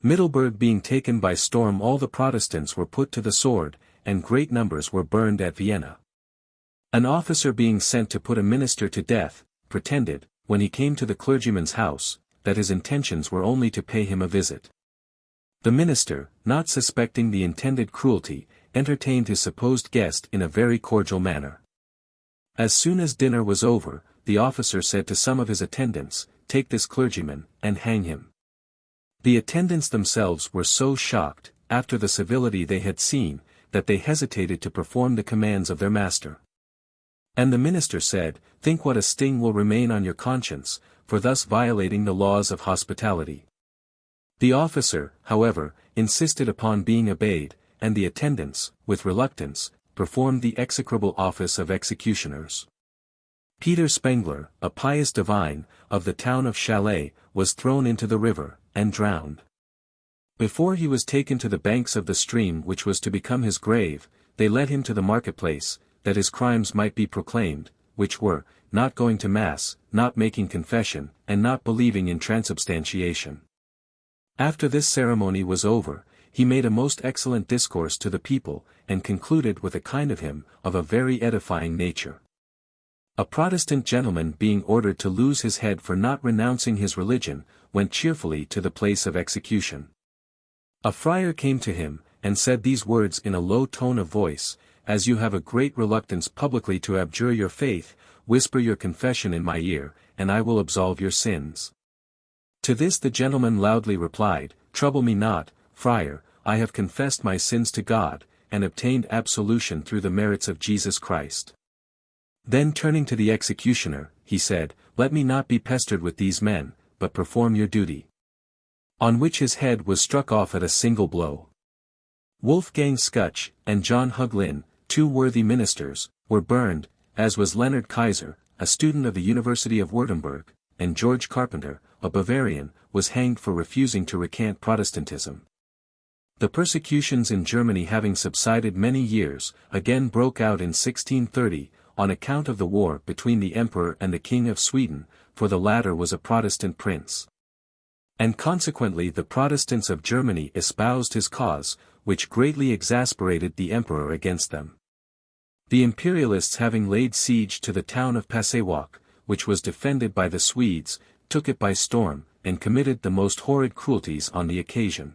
Middelburg being taken by storm, all the Protestants were put to the sword, and great numbers were burned at Vienna. An officer being sent to put a minister to death, pretended, when he came to the clergyman's house, that his intentions were only to pay him a visit. The minister, not suspecting the intended cruelty, entertained his supposed guest in a very cordial manner. As soon as dinner was over, the officer said to some of his attendants, "Take this clergyman, and hang him." The attendants themselves were so shocked, after the civility they had seen, that they hesitated to perform the commands of their master. And the minister said, "Think what a sting will remain on your conscience, for thus violating the laws of hospitality." The officer, however, insisted upon being obeyed, and the attendants, with reluctance, performed the execrable office of executioners. Peter Spengler, a pious divine, of the town of Calais, was thrown into the river, and drowned. Before he was taken to the banks of the stream which was to become his grave, they led him to the marketplace, that his crimes might be proclaimed, which were, not going to Mass, not making confession, and not believing in transubstantiation. After this ceremony was over, he made a most excellent discourse to the people, and concluded with a kind of hymn, of a very edifying nature. A Protestant gentleman being ordered to lose his head for not renouncing his religion, went cheerfully to the place of execution. A friar came to him, and said these words in a low tone of voice: "As you have a great reluctance publicly to abjure your faith, whisper your confession in my ear, and I will absolve your sins." To this the gentleman loudly replied, "Trouble me not, friar, I have confessed my sins to God, and obtained absolution through the merits of Jesus Christ." Then turning to the executioner, he said, "Let me not be pestered with these men, but perform your duty." On which his head was struck off at a single blow. Wolfgang Scutch, and John Huglin, two worthy ministers, were burned, as was Leonard Kaiser, a student of the University of Württemberg, and George Carpenter, a Bavarian, was hanged for refusing to recant Protestantism. The persecutions in Germany having subsided many years, again broke out in 1630, on account of the war between the Emperor and the King of Sweden, for the latter was a Protestant prince. And consequently the Protestants of Germany espoused his cause, which greatly exasperated the Emperor against them. The Imperialists having laid siege to the town of Pasewalk, which was defended by the Swedes, took it by storm, and committed the most horrid cruelties on the occasion.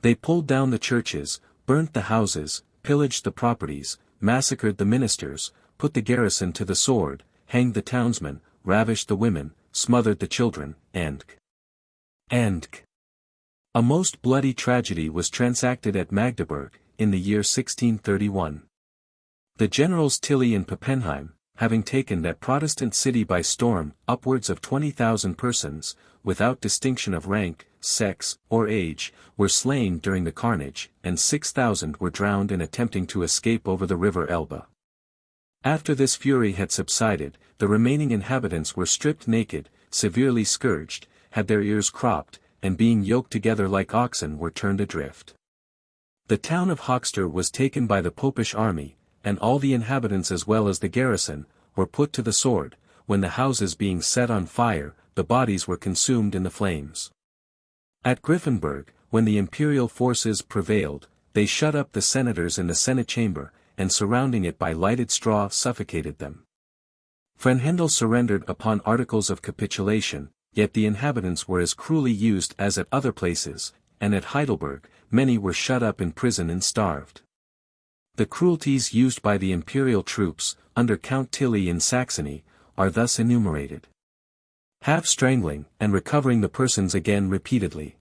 They pulled down the churches, burnt the houses, pillaged the properties, massacred the ministers, put the garrison to the sword, hanged the townsmen, ravished the women, smothered the children, and a most bloody tragedy was transacted at Magdeburg, in the year 1631. The generals Tilly and Pappenheim, having taken that Protestant city by storm, upwards of 20,000 persons, without distinction of rank, sex, or age, were slain during the carnage, and 6,000 were drowned in attempting to escape over the river Elbe. After this fury had subsided, the remaining inhabitants were stripped naked, severely scourged, had their ears cropped, and being yoked together like oxen were turned adrift. The town of Hoxter was taken by the Popish army, and all the inhabitants as well as the garrison, were put to the sword. When the houses being set on fire, the bodies were consumed in the flames. At Griffenburg, when the imperial forces prevailed, they shut up the senators in the Senate chamber, and surrounding it by lighted straw suffocated them. Frenhendel surrendered upon articles of capitulation, yet the inhabitants were as cruelly used as at other places, and at Heidelberg, many were shut up in prison and starved. The cruelties used by the imperial troops, under Count Tilly in Saxony, are thus enumerated. Half strangling, and recovering the persons again repeatedly.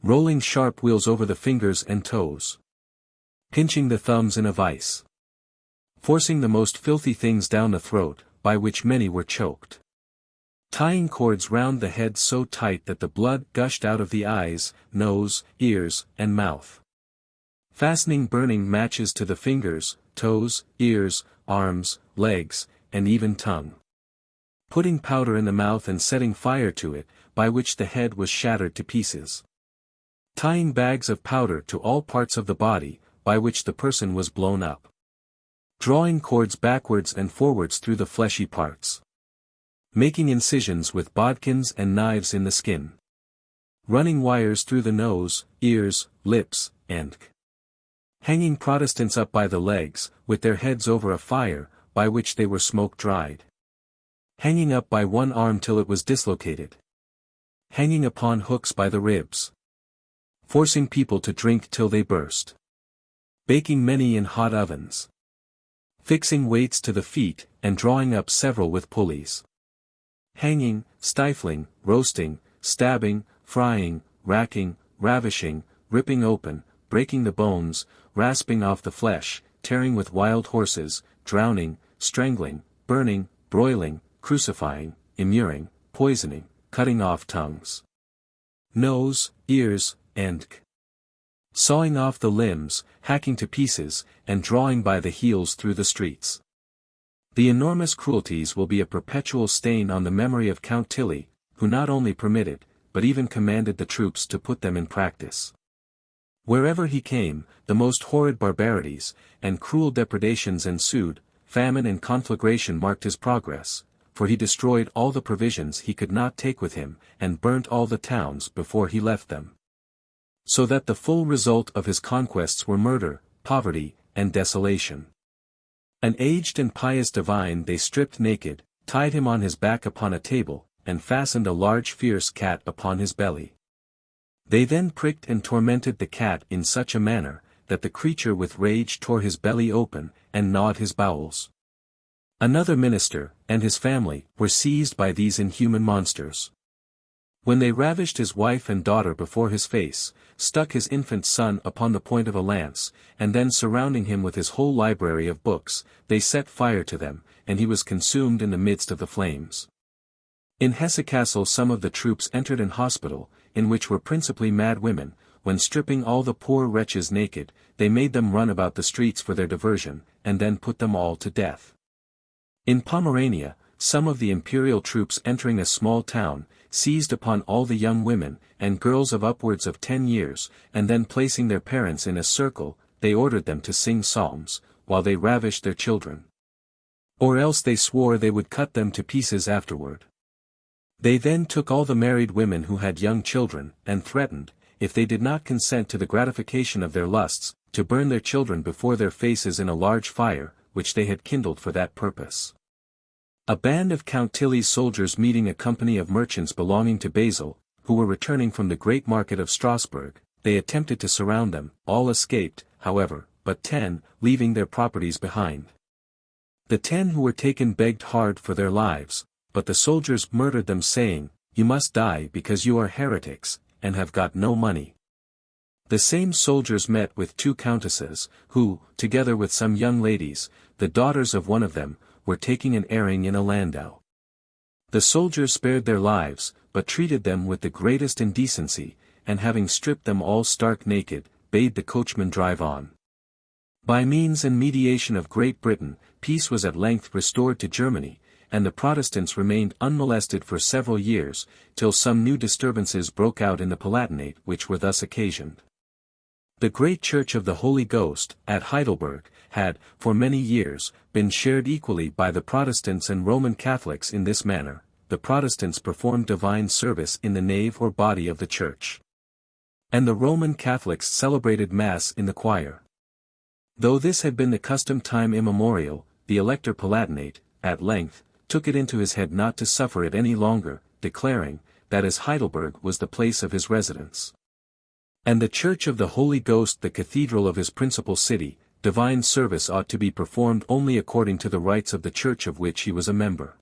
Rolling sharp wheels over the fingers and toes. Pinching the thumbs in a vice. Forcing the most filthy things down the throat, by which many were choked. Tying cords round the head so tight that the blood gushed out of the eyes, nose, ears, and mouth. Fastening burning matches to the fingers, toes, ears, arms, legs, and even tongue. Putting powder in the mouth and setting fire to it, by which the head was shattered to pieces. Tying bags of powder to all parts of the body, by which the person was blown up. Drawing cords backwards and forwards through the fleshy parts. Making incisions with bodkins and knives in the skin. Running wires through the nose, ears, lips, and hanging Protestants up by the legs, with their heads over a fire, by which they were smoke-dried. Hanging up by one arm till it was dislocated. Hanging upon hooks by the ribs. Forcing people to drink till they burst. Baking many in hot ovens. Fixing weights to the feet, and drawing up several with pulleys. Hanging, stifling, roasting, stabbing, frying, racking, ravishing, ripping open, breaking the bones, rasping off the flesh, tearing with wild horses, drowning, strangling, burning, broiling, crucifying, immuring, poisoning, cutting off tongues, nose, ears, and sawing off the limbs, hacking to pieces, and drawing by the heels through the streets. The enormous cruelties will be a perpetual stain on the memory of Count Tilly, who not only permitted, but even commanded the troops to put them in practice. Wherever he came, the most horrid barbarities, and cruel depredations ensued. Famine and conflagration marked his progress, for he destroyed all the provisions he could not take with him, and burnt all the towns before he left them. So that the full result of his conquests were murder, poverty, and desolation. An aged and pious divine they stripped naked, tied him on his back upon a table, and fastened a large fierce cat upon his belly. They then pricked and tormented the cat in such a manner, that the creature with rage tore his belly open, and gnawed his bowels. Another minister, and his family, were seized by these inhuman monsters. When they ravished his wife and daughter before his face, stuck his infant son upon the point of a lance, and then surrounding him with his whole library of books, they set fire to them, and he was consumed in the midst of the flames. In Hesse Castle some of the troops entered an hospital, in which were principally mad women. When stripping all the poor wretches naked, they made them run about the streets for their diversion, and then put them all to death. In Pomerania, some of the imperial troops entering a small town, seized upon all the young women, and girls of upwards of 10 years, and then placing their parents in a circle, they ordered them to sing psalms, while they ravished their children. Or else they swore they would cut them to pieces afterward. They then took all the married women who had young children, and threatened, if they did not consent to the gratification of their lusts, to burn their children before their faces in a large fire, which they had kindled for that purpose. A band of Count Tilly's soldiers meeting a company of merchants belonging to Basel, who were returning from the great market of Strasbourg, they attempted to surround them. All escaped, however, but 10, leaving their properties behind. The 10 who were taken begged hard for their lives, but the soldiers murdered them, saying, "You must die because you are heretics, and have got no money." The same soldiers met with 2 countesses, who, together with some young ladies, the daughters of one of them, were taking an airing in a landau. The soldiers spared their lives, but treated them with the greatest indecency, and having stripped them all stark naked, bade the coachman drive on. By means and mediation of Great Britain, peace was at length restored to Germany, and the Protestants remained unmolested for several years, till some new disturbances broke out in the Palatinate which were thus occasioned. The great Church of the Holy Ghost, at Heidelberg, had, for many years, been shared equally by the Protestants and Roman Catholics. In this manner, the Protestants performed divine service in the nave or body of the church, and the Roman Catholics celebrated Mass in the choir. Though this had been the custom time immemorial, the Elector Palatinate, at length, took it into his head not to suffer it any longer, declaring, that as Heidelberg was the place of his residence, and the Church of the Holy Ghost the cathedral of his principal city, divine service ought to be performed only according to the rites of the church of which he was a member.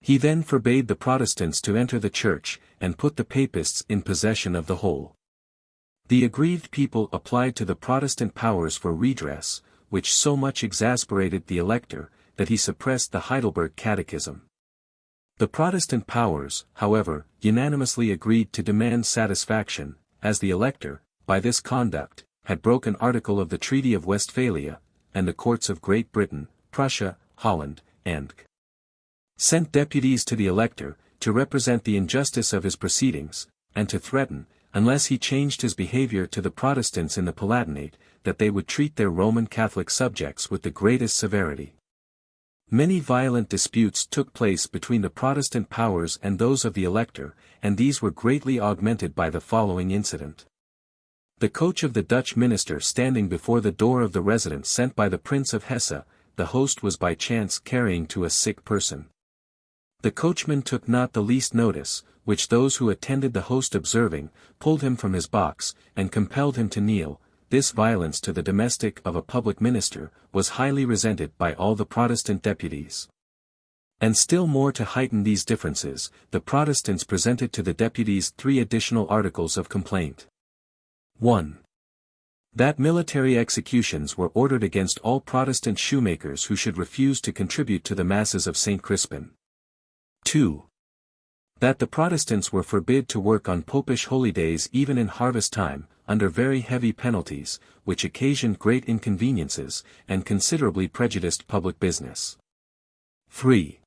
He then forbade the Protestants to enter the church, and put the Papists in possession of the whole. The aggrieved people applied to the Protestant powers for redress, which so much exasperated the Elector, that he suppressed the Heidelberg Catechism. The Protestant powers, however, unanimously agreed to demand satisfaction, as the Elector, by this conduct, had broken an article of the Treaty of Westphalia, and the courts of Great Britain, Prussia, Holland, and sent deputies to the Elector, to represent the injustice of his proceedings, and to threaten, unless he changed his behavior to the Protestants in the Palatinate, that they would treat their Roman Catholic subjects with the greatest severity. Many violent disputes took place between the Protestant powers and those of the Elector, and these were greatly augmented by the following incident. The coach of the Dutch minister standing before the door of the residence sent by the Prince of Hesse, the host was by chance carrying to a sick person. The coachman took not the least notice, which those who attended the host observing, pulled him from his box, and compelled him to kneel. This violence to the domestic of a public minister, was highly resented by all the Protestant deputies. And still more to heighten these differences, the Protestants presented to the deputies 3 additional articles of complaint. 1. That military executions were ordered against all Protestant shoemakers who should refuse to contribute to the masses of St. Crispin. 2. That the Protestants were forbid to work on Popish holydays even in harvest time, under very heavy penalties, which occasioned great inconveniences, and considerably prejudiced public business. 3.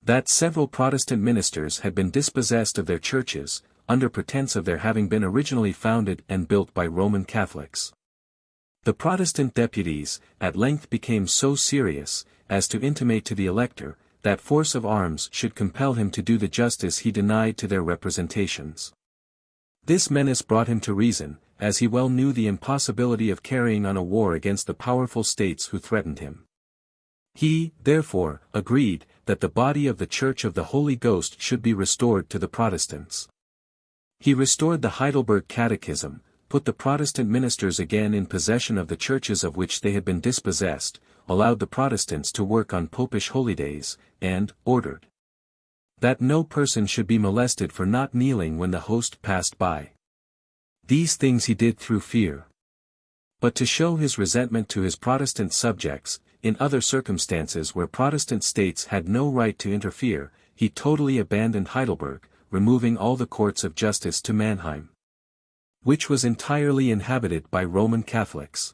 That several Protestant ministers had been dispossessed of their churches, under pretense of their having been originally founded and built by Roman Catholics. The Protestant deputies, at length became so serious, as to intimate to the Elector, that force of arms should compel him to do the justice he denied to their representations. This menace brought him to reason, as he well knew the impossibility of carrying on a war against the powerful states who threatened him. He, therefore, agreed, that the body of the Church of the Holy Ghost should be restored to the Protestants. He restored the Heidelberg Catechism, put the Protestant ministers again in possession of the churches of which they had been dispossessed, allowed the Protestants to work on popish holydays, and ordered that no person should be molested for not kneeling when the host passed by. These things he did through fear. But to show his resentment to his Protestant subjects, in other circumstances where Protestant states had no right to interfere, he totally abandoned Heidelberg, removing all the courts of justice to Mannheim, which was entirely inhabited by Roman Catholics.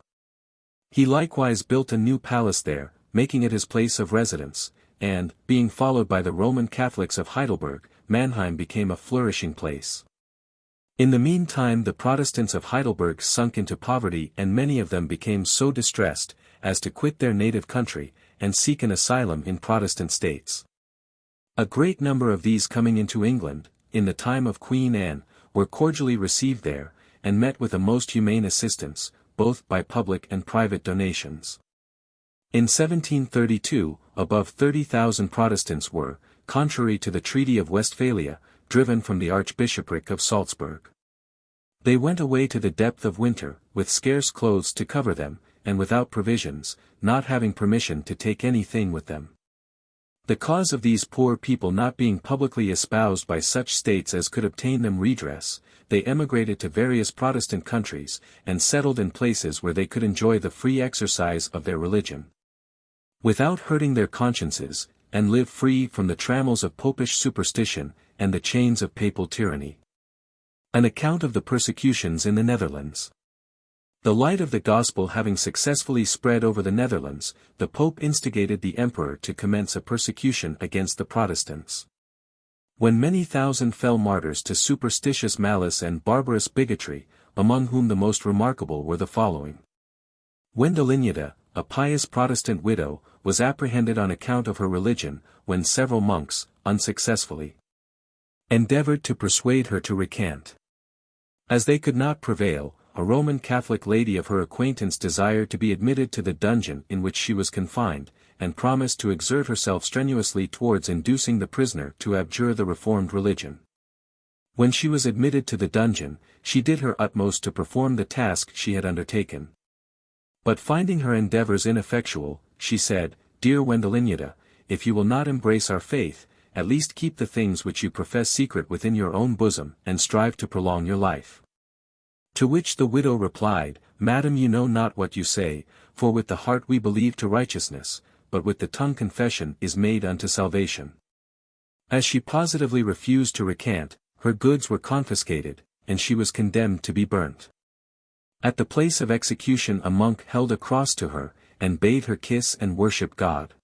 He likewise built a new palace there, making it his place of residence, and, being followed by the Roman Catholics of Heidelberg, Mannheim became a flourishing place. In the meantime the Protestants of Heidelberg sunk into poverty, and many of them became so distressed, as to quit their native country, and seek an asylum in Protestant states. A great number of these coming into England, in the time of Queen Anne, were cordially received there, and met with a most humane assistance, both by public and private donations. In 1732, above 30,000 Protestants were, contrary to the Treaty of Westphalia, driven from the Archbishopric of Salzburg. They went away to the depth of winter, with scarce clothes to cover them, and without provisions, not having permission to take anything with them. The cause of these poor people not being publicly espoused by such states as could obtain them redress, they emigrated to various Protestant countries, and settled in places where they could enjoy the free exercise of their religion, without hurting their consciences, and live free from the trammels of popish superstition, and the chains of papal tyranny. An account of the persecutions in the Netherlands. The light of the gospel having successfully spread over the Netherlands, the Pope instigated the Emperor to commence a persecution against the Protestants. When many thousand fell martyrs to superstitious malice and barbarous bigotry, among whom the most remarkable were the following. Wendelinjeda, a pious Protestant widow, was apprehended on account of her religion, when several monks, unsuccessfully, endeavored to persuade her to recant. As they could not prevail, a Roman Catholic lady of her acquaintance desired to be admitted to the dungeon in which she was confined, and promised to exert herself strenuously towards inducing the prisoner to abjure the Reformed religion. When she was admitted to the dungeon, she did her utmost to perform the task she had undertaken. But finding her endeavors ineffectual, she said, "Dear Wendelinjeda, if you will not embrace our faith, at least keep the things which you profess secret within your own bosom, and strive to prolong your life." To which the widow replied, "Madam, you know not what you say, for with the heart we believe to righteousness, but with the tongue confession is made unto salvation." As she positively refused to recant, her goods were confiscated, and she was condemned to be burnt. At the place of execution a monk held a cross to her, and bade her kiss and worship God.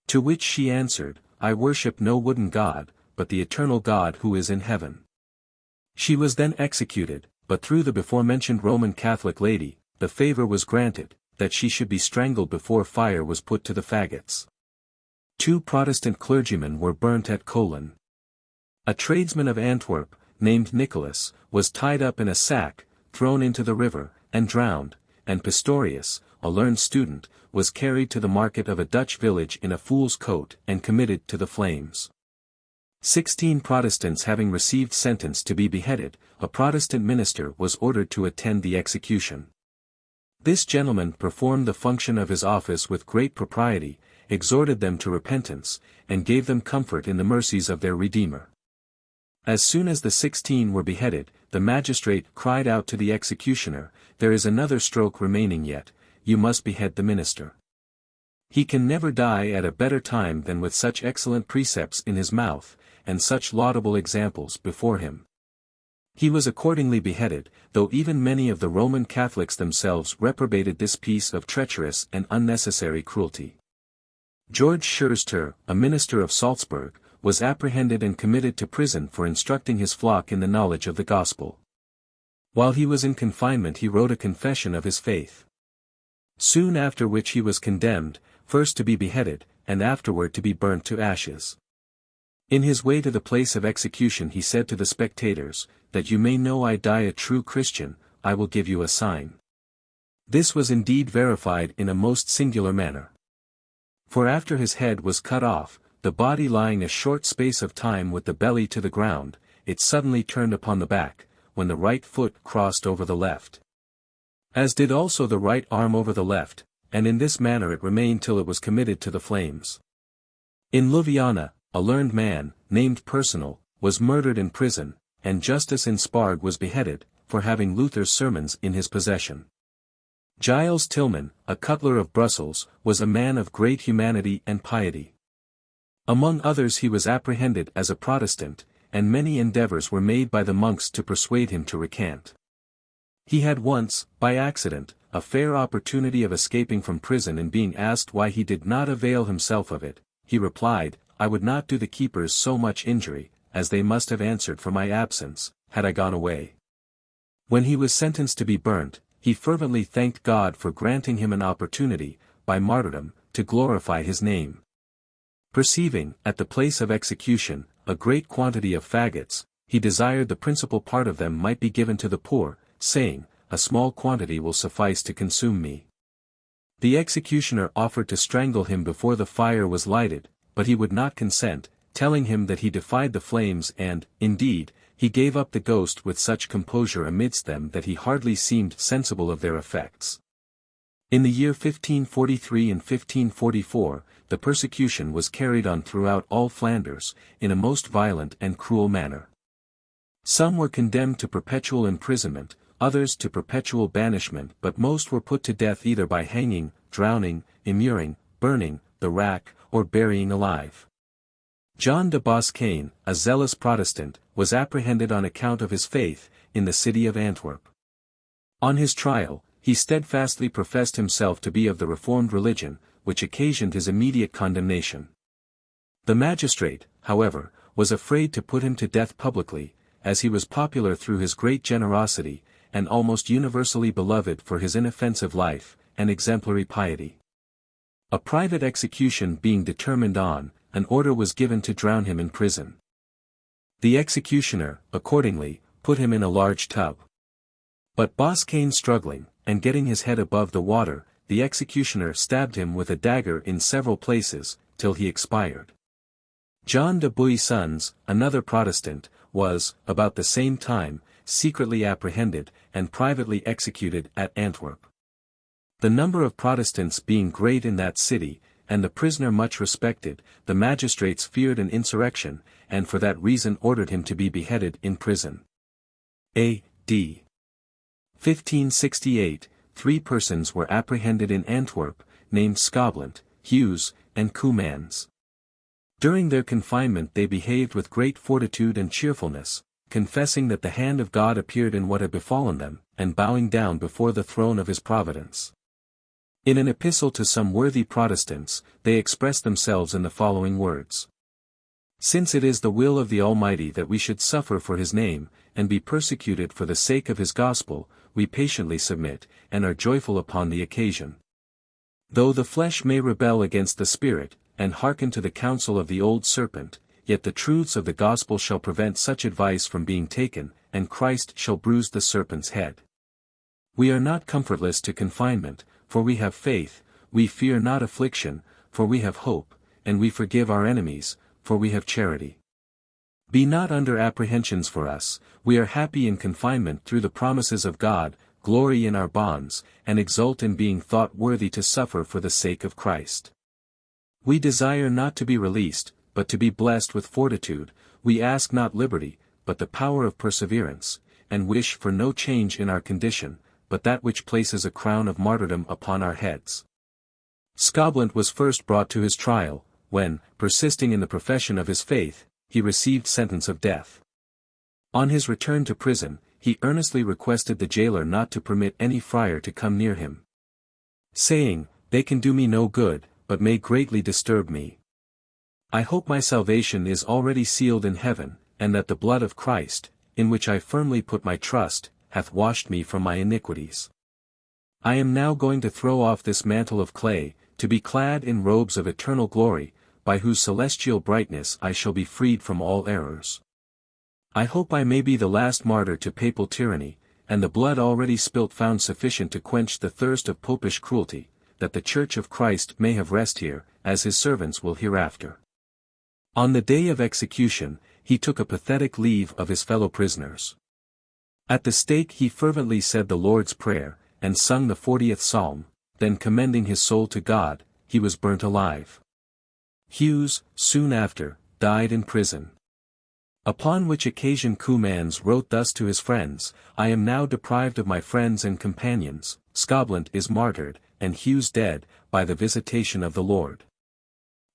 To which she answered, "I worship no wooden god, but the eternal God who is in heaven." She was then executed, but through the before-mentioned Roman Catholic lady, the favor was granted, that she should be strangled before fire was put to the faggots. 2 Protestant clergymen were burnt at Cologne. A tradesman of Antwerp, named Nicholas, was tied up in a sack, thrown into the river, and drowned, and Pistorius, a learned student, was carried to the market of a Dutch village in a fool's coat and committed to the flames. 16 Protestants having received sentence to be beheaded, a Protestant minister was ordered to attend the execution. This gentleman performed the function of his office with great propriety, exhorted them to repentance, and gave them comfort in the mercies of their Redeemer. As soon as the 16 were beheaded, the magistrate cried out to the executioner, "There is another stroke remaining yet, you must behead the minister. He can never die at a better time than with such excellent precepts in his mouth, and such laudable examples before him." He was accordingly beheaded, though even many of the Roman Catholics themselves reprobated this piece of treacherous and unnecessary cruelty. George Scherster, a minister of Salzburg, was apprehended and committed to prison for instructing his flock in the knowledge of the gospel. While he was in confinement he wrote a confession of his faith. Soon after which he was condemned, first to be beheaded, and afterward to be burnt to ashes. In his way to the place of execution he said to the spectators, "That you may know I die a true Christian, I will give you a sign." This was indeed verified in a most singular manner. For after his head was cut off, the body lying a short space of time with the belly to the ground, it suddenly turned upon the back, when the right foot crossed over the left. As did also the right arm over the left, and in this manner it remained till it was committed to the flames. In Ljubljana, a learned man, named Personal, was murdered in prison, and Justus in Sparg was beheaded, for having Luther's sermons in his possession. Giles Tillman, a cutler of Brussels, was a man of great humanity and piety. Among others he was apprehended as a Protestant, and many endeavors were made by the monks to persuade him to recant. He had once, by accident, a fair opportunity of escaping from prison, and being asked why he did not avail himself of it, he replied, "I would not do the keepers so much injury, as they must have answered for my absence, had I gone away." When he was sentenced to be burnt, he fervently thanked God for granting him an opportunity, by martyrdom, to glorify his name. Perceiving, at the place of execution, a great quantity of faggots, he desired the principal part of them might be given to the poor, saying, "A small quantity will suffice to consume me." The executioner offered to strangle him before the fire was lighted, but he would not consent, telling him that he defied the flames, and, indeed, he gave up the ghost with such composure amidst them that he hardly seemed sensible of their effects. In the year 1543 and 1544, the persecution was carried on throughout all Flanders, in a most violent and cruel manner. Some were condemned to perpetual imprisonment, others to perpetual banishment, but most were put to death either by hanging, drowning, immuring, burning, the rack, or burying alive. John de Boscaen, a zealous Protestant, was apprehended on account of his faith, in the city of Antwerp. On his trial, he steadfastly professed himself to be of the Reformed religion, which occasioned his immediate condemnation. The magistrate, however, was afraid to put him to death publicly, as he was popular through his great generosity, and almost universally beloved for his inoffensive life, and exemplary piety. A private execution being determined on, an order was given to drown him in prison. The executioner, accordingly, put him in a large tub. But Boscaen struggling, and getting his head above the water, the executioner stabbed him with a dagger in several places, till he expired. John de Buissons, another Protestant, was, about the same time, secretly apprehended, and privately executed at Antwerp. The number of Protestants being great in that city, and the prisoner much respected, the magistrates feared an insurrection, and for that reason ordered him to be beheaded in prison. A.D. 1568, 3 persons were apprehended in Antwerp, named Scoblant, Hughes, and Koemans. During their confinement they behaved with great fortitude and cheerfulness, confessing that the hand of God appeared in what had befallen them, and bowing down before the throne of his providence. In an epistle to some worthy Protestants, they expressed themselves in the following words: "Since it is the will of the Almighty that we should suffer for his name, and be persecuted for the sake of his gospel, we patiently submit, and are joyful upon the occasion. Though the flesh may rebel against the spirit, and hearken to the counsel of the old serpent, yet the truths of the gospel shall prevent such advice from being taken, and Christ shall bruise the serpent's head. We are not comfortless to confinement, for we have faith, we fear not affliction, for we have hope, and we forgive our enemies, for we have charity. Be not under apprehensions for us, we are happy in confinement through the promises of God, glory in our bonds, and exult in being thought worthy to suffer for the sake of Christ. We desire not to be released, but to be blessed with fortitude, we ask not liberty, but the power of perseverance, and wish for no change in our condition, but that which places a crown of martyrdom upon our heads." Scoblant was first brought to his trial, when, persisting in the profession of his faith, he received sentence of death. On his return to prison, he earnestly requested the jailer not to permit any friar to come near him, saying, "They can do me no good, but may greatly disturb me. I hope my salvation is already sealed in heaven, and that the blood of Christ, in which I firmly put my trust, hath washed me from my iniquities. I am now going to throw off this mantle of clay, to be clad in robes of eternal glory, by whose celestial brightness I shall be freed from all errors. I hope I may be the last martyr to papal tyranny, and the blood already spilt found sufficient to quench the thirst of popish cruelty, that the Church of Christ may have rest here, as his servants will hereafter. On the day of execution, he took a pathetic leave of his fellow prisoners. At the stake he fervently said the Lord's Prayer, and sung the 40th Psalm, then commending his soul to God, he was burnt alive. Hughes, soon after, died in prison. Upon which occasion Cumans wrote thus to his friends, I am now deprived of my friends and companions, Scotland is martyred, and Hughes dead, by the visitation of the Lord.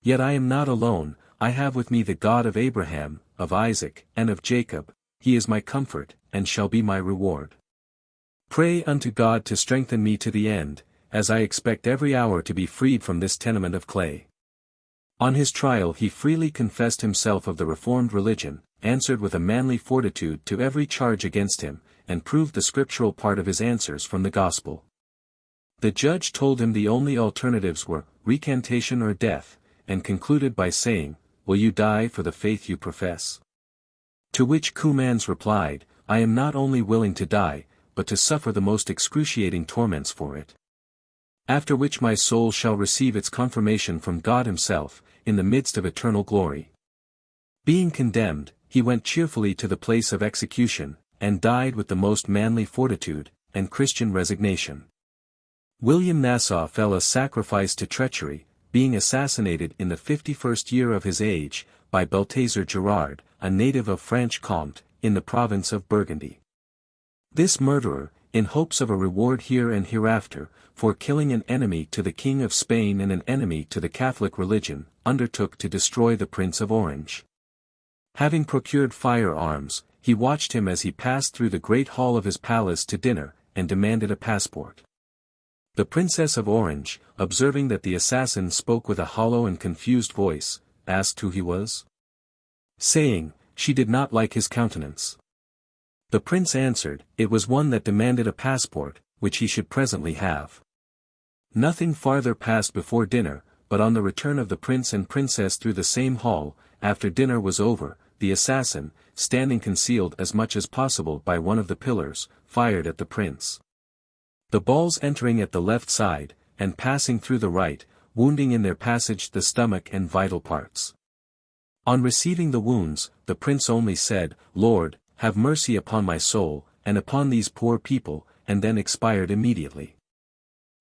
Yet I am not alone, I have with me the God of Abraham, of Isaac, and of Jacob, he is my comfort, and shall be my reward. Pray unto God to strengthen me to the end, as I expect every hour to be freed from this tenement of clay. On his trial he freely confessed himself of the Reformed religion, answered with a manly fortitude to every charge against him, and proved the scriptural part of his answers from the gospel. The judge told him the only alternatives were, recantation or death, and concluded by saying, Will you die for the faith you profess? To which Cumans replied, I am not only willing to die, but to suffer the most excruciating torments for it. After which my soul shall receive its confirmation from God himself, in the midst of eternal glory. Being condemned, he went cheerfully to the place of execution, and died with the most manly fortitude, and Christian resignation. William Nassau fell a sacrifice to treachery, being assassinated in the 51st year of his age, by Balthazar Gerard, a native of Franche-Comté, in the province of Burgundy. This murderer, in hopes of a reward here and hereafter, for killing an enemy to the King of Spain and an enemy to the Catholic religion, undertook to destroy the Prince of Orange. Having procured firearms, he watched him as he passed through the great hall of his palace to dinner, and demanded a passport. The Princess of Orange, observing that the assassin spoke with a hollow and confused voice, asked who he was, saying, she did not like his countenance. The prince answered, it was one that demanded a passport, which he should presently have. Nothing farther passed before dinner, but on the return of the prince and princess through the same hall, after dinner was over, the assassin, standing concealed as much as possible by one of the pillars, fired at the prince. The balls entering at the left side, and passing through the right, wounding in their passage the stomach and vital parts. On receiving the wounds, the prince only said, Lord, have mercy upon my soul, and upon these poor people, and then expired immediately.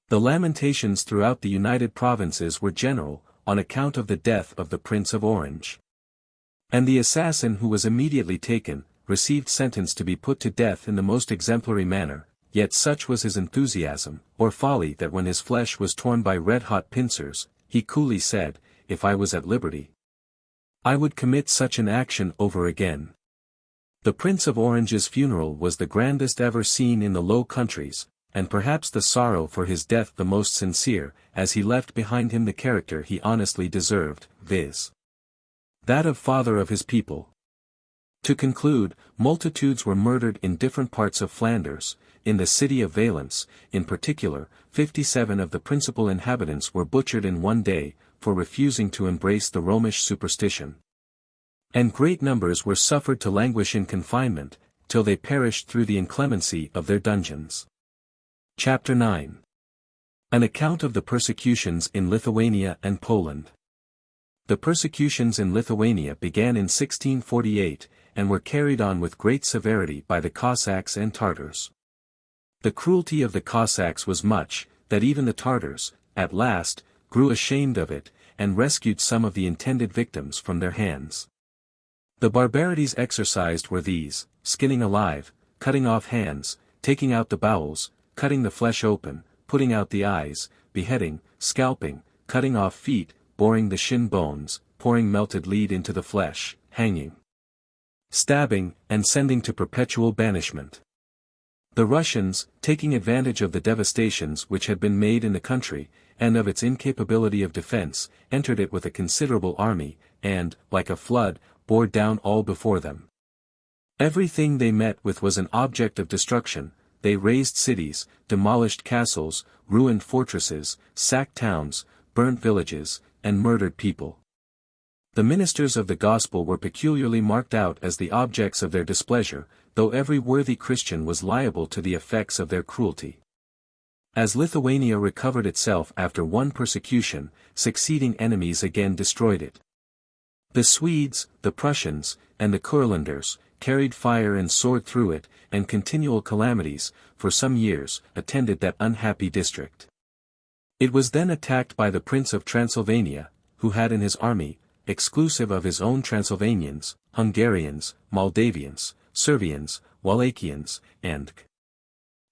The lamentations throughout the United Provinces were general, on account of the death of the Prince of Orange. And the assassin who was immediately taken, received sentence to be put to death in the most exemplary manner, yet such was his enthusiasm, or folly that when his flesh was torn by red-hot pincers, he coolly said, if I was at liberty, I would commit such an action over again. The Prince of Orange's funeral was the grandest ever seen in the Low Countries, and perhaps the sorrow for his death the most sincere, as he left behind him the character he honestly deserved, viz. that of father of his people. To conclude, multitudes were murdered in different parts of Flanders. In the city of Valence, in particular, 57 of the principal inhabitants were butchered in one day, for refusing to embrace the Romish superstition. And great numbers were suffered to languish in confinement, till they perished through the inclemency of their dungeons. Chapter 9. An account of the persecutions in Lithuania and Poland. The persecutions in Lithuania began in 1648, and were carried on with great severity by the Cossacks and Tartars. The cruelty of the Cossacks was much, that even the Tartars, at last, grew ashamed of it, and rescued some of the intended victims from their hands. The barbarities exercised were these: skinning alive, cutting off hands, taking out the bowels, cutting the flesh open, putting out the eyes, beheading, scalping, cutting off feet, boring the shin bones, pouring melted lead into the flesh, hanging, stabbing, and sending to perpetual banishment. The Russians, taking advantage of the devastations which had been made in the country, and of its incapability of defense, entered it with a considerable army, and, like a flood, bore down all before them. Everything they met with was an object of destruction. They razed cities, demolished castles, ruined fortresses, sacked towns, burnt villages, and murdered people. The ministers of the gospel were peculiarly marked out as the objects of their displeasure, though every worthy Christian was liable to the effects of their cruelty. As Lithuania recovered itself after one persecution, succeeding enemies again destroyed it. The Swedes, the Prussians, and the Kurlanders, carried fire and sword through it, and continual calamities, for some years, attended that unhappy district. It was then attacked by the Prince of Transylvania, who had in his army, exclusive of his own Transylvanians, Hungarians, Moldavians, Servians, Wallachians, and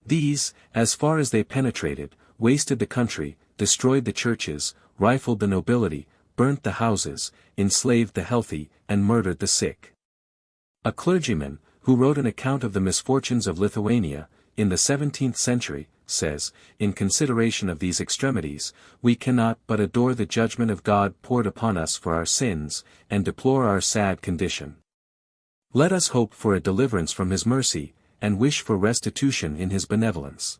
these, as far as they penetrated, wasted the country, destroyed the churches, rifled the nobility, burnt the houses, enslaved the healthy, and murdered the sick. A clergyman, who wrote an account of the misfortunes of Lithuania, in the 17th century, says, in consideration of these extremities, we cannot but adore the judgment of God poured upon us for our sins, and deplore our sad condition. Let us hope for a deliverance from his mercy, and wish for restitution in his benevolence.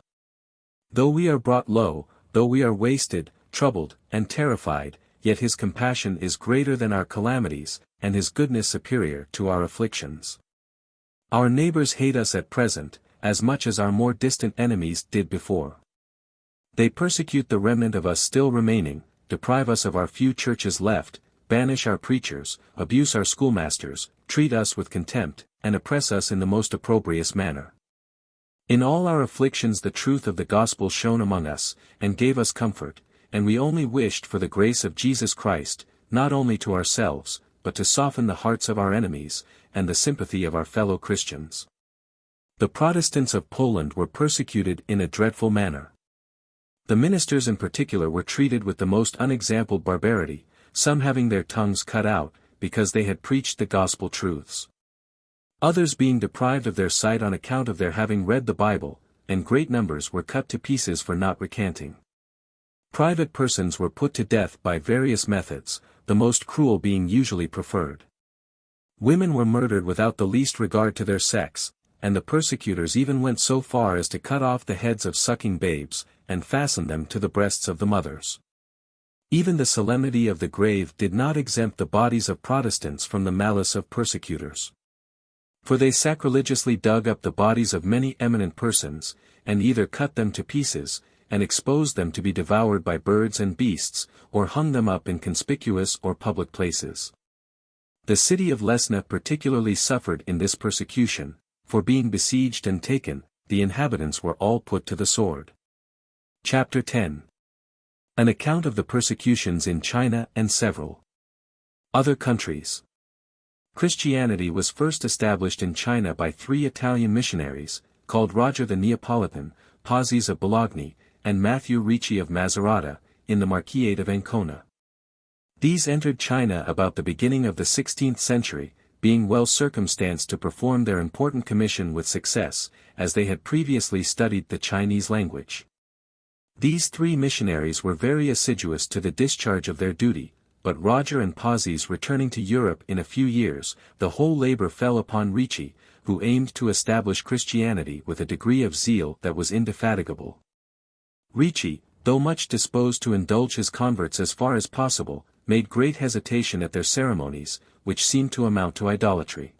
Though we are brought low, though we are wasted, troubled, and terrified, yet his compassion is greater than our calamities, and his goodness superior to our afflictions. Our neighbors hate us at present, as much as our more distant enemies did before. They persecute the remnant of us still remaining, deprive us of our few churches left, banish our preachers, abuse our schoolmasters, treat us with contempt, and oppress us in the most opprobrious manner. In all our afflictions the truth of the gospel shone among us, and gave us comfort, and we only wished for the grace of Jesus Christ, not only to ourselves, but to soften the hearts of our enemies, and the sympathy of our fellow Christians. The Protestants of Poland were persecuted in a dreadful manner. The ministers in particular were treated with the most unexampled barbarity, some having their tongues cut out, because they had preached the gospel truths. Others being deprived of their sight on account of their having read the Bible, and great numbers were cut to pieces for not recanting. Private persons were put to death by various methods, the most cruel being usually preferred. Women were murdered without the least regard to their sex, and the persecutors even went so far as to cut off the heads of sucking babes, and fasten them to the breasts of the mothers. Even the solemnity of the grave did not exempt the bodies of Protestants from the malice of persecutors. For they sacrilegiously dug up the bodies of many eminent persons, and either cut them to pieces, and exposed them to be devoured by birds and beasts, or hung them up in conspicuous or public places. The city of Lesna particularly suffered in this persecution, for being besieged and taken, the inhabitants were all put to the sword. Chapter 10. An account of the persecutions in China and several other countries. Christianity was first established in China by 3 Italian missionaries, called Roger the Neapolitan, Pazis of Bologna, and Matthew Ricci of Macerata, in the Marquisate of Ancona. These entered China about the beginning of the 16th century, being well circumstanced to perform their important commission with success, as they had previously studied the Chinese language. These 3 missionaries were very assiduous to the discharge of their duty, but Roger and Pazis returning to Europe in a few years, the whole labor fell upon Ricci, who aimed to establish Christianity with a degree of zeal that was indefatigable. Ricci, though much disposed to indulge his converts as far as possible, made great hesitation at their ceremonies, which seemed to amount to idolatry.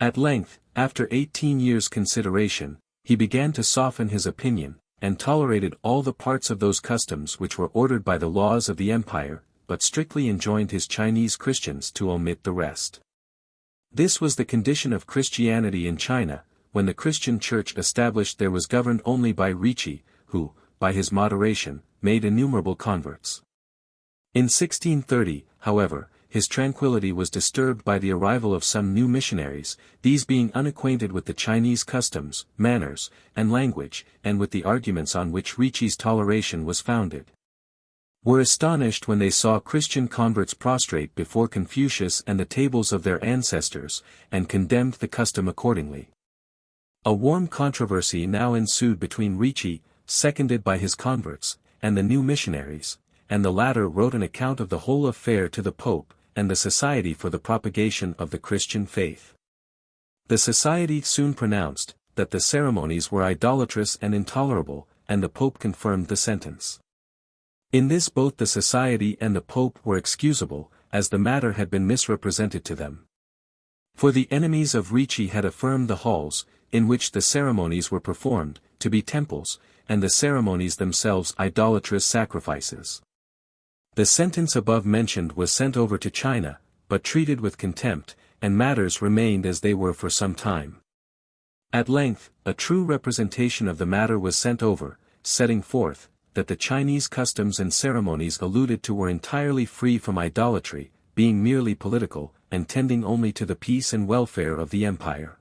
At length, after 18 years' consideration, he began to soften his opinion, and tolerated all the parts of those customs which were ordered by the laws of the empire, but strictly enjoined his Chinese Christians to omit the rest. This was the condition of Christianity in China, when the Christian Church established there was governed only by Ricci, who, by his moderation, made innumerable converts. In 1630, however, his tranquility was disturbed by the arrival of some new missionaries, these being unacquainted with the Chinese customs, manners, and language, and with the arguments on which Ricci's toleration was founded. Were astonished when they saw Christian converts prostrate before Confucius and the tables of their ancestors, and condemned the custom accordingly. A warm controversy now ensued between Ricci, seconded by his converts, and the new missionaries, and the latter wrote an account of the whole affair to the Pope, and the Society for the Propagation of the Christian Faith. The Society soon pronounced that the ceremonies were idolatrous and intolerable, and the Pope confirmed the sentence. In this both the Society and the Pope were excusable, as the matter had been misrepresented to them. For the enemies of Ricci had affirmed the halls, in which the ceremonies were performed, to be temples, and the ceremonies themselves idolatrous sacrifices. The sentence above mentioned was sent over to China, but treated with contempt, and matters remained as they were for some time. At length, a true representation of the matter was sent over, setting forth, that the Chinese customs and ceremonies alluded to were entirely free from idolatry, being merely political, and tending only to the peace and welfare of the empire.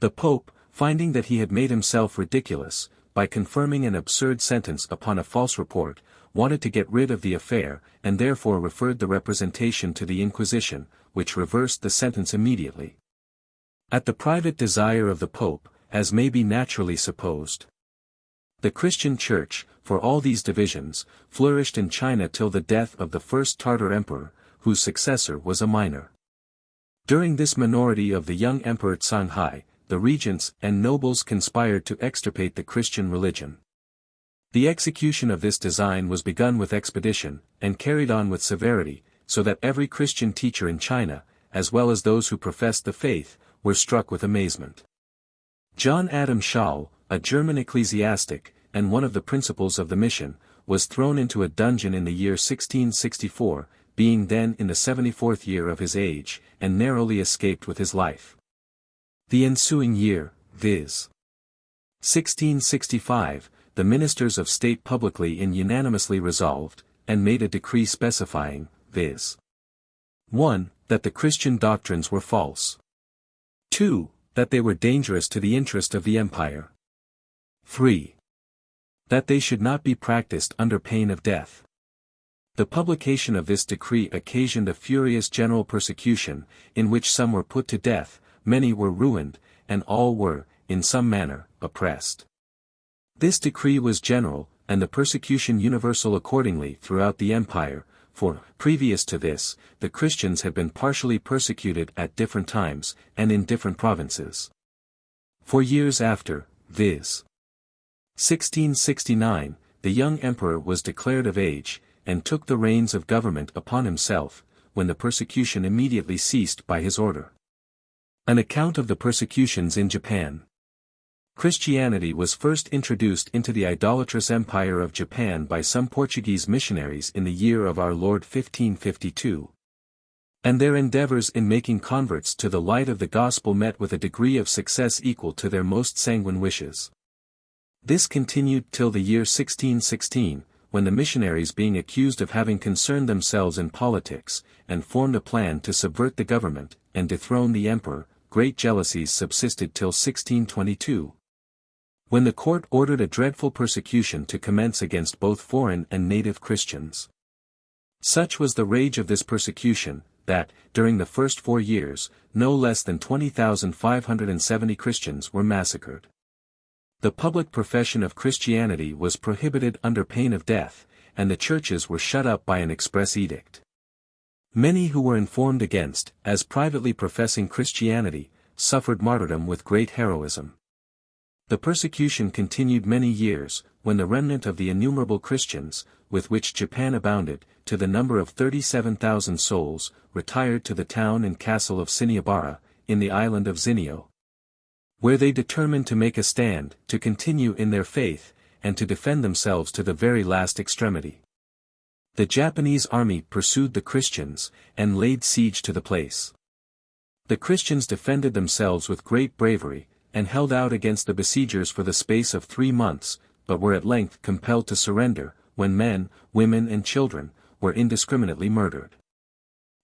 The Pope, finding that he had made himself ridiculous, by confirming an absurd sentence upon a false report, wanted to get rid of the affair, and therefore referred the representation to the Inquisition, which reversed the sentence immediately. At the private desire of the Pope, as may be naturally supposed. The Christian Church, for all these divisions, flourished in China till the death of the first Tartar emperor, whose successor was a minor. During this minority of the young Emperor Shanghai, the regents and nobles conspired to extirpate the Christian religion. The execution of this design was begun with expedition, and carried on with severity, so that every Christian teacher in China, as well as those who professed the faith, were struck with amazement. John Adam Schall, a German ecclesiastic, and one of the principals of the mission, was thrown into a dungeon in the year 1664, being then in the 74th year of his age, and narrowly escaped with his life. The ensuing year, viz. 1665, the ministers of state publicly and unanimously resolved, and made a decree specifying, viz. 1. That the Christian doctrines were false. 2. That they were dangerous to the interest of the empire. 3. That they should not be practiced under pain of death. The publication of this decree occasioned a furious general persecution, in which some were put to death, many were ruined, and all were, in some manner, oppressed. This decree was general, and the persecution universal accordingly throughout the empire, for, previous to this, the Christians had been partially persecuted at different times, and in different provinces. For years after, viz. 1669, the young emperor was declared of age, and took the reins of government upon himself, when the persecution immediately ceased by his order. An account of the persecutions in Japan. Christianity was first introduced into the idolatrous empire of Japan by some Portuguese missionaries in the year of our Lord 1552. And their endeavors in making converts to the light of the gospel met with a degree of success equal to their most sanguine wishes. This continued till the year 1616, when the missionaries, being accused of having concerned themselves in politics, and formed a plan to subvert the government, and dethrone the emperor, great jealousies subsisted till 1622. When the court ordered a dreadful persecution to commence against both foreign and native Christians. Such was the rage of this persecution, that, during the first 4 years, no less than 20,570 Christians were massacred. The public profession of Christianity was prohibited under pain of death, and the churches were shut up by an express edict. Many who were informed against, as privately professing Christianity, suffered martyrdom with great heroism. The persecution continued many years, when the remnant of the innumerable Christians, with which Japan abounded, to the number of 37,000 souls, retired to the town and castle of Siniabara, in the island of Zinio, where they determined to make a stand, to continue in their faith, and to defend themselves to the very last extremity. The Japanese army pursued the Christians, and laid siege to the place. The Christians defended themselves with great bravery, and held out against the besiegers for the space of 3 months, but were at length compelled to surrender, when men, women and children, were indiscriminately murdered.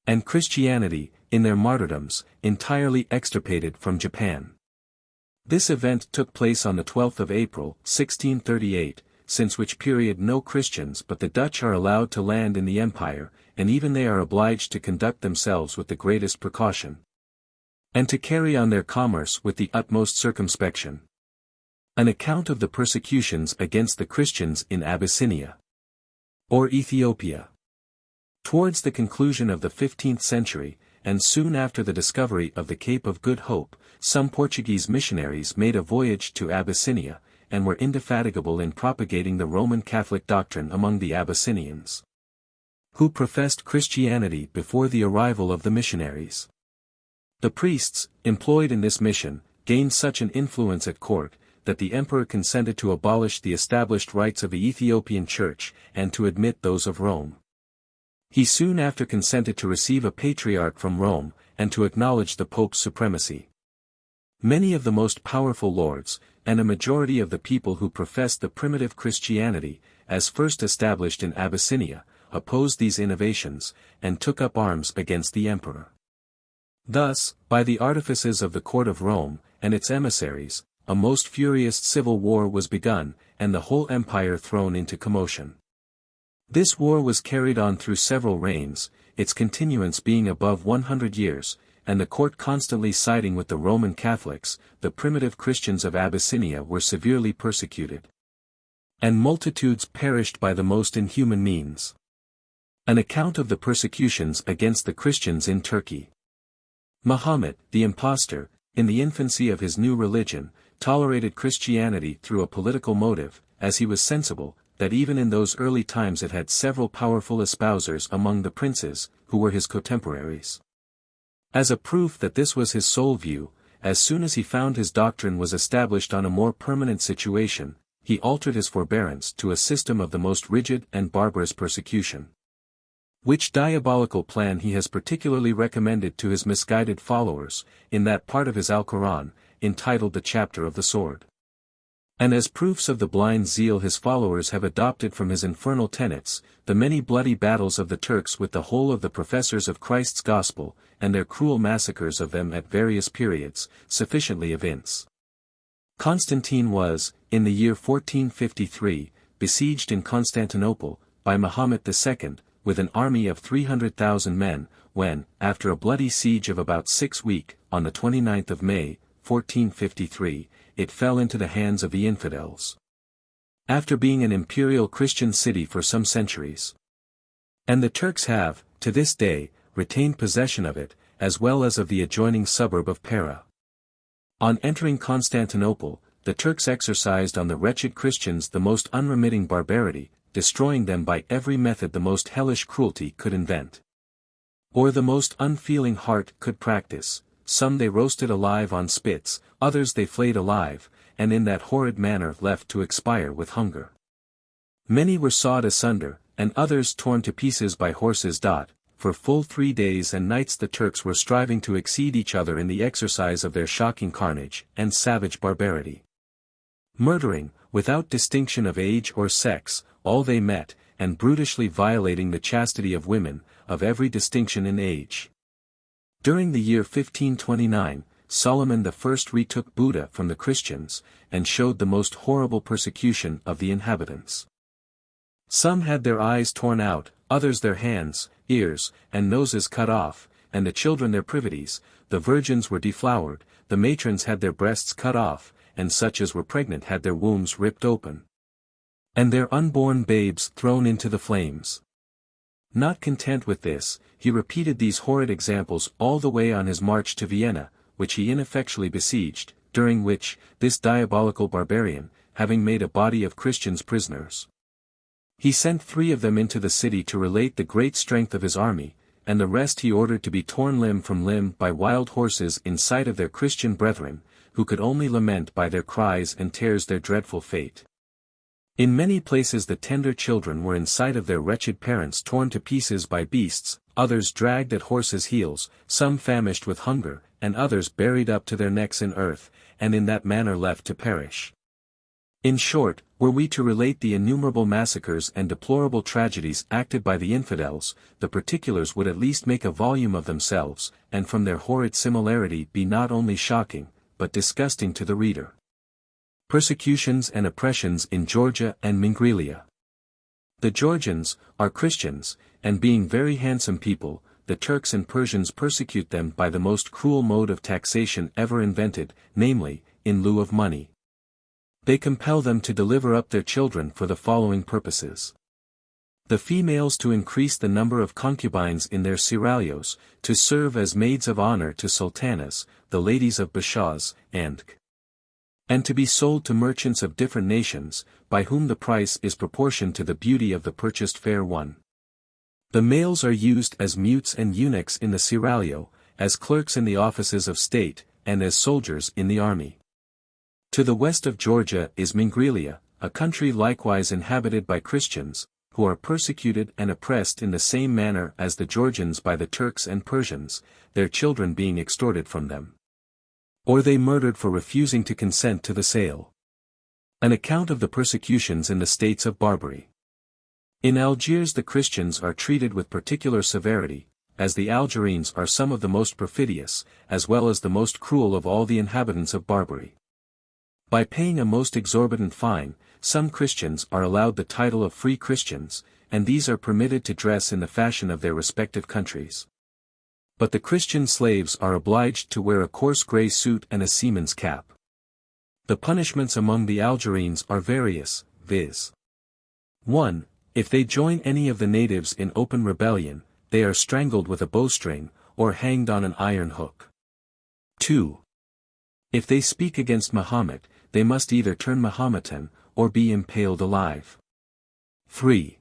And Christianity, in their martyrdoms, entirely extirpated from Japan. This event took place on the 12th of April, 1638, since which period no Christians but the Dutch are allowed to land in the empire, and even they are obliged to conduct themselves with the greatest precaution, and to carry on their commerce with the utmost circumspection. An account of the persecutions against the Christians in Abyssinia, or Ethiopia. Towards the conclusion of the 15th century, and soon after the discovery of the Cape of Good Hope, some Portuguese missionaries made a voyage to Abyssinia, and were indefatigable in propagating the Roman Catholic doctrine among the Abyssinians, who professed Christianity before the arrival of the missionaries. The priests, employed in this mission, gained such an influence at court, that the emperor consented to abolish the established rights of the Ethiopian Church, and to admit those of Rome. He soon after consented to receive a patriarch from Rome, and to acknowledge the Pope's supremacy. Many of the most powerful lords, and a majority of the people who professed the primitive Christianity, as first established in Abyssinia, opposed these innovations, and took up arms against the emperor. Thus, by the artifices of the court of Rome, and its emissaries, a most furious civil war was begun, and the whole empire thrown into commotion. This war was carried on through several reigns, its continuance being above 100 years, and the court constantly siding with the Roman Catholics. The primitive Christians of Abyssinia were severely persecuted, and multitudes perished by the most inhuman means. An account of the persecutions against the Christians in Turkey. Muhammad, the impostor, in the infancy of his new religion, tolerated Christianity through a political motive, as he was sensible that even in those early times it had several powerful espousers among the princes, who were his contemporaries. As a proof that this was his sole view, as soon as he found his doctrine was established on a more permanent situation, he altered his forbearance to a system of the most rigid and barbarous persecution. Which diabolical plan he has particularly recommended to his misguided followers, in that part of his Al-Quran, entitled the Chapter of the Sword. And as proofs of the blind zeal his followers have adopted from his infernal tenets, the many bloody battles of the Turks with the whole of the professors of Christ's gospel, and their cruel massacres of them at various periods, sufficiently evince. Constantine was, in the year 1453, besieged in Constantinople, by Muhammad II, with an army of 300,000 men, when, after a bloody siege of about 6 weeks, on the 29th of May, 1453, it fell into the hands of the infidels. After being an imperial Christian city for some centuries. And the Turks have, to this day, retained possession of it, as well as of the adjoining suburb of Pera. On entering Constantinople, the Turks exercised on the wretched Christians the most unremitting barbarity, destroying them by every method the most hellish cruelty could invent, or the most unfeeling heart could practice. Some they roasted alive on spits, others they flayed alive, and in that horrid manner left to expire with hunger. Many were sawed asunder, and others torn to pieces by horses. For full 3 days and nights the Turks were striving to exceed each other in the exercise of their shocking carnage and savage barbarity. Murdering, without distinction of age or sex, all they met, and brutishly violating the chastity of women, of every distinction in age. During the year 1529, Solomon I retook Buddha from the Christians, and showed the most horrible persecution of the inhabitants. Some had their eyes torn out, others their hands, ears, and noses cut off, and the children their privities. The virgins were deflowered, the matrons had their breasts cut off, and such as were pregnant had their wombs ripped open, and their unborn babes thrown into the flames. Not content with this, he repeated these horrid examples all the way on his march to Vienna, which he ineffectually besieged, during which, this diabolical barbarian, having made a body of Christians prisoners, he sent 3 of them into the city to relate the great strength of his army, and the rest he ordered to be torn limb from limb by wild horses in sight of their Christian brethren, who could only lament by their cries and tears their dreadful fate. In many places the tender children were in sight of their wretched parents torn to pieces by beasts, others dragged at horses' heels, some famished with hunger, and others buried up to their necks in earth, and in that manner left to perish. In short, were we to relate the innumerable massacres and deplorable tragedies acted by the infidels, the particulars would at least make a volume of themselves, and from their horrid similarity be not only shocking, but disgusting to the reader. Persecutions and oppressions in Georgia and Mingrelia. The Georgians are Christians, and being very handsome people, the Turks and Persians persecute them by the most cruel mode of taxation ever invented, namely, in lieu of money. They compel them to deliver up their children for the following purposes. The females to increase the number of concubines in their seraglios, to serve as maids of honor to sultanas, the ladies of bashaws, and to be sold to merchants of different nations, by whom the price is proportioned to the beauty of the purchased fair one. The males are used as mutes and eunuchs in the seraglio, as clerks in the offices of state, and as soldiers in the army. To the west of Georgia is Mingrelia, a country likewise inhabited by Christians, who are persecuted and oppressed in the same manner as the Georgians by the Turks and Persians, their children being extorted from them, or they murdered for refusing to consent to the sale. An account of the persecutions in the states of Barbary. In Algiers the Christians are treated with particular severity, as the Algerines are some of the most perfidious, as well as the most cruel of all the inhabitants of Barbary. By paying a most exorbitant fine, some Christians are allowed the title of free Christians, and these are permitted to dress in the fashion of their respective countries. But the Christian slaves are obliged to wear a coarse grey suit and a seaman's cap. The punishments among the Algerines are various, viz. 1. If they join any of the natives in open rebellion, they are strangled with a bowstring, or hanged on an iron hook. 2. If they speak against Mahomet, they must either turn Mahometan, or be impaled alive. 3.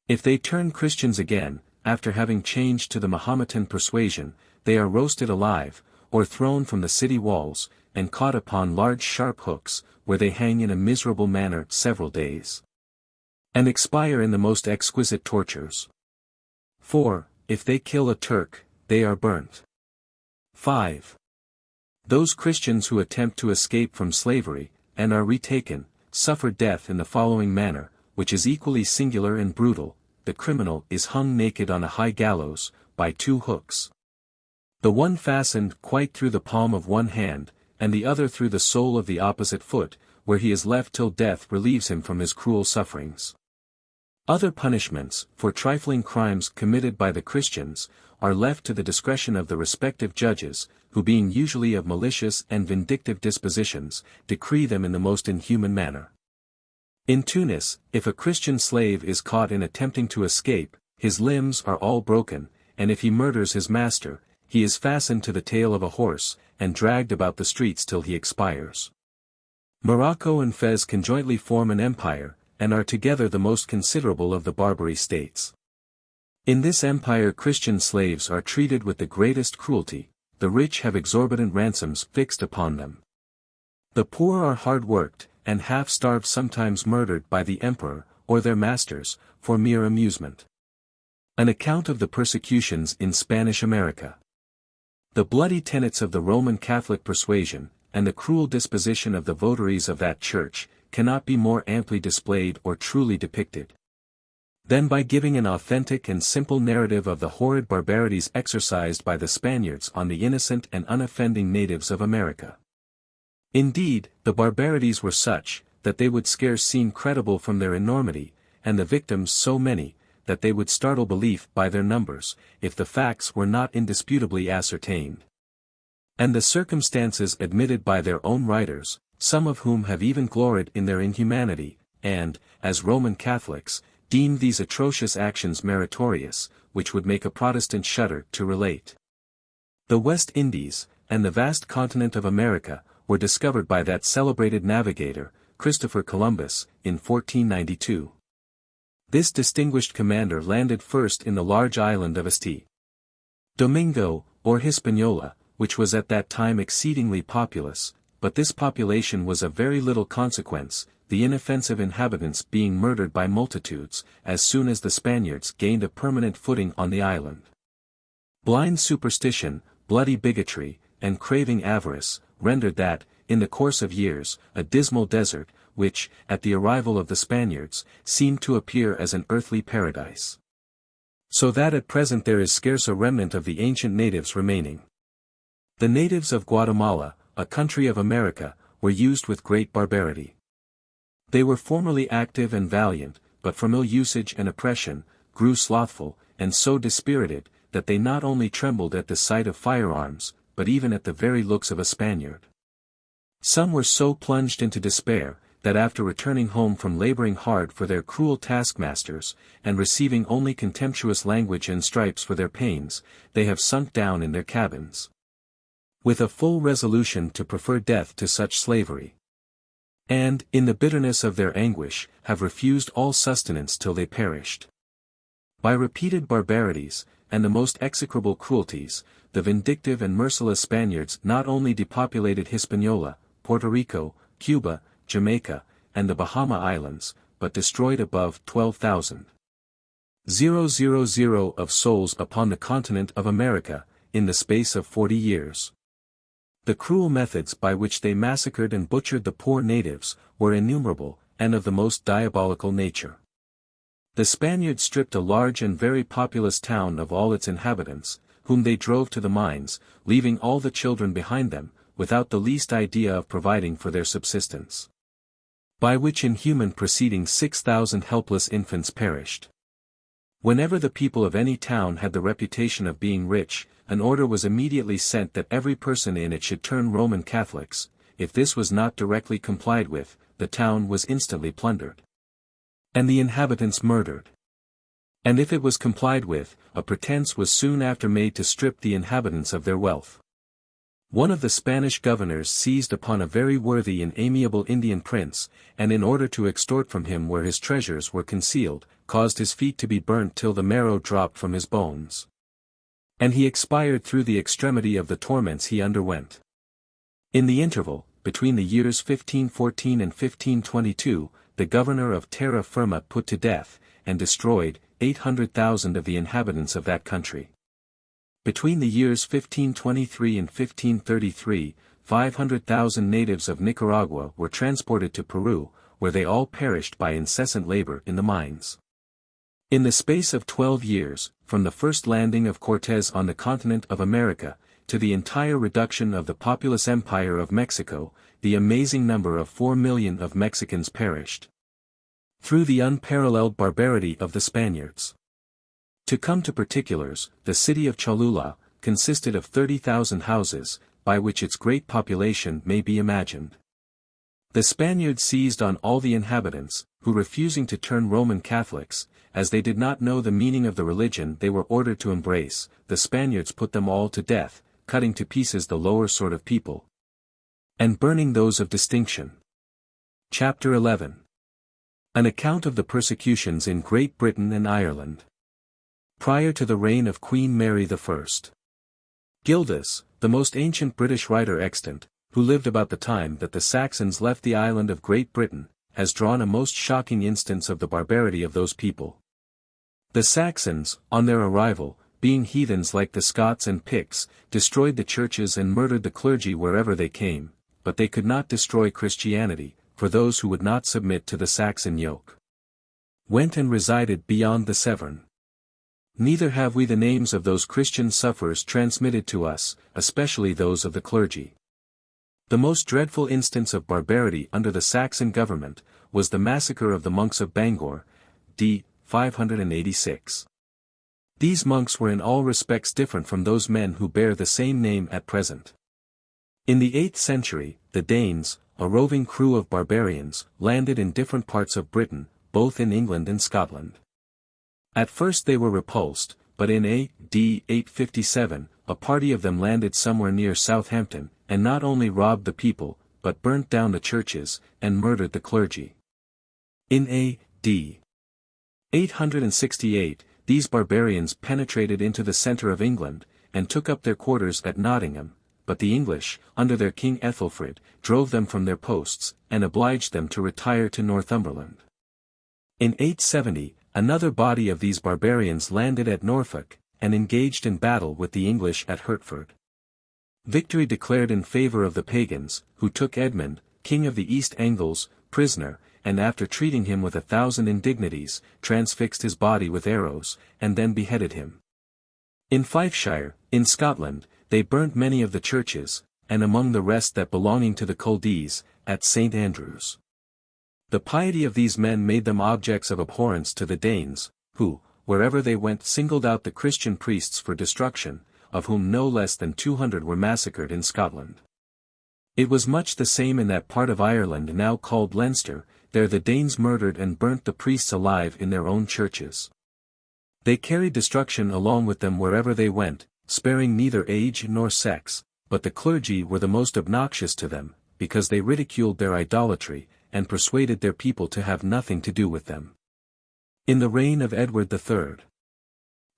If they turn Christians again, after having changed to the Mahometan persuasion, they are roasted alive, or thrown from the city walls, and caught upon large sharp hooks, where they hang in a miserable manner several days, and expire in the most exquisite tortures. 4. If they kill a Turk, they are burnt. 5. Those Christians who attempt to escape from slavery, and are retaken, suffer death in the following manner, which is equally singular and brutal: the criminal is hung naked on a high gallows, by 2 hooks. The one fastened quite through the palm of one hand, and the other through the sole of the opposite foot, where he is left till death relieves him from his cruel sufferings. Other punishments, for trifling crimes committed by the Christians, are left to the discretion of the respective judges, who being usually of malicious and vindictive dispositions, decree them in the most inhuman manner. In Tunis, if a Christian slave is caught in attempting to escape, his limbs are all broken, and if he murders his master, he is fastened to the tail of a horse, and dragged about the streets till he expires. Morocco and Fez conjointly form an empire, and are together the most considerable of the Barbary states. In this empire Christian slaves are treated with the greatest cruelty, the rich have exorbitant ransoms fixed upon them. The poor are hard-worked, and half-starved, sometimes murdered by the emperor, or their masters, for mere amusement. An account of the persecutions in Spanish America. The bloody tenets of the Roman Catholic persuasion, and the cruel disposition of the votaries of that church, cannot be more amply displayed or truly depicted than by giving an authentic and simple narrative of the horrid barbarities exercised by the Spaniards on the innocent and unoffending natives of America. Indeed, the barbarities were such, that they would scarce seem credible from their enormity, and the victims so many, that they would startle belief by their numbers, if the facts were not indisputably ascertained. And the circumstances admitted by their own writers, some of whom have even gloried in their inhumanity, and, as Roman Catholics, deemed these atrocious actions meritorious, which would make a Protestant shudder to relate. The West Indies, and the vast continent of America, were discovered by that celebrated navigator, Christopher Columbus, in 1492. This distinguished commander landed first in the large island of St. Domingo, or Hispaniola, which was at that time exceedingly populous, but this population was of very little consequence, the inoffensive inhabitants being murdered by multitudes, as soon as the Spaniards gained a permanent footing on the island. Blind superstition, bloody bigotry, and craving avarice, rendered that, in the course of years, a dismal desert, which, at the arrival of the Spaniards, seemed to appear as an earthly paradise. So that at present there is scarce a remnant of the ancient natives remaining. The natives of Guatemala, a country of America, were used with great barbarity. They were formerly active and valiant, but from ill usage and oppression, grew slothful, and so dispirited, that they not only trembled at the sight of firearms, but even at the very looks of a Spaniard. Some were so plunged into despair, that after returning home from laboring hard for their cruel taskmasters, and receiving only contemptuous language and stripes for their pains, they have sunk down in their cabins, with a full resolution to prefer death to such slavery. And, in the bitterness of their anguish, have refused all sustenance till they perished. By repeated barbarities, and the most execrable cruelties, the vindictive and merciless Spaniards not only depopulated Hispaniola, Puerto Rico, Cuba, Jamaica, and the Bahama Islands, but destroyed above 12,000 of souls upon the continent of America, in the space of 40 years. The cruel methods by which they massacred and butchered the poor natives, were innumerable, and of the most diabolical nature. The Spaniards stripped a large and very populous town of all its inhabitants, whom they drove to the mines, leaving all the children behind them, without the least idea of providing for their subsistence. By which inhuman proceeding 6,000 helpless infants perished. Whenever the people of any town had the reputation of being rich, an order was immediately sent that every person in it should turn Roman Catholics. If this was not directly complied with, the town was instantly plundered, and the inhabitants murdered. And if it was complied with, a pretense was soon after made to strip the inhabitants of their wealth. One of the Spanish governors seized upon a very worthy and amiable Indian prince, and in order to extort from him where his treasures were concealed, caused his feet to be burnt till the marrow dropped from his bones. And he expired through the extremity of the torments he underwent. In the interval, between the years 1514 and 1522, the governor of Terra Firma put to death, and destroyed, 800,000 of the inhabitants of that country. Between the years 1523 and 1533, 500,000 natives of Nicaragua were transported to Peru, where they all perished by incessant labor in the mines. In the space of 12 years, from the first landing of Cortés on the continent of America, to the entire reduction of the populous empire of Mexico, the amazing number of 4 million of Mexicans perished. Through the unparalleled barbarity of the Spaniards. To come to particulars, the city of Cholula consisted of 30,000 houses, by which its great population may be imagined. The Spaniards seized on all the inhabitants, who refusing to turn Roman Catholics, as they did not know the meaning of the religion they were ordered to embrace, the Spaniards put them all to death, cutting to pieces the lower sort of people, and burning those of distinction. Chapter 11. An account of the persecutions in Great Britain and Ireland. Prior to the reign of Queen Mary I. Gildas, the most ancient British writer extant, who lived about the time that the Saxons left the island of Great Britain, has drawn a most shocking instance of the barbarity of those people. The Saxons, on their arrival, being heathens like the Scots and Picts, destroyed the churches and murdered the clergy wherever they came, but they could not destroy Christianity, for those who would not submit to the Saxon yoke went and resided beyond the Severn. Neither have we the names of those Christian sufferers transmitted to us, especially those of the clergy. The most dreadful instance of barbarity under the Saxon government, was the massacre of the monks of Bangor, d. 586. These monks were in all respects different from those men who bear the same name at present. In the 8th century, the Danes, a roving crew of barbarians, landed in different parts of Britain, both in England and Scotland. At first they were repulsed, but in A.D. 857, a party of them landed somewhere near Southampton, and not only robbed the people, but burnt down the churches, and murdered the clergy. In A.D. 868, these barbarians penetrated into the centre of England, and took up their quarters at Nottingham, but the English, under their King Ethelfrid, drove them from their posts, and obliged them to retire to Northumberland. In 870, another body of these barbarians landed at Norfolk, and engaged in battle with the English at Hertford. Victory declared in favour of the pagans, who took Edmund, king of the East Angles, prisoner, and after treating him with 1,000 indignities, transfixed his body with arrows, and then beheaded him. In Fifeshire, in Scotland, they burnt many of the churches, and among the rest that belonging to the Culdees, at St. Andrews. The piety of these men made them objects of abhorrence to the Danes, who, wherever they went, singled out the Christian priests for destruction, of whom no less than 200 were massacred in Scotland. It was much the same in that part of Ireland now called Leinster. There the Danes murdered and burnt the priests alive in their own churches. They carried destruction along with them wherever they went, sparing neither age nor sex, but the clergy were the most obnoxious to them, because they ridiculed their idolatry, and persuaded their people to have nothing to do with them. In the reign of Edward III,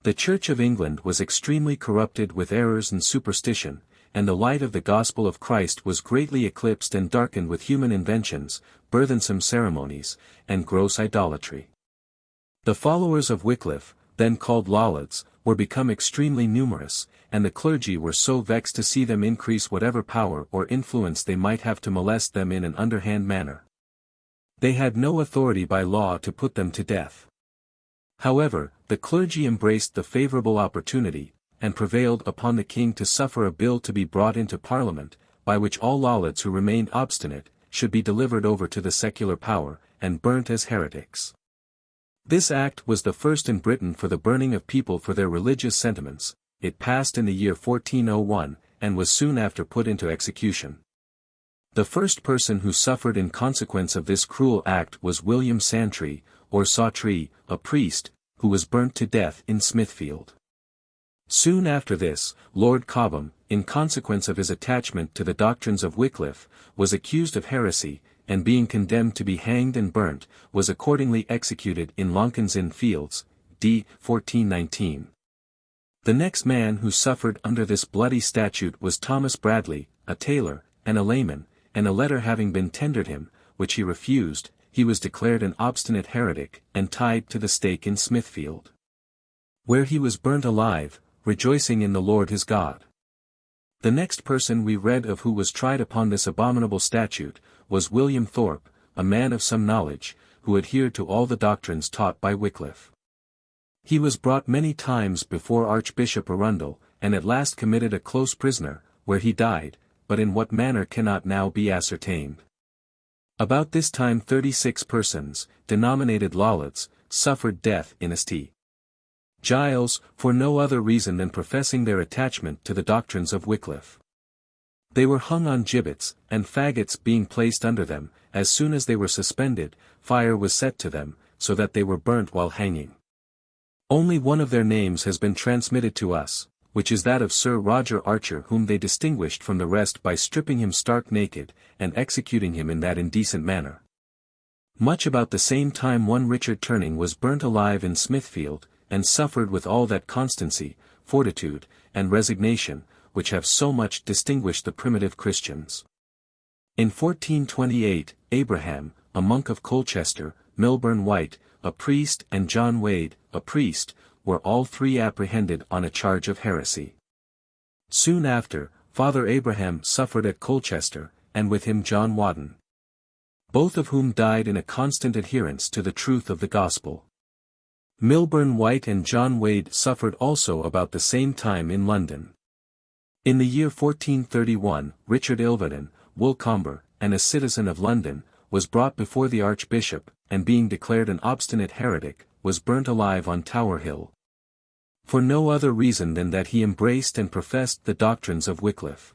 the Church of England was extremely corrupted with errors and superstition, and the light of the gospel of Christ was greatly eclipsed and darkened with human inventions, burthensome ceremonies, and gross idolatry. The followers of Wycliffe, then called Lollards, were become extremely numerous, and the clergy were so vexed to see them increase whatever power or influence they might have to molest them in an underhand manner. They had no authority by law to put them to death. However, the clergy embraced the favourable opportunity, and prevailed upon the king to suffer a bill to be brought into Parliament, by which all Lollards who remained obstinate, should be delivered over to the secular power, and burnt as heretics. This act was the first in Britain for the burning of people for their religious sentiments. It passed in the year 1401, and was soon after put into execution. The first person who suffered in consequence of this cruel act was William Santry, or Sawtrey, a priest, who was burnt to death in Smithfield. Soon after this, Lord Cobham, in consequence of his attachment to the doctrines of Wycliffe, was accused of heresy, and being condemned to be hanged and burnt, was accordingly executed in Lincoln's Inn Fields, d. 1419. The next man who suffered under this bloody statute was Thomas Bradley, a tailor, and a layman, and a letter having been tendered him, which he refused, he was declared an obstinate heretic, and tied to the stake in Smithfield, where he was burnt alive, rejoicing in the Lord his God. The next person we read of who was tried upon this abominable statute, was William Thorpe, a man of some knowledge, who adhered to all the doctrines taught by Wycliffe. He was brought many times before Archbishop Arundel, and at last committed a close prisoner, where he died, but in what manner cannot now be ascertained. About this time 36 persons, denominated Lollards, suffered death in St. Giles, for no other reason than professing their attachment to the doctrines of Wycliffe. They were hung on gibbets, and faggots being placed under them, as soon as they were suspended, fire was set to them, so that they were burnt while hanging. Only one of their names has been transmitted to us, which is that of Sir Roger Archer, whom they distinguished from the rest by stripping him stark naked, and executing him in that indecent manner. Much about the same time one Richard Turning was burnt alive in Smithfield, and suffered with all that constancy, fortitude, and resignation, which have so much distinguished the primitive Christians. In 1428, Abraham, a monk of Colchester, Milburn White, a priest, and John Wade, a priest, were all three apprehended on a charge of heresy. Soon after, Father Abraham suffered at Colchester, and with him John Wotton, both of whom died in a constant adherence to the truth of the gospel. Milburn White and John Wade suffered also about the same time in London. In the year 1431, Richard Ilvaden, Woolcomber, and a citizen of London, was brought before the Archbishop, and being declared an obstinate heretic, was burnt alive on Tower Hill, for no other reason than that he embraced and professed the doctrines of Wycliffe.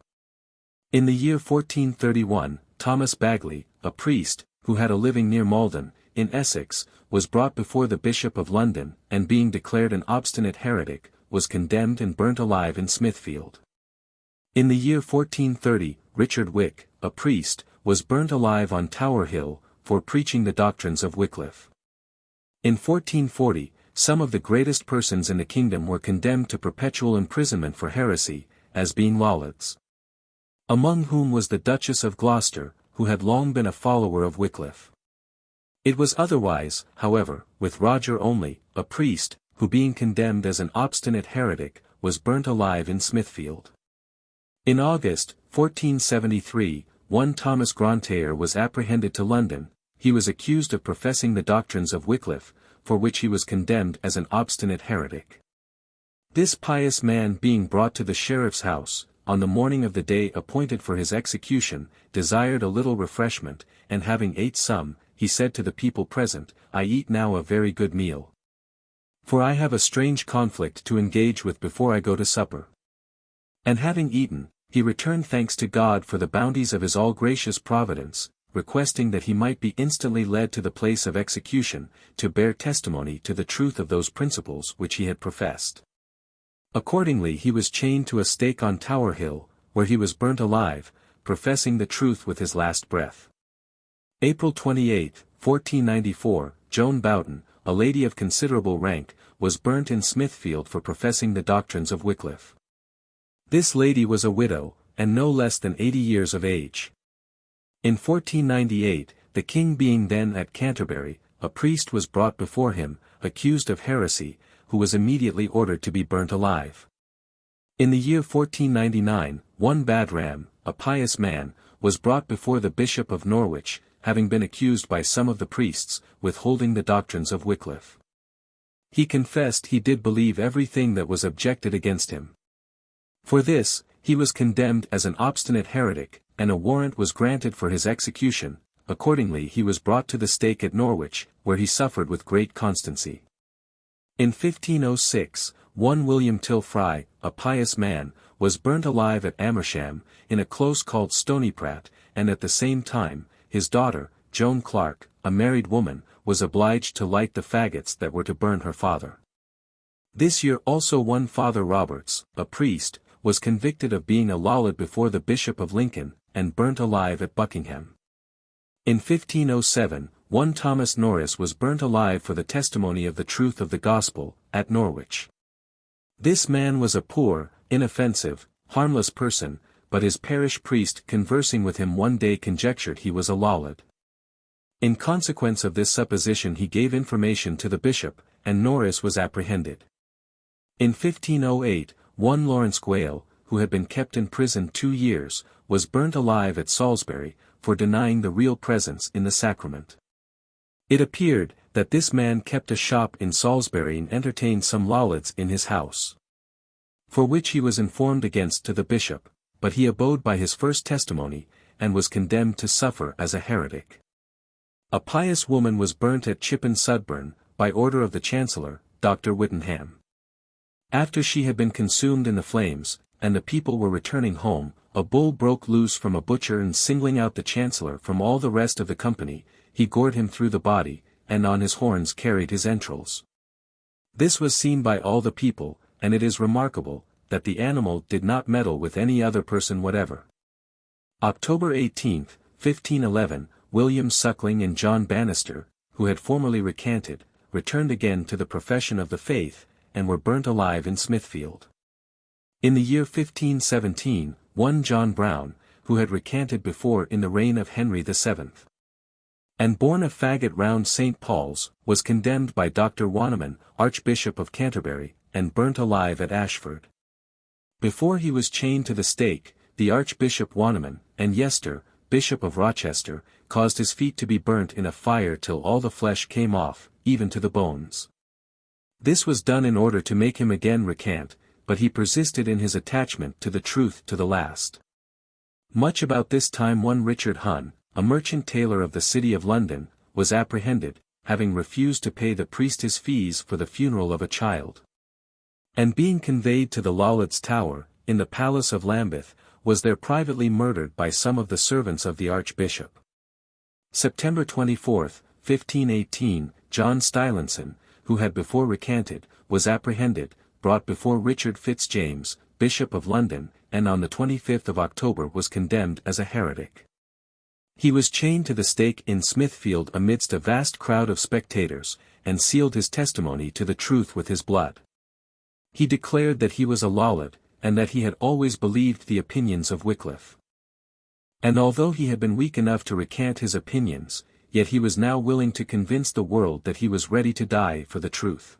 In the year 1431, Thomas Bagley, a priest, who had a living near Malden, in Essex, was brought before the Bishop of London, and being declared an obstinate heretic, was condemned and burnt alive in Smithfield. In the year 1430, Richard Wick, a priest, was burnt alive on Tower Hill, for preaching the doctrines of Wycliffe. In 1440, some of the greatest persons in the kingdom were condemned to perpetual imprisonment for heresy, as being Lollards, among whom was the Duchess of Gloucester, who had long been a follower of Wycliffe. It was otherwise, however, with Roger Only, a priest, who being condemned as an obstinate heretic, was burnt alive in Smithfield. In August, 1473, one Thomas Grantaire was apprehended to London. He was accused of professing the doctrines of Wycliffe, for which he was condemned as an obstinate heretic. This pious man being brought to the sheriff's house, on the morning of the day appointed for his execution, desired a little refreshment, and having ate some, he said to the people present, I eat now a very good meal, for I have a strange conflict to engage with before I go to supper. And having eaten, he returned thanks to God for the bounties of his all-gracious providence, requesting that he might be instantly led to the place of execution, to bear testimony to the truth of those principles which he had professed. Accordingly he was chained to a stake on Tower Hill, where he was burnt alive, professing the truth with his last breath. April 28, 1494, Joan Bowden, a lady of considerable rank, was burnt in Smithfield for professing the doctrines of Wycliffe. This lady was a widow, and no less than 80 years of age. In 1498, the king being then at Canterbury, a priest was brought before him, accused of heresy, who was immediately ordered to be burnt alive. In the year 1499, one Badram, a pious man, was brought before the Bishop of Norwich, having been accused by some of the priests, with holding the doctrines of Wycliffe. He confessed he did believe everything that was objected against him. For this, he was condemned as an obstinate heretic, and a warrant was granted for his execution. Accordingly he was brought to the stake at Norwich, where he suffered with great constancy. In 1506, one William Tilfry, a pious man, was burnt alive at Amersham, in a close called Stonyprat, and at the same time, his daughter, Joan Clark, a married woman, was obliged to light the faggots that were to burn her father. This year also one Father Roberts, a priest, was convicted of being a lollard before the Bishop of Lincoln, and burnt alive at Buckingham. In 1507, one Thomas Norris was burnt alive for the testimony of the truth of the gospel, at Norwich. This man was a poor, inoffensive, harmless person, but his parish priest conversing with him one day conjectured he was a lollard. In consequence of this supposition he gave information to the bishop, and Norris was apprehended. In 1508, one Lawrence Gwale, who had been kept in prison 2 years, was burnt alive at Salisbury, for denying the real presence in the sacrament. It appeared, that this man kept a shop in Salisbury and entertained some lollards in his house. For which he was informed against to the bishop, but he abode by his first testimony, and was condemned to suffer as a heretic. A pious woman was burnt at Chippen Sudburn, by order of the Chancellor, Dr. Whittenham. After she had been consumed in the flames, and the people were returning home, a bull broke loose from a butcher and singling out the Chancellor from all the rest of the company, he gored him through the body, and on his horns carried his entrails. This was seen by all the people, and it is remarkable, that the animal did not meddle with any other person whatever. October 18, 1511, William Suckling and John Bannister, who had formerly recanted, returned again to the profession of the faith, and were burnt alive in Smithfield. In the year 1517, one John Brown, who had recanted before in the reign of Henry VII, and borne a faggot round St. Paul's, was condemned by Dr. Wanneman, Archbishop of Canterbury, and burnt alive at Ashford. Before he was chained to the stake, the Archbishop Wanneman, and Yester, Bishop of Rochester, caused his feet to be burnt in a fire till all the flesh came off, even to the bones. This was done in order to make him again recant, but he persisted in his attachment to the truth to the last. Much about this time one Richard Hunn, a merchant tailor of the city of London, was apprehended, having refused to pay the priest his fees for the funeral of a child. And being conveyed to the Lollards' Tower, in the palace of Lambeth, was there privately murdered by some of the servants of the Archbishop. September 24, 1518, John Stylinson, who had before recanted, was apprehended, brought before Richard Fitzjames, Bishop of London, and on the 25th of October was condemned as a heretic. He was chained to the stake in Smithfield amidst a vast crowd of spectators, and sealed his testimony to the truth with his blood. He declared that he was a lollard, and that he had always believed the opinions of Wycliffe. And although he had been weak enough to recant his opinions, yet he was now willing to convince the world that he was ready to die for the truth.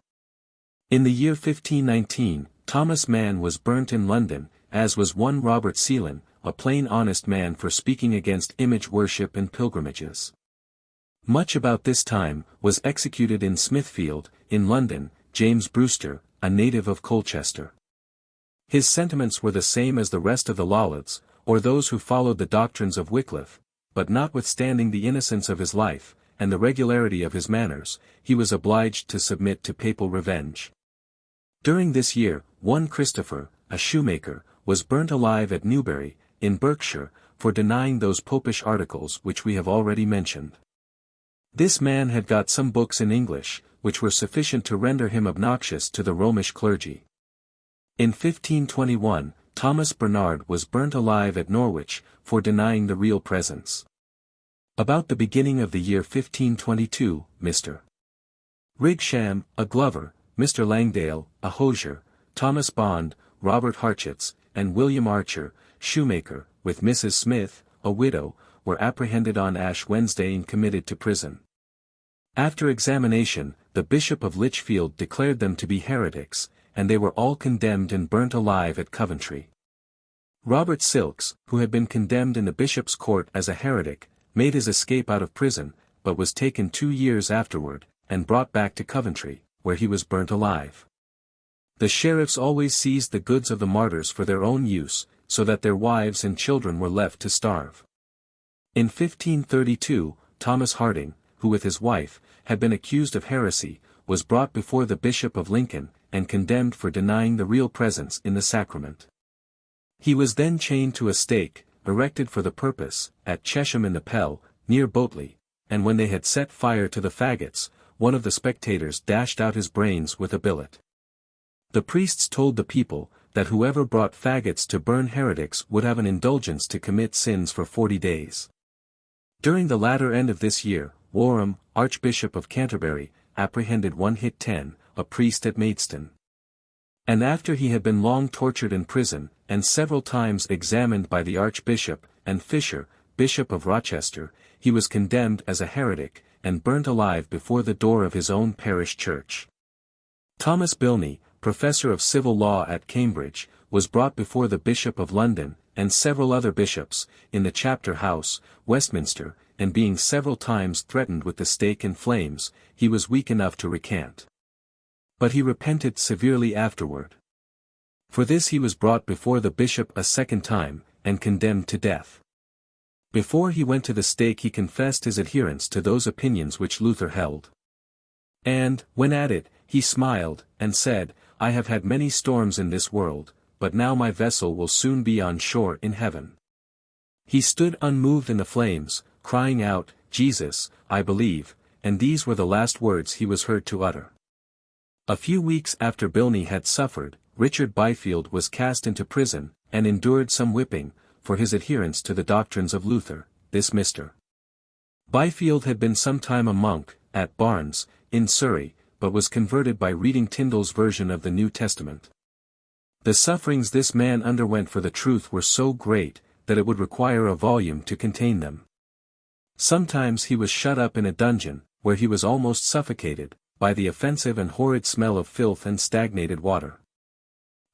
In the year 1519, Thomas Mann was burnt in London, as was one Robert Seelan, a plain honest man, for speaking against image worship and pilgrimages. Much about this time, was executed in Smithfield, in London, James Brewster, a native of Colchester. His sentiments were the same as the rest of the Lollards, or those who followed the doctrines of Wycliffe, but notwithstanding the innocence of his life, and the regularity of his manners, he was obliged to submit to papal revenge. During this year, one Christopher, a shoemaker, was burnt alive at Newbury, in Berkshire, for denying those popish articles which we have already mentioned. This man had got some books in English, which were sufficient to render him obnoxious to the Romish clergy. In 1521, Thomas Bernard was burnt alive at Norwich, for denying the real presence. About the beginning of the year 1522, Mr. Rigsham, a glover, Mr. Langdale, a hosier, Thomas Bond, Robert Harchitz, and William Archer, shoemaker, with Mrs. Smith, a widow, were apprehended on Ash Wednesday and committed to prison. After examination, the Bishop of Lichfield declared them to be heretics, and they were all condemned and burnt alive at Coventry. Robert Silks, who had been condemned in the bishop's court as a heretic, made his escape out of prison, but was taken 2 years afterward, and brought back to Coventry, where he was burnt alive. The sheriffs always seized the goods of the martyrs for their own use, so that their wives and children were left to starve. In 1532, Thomas Harding, who with his wife, had been accused of heresy, was brought before the Bishop of Lincoln, and condemned for denying the real presence in the sacrament. He was then chained to a stake, erected for the purpose, at Chesham in the Pell, near Botley, and when they had set fire to the faggots, one of the spectators dashed out his brains with a billet. The priests told the people, that whoever brought faggots to burn heretics would have an indulgence to commit sins for 40 days. During the latter end of this year, Warham, Archbishop of Canterbury, apprehended one Hit 10, a priest at Maidstone. And after he had been long tortured in prison, and several times examined by the Archbishop, and Fisher, Bishop of Rochester, he was condemned as a heretic, and burnt alive before the door of his own parish church. Thomas Bilney, Professor of Civil Law at Cambridge, was brought before the Bishop of London, and several other bishops, in the Chapter House, Westminster, and being several times threatened with the stake and flames, he was weak enough to recant. But he repented severely afterward. For this he was brought before the bishop a second time, and condemned to death. Before he went to the stake he confessed his adherence to those opinions which Luther held. And, when at it, he smiled, and said, "I have had many storms in this world, but now my vessel will soon be on shore in heaven." He stood unmoved in the flames, crying out, "Jesus, I believe," and these were the last words he was heard to utter. A few weeks after Bilney had suffered, Richard Byfield was cast into prison, and endured some whipping, for his adherence to the doctrines of Luther. This Mr. Byfield had been some time a monk, at Barnes, in Surrey, but was converted by reading Tyndale's version of the New Testament. The sufferings this man underwent for the truth were so great, that it would require a volume to contain them. Sometimes he was shut up in a dungeon, where he was almost suffocated, by the offensive and horrid smell of filth and stagnated water.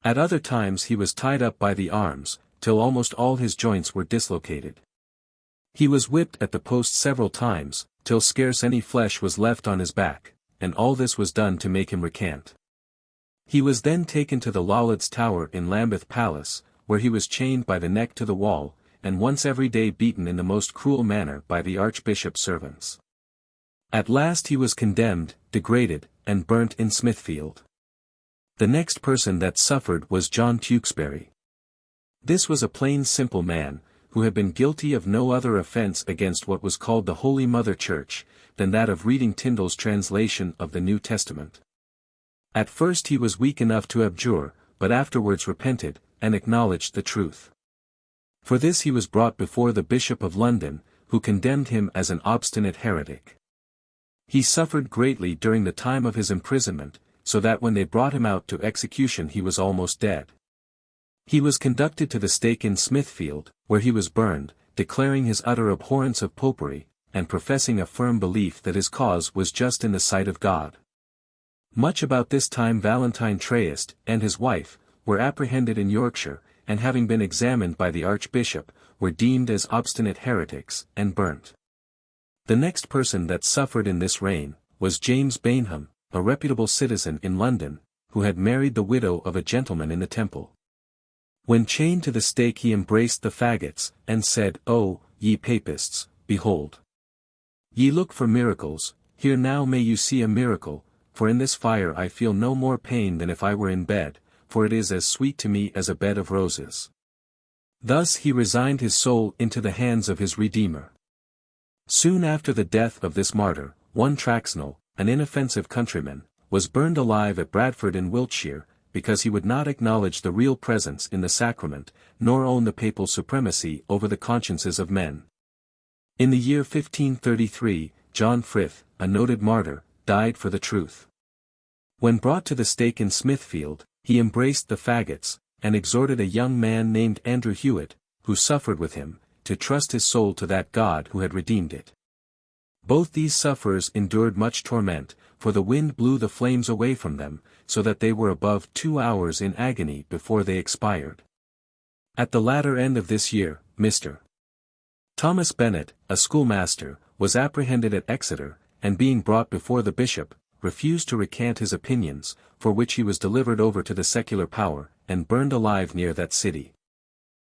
At other times he was tied up by the arms, till almost all his joints were dislocated. He was whipped at the post several times, till scarce any flesh was left on his back, and all this was done to make him recant. He was then taken to the Lollards Tower in Lambeth Palace, where he was chained by the neck to the wall, and once every day beaten in the most cruel manner by the Archbishop's servants. At last he was condemned, degraded, and burnt in Smithfield. The next person that suffered was John Tewkesbury. This was a plain simple man, who had been guilty of no other offence against what was called the Holy Mother Church, than that of reading Tyndale's translation of the New Testament. At first he was weak enough to abjure, but afterwards repented, and acknowledged the truth. For this he was brought before the Bishop of London, who condemned him as an obstinate heretic. He suffered greatly during the time of his imprisonment, so that when they brought him out to execution he was almost dead. He was conducted to the stake in Smithfield, where he was burned, declaring his utter abhorrence of popery, and professing a firm belief that his cause was just in the sight of God. Much about this time Valentine Trayest, and his wife, were apprehended in Yorkshire, and having been examined by the Archbishop, were deemed as obstinate heretics, and burnt. The next person that suffered in this reign, was James Bainham, a reputable citizen in London, who had married the widow of a gentleman in the Temple. When chained to the stake he embraced the faggots, and said, "O, ye papists, behold! Ye look for miracles, here now may you see a miracle, for in this fire I feel no more pain than if I were in bed, for it is as sweet to me as a bed of roses." Thus he resigned his soul into the hands of his Redeemer. Soon after the death of this martyr, one Traxnell, an inoffensive countryman, was burned alive at Bradford in Wiltshire, because he would not acknowledge the real presence in the sacrament, nor own the papal supremacy over the consciences of men. In the year 1533, John Frith, a noted martyr, died for the truth. When brought to the stake in Smithfield, he embraced the faggots, and exhorted a young man named Andrew Hewitt, who suffered with him, to trust his soul to that God who had redeemed it. Both these sufferers endured much torment, for the wind blew the flames away from them, so that they were above 2 hours in agony before they expired. At the latter end of this year, Mr. Thomas Bennet, a schoolmaster, was apprehended at Exeter, and being brought before the bishop, refused to recant his opinions, for which he was delivered over to the secular power, and burned alive near that city.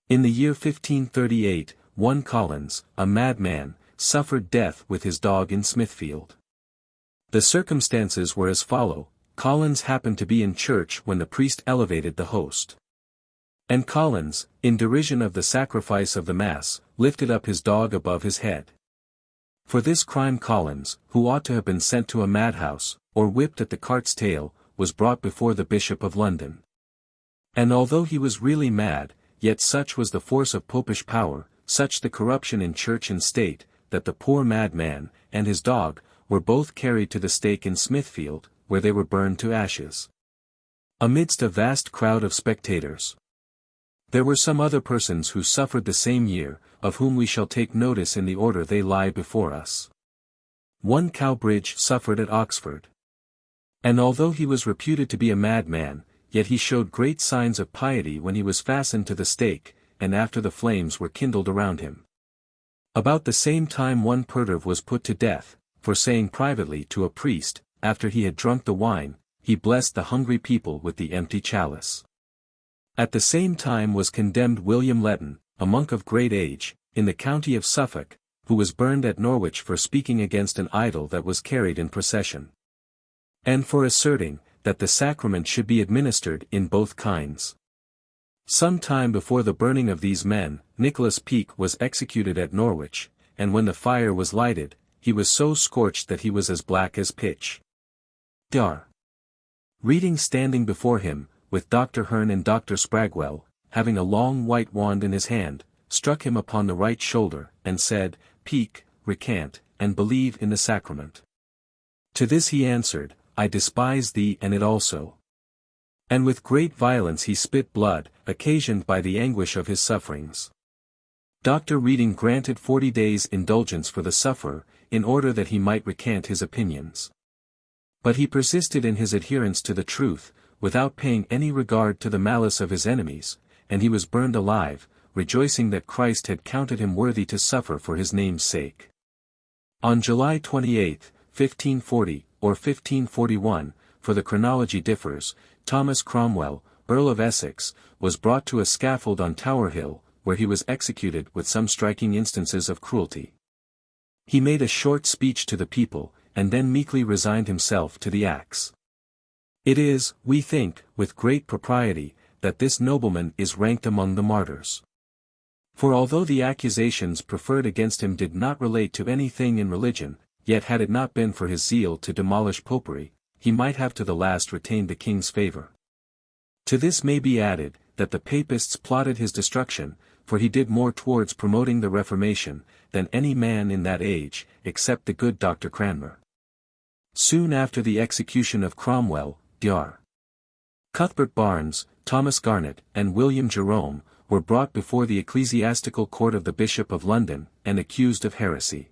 In the year 1538, one Collins, a madman, suffered death with his dog in Smithfield. The circumstances were as follow: Collins happened to be in church when the priest elevated the host. And Collins, in derision of the sacrifice of the Mass, lifted up his dog above his head. For this crime Collins, who ought to have been sent to a madhouse, or whipped at the cart's tail, was brought before the Bishop of London. And although he was really mad, yet such was the force of popish power, such the corruption in church and state, that the poor madman, and his dog, were both carried to the stake in Smithfield, where they were burned to ashes, amidst a vast crowd of spectators. There were some other persons who suffered the same year, of whom we shall take notice in the order they lie before us. One Cowbridge suffered at Oxford. And although he was reputed to be a madman, yet he showed great signs of piety when he was fastened to the stake, and after the flames were kindled around him. About the same time one Perturve was put to death, for saying privately to a priest, after he had drunk the wine, he blessed the hungry people with the empty chalice. At the same time was condemned William Letton, a monk of great age, in the county of Suffolk, who was burned at Norwich for speaking against an idol that was carried in procession, and for asserting, that the sacrament should be administered in both kinds. Some time before the burning of these men, Nicholas Peake was executed at Norwich, and when the fire was lighted, he was so scorched that he was as black as pitch. Dr. Reading standing before him, with Dr. Hearn and Dr. Spragwell, having a long white wand in his hand, struck him upon the right shoulder, and said, "Peake, recant, and believe in the sacrament." To this he answered, "I despise thee and it also." And with great violence he spit blood, occasioned by the anguish of his sufferings. Dr. Reading granted 40 days' indulgence for the sufferer, in order that he might recant his opinions. But he persisted in his adherence to the truth, without paying any regard to the malice of his enemies, and he was burned alive, rejoicing that Christ had counted him worthy to suffer for his name's sake. On July 28, 1540, or 1541, for the chronology differs, Thomas Cromwell, Earl of Essex, was brought to a scaffold on Tower Hill, where he was executed with some striking instances of cruelty. He made a short speech to the people, and then meekly resigned himself to the axe. It is, we think, with great propriety, that this nobleman is ranked among the martyrs. For although the accusations preferred against him did not relate to anything in religion, yet had it not been for his zeal to demolish popery, he might have to the last retained the king's favour. To this may be added, that the papists plotted his destruction, for he did more towards promoting the Reformation, than any man in that age, except the good Dr. Cranmer. Soon after the execution of Cromwell, Dr. Cuthbert Barnes, Thomas Garnet, and William Jerome, were brought before the ecclesiastical court of the Bishop of London, and accused of heresy.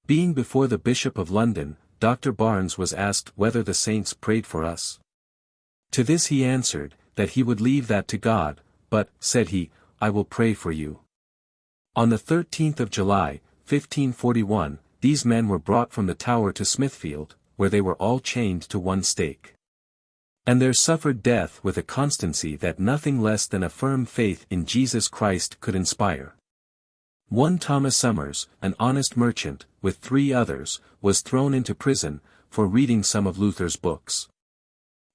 Being before the Bishop of London, Dr. Barnes was asked whether the saints prayed for us. To this he answered, that he would leave that to God, but, said he, I will pray for you. On the 13th of July, 1541, these men were brought from the Tower to Smithfield, where they were all chained to one stake. And there suffered death with a constancy that nothing less than a firm faith in Jesus Christ could inspire. One Thomas Summers, an honest merchant, with 3 others, was thrown into prison, for reading some of Luther's books.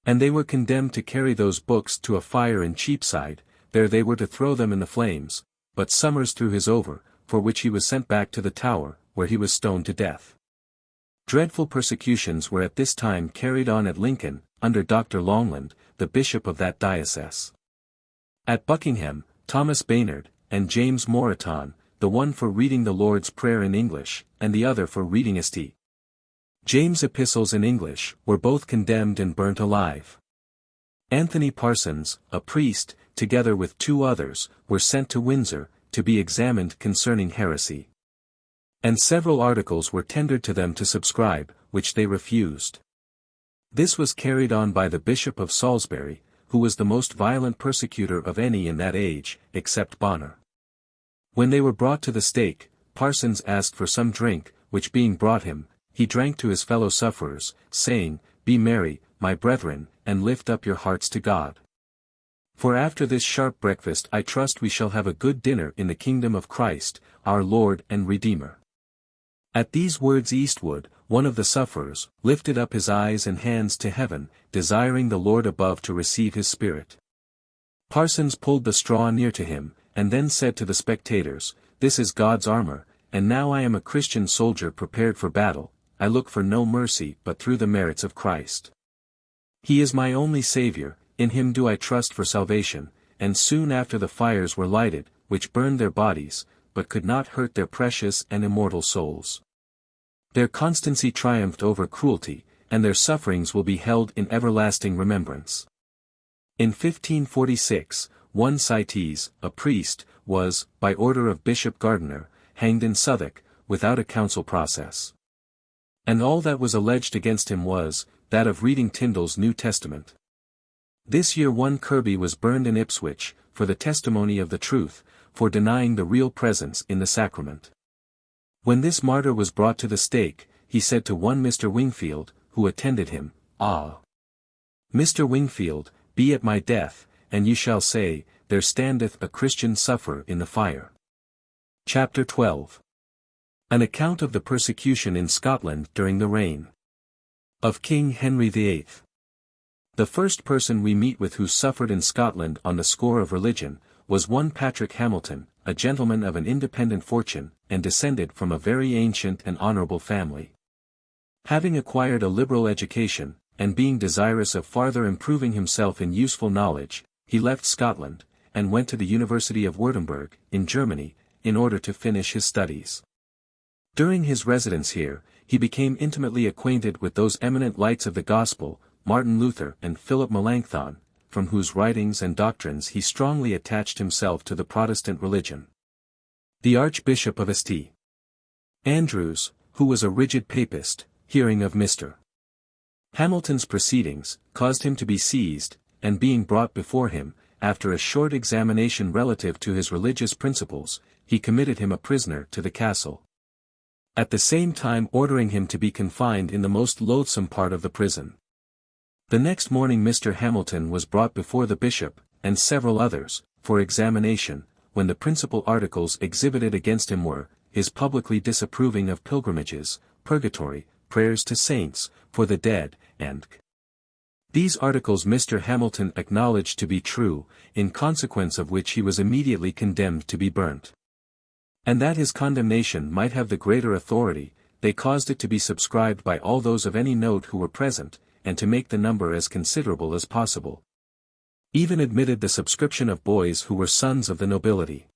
And they were condemned to carry those books to a fire in Cheapside, there they were to throw them in the flames, but Summers threw his over, for which he was sent back to the Tower, where he was stoned to death. Dreadful persecutions were at this time carried on at Lincoln, under Dr. Longland, the bishop of that diocese. At Buckingham, Thomas Baynard, and James Moreton, the one for reading the Lord's Prayer in English, and the other for reading St. James' epistles in English, were both condemned and burnt alive. Anthony Parsons, a priest, together with 2 others, were sent to Windsor, to be examined concerning heresy. And several articles were tendered to them to subscribe, which they refused. This was carried on by the Bishop of Salisbury, who was the most violent persecutor of any in that age, except Bonner. When they were brought to the stake, Parsons asked for some drink, which being brought him, he drank to his fellow sufferers, saying, Be merry, my brethren, and lift up your hearts to God. For after this sharp breakfast I trust we shall have a good dinner in the kingdom of Christ, our Lord and Redeemer. At these words Eastwood, one of the sufferers, lifted up his eyes and hands to heaven, desiring the Lord above to receive his spirit. Parsons pulled the straw near to him, and then said to the spectators, This is God's armor, and now I am a Christian soldier prepared for battle, I look for no mercy but through the merits of Christ. He is my only Saviour, in him do I trust for salvation, and soon after the fires were lighted, which burned their bodies, but could not hurt their precious and immortal souls. Their constancy triumphed over cruelty, and their sufferings will be held in everlasting remembrance. In 1546, one Cites, a priest, was, by order of Bishop Gardiner, hanged in Southwark, without a council process. And all that was alleged against him was, that of reading Tyndale's New Testament. This year one Kirby was burned in Ipswich, for the testimony of the truth, for denying the real presence in the sacrament. When this martyr was brought to the stake, he said to one Mr. Wingfield, who attended him, Ah! Mr. Wingfield, be at my death, and you shall say, There standeth a Christian sufferer in the fire. Chapter 12. An account of the persecution in Scotland during the reign of King Henry VIII. The first person we meet with who suffered in Scotland on the score of religion, was one Patrick Hamilton, a gentleman of an independent fortune, and descended from a very ancient and honourable family. Having acquired a liberal education, and being desirous of farther improving himself in useful knowledge, he left Scotland, and went to the University of Württemberg, in Germany, in order to finish his studies. During his residence here, he became intimately acquainted with those eminent lights of the gospel, Martin Luther and Philip Melanchthon, from whose writings and doctrines he strongly attached himself to the Protestant religion. The Archbishop of St. Andrews, who was a rigid papist, hearing of Mr. Hamilton's proceedings, caused him to be seized, and being brought before him, after a short examination relative to his religious principles, he committed him a prisoner to the castle, at the same time ordering him to be confined in the most loathsome part of the prison. The next morning Mr. Hamilton was brought before the bishop, and several others, for examination, when the principal articles exhibited against him were, his publicly disapproving of pilgrimages, purgatory, prayers to saints, for the dead, and these articles Mr. Hamilton acknowledged to be true, in consequence of which he was immediately condemned to be burnt. And that his condemnation might have the greater authority, they caused it to be subscribed by all those of any note who were present, and to make the number as considerable as possible. Even admitted the subscription of boys who were sons of the nobility.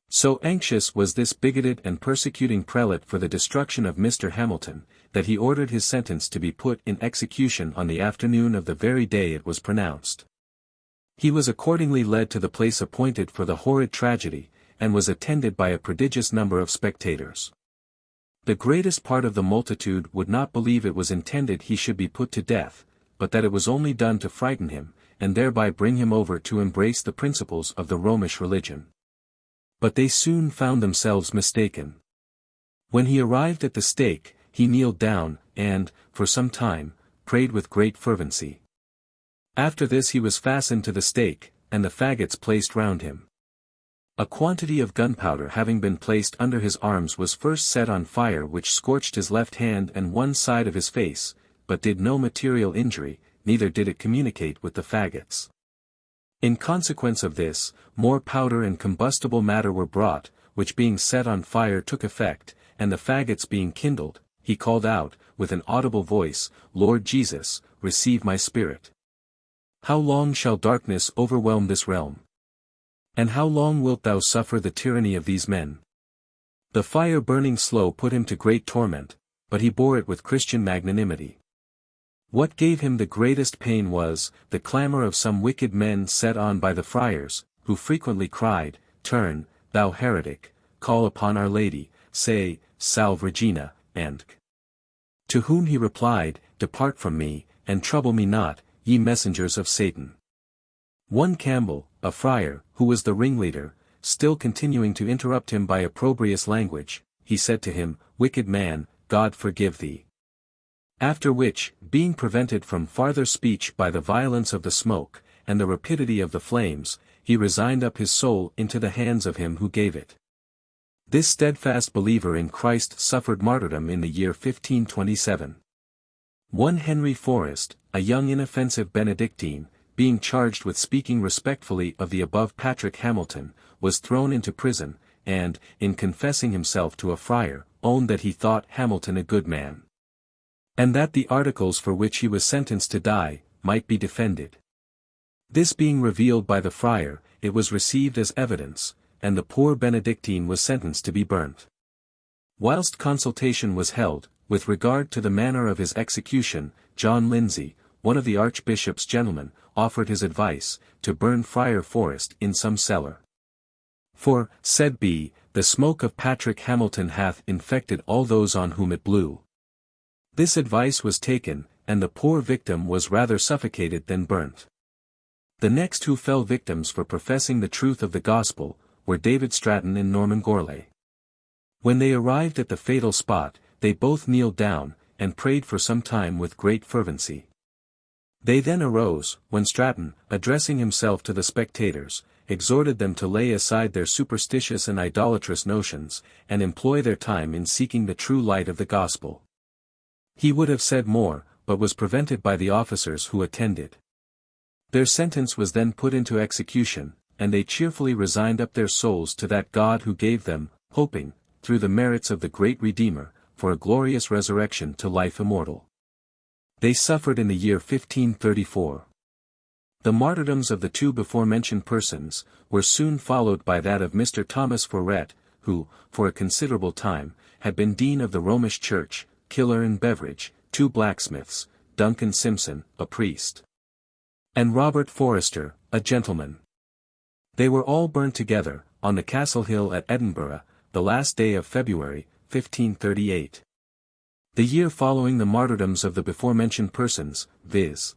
So anxious was this bigoted and persecuting prelate for the destruction of Mr. Hamilton, that he ordered his sentence to be put in execution on the afternoon of the very day it was pronounced. He was accordingly led to the place appointed for the horrid tragedy, and was attended by a prodigious number of spectators. The greatest part of the multitude would not believe it was intended he should be put to death, but that it was only done to frighten him, and thereby bring him over to embrace the principles of the Romish religion. But they soon found themselves mistaken. When he arrived at the stake, he kneeled down, and, for some time, prayed with great fervency. After this he was fastened to the stake, and the faggots placed round him. A quantity of gunpowder having been placed under his arms was first set on fire, which scorched his left hand and one side of his face, but did no material injury, neither did it communicate with the faggots. In consequence of this, more powder and combustible matter were brought, which being set on fire took effect, and the faggots being kindled, he called out, with an audible voice, Lord Jesus, receive my spirit. How long shall darkness overwhelm this realm? And how long wilt thou suffer the tyranny of these men? The fire burning slow put him to great torment, but he bore it with Christian magnanimity. What gave him the greatest pain was, the clamour of some wicked men set on by the friars, who frequently cried, "Turn, thou heretic, call upon Our Lady, say, Salve Regina," and to whom he replied, "Depart from me, and trouble me not, ye messengers of Satan." One Campbell, a friar, who was the ringleader, still continuing to interrupt him by opprobrious language, he said to him, "Wicked man, God forgive thee." After which, being prevented from farther speech by the violence of the smoke, and the rapidity of the flames, he resigned up his soul into the hands of him who gave it. This steadfast believer in Christ suffered martyrdom in the year 1527. One Henry Forrest, a young inoffensive Benedictine, being charged with speaking respectfully of the above Patrick Hamilton, was thrown into prison, and, in confessing himself to a friar, owned that he thought Hamilton a good man, and that the articles for which he was sentenced to die, might be defended. This being revealed by the friar, it was received as evidence, and the poor Benedictine was sentenced to be burnt. Whilst consultation was held, with regard to the manner of his execution, John Lindsay, one of the Archbishop's gentlemen, offered his advice, to burn Friar Forrest in some cellar. "For," said B., "the smoke of Patrick Hamilton hath infected all those on whom it blew." This advice was taken, and the poor victim was rather suffocated than burnt. The next who fell victims for professing the truth of the gospel, were David Stratton and Norman Gourlay. When they arrived at the fatal spot, they both kneeled down, and prayed for some time with great fervency. They then arose, when Stratton, addressing himself to the spectators, exhorted them to lay aside their superstitious and idolatrous notions, and employ their time in seeking the true light of the gospel. He would have said more, but was prevented by the officers who attended. Their sentence was then put into execution, and they cheerfully resigned up their souls to that God who gave them, hoping, through the merits of the great Redeemer, for a glorious resurrection to life immortal. They suffered in the year 1534. The martyrdoms of the two before-mentioned persons, were soon followed by that of Mr. Thomas Foret, who, for a considerable time, had been Dean of the Romish Church, Killer and Beveridge, two blacksmiths, Duncan Simpson, a priest, and Robert Forrester, a gentleman. They were all burnt together, on the Castle Hill at Edinburgh, the last day of February, 1538. The year following the martyrdoms of the before-mentioned persons, viz.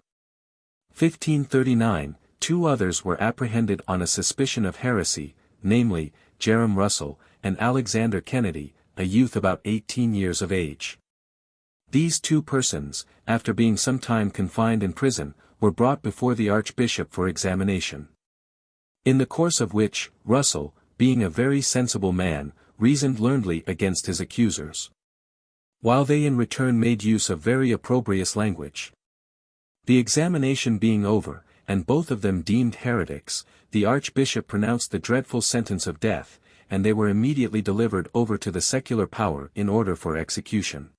1539, two others were apprehended on a suspicion of heresy, namely, Jerram Russell, and Alexander Kennedy, a youth about 18 years of age. These two persons, after being some time confined in prison, were brought before the Archbishop for examination. In the course of which, Russell, being a very sensible man, reasoned learnedly against his accusers, while they in return made use of very opprobrious language. The examination being over, and both of them deemed heretics, the Archbishop pronounced the dreadful sentence of death, and they were immediately delivered over to the secular power in order for execution.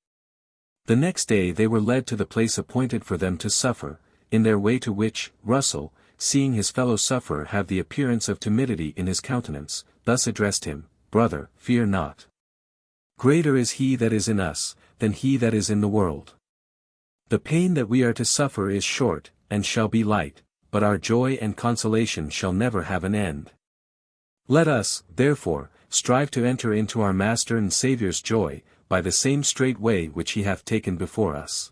The next day they were led to the place appointed for them to suffer, in their way to which, Russell, seeing his fellow sufferer have the appearance of timidity in his countenance, thus addressed him, "Brother, fear not. Greater is he that is in us, than he that is in the world. The pain that we are to suffer is short, and shall be light, but our joy and consolation shall never have an end. Let us, therefore, strive to enter into our Master and Saviour's joy, by the same straight way which he hath taken before us.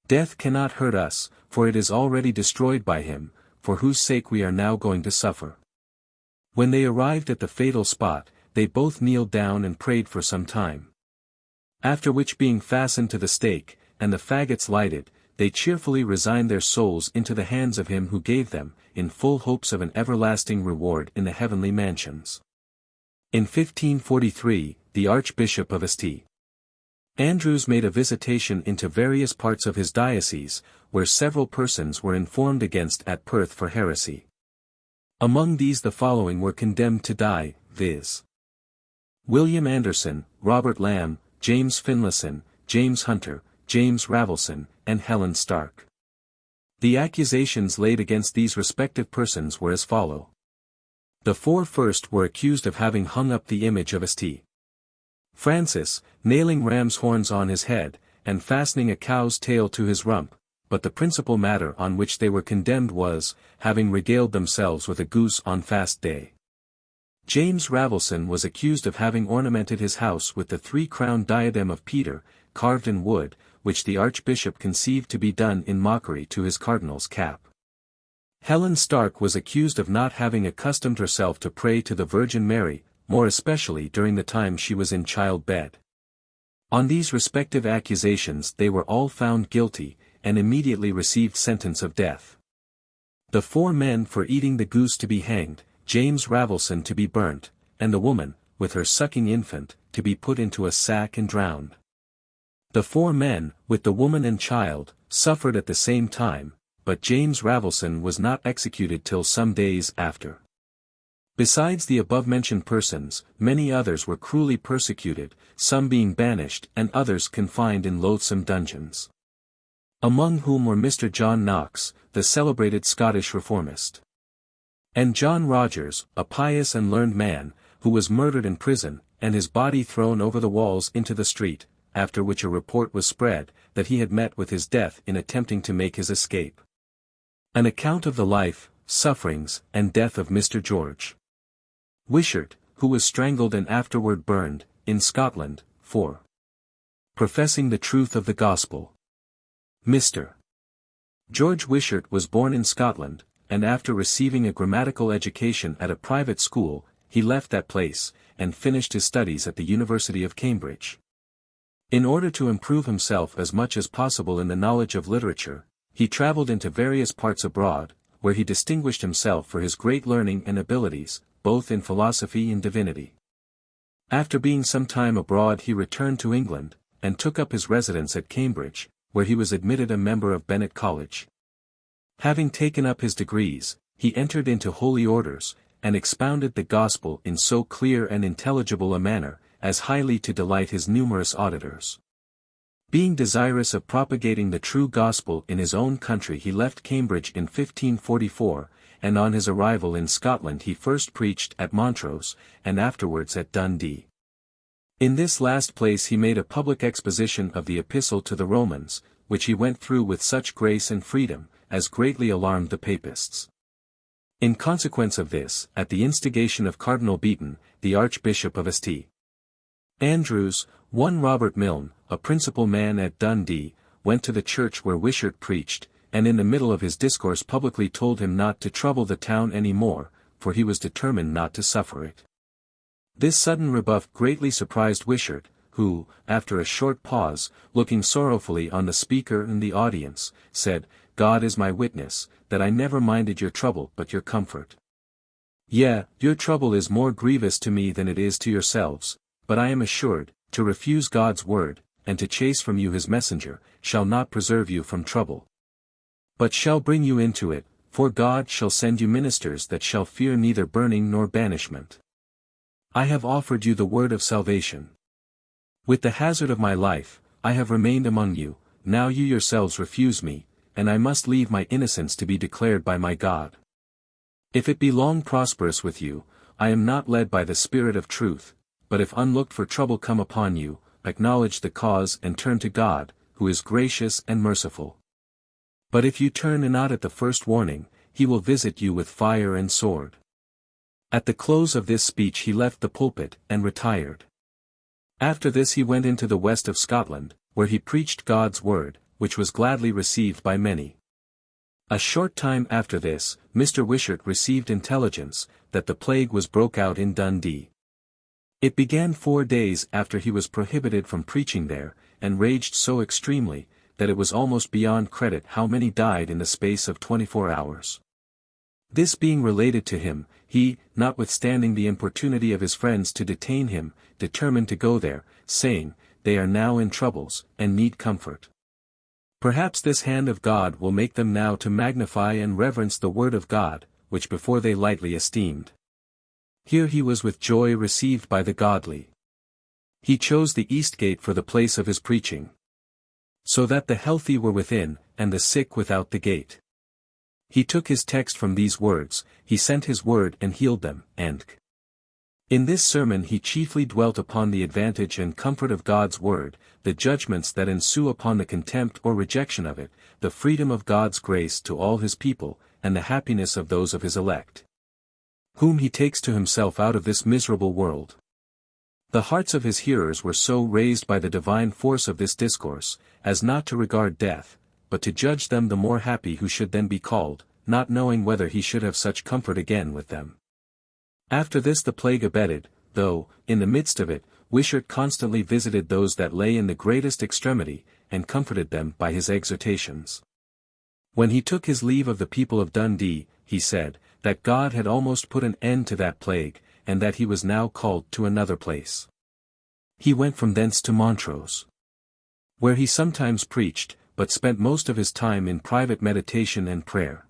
Death cannot hurt us, for it is already destroyed by him, for whose sake we are now going to suffer." When they arrived at the fatal spot, they both kneeled down and prayed for some time. After which, being fastened to the stake, and the faggots lighted, they cheerfully resigned their souls into the hands of him who gave them, in full hopes of an everlasting reward in the heavenly mansions. In 1543, the Archbishop of St. Andrews made a visitation into various parts of his diocese, where several persons were informed against at Perth for heresy. Among these the following were condemned to die, viz. William Anderson, Robert Lamb, James Finlayson, James Hunter, James Ravelson, and Helen Stark. The accusations laid against these respective persons were as follow. The four first were accused of having hung up the image of St. Francis, nailing ram's horns on his head, and fastening a cow's tail to his rump, but the principal matter on which they were condemned was, having regaled themselves with a goose on fast day. James Ravelsson was accused of having ornamented his house with the 3-crowned diadem of Peter, carved in wood, which the Archbishop conceived to be done in mockery to his cardinal's cap. Helen Stark was accused of not having accustomed herself to pray to the Virgin Mary, more especially during the time she was in childbed. On these respective accusations they were all found guilty, and immediately received sentence of death. The 4 men for eating the goose to be hanged, James Ravelsson to be burnt, and the woman, with her sucking infant, to be put into a sack and drowned. The 4 men, with the woman and child, suffered at the same time, but James Ravelsson was not executed till some days after. Besides the above-mentioned persons, many others were cruelly persecuted, some being banished and others confined in loathsome dungeons. Among whom were Mr. John Knox, the celebrated Scottish reformist, and John Rogers, a pious and learned man, who was murdered in prison, and his body thrown over the walls into the street, after which a report was spread, that he had met with his death in attempting to make his escape. An account of the life, sufferings, and death of Mr. George Wishart, who was strangled and afterward burned, in Scotland, for professing the truth of the gospel. Mr. George Wishart was born in Scotland, and after receiving a grammatical education at a private school, he left that place, and finished his studies at the University of Cambridge. In order to improve himself as much as possible in the knowledge of literature, he travelled into various parts abroad, where he distinguished himself for his great learning and abilities, both in philosophy and divinity. After being some time abroad he returned to England, and took up his residence at Cambridge, where he was admitted a member of Benet College. Having taken up his degrees, he entered into holy orders, and expounded the gospel in so clear and intelligible a manner, as highly to delight his numerous auditors. Being desirous of propagating the true gospel in his own country he left Cambridge in 1544, and on his arrival in Scotland he first preached at Montrose, and afterwards at Dundee. In this last place he made a public exposition of the Epistle to the Romans, which he went through with such grace and freedom, as greatly alarmed the Papists. In consequence of this, at the instigation of Cardinal Beaton, the Archbishop of St. Andrews, one Robert Milne, a principal man at Dundee, went to the church where Wishart preached, and in the middle of his discourse publicly told him not to trouble the town any more, for he was determined not to suffer it. This sudden rebuff greatly surprised Wishart, who, after a short pause, looking sorrowfully on the speaker and the audience, said, "God is my witness, that I never minded your trouble but your comfort. Yea, your trouble is more grievous to me than it is to yourselves, but I am assured, to refuse God's word, and to chase from you his messenger, shall not preserve you from trouble, but shall bring you into it, for God shall send you ministers that shall fear neither burning nor banishment. I have offered you the word of salvation. With the hazard of my life, I have remained among you, now you yourselves refuse me, and I must leave my innocence to be declared by my God. If it be long prosperous with you, I am not led by the Spirit of truth, but if unlooked for trouble come upon you, acknowledge the cause and turn to God, who is gracious and merciful. But if you turn not at the first warning, he will visit you with fire and sword." At the close of this speech he left the pulpit, and retired. After this he went into the west of Scotland, where he preached God's word, which was gladly received by many. A short time after this, Mr. Wishart received intelligence, that the plague was broke out in Dundee. It began 4 days after he was prohibited from preaching there, and raged so extremely, that it was almost beyond credit how many died in the space of 24 hours. This being related to him, he, notwithstanding the importunity of his friends to detain him, determined to go there, saying, "They are now in troubles, and need comfort. Perhaps this hand of God will make them now to magnify and reverence the word of God, which before they lightly esteemed." Here he was with joy received by the godly. He chose the east gate for the place of his preaching, so that the healthy were within, and the sick without the gate. He took his text from these words, "He sent his word and healed them," and In this sermon he chiefly dwelt upon the advantage and comfort of God's word, the judgments that ensue upon the contempt or rejection of it, the freedom of God's grace to all his people, and the happiness of those of his elect, whom he takes to himself out of this miserable world. The hearts of his hearers were so raised by the divine force of this discourse, as not to regard death, but to judge them the more happy who should then be called, not knowing whether he should have such comfort again with them. After this the plague abated, though, in the midst of it, Wishart constantly visited those that lay in the greatest extremity, and comforted them by his exhortations. When he took his leave of the people of Dundee, he said, that God had almost put an end to that plague, and that he was now called to another place. He went from thence to Montrose, where he sometimes preached, but spent most of his time in private meditation and prayer.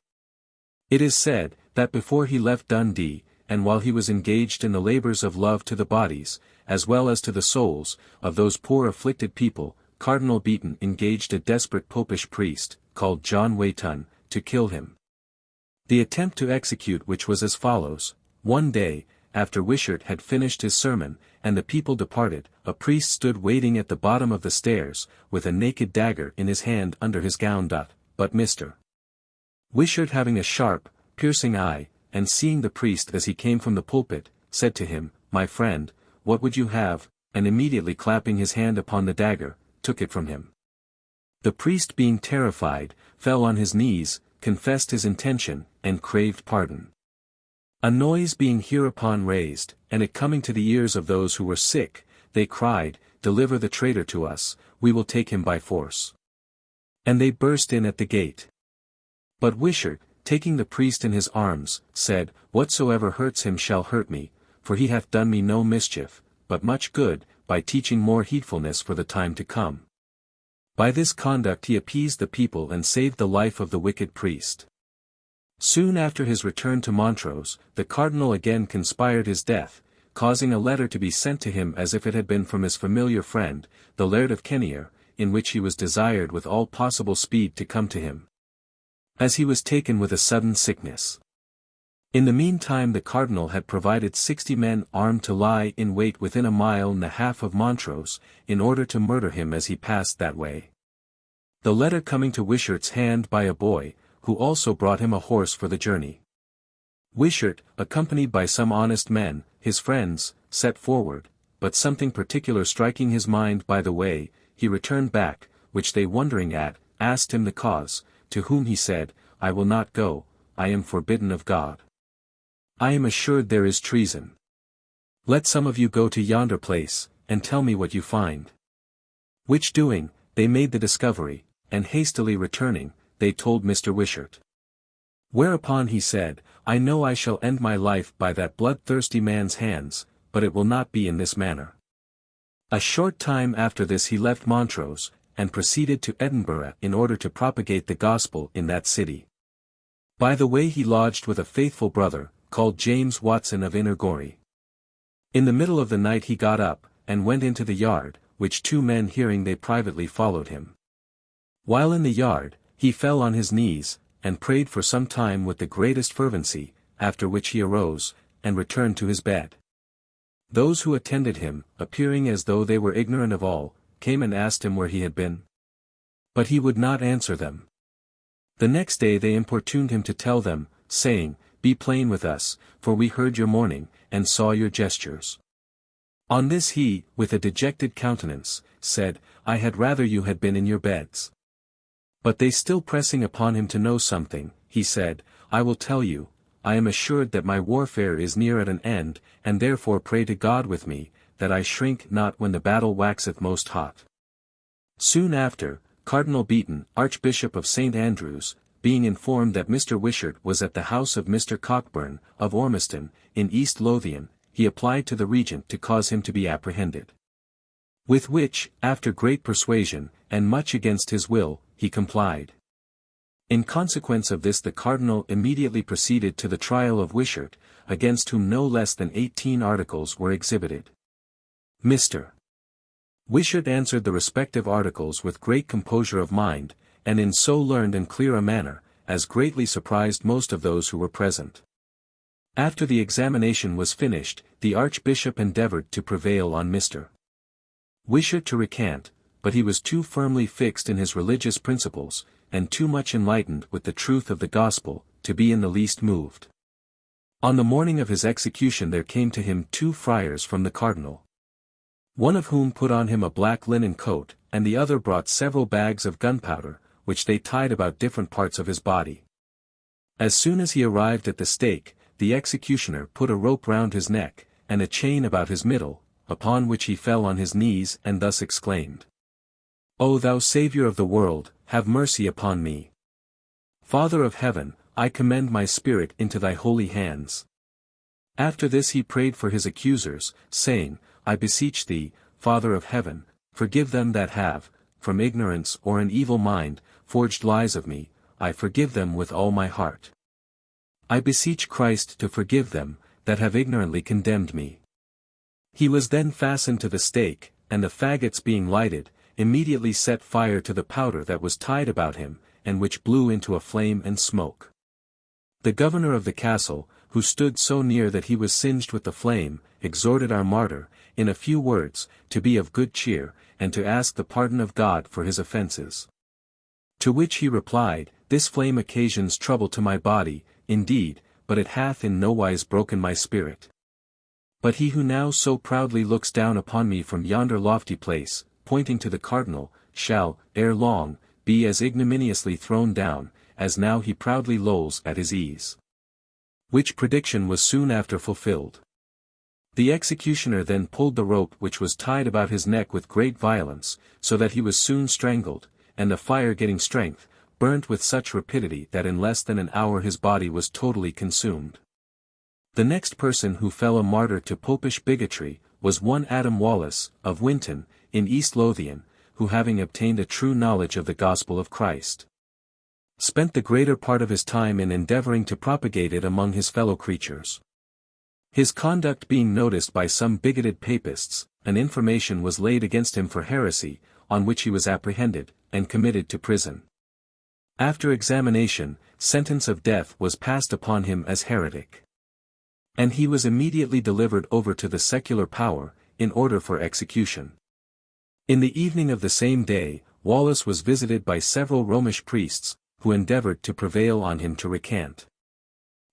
It is said, that before he left Dundee, and while he was engaged in the labors of love to the bodies, as well as to the souls, of those poor afflicted people, Cardinal Beaton engaged a desperate popish priest, called John Wayton, to kill him. The attempt to execute which was as follows: one day, after Wishart had finished his sermon, and the people departed, a priest stood waiting at the bottom of the stairs, with a naked dagger in his hand under his gown. But Mr. Wishart, having a sharp, piercing eye, and seeing the priest as he came from the pulpit, said to him, "My friend, what would you have?" and immediately clapping his hand upon the dagger, took it from him. The priest, being terrified, fell on his knees, confessed his intention, and craved pardon. A noise being hereupon raised, and it coming to the ears of those who were sick, they cried, "Deliver the traitor to us, we will take him by force." And they burst in at the gate. But Wishart, taking the priest in his arms, said, "Whatsoever hurts him shall hurt me, for he hath done me no mischief, but much good, by teaching more heedfulness for the time to come." By this conduct he appeased the people and saved the life of the wicked priest. Soon after his return to Montrose, the cardinal again conspired his death, causing a letter to be sent to him as if it had been from his familiar friend, the Laird of Kenmure, in which he was desired with all possible speed to come to him, as he was taken with a sudden sickness. In the meantime the cardinal had provided 60 men armed to lie in wait within 1.5 miles of Montrose, in order to murder him as he passed that way. The letter coming to Wishart's hand by a boy, who also brought him a horse for the journey. Wishart, accompanied by some honest men, his friends, set forward, but something particular striking his mind by the way, he returned back, which they wondering at, asked him the cause, to whom he said, "I will not go, I am forbidden of God. I am assured there is treason. Let some of you go to yonder place, and tell me what you find." Which doing, they made the discovery, and hastily returning, they told Mr. Wishart. Whereupon he said, "I know I shall end my life by that bloodthirsty man's hands, but it will not be in this manner." A short time after this he left Montrose, and proceeded to Edinburgh in order to propagate the gospel in that city. By the way he lodged with a faithful brother, called James Watson of Innergory. In the middle of the night he got up, and went into the yard, which 2 men hearing they privately followed him. While in the yard, he fell on his knees, and prayed for some time with the greatest fervency, after which he arose, and returned to his bed. Those who attended him, appearing as though they were ignorant of all, came and asked him where he had been. But he would not answer them. The next day they importuned him to tell them, saying, "Be plain with us, for we heard your mourning, and saw your gestures." On this he, with a dejected countenance, said, "I had rather you had been in your beds." But they still pressing upon him to know something, he said, "I will tell you, I am assured that my warfare is near at an end, and therefore pray to God with me, that I shrink not when the battle waxeth most hot." Soon after, Cardinal Beaton, Archbishop of St. Andrews, being informed that Mr. Wishart was at the house of Mr. Cockburn, of Ormiston, in East Lothian, he applied to the regent to cause him to be apprehended. With which, after great persuasion, and much against his will, he complied. In consequence of this the cardinal immediately proceeded to the trial of Wishart, against whom no less than 18 articles were exhibited. Mr. Wishart answered the respective articles with great composure of mind, and in so learned and clear a manner, as greatly surprised most of those who were present. After the examination was finished, the Archbishop endeavored to prevail on Mr. Wishart to recant, but he was too firmly fixed in his religious principles, and too much enlightened with the truth of the gospel, to be in the least moved. On the morning of his execution there came to him 2 friars from the cardinal, one of whom put on him a black linen coat, and the other brought several bags of gunpowder, which they tied about different parts of his body. As soon as he arrived at the stake, the executioner put a rope round his neck, and a chain about his middle, upon which he fell on his knees and thus exclaimed, "O thou Saviour of the world, have mercy upon me. Father of heaven, I commend my spirit into thy holy hands." After this he prayed for his accusers, saying, "I beseech thee, Father of heaven, forgive them that have, from ignorance or an evil mind, forged lies of me, I forgive them with all my heart. I beseech Christ to forgive them, that have ignorantly condemned me." He was then fastened to the stake, and the faggots being lighted, immediately set fire to the powder that was tied about him, and which blew into a flame and smoke. The governor of the castle, who stood so near that he was singed with the flame, exhorted our martyr, in a few words, to be of good cheer, and to ask the pardon of God for his offences. To which he replied, "This flame occasions trouble to my body, indeed, but it hath in no wise broken my spirit. But he who now so proudly looks down upon me from yonder lofty place," pointing to the cardinal, "shall, ere long, be as ignominiously thrown down, as now he proudly lolls at his ease." Which prediction was soon after fulfilled. The executioner then pulled the rope which was tied about his neck with great violence, so that he was soon strangled, and the fire getting strength, burnt with such rapidity that in less than an hour his body was totally consumed. The next person who fell a martyr to popish bigotry, was one Adam Wallace, of Winton, in East Lothian, who having obtained a true knowledge of the gospel of Christ, spent the greater part of his time in endeavoring to propagate it among his fellow creatures. His conduct being noticed by some bigoted papists, an information was laid against him for heresy, on which he was apprehended, and committed to prison. After examination, sentence of death was passed upon him as heretic. And he was immediately delivered over to the secular power, in order for execution. In the evening of the same day, Wallace was visited by several Romish priests, who endeavored to prevail on him to recant.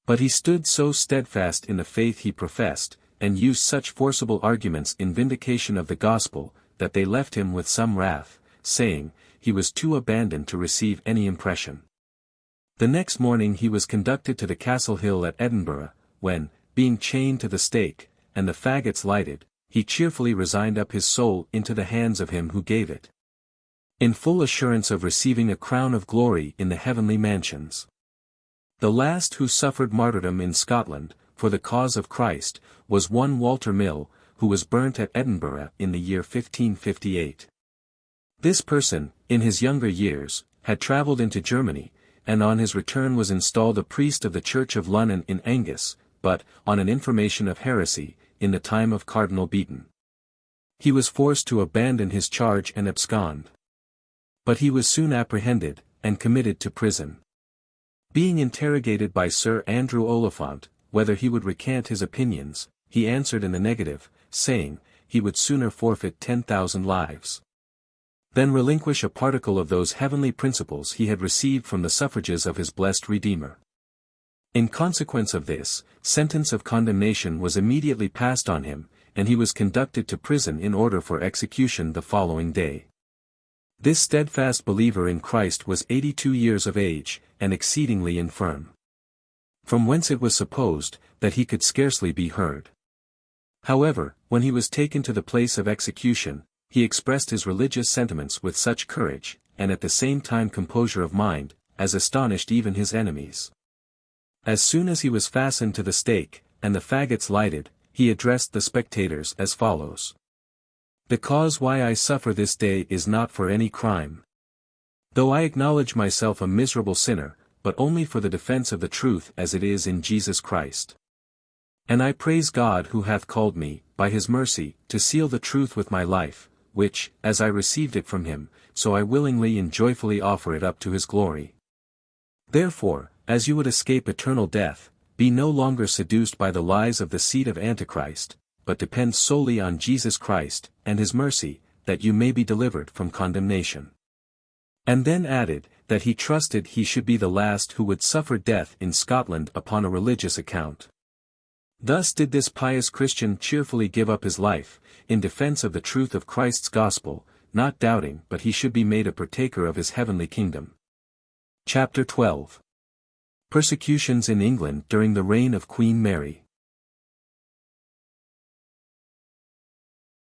But he stood so steadfast in the faith he professed, and used such forcible arguments in vindication of the gospel, that they left him with some wrath, saying, he was too abandoned to receive any impression. The next morning he was conducted to the Castle Hill at Edinburgh, when, being chained to the stake, and the faggots lighted, he cheerfully resigned up his soul into the hands of him who gave it, in full assurance of receiving a crown of glory in the heavenly mansions. The last who suffered martyrdom in Scotland, for the cause of Christ, was one Walter Mill, who was burnt at Edinburgh in the year 1558. This person, in his younger years, had travelled into Germany, and on his return was installed a priest of the Church of Lunnon in Angus, but, on an information of heresy, in the time of Cardinal Beaton, he was forced to abandon his charge and abscond. But he was soon apprehended, and committed to prison. Being interrogated by Sir Andrew Oliphant, whether he would recant his opinions, he answered in the negative, saying, he would sooner forfeit 10,000 lives than relinquish a particle of those heavenly principles he had received from the suffrages of his blessed Redeemer. In consequence of this, sentence of condemnation was immediately passed on him, and he was conducted to prison in order for execution the following day. This steadfast believer in Christ was 82 years of age, and exceedingly infirm, from whence it was supposed, that he could scarcely be heard. However, when he was taken to the place of execution, he expressed his religious sentiments with such courage, and at the same time composure of mind, as astonished even his enemies. As soon as he was fastened to the stake, and the faggots lighted, he addressed the spectators as follows. The cause why I suffer this day is not for any crime. Though I acknowledge myself a miserable sinner, but only for the defense of the truth as it is in Jesus Christ. And I praise God who hath called me, by his mercy, to seal the truth with my life, which, as I received it from him, so I willingly and joyfully offer it up to his glory. Therefore, as you would escape eternal death, be no longer seduced by the lies of the seed of Antichrist, but depend solely on Jesus Christ, and his mercy, that you may be delivered from condemnation. And then added, that he trusted he should be the last who would suffer death in Scotland upon a religious account. Thus did this pious Christian cheerfully give up his life, in defense of the truth of Christ's gospel, not doubting but he should be made a partaker of his heavenly kingdom. Chapter 12. Persecutions in England during the reign of Queen Mary.